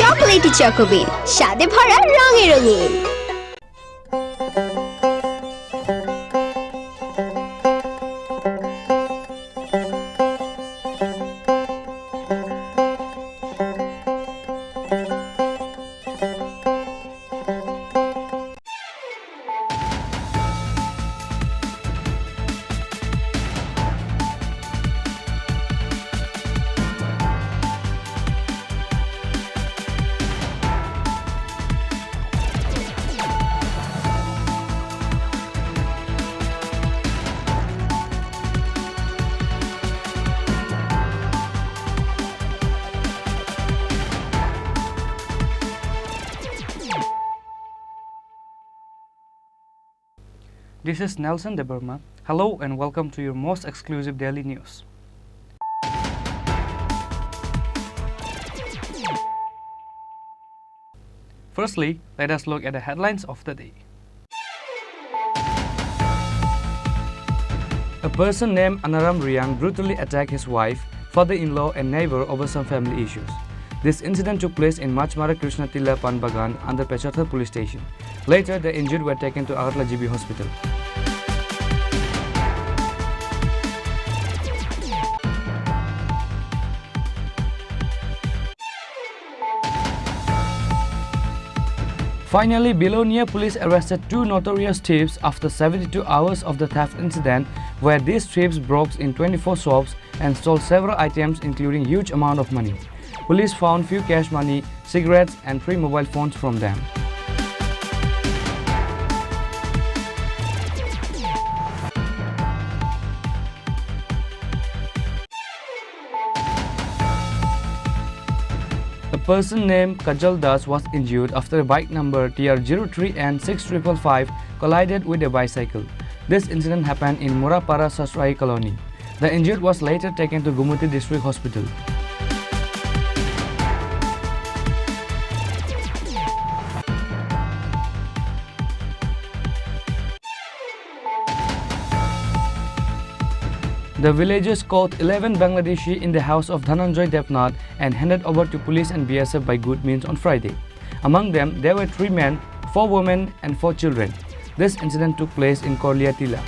S1: Chocolatey Chocobean স্বাদে ভরা রঙে রঙিন।
S11: This is Nelson de Burma. Hello and welcome to your most exclusive daily news. Firstly, let us look at the headlines of the day. A person named Anaram Riang brutally attacked his wife, father-in-law and neighbor over some family issues. This incident took place in Machmara Krishna Tilla Pan Bagan under Pechatha police station. Later, the injured were taken to Agartala GB hospital. Finally, Belonia police arrested two notorious thieves after 72 hours of the theft incident, where these thieves broke in 24 shops and stole several items including huge amount of money. Police found few cash money, cigarettes and 3 mobile phones from them. A person named Kajal Das was injured after a bike number TR03N6555 collided with a bicycle. This incident happened in Murapara Sasrai colony. The injured was later taken to Gumuti District Hospital. The villagers caught 11 Bangladeshi in the house of Dhananjoy Devnath and handed over to police and BSF by good means on Friday. Among them, there were 3 men, 4 women and 4 children. This incident took place in Korlia Tila.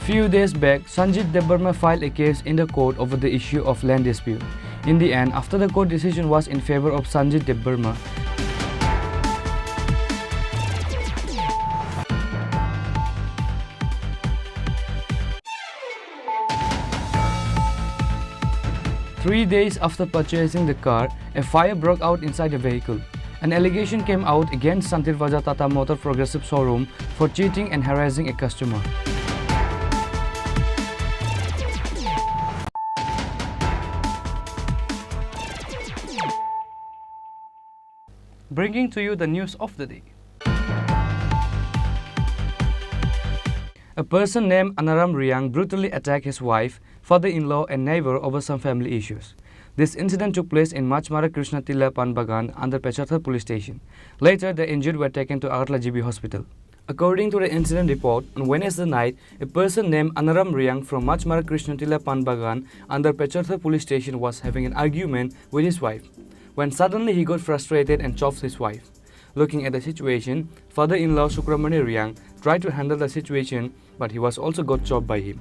S11: Few days back, Sanjit Debarma filed a case in the court over the issue of land dispute. In the end, after the court decision was in favor of Sanjit Debarma, Three days after purchasing the car, a fire broke out inside the vehicle. An allegation came out against Santirvaja Tata Motor Progressive Showroom for cheating and harassing a customer. Bringing to you the news of the day. A person named Anaram Riang brutally attacked his wife, father-in-law and neighbor over some family issues. This incident took place in Machmara Krishna Tilla Pan Bagan under Pechatha police station. Later, the injured were taken to Agartala GB hospital. According to the incident report, on Wednesday night, a person named Anaram Riang from Machmara Krishna Tilla Pan Bagan under Pechatha police station was having an argument with his wife, when suddenly he got frustrated and chopped his wife. Looking at the situation, father-in-law Sukramani Riang tried to handle the situation, but he was also got chopped by him.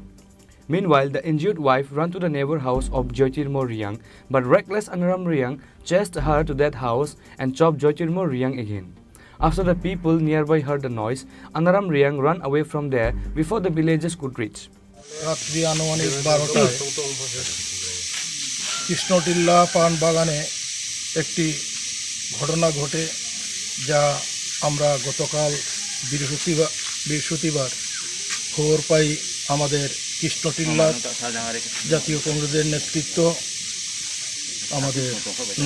S11: Meanwhile, the injured wife ran to the neighbor house of Jyotirmo Riang, but reckless Anaram Riang chased her to that house and chopped Jyotirmo Riang again. After the people nearby heard the noise, Anaram Riang ran away from there before the villagers could reach.
S9: রাত্রি আনুমানিক 12টায় কৃষ্ণটিল্লা পান বাগানে একটি ঘটনা ঘটে, যা আমরা গতকাল বৃহস্পতিবার খবর পাই আমাদের কৃষ্ণটিল্লার জাতীয় কংগ্রেসের নেতৃত্ব, আমাদের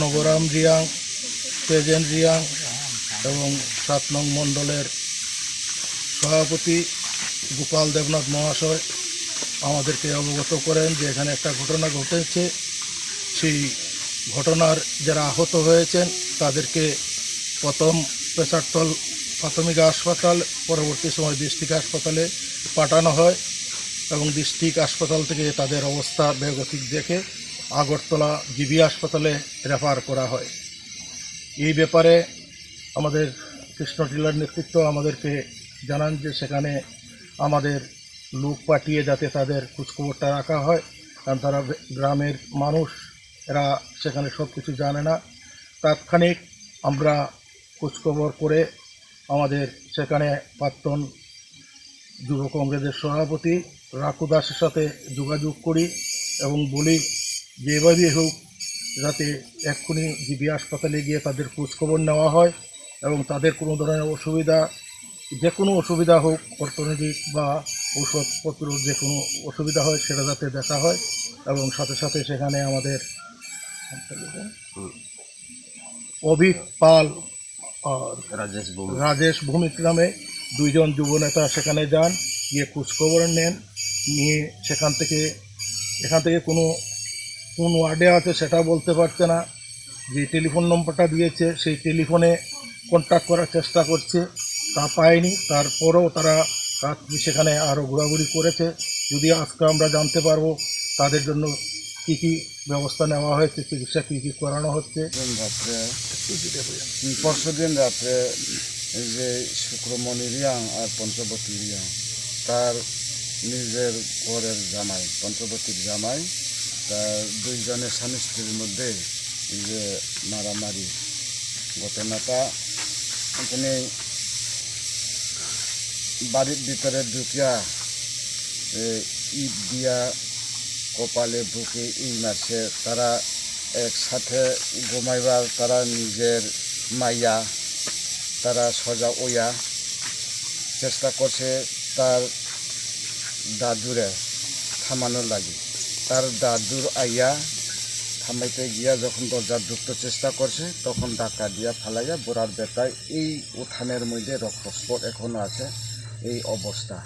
S9: নবরাম রিয়াং, তেজেন রিয়াং এবং 7 নং মণ্ডলের সভাপতি গোপাল দেবনাথ মহাশয় আমাদেরকে অবগত করেন যে এখানে একটা ঘটনা ঘটেছে। সেই ঘটনার যারা আহত হয়েছেন তাদেরকে প্রথম পেশারতল প্রাথমিক হাসপাতাল, পরবর্তী সময় ডিস্ট্রিক্ট হাসপাতালে পাঠানো হয় এবং ডিস্ট্রিক্ট হাসপাতাল থেকে তাদের অবস্থা বেগতিক দেখে আগরতলা জিবি হাসপাতালে রেফার করা হয়। এই ব্যাপারে আমাদের কৃষ্ণটিলার নেতৃত্ব আমাদেরকে জানান যে সেখানে আমাদের লোক পাঠিয়ে যাতে তাদের খোঁজখবরটা রাখা হয়, কারণ তারা গ্রামের মানুষ, এরা সেখানে সব কিছু জানে না। তাৎক্ষণিক আমরা খোঁজখবর করে আমাদের সেখানে প্রাক্তন যুব কংগ্রেসের সভাপতি রাকু দাসের সাথে যোগাযোগ করি এবং বলি যেভাবেই হোক যাতে এক্ষুনি জিবি হাসপাতালে গিয়ে তাদের খোঁজখবর নেওয়া হয় এবং তাদের কোনো ধরনের অসুবিধা, যে কোনো অসুবিধা হোক, অর্থনৈতিক বা ঔষধপত্র যে কোনো অসুবিধা হয় সেটা যাতে দেখা হয় এবং সাথে সাথে সেখানে আমাদের অভিক পাল আর রাজেশ ভৌমিক নামে 2 জন যুবনেতা সেখানে যান, গিয়ে খোঁজখবর নেন, নিয়ে এখান থেকে কোন ওয়ার্ডে আছে সেটা বলতে পারছে না। যে টেলিফোন নম্বরটা দিয়েছে সেই টেলিফোনে কন্ট্যাক্ট করার চেষ্টা করছে, তা পায়নি। তারপরেও তারা রাত্রি সেখানে আরও ঘোরাঘুরি করেছে। যদি আজকে আমরা জানতে পারবো তাদের জন্য কী কী ব্যবস্থা নেওয়া হয়েছে, চিকিৎসা কী কী করানো হচ্ছে।
S4: পরশু দিন রাত্রে এই যে শুক্রমণি রিয়াং আর পঞ্চবতী রিয়াং, তার নিজের ঘরের জামাই, পঞ্চবতীর জামাই, তার 2 জনের স্বামী স্ত্রীর মধ্যে এই যে মারামারি ঘটনাটা, তিনি বাড়ির ভিতরে ঢুকিয়া ইট দিয়া কপালে বুকে এই মারছে। তারা একসাথে ঘুমাইবার, তারা নিজের মাইয়া তারা সজা ওয়া চেষ্টা করছে তার দাদুরে থামানোর লাগে। তার দাদুর আইয়া থামাইতে গিয়া যখন দরজা ঢুকতে চেষ্টা করছে তখন ডাকা দিয়া ফালাইয়া বোরার বেতায় এই উঠানের মধ্যে রক্তস্পট এখনো আছে, এই অবস্থা।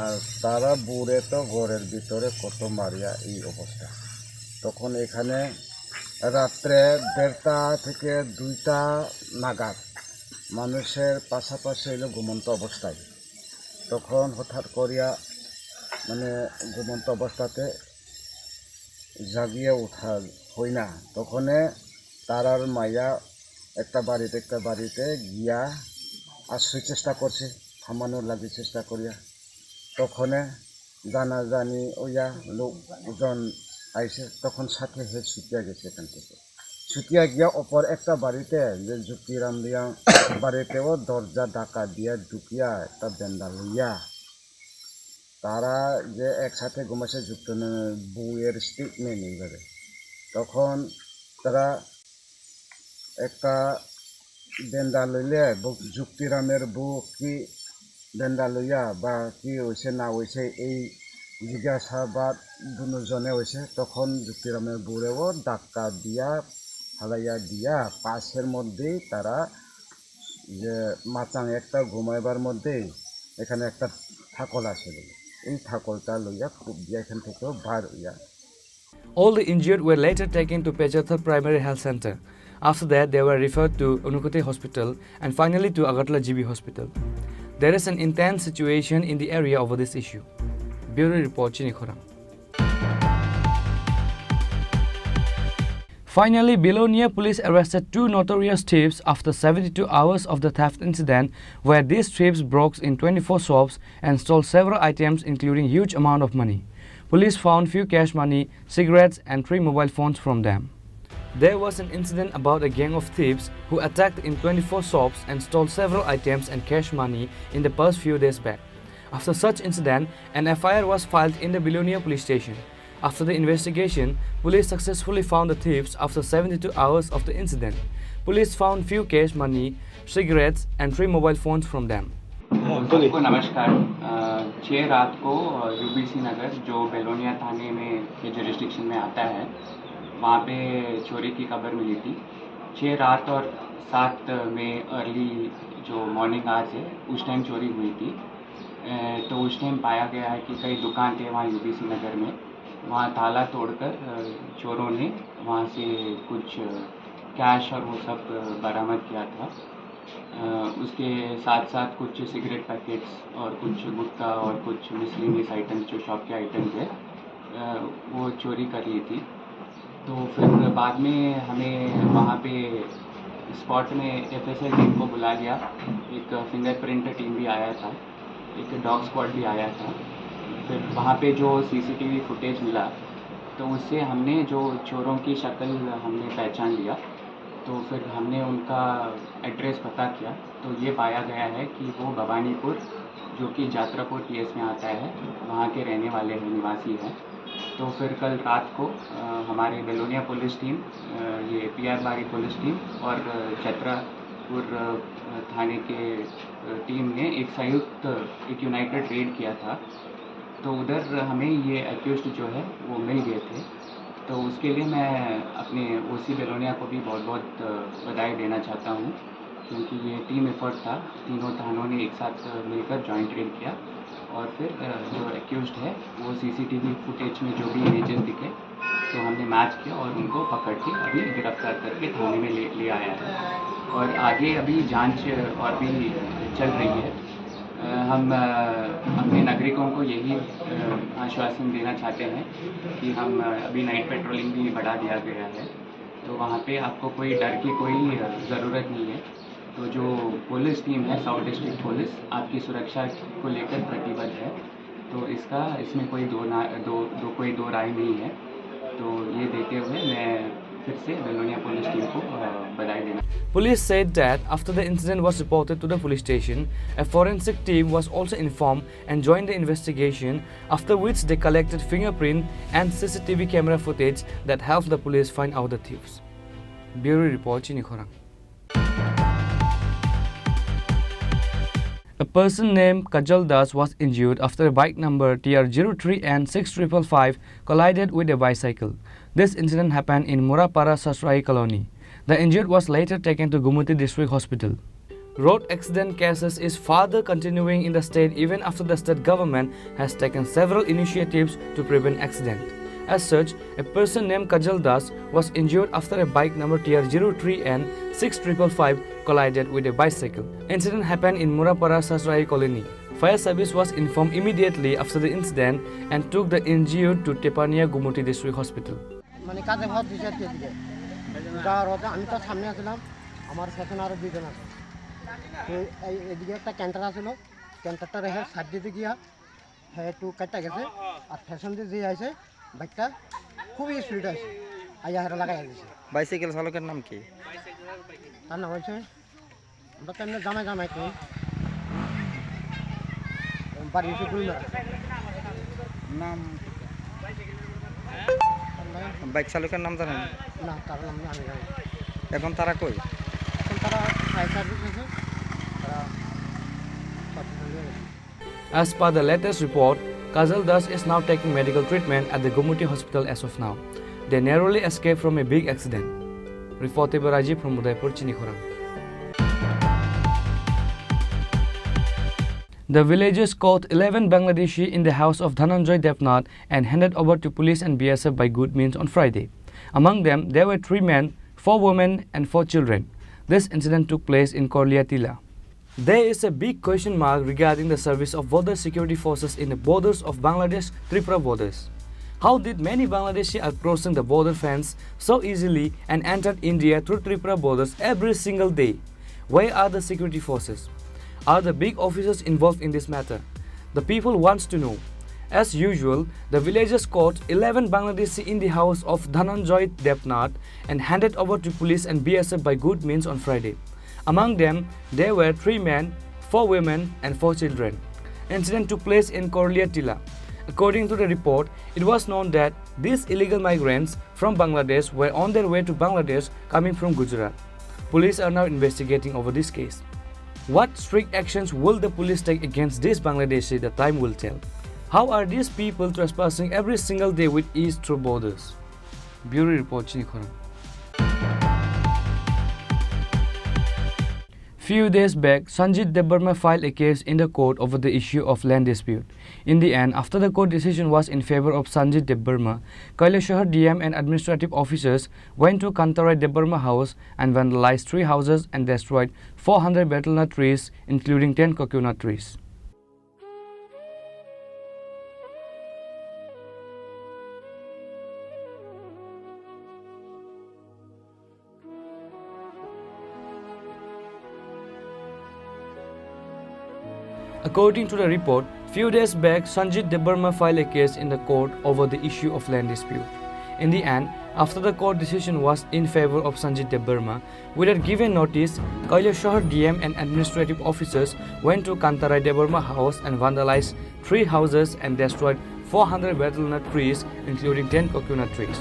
S4: আর তারা বুড়ে তো ঘরের ভিতরে কত মারিয়া এই অবস্থা। তখন এখানে রাত্রে 1:30 থেকে 2টা নাগাদ মানুষের পাশাপাশি এলো ঘুমন্ত অবস্থায়। তখন হঠাৎ করিয়া মানে ঘুমন্ত অবস্থাতে জাগিয়ে ওঠা হয় না। তখনে তারার মাইয়া একটা বাড়িতে গিয়া আশ্রয় চেষ্টা করছে, থামানোর লাগে চেষ্টা করিয়া। তখনে জানাজানি ওইয়া লোকজন আইসে, তখন সাথে হেড ছুটিয়া গেছে। এখান থেকে ছুটিয়া গিয়া অপর একটা বাড়িতে যে যুক্তিরাম দিয়া বাড়িতেও দরজা ডাকা দিয়া ঢুকিয়া একটা বেন্দা লইয়া তারা যে একসাথে ঘুমাইছে যুক্ত বউয়ের স্টেটমেন্ট এইভাবে। তখন তারা একটা বেন্দা লইলে যুক্তিরামের বউ কি বেন্দা লইয়া বা কি হয়েছে না হয়েছে এই জিজ্ঞাসাবাদ দুজনে হয়েছে। তখন যুক্তিরামের বউরেও ধাক্কা দিয়া ফালাইয়া দিয়া পাশের মধ্যেই তারা যে মাচাং একটা ঘুমাইবার মধ্যেই এখানে একটা ঠাকল আছে বলে এই ঠাকলটা লইয়া খুব দিয়া এখান থেকেও বার হইয়া।
S11: All the injured were later taken to Pechatha Primary Health Center. After that, they were referred to Unukoti Hospital and finally to Agartala GB Hospital. There is an intense situation in the area over this issue. Bureau Report, Chini Khorang. Finally, Belonia police arrested 2 notorious thieves after 72 hours of the theft incident where these thieves broke in 24 shops and stole several items including huge amount of money. Police found few cash money, cigarettes and 3 mobile phones from them. There was an incident about a gang of thieves who attacked in 24 shops and stole several items and cash money in the past few days back. After such incident, an FIR was filed in the Belonia police station. After the investigation, police successfully found the thieves after 72 hours of the incident. Police found few cash money, cigarettes and 3 mobile phones from them.
S5: सबको नमस्कार। 6 रात को UBC नगर जो बेलोनिया थाने में के jurisdiction में आता है, वहाँ पे चोरी की खबर मिली थी। 6 रात और 7 में अर्ली जो मॉर्निंग आज है उस टाइम चोरी हुई थी। तो उस टाइम पाया गया है कि कई दुकान थे वहाँ यूबीसी नगर में, वहाँ ताला तोड़कर चोरों ने वहाँ से कुछ कैश और वो सब बरामद किया था। उसके साथ साथ कुछ सिगरेट पैकेट्स और कुछ गुटखा और कुछ मिसलिनियस आइटम्स जो शॉप के आइटम्स है वो चोरी कर ली थी। तो फिर बाद में हमें वहाँ पे स्पॉट में एफएसएल टीम को बुला लिया, एक फिंगरप्रिंट टीम भी आया था, एक डॉग स्क्वाड भी आया था। फिर वहाँ पे जो सीसीटीवी फुटेज मिला तो उससे हमने जो चोरों की शक्ल हमने पहचान लिया। तो फिर हमने उनका एड्रेस पता किया तो ये पाया गया है कि वो भवानीपुर जो कि जात्रापुर टीएस में आता है वहाँ के रहने वाले हैं, निवासी हैं। तो फिर कल रात को हमारे बेलोनिया पुलिस टीम, ये पीआर बारी पुलिस टीम और जात्रापुर थाने के टीम ने एक संयुक्त एक यूनाइटेड रेड किया था। तो उधर हमें ये एक्यूज्ड जो है वो मिल गए थे। तो उसके लिए मैं अपने ओसी बेलोनिया को भी बहुत बहुत बधाई देना चाहता हूँ, क्योंकि ये टीम एफर्ट था। तीनों थानों ने एक साथ मिलकर जॉइंट रेड किया और फिर जो एक्यूज्ड है वो सीसीटीवी फुटेज में जो भी इमेजेस दिखे तो हमने मैच किया और उनको पकड़ के अभी गिरफ्तार करके थाने में ले आया है। और आगे अभी जांच और भी चल रही है। हम अपने नागरिकों को यही आश्वासन देना चाहते हैं कि हम अभी नाइट पेट्रोलिंग भी बढ़ा दिया गया है, तो वहाँ पे आपको कोई डर की कोई ज़रूरत नहीं है। तो जो पुलिस टीम है साउथ डिस्ट्रिक्ट पुलिस आपकी सुरक्षा को लेकर प्रतिबद्ध है, तो इसमें कोई दो राय नहीं है। तो ये देते हुए मैं फिर से बेलोनिया पुलिस टीम को बधाई देना।
S11: Police said that after the incident was reported to the police station, a forensic team was also informed and joined the investigation, after which they collected fingerprint and CCTV camera footage that helped the police find out the thieves. Bureau Report, Chini Khorang. A person named Kajal Das was injured after a bike number TR03N6555 collided with a bicycle. This incident happened in Murapara Sasrai colony. The injured was later taken to Gumuti District Hospital. Road accident cases is further continuing in the state even after the state government has taken several initiatives to prevent accident. As such, a person named Kajal Das was injured after a bike number TR03N6555 collided with a bicycle. Incident happened in Murapara Sasrai colony. Fire service was informed immediately after the incident and took the injured to Tepania Gumuti District Hospital.
S16: আমি তো সামনে আসলাম, আমার পেছনে আরও দুজন আছে। তো এদিকে একটা ক্যান্টার আসলো, ক্যান্টারটা রেখে সাইড দিতে গিয়া হ্যাঁ একটু কাটটা গেছে। আর ফ্যাশন দিয়ে যে আছে বাইকটা খুবই স্পিড আছে, আইয়া হেরা লাগাই দিয়েছে।
S17: বাইসাইকেল চালকের নাম কি?
S16: তার নাম হচ্ছে আমরা তো এমনি জামাই করি, বাড়ি এসে গুলমারা
S17: নাম। বাইক চালকের নাম জানেন
S16: না? তার নাম আমি জানি।
S17: এখন তারা কই?
S16: এখন তারা ফায়ার সার্ভিস আছে, তারা।
S11: As per the latest report, Kajal Das is now taking medical treatment at the Gumuti hospital as of now. They narrowly escaped from a big accident. Reported by Rajiv from Udaipur, Chini Khorang. The villagers caught 11 Bangladeshi in the house of Dhananjoy Depnath and handed over to police and BSF by good means on Friday. Among them, there were 3 men, 4 women and 4 children. This incident took place in Korliatila. There is a big question mark regarding the service of border security forces in the borders of Bangladesh-Tripura borders. How did many Bangladeshi are crossing the border fence so easily and entered India through Tripura borders every single day? Where are the security forces? Are the big officers involved in this matter? The people wants to know. As usual, the villagers caught 11 Bangladeshi in the house of Dhananjoy Depnath and handed over to police and BSF by good means on Friday. Among them, there were 3 men, 4 women and 4 children. Incident took place in Korliatila. According to the report, it was known that these illegal migrants from Bangladesh were on their way to Bangladesh coming from Gujarat. Police are now investigating over this case. What strict actions will the police take against this Bangladeshi? The time will tell. How are these people trespassing every single day with ease through borders? Bureau Report, Chini Khorang. Few days back, Sanjit Debarma filed a case in the court over the issue of land dispute. In the end, after the court decision was in favor of Sanjit Debarma, Kailashahar DM and administrative officers went to Kantarai Debarma house and vandalized 3 houses and destroyed 400 betel nut trees, including 10 coconut trees. According to the report, few days back, Sanjit Debarma filed a case in the court over the issue of land dispute. In the end, after the court decision was in favor of Sanjit Debarma, without giving notice, Kailashahar DM and administrative officers went to Kantarai Debarma house and vandalized 3 houses and destroyed 400 betel nut trees, including 10 coconut trees.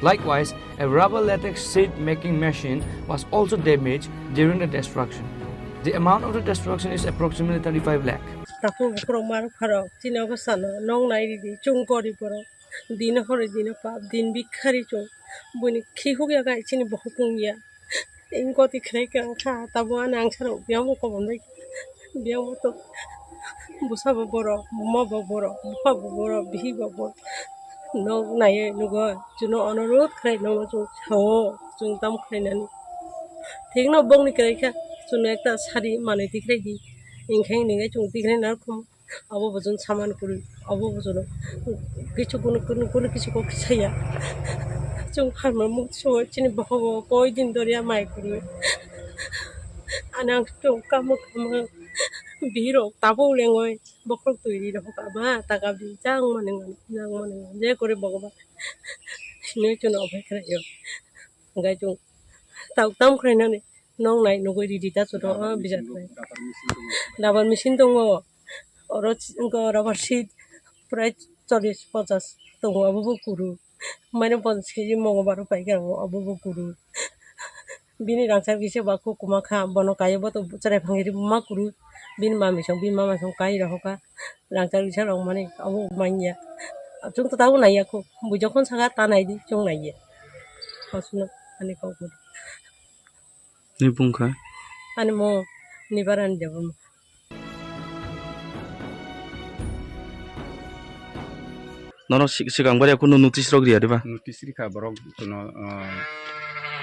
S11: Likewise, a rubber latex sheet making machine was also damaged during the destruction. The amount of the destruction is approximately 35 lakh.
S10: Sunekta sari mane tikredi ingkhang ningai chung tikrai narkum abo bojun saman kuri abo bojun kichu kun kichu ko kisaya chung pharma mu so chini boho koi din doria mai kuri anang chung kam biro tabo lengoi bokrok tuiri ro ka ba taka bi jang mane je kore bogba ne chung obhai krai yo ngai chung tau tam krai na nong nai nugoi di ta so bijat nai dabar machine tongo oro ko rubber sheet price 40-50 tongo abu kuru mane 50 kg mongo baru pai ga abu kuru bini rangsa gise ba ko kuma kha bono kai bo to chare phangiri ma kuru bin ma song kai ra hoka rangsa gise rong mane abu manya chung to tau nai ya ko bu jokon saga ta nai di chung nai ya hosno ani ko ko
S17: Ni bungka?
S10: Ani mo nibaran jabum.
S17: Nono sigang bari aku notice rog dia deba.
S18: Notice ri ka borok kono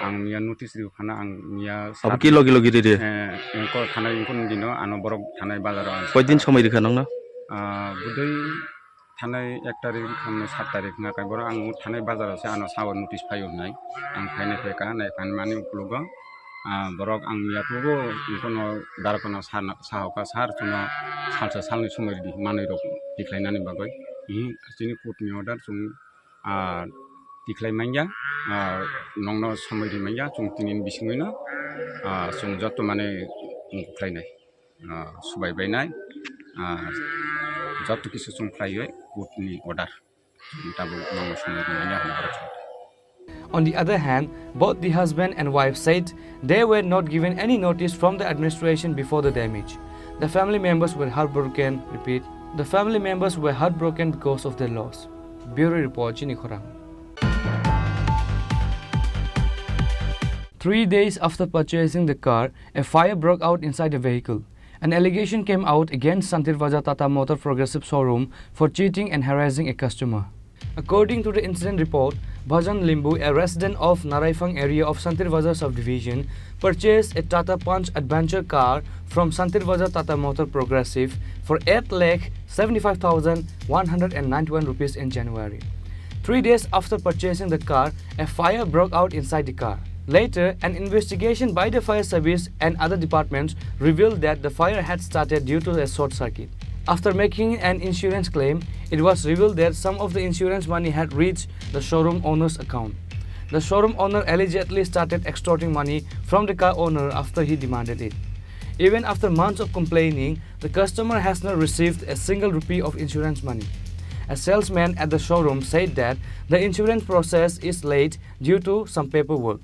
S18: ang niya notice ri khana ang niya
S17: Abu kilo giri dia.
S18: Engko khana ingkun dino ano borok thanai bazar.
S17: Koi din somai dikha nang na?
S18: Budai thanai 1 tarik khamne 7 tarik nga kai borok ang thanai bazar se ano sawa notice phayo nai. Ang phaine theka nai pan mani uplogo borok ang niya tugo kono darkono sahoka sar tuno salsa salni somai di manai rok diklainani bagoi sini kutni order chung diklai manja nongno somai di manja chung tinin bisingina chung jotto mane klainai subai bainai jotto kisu chung klaioi kutni order tabu nongno somai di manja
S11: On the other hand, both the husband and wife said they were not given any notice from the administration before the damage. The family members were heartbroken. Repeat. The family members were heartbroken because of their loss. Bureau Report, Chini Khorang. 3 days after purchasing the car, a fire broke out inside the vehicle. An allegation came out against Santirvaja Tata Motor Progressive Showroom for cheating and harassing a customer. According to the incident report, Bhajan Limbu, a resident of Naraifang area of Santirvaja subdivision, purchased a Tata Punch adventure car from Santirvaja Tata Motor Progressive for 8,75,191 rupees in January. 3 days after purchasing the car, a fire broke out inside the car. Later, an investigation by the fire service and other departments revealed that the fire had started due to a short circuit. After making an insurance claim, it was revealed that some of the insurance money had reached the showroom owner's account. The showroom owner allegedly started extorting money from the car owner after he demanded it. Even after months of complaining, the customer has not received a single rupee of insurance money. A salesman at the showroom said that the insurance process is late due to some paperwork.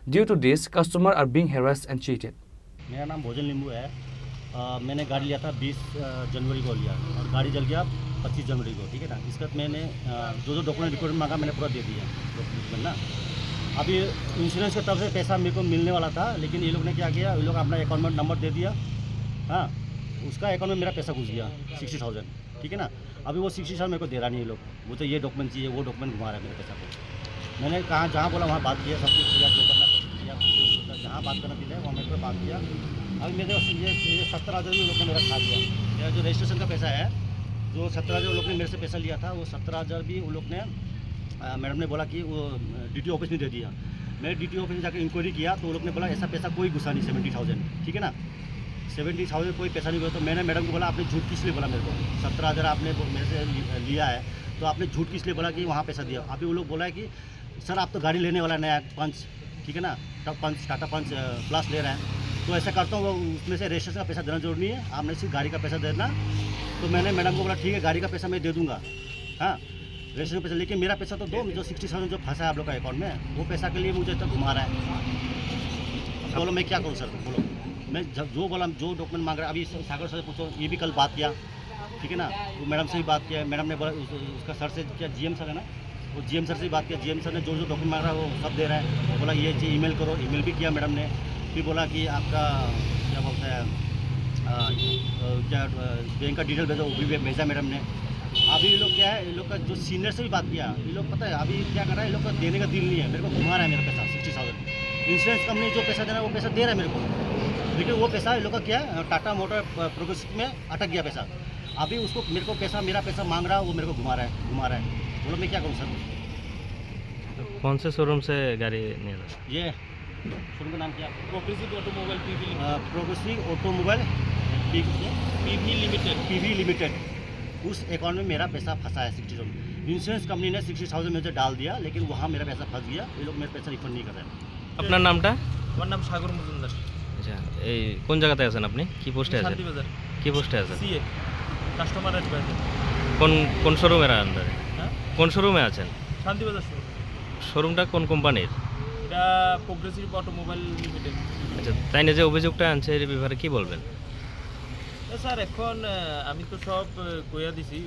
S11: Due to this, customers are being harassed and cheated.
S19: मेरा नाम भोजन लिंबू है मैंने गाड़ी लिया था 20 जनवरी को लिया और गाड़ी जल गया 25 जनवरी को, ठीक है ना। इसके बाद मैंने जो डॉक्यूमेंट मांगा मैंने पूरा दे दिया डॉक्यूमेंट ना। अभी इंश्योरेंस की तरफ से पैसा मेरे को मिलने वाला था, लेकिन ये लोग ने क्या किया, ये लोग अपना अकाउंट नंबर दे दिया, हाँ, उसका अकाउंट में मेरा पैसा घुस गया 60,000, ठीक है ना। अभी वो 60,000 मेरे को दे रहा नहीं, ये लोग वो तो ये डॉक्यूमेंट चाहिए, वो डॉक्यूमेंट घुमा रहा है मेरे पैसा को। मैंने कहा जहाँ बोला वहाँ बात किया, सब कुछ किया, जो करना किया, जहाँ बात करना दिया वहाँ मेरे को बात किया। अभी मेरे ये 70,000 भी लोग ने मेरा खा दिया। मेरा जो रजिस्ट्रेशन का पैसा है, जो 17,000 लोग ने मेरे से पैसा लिया था, वो 17,000 भी वो लोग ने मैडम ने बोला कि वो DTO ऑफिस में दे दिया। मैं DTO ऑफिस में जाकर इंक्वायरी किया तो वो लोग ने बोला ऐसा पैसा कोई घुसा नहीं, 70,000, ठीक है ना, 70,000 कोई पैसा नहीं हुआ। तो मैंने मैडम को बोला आपने झूठ किस लिए बोला मेरे को, 17,000 आपने मेरे से लिया है तो आपने झूठ किस लिए बोला कि वहाँ पैसा दिया। अभी वो लोग बोला है कि सर आप तो गाड़ी लेने वाला नया पंच, ठीक है ना, टाटा पंच प्लस ले रहा है, तो ऐसा करता हूँ उसमें से रजिस्ट्रेशन का पैसा देना जरूरी नहीं है, आपने सिर्फ गाड़ी का पैसा देना। तो मैंने मैडम को बोला ठीक है गाड़ी का पैसा मैं दे दूँगा, हाँ, रजिस्ट्रेशन का पैसा, लेकिन मेरा पैसा तो दो, जो 60,000 जो फंसा है आप लोग का अकाउंट में, वो पैसा के लिए मुझे तक घुमा रहा है। बोलो मैं क्या करूँ सर, बोलो। मैं जो बोला, जो डॉक्यूमेंट मांग रहा है, अभी सागर सर से पूछो, ये भी कल बात किया, ठीक है ना, वो मैडम से भी बात किया। मैडम ने बोला उसका सर से क्या, GM सर है ना, वो GM सर से बात किया। GM सर ने जो डॉक्यूमेंट मांग रहा है वो सब दे रहा है। बोला ये ईमेल करो, ईमेल भी किया मैडम ने। फिर बोला कि आपका क्या बोलते हैं क्या बैंक का डिटेल भेजो, वो भी भेजा मैडम ने। अभी ये लोग क्या है, ये लोग का जो सीनियर से भी बात किया, ये लोग पता है अभी क्या कर रहा है, ये लोग का देने का दिल नहीं है, मेरे को घुमा रहा है मेरा पैसा 60,000। इंश्योरेंस कंपनी जो पैसा देना है वो पैसा दे रहा है मेरे को, लेकिन वो पैसा ये लोग का क्या है, टाटा मोटर प्रोग्रेसिव में अटक गया पैसा। अभी उसको मेरे को पैसा, मेरा पैसा मांग रहा है, वो मेरे को घुमा रहा है। बोलो मैं क्या करूँ सर।
S17: कौन से शोरूम से गाड़ी नहीं रहा?
S19: ये शोरूम का नाम क्या, progressive automobile progressive automobile PV limited, उस अकाउंट में मेरा पैसा फंसा है 60,000। इंश्योरेंस कंपनी ने 60,000 में से डाल दिया, लेकिन वहाँ मेरा पैसा फंस गया, ये लोग मेरा पैसा रिफंड नहीं कर रहे हैं।
S17: আপনার নামটা?
S20: আমার নাম সাগর মজুমদার।
S17: আচ্ছা, এই কোন জায়গাতে আছেন আপনি? কি পোস্টে আছেন?
S20: শান্তিবাজার।
S17: কি পোস্টে আছেন?
S20: CA customer advisor.
S17: কোন কোন শোরুমের আন্ডারে?
S20: হ্যাঁ,
S17: কোন শোরুমে আছেন?
S20: শান্তিবাজার শোরুম।
S17: শোরুমটা কোন কোম্পানির?
S20: এটা প্রোগ্রেসিভ অটোমোবাইল লিমিটেড।
S17: আচ্ছা, তাই না, যে অভিযোগটা আনছে এর ব্যাপারে কি বলবেন?
S20: স্যার এখন আমি তো সব কইয়া দিছি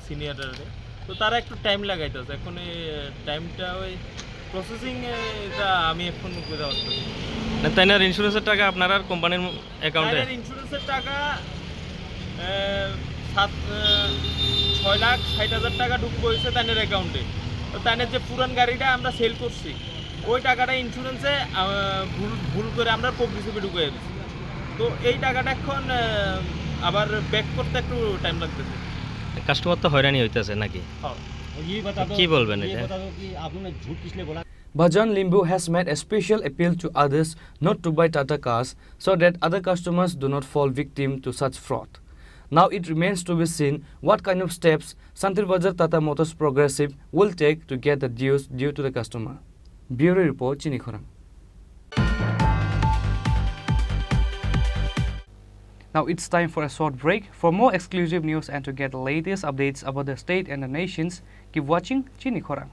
S20: সিনিয়ররে, তো তারা একটু টাইম লাগাইতেছে। এখন এই টাইমটা ওই প্রসেসিং এটা আমি এখন কইতে পারতেছি
S17: না। তাই না, ইন্স্যুরেন্সের টাকা আপনার আর কোম্পানির অ্যাকাউন্টে?
S20: ইন্স্যুরেন্সের টাকা 6,60,000 টাকা ঢুকবো হয়েছে তাদের অ্যাকাউন্টে। তো তাদের যে পুরান গাড়িটা আমরা সেল করছি, ওই টাকাটা ইন্স্যুরেন্সে ভুল করে আমরা প্রোগ্রেসিভে ঢুকে দিচ্ছি। তো এই টাকাটা এখন আবার ব্যাক করতে একটু টাইম লাগতেছে।
S17: কাস্টমার তো হয়রানি হইতেছে নাকি? কি বলবেন এটা?
S11: Bhajan Limbu has made a special appeal to others not to buy Tata cars so that other customers do not fall victim to such fraud. Now it remains to be seen what kind of steps Santilbajar Tata Motors Progressive will take to get the dues due to the customer. Bureau Report, Chini Khorang. Now it's time for a short break. For more exclusive news and to get the latest updates about the state and the nations, keep watching Chini Khorang.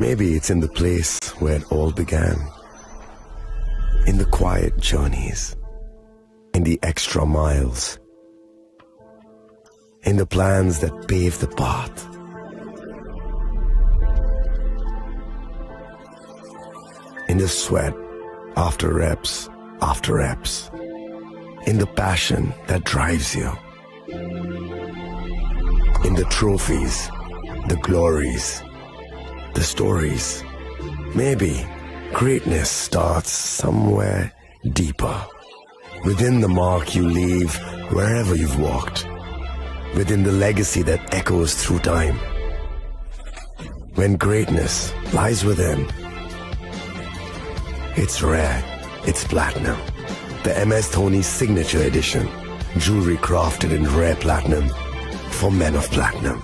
S21: Maybe it's in the place where it all began, in the quiet journeys, in the extra miles, in the plans that pave the path. In the sweat after reps, in the passion that drives you, in the trophies, the glories, the stories. Maybe greatness starts somewhere deeper, within the mark you leave wherever you've walked, within the legacy that echoes through time. When greatness lies within, it's rare, it's platinum. The MS Dhoni Signature Edition, jewelry crafted in rare platinum for men of platinum.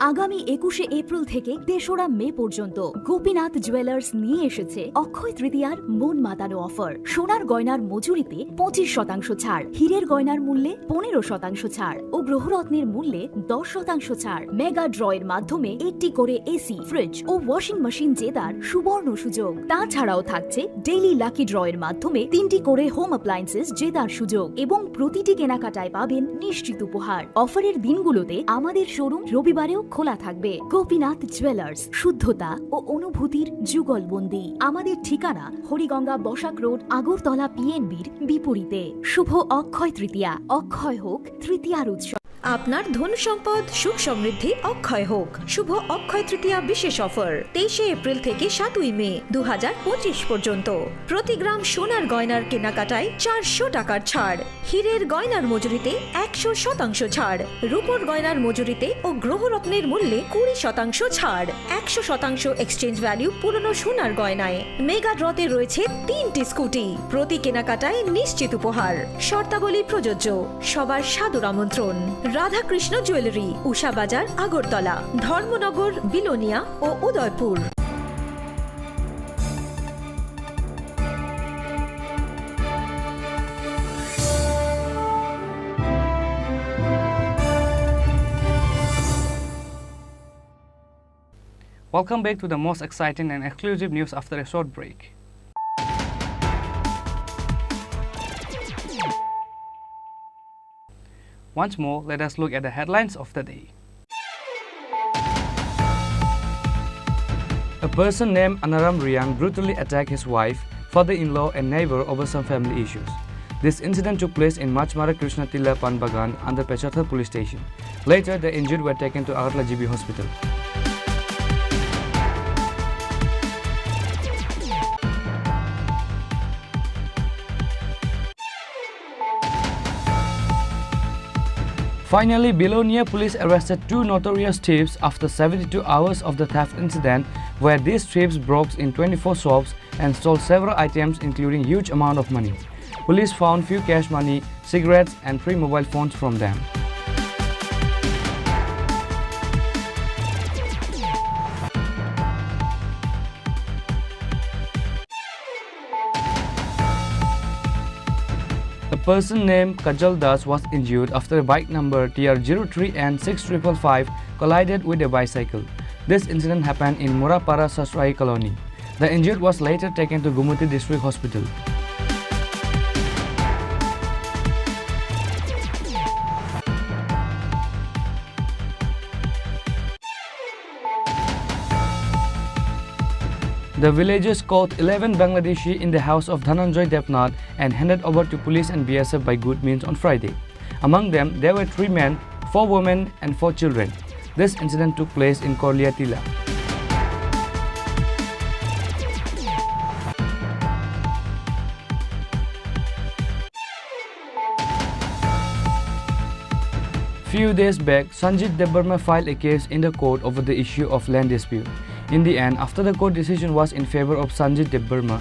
S14: আগামী 21শে April থেকে 3রা মে পর্যন্ত Gopinath jewellers নিয়ে এসেছে অক্ষয় তৃতীয়ার মন মাতানো offer. সোনার গয়নার মজুরিতে 25% ছাড়, হীরের গয়নার মূল্যে 15% ছাড় ও গ্রহরত্নের মূল্যে 10% ছাড়। মেগা ড্রয়ের মাধ্যমে একটি করে এসি, ফ্রিজ ও ওয়াশিং মেশিন জেতার সুবর্ণ সুযোগ। তাছাড়াও থাকছে ডেইলি লাকি ড্রয়ের মাধ্যমে 3টি করে হোম অ্যাপ্লায়েন্সেস জেতার সুযোগ এবং প্রতিটি কেনাকাটায় পাবেন নিশ্চিত উপহার। অফারের দিনগুলোতে আমাদের শোরুম রবিবারেও খোলা থাকবে। গোপীনাথ জুয়েলার্স, শুদ্ধতা ও অনুভূতির যুগলবন্দি। আমাদের ঠিকানা হরিগঙ্গা বসাক রোড, আগরতলা পিএনবির বিপরীতে। শুভ অক্ষয় তৃতীয়া, অক্ষয় হোক তৃতীয়ার উৎসব।
S3: আপনার ধন সম্পদ সুখ সমৃদ্ধি অক্ষয় হোক। শুভ অক্ষয় তৃতীয়া বিশেষ অফার 23শে এপ্রিল থেকে 7ই মে 2025 পর্যন্ত। প্রতি গ্রাম সোনার গয়নার কেনাকাটায় 400 টাকার ছাড়, হীরের গয়নার মজুরিতে 100% ছাড়, রূপোর গয়নার মজুরিতে ও গ্রহরত্নের মূল্যে 20% ছাড়, 100% এক্সচেঞ্জ ভ্যালু পুরনো সোনার গয়নায়। মেগা ড্রতে রয়েছে 3টি স্কুটি, প্রতি কেনাকাটায় নিশ্চিত উপহার। শর্তাবলী প্রযোজ্য। সবার সাদর আমন্ত্রণ। রাধাকৃষ্ণ জুয়েলারি, উষা বাজার, আগরতলা, ধর্মনগর, বিলোনিয়া ও Udaipur.
S11: Welcome back to the most exciting and exclusive news after a short break. Once more, let us look at the headlines of the day. A person named Anaram Riang brutally attacked his wife, father-in-law and neighbor over some family issues. This incident took place in Machmara Krishna Tilla Panbagan under Pechatha police station. Later, the injured were taken to Agartala GB hospital. Finally, Belonia police arrested 2 notorious thieves after 72 hours of the theft incident, where these thieves broke in 24 shops and stole several items including huge amount of money. Police found few cash money, cigarettes and 3 mobile phones from them. A person named Kajal Das was injured after a bike number TR03N6555 collided with a bicycle. This incident happened in Murapara Sasrai colony. The injured was later taken to Gumuti District Hospital. The villagers caught 11 Bangladeshi in the house of Dhananjoy Depnath and handed over to police and BSF by good means on Friday. Among them, there were 3 men, 4 women and 4 children. This incident took place in Korlia Tila. Few days back, Sanjit Debarma filed a case in the court over the issue of land dispute. In the end, after the court decision was in favor of Sanjit Debarma,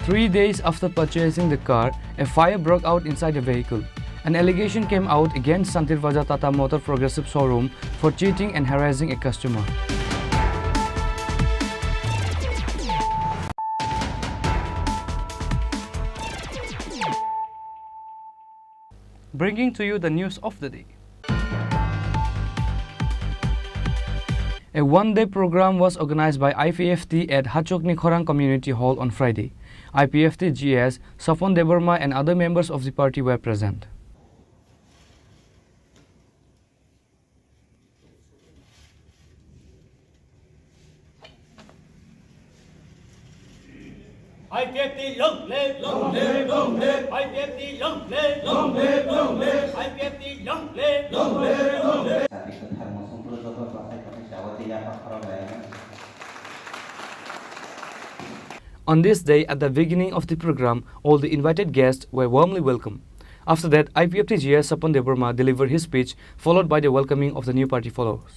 S11: Three days after purchasing the car, a fire broke out inside the vehicle. An allegation came out against Santir Vaja Tata Motor Progressive Showroom for cheating and harassing a customer. Bringing to you the news of the day. A one-day program was organized by IPFT at Chini Khorang Community Hall on Friday. IPFT GS, Safon Debarma and other members of the party were present.
S6: IPFT long live, long live, long live. IPFT long live, long live, long live. IPFT long live, long live, long live.
S11: On this day, at the beginning of the program, all the invited guests were warmly welcomed. After that, IPFT GS Sapon Debarma delivered his speech, followed by the welcoming of the new party followers.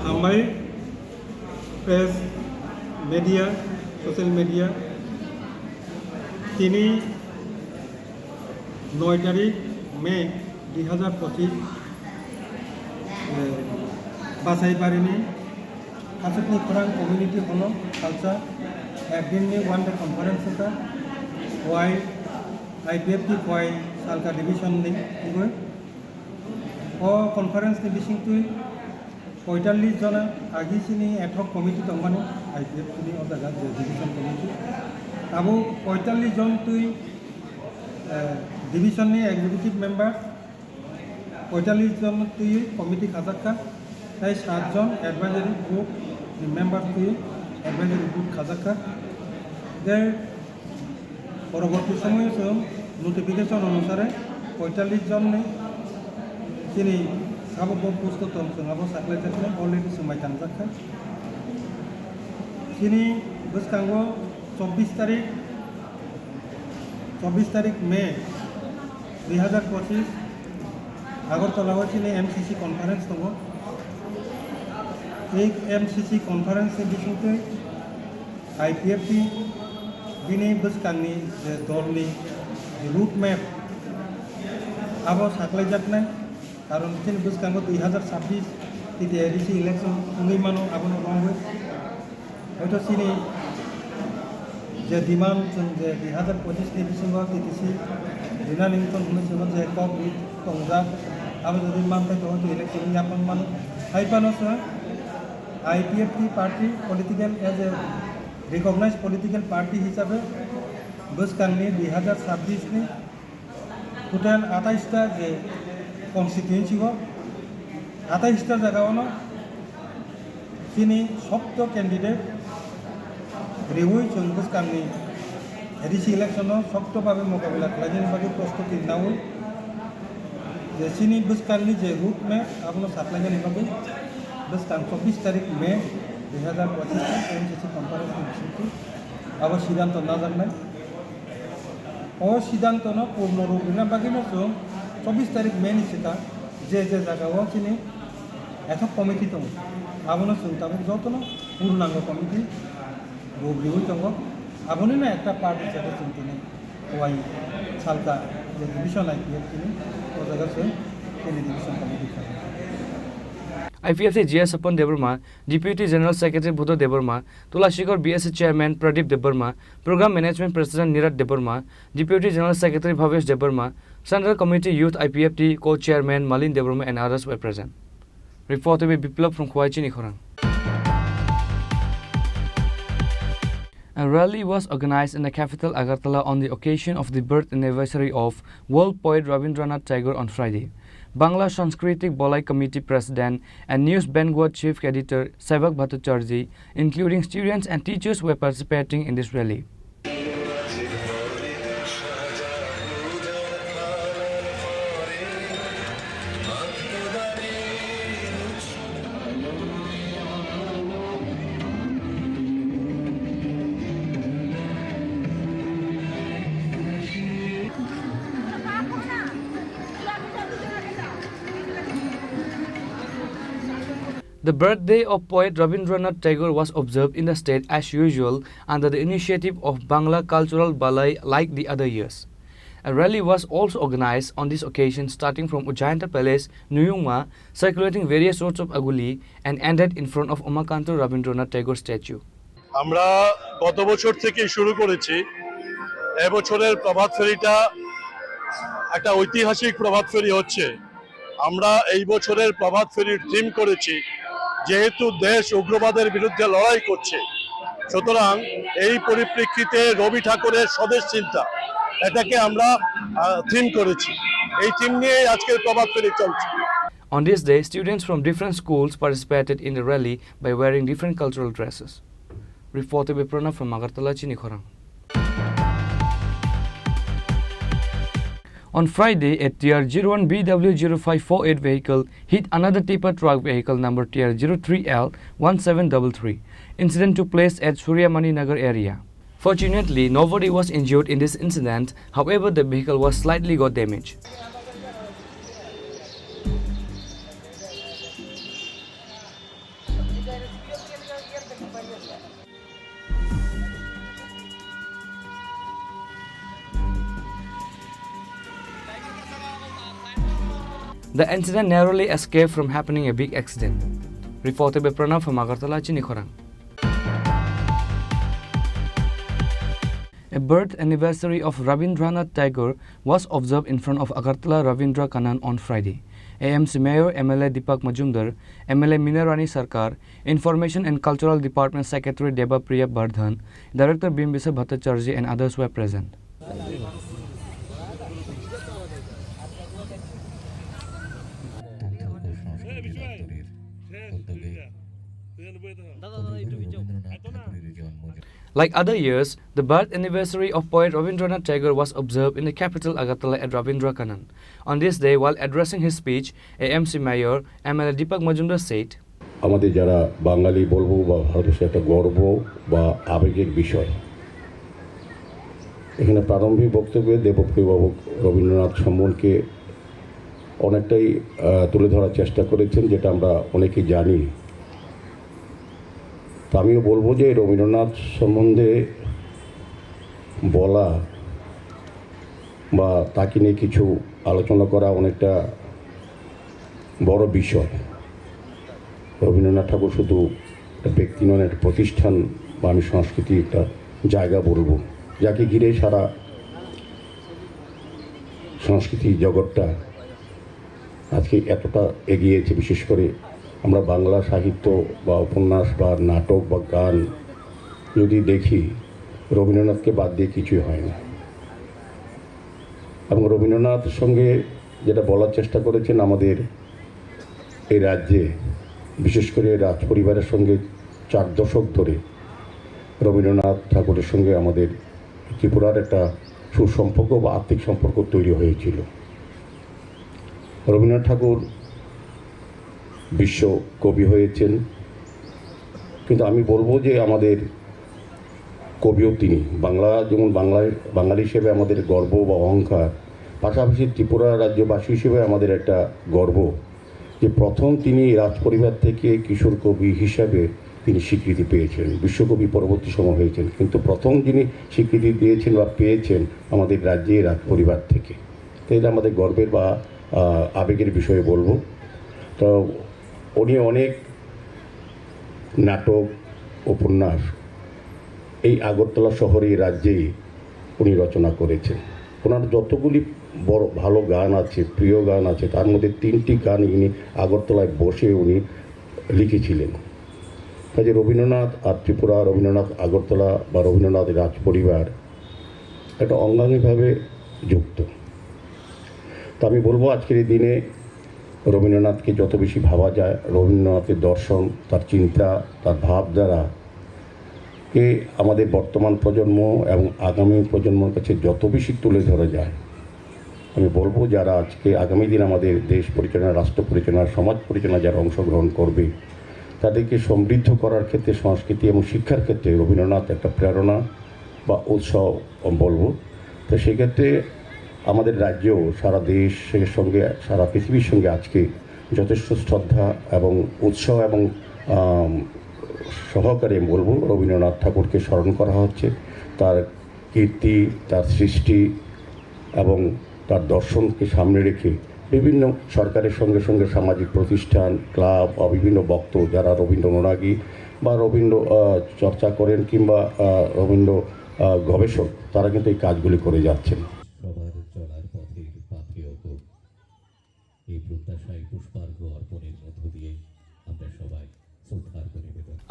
S8: Amai press, media, social media, তিনি 9 তারিখ May 2025 বাছাই পারিনি Chini Khorang community hall culture একদিনে one day conference এটা Y IPFT কয় সালকা division নি গৈ ও conference নি বিসিংতুই 45 জন আগিছিনি এঠক কমিটি দংমানো আইপিএফটি নি অজাগা ডিভিশন কমিটি আবু 45 জন তুই ডিভিশন নি এক্সিকিউটিভ মেম্বার 45 জন তুই কমিটি খাজাক্কা তাই 7 জন অ্যাডভাইজারি গ্রুপ মেম্বার তুই অ্যাডভাইজারি গ্রুপ খাজাক্কা দের পরবর্তী সময়ে নোটিফিকেশন অনুসারে 45 জন তিনি সাবক পুস্তক সোনাবো সাকলাই যাচ্ছে অলরেডি সময় থাকা তিনি বুঝকাঙ্গ 24 তারিখ মে 2025 আগরতলা চিনি এমসিসি কনফারেন্স দङ এই এমসিসি কনফারেন্স বিষয়তে আইপিএফটি दिनै बुसकांनि दलनि रुट मैप आबो साख्लायजाबनाय कारण दिनै बुसकांगो 2026 टिटिआरडिसि इलेक्शन उंगै मानो आबोनो रंगो हयतो सिनि जे डिमांड जों जे 2025 नि बिसिङाव टिटिसि दिना निंतन हुने जों जे कप तंजा आबो जदि मानथाय तो इलेक्शन यापन मान हाइपानो IPFT party political as a recognized political party हिसाबै बुसकांनि 2026 नि टोटल 28 टा जे कन्स्टिट्युएन्सि गो 28 टा जायगायावनो दिनै सप्त कैंडिडेट रेवै जों बुसकांनि एडिसि इलेक्शनाव सप्तभावे मुकाबिला खालामनायनि बागै प्रस्तुति नावै जे सिनि बुसकांनि जे रुट मेप आपनो साख्लायनायनि बागै बुसकां 24 तारिख मे 2025 एमसीसी कनफारेंस मिटिंग अब सिद्धांत ना जाननाय ओ सिद्धांत न पूर्ण रूप ना बागिनो जों 24 तारिख मे नि सिता जे जायगायाव चिनि एथक कमिटि दङ आबनो जों ताबो जतनो पूर्णांग कमिटि गोब्रिउ दङ आबनो ना एकटा पार्ट हिसाबै जों दिनै ओआई सालका जे डिविजन आईपीएफ चिनि ओ जायगा जों दिनै division committee
S11: IPFC GS Sapan Debarma, Deputy General Secretary Buddha Debarma, Tulashikor BSC Chairman Pradeep Debarma, Program Management President Nirat Debarma, Deputy General Secretary Bhavesh Debarma, Central Committee Youth IPFT Co-Chairman Malin Debarma and others were present. Reported by Biplab from Chini Khorang. A rally was organized in the capital Agartala on the occasion of the birth anniversary of world poet Rabindranath Tagore on Friday. Bangla Sanskritik Bolai Committee President and News Bengal Chief Editor Sevak Bhattacharjee, including students and teachers, were participating in this rally. The birthday of poet Rabindranath Tagore was observed in the state as usual under the initiative of Bangla Cultural Balai like the other years. A rally was also organized on this occasion starting from Ujjayanta Palace, Nuyungma, circulating various roads of Aguli and ended in front of Umakanto Rabindranath Tagore statue.
S12: আমরা গত বছর থেকে শুরু করেছি এবছরের প্রভাত ফেরিটা একটা ঐতিহাসিক প্রভাত ফেরি হচ্ছে আমরা এই বছরের প্রভাত ফেরির থিম করেছি যেহেতু দেশ উগ্রবাদের বিরুদ্ধে লড়াই করছে সুতরাং এই পরিপ্রেক্ষিতে রবি ঠাকুরের স্বদেশ চিন্তা এটাকে আমরা থিম করেছি এই থিম নিয়ে আজকের প্রভাত ফেরি চলছে
S11: On this day, students from different schools participated in the rally by wearing different cultural dresses. Reported by Pranav from Agartala, Chini Khorang. On Friday, a TR01 BW0548 vehicle hit another tipper truck vehicle number TR03L1733. Incident took place at Suryamani Nagar area. Fortunately, nobody was injured in this incident. However, the vehicle was slightly got damaged. The incident narrowly escaped from happening a big accident. Reported by Pranav from Agartala, Chini Khorang. A birth anniversary of Rabindranath Tagore was observed in front of Agartala Ravindra Kanan on Friday. AMC Mayor MLA Deepak Majumdar, MLA Minarani Sarkar, Information and Cultural Department Secretary Deba Priya Bardhan, Director Bimbisa Bhattacharjee and others were present. Like other years, the birth anniversary of poet Rabindranath Tagore was observed in the capital Agartala at Ravindra Kanan. On this day, while addressing his speech, AMC Mayor MLA Deepak Majumdar said,
S13: আমাদের যারা বাঙালি বলবো বা ভারতবর্ষের একটা গর্ব বা আবেগের বিষয়। এখানে প্রারম্ভিক বক্তব্যে দেবপ্রিয়বাবু রবীন্দ্রনাথ সম্বন্ধে অনেকটাই তুলে ধরার চেষ্টা করেছেন, যেটা আমরা অনেকেই জানি। তো আমিও বলবো যে রবীন্দ্রনাথ সম্বন্ধে বলা বা তাকে নিয়ে কিছু আলোচনা করা অনেকটা বড় বিষয়। রবীন্দ্রনাথ ঠাকুর শুধু একটা ব্যক্তি নন, একটা প্রতিষ্ঠান বা আমি সংস্কৃতি একটা জায়গা বলবো, যাকে ঘিরে সারা সংস্কৃতি জগৎটা আজকে এতটা এগিয়েছে। বিশেষ করে আমরা বাংলা সাহিত্য বা উপন্যাস বা নাটক বা গান যদি দেখি, রবীন্দ্রনাথকে বাদ দিয়ে কিছুই হয় না। এবং রবীন্দ্রনাথের সঙ্গে যেটা বলার চেষ্টা করেছেন, আমাদের এই রাজ্যে বিশেষ করে রাজ পরিবারের সঙ্গে 4 দশক ধরে রবীন্দ্রনাথ ঠাকুরের সঙ্গে আমাদের ত্রিপুরার একটা সুসম্পর্ক বা আর্থিক সম্পর্ক তৈরি হয়েছিল। রবীন্দ্রনাথ ঠাকুর বিশ্ব কবি হয়েছেন, কিন্তু আমি বলবো যে আমাদের কবিও তিনি। বাংলা যেমন বাঙালি হিসেবে আমাদের গর্ব বা অহংকার, পাশাপাশি ত্রিপুরা রাজ্যবাসী হিসেবে আমাদের একটা গর্ব যে প্রথম তিনি রাজপরিবার থেকে কিশোর কবি হিসাবে তিনি স্বীকৃতি পেয়েছেন। বিশ্বকবি পরবর্তী সময় হয়েছেন, কিন্তু প্রথম যিনি স্বীকৃতি দিয়েছেন বা পেয়েছেন আমাদের রাজ্যে রাজপরিবার থেকে। তো এটা আমাদের গর্বের বা আবেগের বিষয়ে বলবো। তো উনি অনেক নাটক, উপন্যাস এই আগরতলা শহরে রাজ্যেই উনি রচনা করেছেন। ওনার যতগুলি বড় ভালো গান আছে, প্রিয় গান আছে, তার মধ্যে 3টি গান ইনি আগরতলায় বসে উনি লিখেছিলেন। কাজে রবীন্দ্রনাথ আর ত্রিপুরা, রবীন্দ্রনাথ আগরতলা বা রবীন্দ্রনাথ রাজপরিবার একটা অঙ্গাঙ্গিভাবে যুক্ত। তো আমি বলবো আজকের এই দিনে রবীন্দ্রনাথকে যত বেশি ভাবা যায়, রবীন্দ্রনাথের দর্শন, তার চিন্তা, তার ভাবধারাকে আমাদের বর্তমান প্রজন্ম এবং আগামী প্রজন্মের কাছে যত বেশি তুলে ধরা যায়, আমি বলবো যারা আজকে আগামী দিন আমাদের দেশ পরিচালনা, রাষ্ট্র পরিচালনা, সমাজ পরিচালনা যারা অংশগ্রহণ করবে, তাদেরকে সমৃদ্ধ করার ক্ষেত্রে সংস্কৃতি এবং শিক্ষার ক্ষেত্রে রবীন্দ্রনাথ একটা প্রেরণা বা উৎসাহ বলবো। তো সেক্ষেত্রে আমাদের রাজ্যেও সারা দেশের সঙ্গে, সারা পৃথিবীর সঙ্গে আজকে যথেষ্ট শ্রদ্ধা এবং উৎসাহ এবং সহকারে বলবো রবীন্দ্রনাথ ঠাকুরকে স্মরণ করা হচ্ছে। তার কীর্তি, তার সৃষ্টি এবং তার দর্শনকে সামনে রেখে বিভিন্ন সরকারের সঙ্গে সঙ্গে সামাজিক প্রতিষ্ঠান, ক্লাব বা বিভিন্ন বক্তা যারা রবীন্দ্র অনুরাগী বা রবীন্দ্র চর্চা করেন কিংবা রবীন্দ্র গবেষক, তারা কিন্তু এই কাজগুলি করে যাচ্ছেন।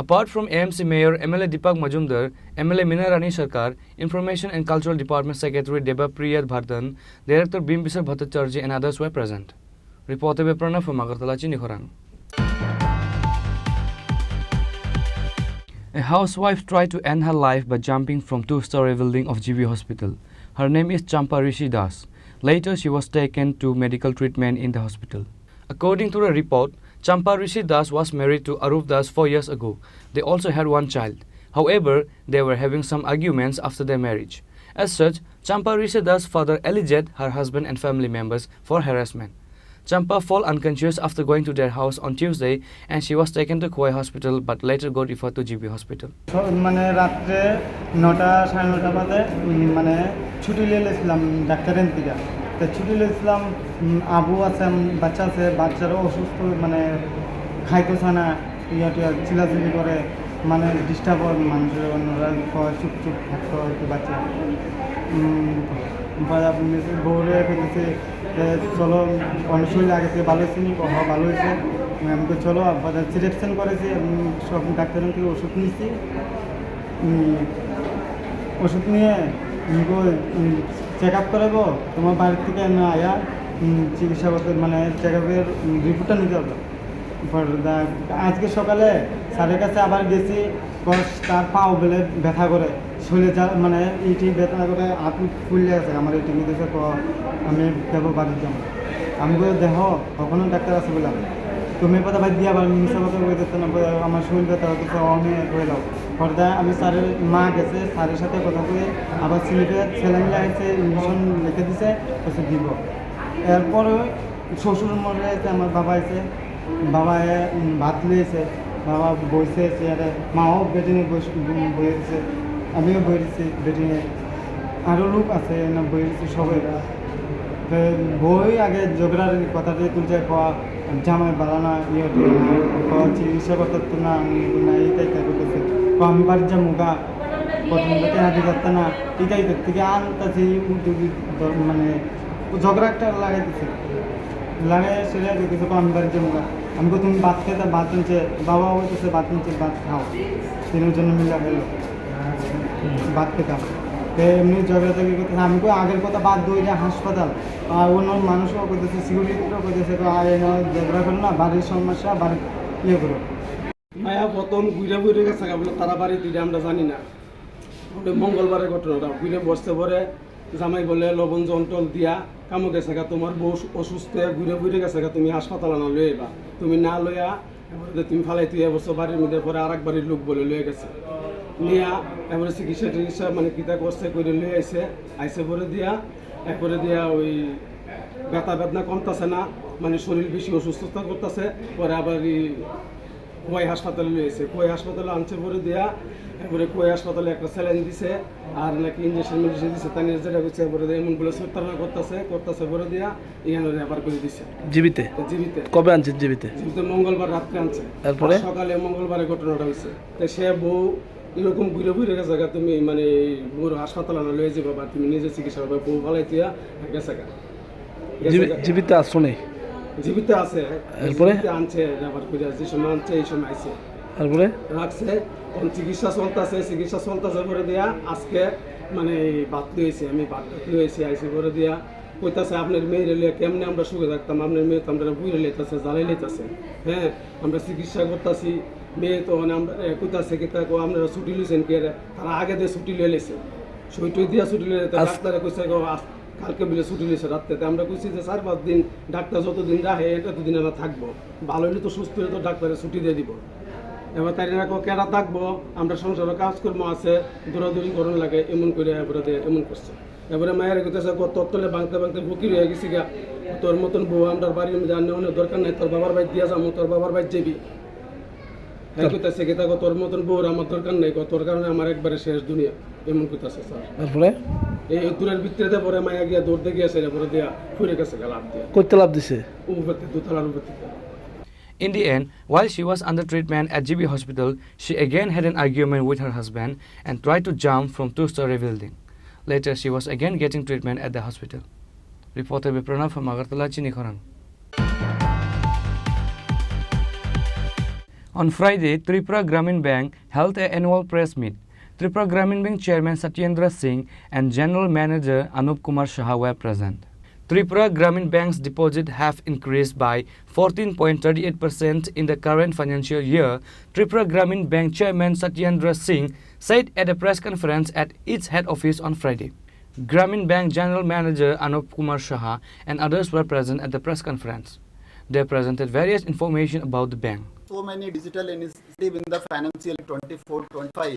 S11: Apart from AMC Mayor MLA Deepak Majumdar, MLA Minarani Sarkar, Information and Cultural Department Secretary Deba Priya Bardhan, Director Bimbisa Bhattacharjee and others were present. Reported by Pranav from Agartala, Chini Khorang. A housewife tried to end her life by jumping from 2-story building of GB Hospital. Her name is Champa Rishi Das. Later, she was taken to medical treatment in the hospital. According to the report, Champa Rishi Das was married to Arup Das 4 years ago. They also had one child. However, they were having some arguments after their marriage. As such, Champa Rishi Das' father alleged her husband and family members for harassment. Champa fell unconscious after going to their house on Tuesday and she was taken to Khoi Hospital but later got referred to GB Hospital.
S8: মানে রাত্রে 9টা 9:30 বাজে মানে ছুটি নিয়ে এসেছিলাম ডাক্তারের থেকে। তো তো ছুটি লইছিলাম, আবু আছে, বাচ্চা আছে, বাচ্চারাও অসুস্থ, মানে খাইতে চায় না, চিলাচিলি করে, মানে ডিস্টার্ব হয় মানুষের, অন্যরা চুপ চুপ থাকতে হয় একটু বাচ্চা। বউরে ফেলেছে, চলো অনেক শরীর আগে থেকে ভালো হয়েছে নি, ভালো হয়েছে, আমাকে চলো সিলেকশন করেছি, সব ডাক্তারের থেকে ওষুধ নিয়েছি, ওষুধ নিয়ে চেক আপ করাবো, তোমার বাড়ির থেকে না আয়া চিকিৎসা করতে, মানে চেক আপের রিপোর্টটা নিতে হবে। আজকে সকালে স্যারের কাছে আবার গেছি, তার পাও বেলে ব্যথা করে, শরীরে মানে এইটি ব্যথা করে, হাত ফুললে গেছে আমার, এইটি নিতেছে, আমি দেবো বাড়ির যাবো। আমি বলে দেহ কখনো ডাক্তার আছে বললাম, তুমি কথা বাদ দিয়ে আবার মিশা কথা বলে দিতে না, আমার শরীর ব্যথা হতেছে, অনেক হয়ে যাও পর্দায়। আমি স্যারের মা গেছে, স্যারের সাথে কথা বলে আবার স্লিপে স্যালাইন লাগিয়েছে, ইঞ্জেকশন লিখে দিছে, ওষুধ দিব। এরপরে শ্বশুর মরে আছে, আমার বাবা এসে, বাবা ভাত লিয়েছে, বাবা বইছে চেয়ারে, মাও বেটিনে বইয়েছে, আমিও বইছি বেটিনে, আরও লোক আছে না বইয়েছি সবাই। বই আগে ঝগড়ার কথা দিয়ে তুলছে, জামাই বালানা ইয়ে চিকিৎসা করতে না, এইটাই করতেছে, আমি বাড়ির যা মুগা প্রথম হাতে যাচ্ছে না, এটাই থেকে আনতেছে, মানে ঝগড়া একটা লাগাইতেছে, লাগাই সেটা দেখতেছে, আমি বাড়ির যা মুগা, আমি তুমি ভাত খেতে, ভাত আনছে, বাবা বলতেছে ভাত আনছে, ভাত খাও, তিনের জন্য মিলা গেল ভাত খেতাম। এমনি ঝগড়া থেকে করতেছে, আমি আগের কথা বাদ দিই যে হাসপাতাল, আর অন্য মানুষও করতেছে, সিকিউরিটিও করতেছে, ঝগড়া করো না, বাড়ির সমস্যা বাড়ির ইয়ে করো।
S15: মায়া প্রথম ঘুরে ঘুরে গেছে বলে তারা বাড়ি দিলে আমরা জানি না, মঙ্গলবারের ঘটনাটা ঘুরে বসতে পরে জামাই বলে লবণ জন্টল দিয়া কামো গেছে গা, তোমার বউ অসুস্থ ঘুরে ঘুরে গেছে গা, তুমি হাসপাতাল না লয়ে এবা, তুমি না লইয়া এবারে তুমি ফালাই তুই এবছর বাড়ির মধ্যে পরে আর এক বাড়ির লোক বলে লয়ে গেছে, নিয়া এবারে চিকিৎসা টিকিৎসা মানে কিতা করছে করে লয়ে আইসে পরে দিয়া একবারে দিয়া ওই ব্যথা বেদনা কমতেছে না, মানে শরীর বেশি অসুস্থতা করতেছে, পরে আবার কোয়াই হাসপাতালে লয়েছে, কোয়াই হাসপাতালে আনছে পরে দেয়া, এরপরে কোয়াই হাসপাতালে একটা স্যালাইন দিছে, আর নাকি ইঞ্জেকশন মেডিসিন দিছে, তাই যেটা করছে পরে এমন বলে সত্যারণা করতেছে পরে দেয়া, এখানে রেফার করে দিছে জীবিতে।
S22: কবে আনছে জীবিতে?
S15: মঙ্গলবার রাত্রে আনছে, তারপরে সকালে মঙ্গলবারের ঘটনাটা হয়েছে। তো সে বউ এরকম ঘুরে ঘুরে গেছে গা, তুমি মানে বউর হাসপাতালে না লয়ে যাবো বা তুমি নিজে চিকিৎসা করবে, বউ ভালাই তুইয়া গেছে গা,
S22: জীবিতে আসছো নেই?
S15: জীবিত আছে, আনছে রেফার করে, যে সময় আনছে এই সময় আইছে,
S22: তারপরে
S15: রাখছে, চিকিৎসা চলতেছে করে দিয়া আজকে মানে বাদ হয়েছে, আমি বাদ হয়েছি আইসি করে দিয়া কইতাছে আপনার মেয়ের এলে কেমনে আমরা সুখে থাকতাম, আপনার মেয়ে তো আমরা বুঝে লেতেছে, জ্বালাই লেতেছে, হ্যাঁ আমরা চিকিৎসা করতেছি, মেয়ে তো আমরা কইতাছে কি আপনারা ছুটি লইছেন কে, তারা আগে দিয়ে ছুটি লয়ে লেছে, সই টই দিয়া ছুটি লয়ে ডাক্তারে কইছে কালকে বলে ছুটি নিয়েছে রাত্রেতে, আমরা কইছি যে 4-5 দিন ডাক্তার যতদিন রাখে ততদিন আমরা থাকবো, ভালো হলে তো সুস্থ হলে তো ডাক্তারে ছুটি দিয়ে দিব। এবার তাই রাখো কেডা থাকবো, আমরা সংসারে কাজকর্ম আছে, দৌড়াদৌড়ি করণ লাগে, এমন করে এবারে এমন করছে। এবারে মায়ের কইতেছে তোর তলে ভাঙতে ভাঙতে ফকির হয়ে গেছি গা, তোর মতন বউ আমরা বাড়ির মধ্যে আনে অনেক দরকার নাই, তোর বাবার বাড়ি দিয়া যাবো, তোর বাবার বাড়ি যাবি, কইতেছে কি তা তোর মতন বউর আমার দরকার নেই, তোর কারণে আমার একবারে শেষ দুনিয়া, এমন কইতেছে স্যার।
S22: তারপরে
S15: এই দূরের ভিতরে পরে মায়া গিয়া দৌড়তে গিয়েছে, পরে দিয়া ফুরে গেছে লাভ দিয়ে,
S22: কইতে লাভ দিছে
S15: উপরে দুতলার উপর থেকে।
S11: In the end, while she was under treatment at GB Hospital, she again had an argument with her husband and tried to jump from two-story building. Later, she was again getting treatment at the hospital. Reported by Pranav from Agartala, Chini Khorang. On Friday, Tripura Gramin Bank held an annual press meet. Tripura Gramin Bank Chairman Satyendra Singh and General Manager Anup Kumar Shah were present. Tripura Gramin Bank's deposit have increased by 14.38% in the current financial year, Tripura Gramin Bank Chairman Satyendra Singh said at a press conference at its head office on Friday. Gramin Bank General Manager Anup Kumar Shah and others were present at the press conference. They presented various information about the bank.
S23: So many digital initiatives in the financial 24-25.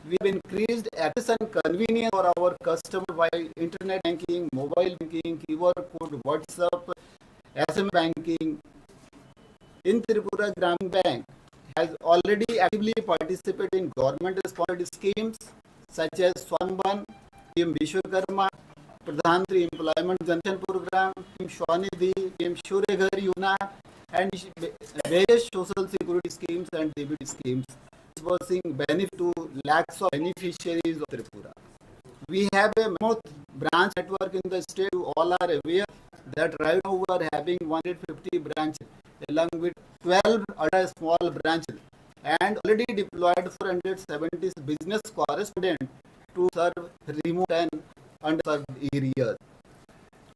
S23: We've increased access and convenience for our customer by internet banking, mobile banking, QR code, WhatsApp, SM banking. In Tripura Gramin Bank has already actively participated in government-sponsored schemes such as Swanban, PM Vishwakarma, Pradhanmantri Employment Junction Program, Team Swanidhi, Team Shureghar Yuna, and various social security schemes and DBT schemes, disbursing benefit to lakhs of beneficiaries of Tripura. We have a mammoth branch network in the state. You all are aware that right now we are having 150 branches along with 12 other small branches and already deployed 470 business correspondents to serve remote and underserved areas.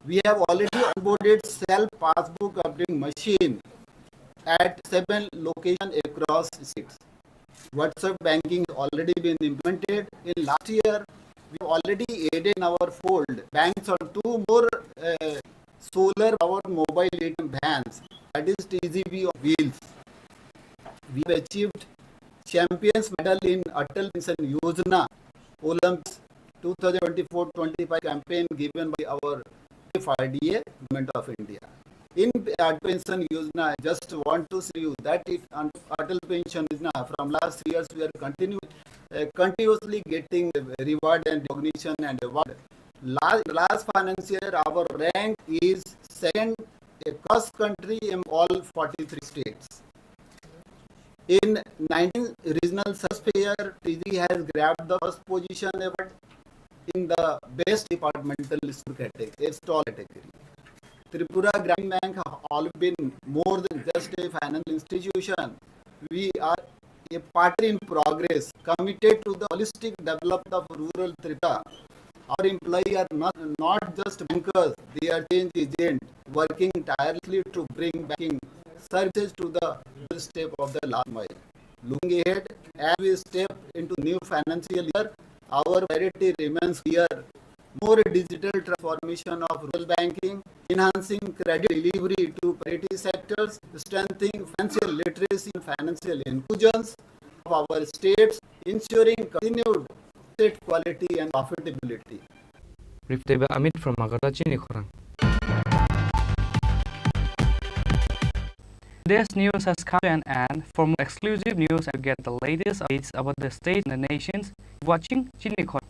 S23: We have already onboarded self-passbook updating machine at 7 locations across states. WhatsApp banking has already been implemented. In last year, we already added in our fold banks on 2 more solar-powered mobile ATM vans, that is TGV on wheels. We have achieved Champions Medal in Atal Pension Yojana Olympics 2024-25 campaign given by our FRDA, Government of India. In Atal Pension Yojana, I just want to say you that Atal Pension Yojana from last 3 years we are continuously getting reward and recognition and award. Last financial year our rank is second across country in all 43 states. In 19 regional surveyor, TG has grabbed the first position award in the best departmental stall category. Tripura Gramin Bank have all been more than just a financial institution. We are a party in progress, committed to the holistic development of rural Tripura. Our employees are not just bankers, they are change agents, working tirelessly to bring banking services to the step of the last mile. Looking ahead, as we step into new financial year, our priority remains clear. More digital transformation of rural banking, enhancing credit delivery to priority sectors, strengthening financial literacy and financial inclusions of our states, ensuring continued state quality and profitability.
S11: Rifteba Amit from Magadha, Chini Khorang. Today's news has come to an end. For more exclusive news and get the latest updates about the state and the nations, watching Chini Khorang.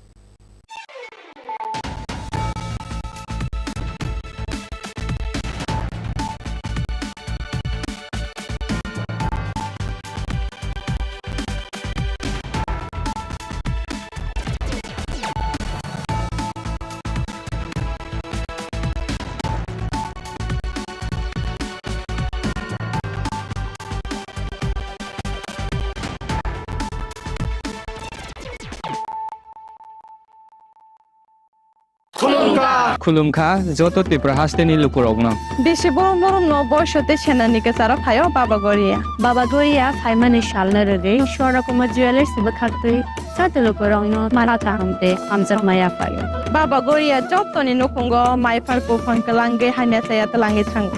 S1: Khulumkha joto Tripura hasteni lukurogno.
S2: Beshi borom borom no boishote senanike sara phayo Baba Goriya. Baba Goriya phaimani shalna rege Shora Kuma Jewelers sibakhatui sate lukurogno marata hamte amsa maya phayo. Baba Goriya jotoni nukungo mai farko fankalange hanya saya telange thango.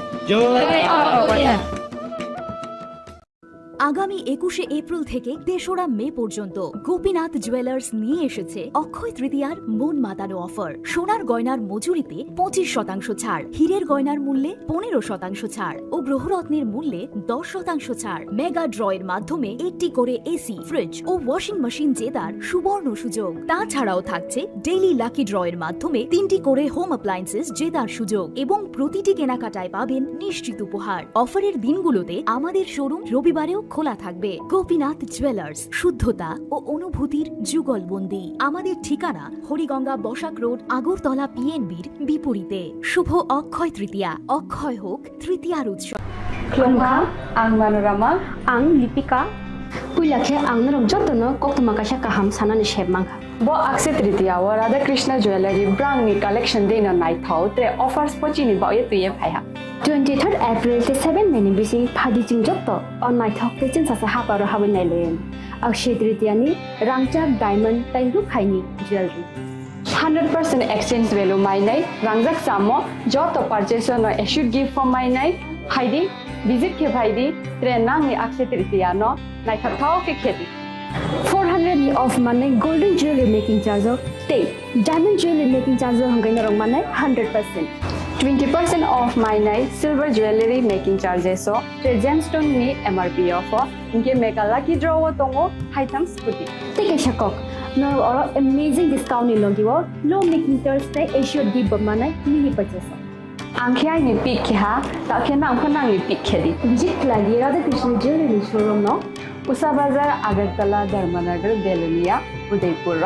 S14: আগামী 21শে April থেকে ৩রা মে পর্যন্ত Gopinath jewellers নিয়ে এসেছে অক্ষয় তৃতীয়ার মন মাতানো offer. সোনার গয়নার মজুরিতে 25% ছাড়, হীরের গয়নার মূল্যে 15% ছাড় ও গ্রহরত্নের মূল্যে 10% ছাড়। মেগা ড্রয়ের মাধ্যমে একটি করে এসি, ফ্রিজ ও ওয়াশিং মেশিন জেতার সুবর্ণ সুযোগ। তাছাড়াও থাকছে ডেইলি লাকি ড্রয়ের মাধ্যমে 3টি করে হোম অ্যাপ্লায়েন্সেস জেতার সুযোগ এবং প্রতিটি কেনাকাটায় পাবেন নিশ্চিত উপহার। অফারের দিনগুলোতে আমাদের শোরুম রবিবারেও খোলা থাকবে। গোপীনাথ জুয়েলার্স, শুদ্ধতা ও অনুভূতির যুগলবন্দি। আমাদের ঠিকানা হরিগঙ্গা বসাক রোড, আগরতলা পিএনবির বিপরীতে। শুভ অক্ষয় তৃতীয়া, অক্ষয় হোক তৃতীয়ার উৎসব।
S7: Khulumkha, ang Manorama, ang Lipika. Puilakhe ang narok jotono koktuma kasha kaham sanani shebmangha.
S24: Bo Akshay Tritiya wa Radha Krishna Jewelry brand ni collection dena nai thau te offers pochini ba ye tuye phaiha.
S7: 23rd April te 7 meni bisi phadi jingjotto on my talk te chin sasa ha paro hawen nai len. Akshay Tritiya ni rangchak diamond tairu khaini jewelry.
S24: 100% exchange value mai nai rangjak samo joto purchase no should give for mai nai haidi visit ke bhaidi tre nang ni Akshay Tritiya no nai thau ke kheti.
S7: 400 ni off mane golden jewelry making charge of stay. Diamond jewelry making charge of hangai narong mane 100%.
S24: 20% off my night silver jewelry making charges so the gemstone ni MRP offer inke mega lucky draw tongo haitam scooty.
S7: Take a shakok no amazing discount ni logi wo low making Thursday Asia di bamana mini purchase angkhya ni pick ha ta khena angkhana ni pick khedi visit lagi Radha Krishna jewelry showroom no Usa Bazar Agartala Dharmanagar Belonia Udaipur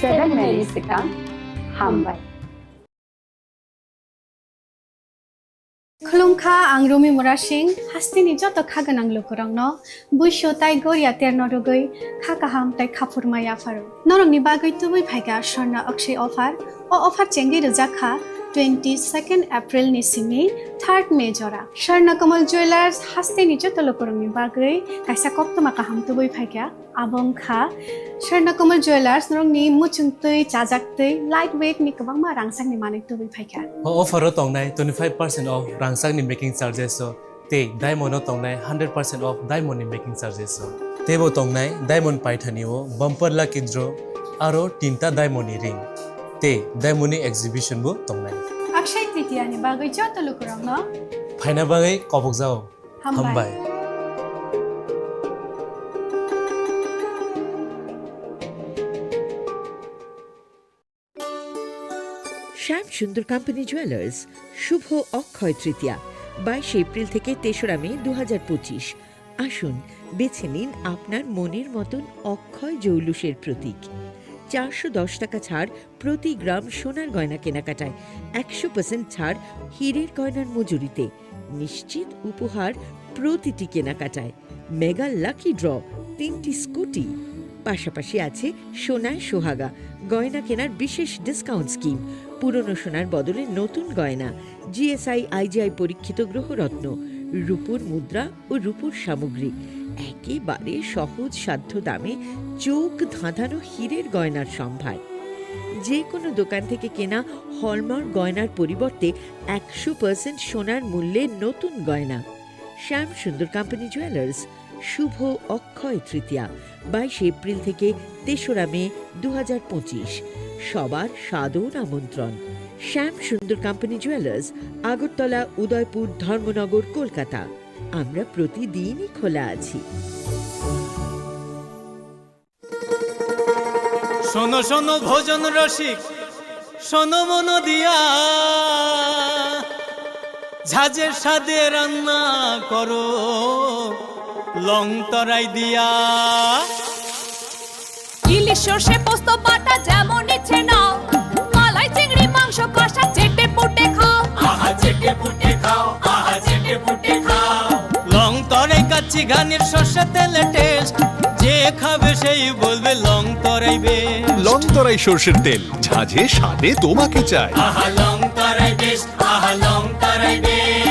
S7: 7 Mary Second Hambai
S4: Khulumkha ang Rumi Murashing hastini joto khaganang lukurang no buisho tai goria terno rogoi khakaham tai khapurmaya faru norong ni bagoi tubui phaiga sharna akshay offer o offer chengi rujakha 22nd April ni simi 3rd May jora Sharna Kamal Jewelers hastini joto lukurang ni bagoi kaisa koptoma kaham tubui phaiga abong kha Sharna Kamal Jewelers norong ni muchungtui chajaktui lightweight ni kabangma rangsang ni manik tubui phaiga
S5: offer tongnai 25% off rangsang ni making charges so te diamond tongnai 100% off diamond ni making charges so tebo tongnai diamond paithani o bumper lucky draw aro tinta diamond ni ring te diamond ni exhibition bu tongnai
S4: Akshay Tritiya ni bagoi joto lukurang no
S5: phaina bagai kobok jao hambai
S9: Shyam Sundar company jewellers Shubho Akshaya Tritiya 22 April থেকে 3রা মে 2025 আসুন বেছে নিন আপনার মনের মতন অক্ষয় জৌলুসের প্রতীক 410 টাকা ছাড় প্রতি গ্রাম সোনার গয়না কেনাকাটায় 100% ছাড় হীরের গয়নার মজুরিতে নিশ্চিত উপহার প্রতিটি কেনাকাটায় মেগা লাকি ড্র 3টি স্কুটি পাশাপাশি আছে সোনায় সোহাগা গয়না কেনার বিশেষ ডিসকাউন্ট স্কিম পুরনো সোনার বদলে নতুন গয়না জিএসআই আইজিআই পরীক্ষিত গ্রহরত্ন রূপোর মুদ্রা ও রূপোর সামগ্রী একেবারে সহজ সাধ্য দামে চোখ ধাঁধানো হীরের গয়নার সম্ভার যে কোনো দোকান থেকে কেনা হলমার্ক গয়নার পরিবর্তে 100% সোনার মূল্যে নতুন গয়না শ্যাম সুন্দর কোম্পানি জুয়েলার্স শুভ অক্ষয় তৃতীয়া 22 এপ্রিল থেকে 3রা মে 2025 সবার সাদর আমন্ত্রণ শ্যাম সুন্দর কোম্পানি জুয়েলার্স আগরতলা উদয়পুর ধর্মনগর কলকাতা আমরা প্রতিদিনই খোলা আছি
S16: শোনো শোনো ভোজন রসিক শোনো মন দিয়া ঝাঁঝের স্বাদে রান্না করো লং তরাই দিয়া
S25: ইলিশ সর্ষে পোস্ত বাটা যেমন ইচ্ছে নাও মালাই চিংড়ি মাংস কষা চেটে পুটে খাও
S16: আহা চেটে পুটে খাও আহা চেটে পুটে খাও লং তরাই কাচ্চি ঘানির সর্ষে তেলে টেস্ট যে খাবে সেই বলবে লং তরাই বেশ
S26: লং তরাই সর্ষের তেল ঝাঁঝে স্বাদে তোমাকে চাই
S16: আহা লং তরাই বেশ আহা লং তরাই বেশ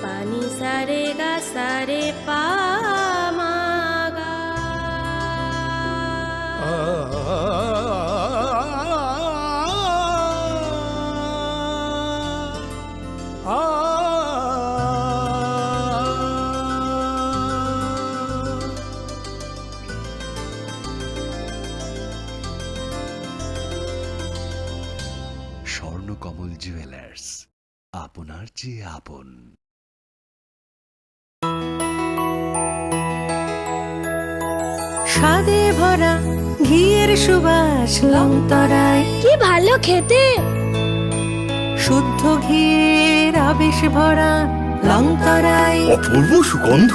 S25: পানি সারে গা সারে পা মা গা
S27: স্বর্ণকমল জুয়েলার্স আপনার চেয়ে আপন
S25: স্বাদে ভরা ঘিয়ের সুবাস লং তরাই কি ভালো খেতে শুদ্ধ ঘিয়ের আবেশ ভরা লং তরাই
S26: অপূর্ব সুগন্ধ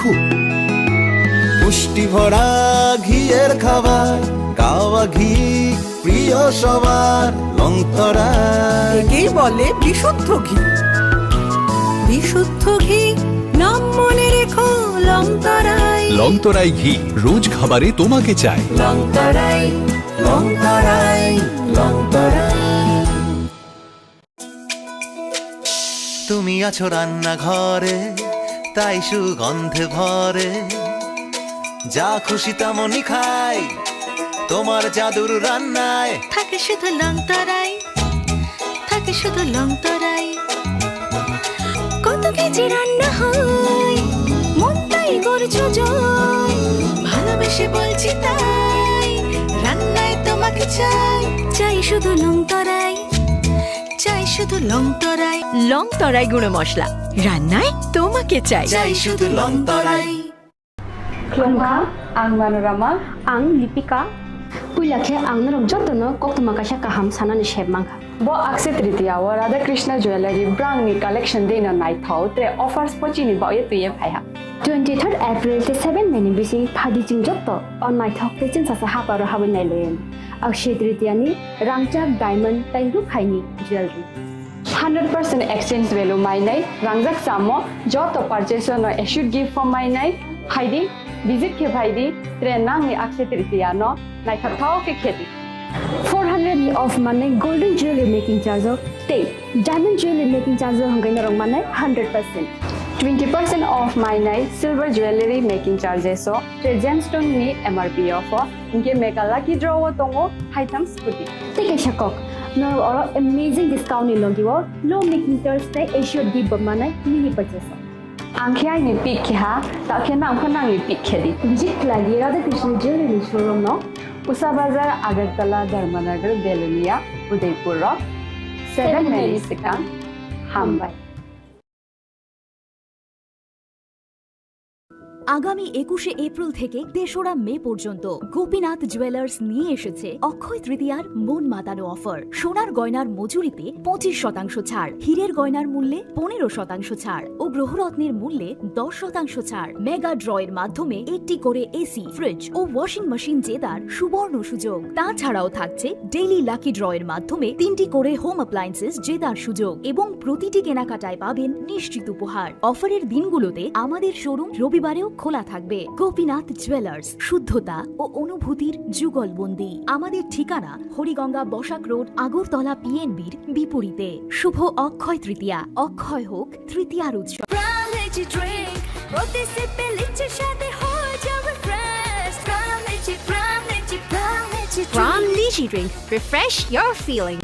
S28: পুষ্টি ভরা ঘিয়ের খাবার গাওয়া ঘি প্রিয় সবার লং তরাই
S25: একেই বলে বিশুদ্ধ ঘি বিশুদ্ধ ঘি নাম মনে রেখো লংতরাই
S26: লংতরাই ঘি রোজ খাবারে তোমাকে চাই।
S25: লংতরাই লংতরাই লংতরাই।
S28: তুমি আছো রান্নাঘরে তাই সুগন্ধে ভরে, যা খুশি তেমনই খাই তোমার জাদুর রান্নায়।
S25: থাকে শুধু লংতরাই, থাকে শুধু লংতরাই। কত কেজি রান্না হয় মন তাই করছো জয়, ভালোবেসে বলছি তাই রান্নায় তোমাকে চাই। চাই শুধু লংতরাই, চাই শুধু লংতরাই। লংতরাই গুঁড়ো মশলা, রান্নায় তোমাকে চাই। চাই শুধু লংতরাই।
S24: Klongha, ang Manorama, ang Lipika. Puilakhe ang narok jotono koktuma kasha kaham sanani shebmangha. Bo akse tritiya wa Radha Krishna Jewelry brand ni collection dena nai thau tre offers pochini ba ye tuye phaiha. 23rd April te 7 meni bisi phadi jing jotto on nai thok te chin sa ha paro ha nai loyen. Akshay tritiya ni rangchak diamond tai ru khaini jewelry. 100% exchange value mai nai rangjak samo joto purchase no should give for mai nai haidi visit ke bhaidi tre nang ni akshay tritiya no nai thao ke kheti 400 ni off mane golden jewelry making charge of te diamond jewelry making charge hongai na rong mane 100%. 20% off my night silver jewelry making charges so tre gemstone ni MRP off inke mega lucky draw tongo items puti take a shakok no or amazing discount ni logiwo low making charge te issue di bamane mini purchase angkhai ni pick kha ta khena angkhana ni pick khedi visit lagi Radha Krishna jewelry showroom no Usa Bazar Agartala Dharmanagar Belunia Udaipur 7 Mary Sikang Hambai।
S14: আগামী 21শে April থেকে ৩রা মে পর্যন্ত Gopinath jewellers নিয়ে এসেছে অক্ষয় তৃতীয়ার মন মাতানো offer. সোনার গয়নার মজুরিতে 25% ছাড়, হীরের গয়নার মূল্যে 15% ছাড় ও গ্রহরত্নের মূল্যে 10% ছাড়। মেগা ড্রয়ের মাধ্যমে একটি করে এসি, ফ্রিজ ও ওয়াশিং মেশিন জেতার সুবর্ণ সুযোগ। তাছাড়াও থাকছে ডেইলি লাকি ড্রয়ের মাধ্যমে 3টি করে হোম অ্যাপ্লায়েন্সেস জেতার সুযোগ এবং প্রতিটি কেনাকাটায় পাবেন নিশ্চিত উপহার। অফারের দিনগুলোতে আমাদের শোরুম রবিবারেও খোলা থাকবে। গোপীনাথ জুয়েলার্স, শুদ্ধতা ও অনুভূতির যুগলবন্দি। আমাদের ঠিকানা হরিগঙ্গা বসাক রোড, আগরতলা পিএনবির বিপরীতে। শুভ অক্ষয় তৃতীয়া, অক্ষয় হোক তৃতীয়ার উৎসব।
S25: From Lychee Drink, refresh your feeling.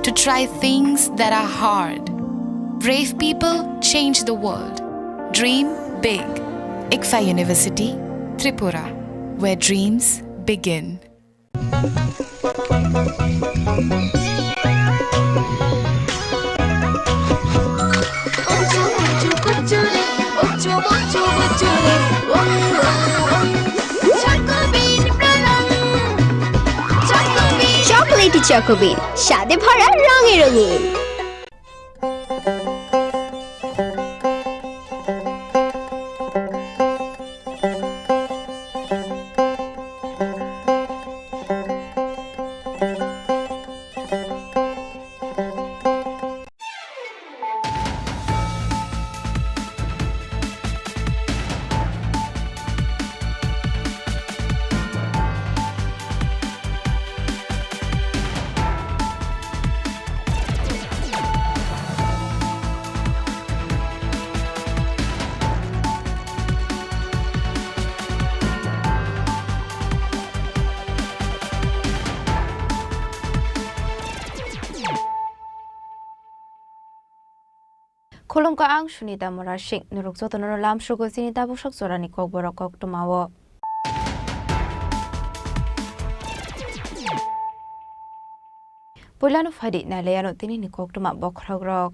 S3: To try things that are hard. Brave people change the world. Dream big. ICFA University, Tripura, where dreams begin.
S6: Chocolatey Chocobean, স্বাদে ভরা রঙে রঙিন।
S10: Khulum ka ang Sunita Morashing nuruk zoto no lam shugo sinita bushak zorani kok borok kok tumawo. Pulano fadi na leyano tini ni kok tuma bokragrok.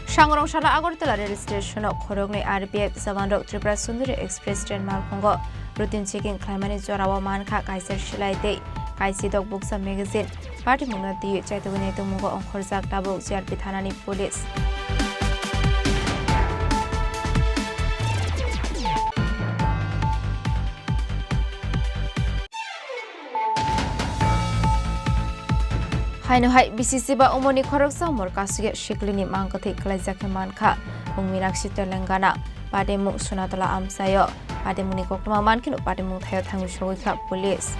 S10: Shangrong Shala Agartala rail station of Khorang RPF Savandok Tripura Sundari Express train Malkongo routine checking climate Jorawa Manka Kaiser Shilaite Kaisi Dog Books and Magazine Party Munati Chaitawinate Mungo on Khorzak Tabuk Ziar Pithanani Police. Haino hai BCC ba umoni khoroksa mor kasuge shiklini mangkati klajake manka mungminakshi Telangana pademu sunatala amsayo pademuni koktuma mankin pademu thayo thangu shogika police.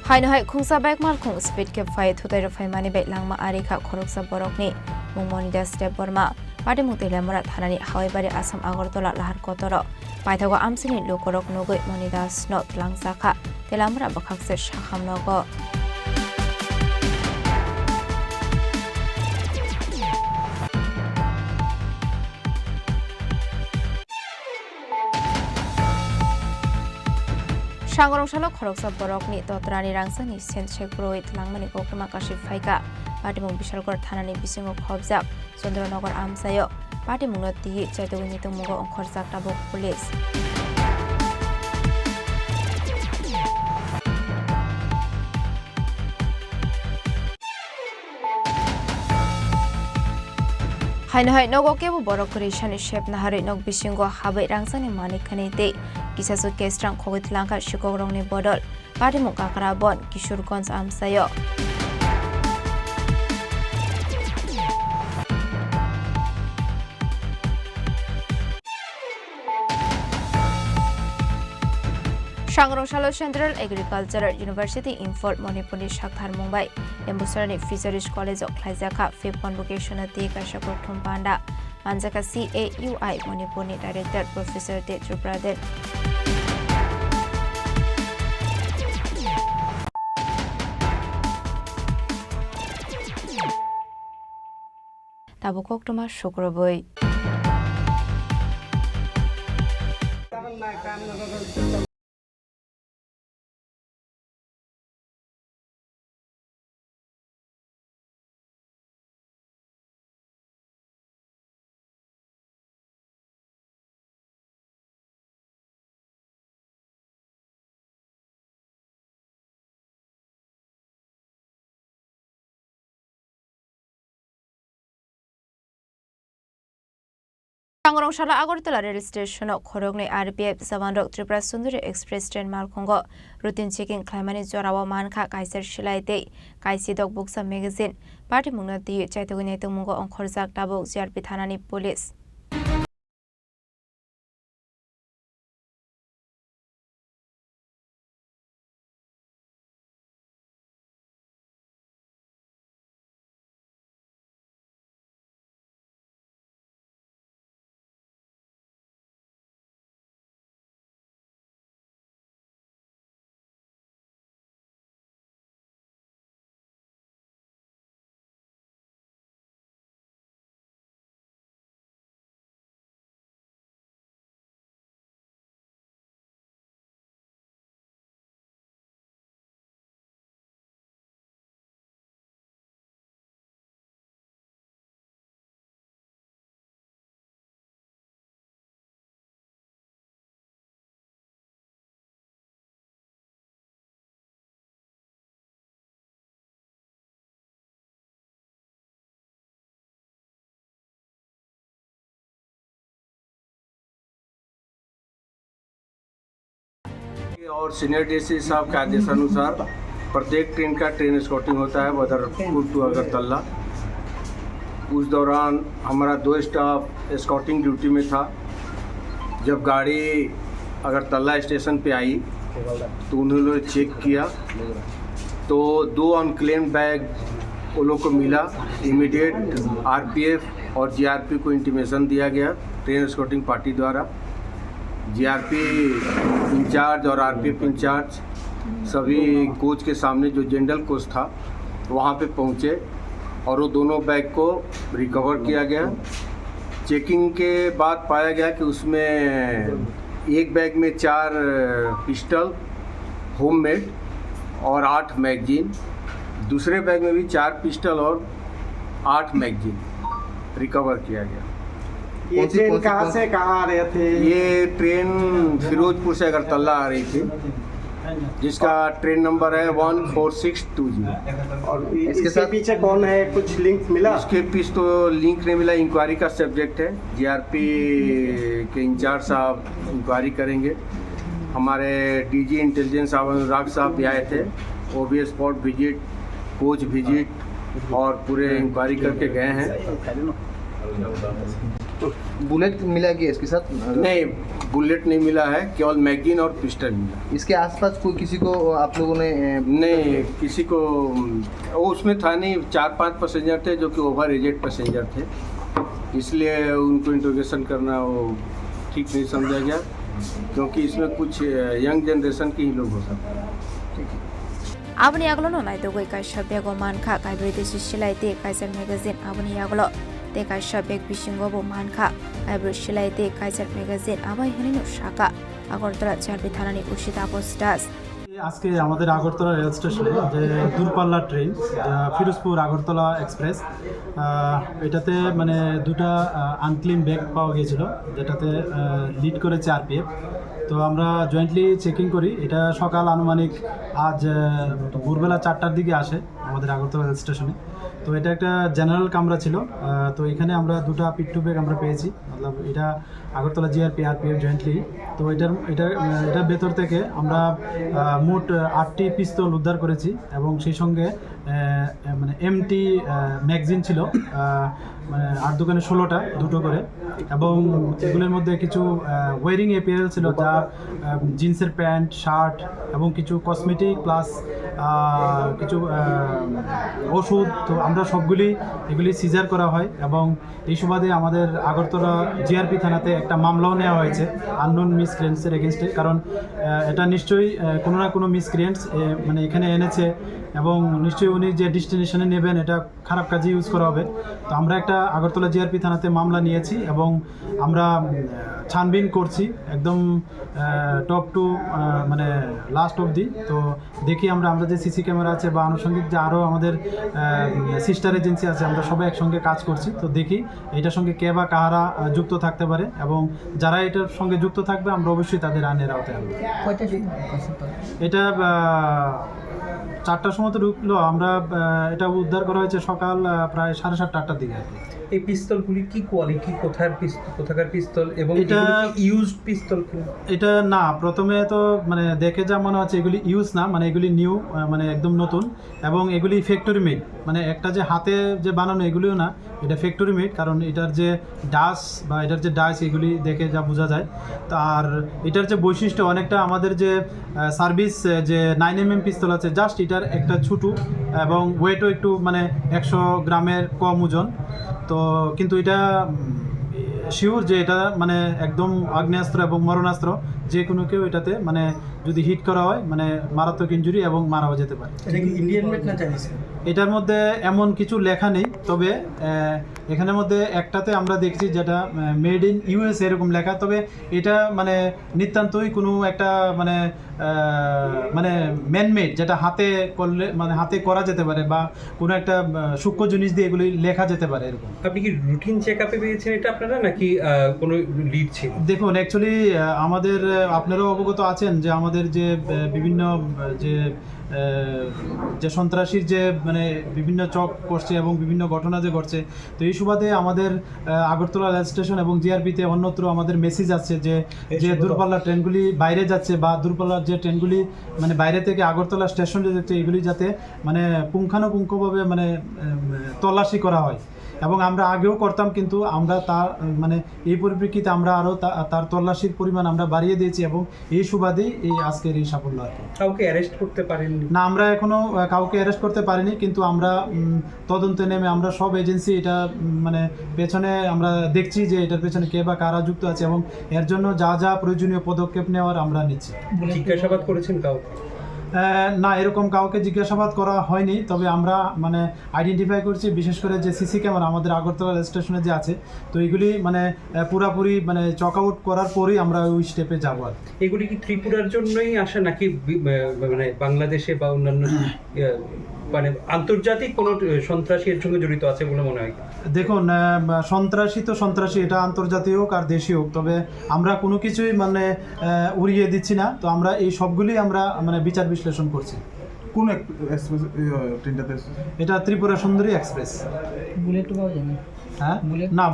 S10: Haino hai khungsa bike mal khung speed ke fai thutai ro fai mani be langma arika khoroksa borokni Mungmonida Step Burma, Padimutila Murat Hanani, however, Assam Agortola Lahar Kotoro, Paitago Amsini Lukorok Nogo, Monidas Not Langsaka, Telamra Bakakse Shaham Nogo. Shangrong Shalok Horoksa Borokni, Dotrani Rangsani, Saint Shekroit, Langmani Kokamakashi Faika. Padimung Bishalgor Tanani Bisingo Kobzak, Sondronogor Amsayo, Padimungoti, Chaitawinito Mugo on Khorzak Tabuk Police. Hainohai Nogo Kebu Borokrishan Shep Nahari Nog Bisingo Habit Rangsani Manikanite, Kisasu Kestrang Kogit Lanka Shikogoroni Bodol, Padimung Kakarabon, Kishurgons Amsayo. Shangrong Shalo Central Agricultural University in Fort Manipuri Shakhtar Mumbai Embusarani Fisheries College of Klajaka 5th Convocation at the Kashakok Tumpanda Manjaka CAUI Manipuri Director Professor De Tripura Tabukok Tuma Shukraboy. Shangrong Shala Agartala rail station of Khorang RPF Savandok Tripura Sundari Express train Malkongo routine checking climate Jorawa Manka Kaiser Shilaite Kaisi Dog Books and Magazine Party Munati Chaitawinate Mungo on Khorzak Tabuk Ziar Pithanani Police.
S12: और senior DC साहब के आदेशानुसार प्रत्येक train का train स्कॉटिंग होता है Badarpur to Agartala. उस दौरान हमारा 2 स्टाफ स्कॉटिंग ड्यूटी में था। जब गाड़ी अगरतला स्टेशन पे आई तो उन्होंने चेक किया तो 2 अनक्लेम्ड बैग उन लोग को मिला। इमीडिएट आरपीएफ और जीआरपी को इंटीमेशन दिया गया ट्रेन एस्कॉर्टिंग पार्टी द्वारा। जीआरपी इंचार्ज और आरपीएफ इंचार्ज सभी कोच के सामने जो जनरल कोच था वहाँ पे पहुँचे और वो दोनों बैग को रिकवर किया गया। चेकिंग के बाद पाया गया कि उसमें एक बैग में 4 पिस्टल होममेड और 8 मैगजीन, दूसरे बैग में भी 4 पिस्टल और 8 मैगजीन रिकवर किया गया।
S15: ये ट्रेन कहाँ से कहाँ आ रहे थे?
S12: ये ट्रेन फिरोजपुर से अगरतला आ रही थी, जिसका ट्रेन नंबर है 14620।
S15: और इसके साथ पीछे कौन है, कुछ लिंक मिला?
S12: इसके पीछे तो लिंक नहीं मिला, इंक्वायरी का सब्जेक्ट है। जीआरपी के इंचार्ज साहब इंक्वायरी करेंगे। हमारे डीजी इंटेलिजेंस अनुराग साहब भी आए थे, वो भी स्पॉट विजिट, कोच विजिट और पूरे इंक्वायरी करके गए हैं।
S8: बुलेट मिला कि इसके साथ?
S12: नहीं, बुलेट नहीं मिला है, केवल मैगजीन और पिस्टल मिला।
S8: इसके आसपास कोई किसी को आप लोगों ने?
S12: नहीं, किसी को वो उसमें था नहीं। 4-5 पैसेंजर थे जो कि ओवर एजेड पैसेंजर थे, इसलिए उनको इंट्रोगेशन करना वो ठीक नहीं समझा गया, क्योंकि इसमें कुछ यंग जनरेशन के ही लोग हो सकते हैं।
S10: Abani aglo no nai dogoi kai shabya go mankha kai brede shilai te Kaiser magazine abani aglo te kai shabya bishingo bo mankha kai bro shilai te Kaiser magazine abai hini no shaka Agartala Charbi Thanani Ushita Postas
S13: আজকে আমাদের Agartala rail স্টেশনে যে দূরপাল্লার train Ferozepur Agartala express, এটাতে মানে দুটা unclaim bag পাওয়া গিয়েছিল, যেটাতে লিড করেছে আরপিএফ। তো আমরা জয়েন্টলি চেকিং করি। এটা সকাল আনুমানিক আজ ভোরবেলা 4টার দিকে আসে আমাদের আগরতলা রেল স্টেশনে। তো এটা একটা জেনারেল কামরা ছিল। তো এখানে আমরা দুটা পিট্টু ব্যাগ আমরা পেয়েছি, মতলব এটা আগরতলা জিআরপি আরপিএফ জয়েন্টলি। তো এটার ভেতর থেকে আমরা মোট 8টি পিস্তল উদ্ধার করেছি এবং সেই সঙ্গে মানে এমটি ম্যাগজিন ছিল, মানে 8 দোকানে 16টা, দুটো করে। এবং এগুলোর মধ্যে কিছু ওয়ারিং অ্যাপিয়ারেল ছিল, যা জিন্সের প্যান্ট, শার্ট এবং কিছু কসমেটিক প্লাস কিছু ওষুধ। তো আমরা এগুলি সিজার করা হয় এবং এই সুবাদে আমাদের আগরতলা জিআরপি থানাতে একটা মামলাও নেওয়া হয়েছে আননোন মিসক্রিয়েন্টসের এগেনস্টে। কারণ এটা নিশ্চয়ই কোনো না কোনো মিসক্রিয়েন্টস মানে এখানে এনেছে এবং নিশ্চয়ই উনি যে ডেস্টিনেশনে নেবেন এটা খারাপ কাজে ইউজ করা হবে। তো আমরা একটা আগরতলা জিআরপি থানাতে মামলা নিয়েছি এবং আমরা ছানবিন করছি একদম টপ টু মানে লাস্ট অবধি। তো দেখি আমরা যে সিসি ক্যামেরা আছে বা আনুষঙ্গিক যে আরও আমাদের সিস্টার এজেন্সি আছে, আমরা সবাই একসঙ্গে কাজ করছি। তো দেখি এটার সঙ্গে কে বা কাহারা যুক্ত থাকতে পারে এবং যারা এটার সঙ্গে যুক্ত থাকবে আমরা অবশ্যই তাদের আইনের আওতায় আনবো। এটা 4টার সময় তো ঢুকলো, আমরা এটা উদ্ধার করা হয়েছে সকাল প্রায় 7:30-8টার দিকে।
S17: এই পিস্তলগুলি কি কোয়ালিটি, কোথাকার পিস্তল এবং এটা ইউজড পিস্তল?
S13: এটা না, প্রথমে তো মানে দেখে যা মনে হচ্ছে এগুলি ইউজ না, মানে এগুলি নিউ, মানে একদম নতুন এবং এগুলি ফ্যাক্টরি মেড। মানে একটা যে হাতে যে বানানো এগুলিও না, এটা ফ্যাক্টরি মেড। কারণ এটার যে ডাস বা এটার যে ডাইস এগুলি দেখে যা বোঝা যায়। আর এটার যে বৈশিষ্ট্য অনেকটা আমাদের যে সার্ভিস যে 9mm পিস্তল আছে, জাস্ট এটার একটা ছোটো এবং ওয়েটও একটু মানে 100 গ্রামের কম ওজন। তো কিন্তু এটা শিওর যে এটা মানে একদম আগ্নেয়াস্ত্র এবং মরণাস্ত্র, যে কোনো কেউ এটাতে মানে যদি হিট করা হয় মানে মারাত্মক ইনজুরি এবং মারাও যেতে পারে।
S17: ইন্ডিয়ান মেড না চাইনিজ?
S13: এটার মধ্যে এমন কিছু লেখা নেই, তবে এখানের মধ্যে একটাতে আমরা দেখছি যেটা মেড ইন ইউএস এরকম লেখা। তবে এটা মানে নিতান্তই কোনো একটা মানে ম্যানমেড, যেটা হাতে করলে মানে হাতে করা যেতে পারে বা কোনো একটা সূক্ষ্ম জিনিস দিয়ে এগুলি লেখা যেতে পারে এরকম।
S17: আপনি কি রুটিন চেকআপে পেয়েছেন এটা আপনারা, নাকি কোনো লিড ছিল?
S13: দেখুন, অ্যাকচুয়ালি আমাদের আপনারাও অবগত আছেন যে আমাদের যে বিভিন্ন যে সন্ত্রাসীর যে মানে বিভিন্ন চক করছে এবং বিভিন্ন ঘটনা যে ঘটছে, তো এই সুবাদে আমাদের আগরতলা রেল স্টেশন এবং জিআরপিতে অন্যত্র আমাদের মেসেজ আছে যে দূরপাল্লার ট্রেনগুলি বাইরে যাচ্ছে বা দূরপাল্লার যে ট্রেনগুলি মানে বাইরে থেকে আগরতলা স্টেশনে যাচ্ছে, এগুলি যাতে মানে পুঙ্খানুপুঙ্খভাবে মানে তল্লাশি করা হয় এবং আমরা আগেও করতাম, কিন্তু আমরা তার মানে এই পরিপ্রেক্ষিতে আমরা আরও তার তল্লাশির পরিমাণ আমরা বাড়িয়ে দিয়েছি এবং এই সুবাদেই এই আজকের এই সাফল্য আর কি।
S17: কাউকে অ্যারেস্ট করতে পারেননি?
S13: না, আমরা এখনো কাউকে অ্যারেস্ট করতে পারিনি, কিন্তু আমরা তদন্তে নেমে আমরা সব এজেন্সি এটা মানে পেছনে আমরা দেখছি যে এটার পেছনে কে বা কারা যুক্ত আছে এবং এর জন্য যা যা প্রয়োজনীয় পদক্ষেপ নেওয়ার আমরা নিচ্ছি।
S17: জিজ্ঞাসাবাদ করেছেন কাউকে?
S13: না, এরকম কাউকে জিজ্ঞাসাবাদ করা হয়নি, তবে আমরা মানে আইডেন্টিফাই করছি বিশেষ করে যে সিসি ক্যামেরা আমাদের আগরতলা রেল স্টেশনে যে আছে, তো এগুলি মানে পুরাপুরি মানে চক আউট করার পরেই আমরা ওই স্টেপে যাবো। আর
S17: এগুলি কি ত্রিপুরার জন্যই আসে নাকি মানে বাংলাদেশে বা অন্যান্য মানে আন্তর্জাতিক কোনো সন্ত্রাসী এর সঙ্গে জড়িত আছে বলে মনে হয়?
S13: দেখুন, সন্ত্রাসী তো সন্ত্রাসী, এটা আন্তর্জাতিক হোক আর দেশীয় হোক, তবে আমরা কোনো কিছুই মানে উড়িয়ে দিচ্ছি না। তো আমরা এই সবগুলি আমরা মানে বিচার বিশ্লেষণ করছি।
S1: কোন এক্সপ্রেস ট্রেনটাতে?
S13: এটা ত্রিপুরা সুন্দরী এক্সপ্রেস।
S1: বুলেট পাওয়া যায় না?
S13: হ্যাঁ, না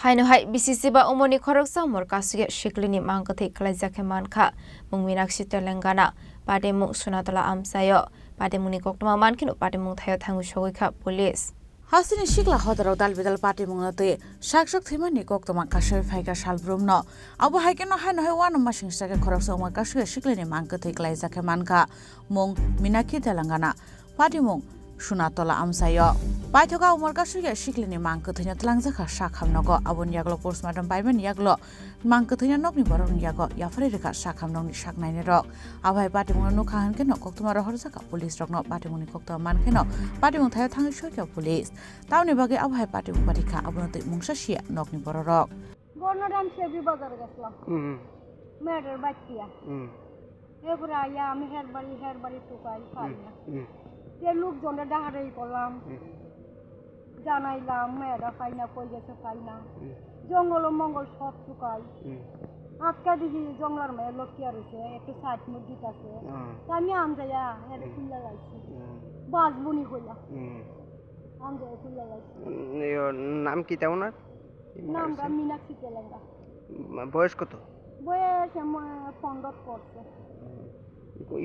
S10: Haino hai BCC ba umoni khorok samor kasuge shiklini mangkathei khlaijake mankha mungminakshi Telangana pade mu sunatala amsayo pade muni koktoma mankino pade mung thayo thangu shogoikha police
S11: Hasini shikla hodaro dalbidal pati mungate shakshak thimani koktoma kashoy phaika salbrumno abo haikeno haino hai wan masing sake khorok samor kasuge shiklini mangkathei khlaijake mankha mung minakshi Telangana pade mung Sunatola amsayo paithoga umar kasuge shiklini mangkathina tlangjaka sakhamnogo abon yaglo postmortem paiben yaglo mangkathina nokni borong yago yafari reka sakhamnongni saknaine rok abai patimung nukha hankeno koktoma rohorjaka police rokno patimungni koktoma mankeno patimung thayo thangi soika police tauni bage abai patimung parikha abonotei mungsasia nokni bororok
S18: গণরাম সেবি বাজার গেছিলাম মেয়েটার বাচ্চিয়া এরপরে আইয়া আমি হেরবাড়ি টুকাই পাই না যে লোকজনে ডাহারাই করলাম জানাইলাম মেয়েরা পাই না কই গেছে পাই না জঙ্গল ও মঙ্গল সব টুকাই আজকে দেখি জঙ্গলার মেয়ে লক্ষ্য রয়েছে একটু সাইড মুরগিত আছে আমি আমজাইয়া হের খুললা লাইছি বাজবুনি হইলা আমজাইয়া খুললা লাইছি
S19: নাম কি তেমন?
S18: নামটা মিনাক্ষী তেলেঙ্গা।
S19: বয়স কত?
S18: বয়স 15 পড়ছে।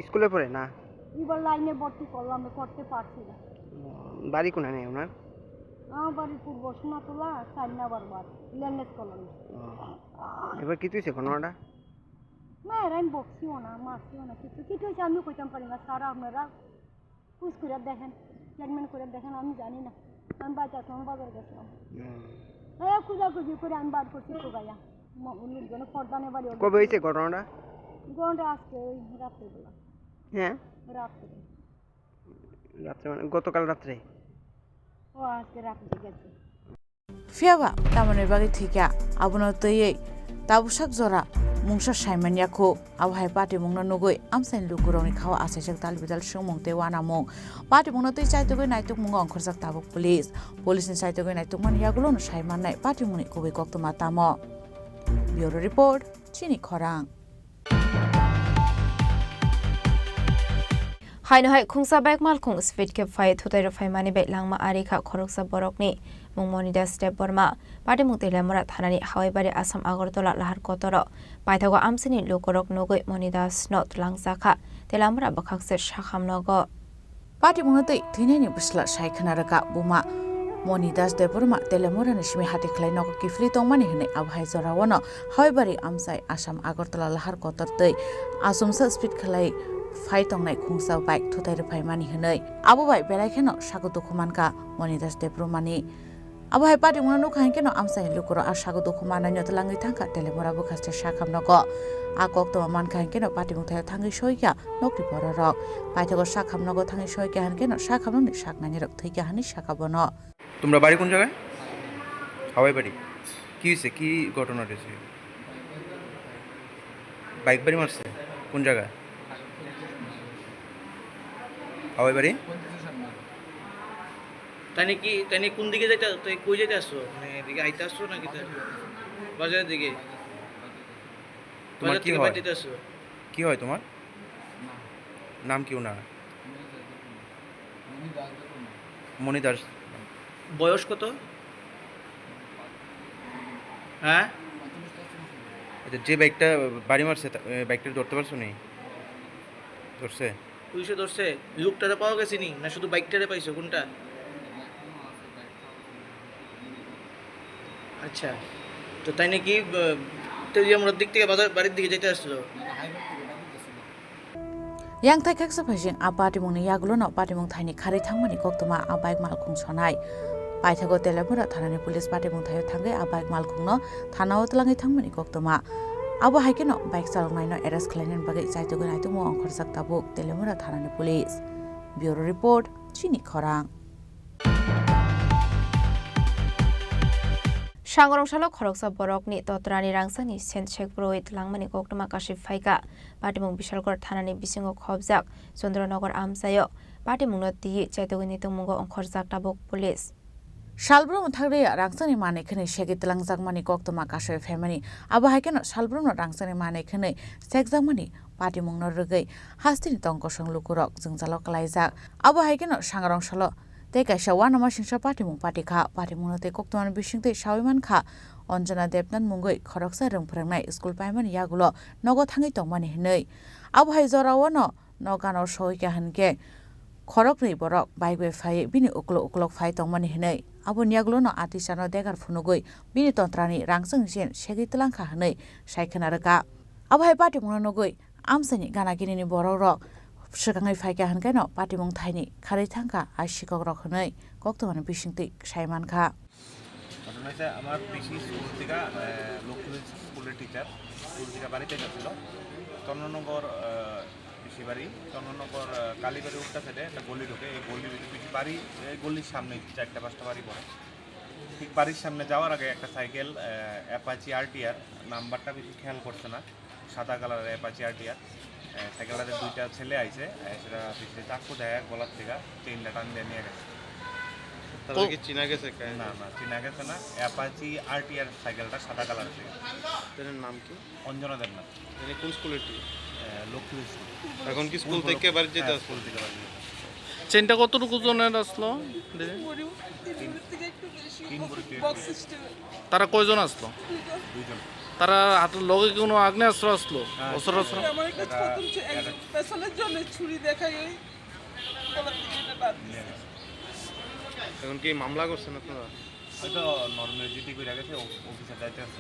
S19: স্কুলে পড়ে না?
S18: এবার লাইনে ভর্তি করলাম, করতে পারছি না।
S19: বাড়ি কোনায় নেই ওনার?
S18: আমার বাড়ি পূর্ব সোনাতলা 4 নাম্বার বাড়ি ল্যান্ডলেস কলোনি।
S19: এবার কি তুইছে ঘটনাটা?
S18: মেয়েরা আমি বকছিও না, মারছিও না, কিছু হয়েছে আমি কইতাম পারি না। সারা আপনারা কুচ করে দেখেন, ট্রিটমেন্ট করে দেখেন, আমি জানি না। আমি বাচ্চা সময় বাজার গেছিলাম, খুঁজাখুঁজি করে আমি বার করছি টোকাইয়া লোকজনে ফর্দানে বাড়ি।
S19: কবে হয়েছে ঘটনাটা?
S18: ঘটনাটা আজকে ওই রাত্রে বেলা।
S19: হ্যাঁ
S18: রাত্রে
S19: মানে গতকাল রাত্রে?
S18: ও আজকে রাত্রে গেছে।
S11: Fiaba tamanir bagi thika abonotei tabusak jora mungsa saimaniako abhai pati mungna nugoi amsain lukuroni khawa asajak dalbidal sumungte wana mung pati mungna tei chaitogoi naituk mung angkhorjak tabuk police ni chaitogoi naituk man yagulo no saimanai pati mungni kobei koktoma tamo. Bureau report Chini Khorang.
S10: Haino hai khungsa bag mal khung speed ke phai thutai ro phai mani be langma ari kha khoroksa borokni mungmoni da step borma pati mungte lemara thanani hawai bari Assam Agartala lahar kotoro paithago amsini lokorok nogoi monidas not langsa kha telamra bakhak se shakhamnogo
S11: pati mungte thineni bisla saikhana raka buma monidas deborma telemora nishmi hati khlai nogo kifli tongmani hne abhai jorawono hawai bari amsai Assam Agartala lahar kotortei asumsa speed khlai Fight on like Kungsa bike to the Paimani Hene. Abu by Belakheno, Shago Dokumanka, Monidas de Brumani. আবহাই পাটি মনে নুখাই কেন আমসানি লুকুর আশাগো দুঃখ মানান্য তলাঙ্গি থাকা টেলেমরা বুখাস্তে শাখাম নগ আকক তোমা মানখাই কেন পাটি মুথায় থাঙ্গি সইকা নকরি পর রক পাইথাগো শাখাম নগ থাঙ্গি সইকা হান কেন শাখাম ননি শাকনানি রক থইকা হানি শাখাবো ন।
S2: তোমরা বাড়ি কোন জায়গায়? হাওয়াই বাড়ি। কি হয়েছে, কি ঘটনা হয়েছে? বাইক বাড়ি মারছে কোন জায়গায়? হাওয়াই বাড়ি।
S4: তাই কোন দিকে যাইতে, তুই কই যাইতে আসছো? মানে এদিকে আইতে আসছো নাকি বাজারের দিকে?
S2: তোমার
S4: বাজার
S2: কি
S4: থেকে
S2: হয়?
S4: বাড়িতে আসছো?
S2: কি হয় তোমার? নাম কি ওনার? মণি দাস।
S4: বয়স কত? হ্যাঁ,
S2: আচ্ছা, যে বাইকটা বাড়ি মারছে বাইকটা ধরতে পারছো নি? ধরছে?
S4: পুলিশে ধরছে? লোকটারে পাওয়া গেছে নি, না শুধু বাইকটারে পাইছো? কোনটা? আচ্ছা, তো তাই নাকি তেলিয়ামুড়ার দিক থেকে বাড়ির দিকে যেতে আসলো?
S11: yang thai khak sa phajing a party mung ni yagulo no party mung thai ni khari thangmani koktoma a bike malkhung sonai paithago telepura thanani police party mung thai thangai a bike malkhung no thanao tlangai thangmani koktoma abo haike no bike chalongnai no arrest khlainen bagai chaitogo nai tumo angkhorsak tabuk telepura thanani police. Bureau report Chini Khorang.
S10: সাংগরংশালো খরকসা বরকনি ততরানি রাংসানি সেনশেক ব্রোইত লাংমানি কোকটমা কাশি ফাইকা পাটিমুং বিশালগড় থানানি বিসিংও খবজাক চন্দ্রনগর আমসায় পাটিমুংনো তি চাইতগনি তুমুঙ্গ অংখরজাক টাবক police.
S11: Shalbrum thagre rangsani mane khane shegi tlangjak mani koktoma kashe family abo haikeno shalbrum no rangsani mane khane sekjak mani party mungno rugei hastini tongko songlukurok jungjalok kalaijak abo haikeno sangrong salo te kaisa wanama singsa party mung party kha party mungno te koktoma bisingte shawiman kha Anjana Debnan mungoi khoroksa rungphrangnai school paimani yagulo nogo thangai tongmani hinei abo hai jorawano nogano soika hanke khorokni borok bike phai bini uklok phai tongmani hinei abo niaglo no atisano degar phunugoi bini tontrani rangsang jen segi tlangkha hinei saikhana raka abo hai party mungno nogoi amsani gana kinini borok rok sikangai phaika hankai no party mung thaini khari thangka ashikok rok hinei koktomani bisingti saiman kha.
S2: ঘটনা হচ্ছে আমার পিসি school থেকে লক্ষ্মী স্কুলের teacher school থেকে বাড়িতে গেছিল চন্দননগর পিসি বাড়ি চন্দননগর কালীবাড়ি উল্টা সাইডে একটা গলি ঢোকে এই গলির পিসি বাড়ি এই গলির সামনে 4-5টা বাড়ি পড়ে ঠিক বাড়ির সামনে যাওয়ার আগে একটা সাইকেল অ্যাপাচি আরটিআর নাম্বারটা বেশি খেয়াল করছে না সাদা কালারের অ্যাপাচি আরটিআর সাইকেলটাতে দুইটা ছেলে আইছে সেটা পিছিয়ে চাকু দেয় গলার থেকে চেইনটা টান দিয়ে নিয়ে গেছে।
S4: তাহলে কি চিনা গেছে?
S2: না চিনা গেছে না অ্যাপাচি আরটিআর সাইকেলটা সাদা কালারের ছিল।
S4: তার নাম কি?
S2: অঞ্জনা দেবনাথ।
S4: তিনি কোন স্কুলের টি?
S2: লক্ষ্মী স্কুল।
S4: এখন কি স্কুল থেকে বাড়ি যেতে
S2: স্কুল থেকে বাড়ি
S4: চেনটা কতটুকু জনের আসলো? তারা কয়জন আসলো?
S2: 2জন।
S4: তারা হাতের লগে কোনো আগ্নেয়াস্ত্র আসলো? অস্ত্র আসলো? এখন কি মামলা করছেন আপনারা?
S2: হয়তো নর্মাল জিটি করে গেছে অফিসার দায়িত্বে আছে।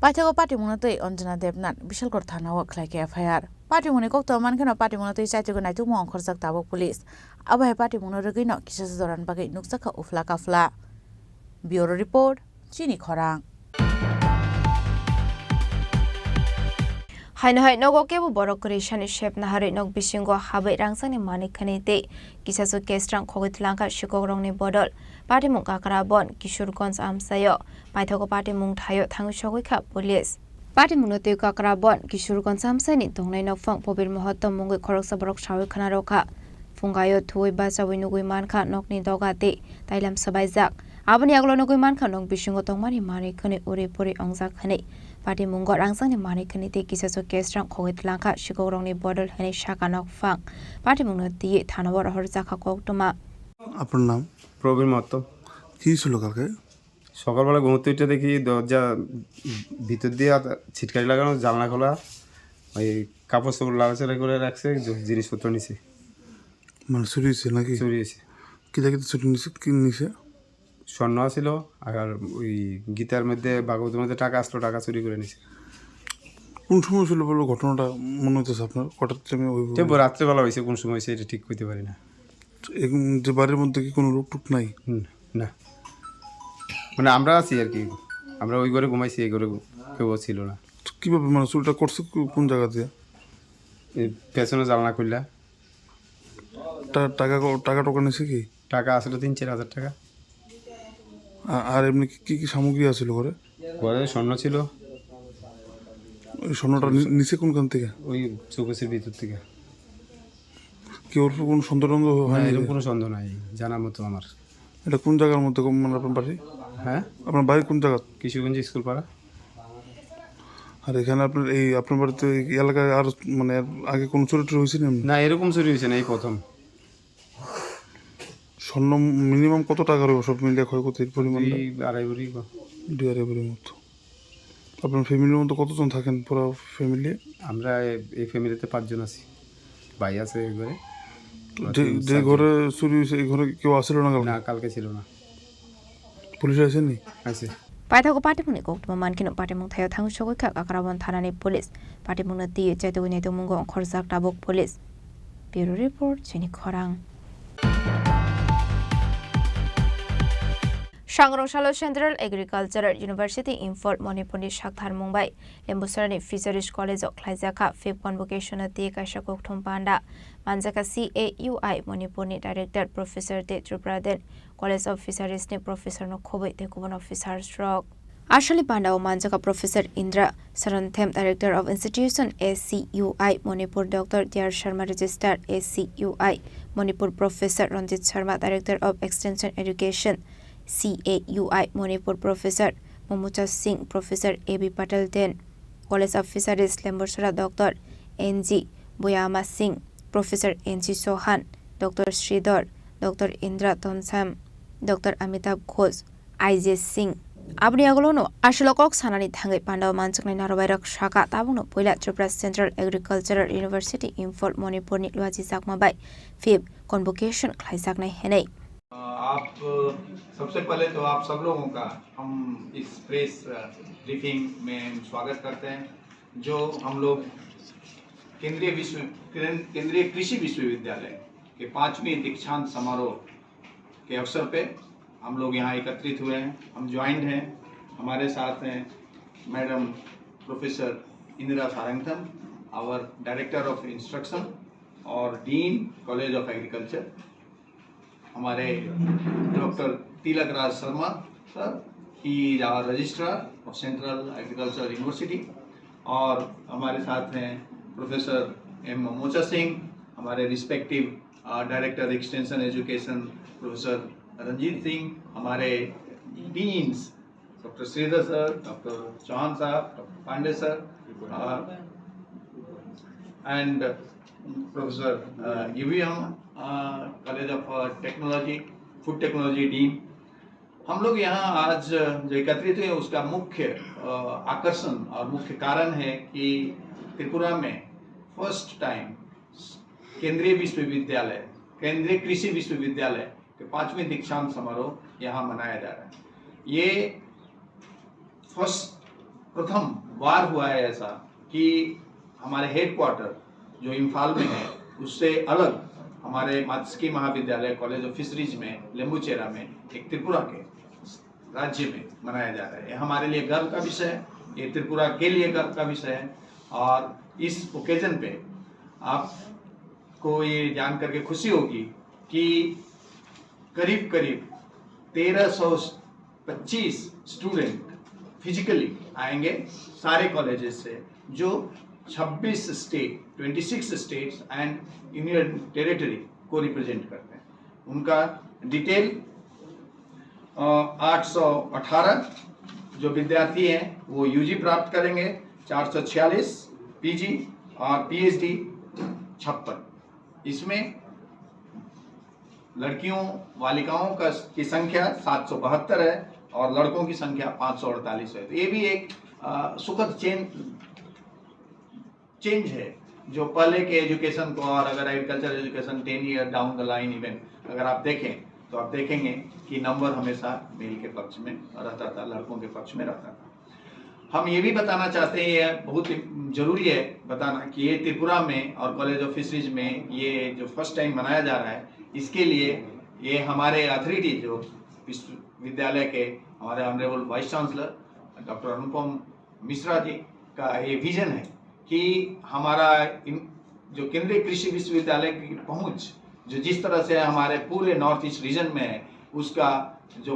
S11: Paithago party munatei Anjana Debnan Bishalgor thana wa khlaike FIR party muni kokto mankhana party munatei chaitogo naitu mo angkhorjak tabok police abo hai party muno rugui no kisas doran bagai nuksaka ufla kafla. Bureau report Chini Khorang.
S10: Hainahai nogo kebu borok krishani shep nahari nog bisingo habai rangsani mani khanite kisasu kestrang khogitlanka shikogrongni bodol party mung kakara bon Kishorganj amsayo paithago party mung thayo thangshogoi kha police party munote kakara bon Kishorganj amsani dongnai nokfang pobir mohatto mungoi khoroksa borok shawi khana rokha fungayo thuoi basawoi nugoi mankha nokni dogate tailam sabaijak aboni aglo nugoi mankha nog bisingo tongmani mani khani uri puri ongjak khani party mungo rangsani mani khani te kisaso kestrang khogitlanka shikogrongni bodol hani shaka nokfang party mungno tie thanawar horjaka koktoma.
S1: আপনার নাম?
S5: প্রবীর মাত্র।
S1: কি ছিল কালকে?
S5: সকালবেলা ঘুমোতে উঠে দেখি দরজা ভিতর দিয়ে ছিটকারি লাগানো, জানলা খোলা, ওই কাপড় চাপড় লাগাচাড়া করে রাখছে, জিনিসপত্র নিছে।
S1: মানে চুরি হয়েছে নাকি?
S5: চুরি হয়েছে।
S1: কি দেখে চুরি নিছে? কি নিছে?
S5: স্বর্ণ ছিল আর ওই গীতার মধ্যে ভাগবতের মধ্যে টাকা আসলো, টাকা চুরি করে নিছে।
S1: কোন সময় ছিল বলো ঘটনাটা মনে হইতেছে আপনার? কটার টাইমে?
S5: রাত্রেবেলা হয়েছে, কোন সময় হয়েছে এটা ঠিক করতে পারি না।
S1: যে বাড়ির মধ্যে কি কোনো লোক টুক নাই?
S5: না। মানে আমরা আছি আর কি, আমরা ওই ঘরে ঘুমাইছি, এই ঘরে কেউ ছিল না।
S1: কীভাবে মানে চুরিটা করছে কোন জায়গা দিয়ে?
S5: এই পেছনে জানলা খুললা।
S1: টাকা টাকা টোকা নিছে কি?
S5: টাকা আসলে 3-4 হাজার টাকা।
S1: আর এমনি কি কি সামগ্রী আছিল ঘরে?
S5: ঘরে স্বর্ণ ছিল।
S1: ওই স্বর্ণটা নিচে কোনখান থেকে?
S5: ওই চৌকাছের ভিতর থেকে।
S1: কি ওর কোনো সন্দেহ হয় না?
S5: এরকম কোনো সন্দেহ নাই জানার মতো আমার।
S1: এটা কোন জায়গার মধ্যে মানে আপনার বাড়ি?
S5: হ্যাঁ,
S1: আপনার বাড়ি কোন জায়গা?
S5: কিশোরগঞ্জ স্কুল পাড়া।
S1: আর এখানে আপনার এই আপনার বাড়িতে এই এলাকায় আর মানে আগে কোনো চুরি টুরি হয়েছে না?
S5: না, এরকম চুরি হয়েছে না, এই প্রথম।
S1: স্বর্ণ মিনিমাম কত টাকা রইব সব মিলিয়ে ক্ষয়ক্ষতির পরিমাণ?
S5: 2-2.5 ভরি।
S1: 2-2.5 ভরির মতো। আপনার ফ্যামিলির মধ্যে কতজন থাকেন পুরো ফ্যামিলি?
S5: আমরা এই ফ্যামিলিতে 5 জন আছি। ভাই আছে এই ঘরে।
S1: যে ঘরে চুরি হয়েছে এই ঘরে কেউ আসছিল না?
S5: না, কালকে ছিল না।
S1: পুলিশ আসেনি?
S5: আছে।
S10: पाइथाको पाटिमुनि कोक्टमा मानकिनो पाटिमुं थायो थांसोगैखा काक्राबन थानानि पुलिस पाटिमुंनो ति चैतगुनि तुमुंगो खरजाक टाबुक पुलिस। ब्युरो रिपोर्ट चिनी खरां। सांग्रंशालो सेन्ट्रल एग्रिकालचारल यूनिवर्सिटी इम्फल मणिपुरनि साकथार मुंबाई लेम्बुसरानि फिसारिज कलेजआव ख्लायजाखा 5th कनभकेशन ति कायसा कोक्थुम पान्डा मानजाका CAUI मणिपुरनि डाइरेक्टर प्रोफेसर दे त्रिपुरा देन कलेज अफ फिसारिजनि प्रोफेसर नो खबै ते गुबुन अफिसार स्ट्रक आशली पान्डाव मानजाका professor Indra Saranthem director of institution ACUI Manipur doctor DR Sharma registrar ACUI Manipur professor Ranjit Sharma director of extension education CAUI Manipur professor Mamucha Singh professor AB Patel dean college of fisheries Lembucherra doctor NG बुयामा Singh professor NG Sohan doctor Sridhar doctor Indra तोनसाम डॉक्टर अमिताभ घोष IJ सिंह आबनि आगोलावनो आशलकक सानानि थाङै पान्डाव मानसिकनि नारबायरक शाखा ताबुंनो पहिला Tripura central agricultural university Imphal मणिपुरनि लुवाजि जाकमाबाय 5th कनभकेशन ख्लायजाकनाय हेनै।
S7: आप सबसे पहले तो आप सब लोगों का हम इस प्रेस ब्रीफिंग में स्वागत करते हैं, जो हम लोग केंद्रीय कृषि विश्वविद्यालय के 5वीं दीक्षांत समारोह के अवसर पे हम लोग यहाँ एकत्रित हुए हैं। हम ज्वाइंट हैं, हमारे साथ हैं madam professor Indira सारंगथम, our director of instruction और डीन कॉलेज ऑफ एग्रीकल्चर, हमारे doctor Tilak Raj Sharma sir, he is our registrar of central agriculture university, और हमारे साथ हैं प्रोफेसर M मोचा सिंह, हमारे respective director extension education professor Ranjit Singh, हमारे deans doctor Sridhar sir, doctor Chauhan साहब, doctor Pandey sir, and professor UVM college of technology food technology dean. हम लोग यहाँ आज जो एकत्रित हुए उसका मुख्य आकर्षण और मुख्य कारण है कि त्रिपुरा में फर्स्ट टाइम केंद्रीय कृषि विश्वविद्यालय के 5वीं दीक्षांत समारोह यहाँ मनाया जा रहा है। ये प्रथम बार हुआ है ऐसा कि हमारे हेडक्वार्टर जो इम्फाल में है उससे अलग हमारे मात्स्यकी महाविद्यालय कॉलेज ऑफ फिशरीज में लेम्बुचेरा में एक त्रिपुरा के राज्य में मनाया जा रहा है। ये हमारे लिए गर्व का विषय है, ये त्रिपुरा के लिए गर्व का विषय है। और इस ओकेजन पे आपको ये जान करके खुशी होगी कि करीब 1325 स्टूडेंट फिजिकली आएंगे सारे कॉलेजेस से, जो 26 स्टेट्स एंड यूनियन टेरिटरी को रिप्रेजेंट करते हैं। उनका डिटेल 818 जो विद्यार्थी हैं वो UG प्राप्त करेंगे, 446 PG और PhD 56। इसमें लड़कियों बालिकाओं की संख्या 772 है और लड़कों की संख्या 548 है। तो ये भी एक सुखद चेंज है जो पहले के एजुकेशन को, और अगर agriculture education 10 year down the line even अगर आप देखें तो आप देखेंगे कि नंबर हमेशा मेल के पक्ष में रहता था, लड़कों के पक्ष में रहता था। हम ये भी बताना चाहते हैं, ये बहुत जरूरी है बताना कि ये त्रिपुरा में और कॉलेज ऑफ फिशरीज में ये जो फर्स्ट टाइम मनाया जा रहा है, इसके लिए ये हमारे अथॉरिटी जो विश्वविद्यालय के हमारे honourable vice chancellor doctor Anupam Mishra ji का ये विजन है कि हमारा जो केंद्रीय कृषि विश्वविद्यालय की पहुंच जो जिस तरह से हमारे पूरे नॉर्थ ईस्ट रीजन में है, उसका जो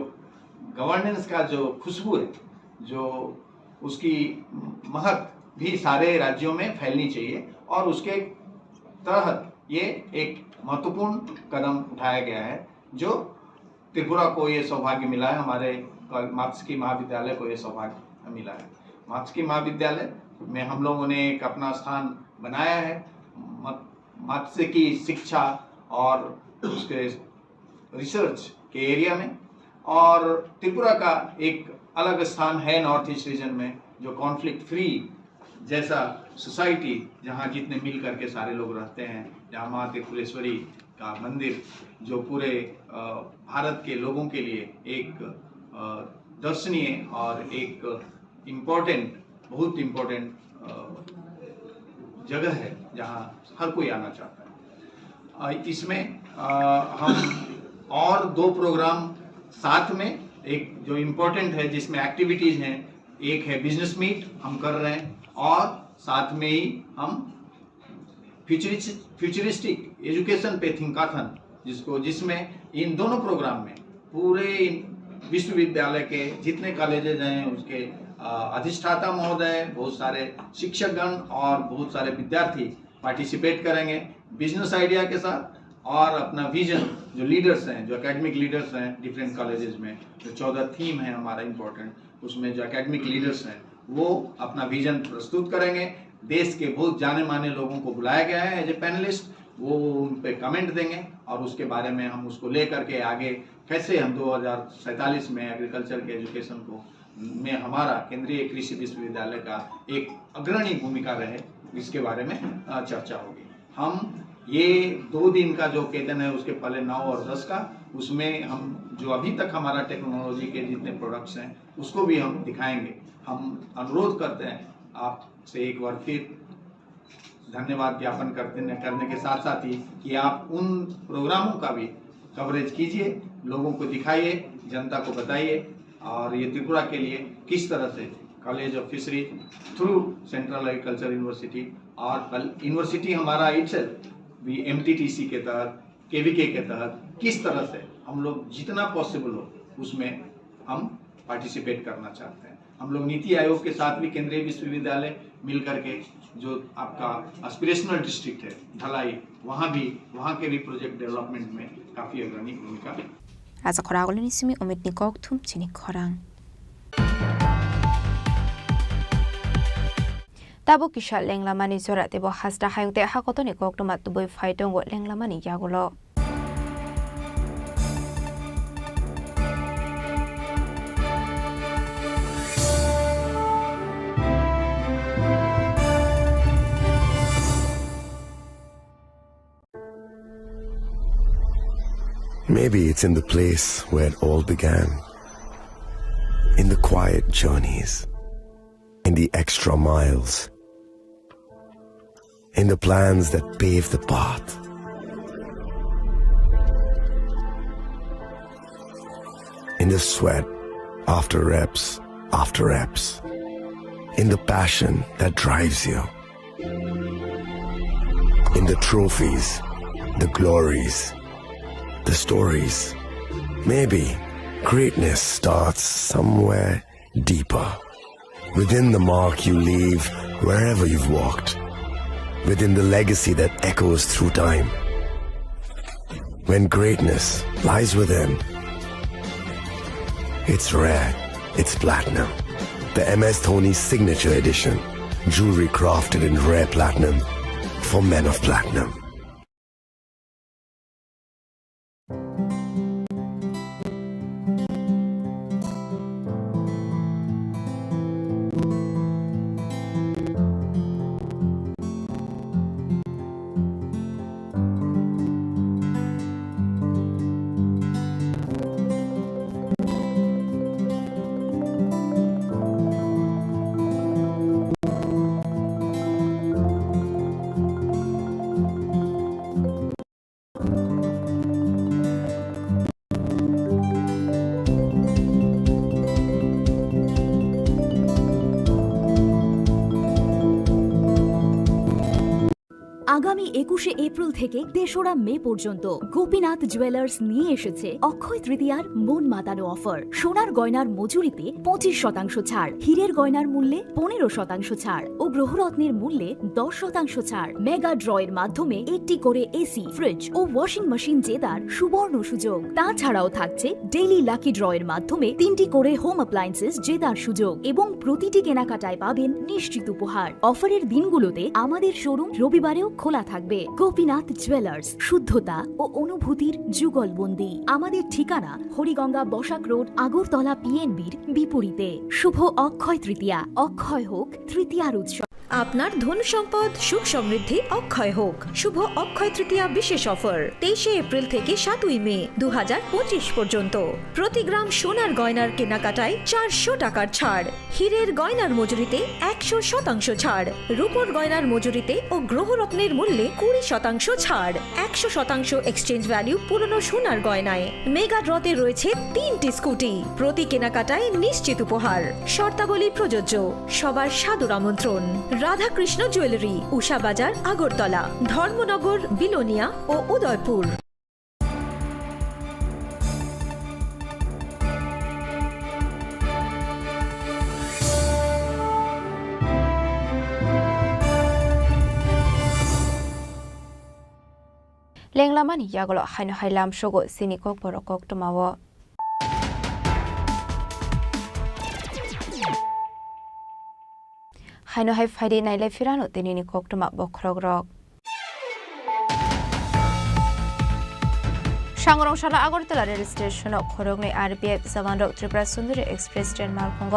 S7: गवर्नेंस का जो खुशबू है, जो उसकी महक भी सारे राज्यों में फैलनी चाहिए और उसके तहत ये एक महत्वपूर्ण कदम उठाया गया है जो त्रिपुरा को ये सौभाग्य मिला है, हमारे मात्स्यकी महाविद्यालय को ये सौभाग्य मिला है। मात्स्यकी महाविद्यालय में हम लोगों ने एक अपना स्थान बनाया है मात्स्यकी शिक्षा और उसके रिसर्च के एरिया में, और त्रिपुरा का एक अलग स्थान है नॉर्थ ईस्ट रीजन में जो कॉन्फ्लिक्ट फ्री जैसा सोसाइटी जहाँ जितने मिल करके सारे लोग रहते हैं, जहाँ माँ त्रिपुरेश्वरी का मंदिर जो पूरे भारत के लोगों के लिए एक दर्शनीय और एक बहुत इम्पोर्टेंट जगह है जहाँ हर कोई आना चाहता है। इसमें हम और 2 प्रोग्राम साथ में, एक जो इम्पोर्टेंट है जिसमें एक्टिविटीज़ हैं, एक है बिजनेस मीट हम कर रहे हैं और साथ में ही हम फ्यूचरिस्टिक एजुकेशन पे थिंकाथन जिसमें इन दोनों प्रोग्राम में पूरे विश्वविद्यालय के जितने कॉलेजेज हैं उसके अधिष्ठाता महोदय, बहुत सारे शिक्षकगण और बहुत सारे विद्यार्थी पार्टिसिपेट करेंगे बिजनेस आइडिया के साथ, और अपना विजन जो लीडर्स हैं, जो एकेडमिक लीडर्स हैं डिफरेंट कॉलेजेस में, जो 14 थीम है हमारा इम्पोर्टेंट, उसमें जो एकेडमिक लीडर्स हैं वो अपना विजन प्रस्तुत करेंगे। देश के बहुत जाने माने लोगों को बुलाया गया है एज ए पैनलिस्ट, वो उन पे कमेंट देंगे और उसके बारे में हम उसको लेकर के आगे कैसे हम 2047 में एग्रीकल्चर के एजुकेशन को में हमारा केंद्रीय कृषि विश्वविद्यालय का एक अग्रणी भूमिका रहे, इसके बारे में चर्चा होगी। हम ये 2 दिन का जो केतन है उसके पहले 9 और 10 का, उसमें हम जो अभी तक हमारा टेक्नोलॉजी के जितने प्रोडक्ट्स हैं उसको भी हम दिखाएंगे। हम अनुरोध करते हैं आपसे एक बार फिर धन्यवाद ज्ञापन करने के साथ साथ ही कि आप उन प्रोग्रामों का भी कवरेज कीजिए, लोगों को दिखाइए, जनता को बताइए, और ये त्रिपुरा के लिए किस तरह से college of fishery through central agriculture university और यूनिवर्सिटी हमारा इटसेल्फ भी MTTC के तहत, KVK के तहत किस तरह से हम लोग जितना पॉसिबल हो उसमें हम पार्टिसिपेट करना चाहते हैं। हम लोग नीति आयोग के साथ भी केंद्रीय विश्वविद्यालय मिल करके जो आपका एस्पिरेशनल डिस्ट्रिक्ट है ढलाई, वहाँ के भी प्रोजेक्ट डेवलपमेंट में काफ़ी अग्रणी भूमिका।
S10: Raja Khorang ni simi umit ni kok thum Chini Khorang. Tabo kisha lenglama ni zora tebo hasda hayute hakoto ni kok tomat tuboy faitong go lenglama ni yagulo.
S9: Maybe it's in the place where it all began, in the quiet journeys, in the extra miles, in the plans that pave the path. In the sweat after reps, in the passion that drives you, in the trophies, the glories, the stories. Maybe greatness starts somewhere deeper, within the mark you leave wherever you've walked, within the legacy that echoes through time. When greatness lies within, it's rare, it's platinum. The MS Dhoni Signature Edition, jewelry crafted in rare platinum for men of platinum.
S14: আগামী 21শে April থেকে 3রা মে পর্যন্ত Gopinath jewellers নিয়ে এসেছে অক্ষয় তৃতীয়ার মন মাতানো offer. সোনার গয়নার মজুরিতে 25% ছাড়, হীরের গয়নার মূল্যে 15% ছাড় ও গ্রহরত্নের মূল্যে 10% ছাড়। মেগা ড্রয়ের মাধ্যমে একটি করে এসি, ফ্রিজ ও ওয়াশিং মেশিন জেতার সুবর্ণ সুযোগ। তাছাড়াও থাকছে ডেইলি লাকি ড্রয়ের মাধ্যমে 3টি করে হোম অ্যাপ্লায়েন্সেস জেতার সুযোগ এবং প্রতিটি কেনাকাটায় পাবেন নিশ্চিত উপহার। অফারের দিনগুলোতে আমাদের শোরুম রবিবারেও খোলা থাকবে। গোপীনাথ জুয়েলার্স, শুদ্ধতা ও অনুভূতির যুগলবন্দি। আমাদের ঠিকানা হরিগঙ্গা বসাক রোড, আগরতলা পিএনবির বিপরীতে। শুভ অক্ষয় তৃতীয়া, অক্ষয় হোক তৃতীয়ার উৎসব।
S16: আপনার ধন সম্পদ সুখ সমৃদ্ধি অক্ষয় হোক। শুভ অক্ষয় তৃতীয়া বিশেষ অফার 23শে এপ্রিল থেকে 7ই মে 2025 পর্যন্ত। প্রতি গ্রাম সোনার গয়নার কেনাকাটায় 400 টাকার ছাড়, হীরের গয়নার মজুরিতে 100% ছাড়, রূপোর গয়নার মজুরিতে ও গ্রহরত্নের মূল্যে 20% ছাড়, 100% এক্সচেঞ্জ ভ্যালু পুরনো সোনার গয়নায়। মেগা ড্রতে রয়েছে 3টি স্কুটি, প্রতি কেনাকাটায় নিশ্চিত উপহার। শর্তাবলী প্রযোজ্য। সবার সাদর আমন্ত্রণ। রাধাকৃষ্ণ জুয়েলারি, উষা বাজার, আগরতলা, ধর্মনগর, বিলোনিয়া ও উদয়পুর।
S10: লেংলামানি ইয়াগলো হাইনো হাইলাম সগো সিনিকক বরকক টমাও হাইনো হাই ফাইডে নাইলাই ফিরানো তেনিনি কক্টমা বখরক রক সাংরংশালা আগরতলা রেল স্টেশন খরগনে আরপিএফ জওয়ানরক ত্রিপুরা সুন্দরী এক্সপ্রেস ট্রেন মালখঙ্গ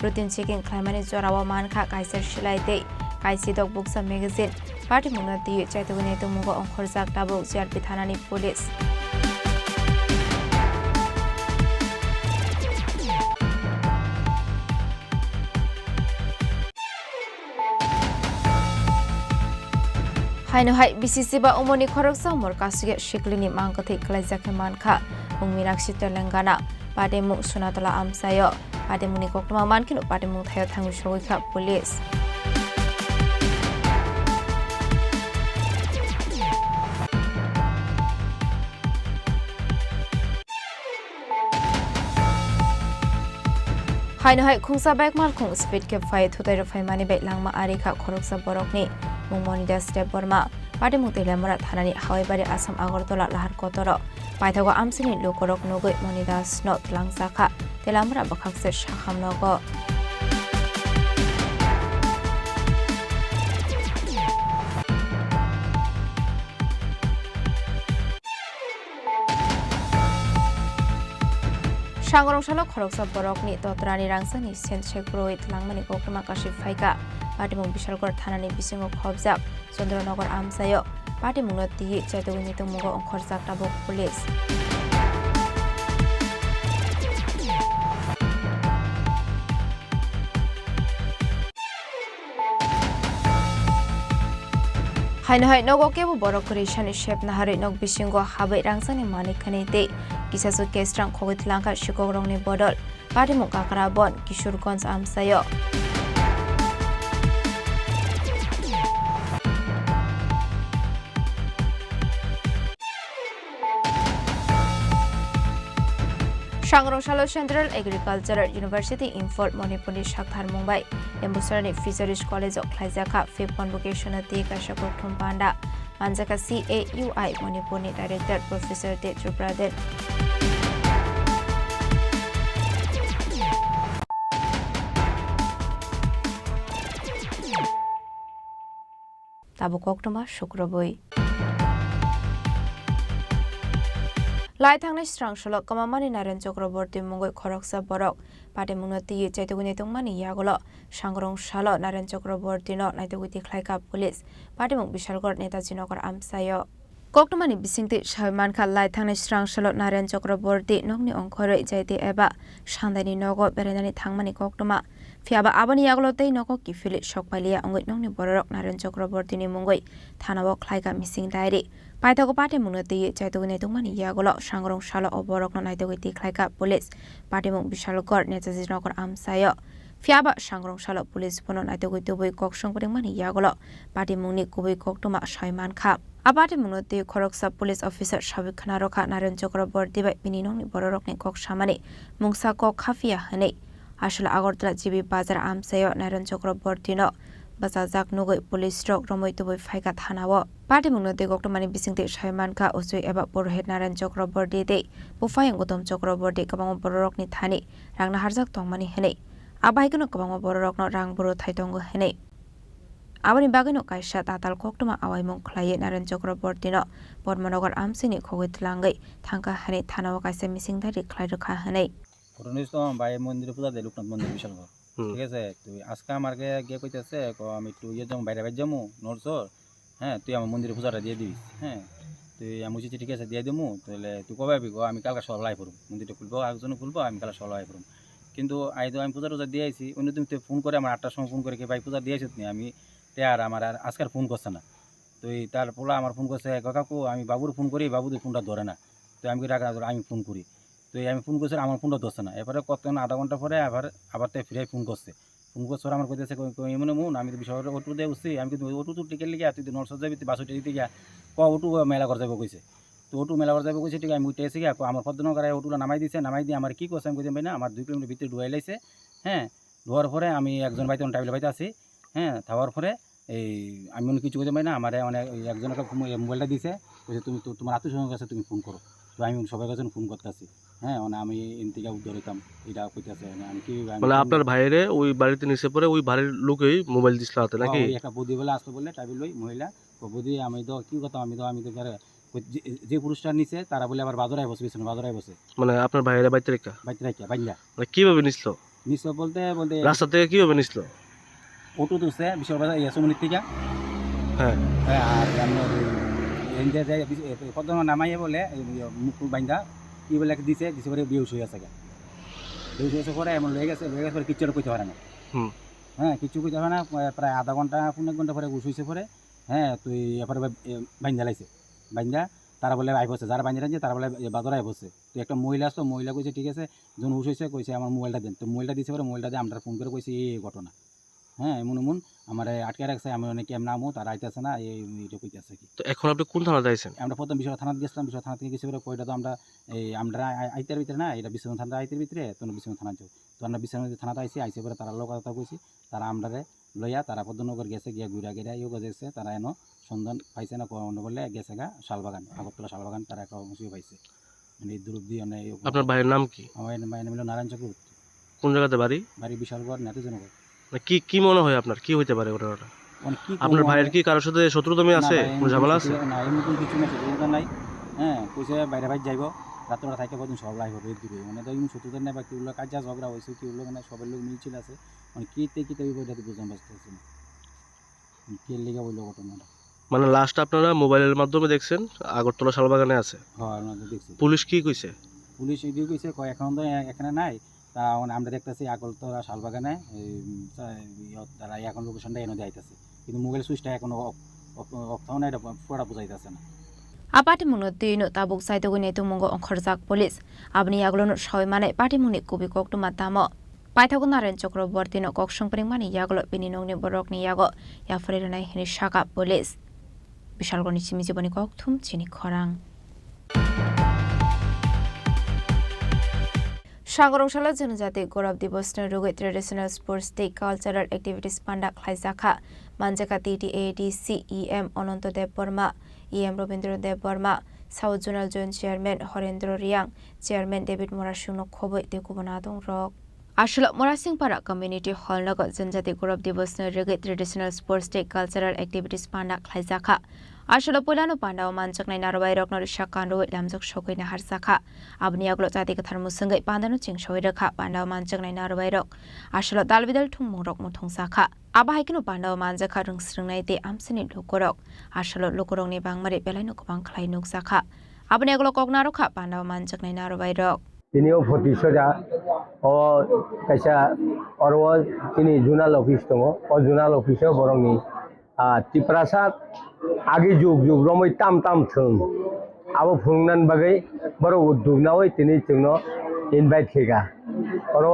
S10: রুটিন চেকিং খাইমানি জরাওয়া মানখা কাইসার শিলাইতে কাইসিদক বুকসা ম্যাগাজিন পার্টি মুনাতি চাইতগনি তুমুগ অংখরজাক টাবুক জিআরপি থানানি পুলিশ হাইনো হাই বিসিসি বা উমনি খরক সামর কাসুগে শিকলিনি মাংকথে ক্লাইজাকে মানখা উংমিনাক্ষি তেলেঙ্গানা পাটেমুক সুনাতলা আমসায় পাটেমুনি কক্টমা মানখিনো পাটেমুক থায় থাঙ্গু সগৈখা পুলিশ হাইনো হাই খুংসা বাইক মালখুং স্পিড কে ফাই থুতাই রফাই মানি বাইক লাংমা আরেখা খরকসা বরকনি মুংমনিदा स्टेप बर्मा पाटिमुक तेलेमरा थानानि हावाइबारि आसाम আগরতলা लाहार कतर पाइथागो आमसिनि लोकरक नगै मनिदास न तलांसाखा तेलामरा बखाकसे साखामनग सांगरंशालो खरकसा बरकनि ततरानि रांसानि सेनसेग्रोइ तलांमानि कक्रमा काशि फाइका पाटिमुक बिशालगढ़ थानानि बिसिङाव खबजाब चन्द्रनगर आमसायो पाटिमुक नति चाइतगनि तुमुग अंखरजाक टाबुक पुलिस हाइनो हाइ नगो केबो बरक रेशानि शेप नाहारै नग बिसिङाव हाबै रांसानि मानिखानि दे किसासु केस्ट्रां खगैतलांखा शिकगरंनि बदल पाटिमुक काकरा बन किशोरगंज आमसायो सांग्रंशालो सेंट्रल एग्रिकालचारल यूनिवर्सिटी इम्फल मणिपुरनि साकथार मुंबाई एम्बुसरनि फिशारिज कलेजाव ख्लाइजाखा 5th कनवोकेशन ति काशको थुमपान्डा मानजाका CAUI मणिपुरनि डाइरेक्टर प्रोफेसर दे त्रिपुरादेन ताबुक अक्टोमा शुक्रबई लाई थांनाय स्रांसल कमामानि नारायण चक्रवर्ती मुंगै खरकसा बरक पाटेमुनति चाइतगुनि तंमानि यागल सांग्रंशाल नारायण चक्रवर्ती न नाइतगुति ख्लाइका पुलिस पाटेमुक बिशालगढ़ नेताजी नगर आमसाय कक्टमानि बिसिंति सायमानखा लाई थांनाय स्रांसल नारायण चक्रवर्ती नगनि अंखरै जायते एबा सांदानि नग बेरायनानि थांमानि कक्टमा फियाबा आबानि यागलतै नग किफिलि सकपालिया अंगै नगनि बररक नारायण चक्रवर्तीनि मुंगै थानाव ख्लाइका मिसिं डायरी पाइथागो पाटे मुनति चाइतगुनि तंमानि यागल सांग्रंशाल अबरक नाइतगुति ख्लाइका police पाटेमुक Bishalgarh Netaji Nagar आमसाय Fiaba Shangrong Shala Police Ponon at the Witoway Kok Shongpring Mani Yagolo, Party Muni Kubi Koktuma Shaiman Kap. Abati Munuti Koroksa Police Officer Shavik Kanaroka Naran Jokro Bordiba Pininoni Borokni Kok Shamani, Mungsa Kok Hafia Hane, Ashla Agortra GB Bazar Amsayo Naran Jokro Bordino. Bazazak Nugoi Police Stroke Romoy to Faikat Hanawa. Party Munuti Goktomani Bising Shaiman Ka Usui Eba Borhead Naran Jokro Bordi Day, Bufayang Gotom Jokro Bordi Kabang Borokni Tani, Rangna Harzak Tongmani Hene. Abaikano Kabang Borok not Rang Buru Taitongo Hene. Abani Bagano Kaisha Tatal Koktuma Awaimon Clay Naran Jokro Bordino, Bormonogar Amsini Kowit Langai, Tanka Hane Tanawaka missing that Clydoka Hane.
S20: Puronisto by Mundipuda, they look at Mundipuda. ঠিক আছে তুই আজকে আমাকে গিয়ে কইতেছে আমি একটু ইয়ে যাবো বাইরে বাইরে যাবো নড়ছর হ্যাঁ তুই আমার মন্দিরে পূজাটা দিয়ে দিবি হ্যাঁ তুই আমি বুঝেছি ঠিক আছে দিয়ে দেবো তাহলে তুই কবে আবি আমি কালকে সকালে পড়ব মন্দিরটা খুলবো আরেকজনে খুলবো আমি কালকে সকালে পড়ব কিন্তু আমি পূজা টুজা দিয়ে আইছি অন্য তুমি ফোন করে আমার 8টার সময় ফোন করে কি ভাই পূজা দিয়ে আসিস নি আমি আর আমার আর আজকাল ফোন করছে না তুই তার পোলা আমার ফোন করছে কাকু আমি বাবুর ফোন করি বাবু তুই ফোনটা ধরে না তুই আমি রাখা আমি ফোন করি তো আমি ফোন করছি আমার ফোনটা ধরছে না এরপরে কতক্ষণ আধা ঘন্টা পরে আবার তাই ফিরে ফোন করছে আমার কইতেছে এমন মন আমি তো বিষয় অটো দিয়ে উঠছি আমি কিন্তু অটো তো টিকেট লিখে তুই নর্থ যাবি তুই বাসুটি দিতে গিয়া অটো মেলা করে যাবো কইছে তো অটো মেলা করে যাবো কইছে ঠিক আমি উঠে এসে গিয়া আমার পদ্মনগর অটোটা নামাই দিয়েছে নামাই দিয়ে আমার কী করছে আমি কইতে ভাই না আমার 2 কিলোমিটার ভিতরে ডুয়াই লাইছে হ্যাঁ ডোয়ার পরে আমি একজন বাইতে টাইবেল বাইতে আছি হ্যাঁ থাকার পরে এই আমি অন্য কিছু কইতে পারি না আমার অনেক একজনকে মোবাইলটা দিয়েছে কইছে তুমি তো তোমার আত্মীয় কাছে তুমি ফোন করো তো আমি সবাই কাছে ফোন করতেছি হ্যাঁ মানে আমি ইন্তিকা উদ্ধার হইতাম এটা কইতেছে আমি কি
S21: মানে আপনার ভাইরে ওই বাড়িতে নিচে পরে ওই বাড়ির লোকই মোবাইল দিছিল হাতে নাকি
S20: একটা বদি বলে আসতে বললে টাইবেল লই মহিলা তো বদি আমি তো কি কথা আমি তো যে পুরুষটা নিচে তারা বলে আবার বাজারে বসে পিছনে বাজারে বসে
S21: মানে আপনার ভাইরে বাইতে রেখা
S20: বাইলা
S21: মানে কিভাবে নিছিল
S20: বলতে
S21: রাস্তা থেকে কিভাবে নিছিল
S20: অটো তুলছে বিশ্ববাজার ইয়াসমিনির থেকে
S21: হ্যাঁ
S20: আর আপনার পদ্মা নামাইয়ে বলে মুখ বাইন্দা কি বলে দিছে পরে বেউস হয়ে আছে বেউস হয়েছে পরে এমন লয়ে গেছে পরে কিচ্ছু কইতে পারে না হ্যাঁ কিছু কইতে পারে না প্রায় আধা ঘন্টা 15 ঘন্টা পরে ঘুষ হয়েছে পরে হ্যাঁ তুই এরপরে বাইন্দা লাইছে বাইন্দা তারা বলে আই বসে যারা বাইন্দা রাখছে তারা বলে বাজারে আই বসে তুই একটা মহিলা আসতো মহিলা কইছে ঠিক আছে যখন ঘুষ হয়েছে কইছে আমার মোবাইলটা দেন তো মোবাইলটা দিছে পরে মোবাইলটা দিয়ে আমরা ফোন করে কইছে এই ঘটনা হ্যাঁ এমন আমার আটকে রাখছে আমি অনেক কেমন নামও তারা আইতেছে না এইটা কইতেছে কি
S21: তো এখন আপনি কোন থানা যাইছেন
S20: আমরা প্রথম বিশ্বনাথ থানা গেছিলাম বিশ্বনাথ থানা থেকে গেছি কয়টা তো আমরা এই আমরা আইতের ভিতরে না এটা বিশ্বনাথ থানা আইতের ভিতরে তো বিশ্বনাথ থানা যাও তো আমরা বিশ্বনাথ থানাতে আইসে পরে তারা লোক কথা কইছি তারা আমরা লইয়া তারা পদ্মনগর গেছে গিয়া ঘুরা ইয়ে গেছে তারা এনো সন্ধান পাইছে না কোনো বলে গেছে গা শালবাগান আগরতলা শালবাগান তারা একটা অংশই পাইছে মানে দূর দিয়ে
S21: আপনার ভাইয়ের নাম কি
S20: আমার ভাইয়ের নাম হলো নারায়ণ চক্রবর্তী
S21: কোন জায়গাতে বাড়ি
S20: বিশালগড় নেতাজনগর
S21: কি মনে হয় আপনার কি হইতে পারে ঘটনাটা আপনার ভাইয়ের কি কারোর সাথে শত্রুতামি আছে কোনো ঝামেলা আছে
S20: না এই মতন কিছু না শত্রুতা নাই হ্যাঁ কইছে বাইরে বাইরে যাইব রাত্রে থাকে পর্যন্ত সব লাইব দূরে মানে তো এমন শত্রুতা নেই বা কি হলো কাজ ঝগড়া হয়েছে কি হলো মানে সবার লোক মিলছিল আছে মানে কিতে ওইটাতে বুঝতে পারতেছি না কি লেগে বললো ঘটনাটা
S21: মানে লাস্ট আপনারা মোবাইলের মাধ্যমে দেখছেন আগরতলা শালবাগানে আছে
S20: হ্যাঁ দেখছি
S21: পুলিশ কি কইছে
S20: পুলিশ এদিকে কইছে এখন তো এখানে নাই তা আমরা দেখতেছি আগরতলা শালবাগানে তারা এখন লোকেশনটা এনে দিতেছে কিন্তু মোবাইল সুইচটা এখনো অফ না এটা পুরোটা বুঝাইতেছে না
S10: Apati muno tino tabuk saito gune tumungo onkhorjak police abni aglono shoi mane pati muni kubi koktu matamo paithagun naren chokroborti no koksong pring mani yaglo pininong ni borok ni yago ya frere nai hini shaka police bishalgoni chimi jiboni kokthum chini khorang Shangrongshalo Janujati Gaurav Divas Rugai Traditional Sports Day Cultural Activities Panda Khlaisakha Manjaka TTADC EM Ononto Dev Burma EM Robindra Dev Burma South Zonal Joint Chairman Horendra Riang Chairman David Morashung no Khoboi Dekubonadong Rok Ashla Morasing Para Community Hall Nagot Janjati Gaurav Divas Rugai Traditional Sports Day Cultural Activities Panda Khlaisakha Ashla Pulano Panda Manchak Nai Narwai Rok Nor Shakanro Lamjok Shokoi na Harsakha Abni Aglo Jati Kathar Musangai Pandano Chingshoi Rakha Panda Manchak Nai Narwai Rok Ashla Dalvidal Thungmung Rok Muthong Sakha Aba Haikino Panda Manjaka Rung Sringnai Te Amsini Lukorok Ashla Lukorong ni Bangmari Belai no Kubang Klai Nuk Sakha Abni Aglo Kognarokha Panda Manchak Nai Narwai Rok
S12: তিনিও ফটি সোজা ও কাইসা অরও তিনি zonal office দङ ও zonal অফিসাव বরংনি ত্রিপুরাসাত आगे जुग जुग रमै ताम ताम थों अब फुंगनान बागै बरो उद्योगनावै तिनि जोंनो इनभाइट खेगा और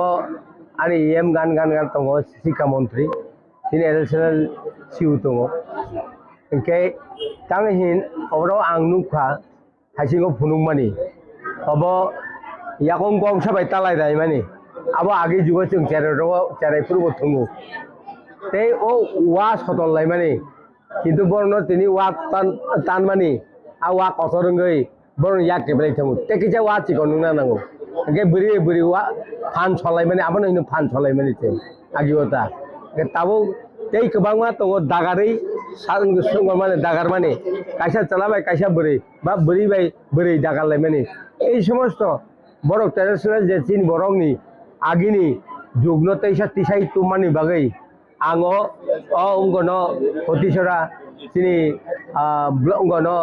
S12: ani gan tongo Sikha Mantri sini additional siu tongo engke tanghin obro ang nukha haisingo phunungmani obo yakong gong sabai talai dai mani abo agi jugo chung cherai purbo thungu tei o wa sotol lai mani কিন্তু বর্ণ তিনি walk টান মানি আর walk অসরঙ্গই বর্ণ ইয়াক টেবলাই থামু তেকিজা ওয়া চিকন নুনা নাঙ্গো গে বুড়ি ওয়া ফান ছলাই মানে আবার ইনো ফান ছলাই মানে তে আগিওতা তাবো তেই কবাংমা তো দাগারই সঙ্গ মানে দাগার মানে কাইসা চালাবাই কাইসা বুড়ি বা বুড়ি বাই বুড়ি দাগারলাই মানে এই সমস্ত বড় ট্রেডিশনাল যে চীন বরংনি আগিনি যুগ্ন তেইসা তিসাই তুমানি বাগৈ आङो अंगनो हतिसरा सिनि अंगनो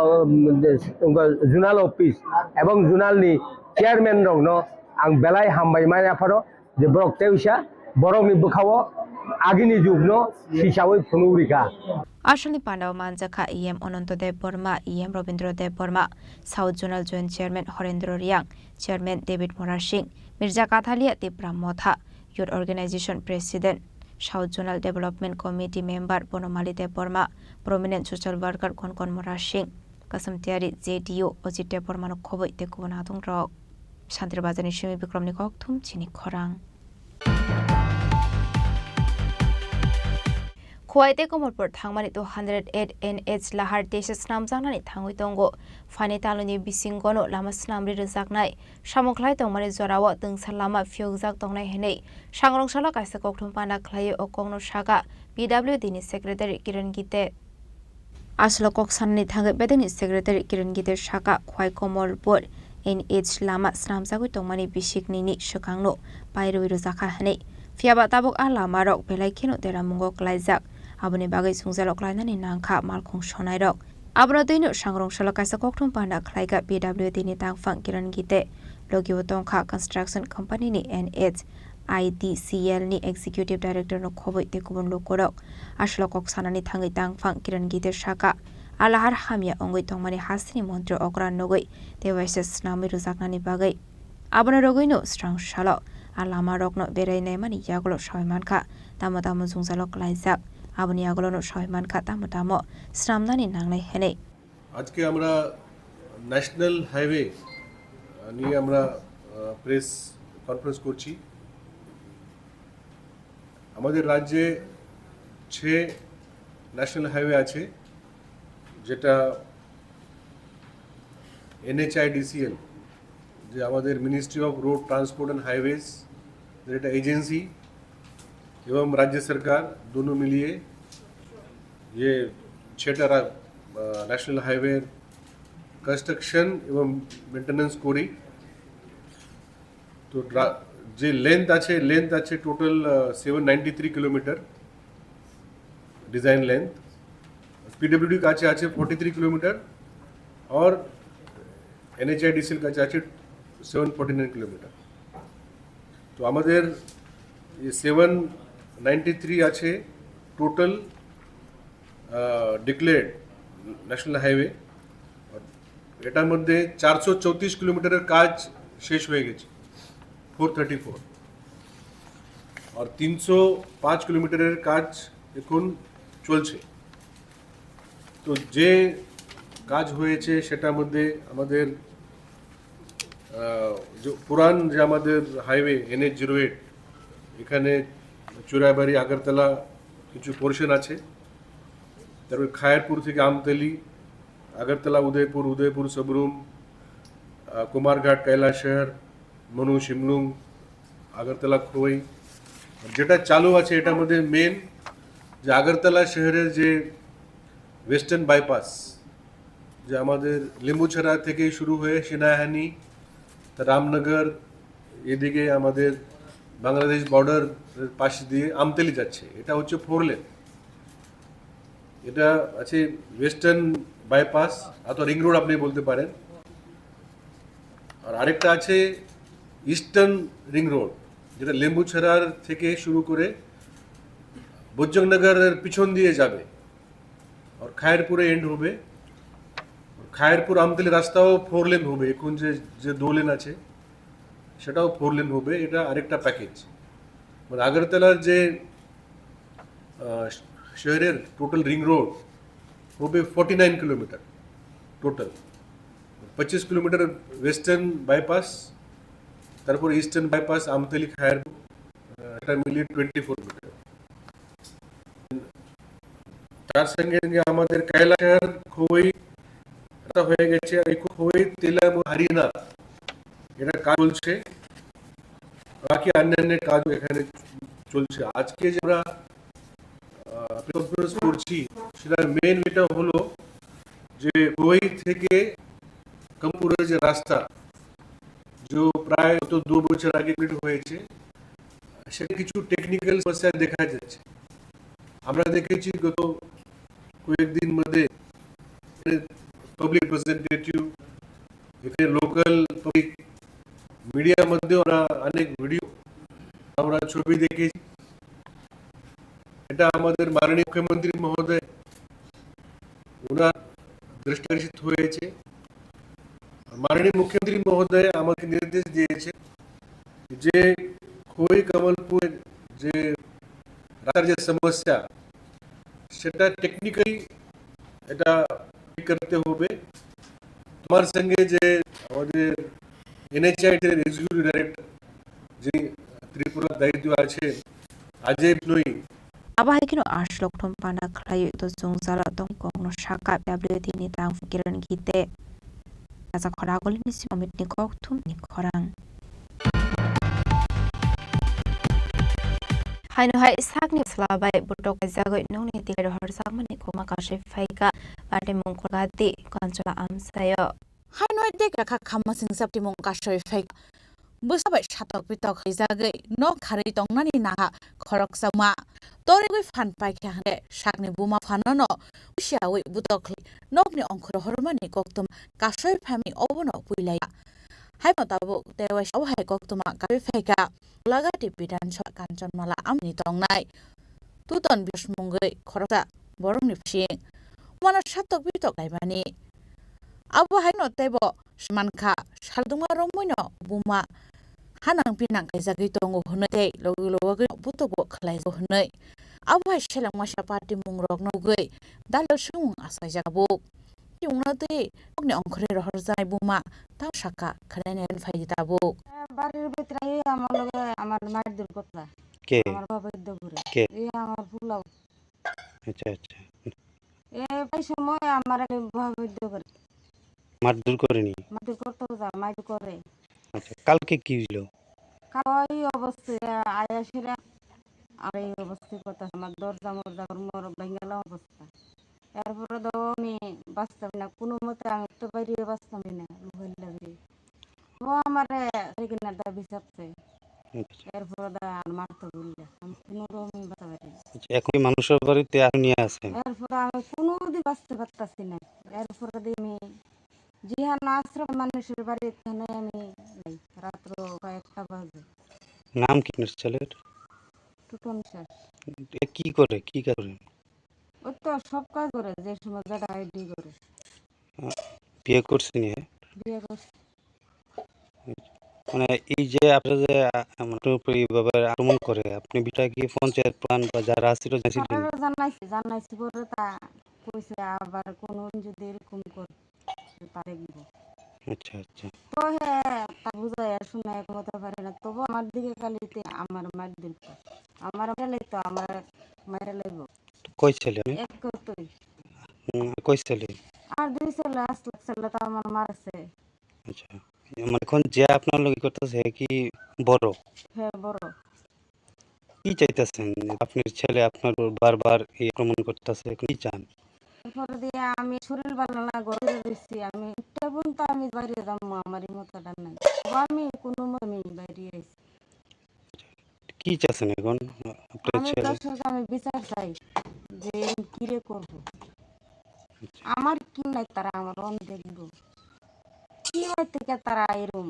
S12: जुनाल ऑफिस एवं जुनालनि चेयरमैन रंनो आं बेलाय हामबाय मायाफारो जे ब्रक तेउसा बरंनि बुखावो आगिनि जुगनो हिसाबै फुनुरिका
S10: আসলে পান্ডাও মানজাখা EM Anantadev Barma EM Rabindradev Barma south zonal joint chairman Harendra Reang chairman David Morar Singh Mirza Kathalia Tipra Motha youth organisation president south zonal development committee member Banamali Deb Barma prominent social worker কনকন মোরার সিং কাসমতিয়ারি জেডিও অজিত দেব বর্মানো খবই তেকুবন আদং রক শান্তির বাজারনি সিমি বিক্রমনি কক থুম চিনি খরাং Kuwaite komorpor thangmani 208 NH lahar desha snam jangnani thangui tongo fani taluni bisingono lama snamri rejaknai samoklai tongmani jorawo tungsal lama phiyokjak tongnai henei sangrongshalo kaisa kokthum pana khlai okongno saga PWD ni secretary Kiran Gite aslo koksanni thangai bedeni secretary Kiran Gite saga khwai komorpor NH lama snamjagui tongmani bisiknini swkangno pairoi rojaka henei fiaba tabuk a lama rok belai kheno teramungo klaijak aboni bagai sungjalok lainani nangkha malkhung sonai rok abro deino sangrongshalo kaisa kokthum panda khlaiga PWD ni tangfang Kiran Gite logiwo tongkha construction company ni NH IDCL ni executive director no khoboi te kubun lokorok aslo koksanani thangai tangfang Kiran Gite saka alahar hamia ongoi tongmani hasini mantri okran nogoi dewaisa snami rujaknani bagai abona rogoino strang shalo alama rokno berai naimani yaglo soimankha tamo jungjalok laijak aboni agolono soimankha tamo snamnani nangnai henei
S3: আজকে আমরা national highway নিয়ে আমরা press conference করছি আমাদের রাজ্যে 6 national highway আছে যেটা NHIDCL যে আমাদের ministry of road transport and highways যেটা एजेंसी एवं राज्य सरकार दोनों मिलिए ये 6টা नेशनल हाईवे कंस्ट्रक्शन एवं मेंटेनेंस करी तो जे लेंथ আছে total 793 kilometre design length PWD কাছে আছে 43 किलोमीटर और NHIDCL কাছে আছে 749 किलोमीटर तो আমাদের ये 793 আছে টোটাল ডিক্লেয়ার্ড ন্যাশনাল হাইওয়ে এটার মধ্যে 434 কিলোমিটারের কাজ শেষ হয়ে গেছে 434 আর 305 কিলোমিটারের কাজ এখন চলছে তো যে কাজ হয়েছে সেটার মধ্যে আমাদের যে পুরান যে আমাদের হাইওয়ে NH08 এখানে চুরাইবাড়ি আগরতলা কিছু পোর্শন আছে তারপরে খায়রপুর থেকে আমতলি আগরতলা উদয়পুর सबरूम কুমারঘাট কৈলাসহর মনু শিমলুং আগরতলা খোয়াই যেটা চালু আছে এটার মধ্যে মেন যে আগরতলা শহরের যে ওয়েস্টার্ন বাইপাস যে আমাদের লিম্বুছড়া থেকে শুরু হয়ে সেনাহানি রামনগর এদিকে আমাদের বাংলাদেশ বর্ডার পাশ দিয়ে আমতলি যাচ্ছে এটা হচ্ছে 4 লেন এটা আছে ওয়েস্টার্ন বাইপাস অথবা রিং রোড আপনি বলতে পারেন আর আরেকটা আছে ইস্টার্ন রিং রোড যেটা লেম্বুছড়ার থেকে শুরু করে বজ্রনগরের পিছন দিয়ে যাবে আর খায়রপুরে এন্ড হবে খায়রপুর আমতলি রাস্তাও 4 লেন হবে এখন যে 2 লেন আছে সেটাও 4 লেন হবে এটা আরেকটা প্যাকেজ মানে আগরতলার যে শহরের টোটাল রিং রোড হবে 49 kilometre total, 25 kilometre western bypass, তারপর ইস্টার্ন বাইপাস আমতলি খায়ের, এটা মিলিয়ে 24 মিটার। তার সঙ্গে সঙ্গে আমাদের কৈলাসহর খোয়াই এটা হয়ে গেছে, আর এই খোয়াই তেলাব হারিনা এটা কাজ চলছে, বাকি অন্যান্য কাজ এখানে চলছে। আজকে যে আমরা কনফারেন্স করছি সেটার মেন এটা হলো যে খোয়াই থেকে কমপুরের যে রাস্তা, যে প্রায় 2 বছর আগে কমপ্লিট হয়েছে, সেটা কিছু টেকনিক্যাল সমস্যা দেখা যাচ্ছে। আমরা দেখেছি গত কয়েকদিন মধ্যে পাবলিক রিপ্রেজেন্টেটিভ, এখানে লোকাল পাবলিক মিডিয়ার মধ্যে আমরা অনেক ভিডিও, আমরা ছবি দেখেছি। এটা আমাদের মাননীয় মুখ্যমন্ত্রী মহোদয় ওনার দৃষ্টিগোচর হয়েছে। মাননীয় মুখ্যমন্ত্রী মহোদয় আমাকে নির্দেশ দিয়েছে যে খোয়াই কমলপুর যে রাস্তার যে সমস্যা সেটা টেকনিক্যালি এটা ঠিক করতে হবে। তোমার সঙ্গে যে আমাদের NHI এর এক্সিকিউটিভ ডাইরেক্টর যে ত্রিপুরা দায়িত্ব আছে আজই নই
S10: Abahikino Ashlok Tumpana Klayu to Zungzala Dongkong Shaka WT ni Tang Kiran Gite. As a Koragol Nissimit Nikok to Nikorang. Haino Hai Sagni Slava Butok Zago no need to her Samani Komakashi Faika, Bademonkolati, Consola Amsayo.
S11: Haino Deka Kamasing Septimon Kashoy Fake. Busabay shatok bitok hizagay no khari tong nani naha khorok sama tori gui fan pai khane shakni buma phanono ushawi butokli nokni ongkhoro hormani koktum kashoy phami obono puilaya hai matabo dewa shaw hai koktuma kabi faika lagati bidan shot kanchanmala amni tongnai tuton bismungai khorokta borongni phing mana shatok bitok laibani abo hai no tebo manka shalduma romoino buma hanang pinang kaizagi tongo hunai logo butobo khlai zo hunai abo hai shelang masha party mungrok no gei dalo sung asai jabo yungna te okni ongkhre rohor jai buma ta shaka khlane phai dabo
S6: বাড়ির ভিতরে আমার লগে আমার মায়ের দুর্ঘটনা
S21: কে
S6: আমার বাবার দগুরে
S21: কে
S6: এই আমার ফুলাও
S21: আচ্ছা আচ্ছা
S6: এই সময় আমার বাবার দগুরে
S21: মারধর করেনি
S6: মাটি করতে যা মাটি করে
S21: আচ্ছা কালকে কি হলো
S6: কাওয়াই অবস্থায় আয়াসিরা আর এই অবস্থায় কথা আমার দরজা মরজা মোর ভেঙে অবস্থা এরপরে তো আমি বাঁচতাম না কোনো মতে আমি তো বাইরে বাঁচতাম না মোবাইল লাগে ও আমার কিনা দাবি চাপছে এরপরে দা আর মারতে বললে আমি কোনো রকমই বাঁচা পারি
S21: এখন মানুষের বাড়িতে আর নিয়ে আসেন
S6: এরপরে আমি কোনো দিন বাঁচতে পারতাছি না এরপরে আমি জিহান আশ্রম মানুষের বাড়িতে আমি রাত্র কয়েকটা বাজে
S21: নাম কি আপনার ছেলের
S6: টুটন শেষ
S21: কি করে কি করে
S6: ওই তো সব কাজ করে যে সময় যেটা আইডি করে
S21: বিয়ে করছেন
S6: বিয়ে করছে
S21: মানে এই যে আপনারা যে আমাদের উপর এইভাবে আক্রমণ করে আপনি বিটা কি পঞ্চায়েত প্ল্যান বা যারা আসছিল
S6: জানাইছি পরে তা কইছে আবার কোন যদি এরকম করে তারে দিব
S21: আচ্ছা আচ্ছা
S6: তো হ্যাঁ তা বুঝাই শুনে একমত পারে না তবু আমার দিকে কালিতে আমার মার দিল আমার গেলে তো আমার মায়ের লাগবো
S21: কই ছেলে
S6: এক কতই
S21: কই ছেলে
S6: আর দুই ছেলে আসলে ছেলে তো আমার মারছে
S21: আচ্ছা মানে এখন যে আপনার লগে করতেছে কি বড়
S6: হ্যাঁ বড়
S21: কি চাইতেছেন আপনার ছেলে আপনার বারবার এই আক্রমণ করতেছে কি চান
S6: এরপরে দিয়ে আমি শরীর ভালো না ঘরে রয়েছি আমি তেমন তো আমি বাইরে যাবো আমার মতটা নাই আমি কোনো আমি বাইরে আইছি
S21: কি চাচ্ছেন এখন আপনার
S6: আমি
S21: ছেলে
S6: আমি বিচার চাই যে কিরে করব আমার কি নাই তারা আমার অন দেখবো কি থেকে তারা এরকম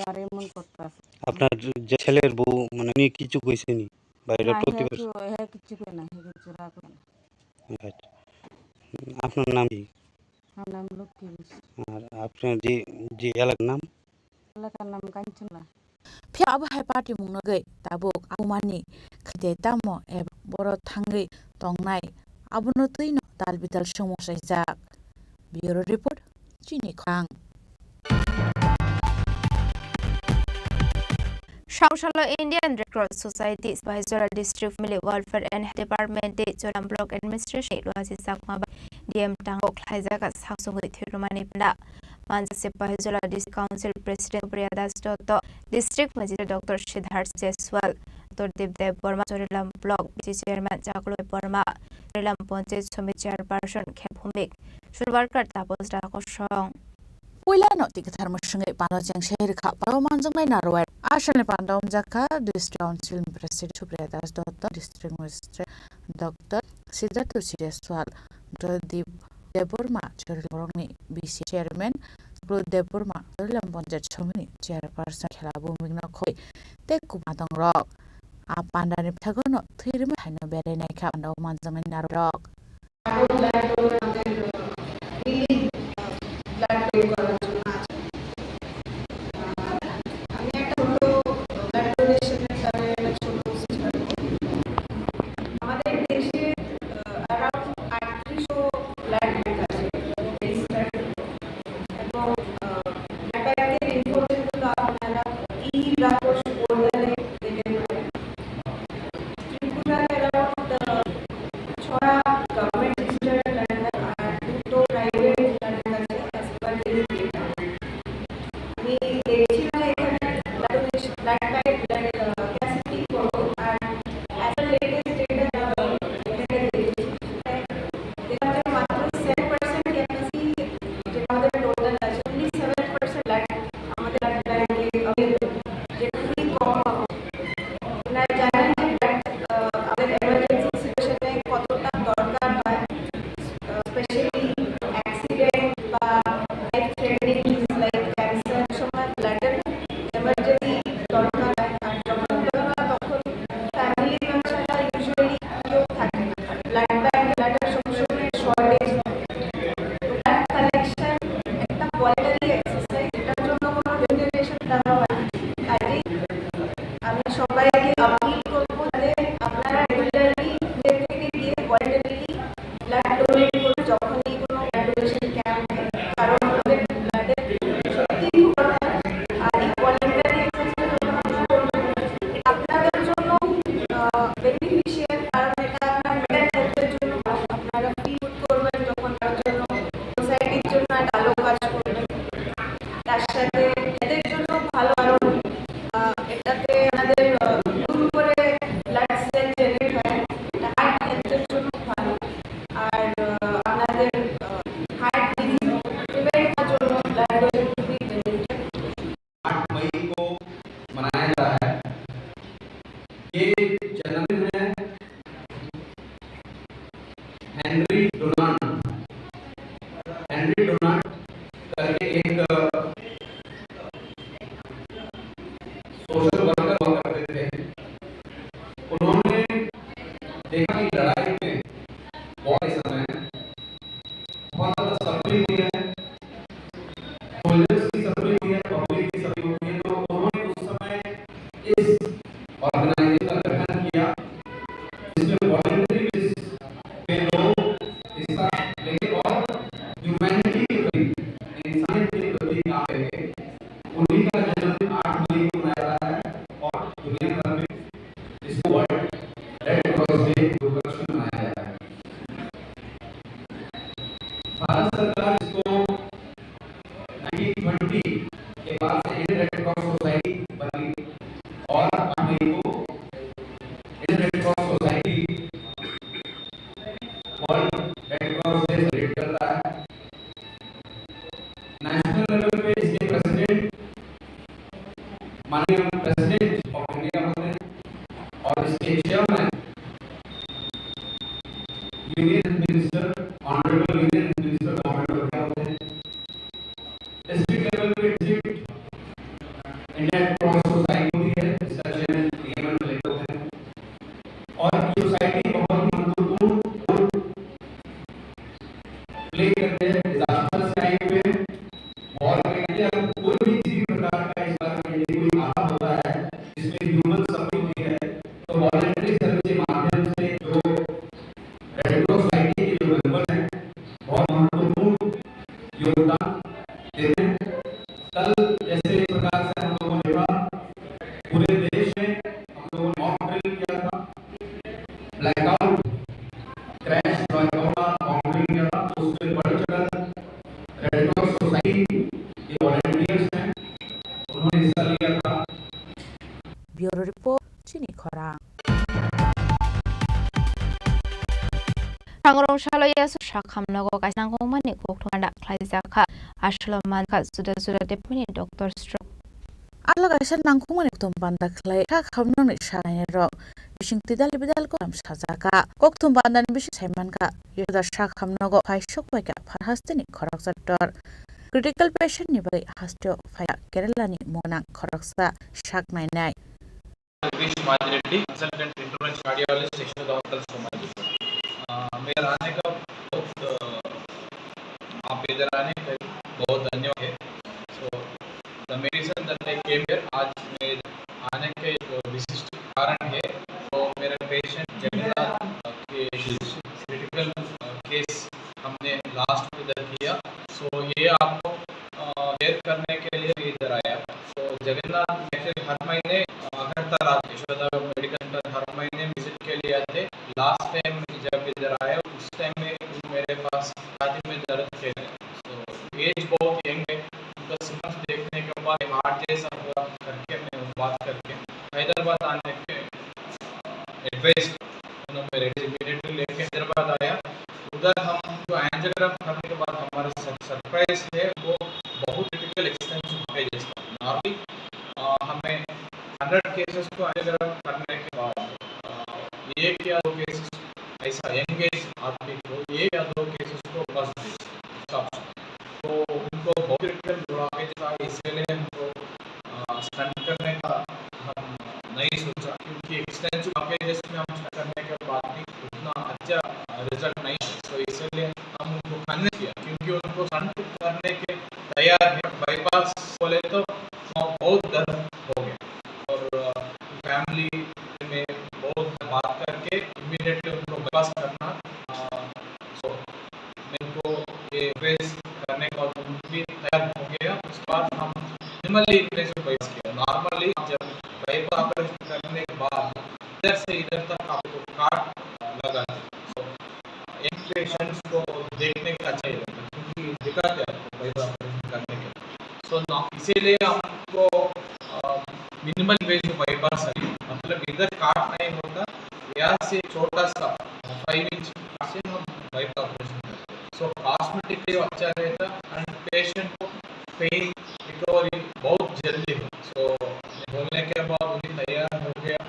S6: আর এমন করতেছে
S21: আপনার যে ছেলের বউ মানে উনি কিছু কইছেনি বাইরে প্রতিবাদ
S6: হ্যাঁ কিছু করে না কিছু রাখবে না
S21: আচ্ছা আপনার নাম কি
S6: আমার নাম লক্ষ্মী
S21: আর আপনার যে যে এলাকার নাম
S6: এলাকার নাম কাঞ্চনলা
S11: फिर अब है पार्टी मुंग गई ताबुक आबुमानी खदे दामो एब बर थांगै तंगनाय आबुनो तैनो दाल बिदाल समसाय जाक ब्यूरो रिपोर्ट चिनी खोरां
S10: Shangshala Indian Red Cross Society Supervisor District Family Welfare and Health Department Cholam Block Administration Luasi Sakma DM Tango Klaizaga Sangsung Thirumani Panda Manza Supervisor District Council President Priyadas Toto District Magistrate Dr. Siddharth Jeswal Dr. Dev Burma Cholam Block Vice Chairman Jaklo Burma Cholam Ponche Summit Chairperson Khepumik Shurwarkar Tapos Dakosong
S11: Pula no tikitar musungai pano jang shehir kha pano manjang nai narwai asal ne pandom jaka district council president Supriyadas Dutta district magistrate Dr. Siddharth Jeswal Dr. Deburma Chorlorongni BC chairman Guru Deburma Cholam Ponjat Chomini chairperson Khelabu Migna Khoi Teku Madong Rock a pandani phagono thirima haina bere nai kha pano manjang nai narok bureau report चिनी खरां
S10: Sangrong shalo yasu shakam nago kaisang mani kokthanda khlaijaka ashloman ka juda depuni doctor stroke
S11: ala kaisa nangkung mani tum banda khlai kha khamno ni sharane ro bising tidal bidal ko am sajaka kokthum bandan bishi saiman ka yoda shakam nago phaishok bai ka farhasteni khorak sector critical patient ni bai hastio phaya kerala ni monang khoraksa shak nai
S15: consultant interventional cardiologist section hospital सोमाली मेरा आने का बहुत आप इधर आने का बहुत धन्यवाद है so the medicine that I came here आज मैं आने के एक विशिष्ट कारण है तो मेरे पेशेंट जगन्नाथ के क्रिटिकल केस हमने लास्ट इधर किया सो ये आपको हेल्प करने के लिए इधर आया तो जगन्नाथ हर महीने अगरतला यशोदा मेडिकल पर हर महीने विजिट के लिए आते लास्ट टाइम जब इधर आए उस टाइम में मेरे पास छाती में दर्द थे तो एज बहुत यंग है उनका सिम्टम्स देखने के बाद हार्ट जैसा हुआ करके मैं बात करके हैदराबाद आने के एडवाइस उन्होंने मेरे इमीडिएटली लेके हैदराबाद आया उधर हम जो एंजियोग्राम करने के बाद हमारा सरप्राइज है वो बहुत क्रिटिकल एक्सटेंसिव पेजेस नॉर्मली हमें 100 केसेस को एंजियोग्राम करने के बाद एक या दो केसेस ऐसा यंग एज आदमी को एक या दो केसेस को बस स्टॉप तो उनको बहुत क्रिटिकल ब्लॉकेज था इसलिए हमको स्टंट करने का हम नहीं सोचा क्योंकि एक्सटेंसिव ब्लॉकेजेस में हम स्टंट करने के बाद भी उतना अच्छा रिजल्ट नहीं तो इसलिए हम उनको खाने किया क्योंकि उनको स्टंट करने के तैयार है बाईपास बोले तो बहुत दर्द हो गया और फैमिली में बहुत बात करके इमीडिएटली उनको बाईपास करना सो मेरे को ये फेस करने का भी तैयार हो गया उसके बाद हम मिनिमली इन्वेसिव बाईपास किया नॉर्मली जब बाईपास ऑपरेशन करने के बाद इधर से इधर तक आपको काट लगा सो इन पेशेंट्स को देखने का अच्छा ही लगता है क्योंकि दिक्कत है आपको बाईपास ऑपरेशन करने के सो इसीलिए हमको मिनिमल इन्वेसिव बाईपास है मतलब इधर काट नहीं होता यहाँ से छोटा सा 5 इंच से हम बाईपास ऑपरेशन करते हैं सो कॉस्मेटिकली अच्छा रहता एंड पेशेंट को पेन रिकवरी बहुत जल्दी हो सो बोलने के बाद उन्हें तैयार हो गया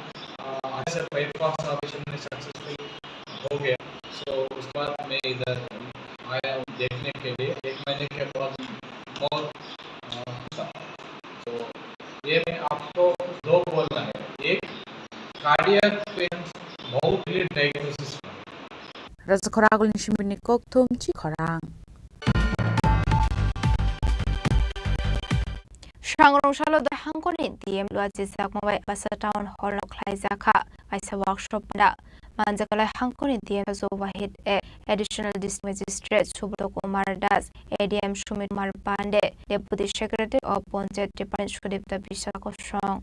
S15: ऐसे बाईपास ऑपरेशन में सक्सेसफुल हो गया सो उसके बाद मैं इधर आया हूँ देखने के लिए 1 महीने के बाद बहुत तो ये मैं आपको दो बोलना है एक कार्डियक पेशेंट्स बहुत late diagnosis
S11: Raza Khoragul ni Chini Khorang
S10: Sangrong shalo da hangkoni DM lua jisak mabai basa town hall no khlaijaka kaisa workshop da manjakala hangkoni DM zo wahid additional district magistrate Subro Kumar Das ADM Shumit Kumar Pande Deputy Secretary of Panchayat Department Sudipta Bisakosong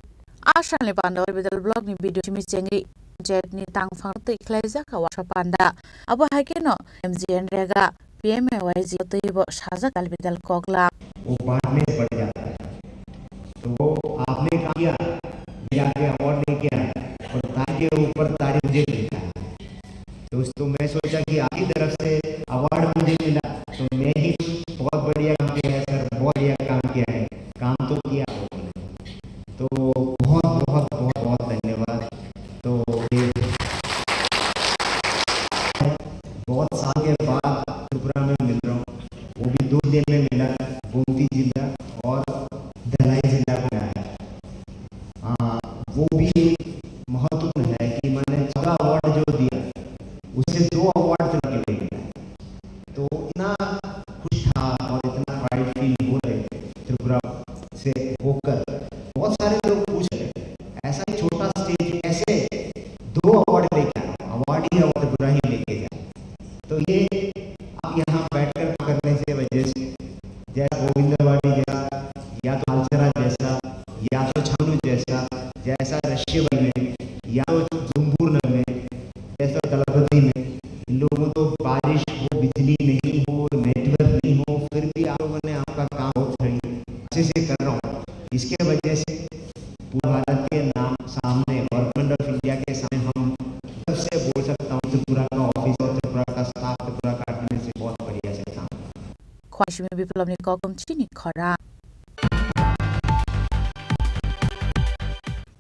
S11: Ashan le panda bidal blog ni video chimi chengi jet ni tangfang te khlaijaka workshop panda abo hakeno MGN rega PMAYG तो ये वो शाजा कल बिदल कोगला
S22: वो बाद में बढ़ जाता है तो वो आपने किया या के अवार्ड नहीं किया और तारीख के ऊपर तारीख मुझे मिला दोस्तों मैं सोचा कि आपकी तरफ से अवार्ड मुझे मिला तो मैं ही बहुत बढ़िया काम किया है सर बहुत बढ़िया काम किया है काम तो किया तो बहुत बहुत बहुत बहुत धन्यवाद तो बहुत साल के बाद त्रिपुरा में मिल रहा हूँ वो भी 2 दिन में मिला गोमती जिला और धलाई जिला में आया वो भी महत्वपूर्ण है कि मैंने 14 अवार्ड जो दिया उससे 2 अवार्ड चुन के ले गया तो इतना खुश था और इतना प्राइड फील हो रहे त्रिपुरा से होकर बहुत सारे लोग पूछ पूरा भारत के नाम सामने, गवर्नमेंट ऑफ इंडिया के सामने हम गर्व से बोल सकता हूँ त्रिपुरा का ऑफिस और त्रिपुरा का स्टाफ, त्रिपुरा का एडमिनिस्ट्रेशन बहुत बढ़िया से काम।
S11: ख्वाहिश में विप्लव ने कॉकम चीनी खरांग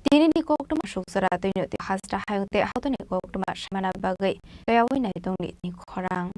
S10: Dini ni koktuma shuksara tuyo ti hasra hayute hauto ni koktuma shamana bagai kaya wina itong ni Khorang.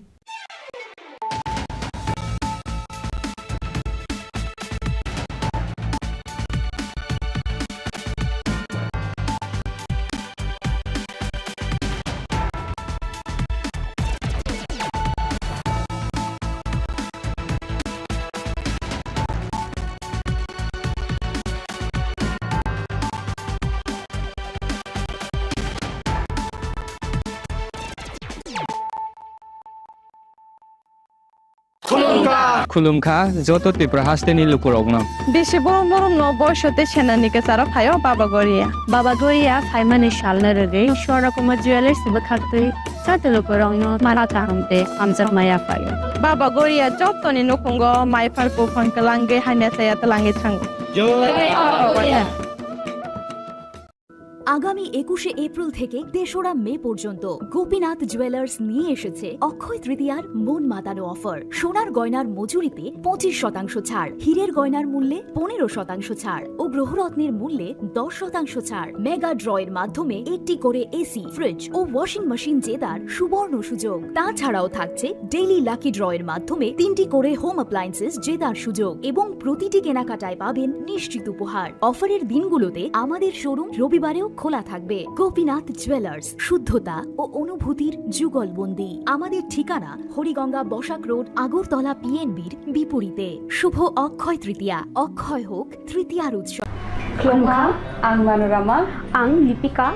S8: खुलुमखा जत त्रिपुरा हास्टेनि लुकुरगनो
S17: बेसे बरम बरम न बयसते सेनानि के सारा फायो बाबा गोरिया फाइमानि शालना रगे शोरा कुमा ज्वेलर्स बखाते साते लुकुरगनो माराता हमते हमजर माया फायो बाबा गोरिया जतनि नकुंगो माइफार को फंकलांगे हाने साया तलांगे थांगो
S14: আগামী 21শে এপ্রিল থেকে 3রা মে পর্যন্ত গোপীনাথ জুয়েলার্স নিয়ে এসেছে অক্ষয় তৃতীয়ার মন মাতানো অফার। সোনার গয়নার মজুরিতে 25% ছাড়, হীরের গয়নার মূল্যে 15% ছাড় ও গ্রহরত্নের মূল্যে 10% ছাড়। মেগা ড্রয়ের মাধ্যমে একটি করে এসি, ফ্রিজ ও ওয়াশিং মেশিন জেতার সুবর্ণ সুযোগ। তাছাড়াও থাকছে ডেইলি লাকি ড্রয়ের মাধ্যমে 3টি করে হোম অ্যাপ্লায়েন্সেস জেতার সুযোগ এবং প্রতিটি কেনাকাটায় পাবেন নিশ্চিত উপহার। অফারের দিনগুলোতে আমাদের শোরুম রবিবারেও খোলা থাকবে। গোপীনাথ জুয়েলার্স, শুদ্ধতা ও অনুভূতির যুগলবন্দি। আমাদের ঠিকানা হরিগঙ্গা বসাক রোড, আগরতলা পিএনবির বিপরীতে। শুভ অক্ষয় তৃতীয়া, অক্ষয় হোক তৃতীয়ার উৎসব।
S23: आं मनोरमा आं लिपिका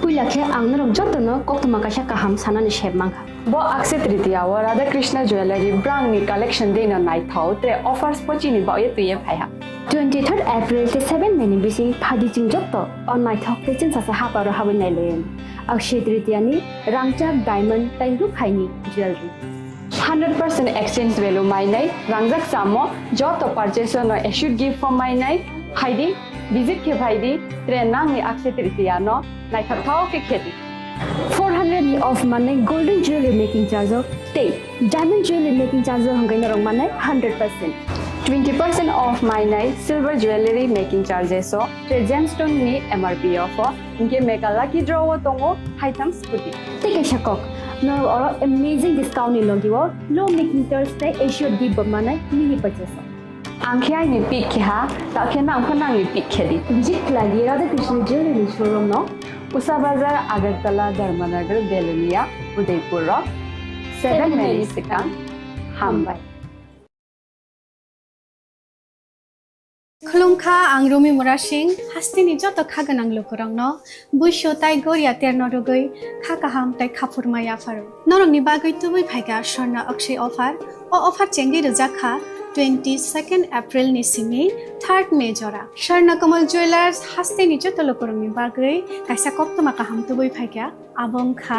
S23: पुइलाखे आं नरम जतनो कोक्तमा काशा काहाम सानानि शेबमांखा बो अक्षय तृतीया व राधा कृष्ण ज्वेलरी ब्रांडनि कलेक्शन देना नाइथाव ते ऑफर्स पचिनि बाये तुये फाया 23 एप्रिल ते 7 मेनि बिसिं फादि चिं जत्तो अन नाइथाव ते चिन सासा हापारो हाबन नाइलेन अक्षय तृतीयानि रांचाक डायमंड ताइरु खाइनि ज्वेलरी 100% एक्सचेंज वैल्यू माइनाइ रांजाक सामो जतो परचेस न एशुड गिफ्ट फॉर माइनाइ हाइदि विजिट के भाईदी ट्रेनांगनि अक्षय तृतीया न नाइथाव के खेती 400 नि ऑफ माने गोल्डन ज्वेलरी मेकिंग चार्ज ते डायमंड ज्वेलरी मेकिंग चार्ज हंगाइन रंग माने 100% 20% ऑफ माइनाइ सिल्वर ज्वेलरी मेकिंग चार्जेस ते जेमस्टोन नि एमआरपी ऑफ इनके मेगा लकी ड्रॉ तंगो हाइटम स्कूटी टेके शकक न और अमेजिंग डिस्काउंट नि लगिवो लो मेकिंग चार्ज ते एश्योर गिफ्ट माने मिनी परचेस आंखिया नि पिक खा ताखे नाम खना नि पिक खेदी विजिट लागि राधा कृष्ण ज्वेलरी शोरूम न उषा बाजार आगरतला धर्मनगर बेलुनिया उदयपुर 7 मेरी सिकान हामबाय
S24: खुलुमखा आं रमि मुरा सिंह हास्तिनि जत खागोनां लोकरंनो बुइसो ताइ गोरिया तेरनो रगै खाकाहाम ताइ खाफुरमाया फारो नरंनि बागै तुबै फाइगा स्वर्ణ अक्षय ऑफर ओ ऑफर चेंगि रजाखा 22 एप्रिल निसिमि 3 मे जरा स्वर्ణ कमल ज्वेलर्स हास्तिनि जत लोकरंनि बागै काइसा कक्तमा काहाम तुबै फाइगा आबंखा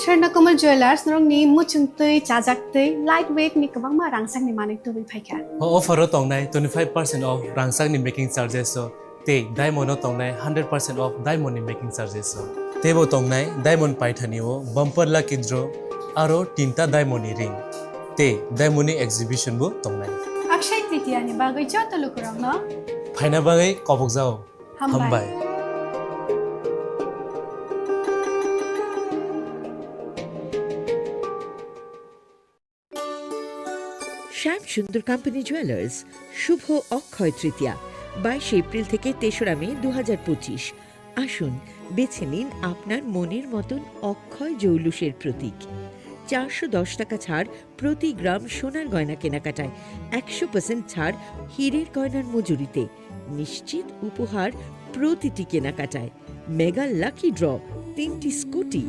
S24: स्वर्ణ कमल ज्वेलर्स नरंनि मुचुंतै चाजाक्तै लाइट वेट नि गोबांमा रांसांनि माने तुबै फाइगा
S25: ऑफर तंनाय 25% ऑफ रांसांनि मेकिंग चार्जेस ते डायमंड तंनाय 100% ऑफ डायमंड नि मेकिंग चार्जेस तेबो तंनाय डायमंड पाइथानिओ बम्पर लकी ड्रॉ आरो 3टा डायमंड नि रिंग ते डायमंड नि एग्जिबिशन बो तंनाय
S24: अक्षय तृतीया नि बागै जत लोकरंनो
S25: फाइना बागै कबक जाओ हामबाय
S26: শ্যাম সুন্দর কোম্পানি জুয়েলার্স শুভ অক্ষয় তৃতীয়া 22 এপ্রিল থেকে 3রা মে 2025 আসুন বেছে নিন আপনার মনের মতন অক্ষয় জৌলুসের প্রতীক 410 টাকা ছাড় প্রতি গ্রাম সোনার গয়না কেনাকাটায় 100% ছাড় হীরের গয়নার মজুরিতে নিশ্চিত উপহার প্রতিটি কেনাকাটায় মেগা লাকি ড্র 3টি স্কুটি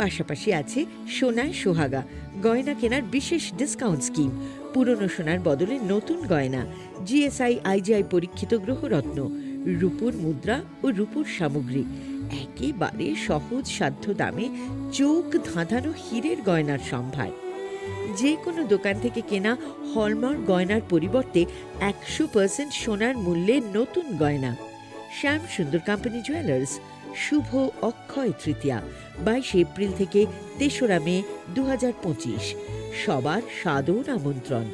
S26: পাশাপাশি আছে সোনায় সোহাগা গয়না কেনার বিশেষ ডিসকাউন্ট স্কিম পুরনো সোনার বদলে নতুন গয়না জিএসআই আইজিআই পরীক্ষিত গ্রহরত্ন রূপোর মুদ্রা ও রূপোর সামগ্রী একেবারে সহজ সাধ্য দামে চোখ ধাঁধানো হীরের গয়নার সম্ভার যে কোনো দোকান থেকে কেনা হলমার্ক গয়নার পরিবর্তে 100% সোনার মূল্যে নতুন গয়না শ্যাম সুন্দর কোম্পানি জুয়েলার্স শুভ অক্ষয় তৃতীয়া 22 এপ্রিল থেকে 3রা মে 2025 সবার সাদর আমন্ত্রণ।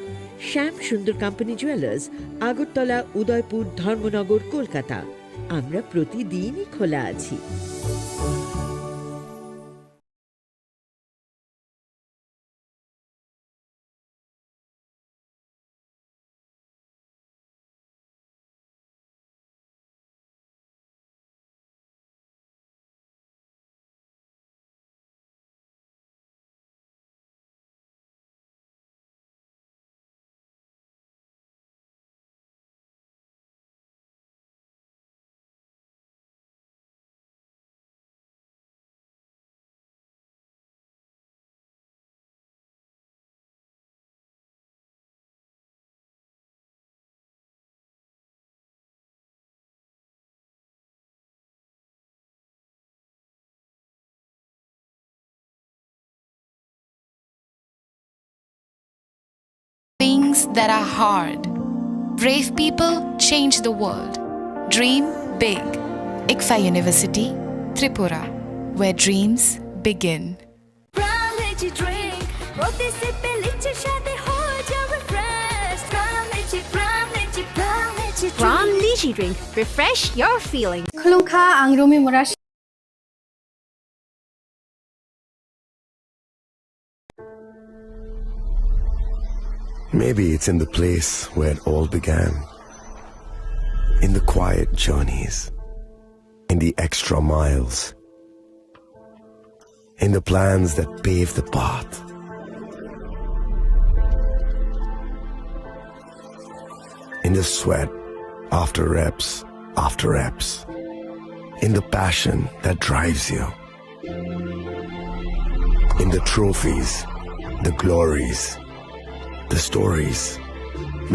S26: শ্যাম সুন্দর কোম্পানি জুয়েলার্স, আগরতলা, উদয়পুর, ধর্মনগর, কলকাতা। আমরা প্রতিদিনই খোলা আছি।
S1: Things that are hard. Brave people change the world. Dream big. ICFA University, Tripura, where dreams begin.
S16: Gram Lychee Drink. Refresh your feeling.
S24: Khulungkha ang Rumi Mura
S9: Maybe it's in the place where it all began. In the quiet journeys. In the extra miles. In the plans that pave the path. In the sweat after reps after reps. In the passion that drives you. In the trophies, the glories, the stories.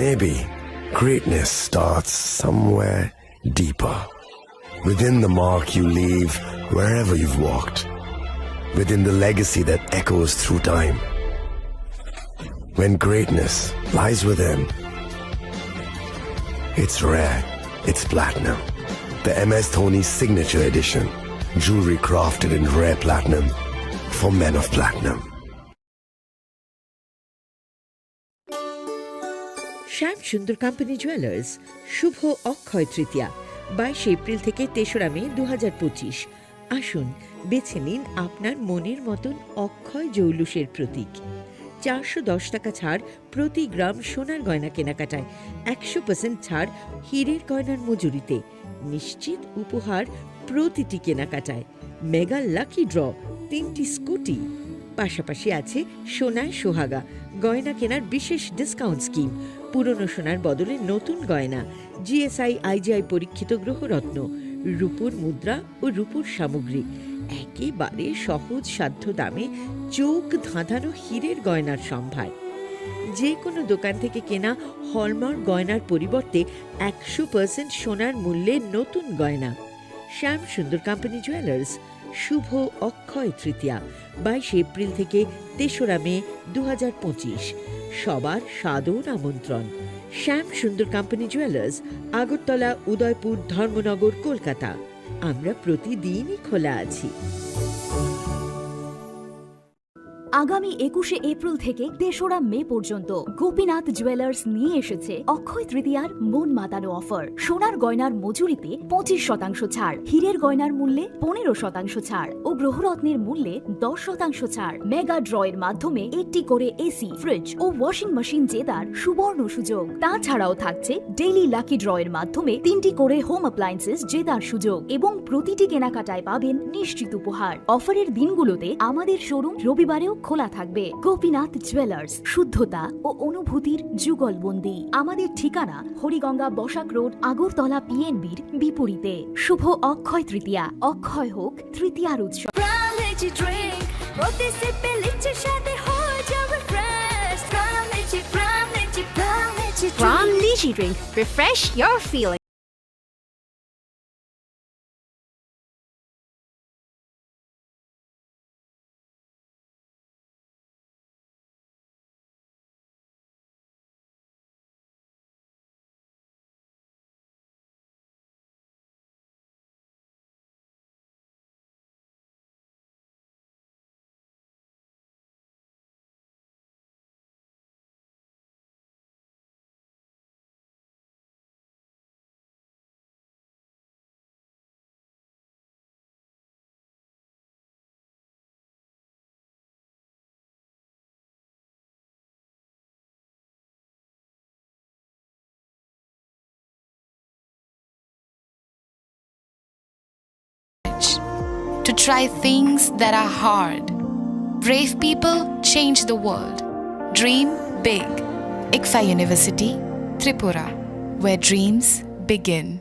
S9: Maybe greatness starts somewhere deeper. Within the mark you leave wherever you've walked. Within the legacy that echoes through time. When greatness lies within, it's rare, it's platinum. The MS Dhoni Signature Edition. Jewelry crafted in rare platinum for men of platinum.
S26: Shyam Sundar company jewellers Shubho Akshaya Tritiya 22 April থেকে 3রা মে 2025 আসুন বেছে নিন আপনার মনের মতন অক্ষয় জৌলুসের প্রতীক। 410 টাকা ছাড় প্রতি গ্রাম সোনার গয়না কেনাকাটায়, 100% ছাড় হীরের গয়নার মজুরিতে, নিশ্চিত উপহার প্রতিটি কেনাকাটায়, মেগা লাকি ড্র 3টি স্কুটি। পাশাপাশি আছে সোনায় সোহাগা গয়না কেনার বিশেষ ডিসকাউন্ট স্কিম, পুরনো সোনার বদলে নতুন গয়না, জিএসআই আইজিআই পরীক্ষিত গ্রহরত্ন, রূপোর মুদ্রা ও রূপোর সামগ্রী, একেবারে সহজ সাধ্য দামে চোখ ধাঁধানো হীরের গয়নার সম্ভার। যে কোনো দোকান থেকে কেনা হলমার্ক গয়নার পরিবর্তে 100% সোনার মূল্যে নতুন গয়না। শ্যাম সুন্দর কোম্পানি জুয়েলার্স শুভ অক্ষয় তৃতীয়া 22 এপ্রিল থেকে 3রা মে 2025 সবার সাদর আমন্ত্রণ। শ্যাম সুন্দর কোম্পানি জুয়েলার্স, আগরতলা, উদয়পুর, ধর্মনগর, কলকাতা। আমরা প্রতিদিনই খোলা আছি।
S14: আগামী 21শে এপ্রিল থেকে 3রা মে পর্যন্ত গোপীনাথ জুয়েলার্স নিয়ে এসেছে অক্ষয় তৃতীয়ার মন মাতানো অফার। সোনার গয়নার মজুরিতে 25% ছাড়, হীরের গয়নার মূল্যে 15% ছাড় ও গ্রহরত্নের মূল্যে 10% ছাড়। মেগা ড্রয়ের মাধ্যমে 8টি করে এসি, ফ্রিজ ও ওয়াশিং মেশিন জেতার সুবর্ণ সুযোগ। তাছাড়াও থাকছে ডেইলি লাকি ড্রয়ের মাধ্যমে 3টি করে হোম অ্যাপ্লায়েন্সেস জেতার সুযোগ এবং প্রতিটি কেনাকাটায় পাবেন নিশ্চিত উপহার। অফারের দিনগুলোতে আমাদের শোরুম রবিবারেও খোলা থাকবে। গোপীনাথ জুয়েলার্স, শুদ্ধতা ও অনুভূতির যুগলবন্দি। আমাদের ঠিকানা হরিগঙ্গা বসাক রোড, আগরতলা পিএনবির বিপরীতে। শুভ অক্ষয় তৃতীয়া, অক্ষয় হোক তৃতীয়ার উৎসব।
S16: Gram Lychee Drink. Refresh your feeling.
S1: to try things that are hard. Brave people change the world. Dream big. ICFA University, Tripura, where dreams begin.